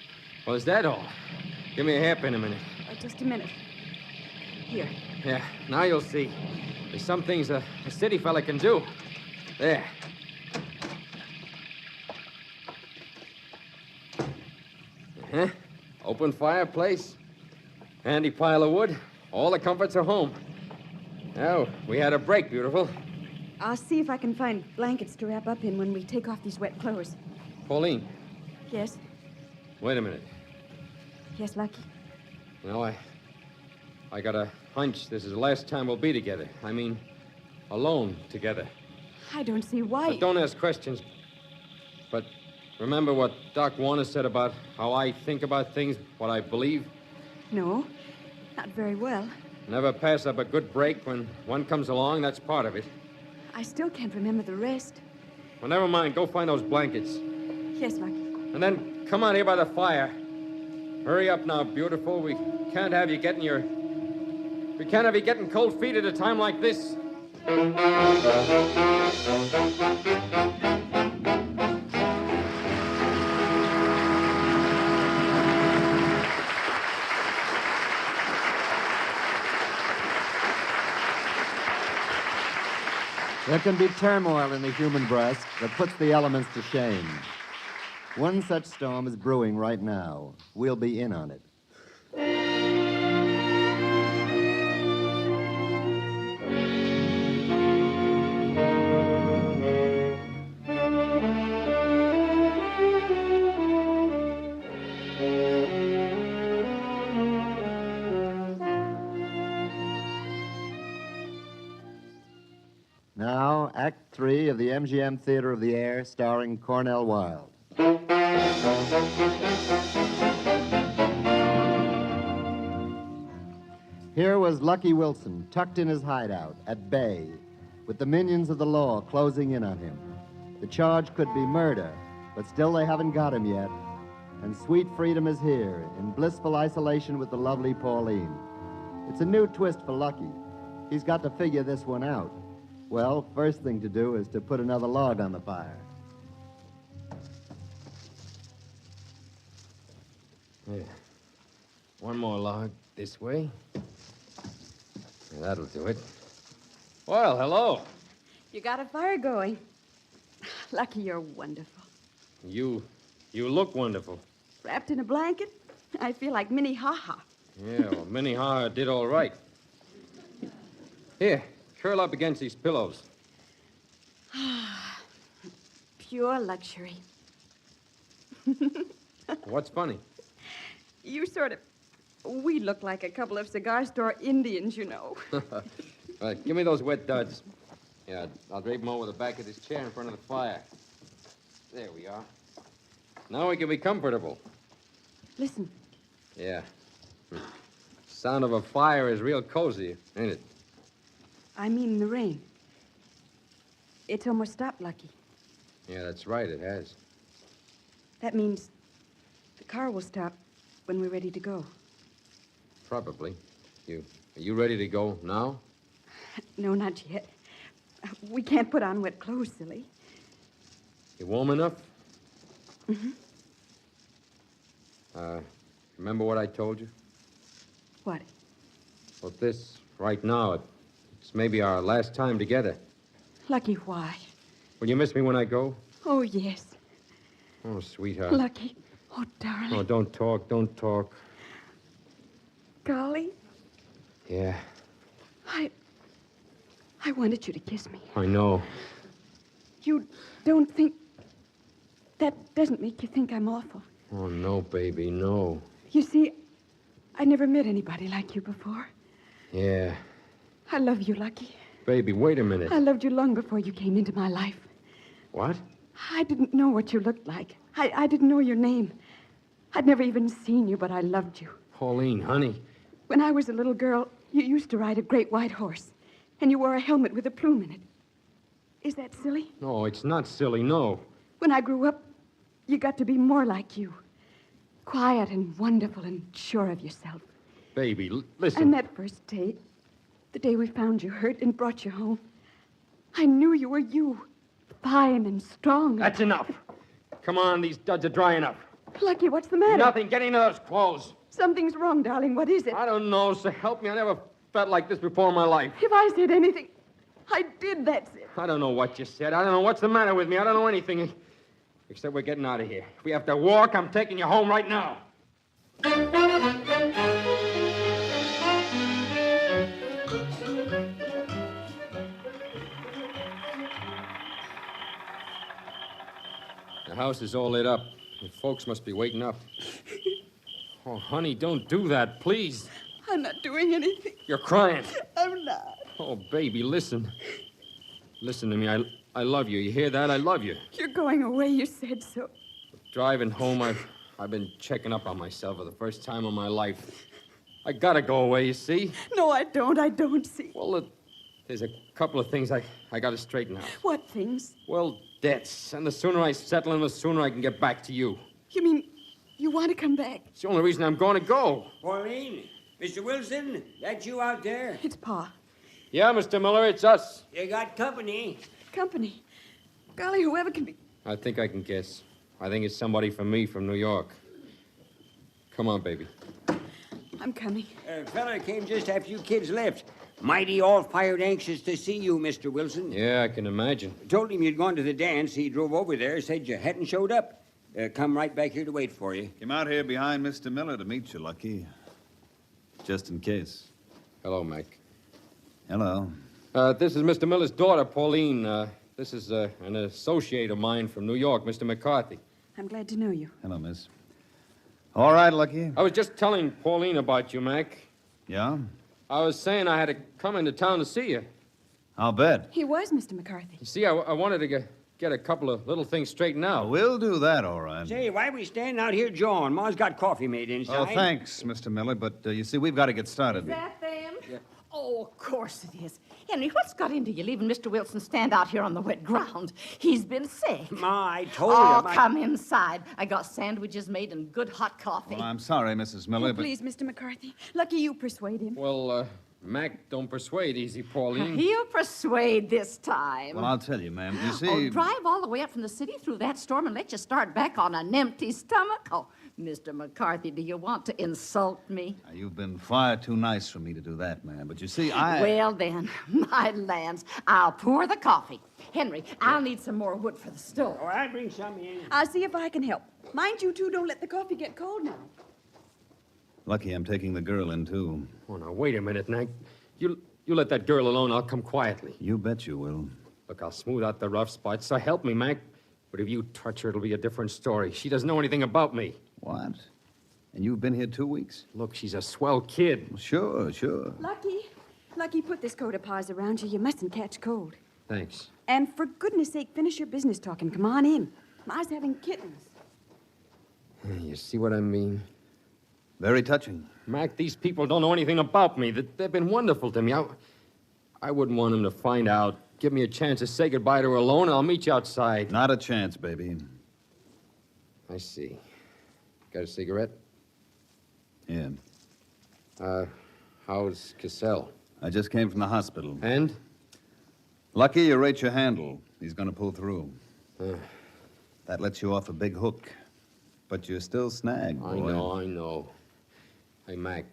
Speaker 6: Well, is that all? Give me a hairpin a minute.
Speaker 20: Just a minute. Here.
Speaker 6: Yeah, now you'll see. There's some things a city fella can do. There. Uh-huh. Open fireplace. Handy pile of wood. All the comforts are home. Oh, we had a break, beautiful.
Speaker 20: I'll see if I can find blankets to wrap up in when we take off these wet clothes.
Speaker 6: Pauline.
Speaker 20: Yes?
Speaker 6: Wait a minute.
Speaker 20: Yes, Lucky?
Speaker 6: No, I got a hunch this is the last time we'll be together. I mean, alone together.
Speaker 20: I don't see why...
Speaker 6: Don't ask questions. But remember what Doc Warner said about how I think about things, what I believe?
Speaker 20: No, not very well.
Speaker 6: Never pass up a good break when one comes along. That's part of it.
Speaker 20: I still can't remember the rest.
Speaker 6: Well, never mind. Go find those blankets.
Speaker 20: Yes, Lucky.
Speaker 6: And then come out here by the fire. Hurry up now, beautiful. We can't have you getting cold feet at a time like this.
Speaker 2: There can be turmoil in the human breast that puts the elements to shame. One such storm is brewing right now. We'll be in on it. Now, Act 3 of the MGM Theater of the Air, starring Cornell Wilde. Here was Lucky Wilson, tucked in his hideout, at bay, with the minions of the law closing in on him. The charge could be murder, but still they haven't got him yet. And sweet freedom is here, in blissful isolation with the lovely Pauline. It's a new twist for Lucky. He's got to figure this one out. Well, first thing to do is to put another log on the fire.
Speaker 6: Yeah. One more log this way. Yeah, that'll do it. Well, hello.
Speaker 20: You got a fire going. Lucky you're wonderful.
Speaker 6: You look wonderful.
Speaker 20: Wrapped in a blanket, I feel like Minnie Ha-Ha.
Speaker 6: Yeah, well, Minnie Ha did all right. Here, curl up against these pillows.
Speaker 20: Pure luxury.
Speaker 6: What's funny?
Speaker 20: You sort of We look like a couple of cigar store Indians, you know.
Speaker 6: All right, give me those wet duds. Yeah, I'll drape them over the back of this chair in front of the fire. There we are. Now we can be comfortable.
Speaker 20: Listen.
Speaker 6: Yeah. Sound of a fire is real cozy, ain't it?
Speaker 20: I mean the rain. It's almost stopped, Lucky.
Speaker 6: Yeah, that's right, it has.
Speaker 20: That means the car will stop when we're ready to go.
Speaker 6: Probably. Are you ready to go now?
Speaker 20: No, not yet. We can't put on wet clothes, silly.
Speaker 6: You warm enough?
Speaker 20: Mm-hmm.
Speaker 6: Remember what I told you?
Speaker 20: What?
Speaker 6: Well, this, right now, it's maybe our last time together.
Speaker 20: Lucky, why?
Speaker 6: Will you miss me when I go?
Speaker 20: Oh, yes.
Speaker 6: Oh, sweetheart.
Speaker 20: Lucky. Oh, darling.
Speaker 6: Oh, don't talk.
Speaker 20: Golly,
Speaker 6: Yeah,
Speaker 20: I wanted you to kiss me.
Speaker 6: I know.
Speaker 20: You don't think... That doesn't make you think I'm awful.
Speaker 6: Oh, no, baby, no.
Speaker 20: You see, I never met anybody like you before.
Speaker 6: Yeah.
Speaker 20: I love you, Lucky.
Speaker 6: Baby, wait a minute.
Speaker 20: I loved you long before you came into my life.
Speaker 6: What?
Speaker 20: I didn't know what you looked like. I didn't know your name. I'd never even seen you, but I loved you.
Speaker 6: Pauline, honey.
Speaker 20: When I was a little girl, you used to ride a great white horse, and you wore a helmet with a plume in it. Is that silly?
Speaker 6: No, it's not silly, no.
Speaker 20: When I grew up, you got to be more like you. Quiet and wonderful and sure of yourself.
Speaker 6: Baby, listen.
Speaker 20: And that first day, the day we found you hurt and brought you home, I knew you were you. Fine and strong.
Speaker 6: That's enough. Come on, these duds are dry enough.
Speaker 20: Lucky, what's the matter?
Speaker 6: Nothing. Get into those clothes.
Speaker 20: Something's wrong, darling. What is it?
Speaker 6: I don't know, so help me. I never felt like this before in my life.
Speaker 20: If I said anything, I did, that's it.
Speaker 6: I don't know what you said. I don't know what's the matter with me. I don't know anything. Except we're getting out of here. If we have to walk, I'm taking you home right now. The house is all lit up. The folks must be waiting up. Oh, honey, don't do that, please.
Speaker 20: I'm not doing anything.
Speaker 6: You're crying.
Speaker 20: I'm not.
Speaker 6: Oh, baby, listen. Listen to me. I love you. You hear that? I love you.
Speaker 20: You're going away, you said so.
Speaker 6: Driving home, I've been checking up on myself for the first time in my life. I gotta go away, you see?
Speaker 20: No, I don't. I don't see.
Speaker 6: Well, there's a couple of things I gotta straighten out.
Speaker 20: What things?
Speaker 6: Well, debts. And the sooner I settle them, the sooner I can get back to you.
Speaker 20: You mean you want to come back?
Speaker 6: It's the only reason I'm going to go.
Speaker 8: Pauline, Mr. Wilson, that you out there?
Speaker 20: It's Pa.
Speaker 6: Yeah, Mr. Miller, it's us.
Speaker 8: You got company.
Speaker 20: Company? Golly, whoever can be...
Speaker 6: I think I can guess. I think it's somebody from me from New York. Come on, baby.
Speaker 20: I'm coming.
Speaker 8: Fella came just after you kids left. Mighty all-fired anxious to see you, Mr. Wilson.
Speaker 6: Yeah, I can imagine.
Speaker 8: Told him you'd gone to the dance. He drove over there, said you hadn't showed up. Come right back here to wait for you.
Speaker 7: Came out here behind Mr. Miller to meet you, Lucky. Just in case.
Speaker 6: Hello, Mac.
Speaker 7: Hello.
Speaker 6: This is Mr. Miller's daughter, Pauline. This is an associate of mine from New York, Mr. McCarthy.
Speaker 20: I'm glad to know you.
Speaker 7: Hello, miss. All right, Lucky.
Speaker 6: I was just telling Pauline about you, Mac.
Speaker 7: Yeah?
Speaker 6: I was saying I had to come into town to see you.
Speaker 7: I'll bet.
Speaker 20: He was, Mr. McCarthy.
Speaker 6: You see, I wanted to get a couple of little things straightened out.
Speaker 7: We'll do that, all right.
Speaker 8: Say, why we standing out here jawing? Ma's got coffee made inside.
Speaker 7: Oh, thanks, Mr. Miller, but you see, we've got to get started.
Speaker 5: Is that them?
Speaker 7: Yeah.
Speaker 5: Oh, of course it is. Henry, what's got into you leaving Mr. Wilson stand out here on the wet ground? He's been sick.
Speaker 8: Ma, I told
Speaker 5: Oh,
Speaker 8: him.
Speaker 5: come inside. I got sandwiches made and good hot coffee.
Speaker 7: Well, I'm sorry, Mrs. Miller, but...
Speaker 20: Please, Mr. McCarthy. Lucky you persuade him.
Speaker 6: Well, Mac don't persuade easy, Pauline.
Speaker 5: He'll persuade this time.
Speaker 7: Well, I'll tell you, ma'am. You see...
Speaker 5: Oh, drive all the way up from the city through that storm and let you start back on an empty stomach? Oh, Mr. McCarthy, do you want to insult me?
Speaker 7: You've been far too nice for me to do that, ma'am. But you see, I...
Speaker 5: Well, then, my lands, I'll pour the coffee. Henry, I'll need some more wood for the stove.
Speaker 8: Oh, I'll bring some in.
Speaker 20: I'll see if I can help. Mind you, two, don't let the coffee get cold now.
Speaker 7: Lucky I'm taking the girl in, too.
Speaker 6: Oh, now, wait a minute, Mac. You let that girl alone. I'll come quietly.
Speaker 7: You bet you will.
Speaker 6: Look, I'll smooth out the rough spots, so help me, Mac. But if you touch her, it'll be a different story. She doesn't know anything about me.
Speaker 7: What? And you've been here 2 weeks?
Speaker 6: Look, she's a swell kid.
Speaker 7: Sure.
Speaker 20: Lucky, put this coat of paws around you. You mustn't catch cold.
Speaker 6: Thanks.
Speaker 20: And for goodness sake, finish your business talking. Come on in. Ma's having kittens.
Speaker 6: You see what I mean?
Speaker 7: Very touching.
Speaker 6: Mac, these people don't know anything about me. They've been wonderful to me. I wouldn't want them to find out. Give me a chance to say goodbye to her alone, and I'll meet you outside.
Speaker 7: Not a chance, baby.
Speaker 6: I see. Got a cigarette?
Speaker 7: Yeah.
Speaker 6: How's Cassell?
Speaker 7: I just came from the hospital.
Speaker 6: And?
Speaker 7: Lucky you rate your handle. He's gonna pull through. That lets you off a big hook. But you're still snagged, boy.
Speaker 6: I know. Hey, Mac,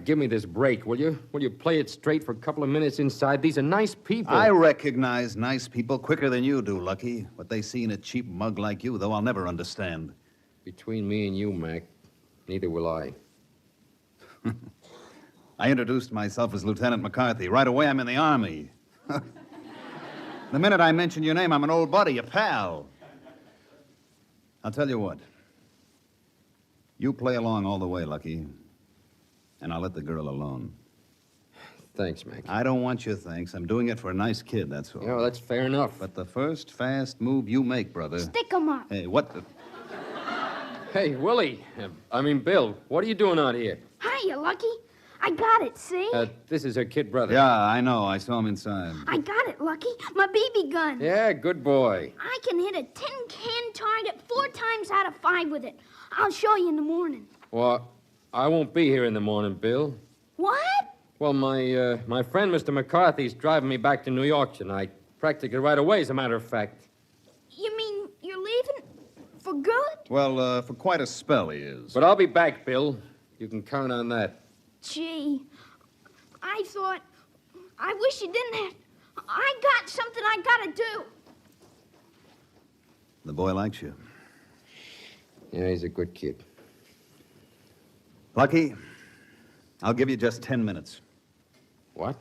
Speaker 6: give me this break, will you? Will you play it straight for a couple of minutes inside? These are nice people.
Speaker 7: I recognize nice people quicker than you do, Lucky. What they see in a cheap mug like you, though, I'll never understand.
Speaker 6: Between me and you, Mac, neither will I.
Speaker 7: I introduced myself as Lieutenant McCarthy. Right away, I'm in the Army. The minute I mention your name, I'm an old buddy, a pal. I'll tell you what. You play along all the way, Lucky, and I'll let the girl alone.
Speaker 6: Thanks, Mac.
Speaker 7: I don't want your thanks. I'm doing it for a nice kid, that's all.
Speaker 6: Yeah, that's fair enough.
Speaker 7: But the first fast move you make, brother...
Speaker 11: Stick 'em up.
Speaker 7: Hey, what the...
Speaker 6: Hey, Willie. Bill, what are you doing out here?
Speaker 11: Hiya, Lucky. I got it, see?
Speaker 6: This is her kid brother.
Speaker 7: Yeah, I know. I saw him inside.
Speaker 11: I got it, Lucky. My BB gun.
Speaker 6: Yeah, good boy.
Speaker 11: I can hit a tin-can target 4 times out of 5 with it. I'll show you in the morning.
Speaker 6: Well, I won't be here in the morning, Bill.
Speaker 11: What?
Speaker 6: Well, my friend, Mr. McCarthy's driving me back to New York tonight. Practically right away, as a matter of fact.
Speaker 11: You mean you're leaving for good?
Speaker 7: Well, for quite a spell he is.
Speaker 6: But I'll be back, Bill. You can count on that.
Speaker 11: Gee, I wish you didn't have... I got something I gotta do.
Speaker 7: The boy likes you.
Speaker 6: Yeah, he's a good kid.
Speaker 7: Lucky, I'll give you just 10 minutes.
Speaker 6: What?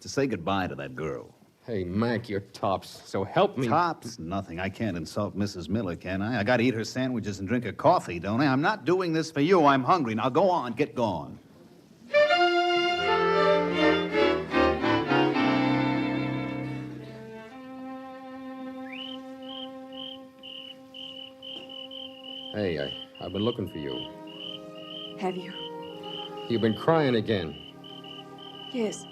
Speaker 7: To say goodbye to that girl.
Speaker 6: Hey, Mac, you're tops, so help me.
Speaker 7: Tops? Nothing. I can't insult Mrs. Miller, can I? I gotta eat her sandwiches and drink her coffee, don't I? I'm not doing this for you. I'm hungry. Now go on, get gone.
Speaker 6: Hey, I've been looking for you.
Speaker 20: Have you?
Speaker 6: You've been crying again.
Speaker 20: Yes.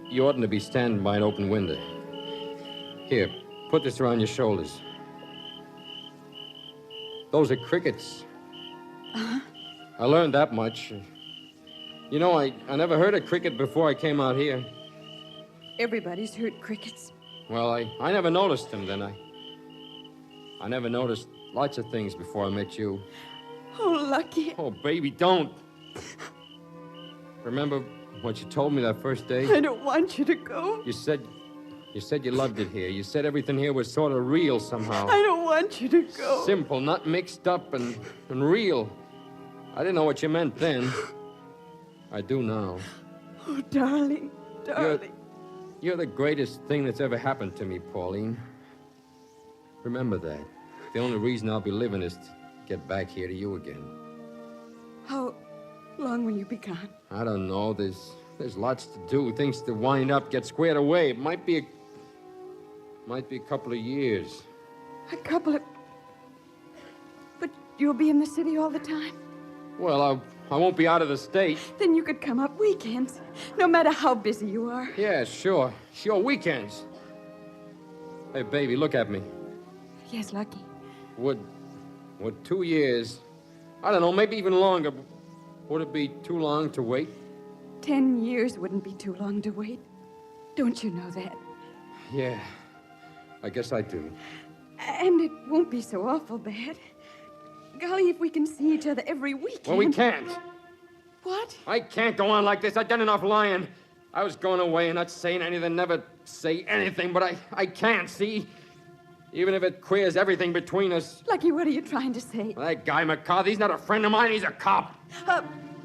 Speaker 6: You oughtn't to be standing by an open window. Here, put this around your shoulders. Those are crickets.
Speaker 20: Uh-huh.
Speaker 6: I learned that much. You know, I never heard a cricket before I came out here.
Speaker 20: Everybody's heard crickets.
Speaker 6: Well, I never noticed them then. I never noticed lots of things before I met you.
Speaker 20: Oh, Lucky.
Speaker 6: Oh, baby, don't. Remember what you told me that first day?
Speaker 20: I don't want you to go.
Speaker 6: You said you loved it here. You said everything here was sort of real somehow.
Speaker 20: I don't want you to go.
Speaker 6: Simple, not mixed up and real. I didn't know what you meant then. I do now.
Speaker 20: Oh, darling, darling.
Speaker 6: You're the greatest thing that's ever happened to me, Pauline. Remember that. The only reason I'll be living is to get back here to you again.
Speaker 20: How long will you be gone?
Speaker 6: I don't know. There's lots to do, things to wind up, get squared away. It might be a couple of years.
Speaker 20: A couple of... But you'll be in the city all the time?
Speaker 6: Well, I won't be out of the state.
Speaker 20: Then you could come up weekends, no matter how busy you are.
Speaker 6: Yeah, sure. Sure, weekends. Hey, baby, look at me.
Speaker 20: Yes, Lucky.
Speaker 6: Would 2 years, I don't know, maybe even longer, would it be too long to wait?
Speaker 20: 10 years wouldn't be too long to wait. Don't you know that?
Speaker 6: Yeah, I guess I do.
Speaker 20: And it won't be so awful bad. Golly, if we can see each other every weekend...
Speaker 6: Well, we can't.
Speaker 20: What?
Speaker 6: I can't go on like this. I've done enough lying. I was going away and not saying anything, never say anything, but I can't, see? Even if it queers everything between us.
Speaker 20: Lucky, what are you trying to say?
Speaker 6: Well, that guy McCarthy, he's not a friend of mine, he's a cop.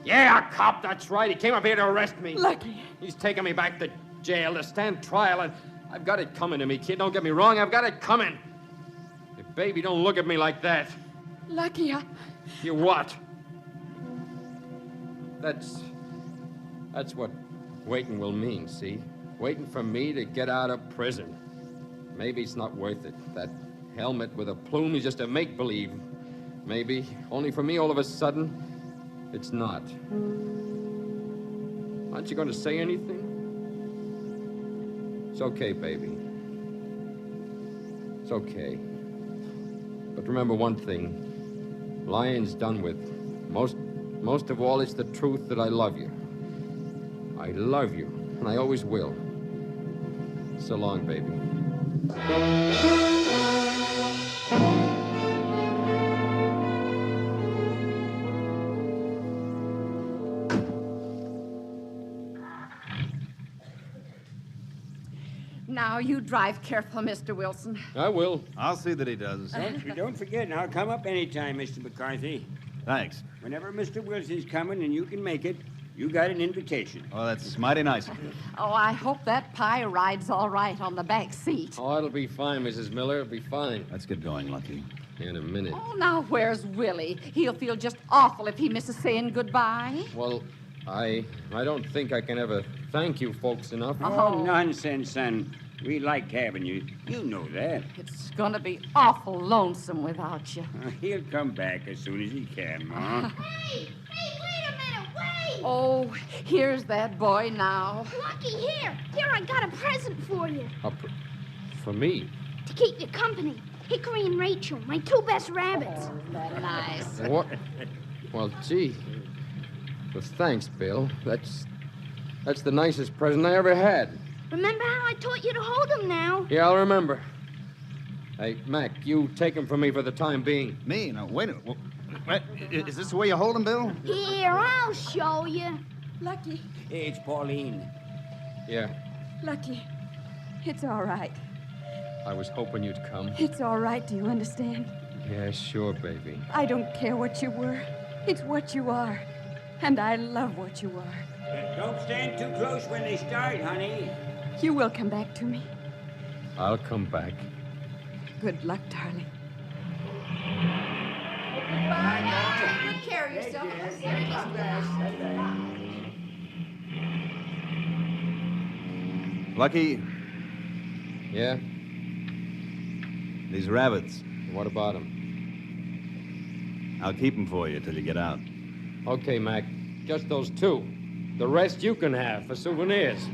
Speaker 6: Yeah, a cop, that's right. He came up here to arrest me.
Speaker 20: Lucky.
Speaker 6: He's taking me back to jail to stand trial, and I've got it coming to me, kid. Don't get me wrong, I've got it coming. Hey, baby, don't look at me like that.
Speaker 23: Lucky,
Speaker 6: You what? That's what waiting will mean, see? Waiting for me to get out of prison. Maybe it's not worth it. That helmet with a plume is just a make-believe. Maybe, only for me all of a sudden, it's not. Aren't you going to say anything? It's okay, baby. It's okay. But remember one thing. Lying's done with. Most of all, it's the truth that I love you. I love you, and I always will. So long, baby.
Speaker 5: Now, you drive careful, Mr. Wilson.
Speaker 6: I will.
Speaker 7: I'll see that he does.
Speaker 8: Don't forget, and I'll come up anytime, Mr. McCarthy.
Speaker 7: Thanks.
Speaker 8: Whenever Mr. Wilson's coming and you can make it, you got an invitation.
Speaker 7: Oh, that's mighty nice of you.
Speaker 5: Oh, I hope that pie ride's all right on the back seat.
Speaker 6: Oh, it'll be fine, Mrs. Miller. It'll be fine.
Speaker 7: Let's get going, Lucky.
Speaker 6: In a minute.
Speaker 5: Oh, now, where's Willie? He'll feel just awful if he misses saying goodbye.
Speaker 6: Well, I don't think I can ever thank you folks enough.
Speaker 8: Oh, nonsense, son. We like having you. You know that.
Speaker 5: It's gonna be awful lonesome without you.
Speaker 8: He'll come back as soon as he can, Ma.
Speaker 11: Hey, wait a minute, wait!
Speaker 5: Oh, here's that boy now.
Speaker 11: Lucky, here, I got a present for you.
Speaker 6: For me?
Speaker 11: To keep you company. Hickory and Rachel, my two best rabbits.
Speaker 5: Oh, that nice.
Speaker 6: What? Well, gee. Well, thanks, Bill. That's the nicest present I ever had.
Speaker 11: Remember how I taught you to hold them now?
Speaker 6: Yeah, I'll remember. Hey, Mac, you take him from me for the time being.
Speaker 7: Me? No, wait a minute. What, is this the way you hold him, Bill?
Speaker 11: Here, I'll show you.
Speaker 20: Lucky,
Speaker 8: Hey, it's Pauline.
Speaker 6: Yeah,
Speaker 20: Lucky. It's all right.
Speaker 6: I was hoping you'd come.
Speaker 20: It's all right, do you understand?
Speaker 6: Yeah, sure, baby.
Speaker 20: I don't care what you were. It's what you are. And I love what you are.
Speaker 8: Don't stand too close when they start, honey.
Speaker 20: You will come back to me.
Speaker 6: I'll come back.
Speaker 20: Good luck, darling.
Speaker 12: Goodbye now. Take good care of yourself.
Speaker 7: Lucky,
Speaker 6: Yeah?
Speaker 7: these rabbits.
Speaker 6: What about them?
Speaker 7: I'll keep them for you till you get out.
Speaker 6: Okay, Mac. Just those two. The rest you can have for souvenirs.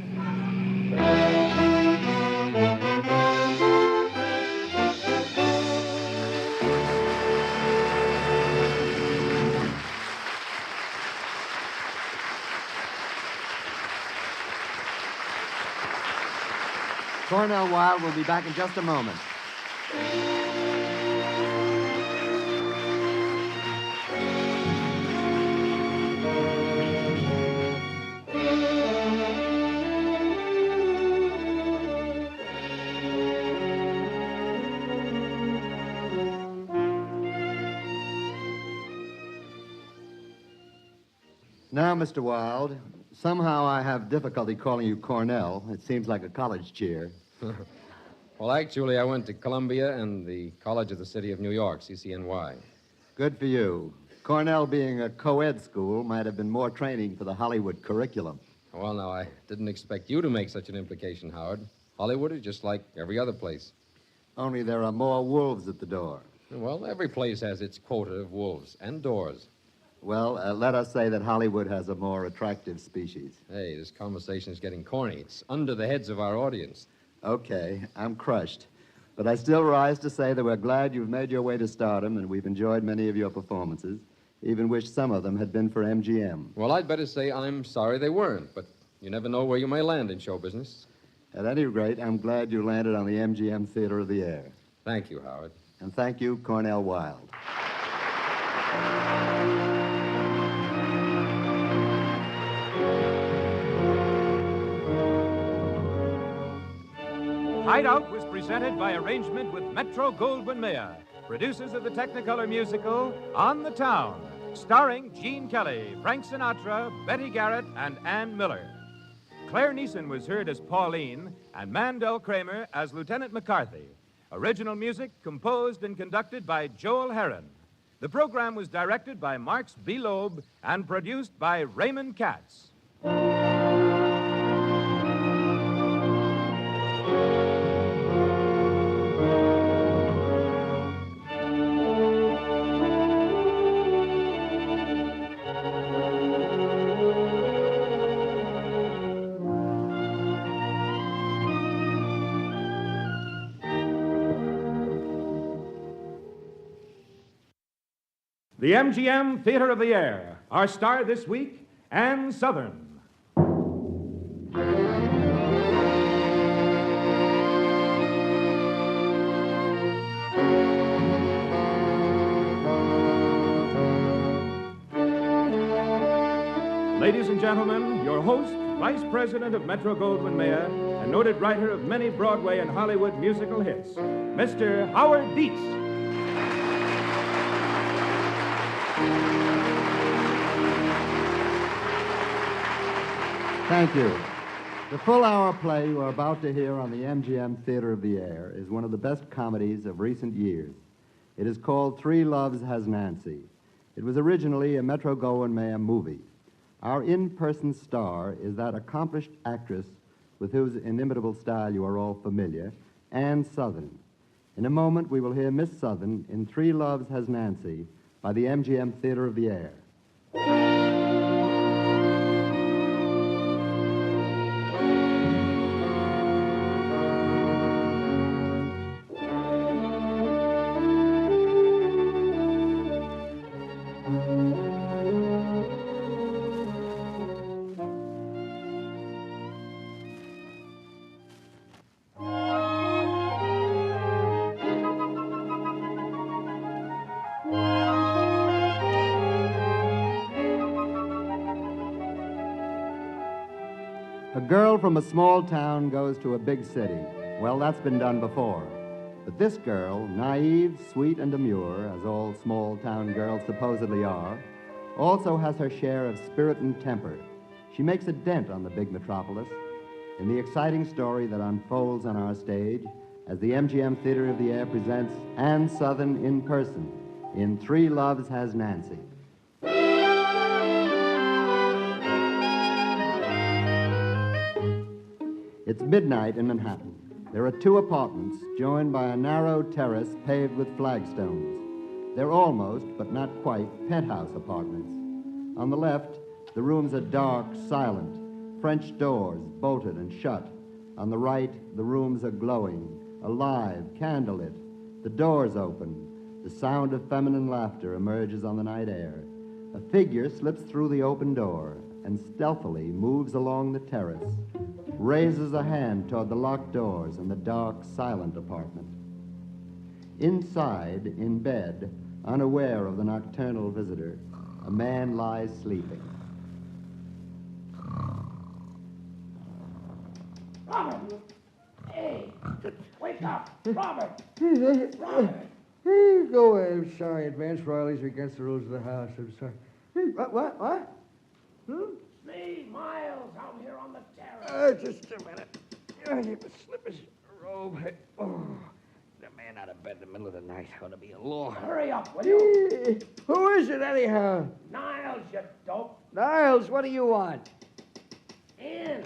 Speaker 2: Cornell Wilde will be back in just a moment. Now, Mr. Wilde, somehow I have difficulty calling you Cornell. It seems like a college cheer.
Speaker 6: Well, actually, I went to Columbia and the College of the City of New York, CCNY.
Speaker 2: Good for you. Cornell being a co-ed school might have been more training for the Hollywood curriculum.
Speaker 6: Well, now, I didn't expect you to make such an implication, Howard. Hollywood is just like every other place.
Speaker 2: Only there are more wolves at the door.
Speaker 6: Well, every place has its quota of wolves and doors.
Speaker 2: Well, let us say that Hollywood has a more attractive species.
Speaker 6: Hey, this conversation is getting corny. It's under the heads of our audience.
Speaker 2: Okay, I'm crushed. But I still rise to say that we're glad you've made your way to stardom, and we've enjoyed many of your performances. Even wish some of them had been for MGM.
Speaker 6: Well, I'd better say I'm sorry they weren't, but you never know where you may land in show business.
Speaker 2: At any rate, I'm glad you landed on the MGM Theater of the Air.
Speaker 6: Thank you, Howard.
Speaker 2: And thank you, Cornell Wilde.
Speaker 1: Hideout was presented by arrangement with Metro-Goldwyn-Mayer, producers of the Technicolor musical On the Town, starring Gene Kelly, Frank Sinatra, Betty Garrett, and Ann Miller. Claire Neeson was heard as Pauline, and Mandel Kramer as Lieutenant McCarthy. Original music composed and conducted by Joel Herron. The program was directed by Marks B. Loeb and produced by Raymond Katz. The MGM Theater of the Air. Our star this week, Ann Southern. Ladies and gentlemen, your host, Vice President of Metro-Goldwyn-Mayer, and noted writer of many Broadway and Hollywood musical hits, Mr. Howard Dietz.
Speaker 2: Thank you. The full-hour play you are about to hear on the MGM Theater of the Air is one of the best comedies of recent years. It is called Three Loves Has Nancy. It was originally a Metro-Goldwyn-Mayer movie. Our in-person star is that accomplished actress with whose inimitable style you are all familiar, Ann Southern. In a moment, we will hear Miss Southern in Three Loves Has Nancy by the MGM Theater of the Air. A girl from a small town goes to a big city. Well, that's been done before. But this girl, naive, sweet, and demure, as all small-town girls supposedly are, also has her share of spirit and temper. She makes a dent on the big metropolis. In the exciting story that unfolds on our stage, as the MGM Theater of the Air presents Ann Southern in person in Three Loves Has Nancy. It's midnight in Manhattan. There are two apartments joined by a narrow terrace paved with flagstones. They're almost, but not quite, penthouse apartments. On the left, the rooms are dark, silent, French doors bolted and shut. On the right, the rooms are glowing, alive, candlelit. The doors open. The sound of feminine laughter emerges on the night air. A figure slips through the open door and stealthily moves along the terrace, raises a hand toward the locked doors in the dark, silent apartment. Inside, in bed, unaware of the nocturnal visitor, a man lies sleeping.
Speaker 3: Robert! Hey! Wake up! Robert!
Speaker 18: Robert! Hey, go away. I'm sorry. Advance royalties are against the rules of the house. I'm sorry. Hey, what?
Speaker 3: Me, Miles, out here on the terrace.
Speaker 18: Just a minute. I need to slip his robe. Oh, the man out of bed in the middle of the night ought to be a law.
Speaker 3: Hurry up, will you?
Speaker 18: Who is it, anyhow?
Speaker 3: Niles, you dope.
Speaker 18: Niles, what do you want?
Speaker 3: In,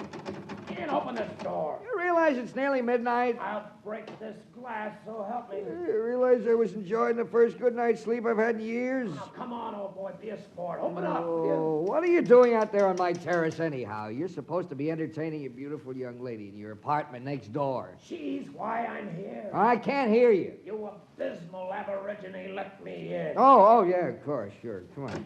Speaker 3: open this door.
Speaker 18: You realize it's nearly midnight?
Speaker 3: I'll break this glass, so help me.
Speaker 18: You realize I was enjoying the first good night's sleep I've had in years?
Speaker 3: Now, come on, old boy, be a sport. Open up.
Speaker 18: Oh, what are you doing out there on my terrace anyhow? You're supposed to be entertaining a beautiful young lady in your apartment next door.
Speaker 3: She's why I'm here.
Speaker 18: I can't hear you.
Speaker 3: You abysmal aborigine let me in.
Speaker 18: Oh, yeah, of course, sure. Come on.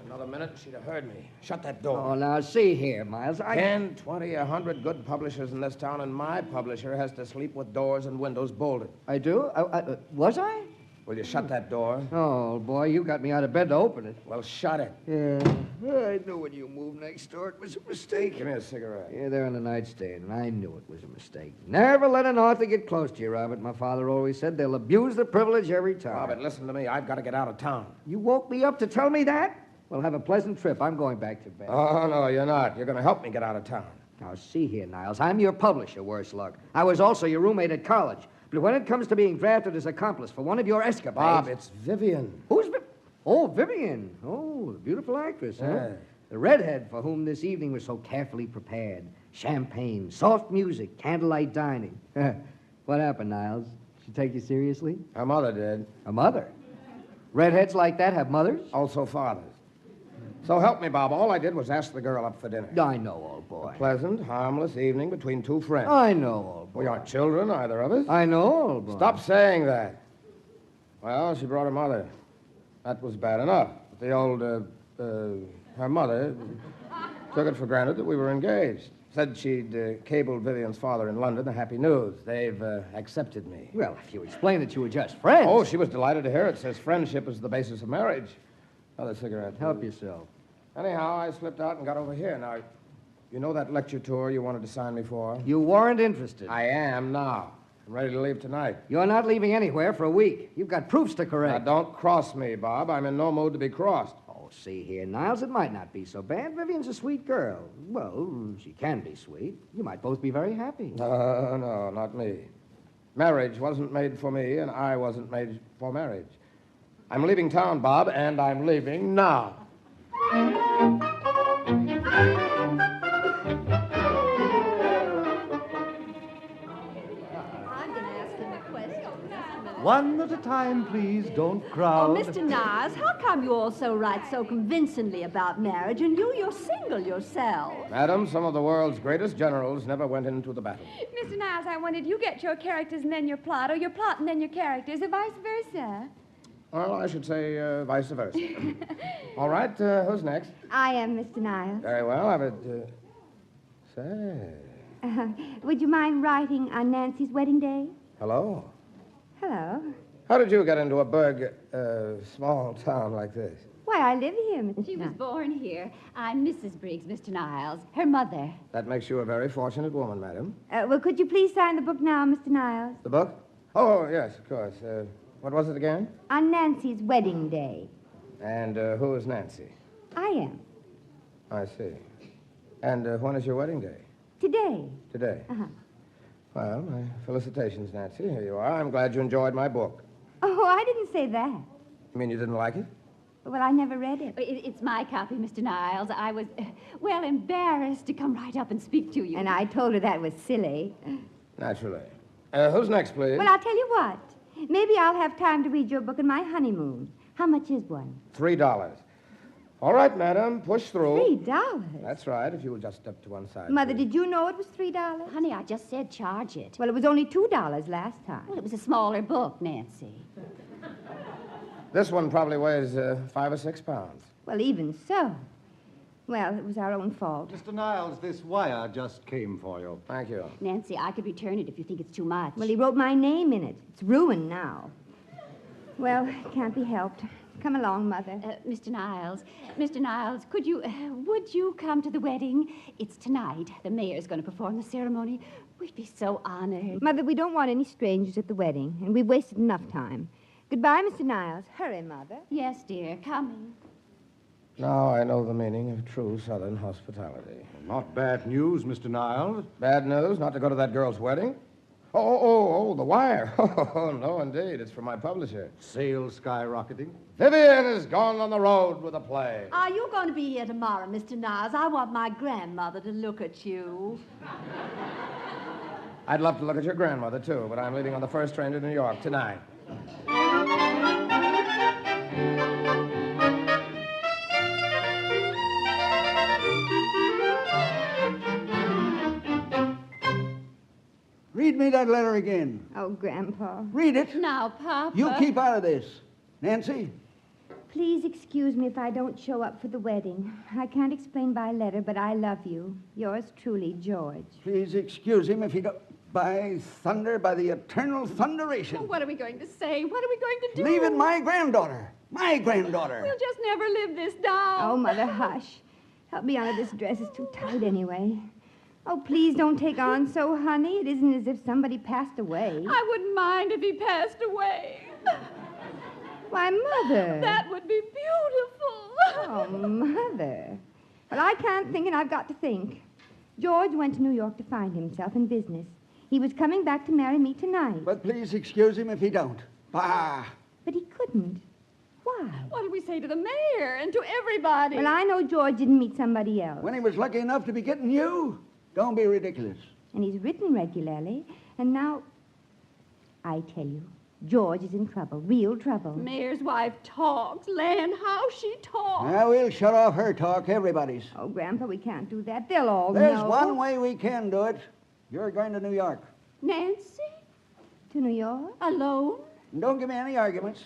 Speaker 14: Another minute, she'd have heard me. Shut that door.
Speaker 18: Oh, now, see here, Miles.
Speaker 14: 10, 20, 100 good publishers in this town, and my publisher has to sleep with doors and windows bolted.
Speaker 18: I do? Was I?
Speaker 14: Will you shut that door?
Speaker 18: Oh, boy, you got me out of bed to open it.
Speaker 14: Well, shut it.
Speaker 18: Yeah. I knew when you moved next door it was a mistake.
Speaker 14: Give me a cigarette.
Speaker 18: Yeah, there on the nightstand, and I knew it was a mistake. Never let an author get close to you, Robert. My father always said they'll abuse the privilege every time.
Speaker 14: Robert, listen to me. I've got to get out of town.
Speaker 18: You woke me up to tell me that? Well, have a pleasant trip. I'm going back to bed.
Speaker 14: Oh, no, you're not. You're going to help me get out of town.
Speaker 18: Now, see here, Niles. I'm your publisher, worse luck. I was also your roommate at college. But when it comes to being drafted as accomplice for one of your escapades...
Speaker 14: Bob, it's Vivian.
Speaker 18: Who's Oh, Vivian. Oh, the beautiful actress, huh?
Speaker 14: Yeah.
Speaker 18: The redhead for whom this evening was so carefully prepared. Champagne, soft music, candlelight dining. What happened, Niles? She take you seriously?
Speaker 14: Her mother did.
Speaker 18: Her mother? Redheads like that have mothers?
Speaker 14: Also fathers. So help me, Bob. All I did was ask the girl up for dinner.
Speaker 18: I know, old boy.
Speaker 14: A pleasant, harmless evening between two friends.
Speaker 18: I know, old boy.
Speaker 14: We aren't children, either of us.
Speaker 18: I know, old boy.
Speaker 14: Stop saying that. Well, she brought her mother. That was bad enough. But the old, her mother took it for granted that we were engaged. Said she'd cabled Vivian's father in London the happy news. They've accepted me.
Speaker 18: Well, if you explain that you were just friends...
Speaker 14: Oh, she was delighted to hear it. Says friendship is the basis of marriage. Another cigarette.
Speaker 18: Help yourself.
Speaker 14: Anyhow, I slipped out and got over here. Now, you know that lecture tour you wanted to sign me for?
Speaker 18: You weren't interested.
Speaker 14: I am now. I'm ready to leave tonight.
Speaker 18: You're not leaving anywhere for a week. You've got proofs to correct.
Speaker 14: Now, don't cross me, Bob. I'm in no mood to be crossed.
Speaker 18: Oh, see here, Niles, it might not be so bad. Vivian's a sweet girl. Well, she can be sweet. You might both be very happy.
Speaker 14: No, not me. Marriage wasn't made for me, and I wasn't made for marriage. I'm leaving town, Bob, and I'm leaving now.
Speaker 16: One at a time, please. Don't crowd.
Speaker 17: Oh, Mr. Niles, how come you also write so convincingly about marriage and you're single yourself?
Speaker 14: Madam, some of the world's greatest generals never went into the battle.
Speaker 21: Mr. Niles, I wondered, you get your characters and then your plot, or your plot and then your characters, or vice versa?
Speaker 14: Well, I should say vice versa. All right, who's next?
Speaker 11: I am, Mr. Niles.
Speaker 14: Very well, I would... Say...
Speaker 11: Would you mind writing on Nancy's wedding day?
Speaker 14: Hello.
Speaker 11: Hello.
Speaker 14: How did you get into a small town like this?
Speaker 11: Why, I live here, Mr.
Speaker 17: She was born here. I'm Mrs. Briggs, Mr. Niles, her mother.
Speaker 14: That makes you a very fortunate woman, madam.
Speaker 11: Well, could you please sign the book now, Mr. Niles?
Speaker 14: The book? Oh, yes, of course. What was it again?
Speaker 11: On Nancy's wedding day.
Speaker 14: And who is Nancy?
Speaker 11: I am.
Speaker 14: I see. And when is your wedding day?
Speaker 11: Today.
Speaker 14: Today?
Speaker 11: Uh-huh.
Speaker 14: Well, my felicitations, Nancy. Here you are. I'm glad you enjoyed my book.
Speaker 11: Oh, I didn't say that.
Speaker 14: You mean you didn't like it?
Speaker 11: Well, I never read it.
Speaker 17: It's my copy, Mr. Niles. I was, well, embarrassed to come right up and speak to you.
Speaker 11: And I told her that was silly.
Speaker 14: Naturally. Who's next, please?
Speaker 11: Well, I'll tell you what. Maybe I'll have time to read your book on my honeymoon. How much is one?
Speaker 14: $3. All right, madam, push through.
Speaker 11: $3?
Speaker 14: That's right, if you will just step to one side.
Speaker 11: Mother, did you know it was $3?
Speaker 17: Honey, I just said charge it.
Speaker 11: Well, it was only $2 last time.
Speaker 17: Well, it was a smaller book, Nancy.
Speaker 14: This one probably weighs 5 or 6 pounds.
Speaker 11: Well, even so. Well, it was our own fault.
Speaker 16: Mr. Niles, this wire just came for you.
Speaker 14: Thank you.
Speaker 17: Nancy, I could return it if you think it's too much.
Speaker 11: Well, he wrote my name in it. It's ruined now. Well, it can't be helped. Come along, Mother.
Speaker 17: Mr. Niles, would you come to the wedding? It's tonight. The mayor's going to perform the ceremony. We'd be so honored.
Speaker 11: Mother, we don't want any strangers at the wedding, and we've wasted enough time. Goodbye, Mr. Niles. Hurry, Mother.
Speaker 17: Yes, dear, coming.
Speaker 14: Now I know the meaning of true Southern hospitality.
Speaker 16: Not bad news, Mr. Niles.
Speaker 14: Bad news? Not to go to that girl's wedding? Oh, the wire. Oh, no, indeed. It's from my publisher.
Speaker 16: Sales skyrocketing.
Speaker 14: Vivian has gone on the road with a play.
Speaker 17: Are you going to be here tomorrow, Mr. Niles? I want my grandmother to look at you.
Speaker 14: I'd love to look at your grandmother, too, but I'm leaving on the first train to New York tonight.
Speaker 24: Read me that letter again.
Speaker 11: Oh, Grandpa.
Speaker 24: Read it.
Speaker 17: Now, Papa.
Speaker 24: You keep out of this. Nancy?
Speaker 11: Please excuse me if I don't show up for the wedding. I can't explain by letter, but I love you. Yours truly, George.
Speaker 24: Please excuse him if he don't... By thunder, by the eternal thunderation.
Speaker 17: Well, what are we going to say? What are we going to do?
Speaker 24: Leaving my granddaughter. My granddaughter.
Speaker 17: We'll just never live this down.
Speaker 11: Oh, Mother, hush. Help me out of this dress. It's too tight anyway. Oh, please don't take on so, honey. It isn't as if somebody passed away.
Speaker 17: I wouldn't mind if he passed away.
Speaker 11: Why, Mother.
Speaker 17: That would be beautiful.
Speaker 11: Oh, Mother. Well, I can't think, and I've got to think. George went to New York to find himself in business.
Speaker 4: He was coming back to marry me tonight.
Speaker 24: But please excuse him if he don't. Bah!
Speaker 4: But he couldn't. Why?
Speaker 10: What did we say to the mayor and to everybody?
Speaker 4: Well, I know George didn't meet somebody else.
Speaker 24: When he was lucky enough to be getting you? Don't be ridiculous.
Speaker 4: And he's written regularly. And now, I tell you, George is in trouble, real trouble.
Speaker 10: Mayor's wife talks. Land, how she talks.
Speaker 24: Now, we'll shut off her talk, everybody's.
Speaker 4: Oh, Grandpa, we can't do that. They'll all
Speaker 24: There's
Speaker 4: know.
Speaker 24: one way we can do it. You're going to New York.
Speaker 10: Nancy?
Speaker 4: To New York?
Speaker 10: Alone?
Speaker 24: And don't give me any arguments.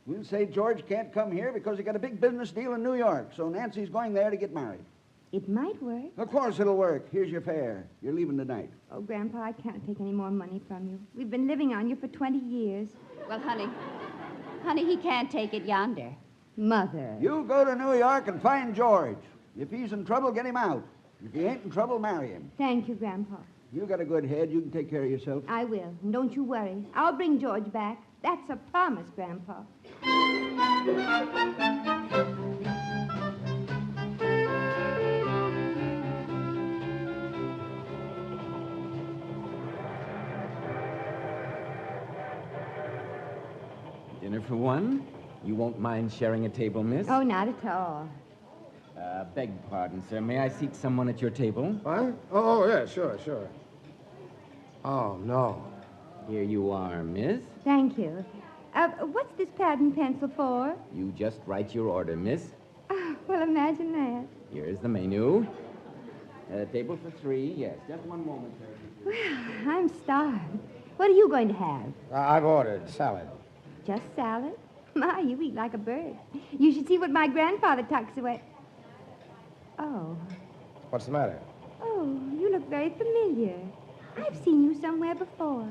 Speaker 24: We'll say George can't come here because he got a big business deal in New York, so Nancy's going there to get married.
Speaker 4: It might work.
Speaker 24: Of course it'll work. Here's your fare. You're leaving tonight.
Speaker 4: Oh, Grandpa, I can't take any more money from you. We've been living on you for 20 years.
Speaker 17: Well, honey, he can't take it yonder.
Speaker 4: Mother.
Speaker 24: You go to New York and find George. If he's in trouble, get him out. If he ain't in trouble, marry him.
Speaker 4: Thank you, Grandpa.
Speaker 24: You got a good head. You can take care of yourself.
Speaker 4: I will. And don't you worry. I'll bring George back. That's a promise, Grandpa.
Speaker 9: Dinner for one? You won't mind sharing a table, miss?
Speaker 4: Oh, not at all.
Speaker 9: Beg pardon, sir. May I seat someone at your table?
Speaker 14: What? Oh, yeah, sure. Oh, no.
Speaker 9: Here you are, miss.
Speaker 4: Thank you. What's this pad and pencil for?
Speaker 9: You just write your order, miss.
Speaker 4: Well, imagine that.
Speaker 9: Here's the menu. Table for three, yes. Just one moment, sir.
Speaker 4: Well, I'm starved. What are you going to have?
Speaker 14: I've ordered salad.
Speaker 4: Just salad? My, you eat like a bird. You should see what my grandfather tucks away. Oh.
Speaker 14: What's the matter?
Speaker 4: Oh, you look very familiar. I've seen you somewhere before.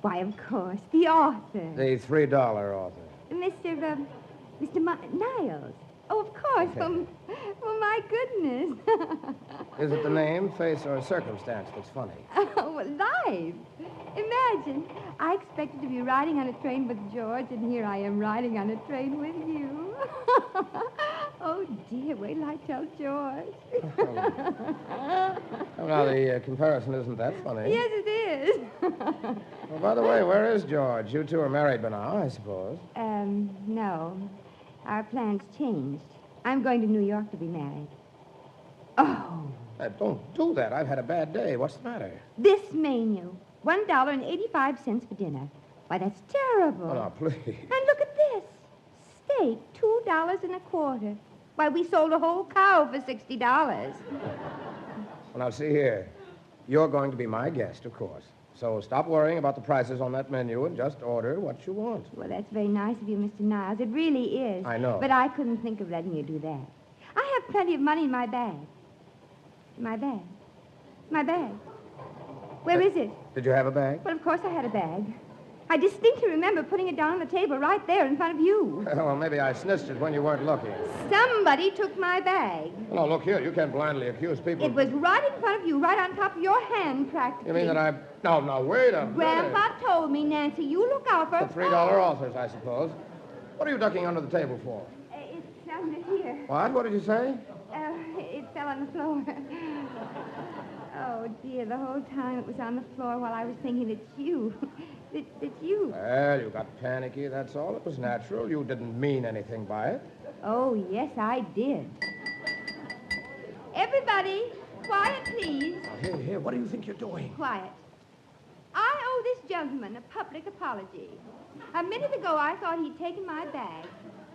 Speaker 4: Why, of course, the author.
Speaker 14: The $3 author.
Speaker 4: Mr. Niles. Oh, of course. Well, my goodness.
Speaker 14: Is it the name, face, or circumstance that's funny?
Speaker 4: Oh, well, life. Imagine, I expected to be riding on a train with George, and here I am riding on a train with you. Oh, dear, wait till I tell George.
Speaker 14: Oh, now, the comparison isn't that funny.
Speaker 4: Yes, it is.
Speaker 14: Well, by the way, where is George? You two are married by now, I suppose.
Speaker 4: No. Our plans changed. I'm going to New York to be married. Oh.
Speaker 14: Don't do that. I've had a bad day. What's the matter?
Speaker 4: This menu. $1.85 for dinner. Why, that's terrible.
Speaker 14: Oh, now, please.
Speaker 4: And look at this. Steak, $2.25. Why, we sold a whole cow for $60.
Speaker 14: Well, now, see here. You're going to be my guest, of course. So stop worrying about the prices on that menu and just order what you want.
Speaker 4: Well, that's very nice of you, Mr. Niles. It really is.
Speaker 14: I know.
Speaker 4: But I couldn't think of letting you do that. I have plenty of money in my bag. My bag. My bag. Where is it?
Speaker 14: Did you have a bag?
Speaker 4: Well, of course I had a bag. I distinctly remember putting it down on the table right there in front of you.
Speaker 14: Well, maybe I snitched it when you weren't looking.
Speaker 4: Somebody took my bag.
Speaker 14: No, look here. You can't blindly accuse people.
Speaker 4: It was right in front of you, right on top of your hand, practically.
Speaker 14: You mean that I... No, wait a minute.
Speaker 4: Grandpa told me, Nancy, you look out for...
Speaker 14: The $3 authors, I suppose. What are you ducking under the table for?
Speaker 4: It's under here.
Speaker 14: What did you say?
Speaker 4: It fell on the floor. Oh, dear, the whole time it was on the floor while I was thinking it's you. It's you.
Speaker 14: Well, you got panicky, that's all. It was natural. You didn't mean anything by it.
Speaker 4: Oh, yes, I did. Everybody, quiet, please.
Speaker 14: Here, what do you think you're doing?
Speaker 4: Quiet. I owe this gentleman a public apology. A minute ago, I thought he'd taken my bag,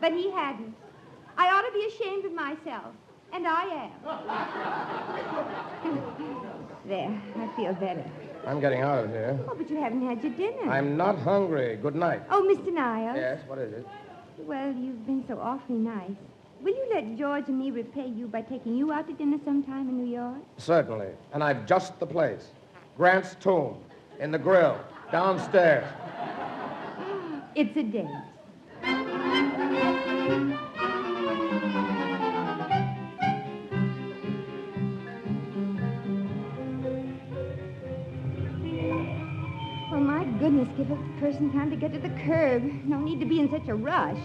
Speaker 4: but he hadn't. I ought to be ashamed of myself, and I am. There, I feel better.
Speaker 14: I'm getting out of here.
Speaker 4: Oh, but you haven't had your dinner.
Speaker 14: I'm not hungry. Good night.
Speaker 4: Oh, Mr. Niles.
Speaker 14: Yes, what is it?
Speaker 4: Well, you've been so awfully nice. Will you let George and me repay you by taking you out to dinner sometime in New York?
Speaker 14: Certainly. And I've just the place. Grant's Tomb. In the grill. Downstairs.
Speaker 4: It's a date. Oh, my goodness, give a person time to get to the curb. No need to be in such a rush.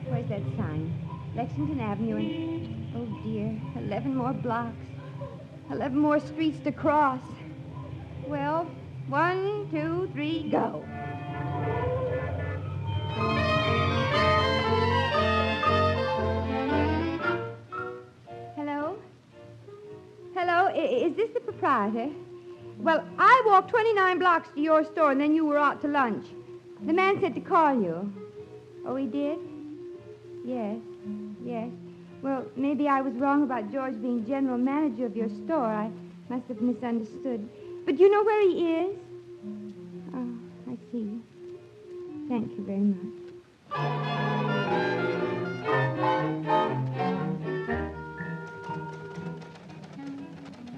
Speaker 4: Where's that sign? Lexington Avenue and... Oh, dear, 11 more blocks. 11 more streets to cross. Well, 1, 2, 3, go. Hello? Hello, is this the proprietor? Well, I walked 29 blocks to your store, and then you were out to lunch. The man said to call you. Oh, he did? Yes, yes. Well, maybe I was wrong about George being general manager of your store. I must have misunderstood. But you know where he is? Oh, I see. Thank you very much.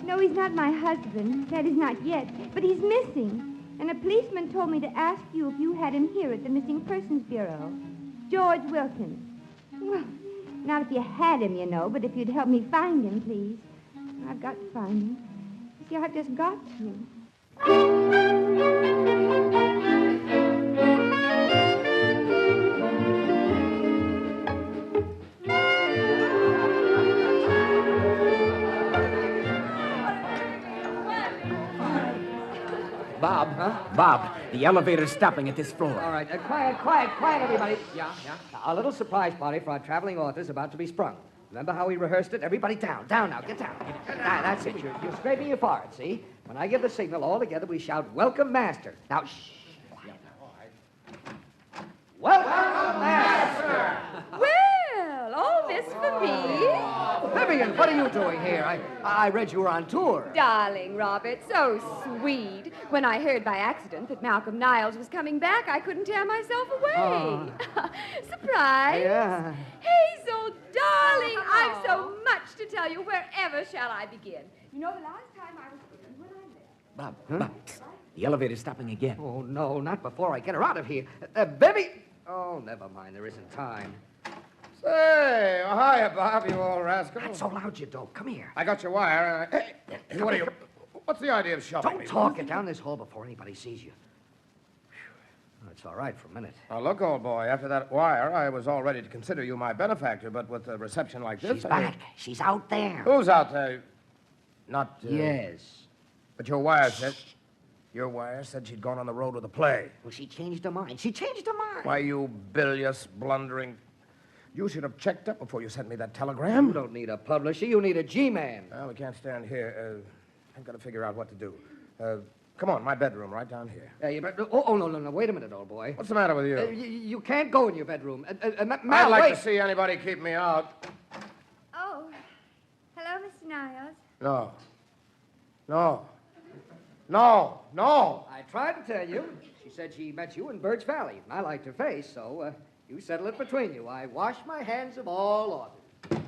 Speaker 4: No, he's not my husband. That is, not yet. But he's missing. And a policeman told me to ask you if you had him here at the Missing Persons Bureau. George Wilkins. Well, not if you had him, you know, but if you'd help me find him, please. I've got to find him. You see, I've just got to.
Speaker 9: Bob, huh? Bob, the elevator's stopping at this floor.
Speaker 18: All right, quiet, everybody. Yeah. A little surprise party for our traveling authors about to be sprung. Remember how we rehearsed it? Everybody down now, get down. That's it, you're scraping your forehead, see? When I give the signal, all together we shout, "Welcome, Master." Now, shh. Welcome, Master!
Speaker 21: Well, all this for me?
Speaker 18: Vivian, what are you doing here? I read you were on tour.
Speaker 21: Darling Robert, so sweet. When I heard by accident that Malcolm Niles was coming back, I couldn't tear myself away. Surprise.
Speaker 18: Yeah.
Speaker 21: Hazel, darling, I've so much to tell you. Wherever shall I begin? You know, the last time I was here, when I left.
Speaker 9: Bob, the elevator's stopping again.
Speaker 18: Oh, no, not before I get her out of here. Vivi! Oh, never mind, there isn't time.
Speaker 14: Say, hiya, Bob, you old rascal.
Speaker 18: Not so loud, you dope. Come here.
Speaker 14: I got your wire. Hey, what are you... What's the idea of shoving me?
Speaker 18: Don't talk. Get down this hall before anybody sees you. It's all right for a minute.
Speaker 14: Now, look, old boy, after that wire, I was all ready to consider you my benefactor, but with a reception like this...
Speaker 18: She's back. She's out there.
Speaker 14: Who's out there? Not...
Speaker 18: Yes.
Speaker 14: But your wire said... Your wire said she'd gone on the road with a play.
Speaker 18: Well, she changed her mind.
Speaker 14: Why, you bilious, blundering... You should have checked up before you sent me that telegram.
Speaker 18: You don't need a publisher. You need a G-man.
Speaker 14: Well, we can't stand here. I've got to figure out what to do. Come on, my bedroom, right down here.
Speaker 18: No. Wait a minute, old boy.
Speaker 14: What's the matter with you?
Speaker 18: You can't go in your bedroom. Mal,
Speaker 14: I'd like
Speaker 18: wait.
Speaker 14: to see anybody keep me out.
Speaker 4: Oh, hello, Mr. Niles.
Speaker 14: No.
Speaker 18: I tried to tell you. She said she met you in Birch Valley. I liked her face, so you settle it between you. I wash my hands of all orders.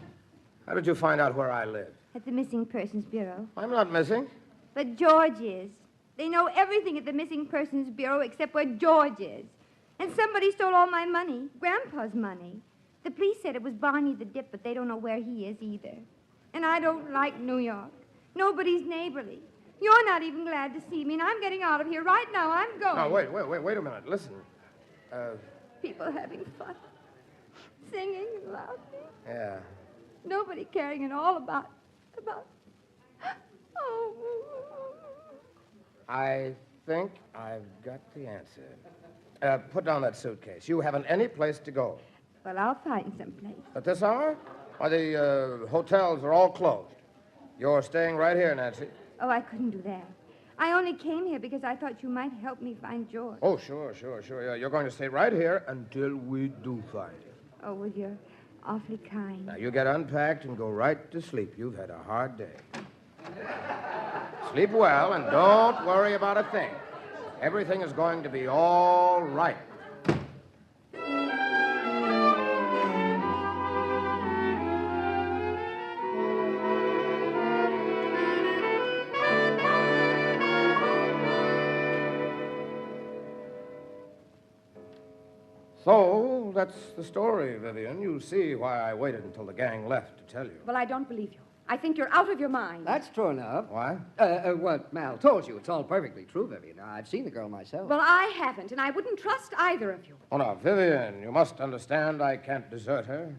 Speaker 14: How did you find out where I live?
Speaker 4: At the Missing Persons Bureau.
Speaker 14: I'm not missing.
Speaker 4: But George is. They know everything at the Missing Persons Bureau except where George is. And somebody stole all my money, Grandpa's money. The police said it was Barney the Dip, but they don't know where he is either. And I don't like New York. Nobody's neighborly. You're not even glad to see me, and I'm getting out of here right now. I'm going.
Speaker 14: Now, wait a minute. Listen.
Speaker 4: People having fun. Singing and laughing.
Speaker 14: Yeah.
Speaker 4: Nobody caring at all about... Oh...
Speaker 14: I think I've got the answer. Put down that suitcase. You haven't any place to go.
Speaker 4: Well, I'll find some place.
Speaker 14: At this hour? Why, the hotels are all closed. You're staying right here, Nancy.
Speaker 4: Oh, I couldn't do that. I only came here because I thought you might help me find George.
Speaker 14: Oh, sure. Yeah, you're going to stay right here until we do find him.
Speaker 4: Oh, well, you're awfully kind.
Speaker 14: Now, you get unpacked and go right to sleep. You've had a hard day. Sleep well and don't worry about a thing. Everything is going to be all right. So, that's the story, Vivian. You see why I waited until the gang left to tell you.
Speaker 21: Well, I don't believe you. I think you're out of your mind.
Speaker 18: That's true enough.
Speaker 14: Why?
Speaker 18: What Mal told you. It's all perfectly true, Vivian. I've seen the girl myself.
Speaker 21: Well, I haven't, and I wouldn't trust either of you.
Speaker 14: Oh, now, Vivian, you must understand I can't desert her.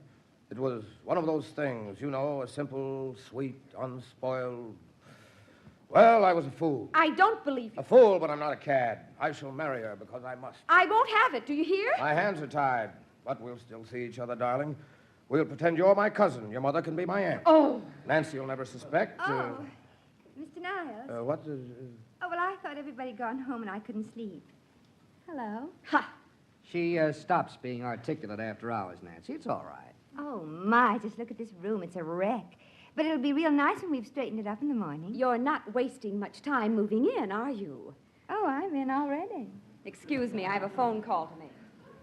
Speaker 14: It was one of those things, you know, a simple, sweet, unspoiled... Well, I was a fool.
Speaker 21: I don't believe you.
Speaker 14: A fool, but I'm not a cad. I shall marry her because I must.
Speaker 21: I won't have it. Do you hear?
Speaker 14: My hands are tied, but we'll still see each other, darling. We'll pretend you're my cousin. Your mother can be my aunt.
Speaker 21: Oh.
Speaker 14: Nancy will never suspect.
Speaker 4: Oh, Mr. Niles.
Speaker 14: What?
Speaker 4: Oh, well, I thought everybody had gone home and I couldn't sleep. Hello.
Speaker 18: Ha! She stops being articulate after hours, Nancy. It's all right.
Speaker 4: Oh, my, just look at this room. It's a wreck. But it'll be real nice when we've straightened it up in the morning.
Speaker 21: You're not wasting much time moving in, are you?
Speaker 4: Oh, I'm in already.
Speaker 21: Excuse me, I have a phone call to make.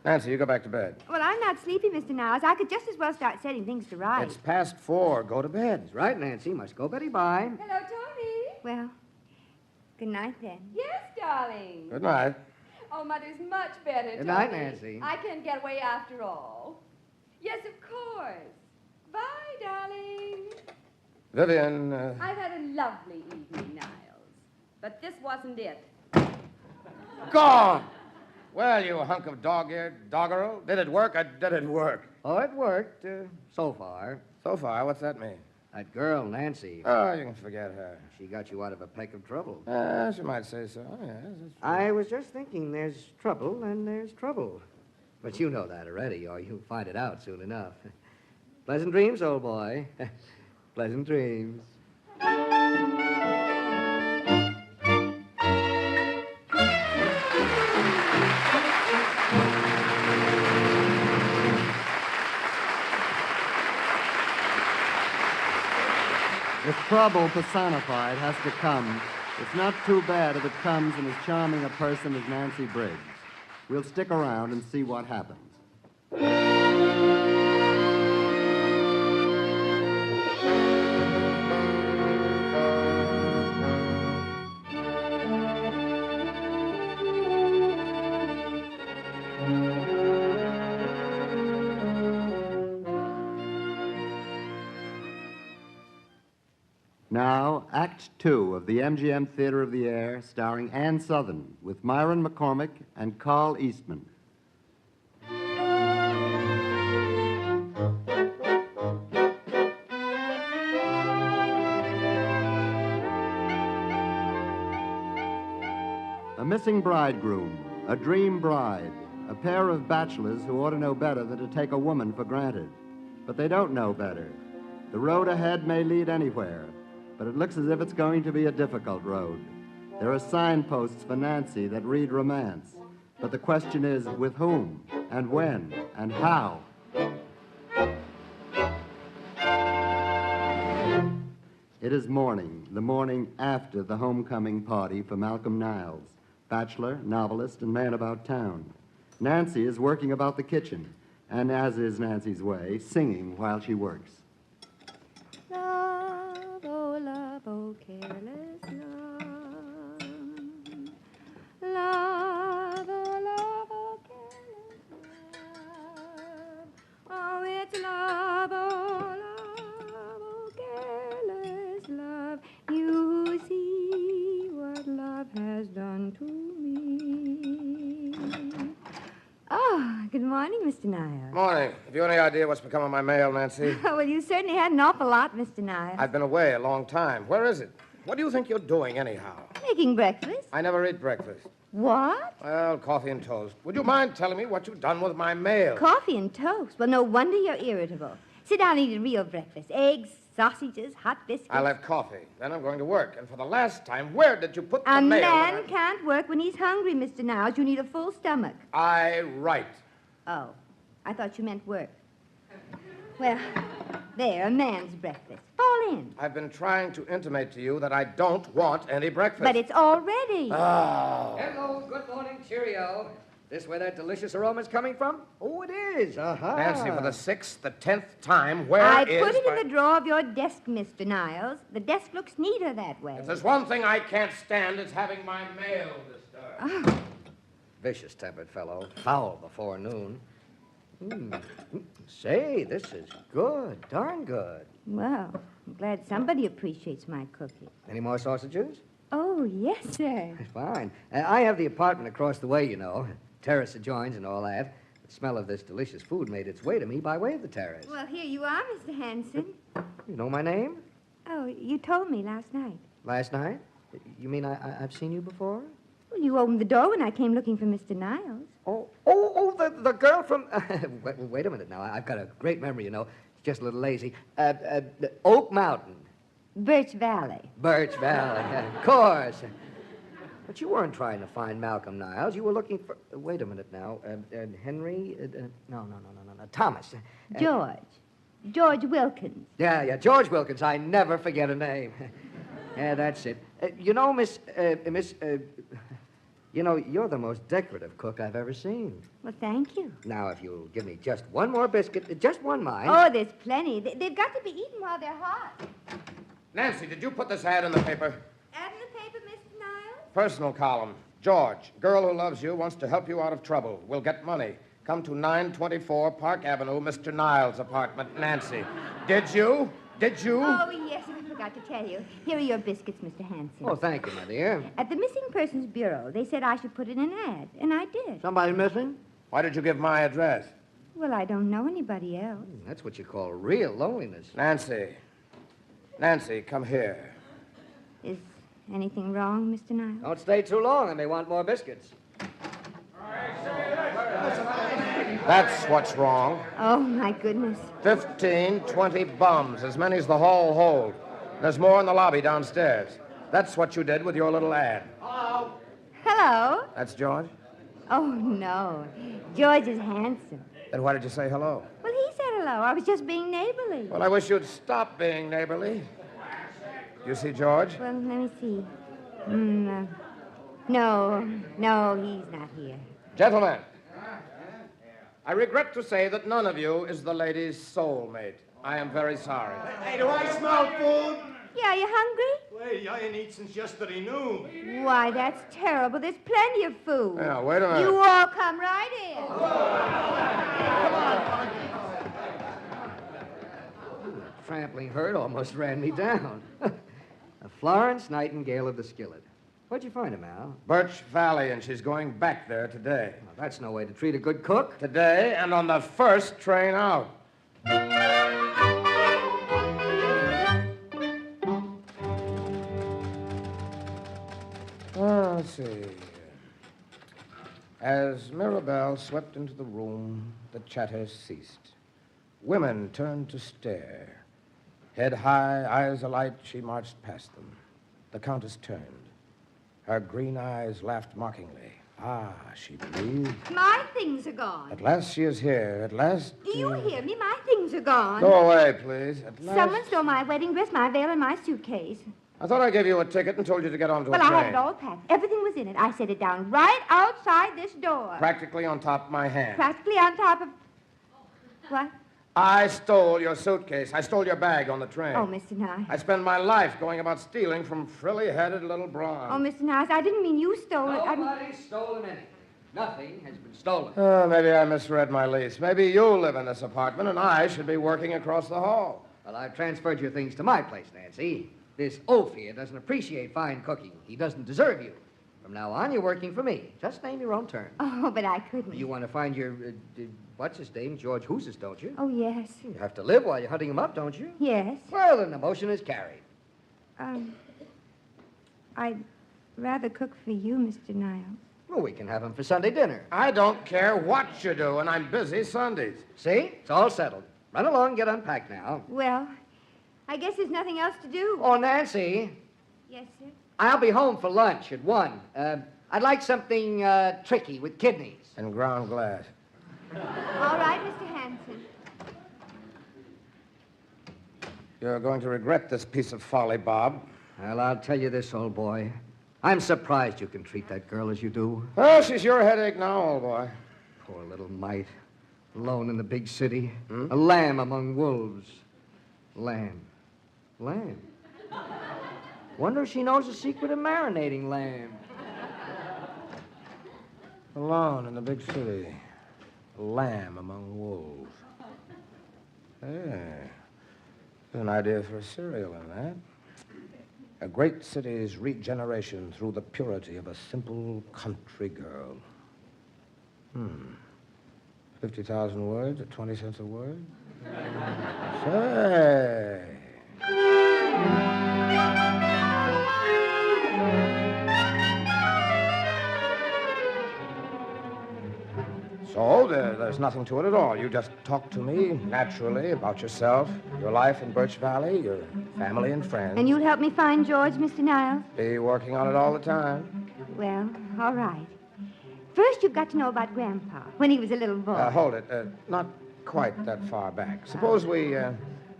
Speaker 14: Nancy, you go back to bed.
Speaker 4: Well, I'm not sleepy, Mr. Niles. I could just as well start setting things to rights.
Speaker 14: It's past 4. Go to bed.
Speaker 18: That's right, Nancy. Must go, Betty. Bye.
Speaker 21: Hello, Tony.
Speaker 4: Well, good night then.
Speaker 21: Yes, darling.
Speaker 14: Good night.
Speaker 21: Oh, Mother's much better, Tony.
Speaker 18: Good night, Nancy.
Speaker 21: I can't get away after all. Yes, of course. Bye, darling.
Speaker 14: Vivian,
Speaker 21: I've had a lovely evening, Niles. But this wasn't it.
Speaker 14: Gone! Well, you hunk of dog-eared doggerel. Did it work or did it work?
Speaker 18: Oh, it worked so far.
Speaker 14: So far? What's that mean?
Speaker 18: That girl, Nancy.
Speaker 14: Oh, you can forget her.
Speaker 18: She got you out of a peck of trouble.
Speaker 14: She might say so. Yes, that's true.
Speaker 18: I was just thinking there's trouble and there's trouble. But you know that already, or you'll find it out soon enough. Pleasant dreams, old boy. Pleasant dreams.
Speaker 2: If trouble personified has to come, it's not too bad if it comes in as charming a person as Nancy Briggs. We'll stick around and see what happens. Now, Act 2 of the MGM Theater of the Air, starring Ann Sothern, with Myron McCormick and Carl Eastman. A missing bridegroom, a dream bride, a pair of bachelors who ought to know better than to take a woman for granted. But they don't know better. The road ahead may lead anywhere, but it looks as if it's going to be a difficult road. There are signposts for Nancy that read romance, but the question is with whom, and when, and how? It is morning, the morning after the homecoming party for Malcolm Niles, bachelor, novelist, and man about town. Nancy is working about the kitchen, and as is Nancy's way, singing while she works.
Speaker 4: Love, oh, careless love. Love, oh, careless love. Oh, it's love, oh, careless love. You see what love has done to me. Oh, good morning, Mr. Niles.
Speaker 14: Morning. Have you any idea what's become of my mail, Nancy?
Speaker 4: Oh, well, you certainly had an awful lot, Mr. Niles.
Speaker 14: I've been away a long time. Where is it? What do you think you're doing, anyhow?
Speaker 4: Making breakfast.
Speaker 14: I never eat breakfast.
Speaker 4: What?
Speaker 14: Well, coffee and toast. Would you mind telling me what you've done with my mail?
Speaker 4: Coffee and toast. Well, no wonder you're irritable. Sit down and eat a real breakfast. Eggs, sausages, hot biscuits.
Speaker 14: I'll have coffee. Then I'm going to work. And for the last time, where did you put the
Speaker 4: A
Speaker 14: mail?
Speaker 4: man can't work when he's hungry, Mr. Niles. You need a full stomach.
Speaker 14: I write.
Speaker 4: Oh, I thought you meant work. Well, there, a man's breakfast. Fall in.
Speaker 14: I've been trying to intimate to you that I don't want any breakfast.
Speaker 4: But it's all ready.
Speaker 14: Oh.
Speaker 18: Hello, good morning, cheerio. This where that delicious aroma's coming from? Oh, it is. Uh-huh.
Speaker 14: Nancy, for the 6th, the 10th time, where
Speaker 4: I
Speaker 14: is
Speaker 4: put it
Speaker 14: my...
Speaker 4: in the drawer of your desk, Mr. Niles. The desk looks neater that way.
Speaker 14: If there's one thing I can't stand, it's having my mail disturbed.
Speaker 4: Oh.
Speaker 18: Vicious-tempered fellow. Foul before noon. Say, this is good. Darn good.
Speaker 4: Well, I'm glad somebody appreciates my cooking.
Speaker 18: Any more sausages?
Speaker 4: Oh, yes, sir.
Speaker 18: Fine. I have the apartment across the way, you know. Terrace adjoins and all that. The smell of this delicious food made its way to me by way of the terrace.
Speaker 4: Well, here you are, Mr. Hanson.
Speaker 18: You know my name?
Speaker 4: Oh, you told me last night.
Speaker 18: Last night? You mean I've seen you before?
Speaker 4: Well, you opened the door when I came looking for Mr. Niles.
Speaker 18: The girl from... wait a minute now. I've got a great memory, you know. It's just a little lazy. Oak Mountain.
Speaker 4: Birch Valley.
Speaker 18: Birch Valley, of course. But you weren't trying to find Malcolm Niles. You were looking for... wait a minute now. Henry... no. Thomas.
Speaker 4: George Wilkins.
Speaker 18: Yeah, George Wilkins. I never forget a name. Yeah, that's it. You know, you know, you're the most decorative cook I've ever seen.
Speaker 4: Well, thank you.
Speaker 18: Now, if you'll give me just one more biscuit, just one, mind.
Speaker 4: Oh, there's plenty. They've got to be eaten while they're hot.
Speaker 14: Nancy, did you put this ad in the paper?
Speaker 4: Ad in the paper, Mr. Niles?
Speaker 14: Personal column. George, girl who loves you, wants to help you out of trouble. Will get money. Come to 924 Park Avenue, Mr. Niles' apartment. Nancy. Did you?
Speaker 4: Oh, yes, I forgot to tell you. Here are your biscuits, Mr. Hanson.
Speaker 18: Oh, thank you, my dear.
Speaker 4: At the Missing Persons Bureau, they said I should put in an ad, and I did.
Speaker 18: Somebody missing?
Speaker 14: Why did you give my address?
Speaker 4: Well, I don't know anybody else.
Speaker 18: That's what you call real loneliness.
Speaker 14: Nancy, come here.
Speaker 4: Is anything wrong, Mr. Niles?
Speaker 18: Don't stay too long. I may want more biscuits.
Speaker 14: That's what's wrong.
Speaker 4: Oh, my goodness.
Speaker 14: 15, 20 bums, as many as the hall hold. There's more in the lobby downstairs. That's what you did with your little ad.
Speaker 4: Hello?
Speaker 14: That's George?
Speaker 4: Oh, no. George is handsome.
Speaker 14: Then why did you say hello?
Speaker 4: Well, he said hello. I was just being neighborly.
Speaker 14: Well, I wish you'd stop being neighborly. You see George?
Speaker 4: Well, let me see. No, he's not here.
Speaker 14: Gentlemen, I regret to say that none of you is the lady's soulmate. I am very sorry.
Speaker 3: Hey, do I smell food?
Speaker 4: Yeah, you hungry?
Speaker 3: Wait, I ain't eaten since yesterday noon.
Speaker 4: Why, that's terrible. There's plenty of food.
Speaker 14: Yeah, wait a minute.
Speaker 4: You all come right in.
Speaker 18: Trampling herd almost ran me down. A Florence Nightingale of the skillet. Where'd you find him, Al?
Speaker 14: Birch Valley, and she's going back there today.
Speaker 18: Well, that's no way to treat a good cook.
Speaker 14: Today, and on the first train out. Let's see. As Mirabelle swept into the room, the chatter ceased. Women turned to stare. Head high, eyes alight, she marched past them. The Countess turned. Her green eyes laughed mockingly. Ah, she breathed.
Speaker 4: My things are gone.
Speaker 14: At last she is here. At last...
Speaker 4: Do you hear me? My things are gone.
Speaker 14: Go away, please. At last...
Speaker 4: Someone stole my wedding dress, my veil, and my suitcase.
Speaker 14: I thought I gave you a ticket and told you to get onto a
Speaker 4: Well,
Speaker 14: train.
Speaker 4: I had it all packed. Everything was in it. I set it down right outside this door.
Speaker 14: Practically on top of my hand.
Speaker 4: Practically on top of... What?
Speaker 14: I stole your suitcase. I stole your bag on the train.
Speaker 4: Oh, Mr. Nice.
Speaker 14: I spend my life going about stealing from frilly-headed little
Speaker 4: Oh,
Speaker 14: bronze.
Speaker 4: Mr. Nice, I didn't mean you stole it.
Speaker 18: Nobody's stolen anything. Nothing has been stolen.
Speaker 14: Maybe I misread my lease. Maybe you live in this apartment and I should be working across the hall.
Speaker 18: Well, I've transferred your things to my place, Nancy. This oaf here doesn't appreciate fine cooking. He doesn't deserve you. From now on, you're working for me. Just name your own terms.
Speaker 4: Oh, but I couldn't.
Speaker 18: You want to find your, what's his name, George Hooses, don't you?
Speaker 4: Oh, yes.
Speaker 18: You have to live while you're hunting him up, don't you?
Speaker 4: Yes.
Speaker 18: Well, then the motion is carried.
Speaker 4: I'd rather cook for you, Mr. Niles.
Speaker 18: Well, we can have him for Sunday dinner.
Speaker 14: I don't care what you do, and I'm busy Sundays.
Speaker 18: See? It's all settled. Run along and get unpacked now.
Speaker 4: Well, I guess there's nothing else to do.
Speaker 18: Oh, Nancy.
Speaker 4: Yes, sir?
Speaker 18: I'll be home for lunch at 1. I'd like something tricky with kidneys.
Speaker 14: And ground glass.
Speaker 4: All right, Mr. Hanson.
Speaker 14: You're going to regret this piece of folly, Bob.
Speaker 18: Well, I'll tell you this, old boy. I'm surprised you can treat that girl as you do.
Speaker 14: Oh, she's your headache now, old boy.
Speaker 18: Poor little mite. Alone in the big city. A lamb among wolves. Lamb. Wonder if she knows the secret of marinating lamb.
Speaker 14: Alone in the big city. A lamb among wolves. There's an idea for a serial in that. A great city's regeneration through the purity of a simple country girl. 50,000 words at 20 cents a word? Say. So there's nothing to it at all. You just talk to me naturally about yourself, your life in Birch Valley, your family and friends.
Speaker 4: And you'll help me find George, Mr. Niles?
Speaker 14: Be working on it all the time.
Speaker 4: Well, all right. First, you've got to know about Grandpa, when he was a little boy.
Speaker 14: Hold it. Not quite that far back. Suppose we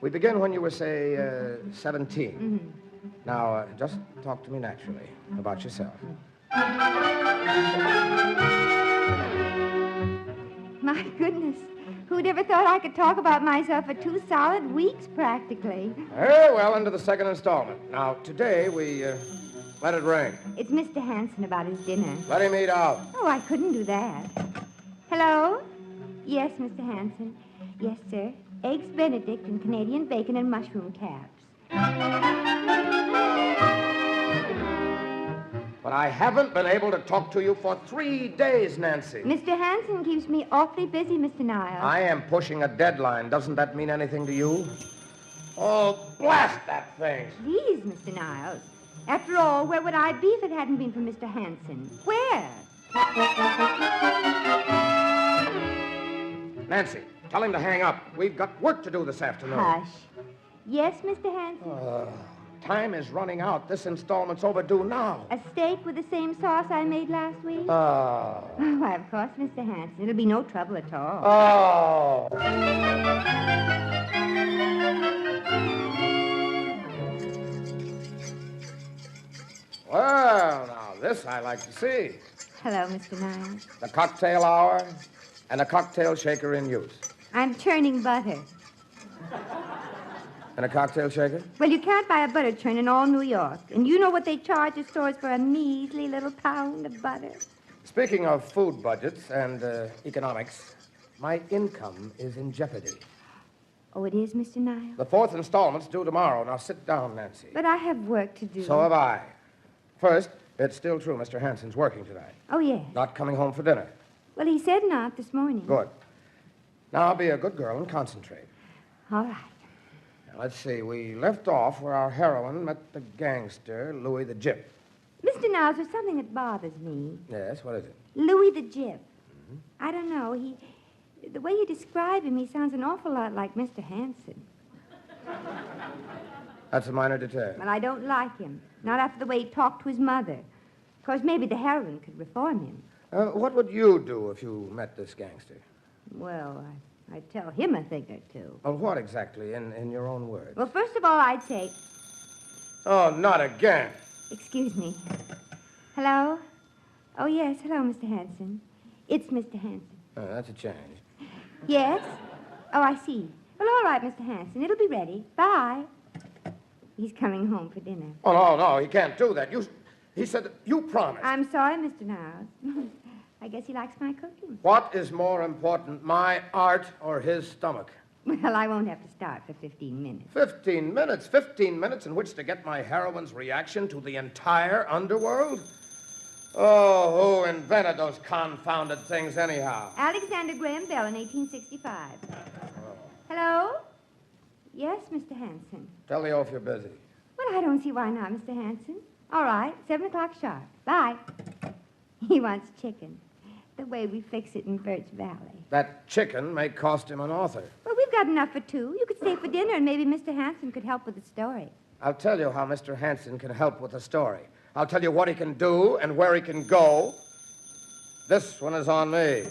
Speaker 14: begin when you were, say, 17.
Speaker 4: Mm-hmm.
Speaker 14: Now, just talk to me naturally about yourself.
Speaker 4: My goodness. Who'd ever thought I could talk about myself for 2 solid weeks, practically?
Speaker 14: Very well, into the second installment. Now, today we let it ring.
Speaker 4: It's Mr. Hanson about his dinner.
Speaker 14: Let him eat out.
Speaker 4: Oh, I couldn't do that. Hello? Yes, Mr. Hanson. Yes, sir. Eggs Benedict and Canadian bacon and mushroom caps.
Speaker 14: But I haven't been able to talk to you for 3 days, Nancy.
Speaker 4: Mr. Hanson keeps me awfully busy, Mr. Niles.
Speaker 14: I am pushing a deadline. Doesn't that mean anything to you? Oh, blast that thing.
Speaker 4: Please, Mr. Niles. After all, where would I be if it hadn't been for Mr. Hanson? Where?
Speaker 14: Nancy, tell him to hang up. We've got work to do this afternoon.
Speaker 4: Hush. Yes, Mr. Hanson?
Speaker 14: Time is running out. This installment's overdue now.
Speaker 4: A steak with the same sauce I made last week?
Speaker 14: Oh.
Speaker 4: Why, of course, Mr. Hanson. It'll be no trouble at all.
Speaker 14: Oh. Well, now, this I like to see.
Speaker 4: Hello, Mr. Niles.
Speaker 14: The cocktail hour and a cocktail shaker in use.
Speaker 4: I'm churning butter.
Speaker 14: And a cocktail shaker?
Speaker 4: Well, you can't buy a butter churn in all New York. And you know what they charge at stores for a measly little pound of butter?
Speaker 14: Speaking of food budgets and economics, my income is in jeopardy.
Speaker 4: Oh, it is, Mr. Niles?
Speaker 14: The 4th installment's due tomorrow. Now, sit down, Nancy.
Speaker 4: But I have work to do.
Speaker 14: So have I. First, it's still true Mr. Hanson's working tonight.
Speaker 4: Oh, yes.
Speaker 14: Not coming home for dinner.
Speaker 4: Well, he said not this morning.
Speaker 14: Good. Now, be a good girl and concentrate.
Speaker 4: All right.
Speaker 14: Now, let's see. We left off where our heroine met the gangster, Louis the Gyp.
Speaker 4: Mr. Niles, there's something that bothers me.
Speaker 14: Yes, what is it?
Speaker 4: Louis the Gyp. I don't know. The way you describe him, he sounds an awful lot like Mr. Hanson.
Speaker 14: That's a minor detail.
Speaker 4: Well, I don't like him. Not after the way he talked to his mother. Of course, maybe the heroine could reform him.
Speaker 14: What would you do if you met this gangster?
Speaker 4: Well, I'd tell him a thing or two.
Speaker 14: Well, what exactly, in your own words?
Speaker 4: Well, first of all, I'd say...
Speaker 14: Oh, not again.
Speaker 4: Excuse me. Hello? Oh, yes. Hello, Mr. Hanson. It's Mr. Hanson.
Speaker 14: Oh, that's a change.
Speaker 4: Yes? Oh, I see. Well, all right, Mr. Hanson. It'll be ready. Bye. He's coming home for dinner.
Speaker 14: Oh, no, he can't do that. He said that you promised.
Speaker 4: I'm sorry, Mr. Niles. I guess he likes my cooking.
Speaker 14: What is more important, my art or his stomach?
Speaker 4: Well, I won't have to start for 15 minutes.
Speaker 14: 15 minutes? 15 minutes in which to get my heroine's reaction to the entire underworld? Oh, who invented those confounded things anyhow?
Speaker 4: Alexander Graham Bell in 1865. Hello? Yes, Mr. Hanson.
Speaker 14: Tell the oaf you're busy.
Speaker 4: Well, I don't see why not, Mr. Hanson. All right, 7 o'clock sharp. Bye. He wants chicken. The way we fix it in Birch Valley.
Speaker 14: That chicken may cost him an author.
Speaker 4: Well, we've got enough for 2. You could stay for dinner, and maybe Mr. Hanson could help with the story.
Speaker 14: I'll tell you how Mr. Hanson can help with the story. I'll tell you what he can do and where he can go. This one is on me.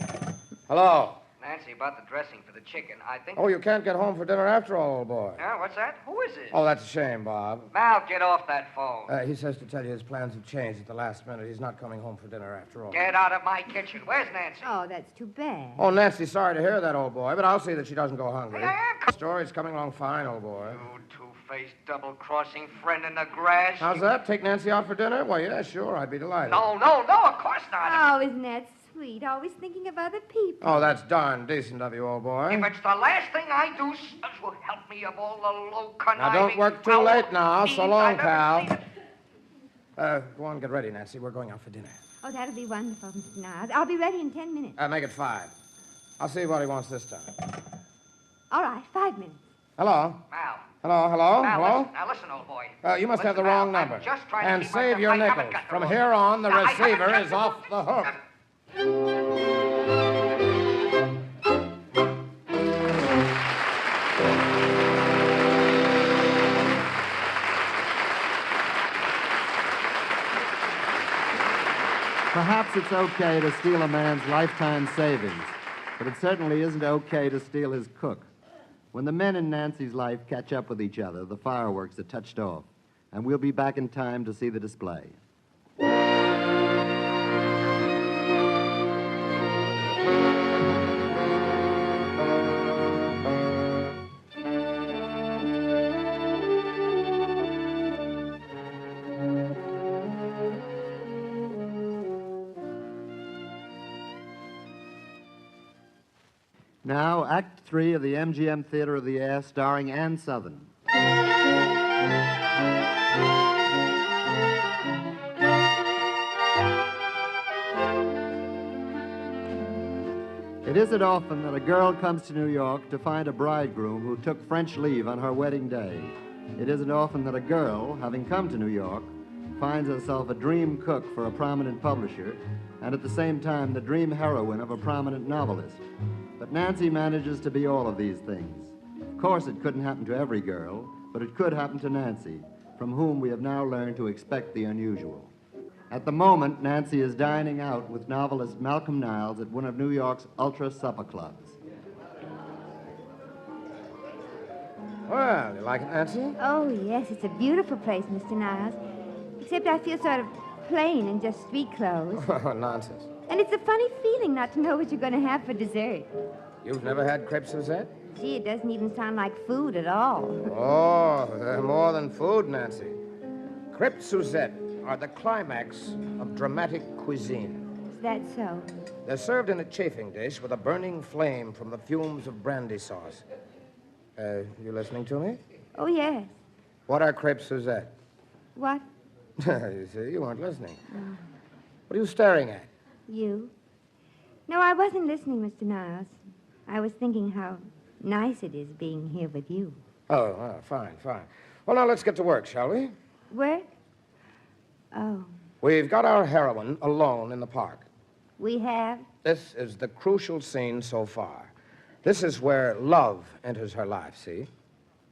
Speaker 14: Hello.
Speaker 18: Nancy, about the dressing for the chicken, I think...
Speaker 14: Oh, you can't get home for dinner after all, old boy.
Speaker 18: Yeah, what's that? Who is it?
Speaker 14: Oh, that's a shame, Bob.
Speaker 18: Mal, get off that phone.
Speaker 14: He says to tell you his plans have changed at the last minute. He's not coming home for dinner after all.
Speaker 18: Get out of my kitchen. Where's Nancy?
Speaker 4: Oh, that's too bad.
Speaker 14: Oh, Nancy, sorry to hear that, old boy, but I'll see that she doesn't go hungry. The story's coming along fine, old boy.
Speaker 18: You two-faced, double-crossing friend in the grass.
Speaker 14: How's that? Take Nancy out for dinner? Well, yeah, sure. I'd be delighted.
Speaker 18: No, of course not.
Speaker 4: Oh, isn't that sweet? Always thinking of other people.
Speaker 14: Oh, that's darn decent of you, old boy.
Speaker 18: If it's the last thing I do, will help me of all the low conniving...
Speaker 14: Now, don't work too late now. So long, pal. Go on, get ready, Nancy. We're going out for dinner.
Speaker 4: Oh, that'll be wonderful, Mr. Niles. I'll be ready in 10 minutes.
Speaker 14: Make it 5. I'll see what he wants this time.
Speaker 4: All right, 5 minutes.
Speaker 14: Hello?
Speaker 18: Mal.
Speaker 14: Hello?
Speaker 18: Mal, listen, old boy.
Speaker 14: You must have the wrong number.
Speaker 18: I'm just trying
Speaker 14: and
Speaker 18: to keep
Speaker 14: save your nickels. From here on, the receiver is off the hook.
Speaker 2: Perhaps it's okay to steal a man's lifetime savings, but it certainly isn't okay to steal his cook. When the men in Nancy's life catch up with each other, the fireworks are touched off, and we'll be back in time to see the display. Now, Act 3 of the MGM Theater of the Air, starring Ann Sothern. It isn't often that a girl comes to New York to find a bridegroom who took French leave on her wedding day. It isn't often that a girl, having come to New York, finds herself a dream cook for a prominent publisher and at the same time the dream heroine of a prominent novelist. But Nancy manages to be all of these things. Of course, it couldn't happen to every girl, but it could happen to Nancy, from whom we have now learned to expect the unusual. At the moment, Nancy is dining out with novelist Malcolm Niles at one of New York's ultra supper clubs.
Speaker 14: Well, you like it, Nancy?
Speaker 4: Oh, yes, it's a beautiful place, Mr. Niles. Except I feel sort of plain in just street clothes.
Speaker 14: Nonsense.
Speaker 4: And it's a funny feeling not to know what you're going to have for dessert.
Speaker 14: You've never had crêpe Suzette?
Speaker 4: Gee, it doesn't even sound like food at all.
Speaker 14: Oh, they're more than food, Nancy. Crêpe Suzette are the climax of dramatic cuisine.
Speaker 4: Is that so?
Speaker 14: They're served in a chafing dish with a burning flame from the fumes of brandy sauce. You listening to me?
Speaker 4: Oh, yes.
Speaker 14: What are crêpe Suzette?
Speaker 4: What?
Speaker 14: You see, you weren't listening. What are you staring at?
Speaker 4: You? No, I wasn't listening, Mr. Niles. I was thinking how nice it is being here with you.
Speaker 14: Oh, fine, fine. Well, now let's get to work, shall we?
Speaker 4: Work? Oh.
Speaker 14: We've got our heroine alone in the park.
Speaker 4: We have?
Speaker 14: This is the crucial scene so far. This is where love enters her life, see?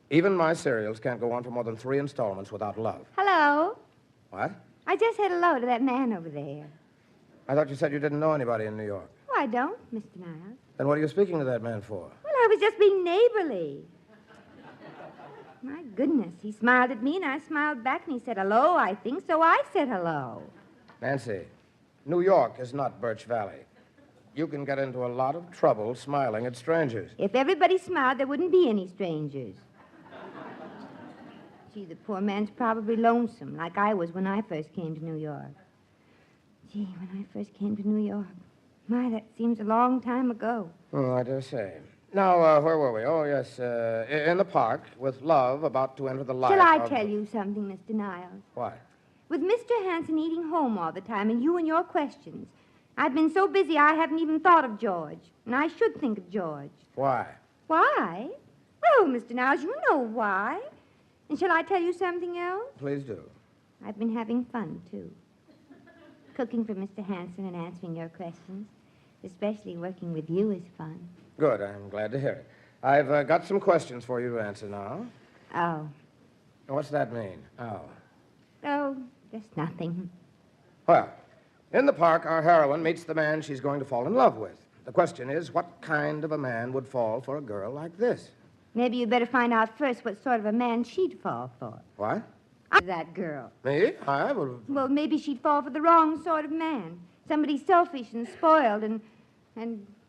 Speaker 14: Even my serials can't go on for more than 3 installments without love.
Speaker 4: Hello?
Speaker 14: What?
Speaker 4: I just said hello to that man over there.
Speaker 14: I thought you said you didn't know anybody in New York.
Speaker 4: Oh, I don't, Mr. Niles.
Speaker 14: Then what are you speaking to that man for?
Speaker 4: Well, I was just being neighborly. My goodness, he smiled at me and I smiled back and he said hello, I think, so I said hello.
Speaker 14: Nancy, New York is not Birch Valley. You can get into a lot of trouble smiling at strangers.
Speaker 4: If everybody smiled, there wouldn't be any strangers. Gee, the poor man's probably lonesome, like I was when I first came to New York. Gee, when I first came to New York. My, that seems a long time ago.
Speaker 14: Oh, I dare say. Now, where were we? Oh, yes, in the park, with love about to enter the life
Speaker 4: Shall I
Speaker 14: of...
Speaker 4: tell you something, Mr. Niles?
Speaker 14: What?
Speaker 4: With Mr. Hanson eating home all the time and you and your questions, I've been so busy I haven't even thought of George. And I should think of George.
Speaker 14: Why?
Speaker 4: Why? Well, Mr. Niles, you know why. And shall I tell you something else?
Speaker 14: Please do.
Speaker 4: I've been having fun, too. Cooking for Mr. Hanson and answering your questions. Especially working with you is fun.
Speaker 14: Good, I'm glad to hear it. I've got some questions for you to answer now.
Speaker 4: Oh.
Speaker 14: What's that mean? Oh.
Speaker 4: Oh, just nothing.
Speaker 14: Well, in the park, our heroine meets the man she's going to fall in love with. The question is, what kind of a man would fall for a girl like this?
Speaker 4: Maybe you'd better find out first what sort of a man she'd fall for.
Speaker 14: What?
Speaker 4: That girl.
Speaker 14: Me? I would...
Speaker 4: Well, maybe she'd fall for the wrong sort of man. Somebody selfish and spoiled and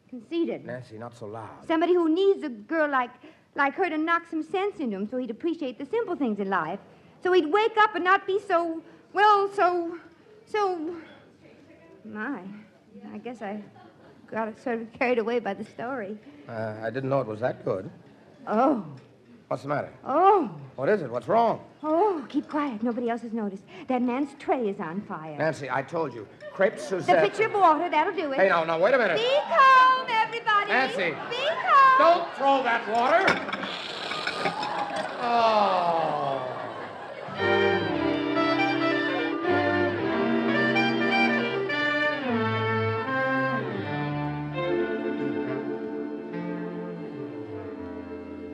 Speaker 4: conceited.
Speaker 14: Nancy, not so loud.
Speaker 4: Somebody who needs a girl like her to knock some sense into him so he'd appreciate the simple things in life. So he'd wake up and not be so... My, I guess I got sort of carried away by the story.
Speaker 14: I didn't know it was that good.
Speaker 4: Oh.
Speaker 14: What's the matter?
Speaker 4: Oh.
Speaker 14: What is it? What's wrong?
Speaker 4: Oh, keep quiet. Nobody else has noticed. That man's tray is on fire.
Speaker 14: Nancy, I told you. Crêpe Suzette.
Speaker 4: The pitcher of water, that'll do it.
Speaker 14: Hey, no, wait a minute.
Speaker 4: Be calm, everybody.
Speaker 14: Nancy.
Speaker 4: Be calm.
Speaker 14: Don't throw that water. Oh.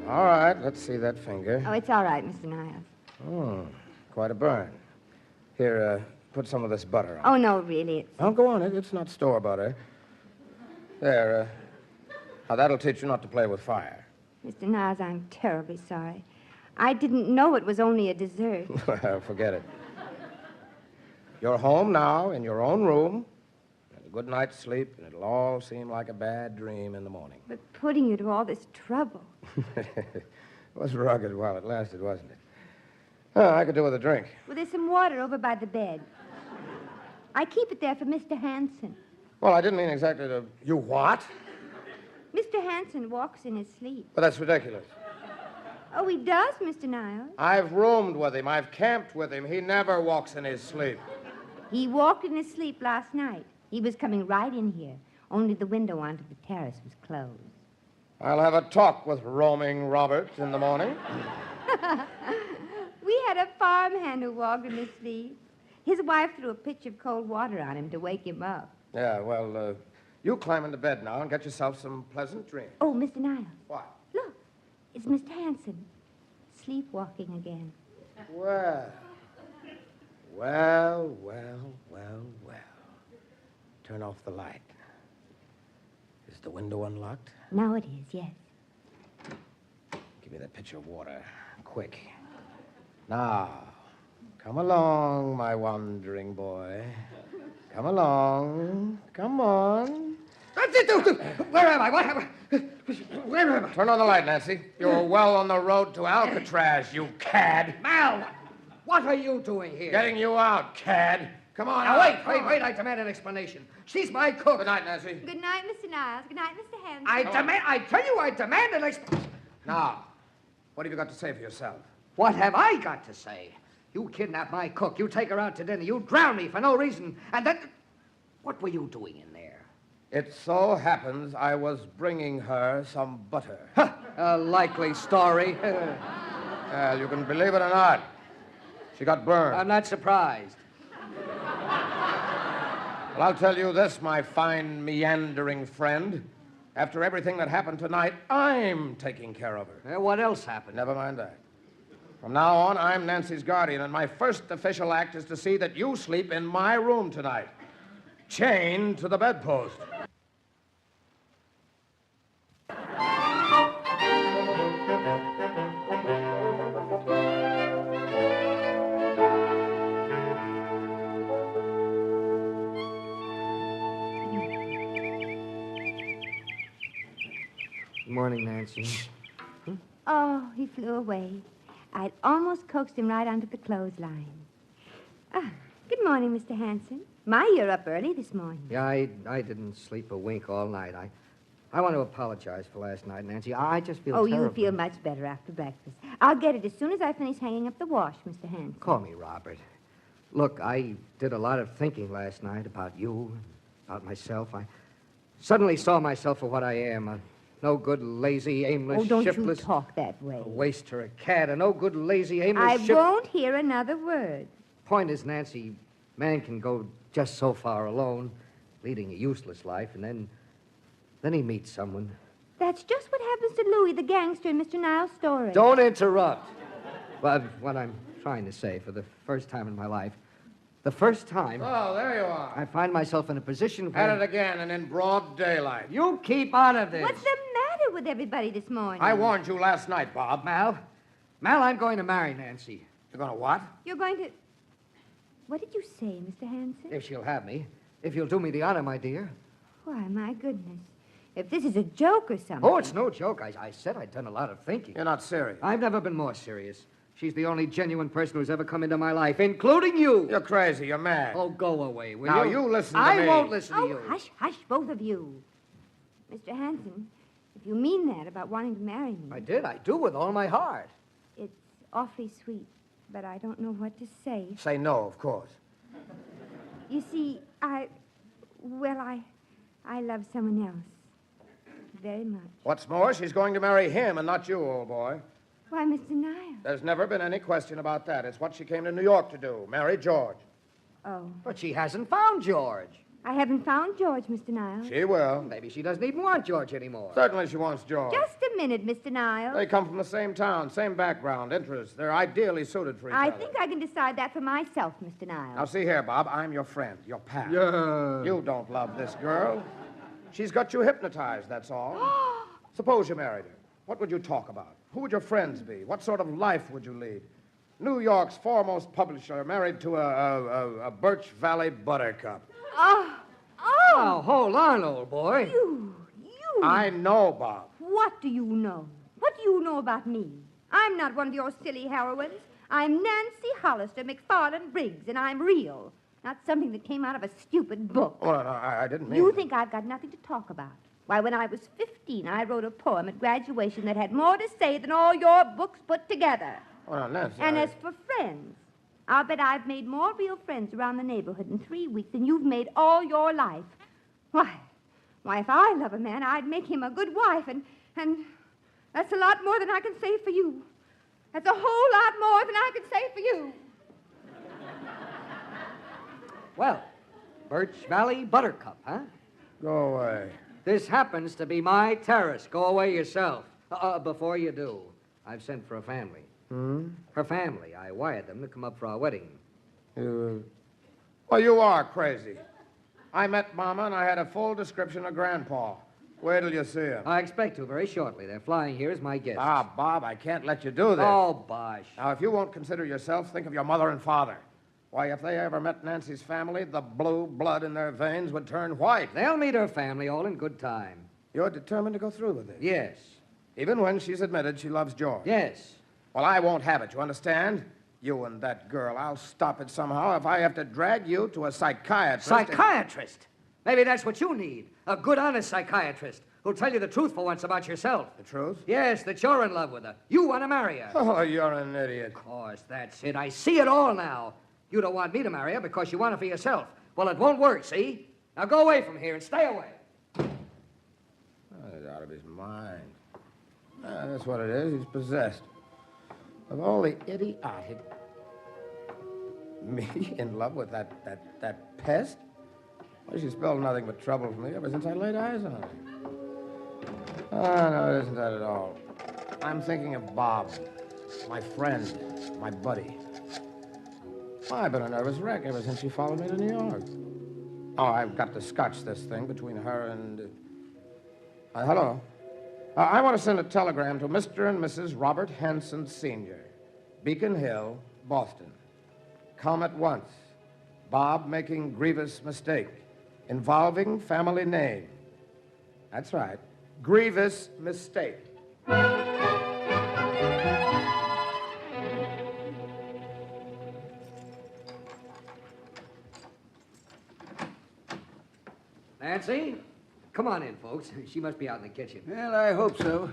Speaker 14: All right, let's see that finger.
Speaker 4: Oh, it's all right, Mr. Niles.
Speaker 14: Oh, quite a burn. Here, put some of this butter on.
Speaker 11: Oh, no, really.
Speaker 14: Oh, go on. It's not store butter. There. Now, that'll teach you not to play with fire.
Speaker 11: Mr. Niles, I'm terribly sorry. I didn't know it was only a dessert.
Speaker 14: Well, forget it. You're home now in your own room. And a good night's sleep, and it'll all seem like a bad dream in the morning.
Speaker 11: But putting you to all this trouble.
Speaker 14: It was rugged while it lasted, wasn't it? Oh, I could do with a drink.
Speaker 11: Well, there's some water over by the bed. I keep it there for Mr. Hanson.
Speaker 14: Well, I didn't mean exactly to... You what?
Speaker 11: Mr. Hanson walks in his sleep.
Speaker 14: But that's ridiculous.
Speaker 11: Oh, he does, Mr. Niles.
Speaker 14: I've roomed with him. I've camped with him. He never walks in his sleep.
Speaker 11: He walked in his sleep last night. He was coming right in here. Only the window onto the terrace was closed.
Speaker 14: I'll have a talk with roaming Robert in the morning.
Speaker 11: We had a farmhand who walked in his sleep. His wife threw a pitcher of cold water on him to wake him up.
Speaker 14: Yeah, well, you climb into bed now and get yourself some pleasant dreams.
Speaker 11: Oh, Mr. Niles.
Speaker 14: What?
Speaker 11: Look, it's Mr. Hanson. Sleepwalking again.
Speaker 14: Well. Turn off the light. Is the window unlocked?
Speaker 11: Now it is, yes.
Speaker 14: Give me that pitcher of water. Quick. Now, come along, my wandering boy. Come along. Come on.
Speaker 18: Where am I? What happened? Where am I?
Speaker 14: Turn on the light, Nancy. You're well on the road to Alcatraz, you cad.
Speaker 18: Mal, what are you doing here?
Speaker 14: Getting you out, cad. Come on.
Speaker 18: Now, wait. I demand an explanation. She's my cook.
Speaker 14: Good night, Nancy.
Speaker 11: Good night, Mr. Niles. Good night, Mr. Hanson.
Speaker 18: I demand an explanation.
Speaker 14: Now, what have you got to say for yourself?
Speaker 18: What have I got to say? You kidnap my cook. You take her out to dinner. You drown me for no reason. And then... What were you doing in there?
Speaker 14: It so happens I was bringing her some butter.
Speaker 18: A likely story.
Speaker 14: Well, you can believe it or not. She got burned.
Speaker 18: I'm not surprised.
Speaker 14: Well, I'll tell you this, my fine, meandering friend. After everything that happened tonight, I'm taking care of her.
Speaker 18: What else happened?
Speaker 14: Never mind that. From now on, I'm Nancy's guardian, and my first official act is to see that you sleep in my room tonight, chained to the bedpost.
Speaker 18: Good morning, Nancy.
Speaker 11: Oh, he flew away. I'd almost coaxed him right onto the clothesline. Good morning, Mr. Hanson. You're up early this morning.
Speaker 18: Yeah, I didn't sleep a wink all night. I want to apologize for last night, Nancy. I just feel terrible.
Speaker 11: You feel much better after breakfast. I'll get it as soon as I finish hanging up the wash, Mr. Hanson.
Speaker 18: Call me Robert. Look, I did a lot of thinking last night about you, about myself. I suddenly saw myself for what I am, a no-good, lazy, aimless,
Speaker 11: don't
Speaker 18: shiftless...
Speaker 11: you talk that way.
Speaker 18: A waster, a cad, a no-good, lazy, aimless,
Speaker 11: I won't hear another word.
Speaker 18: Point is, Nancy, man can go just so far alone, leading a useless life, and then he meets someone.
Speaker 11: That's just what happens to Louis, the gangster in Mr. Niles' story.
Speaker 18: Don't interrupt. But what I'm trying to say, for the first time in my life, the first time...
Speaker 14: Oh, there you are.
Speaker 18: I find myself in a position where...
Speaker 14: At it again, and in broad daylight.
Speaker 18: You keep out of this.
Speaker 11: What's the matter with everybody this morning?
Speaker 14: I warned you last night, Bob.
Speaker 18: Mal, I'm going to marry Nancy.
Speaker 14: You're going to what?
Speaker 11: You're going to... What did you say, Mr. Hanson?
Speaker 18: If she'll have me. If you'll do me the honor, my dear.
Speaker 11: Why, my goodness. If this is a joke or something...
Speaker 18: Oh, it's no joke. I said I'd done a lot of thinking.
Speaker 14: You're not serious.
Speaker 18: I've never been more serious. She's the only genuine person who's ever come into my life, including you.
Speaker 14: You're crazy. You're mad.
Speaker 18: Oh, go away, will
Speaker 14: now,
Speaker 18: you?
Speaker 14: you listen to me.
Speaker 18: I won't listen to you.
Speaker 11: Hush, hush, both of you. Mr. Hanson, if you mean that about wanting to marry me...
Speaker 18: I did. I do with all my heart.
Speaker 11: It's awfully sweet, but I don't know what to say.
Speaker 14: Say no, of course.
Speaker 11: You see, I love someone else. Very much.
Speaker 14: What's more, she's going to marry him and not you, old boy.
Speaker 11: Why, Mr. Niles?
Speaker 14: There's never been any question about that. It's what she came to New York to do, marry George.
Speaker 11: Oh.
Speaker 18: But she hasn't found George.
Speaker 4: I haven't found George, Mr. Niles.
Speaker 14: She will.
Speaker 18: Maybe she doesn't even want George anymore.
Speaker 14: Certainly she wants George.
Speaker 4: Just a minute, Mr. Niles.
Speaker 14: They come from the same town, same background, interests. They're ideally suited for each
Speaker 4: I
Speaker 14: other.
Speaker 4: think I can decide that for myself, Mr. Niles.
Speaker 14: Now, see here, Bob. I'm your friend, your pal.
Speaker 16: Yeah.
Speaker 14: You don't love this girl. She's got you hypnotized, that's all. Suppose you married her. What would you talk about? Who would your friends be? What sort of life would you lead? New York's foremost publisher married to a Birch Valley buttercup.
Speaker 18: Now, hold on, old boy.
Speaker 4: You.
Speaker 14: I know, Bob.
Speaker 4: What do you know? What do you know about me? I'm not one of your silly heroines. I'm Nancy Hollister McFarland Briggs, and I'm real. Not something that came out of a stupid book.
Speaker 14: Well, no, I didn't mean
Speaker 4: You
Speaker 14: that.
Speaker 4: think I've got nothing to talk about? Why, when I was 15, I wrote a poem at graduation that had more to say than all your books put together.
Speaker 14: Well, Nancy,
Speaker 4: And as for friends, I'll bet I've made more real friends around the neighborhood in 3 weeks than you've made all your life. Why, if I love a man, I'd make him a good wife, and that's a lot more than I can say for you. That's a whole lot more than I can say for you.
Speaker 18: Well, Birch Valley Buttercup, huh?
Speaker 14: Go away.
Speaker 18: This happens to be my terrace. Go away yourself. Before you do, I've sent for a family.
Speaker 14: Hmm?
Speaker 18: Her family. I wired them to come up for our wedding.
Speaker 14: Well, you are crazy. I met Mama, and I had a full description of Grandpa. Wait till you see him.
Speaker 18: I expect to very shortly. They're flying here as my guests.
Speaker 14: Ah, Bob, I can't let you do this.
Speaker 18: Oh, bosh.
Speaker 14: Now, if you won't consider yourself, think of your mother and father. Why, if they ever met Nancy's family, the blue blood in their veins would turn white.
Speaker 18: They'll meet her family all in good time.
Speaker 14: You're determined to go through with it?
Speaker 18: Yes.
Speaker 14: Even when she's admitted she loves George?
Speaker 18: Yes.
Speaker 14: Well, I won't have it, you understand? You and that girl. I'll stop it somehow if I have to drag you to a psychiatrist.
Speaker 18: Psychiatrist? Maybe that's what you need. A good, honest psychiatrist who'll tell you the truth for once about yourself.
Speaker 14: The truth?
Speaker 18: Yes, that you're in love with her. You want to marry her.
Speaker 14: Oh, you're an idiot.
Speaker 18: Of course, that's it. I see it all now. You don't want me to marry her because you want her for yourself. Well, it won't work, see? Now go away from here and stay away.
Speaker 14: Oh, he's out of his mind. That's what it is. He's possessed. Of all the idiotic... Me in love with that pest? Well, she spelled nothing but trouble for me ever since I laid eyes on her. Oh, no, it isn't that at all. I'm thinking of Bob, my friend, my buddy. Well, I've been a nervous wreck ever since she followed me to New York. Oh, I've got to scotch this thing between her and... hello. I want to send a telegram to Mr. and Mrs. Robert Hanson, Sr., Beacon Hill, Boston. Come at once. Bob making grievous mistake involving family name. That's right. Grievous mistake.
Speaker 18: Nancy? Come on in, folks. She must be out in the kitchen.
Speaker 24: Well, I hope so.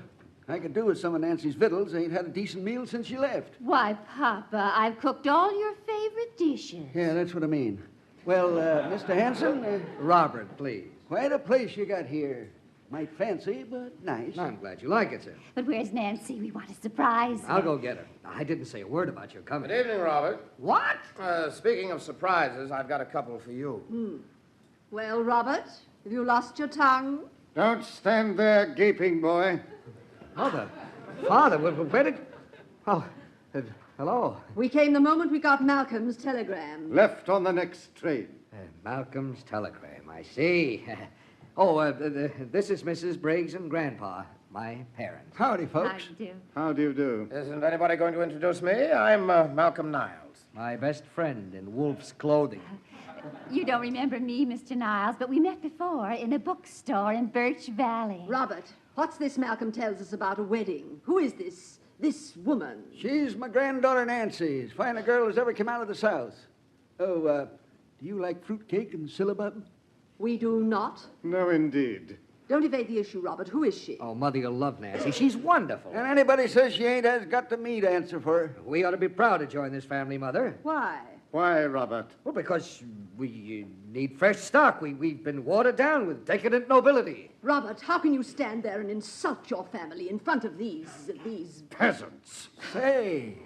Speaker 24: I could do with some of Nancy's victuals. Ain't had a decent meal since she left.
Speaker 17: Why, Papa, I've cooked all your favorite dishes.
Speaker 24: Yeah, that's what I mean. Well, Mr. Hanson...
Speaker 18: Robert, please.
Speaker 24: Quite a place you got here. Might fancy, but nice.
Speaker 18: I'm glad you like it, sir.
Speaker 17: But where's Nancy? We want to surprise her.
Speaker 18: I'll go get her. I didn't say a word about your coming.
Speaker 14: Good evening, Robert.
Speaker 18: What?
Speaker 14: Speaking of surprises, I've got a couple for you.
Speaker 10: Well, Robert, have you lost your tongue?
Speaker 16: Don't stand there gaping, boy.
Speaker 18: Mother. Father, where did... Oh, hello.
Speaker 10: We came the moment we got Malcolm's telegram.
Speaker 16: Left on the next train.
Speaker 18: Malcolm's telegram, I see. This is Mrs. Briggs and Grandpa, my parents.
Speaker 24: Howdy, folks.
Speaker 17: How do you do?
Speaker 16: How do you do?
Speaker 14: Isn't anybody going to introduce me? I'm Malcolm Niles.
Speaker 18: My best friend in wolf's clothing.
Speaker 17: You don't remember me, Mr. Niles, but we met before in a bookstore in Birch Valley.
Speaker 10: Robert, what's this Malcolm tells us about a wedding? Who is this woman?
Speaker 24: She's my granddaughter Nancy. As fine a girl as ever came out of the South. Oh, do you like fruitcake and syllabub?
Speaker 10: We do not.
Speaker 16: No, indeed.
Speaker 10: Don't evade the issue, Robert. Who is she?
Speaker 18: Oh, Mother, you'll love Nancy. She's wonderful.
Speaker 24: And anybody says she ain't has got to me to answer for her.
Speaker 18: We ought to be proud to join this family, Mother.
Speaker 10: Why?
Speaker 16: Why, Robert?
Speaker 18: Well, because we need fresh stock. We've been watered down with decadent nobility.
Speaker 10: Robert, how can you stand there and insult your family in front of these...
Speaker 16: Peasants.
Speaker 24: Say,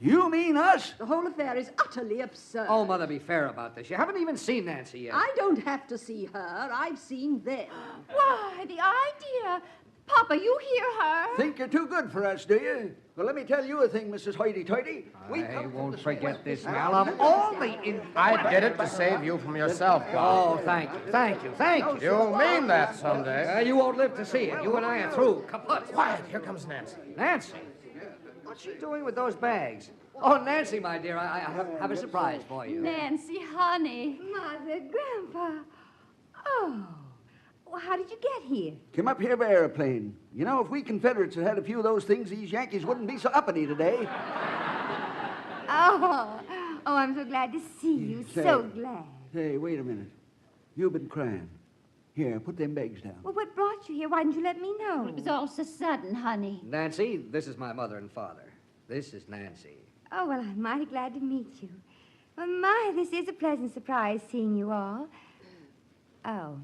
Speaker 24: You mean us?
Speaker 10: The whole affair is utterly absurd.
Speaker 18: Oh, Mother, be fair about this. You haven't even seen Nancy yet.
Speaker 10: I don't have to see her. I've seen them.
Speaker 17: Why, the idea. Papa, you hear her?
Speaker 24: Think you're too good for us, do you? Well, let me tell you a thing, Mrs. Hoity-Toity.
Speaker 18: I won't forget this now. Of all the...
Speaker 14: I did it to save you from yourself,
Speaker 18: Oh,
Speaker 14: Carl.
Speaker 18: thank you, thank you, thank you.
Speaker 14: You'll mean that someday.
Speaker 18: You won't live to see it. You and I are through. Kaput.
Speaker 14: Quiet. Here comes Nancy.
Speaker 18: Nancy? What's she doing with those bags? Oh, Nancy, my dear, I have a surprise for you.
Speaker 17: Nancy, honey.
Speaker 4: Mother, Grandpa. Oh, well, how did you get here?
Speaker 24: Came up here by airplane. You know, if we Confederates had had a few of those things, these Yankees wouldn't be so uppity today.
Speaker 4: Oh, I'm so glad to see you. So glad.
Speaker 24: Hey, wait a minute. You've been crying. Here, put them bags down.
Speaker 4: Well, what brought you here? Why didn't you let me know?
Speaker 17: It was all so sudden, honey.
Speaker 18: Nancy, this is my mother and father. This is Nancy.
Speaker 4: Oh, well, I'm mighty glad to meet you. Well, my, this is a pleasant surprise seeing you all. Oh.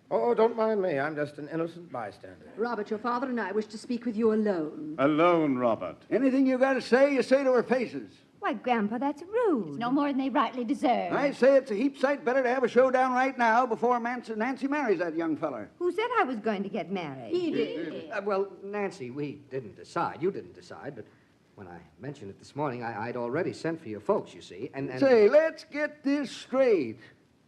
Speaker 14: Oh, don't mind me. I'm just an innocent bystander.
Speaker 10: Robert, your father and I wish to speak with you alone.
Speaker 16: Alone, Robert.
Speaker 24: Anything you got to say, you say to our faces.
Speaker 4: Why, Grandpa, that's rude.
Speaker 17: It's no more than they rightly deserve.
Speaker 24: I say it's a heap sight better to have a showdown right now before Nancy marries that young feller.
Speaker 4: Who said I was going to get married?
Speaker 10: He did.
Speaker 18: Well, Nancy, we didn't decide. You didn't decide, but when I mentioned it this morning, I'd already sent for your folks, you see, and...
Speaker 24: Say, let's get this straight.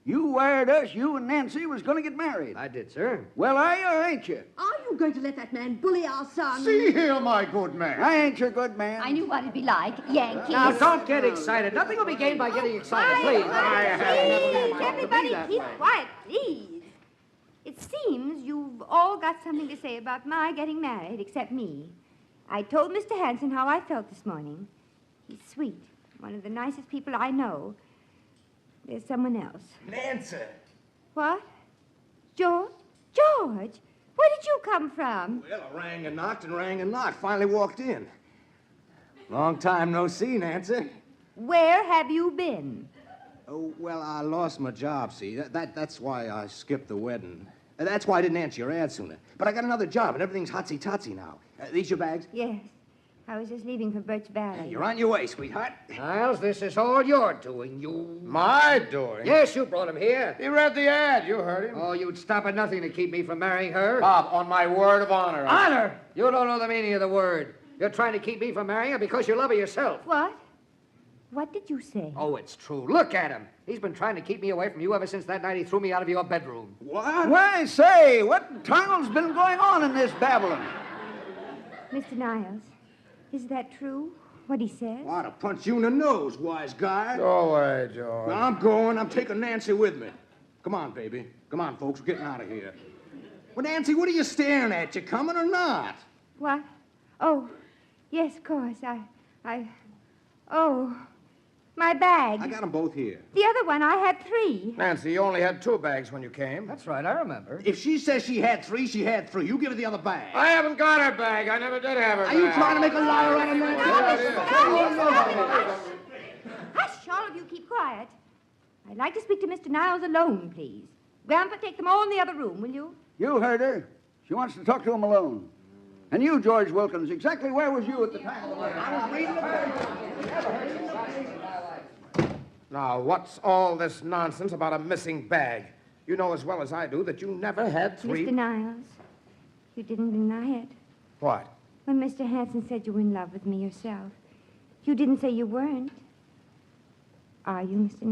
Speaker 24: You wired us you and Nancy was going to get married.
Speaker 18: I did, sir.
Speaker 24: Well, are you or ain't you?
Speaker 10: Are you going to let that man bully our son?
Speaker 16: See here, my good man.
Speaker 24: I ain't your good man.
Speaker 17: I knew what it'd be like. Yankees.
Speaker 18: Now, don't get excited. Nothing will be gained by getting excited, please.
Speaker 4: Please, everybody, keep quiet, please. It seems you've all got something to say about my getting married, except me. I told Mr. Hanson how I felt this morning. He's sweet, one of the nicest people I know. There's someone else.
Speaker 14: Nancy.
Speaker 4: What? George? George? Where did you come from?
Speaker 14: Well, I rang and knocked. Finally walked in. Long time no see, Nancy.
Speaker 4: Where have you been?
Speaker 14: Oh, well, I lost my job, see. That's why I skipped the wedding. That's why I didn't answer your ad sooner. But I got another job, and everything's hotsy-totsy now. These your bags?
Speaker 4: Yes. I was just leaving for Birch Valley.
Speaker 14: You're on your way, sweetheart.
Speaker 18: Niles, this is all your doing. You...
Speaker 14: My doing?
Speaker 18: Yes, you brought him here.
Speaker 14: He read the ad. You heard him.
Speaker 18: Oh, you'd stop at nothing to keep me from marrying her.
Speaker 14: Bob, on my word of honor.
Speaker 18: Honor? You don't know the meaning of the word. You're trying to keep me from marrying her because you love her yourself.
Speaker 4: What? What did you say?
Speaker 18: Oh, it's true. Look at him. He's been trying to keep me away from you ever since that night he threw me out of your bedroom.
Speaker 24: What? Why, say, what in tarnal's been going on in this Babylon?
Speaker 4: Mr. Niles, is that true, what he says?
Speaker 14: I ought to punch you in the nose, wise guy.
Speaker 2: Go away, George.
Speaker 14: Well, I'm going. I'm taking Nancy with me. Come on, baby. Come on, folks. We're getting out of here. Well, Nancy, what are you staring at? You coming or not?
Speaker 4: What? Oh, yes, of course. Oh, my bag.
Speaker 14: I got them both here.
Speaker 4: The other one, I had 3.
Speaker 2: Nancy, you only had 2 bags when you came.
Speaker 18: That's right, I remember.
Speaker 14: If she says she had 3, she had 3. You give her the other bag.
Speaker 2: I haven't got her bag. I never did have her
Speaker 14: Are
Speaker 2: bag.
Speaker 14: you trying to make a liar out of Nancy?
Speaker 4: Hush, all of you, keep quiet. I'd like to speak to Mr. Niles alone, please. Grandpa, take them all in the other room, will you?
Speaker 24: You heard her. She wants to talk to him alone. And you, George Wilkins, exactly where was you at the time of the murder? I was reading the paper.
Speaker 2: Now, what's all this nonsense about a missing bag? You know as well as I do that you never had 3...
Speaker 4: Mr. Niles, you didn't deny it.
Speaker 2: What?
Speaker 4: When Mr. Hanson said you were in love with me yourself, you didn't say you weren't. Are you, Mr.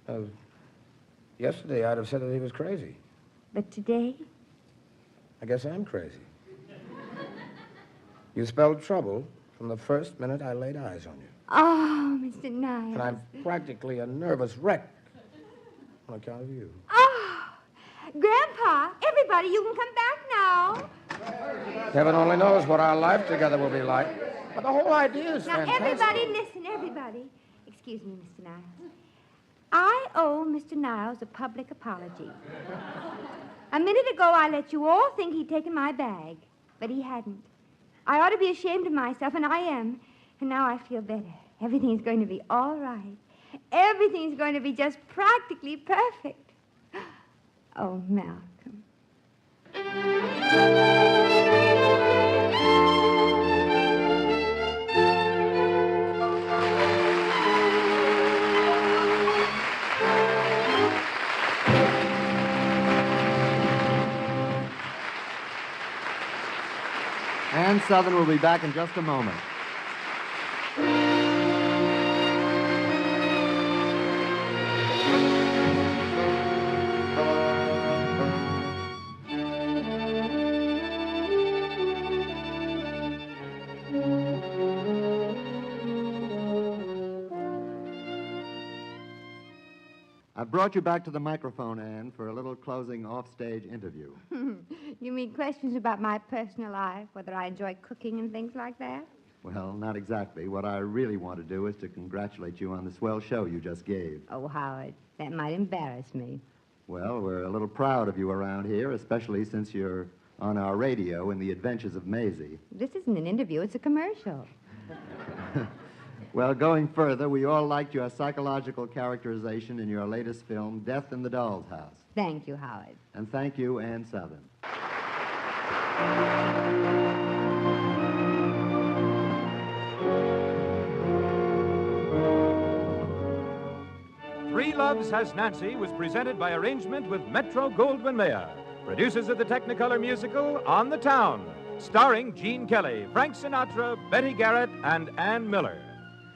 Speaker 4: Niles?
Speaker 2: Yesterday I'd have said that he was crazy.
Speaker 4: But today?
Speaker 2: I guess I'm crazy. You spelled trouble from the first minute I laid eyes on you.
Speaker 4: Oh, Mr. Niles.
Speaker 2: And I'm practically a nervous wreck on account of you.
Speaker 4: Oh, Grandpa, everybody, you can come back now.
Speaker 2: Heaven only knows what our life together will be like. But the whole idea is
Speaker 4: Now,
Speaker 2: fantastic.
Speaker 4: everybody, listen, everybody. Excuse me, Mr. Niles. I owe Mr. Niles a public apology. A minute ago, I let you all think he'd taken my bag, but he hadn't. I ought to be ashamed of myself, and I am. And now I feel better. Everything's going to be all right. Everything's going to be just practically perfect. Oh, Malcolm.
Speaker 2: Ann Southern will be back in just a moment. I brought you back to the microphone, Anne, for a little closing offstage interview.
Speaker 4: You mean questions about my personal life, whether I enjoy cooking and things like that?
Speaker 2: Well, not exactly. What I really want to do is to congratulate you on the swell show you just gave.
Speaker 4: Oh, Howard, that might embarrass me.
Speaker 2: Well, we're a little proud of you around here, especially since you're on our radio in The Adventures of Maisie.
Speaker 4: This isn't an interview, it's a commercial.
Speaker 2: Well, going further, we all liked your psychological characterization in your latest film, Death in the Doll's House.
Speaker 4: Thank you, Howard.
Speaker 2: And thank you, Ann Southern.
Speaker 1: Three Loves Has Nancy was presented by arrangement with Metro-Goldwyn-Mayer, producers of the Technicolor musical On the Town, starring Gene Kelly, Frank Sinatra, Betty Garrett, and Ann Miller.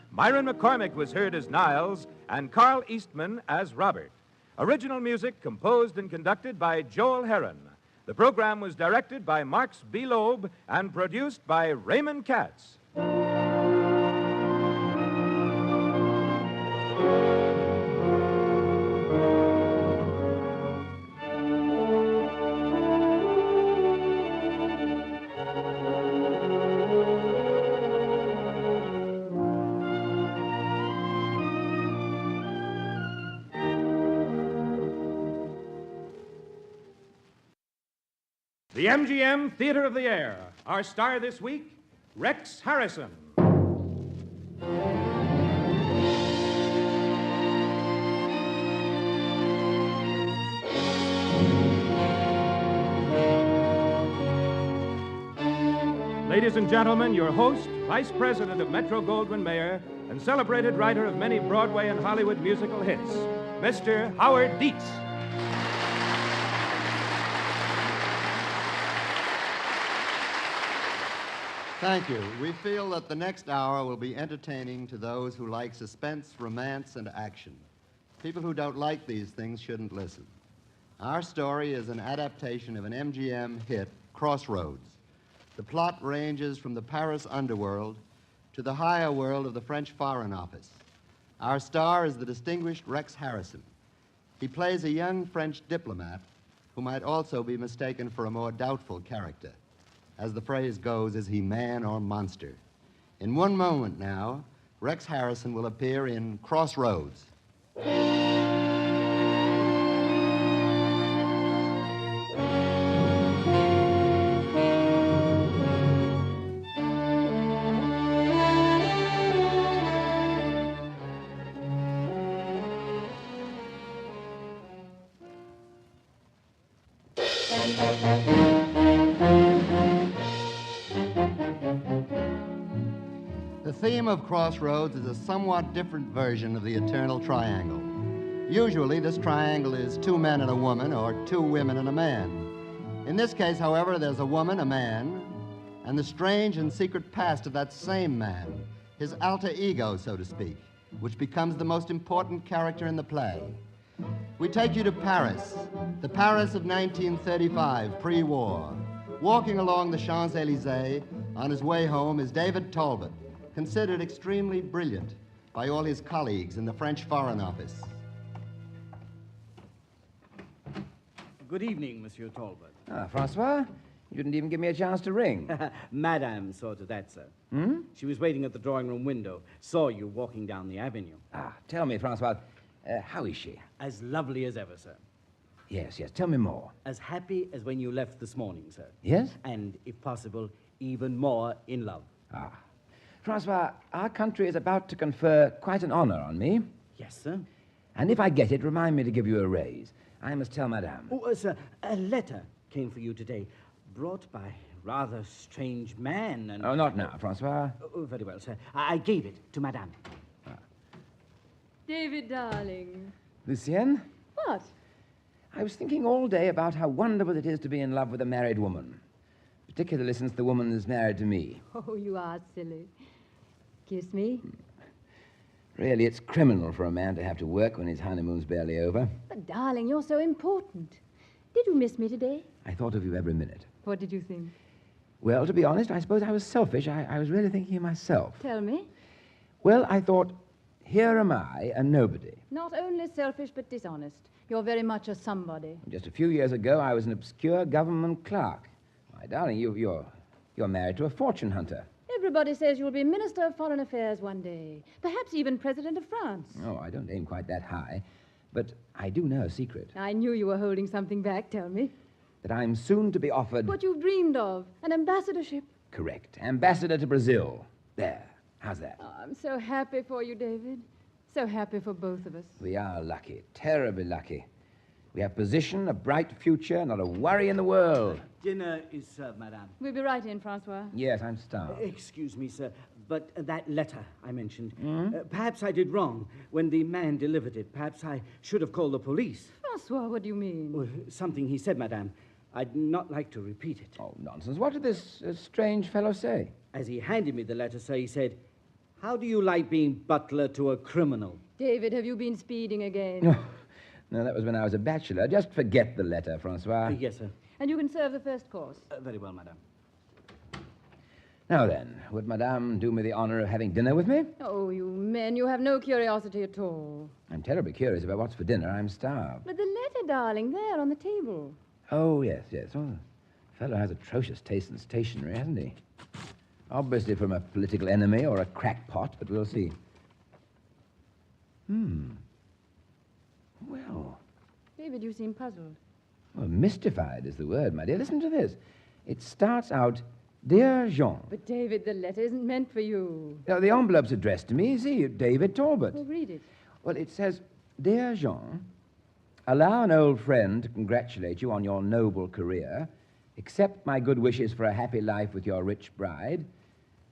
Speaker 1: Myron McCormick was heard as Niles and Carl Eastman as Robert. Original music composed and conducted by Joel Herron. The program was directed by Marks B. Loeb and produced by Raymond Katz. The MGM Theater of the Air. Our star this week, Rex Harrison. Ladies and gentlemen, your host, Vice President of Metro-Goldwyn-Mayer, and celebrated writer of many Broadway and Hollywood musical hits, Mr. Howard Dietz.
Speaker 2: Thank you. We feel that the next hour will be entertaining to those who like suspense, romance, and action. People who don't like these things shouldn't listen. Our story is an adaptation of an MGM hit, Crossroads. The plot ranges from the Paris underworld to the higher world of the French Foreign Office. Our star is the distinguished Rex Harrison. He plays a young French diplomat who might also be mistaken for a more doubtful character. As the phrase goes, is he man or monster? In one moment now, Rex Harrison will appear in Crossroads. The theme of Crossroads is a somewhat different version of the eternal triangle. Usually, this triangle is two men and a woman, or two women and a man. In this case, however, there's a woman, a man, and the strange and secret past of that same man, his alter ego, so to speak, which becomes the most important character in the play. We take you to Paris, the Paris of 1935, pre-war. Walking along the Champs-Élysées on his way home is David Talbot, considered extremely brilliant by all his colleagues in the French Foreign Office.
Speaker 13: Good evening, Monsieur Talbot.
Speaker 14: Ah, Francois, you didn't even give me a chance to ring.
Speaker 13: Madame saw to that, sir.
Speaker 14: Hmm?
Speaker 13: She was waiting at the drawing room window, saw you walking down the avenue.
Speaker 14: Ah, tell me, Francois, how is she?
Speaker 13: As lovely as ever, sir.
Speaker 14: Yes, tell me more.
Speaker 13: As happy as when you left this morning, sir.
Speaker 14: Yes?
Speaker 13: And, if possible, even more in love.
Speaker 14: Ah. Francois, our country is about to confer quite an honor on me.
Speaker 13: Yes, sir.
Speaker 14: And if I get it, remind me to give you a raise. I must tell Madame.
Speaker 13: Oh, sir, a letter came for you today, brought by a rather strange man and...
Speaker 14: Oh, not now, Francois.
Speaker 13: Oh, very well, sir. I gave it to Madame.
Speaker 15: David, darling.
Speaker 14: Lucienne?
Speaker 15: What?
Speaker 14: I was thinking all day about how wonderful it is to be in love with a married woman.
Speaker 9: particularly since the woman is married to me.
Speaker 15: Oh, you are silly. Kiss me.
Speaker 9: Really, it's criminal for a man to have to work when his honeymoon's barely over.
Speaker 15: But, darling, you're so important. Did you miss me today?
Speaker 9: I thought of you every minute.
Speaker 15: What did you think?
Speaker 9: Well, to be honest, I suppose I was selfish. I was really thinking of myself.
Speaker 15: Tell me.
Speaker 9: Well, I thought, here am I, a nobody.
Speaker 15: Not only selfish, but dishonest. You're very much a somebody.
Speaker 9: Just a few years ago, I was an obscure government clerk. My darling, you're married to a fortune hunter.
Speaker 15: Everybody says you'll be Minister of Foreign Affairs one day. Perhaps even President of France.
Speaker 9: Oh, I don't aim quite that high. But I do know a secret.
Speaker 15: I knew you were holding something back. Tell me.
Speaker 9: That I'm soon to be offered...
Speaker 15: What you've dreamed of. An ambassadorship.
Speaker 9: Correct. Ambassador to Brazil. There. How's that?
Speaker 15: Oh, I'm so happy for you, David. So happy for both of us.
Speaker 9: We are lucky. Terribly lucky. We have position, a bright future, not a worry in the world.
Speaker 13: Dinner is served, madame.
Speaker 15: We'll be right in, Francois.
Speaker 9: Yes, I'm starved.
Speaker 13: Excuse me, sir, but that letter I mentioned, perhaps I did wrong when the man delivered it. Perhaps I should have called the police.
Speaker 15: Francois, what do you mean?
Speaker 13: Well, something he said, madame. I'd not like to repeat it.
Speaker 9: Oh, nonsense. What did this strange fellow say?
Speaker 13: As he handed me the letter, sir, he said, "How do you like being butler to a criminal?"
Speaker 15: David, have you been speeding again?
Speaker 9: No, that was when I was a bachelor. Just forget the letter, Francois.
Speaker 13: Yes, sir.
Speaker 15: And you can serve the first course.
Speaker 13: Very well, madame.
Speaker 9: Now then, would madame do me the honor of having dinner with me?
Speaker 15: Oh, you men, you have no curiosity at all.
Speaker 9: I'm terribly curious about what's for dinner. I'm starved.
Speaker 15: But the letter, darling, there on the table.
Speaker 9: Oh, yes. Oh, the fellow has atrocious taste in stationery, hasn't he? Obviously from a political enemy or a crackpot, but we'll see. Well.
Speaker 15: David, you seem puzzled.
Speaker 9: Well, mystified is the word, my dear. Listen to this. It starts out, Dear Jean.
Speaker 15: But, David, the letter isn't meant for you.
Speaker 9: Now, the envelope's addressed to me. See, David Talbot.
Speaker 15: Well, read it.
Speaker 9: Well, it says, Dear Jean, allow an old friend to congratulate you on your noble career. Accept my good wishes for a happy life with your rich bride.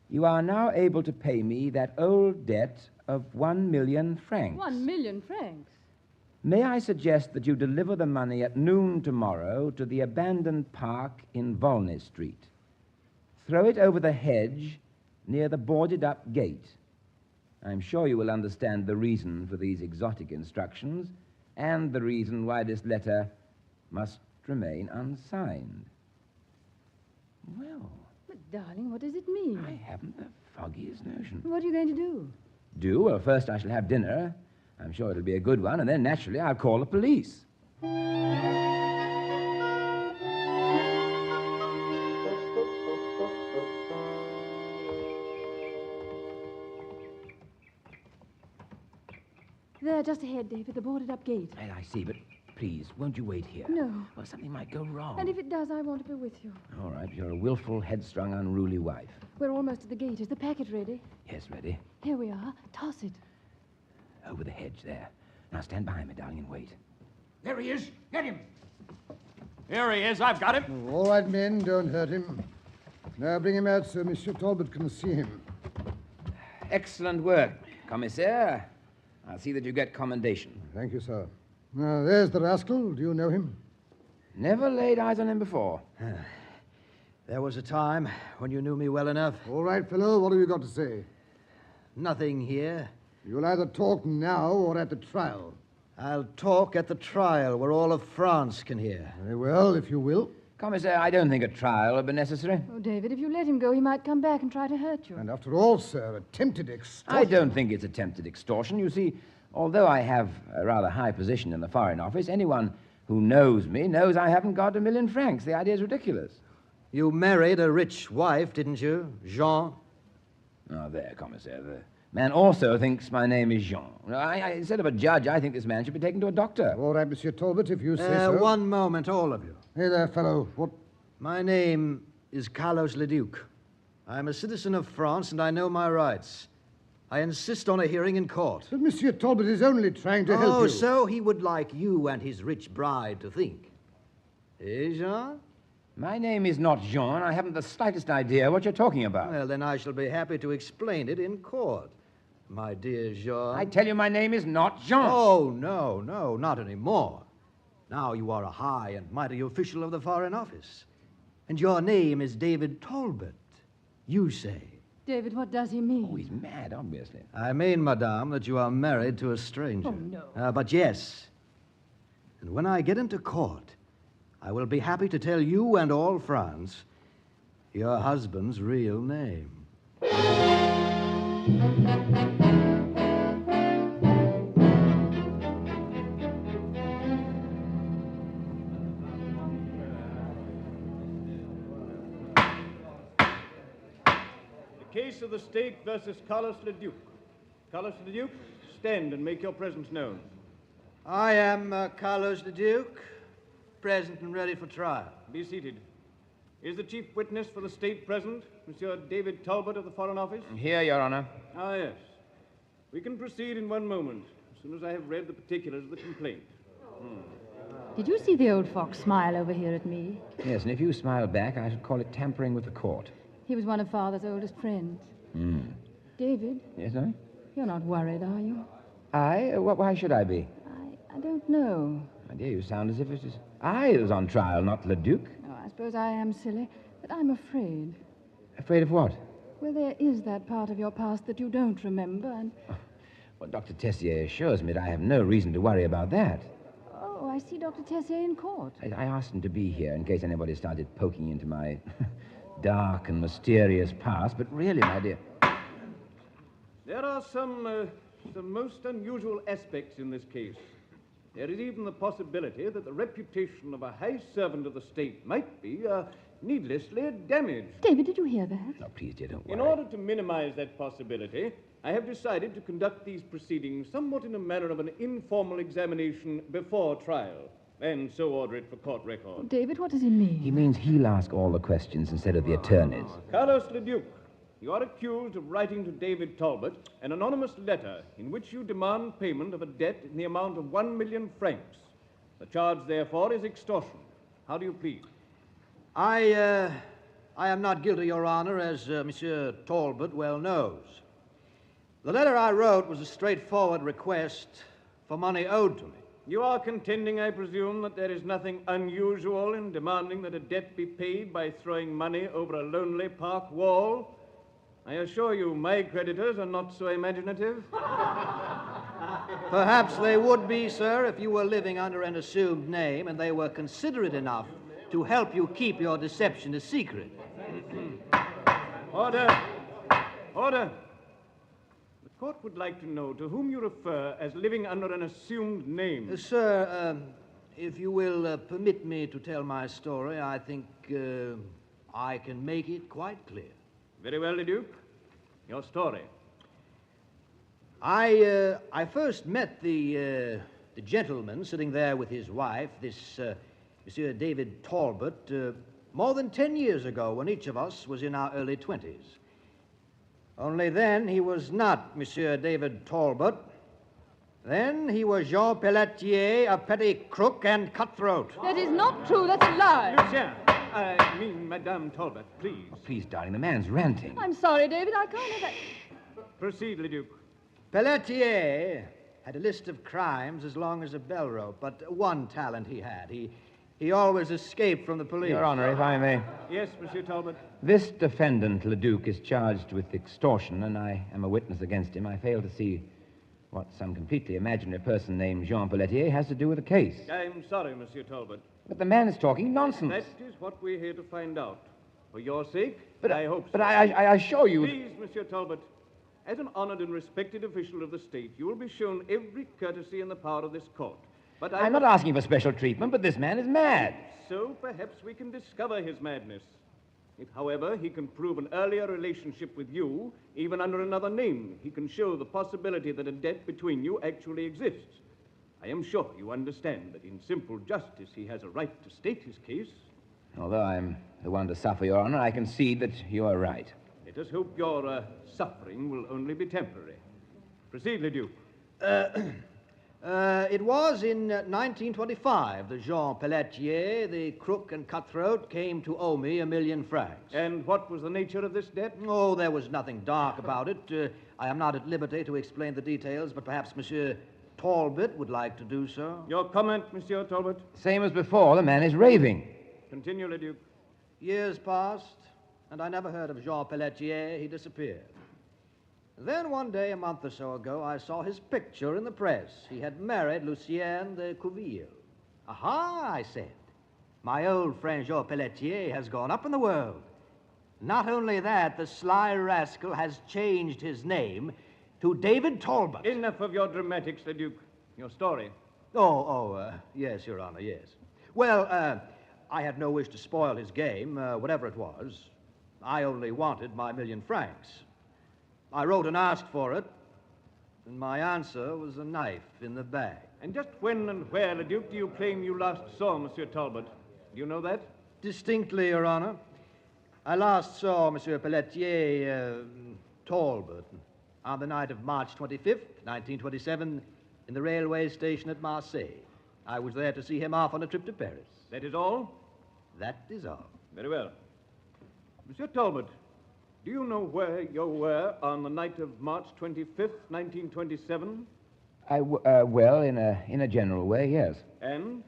Speaker 9: You are now able to pay me that old debt of 1 million francs.
Speaker 15: 1 million francs?
Speaker 9: May I suggest that you deliver the money at noon tomorrow to the abandoned park in Volney Street. Throw it over the hedge near the boarded-up gate. I'm sure you will understand the reason for these exotic instructions and the reason why this letter must remain unsigned. Well...
Speaker 15: But, darling, what does it mean?
Speaker 9: I haven't the foggiest notion.
Speaker 15: What are you going to do?
Speaker 9: Do? Well, first I shall have dinner. I'm sure it'll be a good one, and then, naturally, I'll call the police.
Speaker 15: There, just ahead, David, the boarded-up gate.
Speaker 9: I see, but please, won't you wait here?
Speaker 15: No.
Speaker 9: Well, something might go wrong.
Speaker 15: And if it does, I want to be with you.
Speaker 9: All right, you're a willful, headstrong, unruly wife.
Speaker 15: We're almost at the gate. Is the packet ready?
Speaker 9: Yes, ready.
Speaker 15: Here we are. Toss it.
Speaker 9: Over the hedge there. Now stand behind me, darling, and wait.
Speaker 3: There he is. Get him.
Speaker 1: Here he is. I've got him.
Speaker 19: All right, men, don't hurt him. Now bring him out so Monsieur Talbot can see him.
Speaker 9: Excellent work, Commissaire. I'll see that you get commendation.
Speaker 19: Thank you, sir. Now, there's the rascal. Do you know him?
Speaker 9: Never laid eyes on him before.
Speaker 22: There was a time when you knew me well enough.
Speaker 19: All right, fellow, what have you got to say?
Speaker 22: Nothing here.
Speaker 19: You'll either talk now or at the trial.
Speaker 22: I'll talk at the trial where all of France can hear.
Speaker 19: Very well, if you will.
Speaker 9: Commissaire, I don't think a trial would be necessary.
Speaker 15: Oh, David, if you let him go, he might come back and try to hurt you.
Speaker 19: And after all, sir, attempted extortion.
Speaker 9: I don't think it's attempted extortion. You see, although I have a rather high position in the Foreign Office, anyone who knows me knows I haven't got 1 million francs. The idea's ridiculous.
Speaker 22: You married a rich wife, didn't you, Jean?
Speaker 9: Oh, there, Commissaire. The man also thinks my name is Jean. Instead of a judge, I think this man should be taken to a doctor.
Speaker 19: All right, Monsieur Talbot, if you say so.
Speaker 22: One moment, all of you.
Speaker 19: Hey there, fellow. What?
Speaker 22: My name is Carlos Leduc. I'm a citizen of France, and I know my rights. I insist on a hearing in court.
Speaker 19: But Monsieur Talbot is only trying to help you.
Speaker 22: Oh, so he would like you and his rich bride to think. Eh, Jean?
Speaker 9: My name is not Jean. I haven't the slightest idea what you're talking about.
Speaker 22: Well, then I shall be happy to explain it in court. My dear Jean.
Speaker 9: I tell you my name is not Jean.
Speaker 22: Oh, no, not anymore. Now you are a high and mighty official of the Foreign Office. And your name is David Talbot, you say.
Speaker 15: David, what does he mean?
Speaker 9: Oh, he's mad, obviously.
Speaker 22: I mean, madame, that you are married to a stranger.
Speaker 15: Oh, no.
Speaker 22: But yes. And when I get into court, I will be happy to tell you and all France your husband's real name.
Speaker 1: Case of the state versus Carlos Leduc. Carlos Leduc, stand and make your presence known.
Speaker 22: I am Carlos the Duke, present and ready for trial.
Speaker 1: Be seated. Is the chief witness for the state present, Monsieur David Talbot of the Foreign Office?
Speaker 6: Here, Your Honor.
Speaker 1: Ah, yes. We can proceed in one moment, as soon as I have read the particulars of the complaint.
Speaker 15: Did you see the old fox smile over here at me?
Speaker 9: Yes, and if you smile back, I should call it tampering with the court.
Speaker 15: He was one of Father's oldest friends. David,
Speaker 9: Yes, sir?
Speaker 15: you're not worried, are you?
Speaker 9: Why should I be?
Speaker 15: I don't know.
Speaker 9: My dear, you sound as if it was I who was on trial, not Leduc.
Speaker 15: Oh, I suppose I am silly, but I'm afraid.
Speaker 9: Afraid of what?
Speaker 15: Well, there is that part of your past that you don't remember, and...
Speaker 9: Well, Dr. Tessier assures me that I have no reason to worry about that.
Speaker 15: Oh, I see Dr. Tessier in court.
Speaker 9: I asked him to be here in case anybody started poking into my dark and mysterious past, but really, my dear...
Speaker 1: There are some most unusual aspects in this case. There is even the possibility that the reputation of a high servant of the state might be needlessly damaged.
Speaker 15: David, did you hear that?
Speaker 9: No, please, dear, don't worry.
Speaker 1: In order to minimize that possibility, I have decided to conduct these proceedings somewhat in a manner of an informal examination before trial, and so order it for court record.
Speaker 15: David, what does he mean?
Speaker 9: He means he'll ask all the questions instead of the attorneys.
Speaker 1: Carlos Leduc, you are accused of writing to David Talbot an anonymous letter in which you demand payment of a debt in the amount of 1 million francs. The charge, therefore, is extortion. How do you plead?
Speaker 22: I am not guilty, Your Honor, as Monsieur Talbot well knows. The letter I wrote was a straightforward request for money owed to me.
Speaker 1: You are contending, I presume, that there is nothing unusual in demanding that a debt be paid by throwing money over a lonely park wall? I assure you, my creditors are not so imaginative.
Speaker 22: Perhaps they would be, sir, if you were living under an assumed name and they were considerate enough to help you keep your deception a secret.
Speaker 1: Order! Order! The court would like to know to whom you refer as living under an assumed name.
Speaker 22: Sir, if you will permit me to tell my story, I think I can make it quite clear.
Speaker 1: Very well, Leduc. Your story.
Speaker 22: I first met the gentleman sitting there with his wife, this Monsieur David Talbot, more than 10 years ago when each of us was in our early 20s. Only then he was not Monsieur David Talbot. Then he was Jean Pelletier, a petty crook and cutthroat.
Speaker 15: That is not true. That's a lie.
Speaker 1: Lucien, I mean Madame Talbot, please.
Speaker 9: Oh, please, darling, the man's ranting.
Speaker 15: I'm sorry, David. I can't have that.
Speaker 1: Proceed, Leduc.
Speaker 22: Pelletier had a list of crimes as long as a bell rope, but one talent he had. He always escaped from the police.
Speaker 9: Your Honor, if I may.
Speaker 1: Yes, Monsieur Talbot.
Speaker 9: This defendant, Leduc, is charged with extortion, and I am a witness against him. I fail to see what some completely imaginary person named Jean Pelletier has to do with the case.
Speaker 1: I'm sorry, Monsieur Talbot.
Speaker 9: But the man is talking nonsense.
Speaker 1: That is what we're here to find out. For your sake,
Speaker 9: But
Speaker 1: I hope so.
Speaker 9: But I assure you...
Speaker 1: Please, Monsieur Talbot, as an honored and respected official of the state, you will be shown every courtesy in the power of this court. But
Speaker 9: I'm not asking for special treatment, but this man is mad.
Speaker 1: So perhaps we can discover his madness. If, however, he can prove an earlier relationship with you, even under another name, he can show the possibility that a debt between you actually exists. I am sure you understand that in simple justice he has a right to state his case.
Speaker 9: Although I'm the one to suffer, Your Honor, I concede that you are right.
Speaker 1: Let us hope your suffering will only be temporary. Proceed, Leduc.
Speaker 22: It was in 1925 that Jean Pelletier, the crook and cutthroat, came to owe me 1 million francs.
Speaker 1: And what was the nature of this debt?
Speaker 22: Oh, there was nothing dark about it. I am not at liberty to explain the details, but perhaps Monsieur Talbot would like to do so.
Speaker 1: Your comment, Monsieur Talbot?
Speaker 9: Same as before, the man is raving.
Speaker 1: Continue, Leduc.
Speaker 22: Years passed, and I never heard of Jean Pelletier. He disappeared. Then one day, a month or so ago, I saw his picture in the press. He had married Lucienne de Couville. Aha, I said. My old friend Jean Pelletier has gone up in the world. Not only that, the sly rascal has changed his name to David Talbot.
Speaker 5: Enough of your dramatics, the Duke. Your story.
Speaker 22: Yes, Your Honor, yes. Well, I had no wish to spoil his game, whatever it was. I only wanted my £1,000,000. I wrote and asked for it, and my answer was a knife in the bag.
Speaker 5: And just when and where, the Duke, do you claim you last saw Monsieur Talbot? Do you know that?
Speaker 22: Distinctly, Your Honor. I last saw Monsieur Pelletier Talbot on the night of March 25th, 1927, in the railway station at Marseille. I was there to see him off on a trip to Paris.
Speaker 5: That is all?
Speaker 22: That is all.
Speaker 5: Very well. Monsieur Talbot, do you know where you were on the night of March 25th, 1927?
Speaker 9: Well, in a general way, yes.
Speaker 5: And?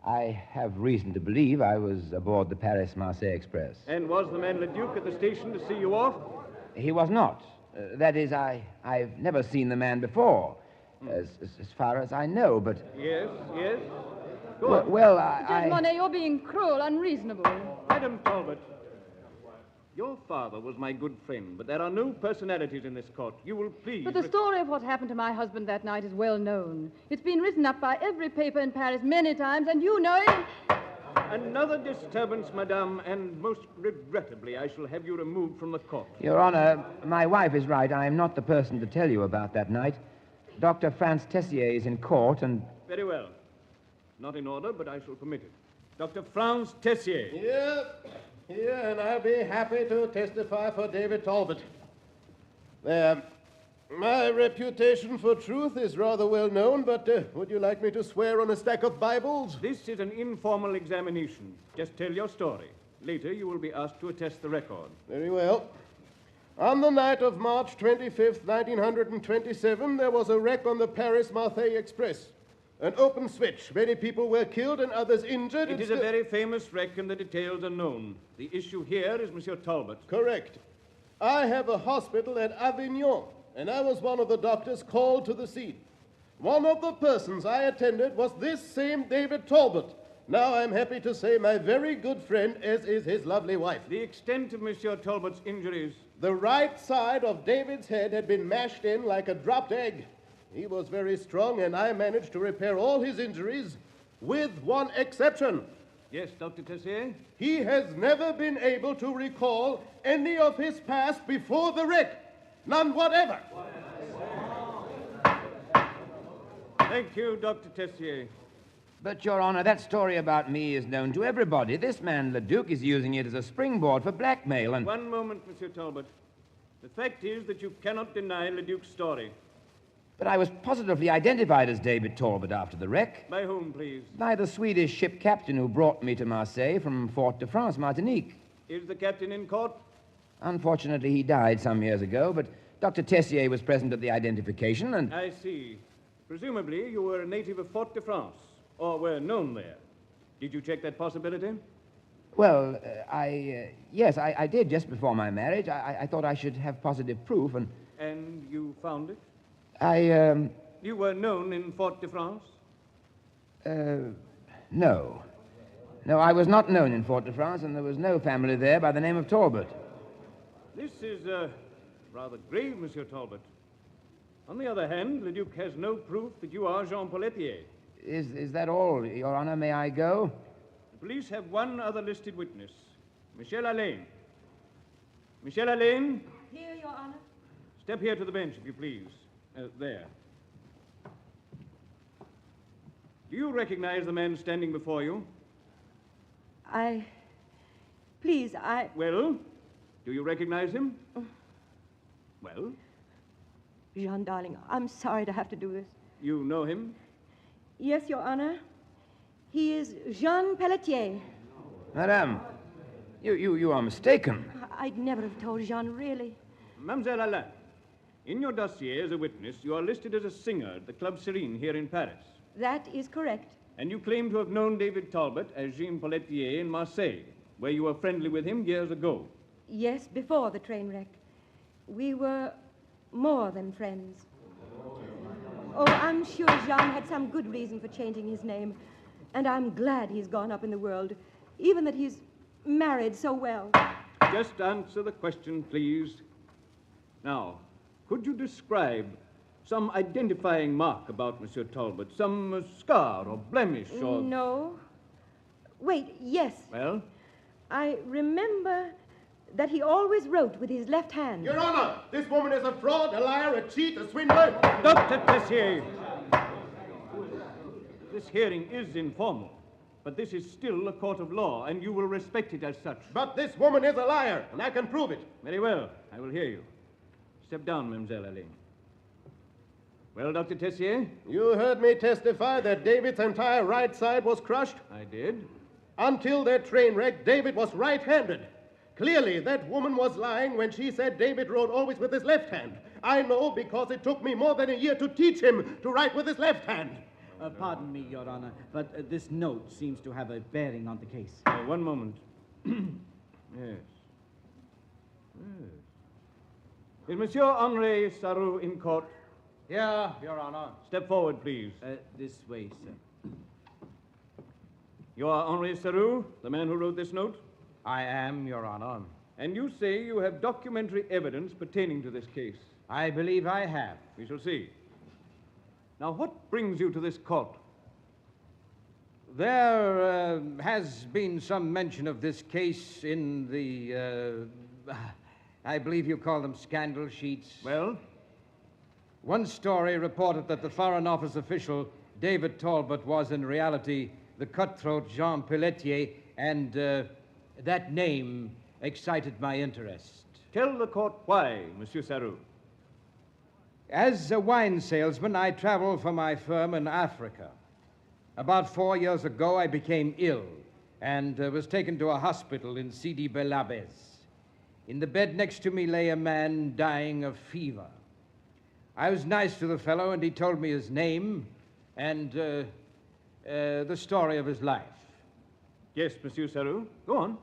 Speaker 9: I have reason to believe I was aboard the Paris-Marseille Express.
Speaker 5: And was the man Leduc at the station to see you off?
Speaker 9: He was not. That is, I've never seen the man before, as far as I know, but...
Speaker 5: Yes.
Speaker 15: Judge Monet, you're being cruel, unreasonable.
Speaker 5: Madam Talbot, your father was my good friend, but there are no personalities in this court. You will please...
Speaker 15: But the story of what happened to my husband that night is well known. It's been written up by every paper in Paris many times, and you know it...
Speaker 5: Another disturbance, madame, and most regrettably, I shall have you removed from the court.
Speaker 9: Your Honor, my wife is right. I am not the person to tell you about that night. Dr. Franz Tessier is in court, and...
Speaker 5: Very well. Not in order, but I shall permit it. Dr. Franz Tessier.
Speaker 8: Here, and I'll be happy to testify for David Talbot. There. My reputation for truth is rather well known, but would you like me to swear on a stack of Bibles?
Speaker 5: This is an informal examination. Just tell your story. Later, you will be asked to attest the record.
Speaker 8: Very well. On the night of March 25th, 1927, there was a wreck on the Paris-Marseille Express. An open switch. Many people were killed and others injured.
Speaker 5: It is a very famous wreck, and the details are known. The issue here is Monsieur Talbot.
Speaker 8: Correct. I have a hospital at Avignon, and I was one of the doctors called to the scene. One of the persons I attended was this same David Talbot. Now I'm happy to say my very good friend, as is his lovely wife.
Speaker 5: The extent of Monsieur Talbot's injuries?
Speaker 8: The right side of David's head had been mashed in like a dropped egg. He was very strong, and I managed to repair all his injuries, with one exception.
Speaker 5: Yes, Dr. Tessier?
Speaker 8: He has never been able to recall any of his past before the wreck. None whatever.
Speaker 5: Thank you, Dr. Tessier.
Speaker 9: But, Your Honor, that story about me is known to everybody. This man, Leduc, is using it as a springboard for blackmail, and...
Speaker 5: One moment, Monsieur Talbot. The fact is that you cannot deny Leduc's story.
Speaker 9: But I was positively identified as David Talbot after the wreck.
Speaker 5: By whom, please?
Speaker 9: By the Swedish ship captain who brought me to Marseille from Fort-de-France, Martinique.
Speaker 5: Is the captain in court?
Speaker 9: Unfortunately, he died some years ago, but Dr. Tessier was present at the identification, and...
Speaker 5: I see. Presumably, you were a native of Fort-de-France, or were known there. Did you check that possibility?
Speaker 9: Well, yes, I did just before my marriage. I thought I should have positive proof, and...
Speaker 5: And you found it?
Speaker 9: You
Speaker 5: were known in Fort-de-France?
Speaker 9: No. No, I was not known in Fort-de-France, and there was no family there by the name of Talbot.
Speaker 5: This is rather grave, Monsieur Talbot. On the other hand, Leduc has no proof that you are Jean Pelletier.
Speaker 9: Is that all, Your Honor? May I go?
Speaker 5: The police have one other listed witness, Michel Alain. Michel Alain?
Speaker 10: Here, Your Honor.
Speaker 5: Step here to the bench, if you please. There. Do you recognize the man standing before you?
Speaker 10: Please,
Speaker 5: Well, do you recognize him? Well?
Speaker 10: Jean, darling, I'm sorry to have to do this.
Speaker 5: You know him?
Speaker 10: Yes, Your Honor. He is Jean Pelletier.
Speaker 9: Madame, you are mistaken.
Speaker 10: I'd never have told Jean, really.
Speaker 5: Mademoiselle Alain, in your dossier as a witness, you are listed as a singer at the Club Serene here in Paris.
Speaker 10: That is correct.
Speaker 5: And you claim to have known David Talbot as Jean Pelletier in Marseille. where you were friendly with him years ago.
Speaker 7: Yes, before the train wreck. We were more than friends. Oh, I'm sure Jean had some good reason for changing his name. And I'm glad he's gone up in the world, even that he's married so well.
Speaker 5: Just answer the question, please. Now, could you describe some identifying mark about Monsieur Talbot? Some scar or blemish or...
Speaker 7: No. Wait, yes.
Speaker 5: Well?
Speaker 7: I remember that he always wrote with his left hand.
Speaker 8: Your Honor, this woman is a fraud, a liar, a cheat, a swindler.
Speaker 5: Dr. Tessier! This hearing is informal, but this is still a court of law, and you will respect it as such.
Speaker 8: But this woman is a liar, and I can prove it.
Speaker 5: Very well. I will hear you. Step down, Mademoiselle Aline. Well, Dr. Tessier?
Speaker 8: You heard me testify that David's entire right side was crushed?
Speaker 5: I did.
Speaker 8: Until that train wreck, David was right-handed. Clearly, that woman was lying when she said David wrote always with his left hand. I know because it took me more than a year to teach him to write with his left hand.
Speaker 13: Pardon me, Your Honor, but this note seems to have a bearing on the case.
Speaker 5: One moment. Yes. Is Monsieur Henri Sarou in court?
Speaker 22: Here, Your Honor.
Speaker 5: Step forward, please.
Speaker 13: This way, sir.
Speaker 5: You are Henri Sarou, the man who wrote this note?
Speaker 22: I am, Your Honor.
Speaker 5: And you say you have documentary evidence pertaining to this case?
Speaker 22: I believe I have.
Speaker 5: We shall see. Now, what brings you to this court?
Speaker 22: There has been some mention of this case in the, I believe you call them scandal sheets.
Speaker 5: Well?
Speaker 22: One story reported that the Foreign Office official, David Talbot, was in reality the cutthroat Jean Pelletier, and that name excited my interest.
Speaker 5: Tell the court why, Monsieur Sarou.
Speaker 22: As a wine salesman, I traveled for my firm in Africa. About 4 years ago, I became ill and was taken to a hospital in Sidi Bel Abbes. In the bed next to me lay a man dying of fever. I was nice to the fellow, and he told me his name and the story of his life.
Speaker 5: Yes, Monsieur Sarou. Go on.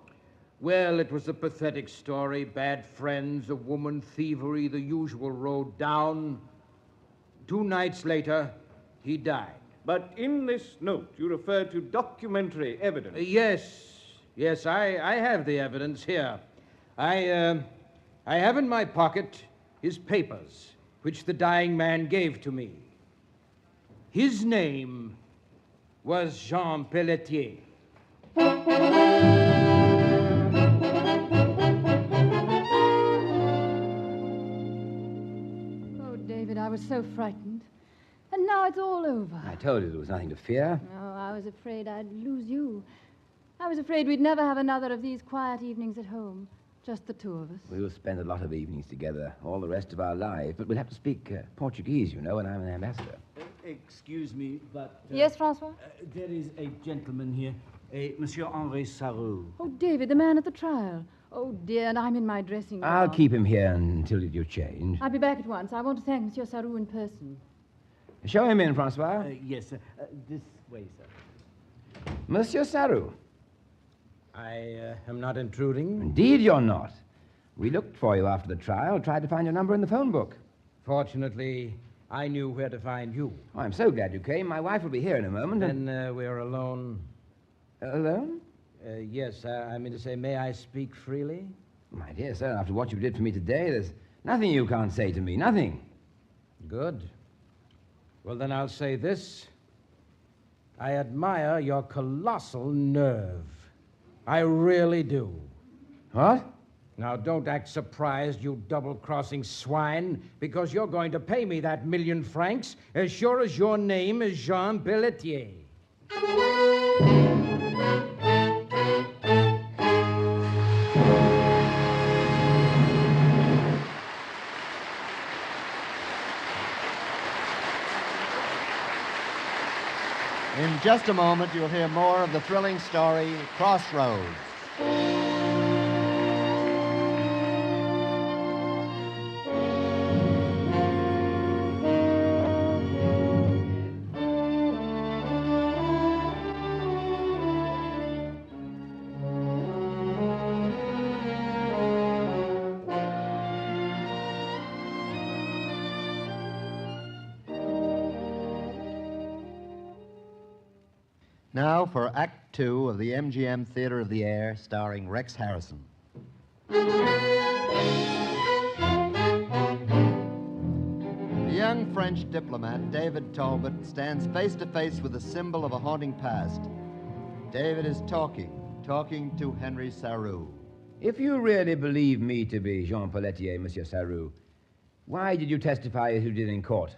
Speaker 22: Well, it was a pathetic story. Bad friends, a woman, thievery, the usual road down. 2 nights later, he died.
Speaker 5: But in this note, you refer to documentary evidence.
Speaker 22: Yes, I have the evidence here. I have in my pocket his papers, which the dying man gave to me. His name was Jean Pelletier.
Speaker 15: I was so frightened. And now it's all over.
Speaker 9: I told you there was nothing to fear.
Speaker 15: Oh, I was afraid I'd lose you. I was afraid we'd never have another of these quiet evenings at home. Just the 2 of us.
Speaker 9: We'll spend a lot of evenings together, all the rest of our lives. But we'll have to speak Portuguese, you know, and I'm an ambassador.
Speaker 13: Excuse me, but...
Speaker 15: Yes, Francois?
Speaker 13: There is a gentleman here, a Monsieur Henri Sarou.
Speaker 15: Oh, David, the man at the trial. Oh, dear, and I'm in my dressing gown.
Speaker 9: I'll keep him here until you change.
Speaker 15: I'll be back at once. I want to thank Monsieur Sarou in person.
Speaker 9: Show him in, Francois.
Speaker 13: Yes, sir. This way, sir.
Speaker 9: Monsieur Sarou.
Speaker 22: I am not intruding.
Speaker 9: Indeed you're not. We looked for you after the trial, tried to find your number in the phone book.
Speaker 22: Fortunately, I knew where to find you.
Speaker 9: Oh, I'm so glad you came. My wife will be here in a moment.
Speaker 22: Then we're alone.
Speaker 9: Alone?
Speaker 22: Yes, I mean to say, may I speak freely?
Speaker 9: My dear sir, after what you did for me today, there's nothing you can't say to me, nothing.
Speaker 22: Good. Well, then I'll say this. I admire your colossal nerve. I really do.
Speaker 9: What?
Speaker 22: Now, don't act surprised, you double-crossing swine, because you're going to pay me that 1,000,000 francs as sure as your name is Jean Pelletier.
Speaker 2: In just a moment, you'll hear more of the thrilling story, Crossroads. Now for Act Two of the MGM Theater of the Air, starring Rex Harrison. The young French diplomat, David Talbot, stands face to face with the symbol of a haunting past. David is talking to Henry Saru.
Speaker 9: If you really believe me to be Jean Pelletier, Monsieur Saru, why did you testify as you did in court?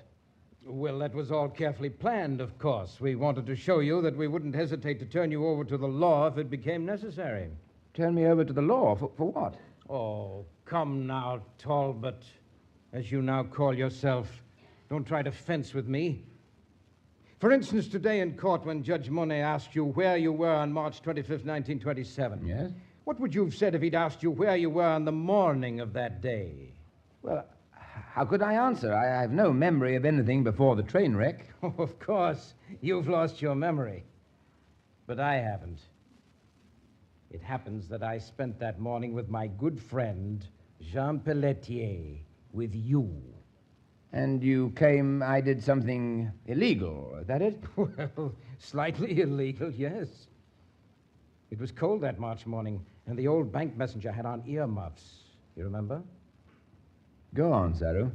Speaker 22: Well, that was all carefully planned, of course. We wanted to show you that we wouldn't hesitate to turn you over to the law if it became necessary.
Speaker 9: Turn me over to the law? For what?
Speaker 22: Oh, come now, Talbot, as you now call yourself. Don't try to fence with me. For instance, today in court, when Judge Monet asked you where you were on March 25th, 1927.
Speaker 9: Yes?
Speaker 22: What would you have said if he'd asked you where you were on the morning of that day?
Speaker 9: Well, how could I answer? I have no memory of anything before the train wreck.
Speaker 22: Oh, of course, you've lost your memory. But I haven't. It happens that I spent that morning with my good friend, Jean Pelletier, with you.
Speaker 9: And you claim I did something illegal, is that it?
Speaker 22: Well, slightly illegal, yes. It was cold that March morning, and the old bank messenger had on earmuffs. You remember?
Speaker 9: Go on, Saru.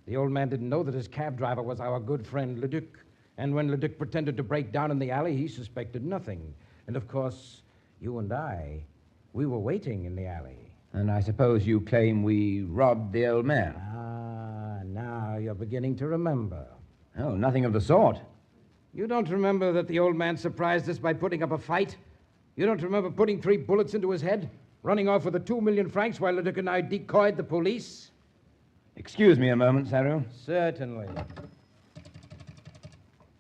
Speaker 22: The old man didn't know that his cab driver was our good friend Leduc. And when Leduc pretended to break down in the alley, he suspected nothing. And of course, you and I, we were waiting in the alley.
Speaker 9: And I suppose you claim we robbed the old man.
Speaker 22: Ah, now you're beginning to remember.
Speaker 9: Oh, nothing of the sort.
Speaker 22: You don't remember that the old man surprised us by putting up a fight? You don't remember putting 3 bullets into his head, running off with the 2 million francs while Leduc and I decoyed the police?
Speaker 9: Excuse me a moment, Saru.
Speaker 22: Certainly.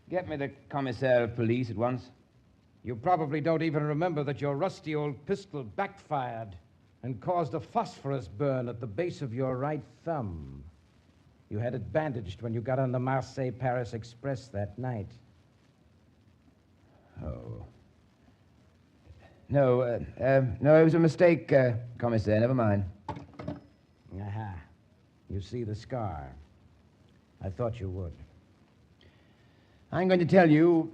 Speaker 9: Get me the commissaire of police at once.
Speaker 22: You probably don't even remember that your rusty old pistol backfired and caused a phosphorus burn at the base of your right thumb. You had it bandaged when you got on the Marseille-Paris Express that night.
Speaker 9: Oh. No, it was a mistake, commissaire. Never mind.
Speaker 22: Aha. You see the scar. I thought you would.
Speaker 9: I'm going to tell you,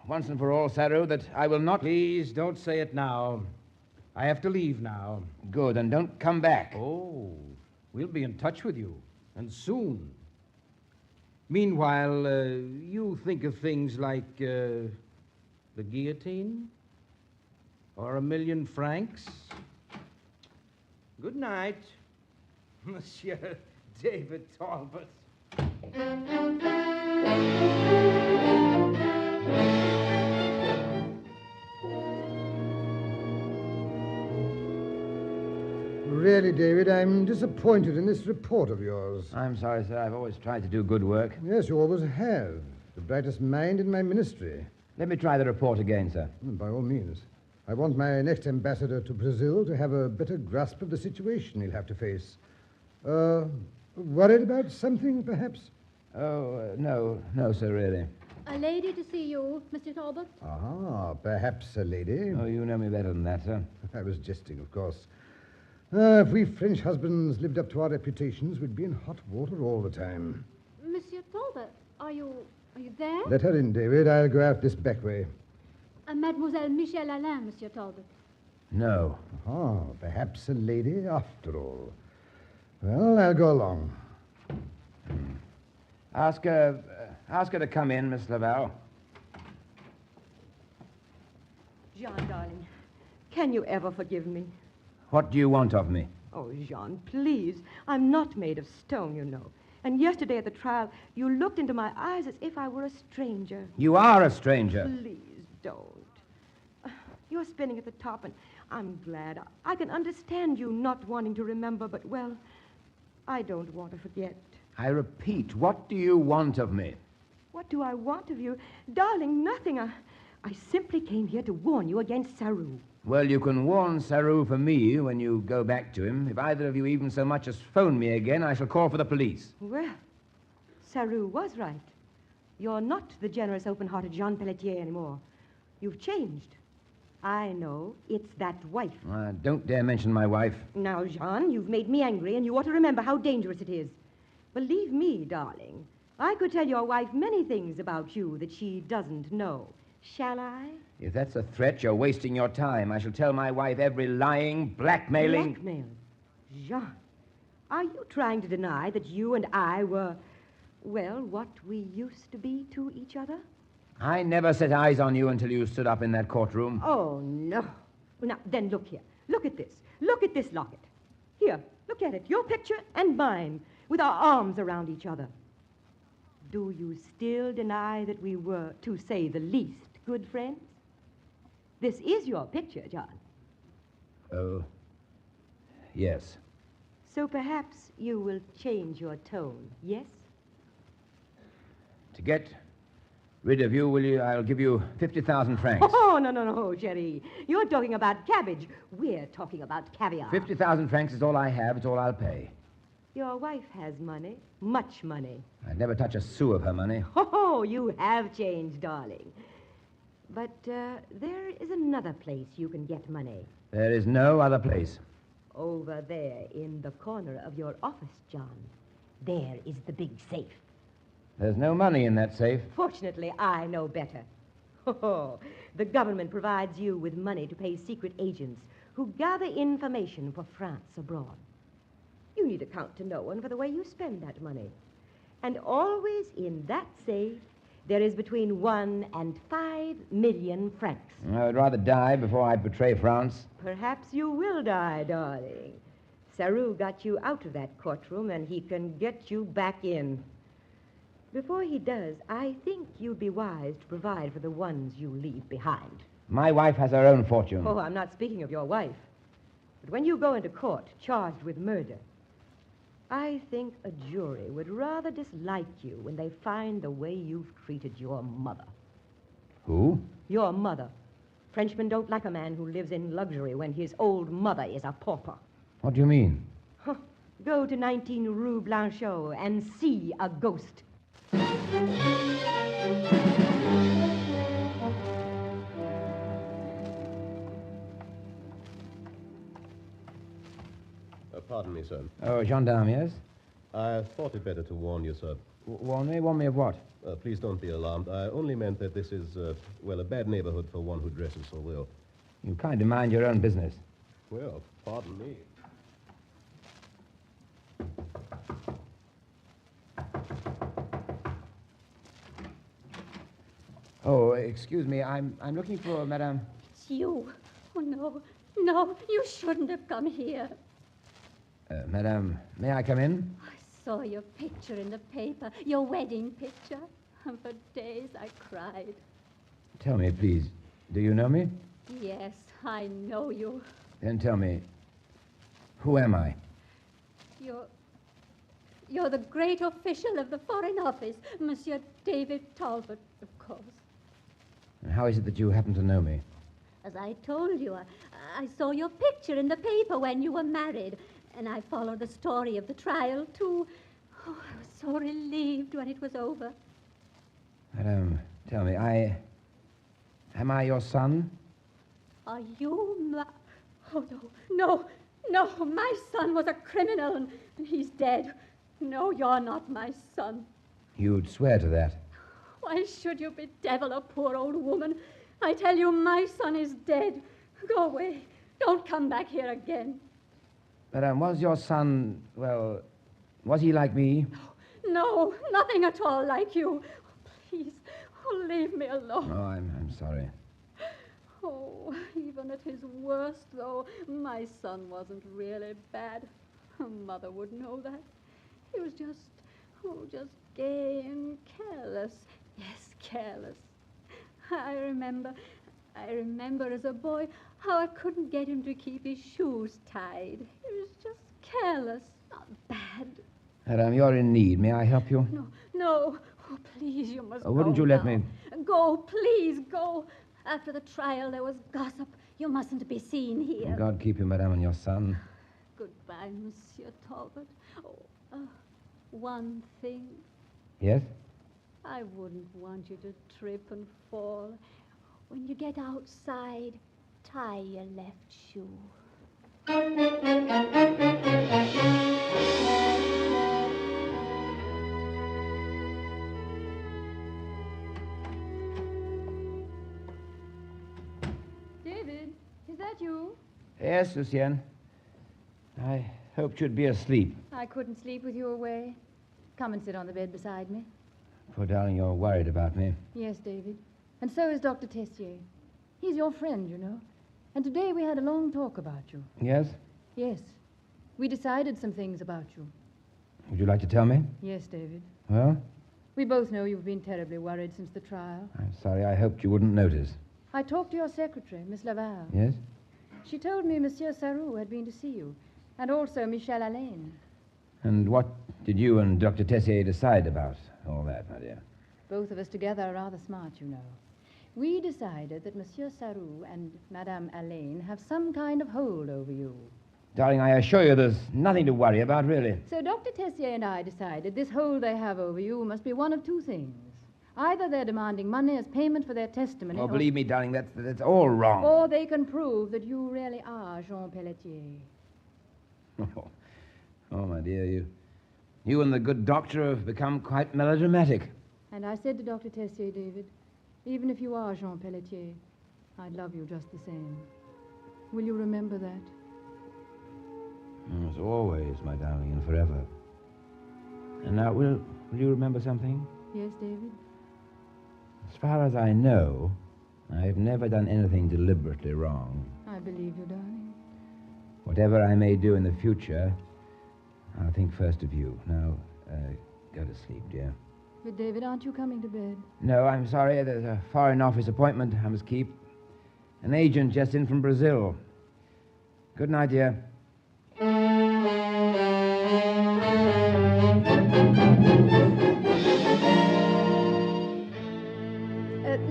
Speaker 9: once and for all, Saru, that I will not...
Speaker 22: Please, don't say it now. I have to leave now.
Speaker 9: Good, and don't come back.
Speaker 22: Oh, we'll be in touch with you, and soon. Meanwhile, you think of things like the guillotine? Or 1 million francs? Good night, Monsieur David Talbot.
Speaker 19: Really, David, I'm disappointed in this report of yours.
Speaker 9: I'm sorry, sir. I've always tried to do good work.
Speaker 19: Yes, you always have. The brightest mind in my ministry.
Speaker 9: Let me try the report again, sir.
Speaker 19: By all means. I want my next ambassador to Brazil to have a better grasp of the situation he'll have to face. Worried about something, perhaps?
Speaker 9: Oh, no, sir, really.
Speaker 12: A lady to see you, Mr. Talbot.
Speaker 19: Ah, perhaps a lady.
Speaker 9: Oh, you know me better than that, sir.
Speaker 19: I was jesting, of course. If we French husbands lived up to our reputations, we'd be in hot water all the time.
Speaker 12: Monsieur Talbot, are you there?
Speaker 19: Let her in, David. I'll go out this back way.
Speaker 12: Mademoiselle Michel Alain, Monsieur Talbot.
Speaker 9: No.
Speaker 19: Ah, perhaps a lady after all. Well, I'll go along.
Speaker 9: Ask her to come in, Miss Laval.
Speaker 7: Jean, darling, can you ever forgive me?
Speaker 9: What do you want of me?
Speaker 7: Oh, Jean, please. I'm not made of stone, you know. And yesterday at the trial, you looked into my eyes as if I were a stranger.
Speaker 9: You are a stranger.
Speaker 7: Please don't. You're spinning at the top, and I'm glad. I can understand you not wanting to remember, but, well, I don't want to forget.
Speaker 9: I repeat, what do you want of me?
Speaker 7: What do I want of you? Darling, nothing. I simply came here to warn you against Saru.
Speaker 9: Well, you can warn Saru for me when you go back to him. If either of you even so much as phone me again, I shall call for the police.
Speaker 7: Well, Saru was right. You're not the generous, open-hearted Jean Pelletier anymore. You've changed. I know. It's that wife.
Speaker 9: Don't dare mention my wife.
Speaker 7: Now, Jean, you've made me angry, and you ought to remember how dangerous it is. Believe me, darling, I could tell your wife many things about you that she doesn't know. Shall I?
Speaker 9: If that's a threat, you're wasting your time. I shall tell my wife every lying, blackmailing...
Speaker 7: Blackmail? Jean, are you trying to deny that you and I were, well, what we used to be to each other?
Speaker 9: I never set eyes on you until you stood up in that courtroom.
Speaker 7: Oh, no. Now, then look here. Look at this. Look at this locket. Here, look at it. Your picture and mine, with our arms around each other. Do you still deny that we were, to say the least, good friends? This is your picture, John.
Speaker 9: Oh, yes.
Speaker 7: So perhaps you will change your tone, yes?
Speaker 9: To get rid of you, will you? I'll give you 50,000 francs.
Speaker 7: Oh, no, Jerry. You're talking about cabbage. We're talking about caviar.
Speaker 9: 50,000 francs is all I have. It's all I'll pay.
Speaker 7: Your wife has money, much money.
Speaker 9: I'd never touch a sou of her money.
Speaker 7: Oh, you have changed, darling. But there is another place you can get money.
Speaker 9: There is no other place.
Speaker 7: Over there in the corner of your office, John. There is the big safe.
Speaker 9: There's no money in that safe.
Speaker 7: Fortunately, I know better. Oh, the government provides you with money to pay secret agents who gather information for France abroad. You need account to no one for the way you spend that money. And always in that safe, there is between 1 and 5 million francs.
Speaker 9: I would rather die before I'd betray France.
Speaker 7: Perhaps you will die, darling. Saru got you out of that courtroom, and he can get you back in. Before he does, I think you'd be wise to provide for the ones you leave behind.
Speaker 9: My wife has her own fortune.
Speaker 7: Oh, I'm not speaking of your wife. But when you go into court charged with murder, I think a jury would rather dislike you when they find the way you've treated your mother.
Speaker 9: Who?
Speaker 7: Your mother. Frenchmen don't like a man who lives in luxury when his old mother is a pauper.
Speaker 9: What do you mean?
Speaker 7: Go to 19 Rue Blanchot and see a ghost.
Speaker 8: Pardon me, sir.
Speaker 9: Oh, gendarme, yes?
Speaker 8: I thought it better to warn you, sir.
Speaker 9: Warn me? Warn me of what?
Speaker 8: Please don't be alarmed. I only meant that this is, well, a bad neighborhood for one who dresses so well.
Speaker 9: You kind of mind your own business.
Speaker 8: Well, pardon me.
Speaker 9: Oh, excuse me. I'm looking for Madame...
Speaker 17: It's you. Oh, no, you shouldn't have come here.
Speaker 9: Madame, may I come in?
Speaker 17: I saw your picture in the paper, your wedding picture. And for days I cried.
Speaker 9: Tell me, please, do you know me?
Speaker 17: Yes, I know you.
Speaker 9: Then tell me, who am I?
Speaker 17: You're the great official of the Foreign Office, Monsieur David Talbot, of course.
Speaker 9: And how is it that you happen to know me?
Speaker 17: As I told you, I saw your picture in the paper when you were married, and I followed the story of the trial, too. Oh, I was so relieved when it was over.
Speaker 9: Madame, tell me, am I your son?
Speaker 17: Are you Oh, no, my son was a criminal, and he's dead. No, you're not my son.
Speaker 9: You'd swear to that.
Speaker 17: Why should you bedevil a poor old woman? I tell you, my son is dead. Go away. Don't come back here again.
Speaker 9: Madame, was your son, well, was he like me?
Speaker 17: No, nothing at all like you. Oh, please, leave me alone.
Speaker 9: Oh, I'm sorry.
Speaker 17: Oh, even at his worst, though, my son wasn't really bad. Mother would know that. He was just gay and careless. Yes, careless. I remember as a boy how I couldn't get him to keep his shoes tied. He was just careless, not bad.
Speaker 9: Madame, you're in need. May I help you?
Speaker 17: No. Oh, please, you must go.
Speaker 9: Wouldn't you let me?
Speaker 17: Go, please, go. After the trial, there was gossip. You mustn't be seen here.
Speaker 9: God keep you, Madame, and your son.
Speaker 17: Goodbye, Monsieur Talbot. Oh, one thing.
Speaker 9: Yes?
Speaker 17: I wouldn't want you to trip and fall. When you get outside, tie your left shoe.
Speaker 9: Yes, Lucienne. I hoped you'd be asleep.
Speaker 15: I couldn't sleep with you away. Come and sit on the bed beside me.
Speaker 9: Poor darling, you're worried about me.
Speaker 15: Yes, David. And so is Dr. Tessier. He's your friend, you know. And today we had a long talk about you.
Speaker 9: Yes?
Speaker 15: Yes. We decided some things about you.
Speaker 9: Would you like to tell me?
Speaker 15: Yes, David.
Speaker 9: Well,
Speaker 15: We both know you've been terribly worried since the trial.
Speaker 9: I'm sorry. I hoped you wouldn't notice.
Speaker 15: I talked to your secretary, Miss Laval.
Speaker 9: Yes?
Speaker 15: She told me Monsieur Sarou had been to see you, and also Michel Alain.
Speaker 9: And what did you and Dr. Tessier decide about all that, my dear?
Speaker 15: Both of us together are rather smart, you know. We decided that Monsieur Sarou and Madame Alain have some kind of hold over you.
Speaker 9: Darling, I assure you there's nothing to worry about, really.
Speaker 15: So Dr. Tessier and I decided this hold they have over you must be one of two things. Either they're demanding money as payment for their testimony,
Speaker 9: Oh, believe me, darling, that's all wrong.
Speaker 15: or they can prove that you really are Jean Pelletier.
Speaker 9: Oh, my dear, you and the good doctor have become quite melodramatic.
Speaker 15: And I said to Dr. Tessier, David, even if you are Jean Pelletier, I'd love you just the same. Will you remember that?
Speaker 9: As always, my darling, and forever. And now, will you remember something?
Speaker 15: Yes, David?
Speaker 9: As far as I know, I've never done anything deliberately wrong.
Speaker 15: I believe you, darling.
Speaker 9: Whatever I may do in the future, I'll think first of you. Now, go to sleep, dear.
Speaker 15: But, David, aren't you coming to bed?
Speaker 9: No, I'm sorry. There's a Foreign Office appointment I must keep. An agent just in from Brazil. Good night, dear.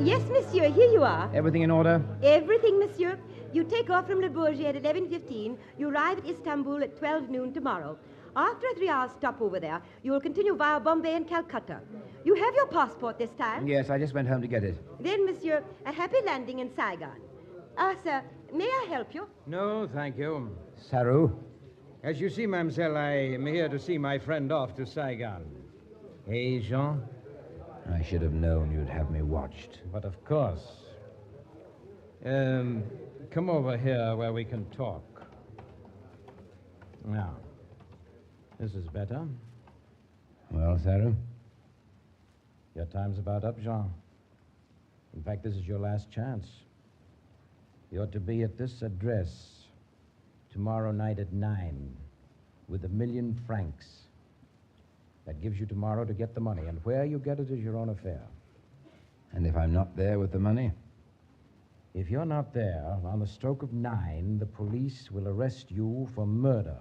Speaker 7: Yes, monsieur, here you are.
Speaker 9: Everything in order?
Speaker 7: Everything, monsieur. You take off from Le Bourget at 11:15. You arrive at Istanbul at 12 noon tomorrow. After a 3-hour stop over there, you will continue via Bombay and Calcutta. You have your passport this time?
Speaker 9: Yes, I just went home to get it.
Speaker 7: Then, monsieur, a happy landing in Saigon. Sir, may I help you?
Speaker 11: No, thank you.
Speaker 9: Sarou?
Speaker 11: As you see, mademoiselle, I am here to see my friend off to Saigon. Eh, Jean?
Speaker 9: I should have known you'd have me watched.
Speaker 11: But of course. Come over here where we can talk. Now, this is better.
Speaker 9: Well, Sarou?
Speaker 11: Your time's about up, Jean. In fact, this is your last chance. You're to be at this address tomorrow night at 9 with £1,000,000 francs. That gives you tomorrow to get the money, and where you get it is your own affair.
Speaker 9: And if I'm not there with the money?
Speaker 11: If you're not there, on the stroke of 9, the police will arrest you for murder.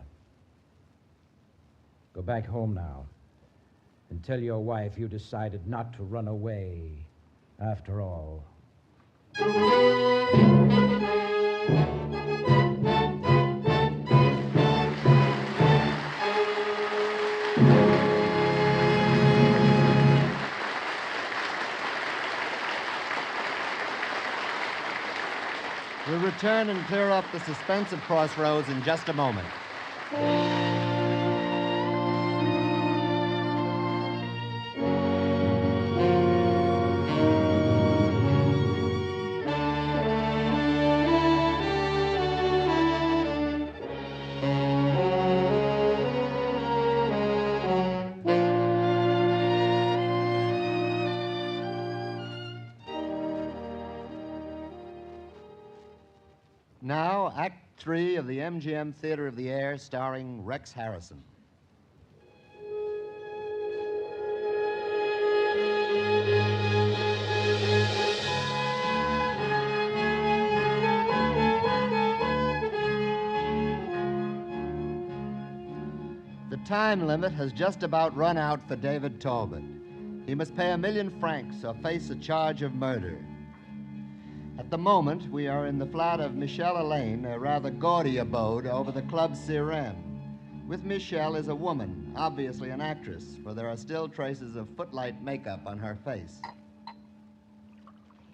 Speaker 11: Go back home now and tell your wife you decided not to run away after all.
Speaker 2: We'll return and clear up the suspense of Crossroads in just a moment. Now, Act 3 of the MGM Theater of the Air, starring Rex Harrison. The time limit has just about run out for David Talbot. He must pay £1,000,000 francs or face a charge of murder. At the moment, we are in the flat of Michel Alain, a rather gaudy abode over the Club Sirène. With Michel is a woman, obviously an actress, for there are still traces of footlight makeup on her face.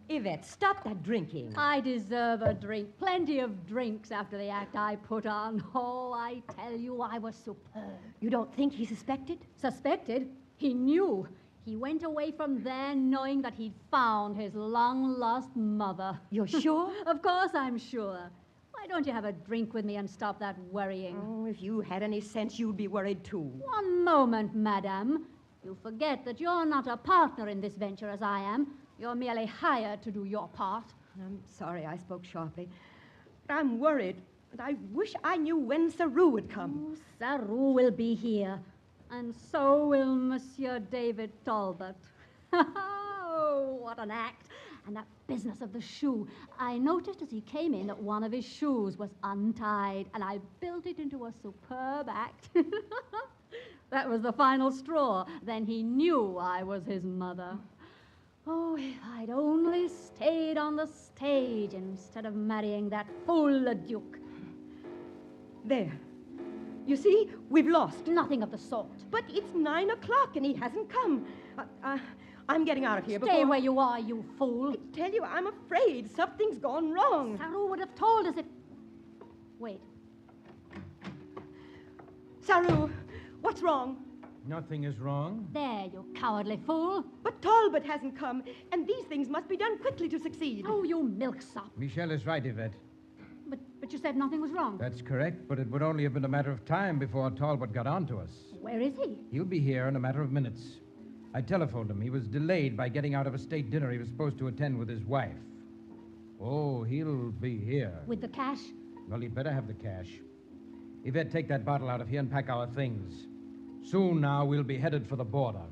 Speaker 20: Yvette, stop that drinking.
Speaker 17: I deserve a drink. Plenty of drinks after the act I put on. Oh, I tell you, I was superb.
Speaker 20: You don't think he suspected?
Speaker 17: Suspected? He knew. He went away from there knowing that he'd found his long-lost mother.
Speaker 20: You're sure?
Speaker 17: Of course I'm sure. Why don't you have a drink with me and stop that worrying?
Speaker 7: Oh, if you had any sense, you'd be worried too.
Speaker 17: One moment, madame. You forget that you're not a partner in this venture as I am. You're merely hired to do your part.
Speaker 7: I'm sorry I spoke sharply. I'm worried, and I wish I knew when Saru would come.
Speaker 17: Oh, Saru will be here, and so will Monsieur David Talbot. Oh, what an act. And that business of the shoe. I noticed as he came in that one of his shoes was untied, and I built it into a superb act. That was the final straw. Then he knew I was his mother. Oh, if I'd only stayed on the stage instead of marrying that fool, the Duke.
Speaker 7: There. You see, we've lost.
Speaker 17: Nothing of the sort.
Speaker 7: But it's 9 o'clock and he hasn't come. I'm getting out of here.
Speaker 17: Stay where you are, you fool.
Speaker 7: I tell you, I'm afraid something's gone wrong.
Speaker 17: Saru would have told us if... Wait.
Speaker 7: Saru, what's wrong?
Speaker 11: Nothing is wrong.
Speaker 17: There, you cowardly fool.
Speaker 7: But Talbot hasn't come, and these things must be done quickly to succeed.
Speaker 17: Oh, you milksop.
Speaker 11: Michel is right, Yvette.
Speaker 17: But you said nothing was wrong.
Speaker 11: That's correct, but it would only have been a matter of time before Talbot got on to us.
Speaker 17: Where is he?
Speaker 11: He'll be here in a matter of minutes. I telephoned him. He was delayed by getting out of a state dinner he was supposed to attend with his wife. Oh, he'll be here.
Speaker 17: With the cash?
Speaker 11: Well, he'd better have the cash. Yvette, take that bottle out of here and pack our things. Soon now, we'll be headed for the border.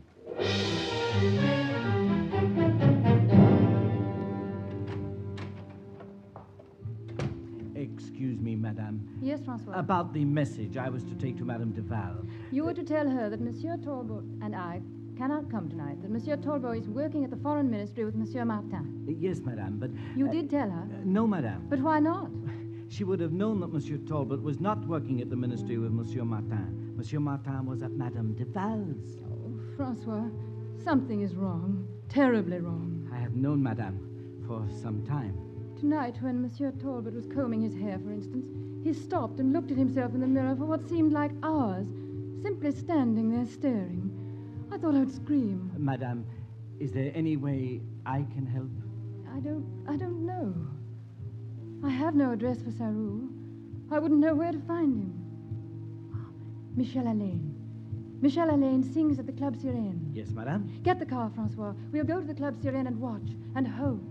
Speaker 13: Excuse me, madame.
Speaker 15: Yes, Francois.
Speaker 13: About the message I was to take to Madame Duval.
Speaker 15: You were to tell her that Monsieur Talbot and I cannot come tonight, that Monsieur Talbot is working at the Foreign Ministry with Monsieur Martin.
Speaker 13: Yes, madame, but...
Speaker 15: You did tell her?
Speaker 13: No, madame.
Speaker 15: But why not?
Speaker 13: She would have known that Monsieur Talbot was not working at the ministry with Monsieur Martin. Monsieur Martin was at Madame Duval's.
Speaker 15: Oh, Francois, something is wrong. Terribly wrong.
Speaker 13: I have known Madame for some time.
Speaker 15: Tonight, when Monsieur Talbot was combing his hair, for instance, he stopped and looked at himself in the mirror for what seemed like hours, simply standing there staring. I thought I would scream.
Speaker 13: Madame, is there any way I can help?
Speaker 15: I don't know. I have no address for Saru. I wouldn't know where to find him. Michel Alain. Michel Alain sings at the Club Sirène.
Speaker 13: Yes, madame.
Speaker 15: Get the car, Francois. We'll go to the Club Sirène and watch and hope.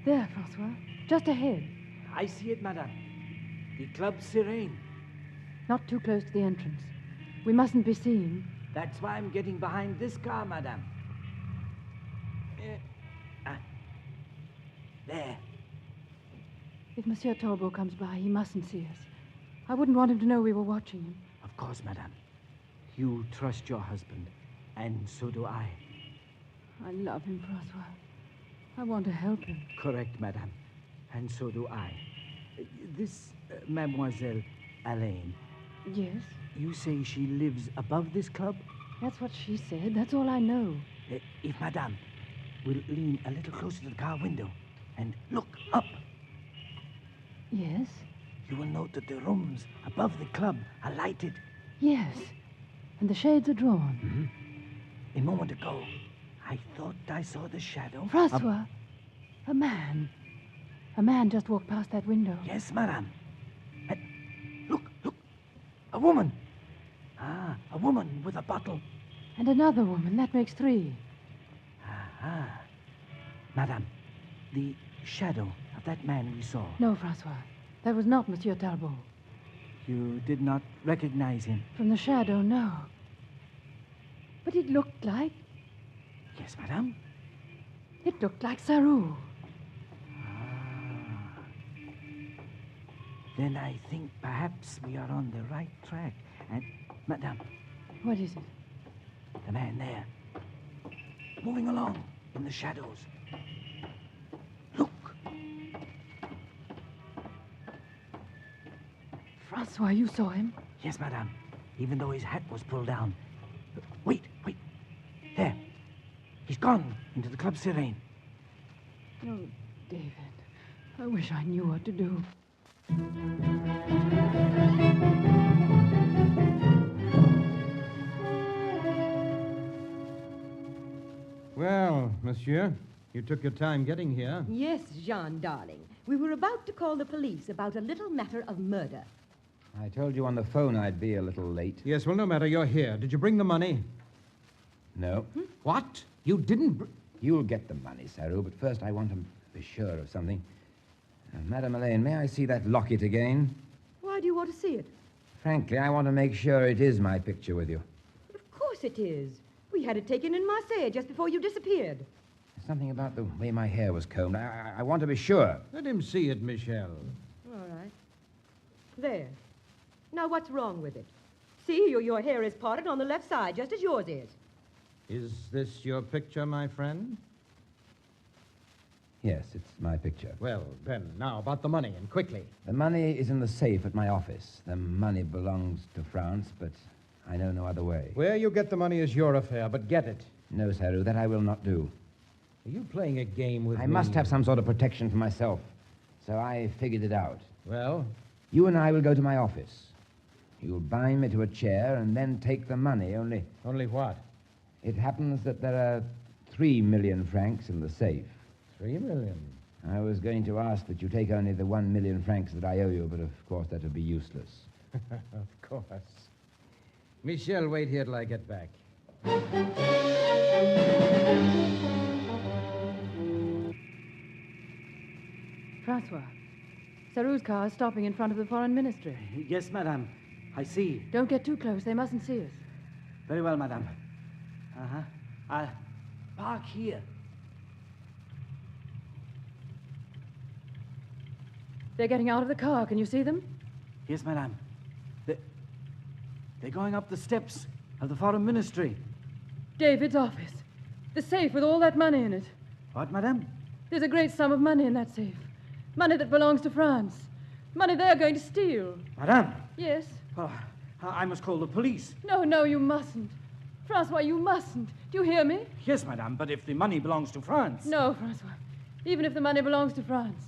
Speaker 15: There, Francois. Just ahead.
Speaker 13: I see it, madame. The Club Sirène.
Speaker 15: Not too close to the entrance. We mustn't be seen.
Speaker 13: That's why I'm getting behind this car, madame. There.
Speaker 15: If Monsieur Talbot comes by, he mustn't see us. I wouldn't want him to know we were watching him.
Speaker 13: Of course, madame. You trust your husband, and so do I.
Speaker 15: I love him, Francois. I want to help him.
Speaker 13: Correct, madame. And so do I. This Mademoiselle Alain.
Speaker 15: Yes?
Speaker 13: You say she lives above this club?
Speaker 15: That's what she said. That's all I know.
Speaker 13: If madame will lean a little closer to the car window and look up.
Speaker 15: Yes?
Speaker 13: You will note that the rooms above the club are lighted.
Speaker 15: Yes. And the shades are drawn.
Speaker 13: Mm-hmm. A moment ago, I thought I saw the shadow.
Speaker 15: Francois, a man. A man just walked past that window.
Speaker 13: Yes, madame. And look. A woman. Ah, a woman with a bottle.
Speaker 15: And another woman. That makes 3.
Speaker 13: Madame, the shadow of that man we saw.
Speaker 15: No, Francois. That was not Monsieur Talbot.
Speaker 13: You did not recognize him?
Speaker 15: From the shadow, no. But it looked like...
Speaker 13: Yes, madame?
Speaker 15: It looked like Saru.
Speaker 13: Then I think perhaps we are on the right track. And, madame...
Speaker 15: What is it?
Speaker 13: The man there. Moving along in the shadows. Look.
Speaker 15: Francois, you saw him?
Speaker 13: Yes, madame. Even though his hat was pulled down. Wait. There. He's gone into the Club Sirène.
Speaker 15: Oh, David. I wish I knew what to do.
Speaker 5: Well, monsieur, you took your time getting here.
Speaker 7: Yes, Jean, darling. We were about to call the police about a little matter of murder.
Speaker 9: I told you on the phone I'd be a little late.
Speaker 5: Yes, well, no matter. You're here. Did you bring the money?
Speaker 9: No.
Speaker 5: What? You didn't
Speaker 9: You'll get the money, Saru, but first I want to be sure of something. Madame Elaine, may I see that locket again?
Speaker 7: Why do you want to see it?
Speaker 9: Frankly, I want to make sure it is my picture with you.
Speaker 7: Of course it is. We had it taken in Marseille just before you disappeared.
Speaker 9: There's something about the way my hair was combed. I want to be sure.
Speaker 5: Let him see it, Michel.
Speaker 7: All right. There. Now, what's wrong with it? See, your hair is parted on the left side, just as yours is.
Speaker 5: Is this your picture, my friend?
Speaker 9: Yes, it's my picture.
Speaker 5: Well, then, now about the money, and quickly.
Speaker 9: The money is in the safe at my office. The money belongs to France, but I know no other way.
Speaker 5: Where you get the money is your affair, but get it.
Speaker 9: No, Saru, that I will not do.
Speaker 5: Are you playing a game with me?
Speaker 9: I must have some sort of protection for myself. So I figured it out.
Speaker 5: Well?
Speaker 9: You and I will go to my office. You'll bind me to a chair and then take the money, only...
Speaker 5: Only what?
Speaker 9: It happens that there are 3 million francs in the safe.
Speaker 5: 3 million?
Speaker 9: I was going to ask that you take only the 1 million francs that I owe you, but of course that would be useless.
Speaker 5: Of course. Michel, wait here till I get back.
Speaker 15: Francois, Saru's car is stopping in front of the foreign ministry.
Speaker 13: Yes, madame. I see.
Speaker 15: Don't get too close. They mustn't see us.
Speaker 13: Very well, madame. Uh-huh. I'll park here.
Speaker 15: They're getting out of the car. Can you see them?
Speaker 13: Yes, madame. They're going up the steps of the foreign ministry.
Speaker 15: David's office. The safe with all that money in it.
Speaker 13: What, madame?
Speaker 15: There's a great sum of money in that safe. Money that belongs to France. Money they're going to steal.
Speaker 13: Madame?
Speaker 15: Yes?
Speaker 13: Oh, I must call the police.
Speaker 15: No, you mustn't. Francois, you mustn't. Do you hear me?
Speaker 13: Yes, madame, but if the money belongs to France...
Speaker 15: No, Francois. Even if the money belongs to France.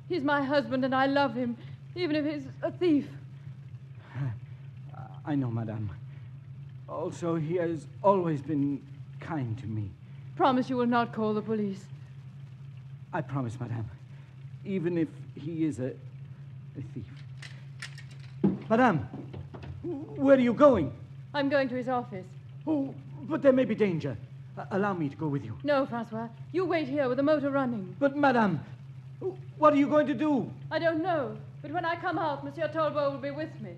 Speaker 15: He's my husband and I love him, even if he's a thief.
Speaker 13: I know, madame. Also, he has always been kind to me.
Speaker 15: Promise you will not call the police.
Speaker 13: I promise, madame. Even if he is a thief. Madame, where are you going?
Speaker 15: I'm going to his office.
Speaker 13: Oh, but there may be danger. Allow me to go with you.
Speaker 15: No, Francois. You wait here with the motor running.
Speaker 13: But, madame, what are you going to do?
Speaker 15: I don't know. But when I come out, Monsieur Tolbo will be with me.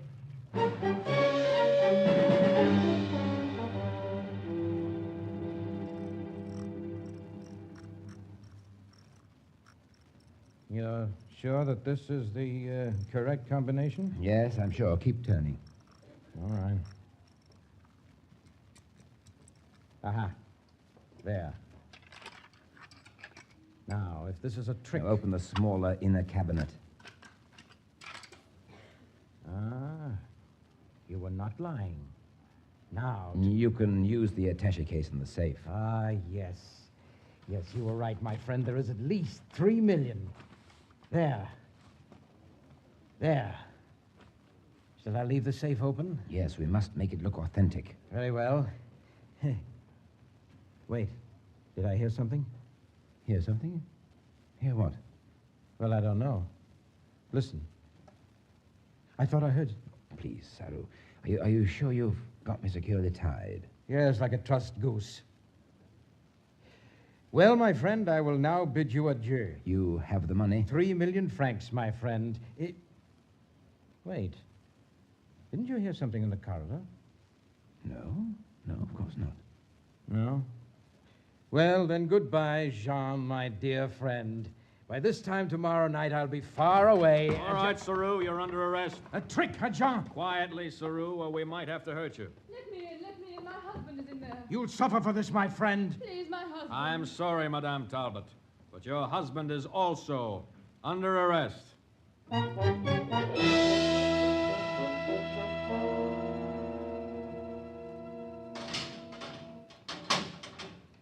Speaker 5: You're sure that this is the correct combination?
Speaker 9: Yes, I'm sure. Keep turning.
Speaker 5: All right. Aha. There. Now, if this is a trick...
Speaker 9: Now open the smaller inner cabinet.
Speaker 5: Ah, you were not lying. Now...
Speaker 9: You can use the attaché case in the safe.
Speaker 5: Ah, yes. Yes, you were right, my friend. There is at least 3 million. There. There. Shall I leave the safe open?
Speaker 9: Yes, we must make it look authentic.
Speaker 5: Very well. Wait. Did I hear something?
Speaker 9: Hear something? Hear what?
Speaker 5: Well, I don't know. Listen. I thought I heard...
Speaker 9: Please, Saru. Are you sure you've got me securely tied?
Speaker 5: Yes, like a trussed goose. Well, my friend, I will now bid you adieu.
Speaker 9: You have the money?
Speaker 5: 3 million francs, my friend. Wait. Didn't you hear something in the corridor?
Speaker 9: No. No, of course not.
Speaker 5: No? Well, then goodbye, Jean, my dear friend. By this time tomorrow night, I'll be far away.
Speaker 16: All right, Saru, you're under arrest.
Speaker 5: A trick, huh, Jean?
Speaker 16: Quietly, Saru, or we might have to hurt you.
Speaker 15: Let me in. My husband is in there.
Speaker 5: You'll suffer for this, my friend.
Speaker 15: Please, my husband.
Speaker 16: I'm sorry, Madame Talbot, but your husband is also under arrest.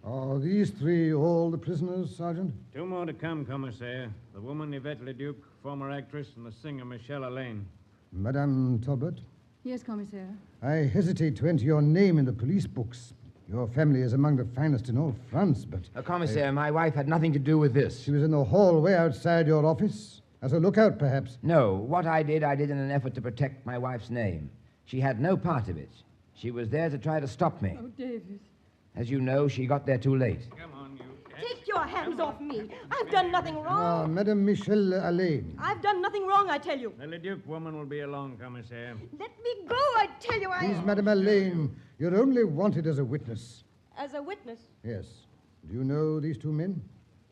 Speaker 19: Are these 3 all the prisoners, Sergeant?
Speaker 1: 2 more to come, Commissaire. The woman, Yvette Leduc,
Speaker 16: former actress and the singer Michelle Allain.
Speaker 19: Madame Talbot,
Speaker 15: Yes, Commissaire.
Speaker 19: I hesitate to enter your name in the police books. Your family is among the finest in all France, but...
Speaker 9: Commissaire, my wife had nothing to do with this.
Speaker 19: She was in the hallway outside your office? As a lookout, perhaps?
Speaker 9: No, what I did in an effort to protect my wife's name. She had no part of it. She was there to try to stop me.
Speaker 15: Oh, David.
Speaker 9: As you know, she got there too late.
Speaker 16: Come on, you.
Speaker 7: Take your hands off me. I've done nothing wrong.
Speaker 19: Madame Michelle Allain.
Speaker 7: I've done nothing wrong, I tell you.
Speaker 16: The Leduc woman will be along, Commissaire.
Speaker 7: Let me go, I tell you.
Speaker 19: Please, Madame Allain, you're only wanted as a witness.
Speaker 7: As a witness?
Speaker 19: Yes. Do you know these two men?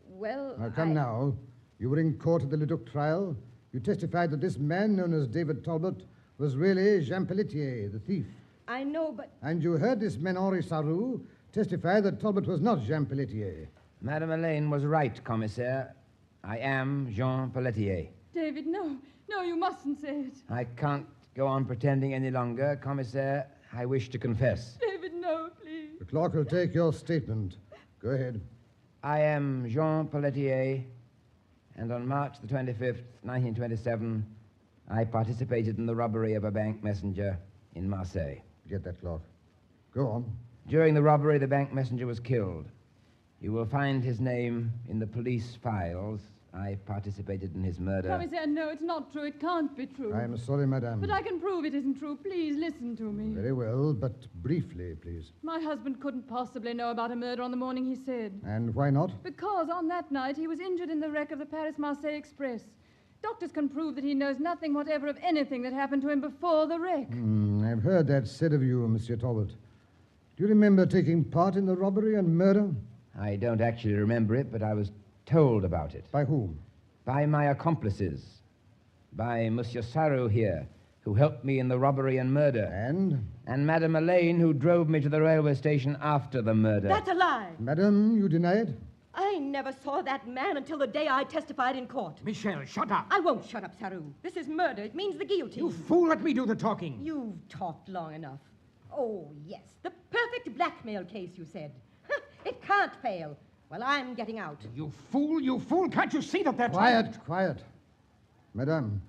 Speaker 7: Well,
Speaker 19: Now, come now. You were in court at the Leduc trial. You testified that this man, known as David Talbot, was really Jean Pelletier, the thief.
Speaker 7: I know, but...
Speaker 19: And you heard this man, Henri Sarrou, testify that Talbot was not Jean Pelletier.
Speaker 9: Madame Allain was right, Commissaire. I am Jean Pelletier.
Speaker 15: David, no. No, you mustn't say it.
Speaker 9: I can't go on pretending any longer, Commissaire. I wish to confess.
Speaker 15: David, no, please.
Speaker 19: The clerk will take your statement. Go ahead.
Speaker 9: I am Jean Pelletier, and on March the 25th, 1927, I participated in the robbery of a bank messenger in Marseille.
Speaker 19: Get that, clerk. Go on.
Speaker 9: During the robbery, the bank messenger was killed. You will find his name in the police files. I participated in his murder.
Speaker 15: Commissaire, no, it's not true. It can't be true.
Speaker 19: I am sorry, madame.
Speaker 15: But I can prove it isn't true. Please listen to me.
Speaker 19: Very well, but briefly, please.
Speaker 15: My husband couldn't possibly know about a murder on the morning he said.
Speaker 19: And why not?
Speaker 15: Because on that night he was injured in the wreck of the Paris-Marseille Express. Doctors can prove that he knows nothing whatever of anything that happened to him before the wreck.
Speaker 19: I've heard that said of you, Monsieur Talbot. Do you remember taking part in the robbery and murder?
Speaker 9: I don't actually remember it, but I was told about it.
Speaker 19: By whom?
Speaker 9: By my accomplices. By Monsieur Sarrou here, who helped me in the robbery and murder. And Madame Allain, who drove me to the railway station after the murder.
Speaker 7: That's a lie.
Speaker 19: Madame, you deny it?
Speaker 7: I never saw that man until the day I testified in court.
Speaker 3: Michelle, shut up.
Speaker 7: I won't shut up, Sarrou. This is murder. It means the guillotine.
Speaker 3: You fool, let me do the talking.
Speaker 7: You've talked long enough. Oh, yes. The perfect blackmail case, you said. It can't fail. Well, I'm getting out.
Speaker 3: You fool. Can't you see that that's...
Speaker 19: Quiet. Madame,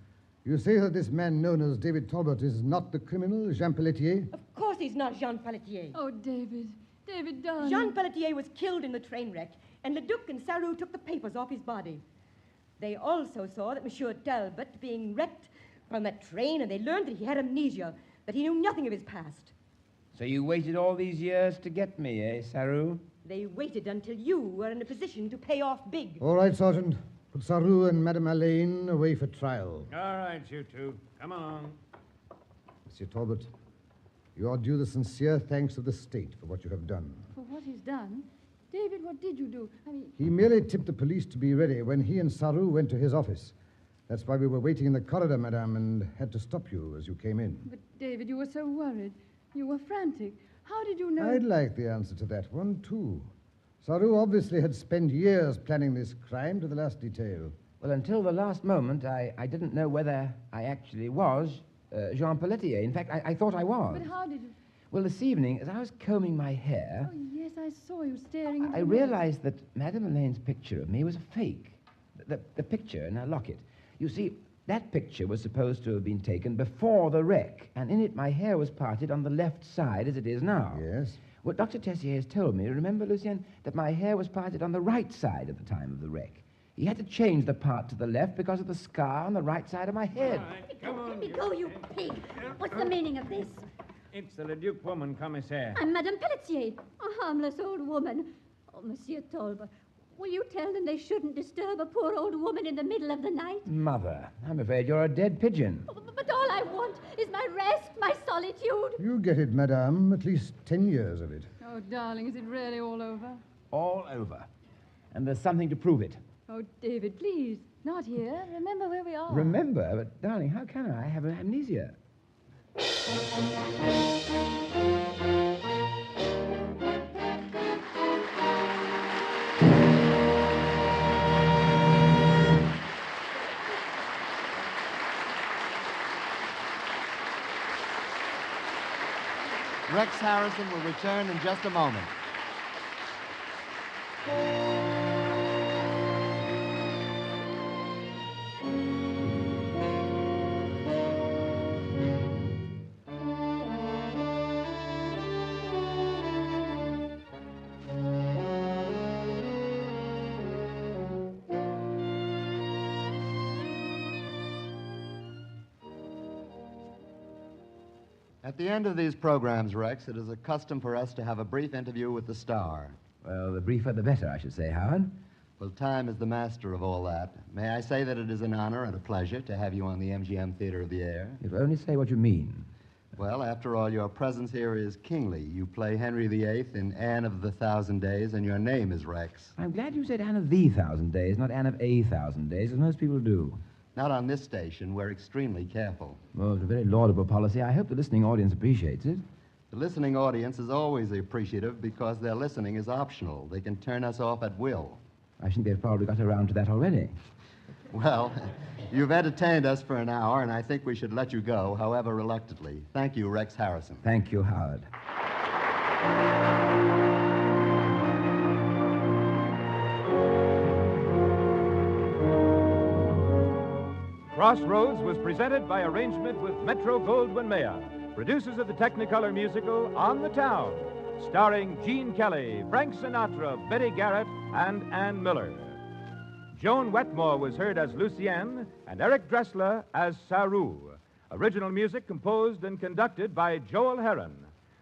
Speaker 19: you say that this man known as David Talbot is not the criminal, Jean Pelletier?
Speaker 7: Of course he's not Jean Pelletier.
Speaker 15: Oh, David, darling.
Speaker 7: Jean Pelletier was killed in the train wreck, and Leduc and Sarrou took the papers off his body. They also saw that Monsieur Talbot being wrecked from that train, and they learned that he had amnesia, that he knew nothing of his past.
Speaker 9: So you waited all these years to get me, eh, Sarrou?
Speaker 7: They waited until you were in a position to pay off big.
Speaker 19: All right, Sergeant. Put Sarrou and Madame Allain away for trial.
Speaker 16: All right, you two. Come on.
Speaker 19: Monsieur Talbot, you are due the sincere thanks of the state for what you have done.
Speaker 15: For what he's done? David, what did you do?
Speaker 19: He merely tipped the police to be ready when he and Sarrou went to his office. That's why we were waiting in the corridor, madame, and had to stop you as you came in.
Speaker 15: But, David, you were so worried. You were frantic. How did you know...
Speaker 19: I'd like the answer to that one, too. Sarrou obviously had spent years planning this crime to the last detail.
Speaker 9: Well, until the last moment, I didn't know whether I actually was Jean Pelletier. In fact, I thought I was.
Speaker 15: But how did you...
Speaker 9: Well, this evening, as I was combing my hair...
Speaker 15: Oh, yes, I saw you staring at
Speaker 9: I realized that Madame Allain's picture of me was a fake. The picture in her locket. You see, that picture was supposed to have been taken before the wreck, and in it my hair was parted on the left side as it is now.
Speaker 19: Yes?
Speaker 9: What Dr. Tessier has told me, remember, Lucien, that my hair was parted on the right side at the time of the wreck. He had to change the part to the left because of the scar on the right side of my head.
Speaker 16: Right, come on.
Speaker 12: Let me go, you pig. What's the meaning of this?
Speaker 16: It's the Leduc woman, Commissaire.
Speaker 12: I'm Madame Pelletier, a harmless old woman. Oh, Monsieur Talbot, will you tell them they shouldn't disturb a poor old woman in the middle of the night?
Speaker 9: Mother, I'm afraid you're a dead pigeon.
Speaker 12: But all I want is my rest, my solitude.
Speaker 19: You get it, madame. At least 10 years of it.
Speaker 15: Oh, darling, is it really all over?
Speaker 9: All over. And there's something to prove it.
Speaker 15: Oh, David, please. Not here. Remember where we are.
Speaker 9: Remember? But, darling, how can I have amnesia?
Speaker 2: Rex Harrison will return in just a moment. At the end of these programs, Rex, it is a custom for us to have a brief interview with the star.
Speaker 9: Well, the briefer the better, I should say, Howard.
Speaker 2: Well, time is the master of all that. May I say that it is an honor and a pleasure to have you on the MGM Theater of the Air?
Speaker 9: If only say what you mean.
Speaker 2: Well, after all, your presence here is kingly. You play Henry VIII in Anne of the Thousand Days, and your name is Rex.
Speaker 9: I'm glad you said Anne of the Thousand Days, not Anne of a Thousand Days, as most people do.
Speaker 2: Not on this station. We're extremely careful.
Speaker 9: Well, it's a very laudable policy. I hope the listening audience appreciates it.
Speaker 2: The listening audience is always appreciative because their listening is optional. They can turn us off at will.
Speaker 9: I think they've probably got around to that already.
Speaker 2: Well, you've entertained us for an hour, and I think we should let you go, however reluctantly. Thank you, Rex Harrison.
Speaker 9: Thank you, Howard.
Speaker 1: Crossroads was presented by arrangement with Metro-Goldwyn-Mayer, producers of the Technicolor musical On the Town, starring Gene Kelly, Frank Sinatra, Betty Garrett, and Ann Miller. Joan Wetmore was heard as Lucienne, and Eric Dressler as Saru. Original music composed and conducted by Joel Herron.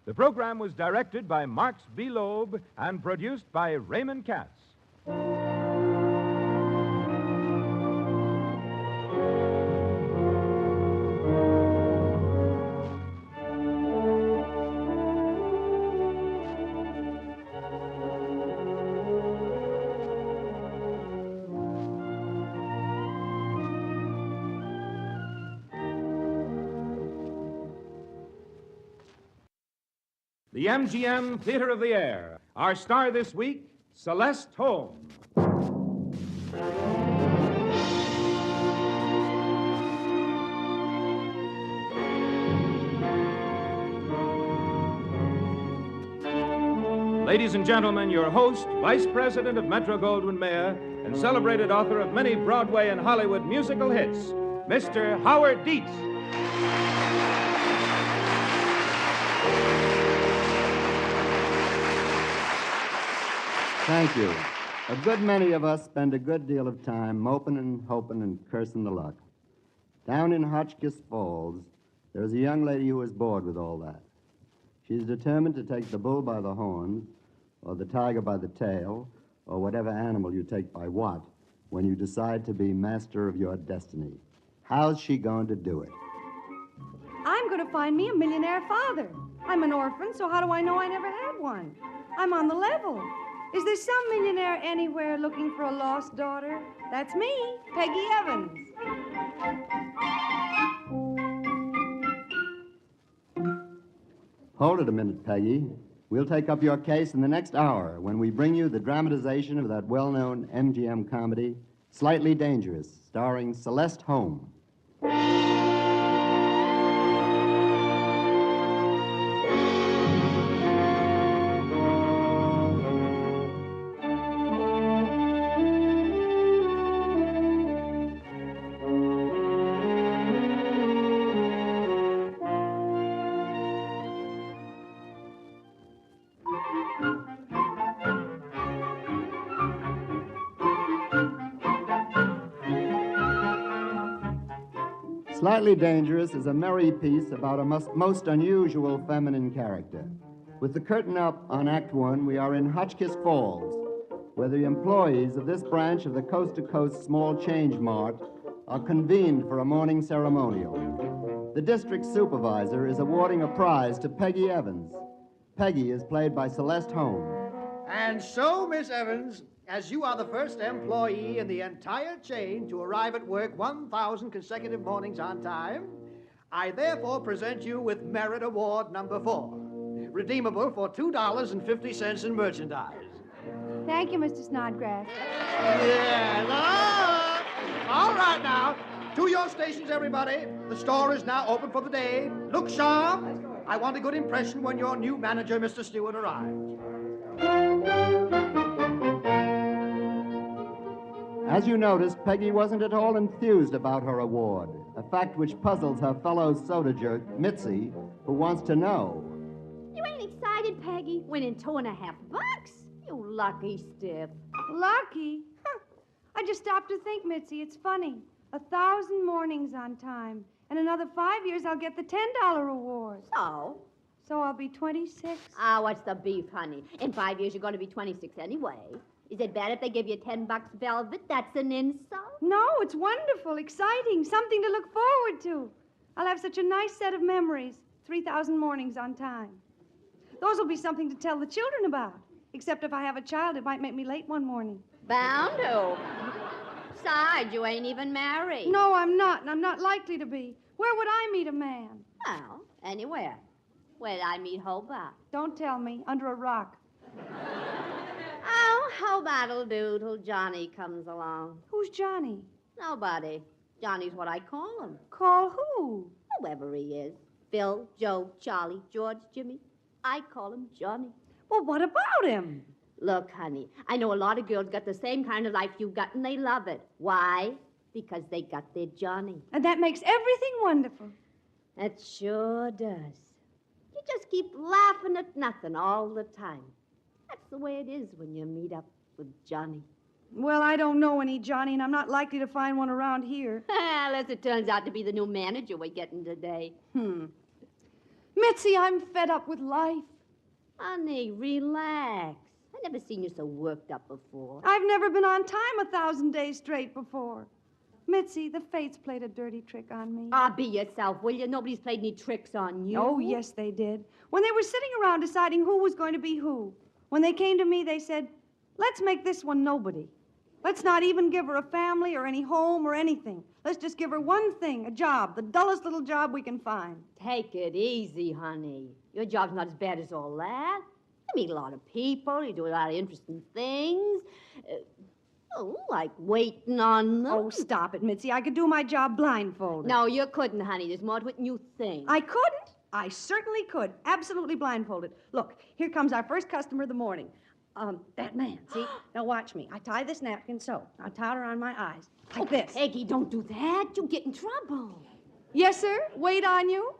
Speaker 1: The program was directed by Marks B. Loeb and produced by Raymond Katz. The MGM Theater of the Air. Our star this week, Celeste Holm. Ladies and gentlemen, your host, Vice President of Metro-Goldwyn-Mayer, and celebrated author of many Broadway and Hollywood musical hits, Mr. Howard Dietz.
Speaker 2: Thank you. A good many of us spend a good deal of time moping and hoping and cursing the luck. Down in Hotchkiss Falls, there's a young lady who is bored with all that. She's determined to take the bull by the horns, or the tiger by the tail, or whatever animal you take by what, when you decide to be master of your destiny. How's she going to do it?
Speaker 7: I'm going to find me a millionaire father. I'm an orphan, so how do I know I never had one? I'm on the level. Is there some millionaire anywhere looking for a lost daughter? That's me, Peggy Evans.
Speaker 2: Hold it a minute, Peggy. We'll take up your case in the next hour when we bring you the dramatization of that well-known MGM comedy, Slightly Dangerous, starring Celeste Holm. Slightly Dangerous is a merry piece about a most unusual feminine character. With the curtain up on Act One, we are in Hotchkiss Falls, where the employees of this branch of the Coast to Coast Small Change Mart are convened for a morning ceremonial. The district supervisor is awarding a prize to Peggy Evans. Peggy is played by Celeste Holm.
Speaker 22: And so, Miss Evans, as you are the first employee in the entire chain to arrive at work 1,000 consecutive mornings on time, I therefore present you with Merit Award number 4, redeemable for $2.50 in merchandise.
Speaker 4: Thank you, Mr. Snodgrass.
Speaker 22: Yes. All right now. To your stations, everybody. The store is now open for the day. Look sharp. I want a good impression when your new manager, Mr. Stewart, arrives.
Speaker 2: As you noticed, Peggy wasn't at all enthused about her award, a fact which puzzles her fellow soda jerk, Mitzi, who wants to know.
Speaker 12: You ain't excited, Peggy? Winning $2.50? You lucky stiff.
Speaker 4: Lucky? Huh. I just stopped to think, Mitzi. It's funny. 1,000 mornings on time. In another 5 years, I'll get the $10 award. So I'll be 26.
Speaker 12: Ah, what's the beef, honey? In 5 years, you're going to be 26 anyway. Is it bad if they give you $10 velvet? That's an insult.
Speaker 4: No, it's wonderful, exciting, something to look forward to. I'll have such a nice set of memories. 3,000 mornings on time. Those will be something to tell the children about. Except if I have a child, it might make me late one morning.
Speaker 12: Bound to. Besides, you ain't even married.
Speaker 4: No, I'm not, and I'm not likely to be. Where would I meet a man?
Speaker 12: Well, anywhere. Where'd I meet Hobart?
Speaker 4: Don't tell me. Under a rock.
Speaker 12: Oh, Hobart'll do till Johnny comes along.
Speaker 4: Who's Johnny?
Speaker 12: Nobody. Johnny's what I call him.
Speaker 4: Call who?
Speaker 12: Whoever he is. Phil, Joe, Charlie, George, Jimmy. I call him Johnny.
Speaker 4: Well, what about him?
Speaker 12: Look, honey, I know a lot of girls got the same kind of life you got, and they love it. Why? Because they got their Johnny.
Speaker 4: And that makes everything wonderful.
Speaker 12: It sure does. You just keep laughing at nothing all the time. That's the way it is when you meet up with Johnny.
Speaker 4: Well, I don't know any Johnny, and I'm not likely to find one around here.
Speaker 12: Unless it turns out to be the new manager we're getting today.
Speaker 4: Mitzi, I'm fed up with life.
Speaker 12: Honey, relax. I've never seen you so worked up before.
Speaker 4: I've never been on time 1,000 days straight before. Mitzi, the fates played a dirty trick on me.
Speaker 12: Ah, be yourself, will you? Nobody's played any tricks on you.
Speaker 4: Oh, yes, they did. When they were sitting around deciding who was going to be who, when they came to me, they said, let's make this one nobody. Let's not even give her a family or any home or anything. Let's just give her one thing, a job, the dullest little job we can find.
Speaker 12: Take it easy, honey. Your job's not as bad as all that. You meet a lot of people. You do a lot of interesting things. Like waiting on them.
Speaker 4: Oh, stop it, Mitzi. I could do my job blindfolded.
Speaker 12: No, you couldn't, honey. There's more to it than you think.
Speaker 4: I couldn't? I certainly could. Absolutely blindfolded. Look, here comes our first customer of the morning. That man, see? Now watch me. I tie this napkin so. I tie it around my eyes. Like this.
Speaker 12: Peggy, don't do that. You'll get in trouble.
Speaker 4: Yes, sir. Wait on you.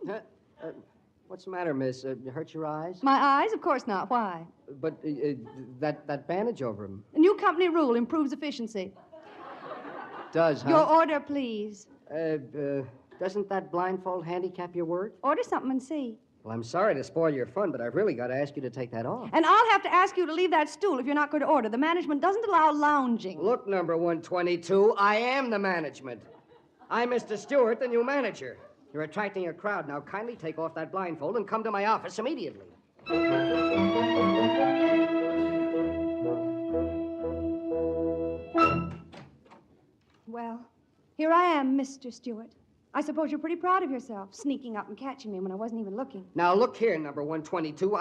Speaker 18: What's the matter, miss? Hurt your eyes?
Speaker 4: My eyes? Of course not. Why?
Speaker 18: But that bandage over them.
Speaker 4: A new company rule improves efficiency.
Speaker 18: Does, huh?
Speaker 4: Your order, please.
Speaker 18: Doesn't that blindfold handicap your work?
Speaker 4: Order something and see.
Speaker 18: Well, I'm sorry to spoil your fun, but I've really got to ask you to take that off.
Speaker 4: And I'll have to ask you to leave that stool if you're not going to order. The management doesn't allow lounging.
Speaker 18: Look, number 122, I am the management. I'm Mr. Stewart, the new manager. You're attracting a crowd. Now kindly take off that blindfold and come to my office immediately.
Speaker 4: Well, here I am, Mr. Stewart. I suppose you're pretty proud of yourself, sneaking up and catching me when I wasn't even looking.
Speaker 18: Now, look here, number 122.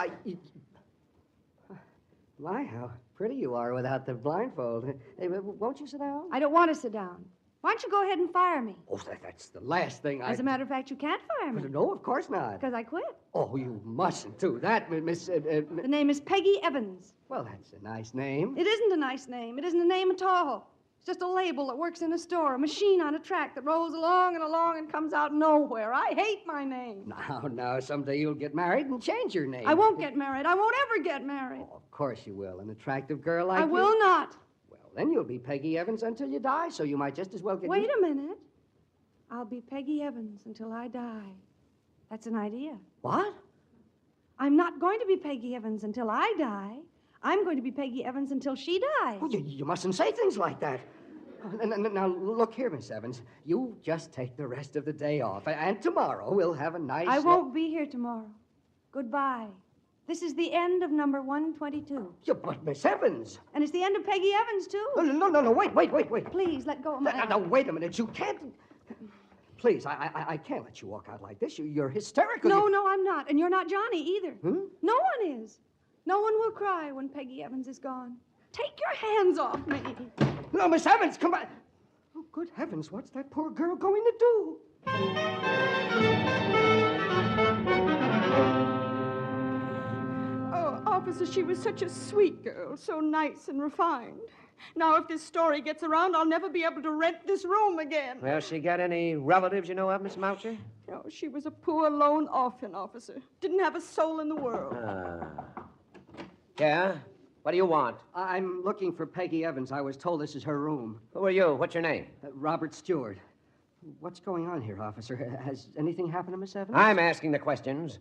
Speaker 18: My, how pretty you are without the blindfold. Hey, won't you sit down?
Speaker 4: I don't want to sit down. Why don't you go ahead and fire me?
Speaker 18: Oh, that's the last thing
Speaker 4: As a matter of fact, you can't fire me.
Speaker 18: No, of course not.
Speaker 4: Because I quit.
Speaker 18: Oh, you mustn't do that, Miss...
Speaker 4: The name is Peggy Evans.
Speaker 18: Well, that's a nice name.
Speaker 4: It isn't a nice name. It isn't a name at all. It's just a label that works in a store, a machine on a track that rolls along and along and comes out nowhere. I hate my name.
Speaker 18: Now, someday you'll get married and change your name.
Speaker 4: I won't get married. I won't ever get married.
Speaker 18: Oh, of course you will. An attractive girl like you.
Speaker 4: I will not.
Speaker 18: Well, then you'll be Peggy Evans until you die, so you might just as well get...
Speaker 4: Wait a minute. I'll be Peggy Evans until I die. That's an idea.
Speaker 18: What?
Speaker 4: I'm not going to be Peggy Evans until I die. I'm going to be Peggy Evans until she dies.
Speaker 18: Oh, you mustn't say things like that. Now, look here, Miss Evans. You just take the rest of the day off, and tomorrow we'll have a nice...
Speaker 4: I won't be here tomorrow. Goodbye. This is the end of number 122.
Speaker 18: Yeah, but Miss Evans...
Speaker 4: And it's the end of Peggy Evans, too.
Speaker 18: No, wait.
Speaker 4: Please, let go of my
Speaker 18: Now, wait a minute. You can't... Please, I can't let you walk out like this. You're hysterical.
Speaker 4: No, I'm not. And you're not Johnny, either. No one is. No one will cry when Peggy Evans is gone. Take your hands off me.
Speaker 18: No, Miss Evans, come back. Oh, good heavens, what's that poor girl going to do?
Speaker 21: Oh, officer, she was such a sweet girl, so nice and refined. Now, if this story gets around, I'll never be able to rent this room again.
Speaker 18: Well, she got any relatives you know of, Miss Moucher?
Speaker 21: No, she was a poor lone orphan, officer. Didn't have a soul in the world.
Speaker 18: Yeah? What do you want? I'm looking for Peggy Evans. I was told this is her room. Who are you? What's your name? Robert Stewart. What's going on here, officer? Has anything happened to Miss Evans?
Speaker 6: I'm asking the questions.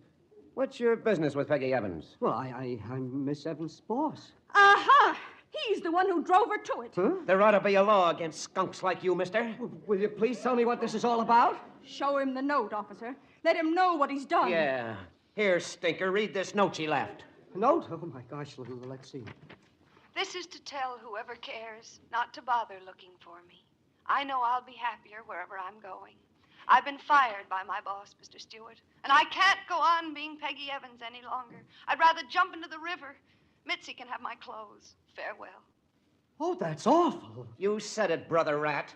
Speaker 6: What's your business with Peggy Evans?
Speaker 18: Well, I'm Miss Evans' boss.
Speaker 21: Aha! He's the one who drove her to it.
Speaker 18: Huh?
Speaker 6: There ought to be a law against skunks like you, mister.
Speaker 18: Will you please tell me what this is all about?
Speaker 21: Show him the note, officer. Let him know what he's done.
Speaker 6: Yeah. Here, Stinker, read this note she left.
Speaker 18: Note? Oh, my gosh, let's see.
Speaker 14: This is to tell whoever cares not to bother looking for me. I know I'll be happier wherever I'm going. I've been fired by my boss, Mr. Stewart, and I can't go on being Peggy Evans any longer. I'd rather jump into the river. Mitzi can have my clothes. Farewell.
Speaker 18: Oh, that's awful.
Speaker 6: You said it, Brother Rat.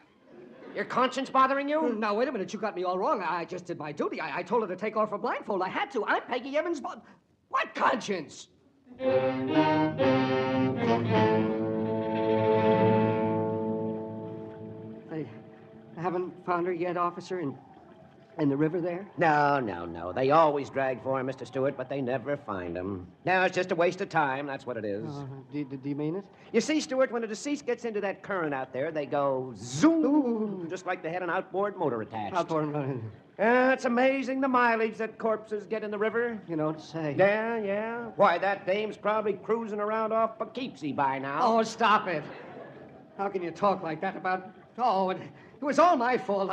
Speaker 6: Your conscience bothering you?
Speaker 18: Now, wait a minute. You got me all wrong. I just did my duty. I told her to take off her blindfold. I had to. I'm Peggy Evans' boss. What conscience? I haven't found her yet, officer, in the river there?
Speaker 6: No. They always drag for him, Mr. Stewart, but they never find him. Now, it's just a waste of time. That's what it is.
Speaker 18: Do you mean it?
Speaker 6: You see, Stewart, when a deceased gets into that current out there, they go zoom, just like they had an outboard motor attached.
Speaker 18: Outboard motor.
Speaker 6: It's amazing the mileage that corpses get in the river.
Speaker 18: You don't say.
Speaker 6: Yeah. Why, that dame's probably cruising around off Poughkeepsie by now.
Speaker 18: Oh, stop it. How can you talk like that about... Oh, it was all my fault.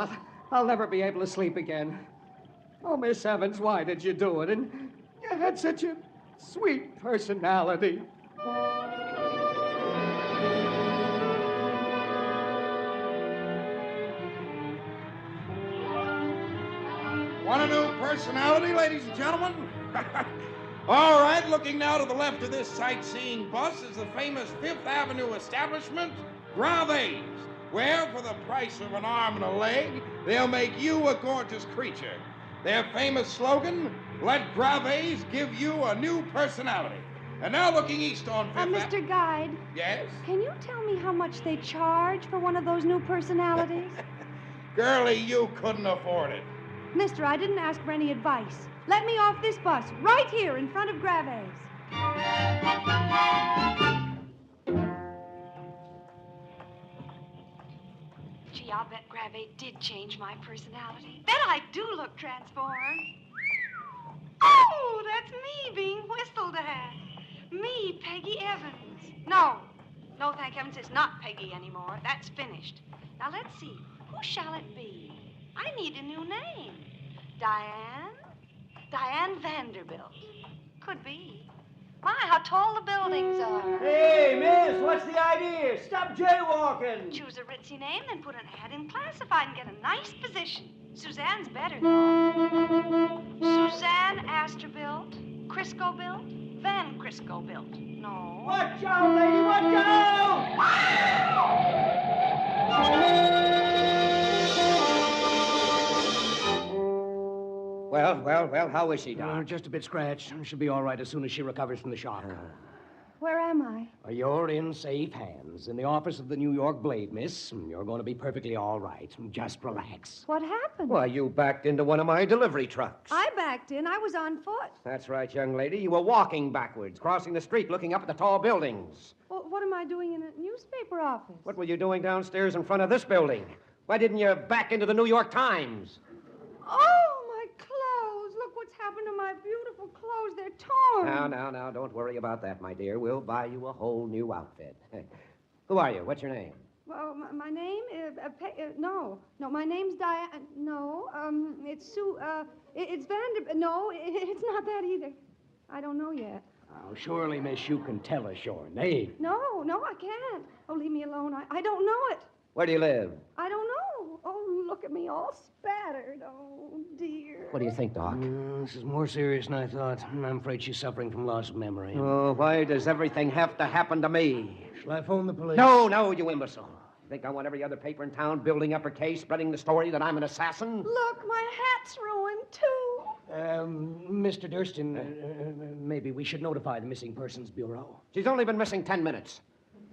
Speaker 18: I'll never be able to sleep again. Oh, Miss Evans, why did you do it? And you had such a sweet personality.
Speaker 23: Want a new personality, ladies and gentlemen? All right, looking now to the left of this sightseeing bus is the famous Fifth Avenue establishment, Graves, where, for the price of an arm and a leg, they'll make you a gorgeous creature. Their famous slogan, let Graves give you a new personality. And now looking east on Fifth
Speaker 4: Mr. Guide.
Speaker 23: Yes?
Speaker 4: Can you tell me how much they charge for one of those new personalities?
Speaker 23: Girlie, you couldn't afford it.
Speaker 4: Mister, I didn't ask for any advice. Let me off this bus, right here in front of Graves. Gee, I'll bet Graves did change my personality. Bet I do look transformed. Oh, that's me being whistled at. Me, Peggy Evans. No, thank heavens, it's not Peggy anymore. That's finished. Now, let's see. Who shall it be? I need a new name. Diane? Diane Vanderbilt. Could be. My, how tall the buildings are.
Speaker 22: Hey, miss, what's the idea? Stop jaywalking.
Speaker 4: Choose a ritzy name, then put an ad in classified and get a nice position. Suzanne's better, though. Suzanne Astorbilt, Crisco built, Van Crisco built. No.
Speaker 22: Watch out, lady, watch out!
Speaker 6: Well, how is she, Doc?
Speaker 18: Just a bit scratched. She'll be all right as soon as she recovers from the shock.
Speaker 4: Where am I?
Speaker 18: You're in safe hands. In the office of the New York Blade, miss. You're going to be perfectly all right. Just relax.
Speaker 4: What happened?
Speaker 6: Why, you backed into one of my delivery trucks.
Speaker 4: I backed in. I was on foot.
Speaker 6: That's right, young lady. You were walking backwards, crossing the street, looking up at the tall buildings.
Speaker 4: Well, what am I doing in a newspaper office?
Speaker 6: What were you doing downstairs in front of this building? Why didn't you back into the New York Times?
Speaker 4: Oh, my clothes. Look what's happened to my beautiful clothes. They're torn.
Speaker 6: Now, don't worry about that, my dear. We'll buy you a whole new outfit. Hey, who are you? What's your name?
Speaker 4: Well, my name is... no, my name's Diane... No, it's Sue... it's Vander... No, it's not that either. I don't know yet.
Speaker 18: Oh, surely, miss, you can tell us your name.
Speaker 4: No, I can't. Oh, leave me alone. I don't know it.
Speaker 6: Where do you live?
Speaker 4: I don't know. Oh, look at me all spattered. Oh, dear.
Speaker 6: What do you think, Doc?
Speaker 18: This is more serious than I thought. I'm afraid she's suffering from loss of memory.
Speaker 6: Oh, why does everything have to happen to me?
Speaker 18: Shall I phone the police?
Speaker 6: No, you imbecile. Think I want every other paper in town building up a case, spreading the story that I'm an assassin?
Speaker 4: Look, my hat's ruined, too.
Speaker 18: Mr. Durston, maybe we should notify the Missing Persons Bureau.
Speaker 6: She's only been missing 10 minutes.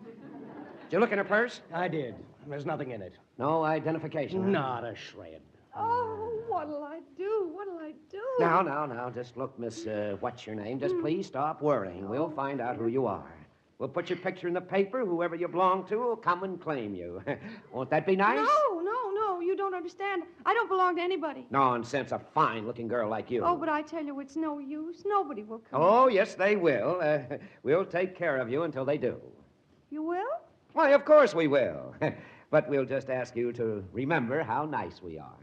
Speaker 6: Did you look in her purse?
Speaker 18: I did. There's nothing in it.
Speaker 6: No identification? Huh?
Speaker 18: Not a shred.
Speaker 4: Oh, what'll I do? What'll I do?
Speaker 6: Now, just look, Miss, what's your name? Just please stop worrying. We'll find out who you are. We'll put your picture in the paper. Whoever you belong to will come and claim you. Won't that be nice?
Speaker 4: No, you
Speaker 21: don't understand. I don't belong to anybody.
Speaker 6: Nonsense, a fine-looking girl like you.
Speaker 21: Oh, but I tell you, it's no use. Nobody will come.
Speaker 6: Oh, yes, they will. We'll take care of you until they do.
Speaker 21: You will?
Speaker 6: Why, of course we will. But we'll just ask you to remember how nice we are.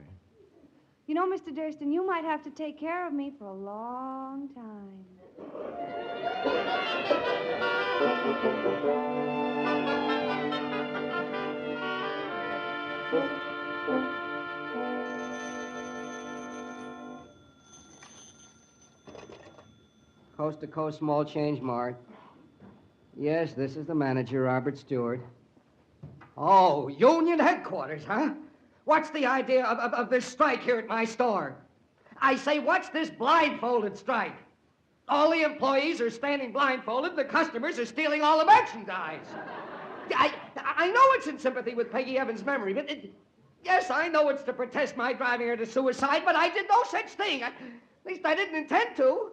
Speaker 4: You know, Mr. Durston, you might have to take care of me for a long time.
Speaker 18: Coast to Coast Small Change Mart. Yes, this is the manager, Robert Stewart. Oh, Union headquarters, huh? What's the idea of this strike here at my store? I say, what's this blindfolded strike? All the employees are standing blindfolded. The customers are stealing all the merchandise. I know it's in sympathy with Peggy Evans' memory, but yes, I know it's to protest my driving her to suicide, but I did no such thing. At least I didn't intend to.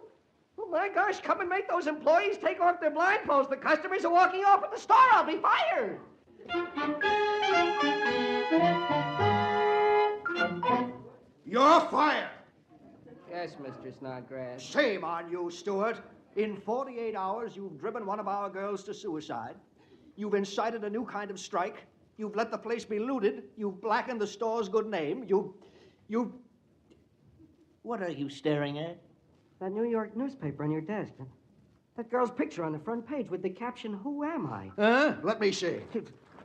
Speaker 18: Oh, my gosh, come and make those employees take off their blindfolds. The customers are walking off at the store. I'll be fired.
Speaker 23: You're fired.
Speaker 18: Yes, Mr. Snodgrass.
Speaker 22: Shame on you, Stewart. In 48 hours, you've driven one of our girls to suicide. You've incited a new kind of strike. You've let the place be looted. You've blackened the store's good name. You... What are you staring at?
Speaker 18: That New York newspaper on your desk. That girl's picture on the front page with the caption, "Who am I?"
Speaker 22: Huh? Let me see.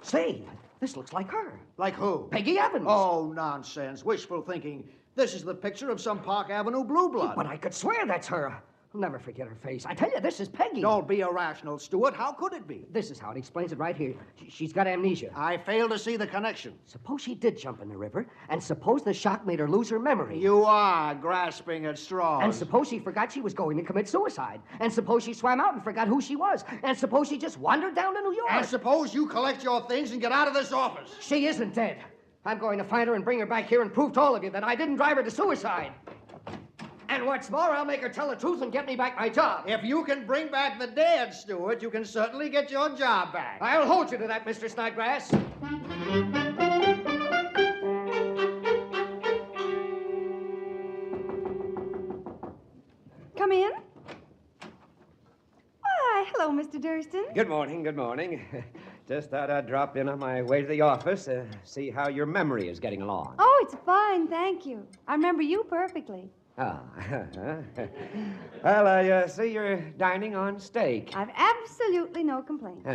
Speaker 18: Say, this looks like her.
Speaker 22: Like who?
Speaker 18: Peggy Evans.
Speaker 22: Oh, nonsense. Wishful thinking. This is the picture of some Park Avenue blue blood.
Speaker 18: But I could swear that's her. I'll never forget her face. I tell you, this is Peggy.
Speaker 22: Don't be irrational, Stewart. How could it be?
Speaker 18: This is how it explains it right here. She's got amnesia.
Speaker 22: I fail to see the connection.
Speaker 18: Suppose she did jump in the river, and suppose the shock made her lose her memory.
Speaker 22: You are grasping at straws.
Speaker 18: And suppose she forgot she was going to commit suicide. And suppose she swam out and forgot who she was. And suppose she just wandered down to New York.
Speaker 22: And suppose you collect your things and get out of this office.
Speaker 18: She isn't dead. I'm going to find her and bring her back here and prove to all of you that I didn't drive her to suicide. And what's more, I'll make her tell the truth and get me back my job.
Speaker 22: If you can bring back the dead, Stewart, you can certainly get your job back.
Speaker 18: I'll hold you to that, Mr. Snodgrass.
Speaker 4: Come in. Why, hello, Mr. Durston.
Speaker 6: Good morning, good morning. Just thought I'd drop in on my way to the office, see how your memory is getting along.
Speaker 4: Oh, it's fine, thank you. I remember you perfectly.
Speaker 6: Ah, well, I see you're dining on steak.
Speaker 4: I've absolutely no complaints.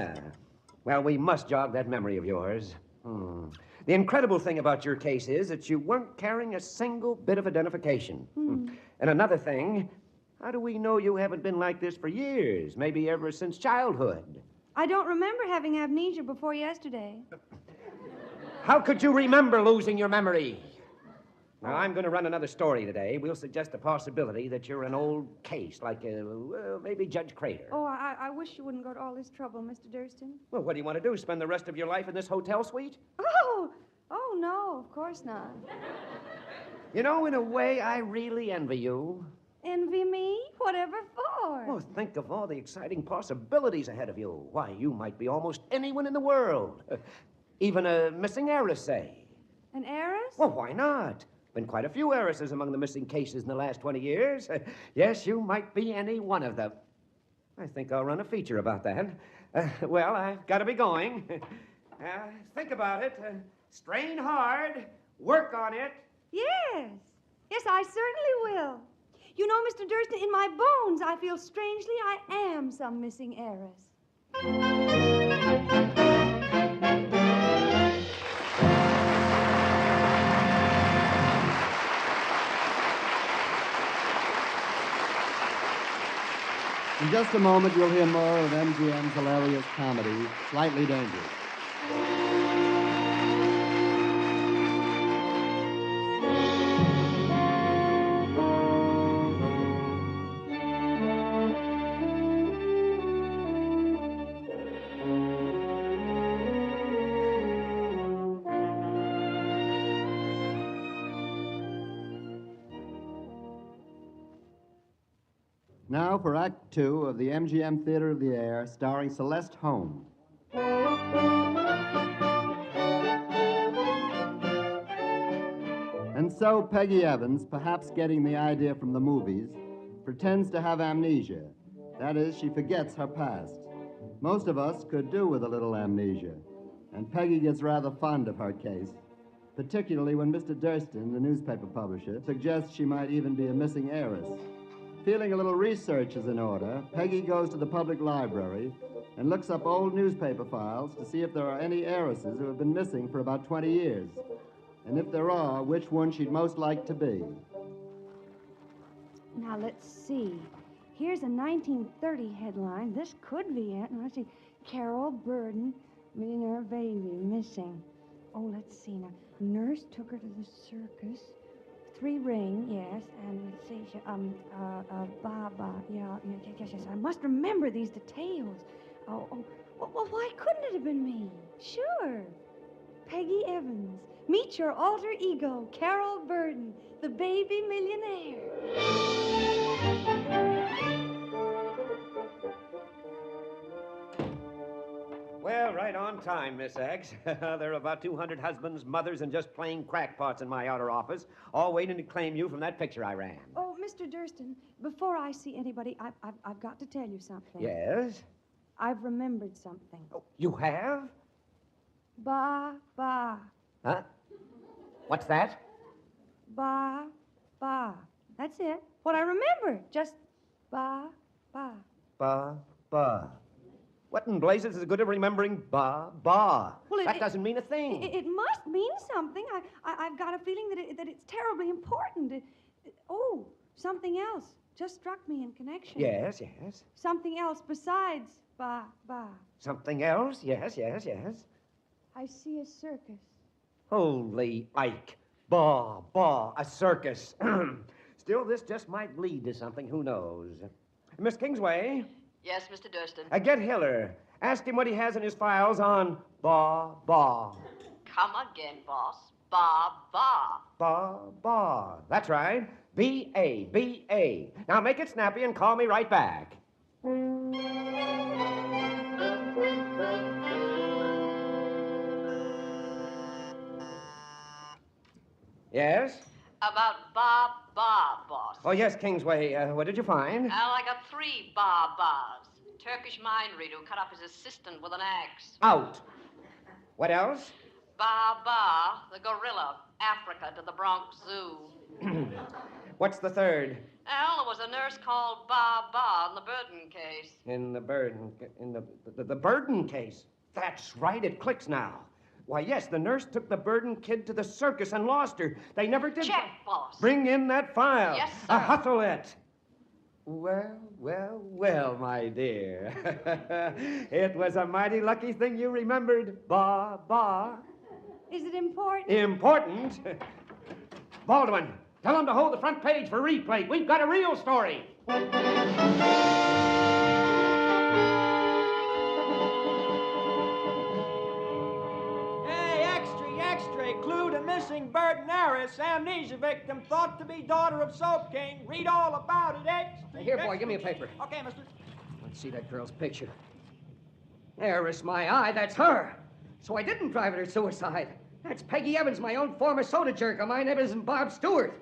Speaker 6: Well, we must jog that memory of yours. The incredible thing about your case is that you weren't carrying a single bit of identification. And another thing, how do we know you haven't been like this for years, maybe ever since childhood?
Speaker 4: I don't remember having amnesia before yesterday.
Speaker 6: How could you remember losing your memory? Now, I'm going to run another story today. We'll suggest the possibility that you're an old case, like, maybe Judge Crater.
Speaker 4: Oh, I wish you wouldn't go to all this trouble, Mr. Durston.
Speaker 6: Well, what do you want to do, spend the rest of your life in this hotel suite?
Speaker 4: Oh, no, of course not.
Speaker 6: You know, in a way, I really envy you.
Speaker 4: Envy me? Whatever for?
Speaker 6: Well, think of all the exciting possibilities ahead of you. Why, you might be almost anyone in the world. Even a missing heiress, say.
Speaker 4: An heiress?
Speaker 6: Well, why not? Been quite a few heiresses among the missing cases in the last 20 years. Yes, you might be any one of them. I think I'll run a feature about that. Well, I've got to be going. Think about it. Strain hard. Work on it.
Speaker 4: Yes. Yes, I certainly will. You know, Mr. Durston, in my bones, I feel strangely I am some missing heiress.
Speaker 2: In just a moment, you'll hear more of MGM's hilarious comedy, Slightly Dangerous. Now for Act Two of the MGM Theater of the Air, starring Celeste Holm. so Peggy Evans, perhaps getting the idea from the movies, pretends to have amnesia. That is, she forgets her past. Most of us could do with a little amnesia, and Peggy gets rather fond of her case, particularly when Mr. Durston, the newspaper publisher, suggests she might even be a missing heiress. Feeling a little research is in order, Peggy goes to the public library and looks up old newspaper files to see if there are any heiresses who have been missing for about 20 years. And if there are, which one she'd most like to be.
Speaker 4: Now, let's see. Here's a 1930 headline. This could be it. Now, let's see. Carol Burden, millionaire baby, missing. Oh, let's see now. Nurse took her to the circus. 3 ring, yes. And let's see. Baba. Yeah, yes. I must remember these details. Oh. Well, why couldn't it have been me? Sure. Peggy Evans. Meet your alter ego, Carol Burden, the baby millionaire.
Speaker 6: Well, right on time, Miss Eggs. There are about 200 husbands, mothers, and just plain crackpots in my outer office, all waiting to claim you from that picture I ran.
Speaker 4: Oh, Mr. Durston, before I see anybody, I've got to tell you something.
Speaker 6: Yes?
Speaker 4: I've remembered something.
Speaker 6: Oh, you have?
Speaker 4: Ba.
Speaker 6: Huh? What's that?
Speaker 4: Ba. That's it. What I remember. Just ba.
Speaker 6: Ba. What in blazes is the good of remembering ba?
Speaker 4: Well,
Speaker 6: that doesn't mean a thing.
Speaker 4: It must mean something. I've got a feeling that it's terribly important. Oh, something else just struck me in connection.
Speaker 6: Yes.
Speaker 4: Something else besides ba.
Speaker 6: Something else? Yes.
Speaker 4: I see a circus.
Speaker 6: Holy Ike. Ba, a circus. Still, this just might lead to something. Who knows? Miss Kingsway?
Speaker 12: Yes, Mr. Durston.
Speaker 6: Get Hiller. Ask him what he has in his files on ba.
Speaker 12: Come again, boss. Ba.
Speaker 6: Ba. That's right. B-A. Now make it snappy and call me right back. Yes?
Speaker 12: About ba, boss.
Speaker 6: Oh, yes, Kingsway. What did you find?
Speaker 12: Well, I got 3 bas. Turkish mind reader who cut up his assistant with an axe.
Speaker 6: Out. What else?
Speaker 12: Ba, the gorilla, Africa to the Bronx Zoo.
Speaker 6: What's the third?
Speaker 12: Well, there was a nurse called Ba in the Burden case.
Speaker 6: In the Burden case. That's right, it clicks now. Why, yes, the nurse took the Burden kid to the circus and lost her. They never did.
Speaker 12: Check, boss.
Speaker 6: Bring in that file.
Speaker 12: Yes, sir.
Speaker 6: Hustle it. Well, my dear. It was a mighty lucky thing you remembered, Ba.
Speaker 4: Is it important?
Speaker 6: Important? Baldwin, tell him to hold the front page for replay. We've got a real story.
Speaker 8: Extra, clue to missing Burden heiress, amnesia victim, thought to be daughter of Soap King. Read all about it, extra.
Speaker 18: Here, boy, give me a paper.
Speaker 8: Okay, mister.
Speaker 18: Let's see that girl's picture. Heiress, my eye, that's her. So I didn't drive her to suicide. That's Peggy Evans, my own former soda jerk. My name isn't Bob Stewart.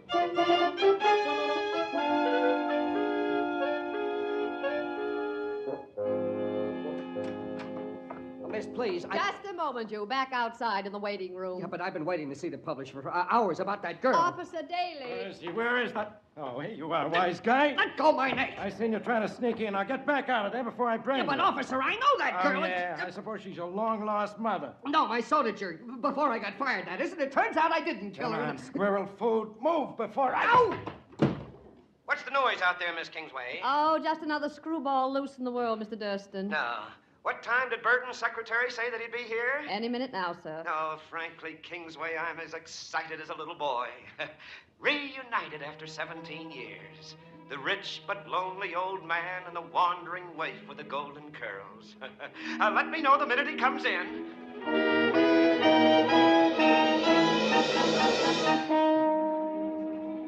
Speaker 18: Miss, please,
Speaker 12: Just a moment, you. Back outside in the waiting room.
Speaker 18: Yeah, but I've been waiting to see the publisher for hours about that girl.
Speaker 12: Officer Daly.
Speaker 23: Where is that? Oh, here you are, wise guy.
Speaker 18: Let go my neck.
Speaker 23: I seen you trying to sneak in. Now get back out of there before I brain
Speaker 18: Yeah, but
Speaker 23: you.
Speaker 18: officer, I know that girl.
Speaker 23: Oh, yeah, I suppose she's your long-lost mother.
Speaker 18: No, my soda jerk. Before I got fired, that is. It turns out I didn't kill
Speaker 23: Come
Speaker 18: her.
Speaker 23: on, squirrel food. Move before I...
Speaker 18: Ow!
Speaker 6: What's the noise out there, Miss Kingsway?
Speaker 12: Oh, just another screwball loose in the world, Mr. Durston.
Speaker 6: No. What time did Burton's secretary say that he'd be here?
Speaker 12: Any minute now, sir.
Speaker 6: Oh, frankly, Kingsway, I'm as excited as a little boy. Reunited after 17 years. The rich but lonely old man and the wandering waif with the golden curls. Let me know the minute he comes in.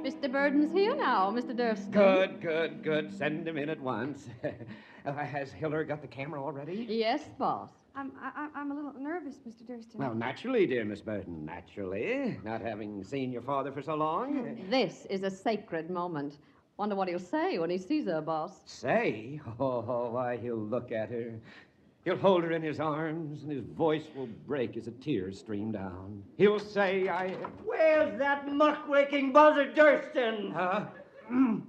Speaker 12: Mr. Mr. Burden's here now, Mr. Durston.
Speaker 6: Good. Send him in at once. Has Hiller got the camera already?
Speaker 12: Yes, boss.
Speaker 4: I'm a little nervous, Mr. Durston.
Speaker 6: Well, naturally, dear Miss Burden, naturally. Not having seen your father for so long.
Speaker 12: This is a sacred moment. Wonder what he'll say when he sees her, boss.
Speaker 6: Say? Oh, why, he'll look at her. He'll hold her in his arms, and his voice will break as a tear stream down. He'll say,
Speaker 18: Where's that muckraking buzzard Durston?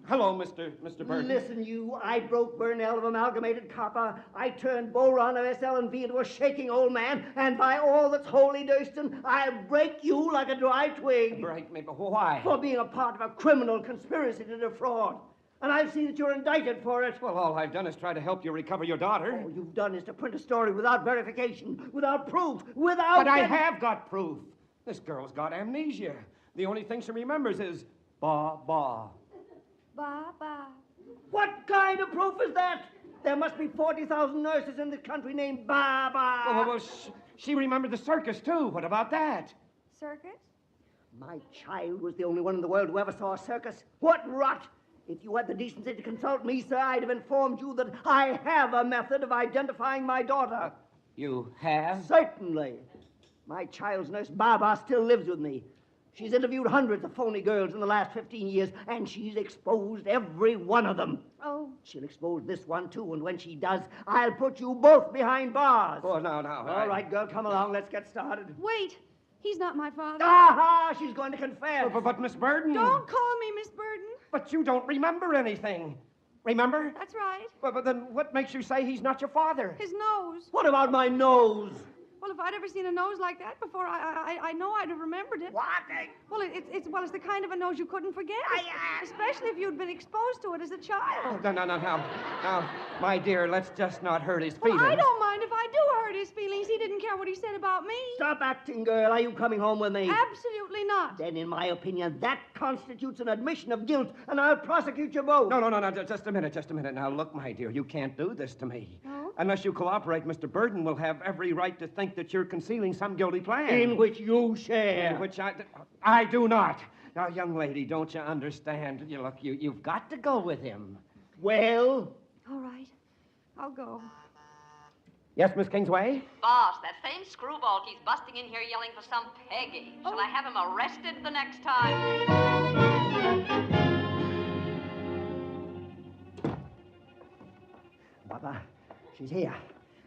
Speaker 6: Hello, Mr. Burden.
Speaker 18: Listen, you, I broke Burnell of Amalgamated Copper. I turned Boron of SL&V into a shaking old man, and by all that's holy, Durston, I'll break you like a dry twig.
Speaker 6: Break me, but why?
Speaker 18: For being a part of a criminal conspiracy to defraud. And I've seen that you're indicted for it.
Speaker 6: Well, all I've done is try to help you recover your daughter.
Speaker 18: All you've done is to print a story without verification, without proof, without...
Speaker 6: But I have got proof. This girl's got amnesia. The only thing she remembers is ba.
Speaker 4: Baba.
Speaker 18: What kind of proof is that? There must be 40,000 nurses in this country named Baba.
Speaker 6: Well, she remembered the circus, too. What about that?
Speaker 4: Circus?
Speaker 18: My child was the only one in the world who ever saw a circus. What rot! If you had the decency to consult me, sir, I'd have informed you that I have a method of identifying my daughter.
Speaker 6: You have?
Speaker 18: Certainly. My child's nurse, Baba, still lives with me. She's interviewed hundreds of phony girls in the last 15 years, and she's exposed every one of them.
Speaker 4: Oh.
Speaker 18: She'll expose this one, too, and when she does, I'll put you both behind bars.
Speaker 6: Oh, no.
Speaker 18: All right, girl, come along. Let's get started.
Speaker 4: Wait. He's not my father.
Speaker 18: Aha! She's going to confess.
Speaker 6: But Miss Burden...
Speaker 4: Don't call me Miss Burden.
Speaker 6: But you don't remember anything. Remember?
Speaker 4: That's right.
Speaker 6: But then what makes you say he's not your father?
Speaker 4: His nose.
Speaker 18: What about my nose?
Speaker 4: Well, if I'd ever seen a nose like that before, I know I'd have remembered it.
Speaker 18: What?
Speaker 4: Well, it's the kind of a nose you couldn't forget, especially if you'd been exposed to it as a child.
Speaker 6: Oh, no. Now, my dear, let's just not hurt his feelings.
Speaker 4: Well, I don't mind if I do hurt his feelings. He didn't care what he said about me.
Speaker 18: Stop acting, girl. Are you coming home with me?
Speaker 4: Absolutely not.
Speaker 18: Then, in my opinion, that constitutes an admission of guilt, and I'll prosecute you both.
Speaker 6: No. Just a minute. Now, look, my dear, you can't do this to me.
Speaker 4: No?
Speaker 6: Unless you cooperate, Mr. Burden will have every right to think that you're concealing some guilty plan.
Speaker 18: In which you share.
Speaker 6: In which I do not. Now, young lady, don't you understand? You've got to go with him.
Speaker 18: Well?
Speaker 4: All right. I'll go.
Speaker 6: Yes, Miss Kingsway?
Speaker 12: Boss, that same screwball keeps busting in here yelling for some Peggy. Shall I have him arrested the next time?
Speaker 18: Baba, she's here.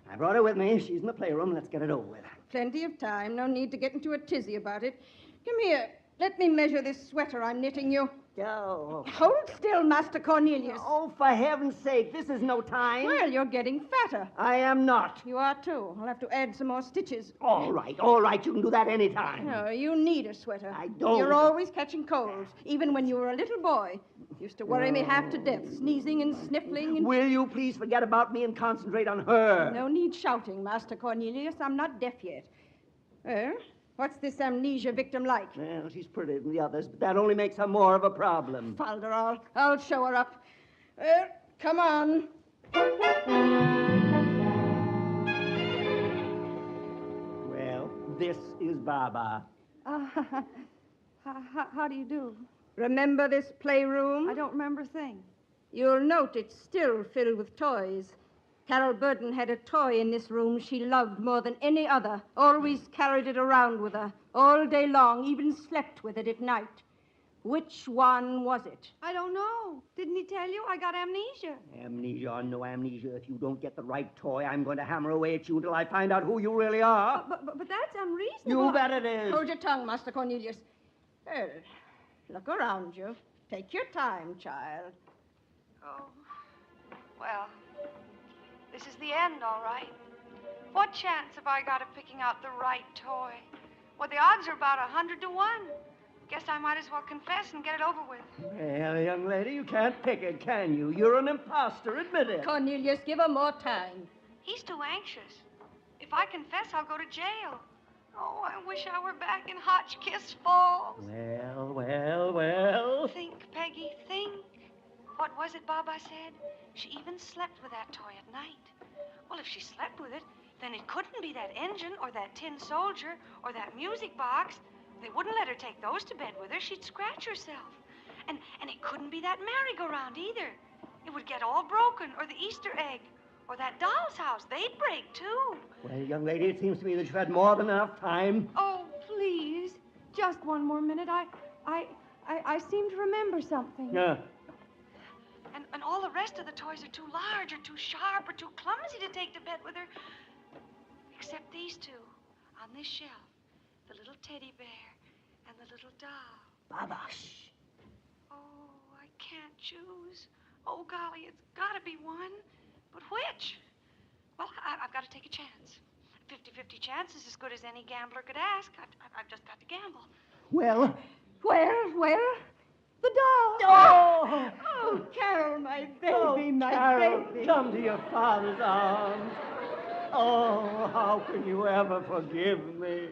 Speaker 18: I brought her with me. She's in the playroom. Let's get it over with.
Speaker 21: Plenty of time. No need to get into a tizzy about it. Come here. Let me measure this sweater I'm knitting you.
Speaker 18: Oh.
Speaker 21: Hold still, Master Cornelius.
Speaker 18: Oh, for heaven's sake, this is no time.
Speaker 21: Well, you're getting fatter.
Speaker 18: I am not.
Speaker 21: You are, too. I'll have to add some more stitches.
Speaker 18: All right. You can do that any time.
Speaker 21: No, you need a sweater.
Speaker 18: I don't.
Speaker 21: You're always catching colds, even when you were a little boy. Used to worry me half to death, sneezing and sniffling and...
Speaker 18: Will you please forget about me and concentrate on her?
Speaker 21: No need shouting, Master Cornelius. I'm not deaf yet. Well, what's this amnesia victim like?
Speaker 18: Well, she's prettier than the others, but that only makes her more of a problem.
Speaker 21: Falderall, I'll show her up. Come on.
Speaker 18: Well, this is Baba.
Speaker 4: How do you do?
Speaker 21: Remember this playroom?
Speaker 4: I don't remember a thing.
Speaker 21: You'll note it's still filled with toys. Carol Burden had a toy in this room she loved more than any other, always carried it around with her, all day long, even slept with it at night. Which one was it?
Speaker 4: I don't know. Didn't he tell you? I got amnesia.
Speaker 18: Amnesia or no amnesia, if you don't get the right toy, I'm going to hammer away at you until I find out who you really are.
Speaker 4: But that's unreasonable.
Speaker 18: You bet it is.
Speaker 21: Hold your tongue, Master Cornelius. Well, look around you. Take your time, child.
Speaker 14: Oh, well, this is the end, all right. What chance have I got of picking out the right toy? Well, the odds are about 100 to 1. Guess I might as well confess and get it over with.
Speaker 18: Well, young lady, you can't pick it, can you? You're an imposter, admit it.
Speaker 21: Cornelius, give her more time.
Speaker 14: He's too anxious. If I confess, I'll go to jail. Oh, I wish I were back in Hotchkiss Falls.
Speaker 18: Well.
Speaker 14: Think, Peggy, think. What was it Baba said? She even slept with that toy at night. Well, if she slept with it, then it couldn't be that engine or that tin soldier or that music box. They wouldn't let her take those to bed with her. She'd scratch herself. And it couldn't be that merry-go-round either. It would get all broken, or the Easter egg, or that doll's house. They'd break, too.
Speaker 6: Well, young lady, it seems to me that you've had more than enough time.
Speaker 4: Oh, please. Just one more minute. I seem to remember something.
Speaker 6: Yeah.
Speaker 14: And all the rest of the toys are too large, or too sharp, or too clumsy to take to bed with her. Except these two, on this shelf. The little teddy bear and the little doll.
Speaker 6: Babash.
Speaker 14: Oh, I can't choose. Oh, golly, it's got to be one. But which? Well, I've got to take a chance. 50-50 chance is as good as any gambler could ask. I've just got to gamble.
Speaker 6: Well,
Speaker 21: Where? The doll. Oh, Carol, my baby, my
Speaker 6: Carol,
Speaker 21: baby.
Speaker 6: come to your father's arms. Oh, how can you ever forgive me?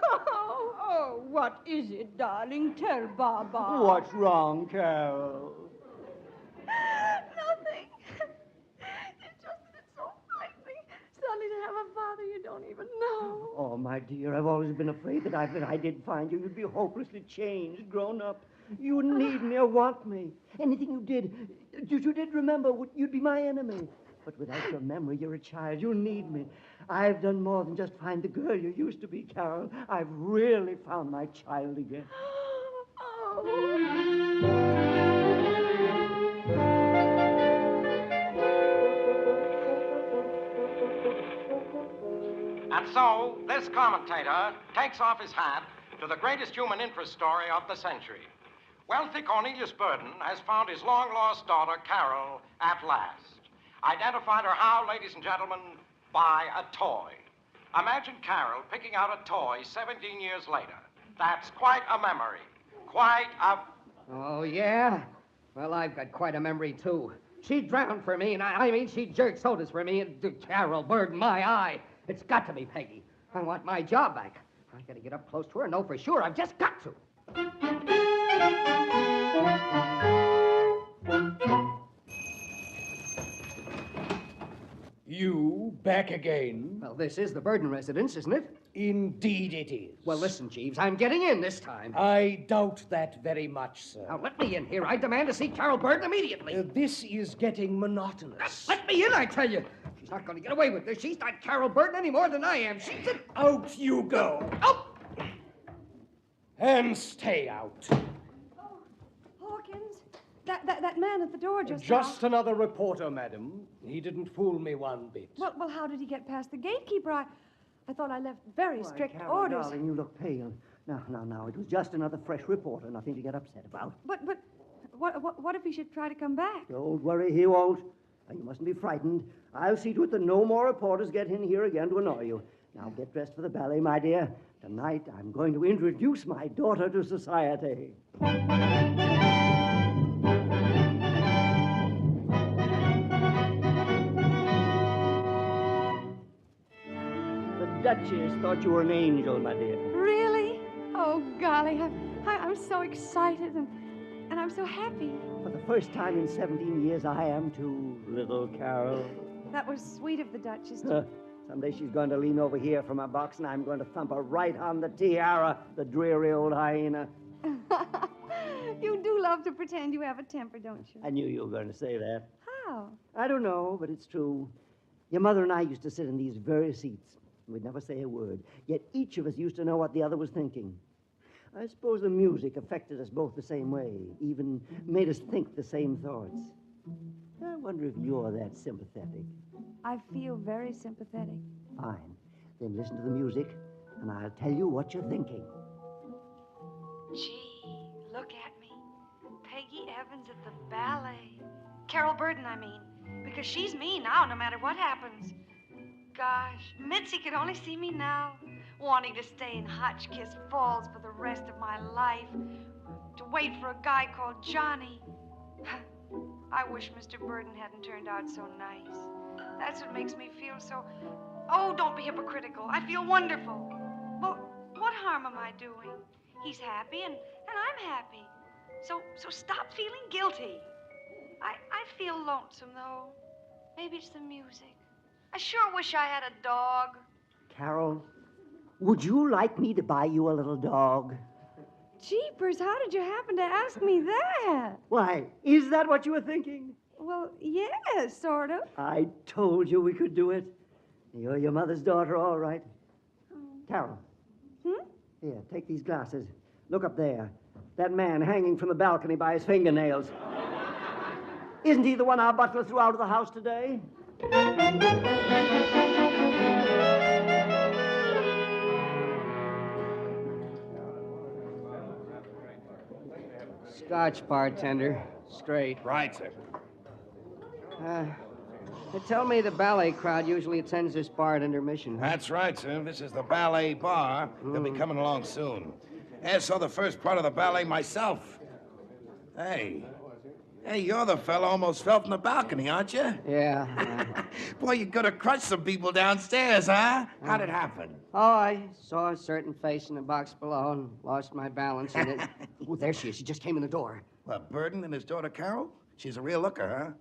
Speaker 21: Oh, what is it, darling? Tell Baba.
Speaker 6: What's wrong, Carol?
Speaker 21: Nothing. It's just that it's so frightening suddenly to have a father you don't even know.
Speaker 6: Oh, my dear, I've always been afraid that if I did find you, you'd be hopelessly changed, grown up. You need me or want me. Anything you did remember, you'd be my enemy. But without your memory, you're a child. You need me. I've done more than just find the girl you used to be, Carol. I've really found my child again.
Speaker 23: And so, this commentator takes off his hat to the greatest human interest story of the century. Wealthy Cornelius Burden has found his long-lost daughter, Carol, at last. Identified her how, ladies and gentlemen? By a toy. Imagine Carol picking out a toy 17 years later. That's quite a memory. Quite a...
Speaker 18: Oh, yeah? Well, I've got quite a memory, too. She drowned for me, and I mean, she jerked sodas for me, and Carol Bird, my eye. It's got to be Peggy. I want my job back. I gotta get up close to her and know for sure. I've just got to. You back again? Well, this is the Burden residence, isn't it?
Speaker 10: Indeed it is.
Speaker 18: Well, listen, Jeeves, I'm getting in this time.
Speaker 10: I doubt that very much, sir.
Speaker 18: Now, let me in here. I demand to see Carol Burden immediately.
Speaker 10: This is getting monotonous.
Speaker 18: Let me in, I tell you. She's not going to get away with this. She's not Carol Burden any more than I am. She's a...
Speaker 10: Out you go.
Speaker 18: Out!
Speaker 10: And stay out.
Speaker 4: Hawkins, that man at the door just
Speaker 10: Just another reporter, madam. He didn't fool me one bit.
Speaker 4: Well, how did he get past the gatekeeper? I thought I left very strict
Speaker 6: Carol,
Speaker 4: orders.
Speaker 6: darling, you look pale. Now, it was just another fresh reporter. Nothing to get upset about.
Speaker 4: But what if he should try to come back?
Speaker 6: Don't worry, he won't. You mustn't be frightened. I'll see to it that no more reporters get in here again to annoy you. Now, get dressed for the ballet, my dear. Tonight, I'm going to introduce my daughter to society. The Duchess thought you were an angel, my dear.
Speaker 4: Really? Oh, golly, I'm so excited and I'm so happy.
Speaker 6: For the first time in 17 years, I am too, little Carol.
Speaker 4: That was sweet of the Duchess.
Speaker 6: Someday she's going to lean over here from her box, and I'm going to thump her right on the tiara, the dreary old hyena.
Speaker 4: You do love to pretend you have a temper, don't you?
Speaker 6: I knew you were going to say that.
Speaker 4: How?
Speaker 6: I don't know, but it's true. Your mother and I used to sit in these very seats. We'd never say a word, yet each of us used to know what the other was thinking. I suppose the music affected us both the same way, even made us think the same thoughts. I wonder if you're that sympathetic.
Speaker 4: I feel very sympathetic.
Speaker 6: Fine. Then listen to the music, and I'll tell you what you're thinking.
Speaker 14: Gee, look at me. Peggy Evans at the ballet. Carol Burden, I mean. Because she's me now, no matter what happens. Gosh, Mitzi could only see me now, wanting to stay in Hotchkiss Falls for the rest of my life, to wait for a guy called Johnny. I wish Mr. Burden hadn't turned out so nice. That's what makes me feel so... Oh, don't be hypocritical. I feel wonderful. Well, what harm am I doing? He's happy, and I'm happy. So stop feeling guilty. I feel lonesome, though. Maybe it's the music. I sure wish I had a dog.
Speaker 6: Carol, would you like me to buy you a little dog?
Speaker 21: jeepers, how did you happen to ask me that?
Speaker 11: Why, is that what you were thinking?
Speaker 21: Well, yes, sort of.
Speaker 11: I told you we could do it. You're your mother's daughter, all right. Carol. Here, take these glasses. Look up there. That man hanging from the balcony by his fingernails. Isn't he the one our butler threw out of the house today?
Speaker 18: Scotch, bartender. Straight.
Speaker 23: Right, sir.
Speaker 18: They tell me the ballet crowd usually attends this bar at intermission.
Speaker 23: That's right, sir. This is the ballet bar. They'll be coming along soon. I saw the first part of the ballet myself. Hey, you're the fellow almost fell from the balcony, aren't you?
Speaker 18: Yeah.
Speaker 23: Boy, you could have crushed some people downstairs, huh? How'd it happen?
Speaker 18: Oh, I saw a certain face in the box below and lost my balance. And it... Oh, there she is. She just came in the door.
Speaker 23: What, Burden and his daughter Carol? She's a real looker, huh?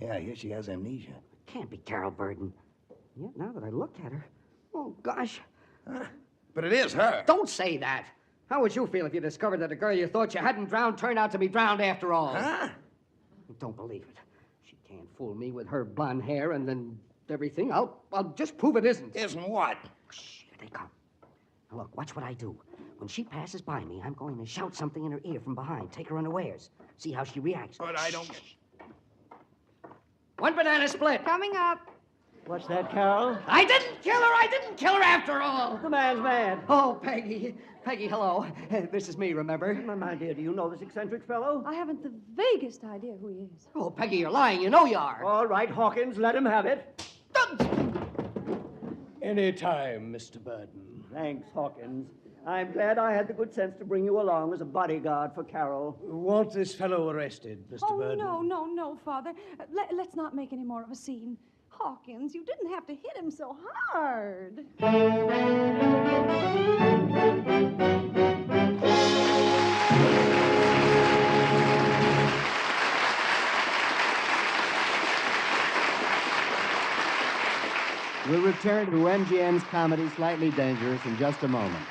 Speaker 23: Yeah, here she has amnesia.
Speaker 18: Can't be Carol Burden. Yet now that I look at her, oh, gosh.
Speaker 23: But it is her.
Speaker 18: Don't say that. How would you feel if you discovered that a girl you thought you hadn't drowned turned out to be drowned after all?
Speaker 23: Huh?
Speaker 18: Don't believe it. She can't fool me with her blonde hair and then everything. I'll just prove it isn't.
Speaker 23: Isn't what?
Speaker 18: Shh, here they come. Now look, watch what I do. When she passes by me, I'm going to shout something in her ear from behind. Take her unawares. See how she reacts.
Speaker 23: But I don't...
Speaker 18: One banana split.
Speaker 21: Coming up.
Speaker 11: What's that, Carol?
Speaker 18: I didn't kill her! I didn't kill her after all!
Speaker 11: The man's mad.
Speaker 18: Oh, Peggy. Peggy, hello. This is me, remember?
Speaker 11: My dear, do you know this eccentric fellow?
Speaker 15: I haven't the vaguest idea who he is.
Speaker 18: Oh, Peggy, you're lying. You know you are.
Speaker 11: All right, Hawkins, let him have it.
Speaker 10: Any time, Mr. Burden.
Speaker 11: Thanks, Hawkins. I'm glad I had the good sense to bring you along as a bodyguard for Carol.
Speaker 10: Want this fellow arrested, Mr. Burden?
Speaker 15: No, Father. Let's not make any more of a scene.
Speaker 21: Hawkins, you didn't have to hit him so hard.
Speaker 2: We'll return to MGM's comedy Slightly Dangerous in just a moment.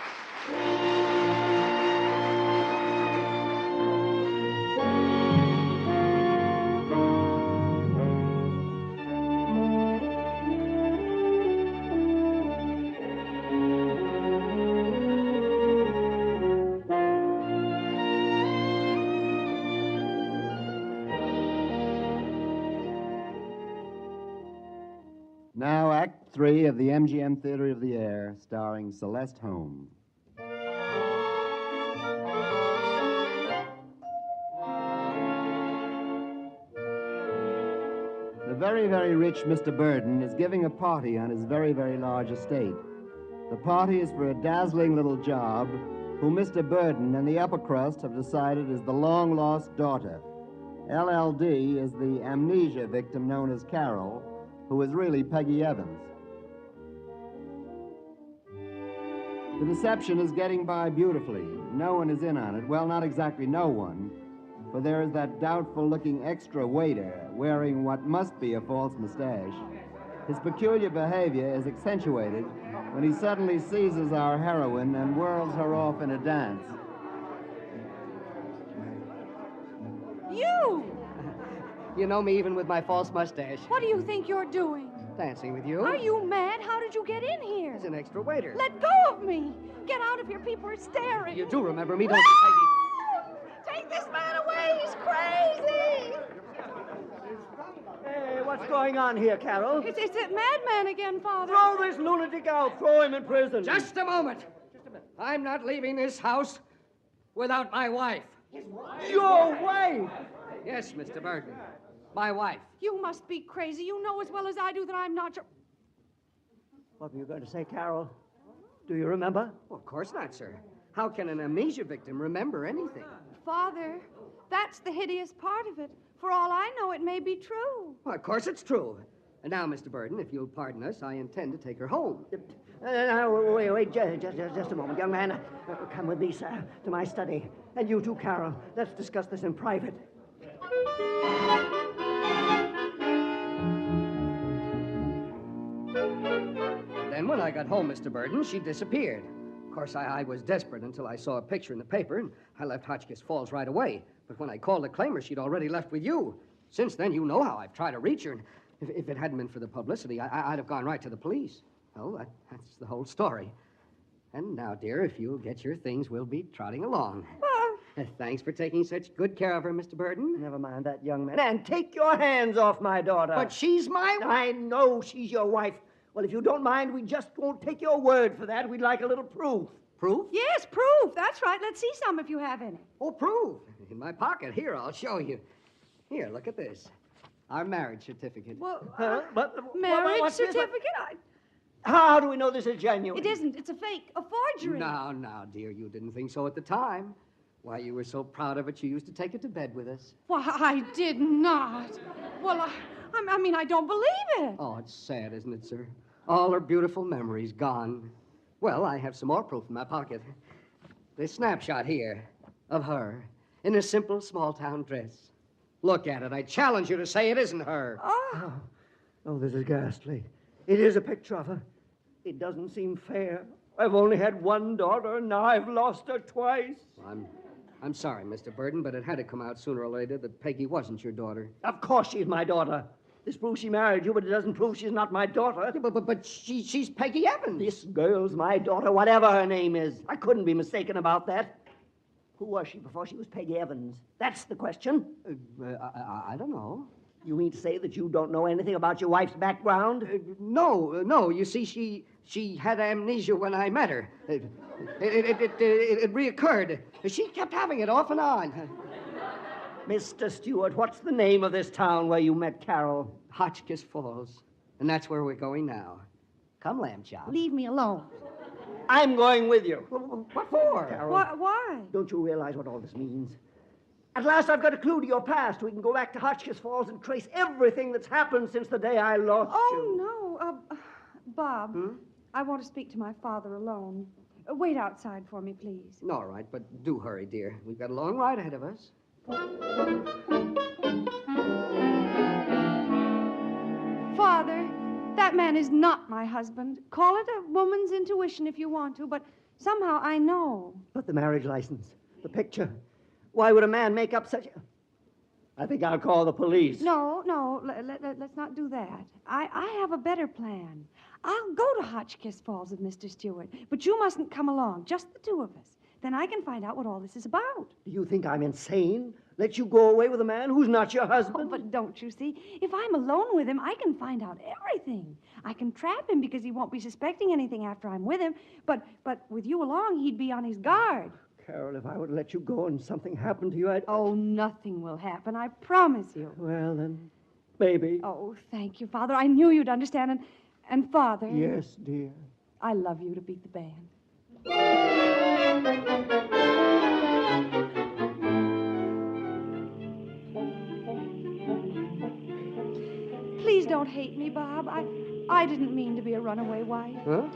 Speaker 2: Now, Act 3 of the MGM Theater of the Air, starring Celeste Holm. The very, very rich Mr. Burden is giving a party on his very, very large estate. The party is for a dazzling little job who Mr. Burden and the upper crust have decided is the long-lost daughter. LLD is the amnesia victim known as Carol, who is really Peggy Evans. The deception is getting by beautifully. No one is in on it. Well, not exactly no one, for there is that doubtful-looking extra waiter wearing what must be a false mustache. His peculiar behavior is accentuated when he suddenly seizes our heroine and whirls her off in a dance.
Speaker 21: You!
Speaker 18: You know me even with my false mustache.
Speaker 21: What do you think you're doing?
Speaker 18: Dancing with you.
Speaker 21: Are you mad? How did you get in here?
Speaker 18: He's an extra waiter.
Speaker 21: Let go of me! Get out of here, people are staring.
Speaker 18: You do remember me, don't you, Peggy?
Speaker 21: Take this man away, he's crazy!
Speaker 11: Hey, what's going on here, Carol?
Speaker 21: It's that madman again, Father.
Speaker 11: Throw this lunatic out. Throw him in prison.
Speaker 18: Just a moment. I'm not leaving this house without my wife.
Speaker 11: Your wife?
Speaker 18: Yes, Mr. Burden. My wife.
Speaker 21: You must be crazy. You know as well as I do that I'm not your...
Speaker 11: What were you going to say, Carol? Do you remember?
Speaker 18: Well, of course not, sir. How can an amnesia victim remember anything?
Speaker 21: Father, that's the hideous part of it. For all I know, it may be true.
Speaker 18: Well, of course it's true. And now, Mr. Burden, if you'll pardon us, I intend to take her home.
Speaker 11: Wait, just a moment. Young man, come with me, sir, to my study. And you too, Carol. Let's discuss this in private.
Speaker 18: Then when I got home, Mr. Burden, she disappeared. Of course, I was desperate until I saw a picture in the paper, and I left Hotchkiss Falls right away. But when I called the claimer, she'd already left with you. Since then, you know how I've tried to reach her, and if it hadn't been for the publicity, I'd have gone right to the police. Well, that's the whole story. And now, dear, if you'll get your things, we'll be trotting along. Thanks for taking such good care of her, Mr. Burden.
Speaker 11: Never mind that, young man. And take your hands off my daughter.
Speaker 18: But she's my...
Speaker 11: I know she's your wife. Well, if you don't mind, we just won't take your word for that. We'd like a little proof.
Speaker 18: Proof?
Speaker 21: Yes, proof. That's right. Let's see some if you have any.
Speaker 18: Oh, proof. In my pocket. Here, I'll show you. Here, look at this. Our marriage certificate.
Speaker 21: Well,
Speaker 11: marriage
Speaker 21: marriage certificate?
Speaker 11: How do we know this is genuine?
Speaker 21: It isn't. It's a fake, a forgery.
Speaker 18: Now, dear, you didn't think so at the time. Why, you were so proud of it, you used to take it to bed with us.
Speaker 21: Why, I did not. Well, I mean, I don't believe it.
Speaker 18: Oh, it's sad, isn't it, sir? All her beautiful memories gone. Well, I have some more proof in my pocket. This snapshot here of her in a simple small-town dress. Look at it. I challenge you to say it isn't her.
Speaker 11: Oh, this is ghastly. It is a picture of her. It doesn't seem fair. I've only had one daughter, and now I've lost her twice.
Speaker 18: I'm sorry, Mr. Burden, but it had to come out sooner or later that Peggy wasn't your daughter.
Speaker 11: Of course she's my daughter. This proves she married you, but it doesn't prove she's not my daughter.
Speaker 18: Yeah, but she's Peggy Evans.
Speaker 11: This girl's my daughter, whatever her name is. I couldn't be mistaken about that. Who was she before she was Peggy Evans? That's the question.
Speaker 18: I don't know.
Speaker 11: You mean to say that you don't know anything about your wife's background?
Speaker 18: No. You see, she had amnesia when I met her. It reoccurred. She kept having it off and on.
Speaker 11: Mr. Stewart, what's the name of this town where you met Carol?
Speaker 18: Hotchkiss Falls. And that's where we're going now. Come, lamb chop.
Speaker 21: Leave me alone.
Speaker 11: I'm going with you.
Speaker 18: What for?
Speaker 11: Carol,
Speaker 21: why?
Speaker 11: Don't you realize what all this means? At last I've got a clue to your past. We can go back to Hotchkiss Falls and trace everything that's happened since the day I lost you.
Speaker 21: Oh, no. Bob, I want to speak to my father alone. Wait outside for me, please.
Speaker 18: All right, but do hurry, dear. We've got a long ride ahead of us.
Speaker 21: Father, that man is not my husband. Call it a woman's intuition if you want to, but somehow I know.
Speaker 11: But the marriage license, the picture. Why would a man make up such a... I think I'll call the police.
Speaker 21: No, let's not do that. I have a better plan. I'll go to Hotchkiss Falls with Mr. Stewart, but you mustn't come along, just the two of us. Then I can find out what all this is about.
Speaker 11: Do you think I'm insane? Let you go away with a man who's not your husband?
Speaker 21: Oh, but don't you see? If I'm alone with him, I can find out everything. I can trap him because he won't be suspecting anything after I'm with him. But with you along, he'd be on his guard.
Speaker 11: Carol, if I were to let you go and something happened to you, I'd...
Speaker 21: Oh, nothing will happen, I promise you.
Speaker 11: Well, then, maybe.
Speaker 21: Oh, thank you, Father. I knew you'd understand. And Father...
Speaker 11: Yes, dear.
Speaker 21: I love you to beat the band. Please don't hate me, Bob. I didn't mean to be a runaway wife.
Speaker 18: Huh?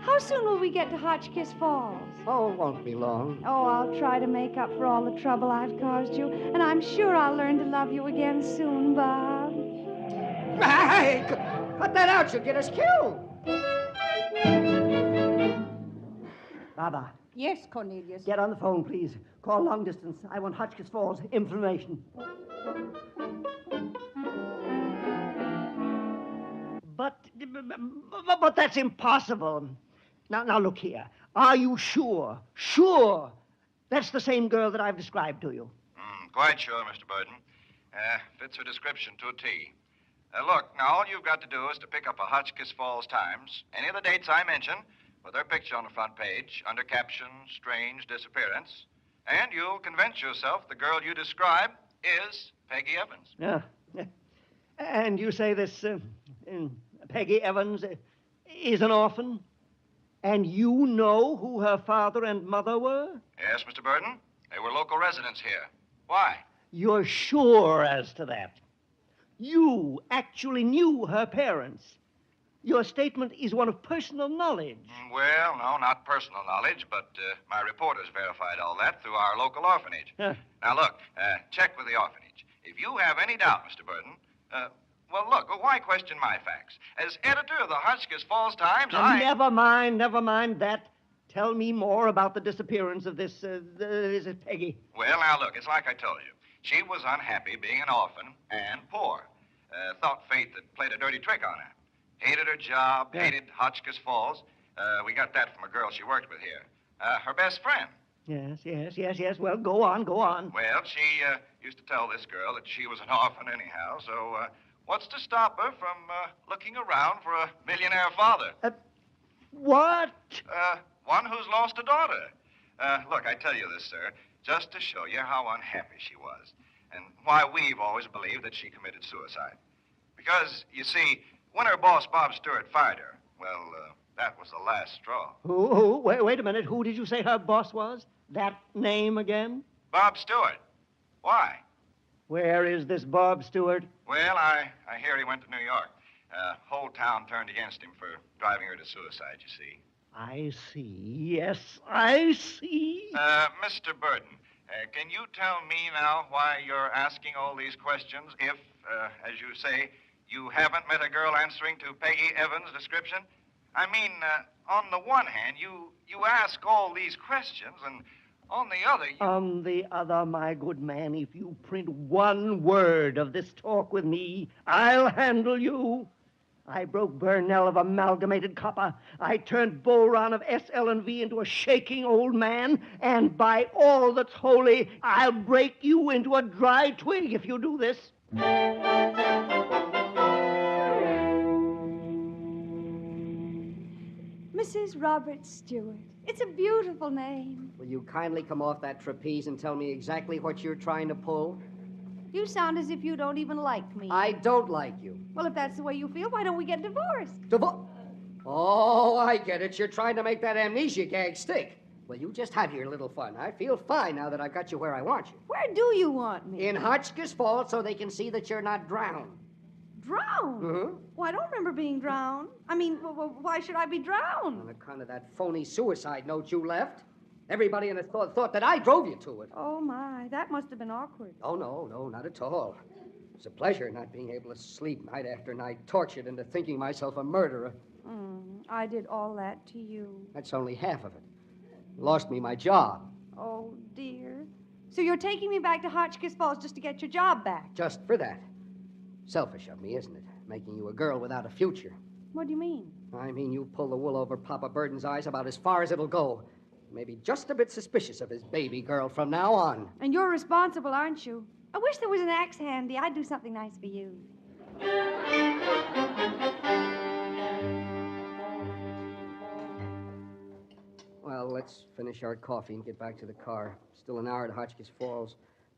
Speaker 21: How soon will we get to Hotchkiss Falls?
Speaker 18: Oh, it won't be long.
Speaker 21: Oh, I'll try to make up for all the trouble I've caused you, and I'm sure I'll learn to love you again soon, Bob.
Speaker 18: Hey, cut that out. You'll get us killed.
Speaker 11: Baba.
Speaker 21: Yes, Cornelius.
Speaker 11: Get on the phone, please. Call long distance. I want Hotchkiss Falls information. But that's impossible. Now look here. Are you sure? Sure. That's the same girl that I've described to you.
Speaker 13: Quite sure, Mr. Burden. Fits her description to a T. Look, now all you've got to do is to pick up a Hotchkiss Falls Times, any of the dates I mention, with her picture on the front page, under caption, strange disappearance, and you'll convince yourself the girl you describe is Peggy Evans.
Speaker 11: Yeah. And you say this Peggy Evans is an orphan? And you know who her father and mother were?
Speaker 13: Yes, Mr. Burden. They were local residents here. Why?
Speaker 11: You're sure as to that? You actually knew her parents. Your statement is one of personal knowledge.
Speaker 13: Well, no, not personal knowledge, but my reporters verified all that through our local orphanage.
Speaker 11: Huh.
Speaker 13: Now, look, check with the orphanage. If you have any doubt, Mr. Burden, why question my facts? As editor of the Hotchkiss Falls Times,
Speaker 11: Never mind that. Tell me more about the disappearance of this, is it Peggy?
Speaker 13: Well, now, look, it's like I told you. She was unhappy being an orphan and poor. Thought fate had played a dirty trick on her. Hated her job, hated Hotchkiss Falls. We got that from a girl she worked with here. Her best friend.
Speaker 11: Yes. Well, go on.
Speaker 13: Well, she used to tell this girl that she was an orphan anyhow, so what's to stop her from looking around for a millionaire father?
Speaker 11: What?
Speaker 13: One who's lost a daughter. Look, I tell you this, sir, just to show you how unhappy she was, and why we've always believed that she committed suicide. Because, you see, when her boss, Bob Stewart, fired her, well, that was the last straw.
Speaker 11: Who? Wait a minute. Who did you say her boss was? That name again?
Speaker 13: Bob Stewart. Why?
Speaker 11: Where is this Bob Stewart?
Speaker 13: Well, I hear he went to New York. Whole town turned against him for driving her to suicide, you see.
Speaker 11: I see. Yes, I see.
Speaker 13: Mr. Burton, can you tell me now why you're asking all these questions if, as you say, you haven't met a girl answering to Peggy Evans' description? I mean, on the one hand, you ask all these questions, and on the other,
Speaker 11: On the other, my good man, if you print one word of this talk with me, I'll handle you. I broke Burnell of Amalgamated Copper. I turned Boron of SL&V into a shaking old man. And by all that's holy, I'll break you into a dry twig if you do this.
Speaker 4: Mrs. Robert Stewart. It's a beautiful name.
Speaker 6: Will you kindly come off that trapeze and tell me exactly what you're trying to pull?
Speaker 4: You sound as if you don't even like me.
Speaker 6: I don't like you.
Speaker 4: Well, if that's the way you feel, why don't we get divorced?
Speaker 6: Oh, I get it. You're trying to make that amnesia gag stick. Well, you just have your little fun. I feel fine now that I've got you where I want you.
Speaker 4: Where do you want me?
Speaker 6: In Hotchkiss Falls so they can see that you're not drowned.
Speaker 4: Drowned?
Speaker 6: Mm-hmm.
Speaker 4: Well, I don't remember being drowned. I mean, why should I be drowned?
Speaker 6: On account of that phony suicide note you left. Everybody in it thought that I drove you to it.
Speaker 4: Oh, my. That must have been awkward.
Speaker 6: Oh, no, not at all. It's a pleasure not being able to sleep night after night, tortured into thinking myself a murderer.
Speaker 4: I did all that to you.
Speaker 6: That's only half of it. You lost me my job.
Speaker 4: Oh, dear. So you're taking me back to Hotchkiss Falls just to get your job back?
Speaker 6: Just for that. Selfish of me, isn't it? Making you a girl without a future.
Speaker 4: What do you mean?
Speaker 6: I mean, you pull the wool over Papa Burton's eyes about as far as it'll go. Maybe just a bit suspicious of his baby girl from now on.
Speaker 4: And you're responsible, aren't you? I wish there was an axe handy. I'd do something nice for you.
Speaker 6: Well, let's finish our coffee and get back to the car. Still an hour to Hotchkiss Falls.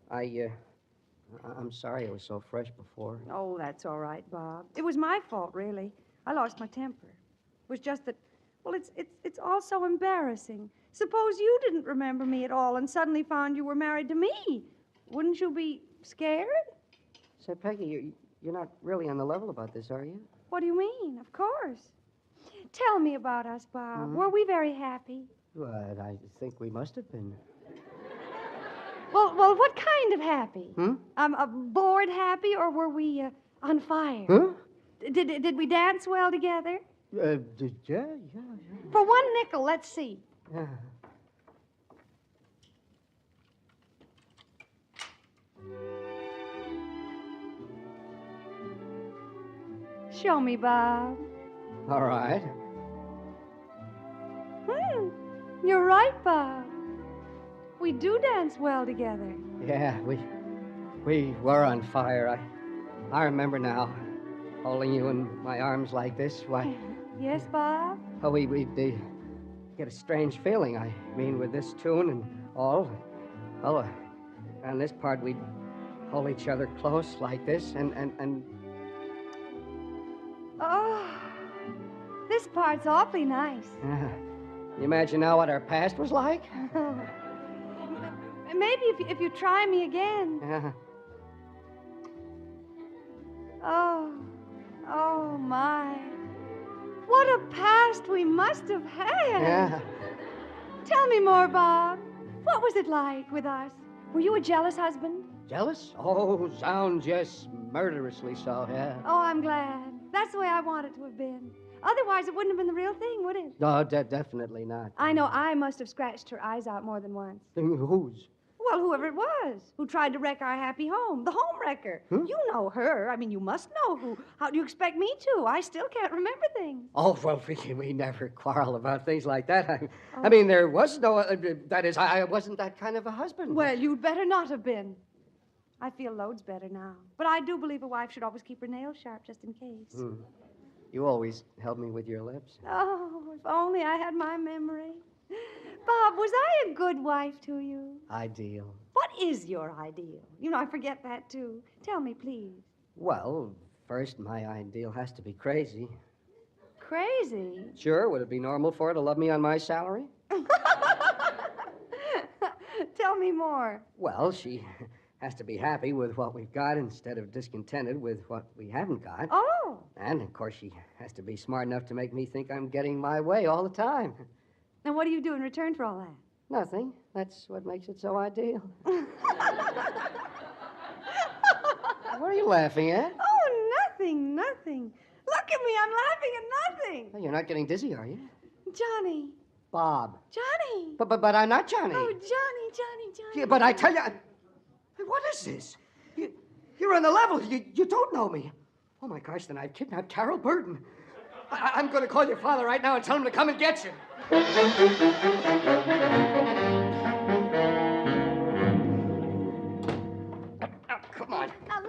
Speaker 6: I'm sorry I was so fresh before.
Speaker 4: Oh, that's all right, Bob. It was my fault, really. I lost my temper. It was just that, well, it's all so embarrassing. Suppose you didn't remember me at all and suddenly found you were married to me. Wouldn't you be scared?
Speaker 6: Say, Peggy, you're not really on the level about this, are you?
Speaker 4: What do you mean? Of course. Tell me about us, Bob. Were we very happy?
Speaker 6: Well, I think we must have been.
Speaker 4: Well, what kind of happy? Bored happy, or were we on fire?
Speaker 11: Huh?
Speaker 4: Did we dance well together?
Speaker 11: Yeah.
Speaker 4: For 1 nickel, let's see.
Speaker 11: Yeah.
Speaker 4: Show me, Bob.
Speaker 6: All right.
Speaker 4: You're right, Bob. We do dance well together.
Speaker 6: Yeah, we were on fire. I remember now, holding you in my arms like this. Why?
Speaker 4: Yes, Bob?
Speaker 6: Oh, we get a strange feeling. I mean, with this tune and all. Oh, on this part, we'd hold each other close like this, and...
Speaker 4: Oh, this part's awfully nice.
Speaker 6: You imagine now what our past was like?
Speaker 4: Maybe if you try me again.
Speaker 6: Yeah.
Speaker 4: Oh, my. What a past we must have had.
Speaker 6: Yeah.
Speaker 4: Tell me more, Bob. What was it like with us? Were you a jealous husband?
Speaker 6: Jealous? Oh, zounds, yes. Murderously so, yeah.
Speaker 4: Oh, I'm glad. That's the way I want it to have been.
Speaker 14: Otherwise, it wouldn't have been the real thing, would it?
Speaker 11: No, definitely not.
Speaker 14: I know I must have scratched her eyes out more than once.
Speaker 11: Whose?
Speaker 14: Well, whoever it was who tried to wreck our happy home. The home wrecker.
Speaker 11: Hmm?
Speaker 14: You know her. I mean, you must know who. How do you expect me to? I still can't remember things.
Speaker 11: Oh, well, we never quarrel about things like that. I mean, there was no... that is, I wasn't that kind of a husband.
Speaker 14: Well, you'd better not have been. I feel loads better now. But I do believe a wife should always keep her nails sharp just in case.
Speaker 11: Hmm. You always help me with your lips.
Speaker 14: Oh, if only I had my memory. Bob, was I a good wife to you?
Speaker 11: Ideal.
Speaker 14: What is your ideal? You know, I forget that, too. Tell me, please.
Speaker 11: Well, first, my ideal has to be crazy.
Speaker 14: Crazy?
Speaker 11: Sure, would it be normal for her to love me on my salary?
Speaker 14: Tell me more.
Speaker 11: Well, she has to be happy with what we've got instead of discontented with what we haven't got.
Speaker 14: Oh.
Speaker 11: And, of course, she has to be smart enough to make me think I'm getting my way all the time.
Speaker 14: And what do you do in return for all that?
Speaker 11: Nothing. That's what makes it so ideal. What are you laughing at?
Speaker 14: Oh, nothing. Look at me. I'm laughing at nothing.
Speaker 11: Oh, you're not getting dizzy, are you?
Speaker 14: Johnny.
Speaker 11: Bob.
Speaker 14: Johnny.
Speaker 11: But I'm not Johnny.
Speaker 14: Oh, Johnny.
Speaker 11: Yeah, but I tell you... What is this? You're on the level. You don't know me. Oh, my gosh, then I've kidnapped Carol Burton. I'm going to call your father right now and tell him to come and get you.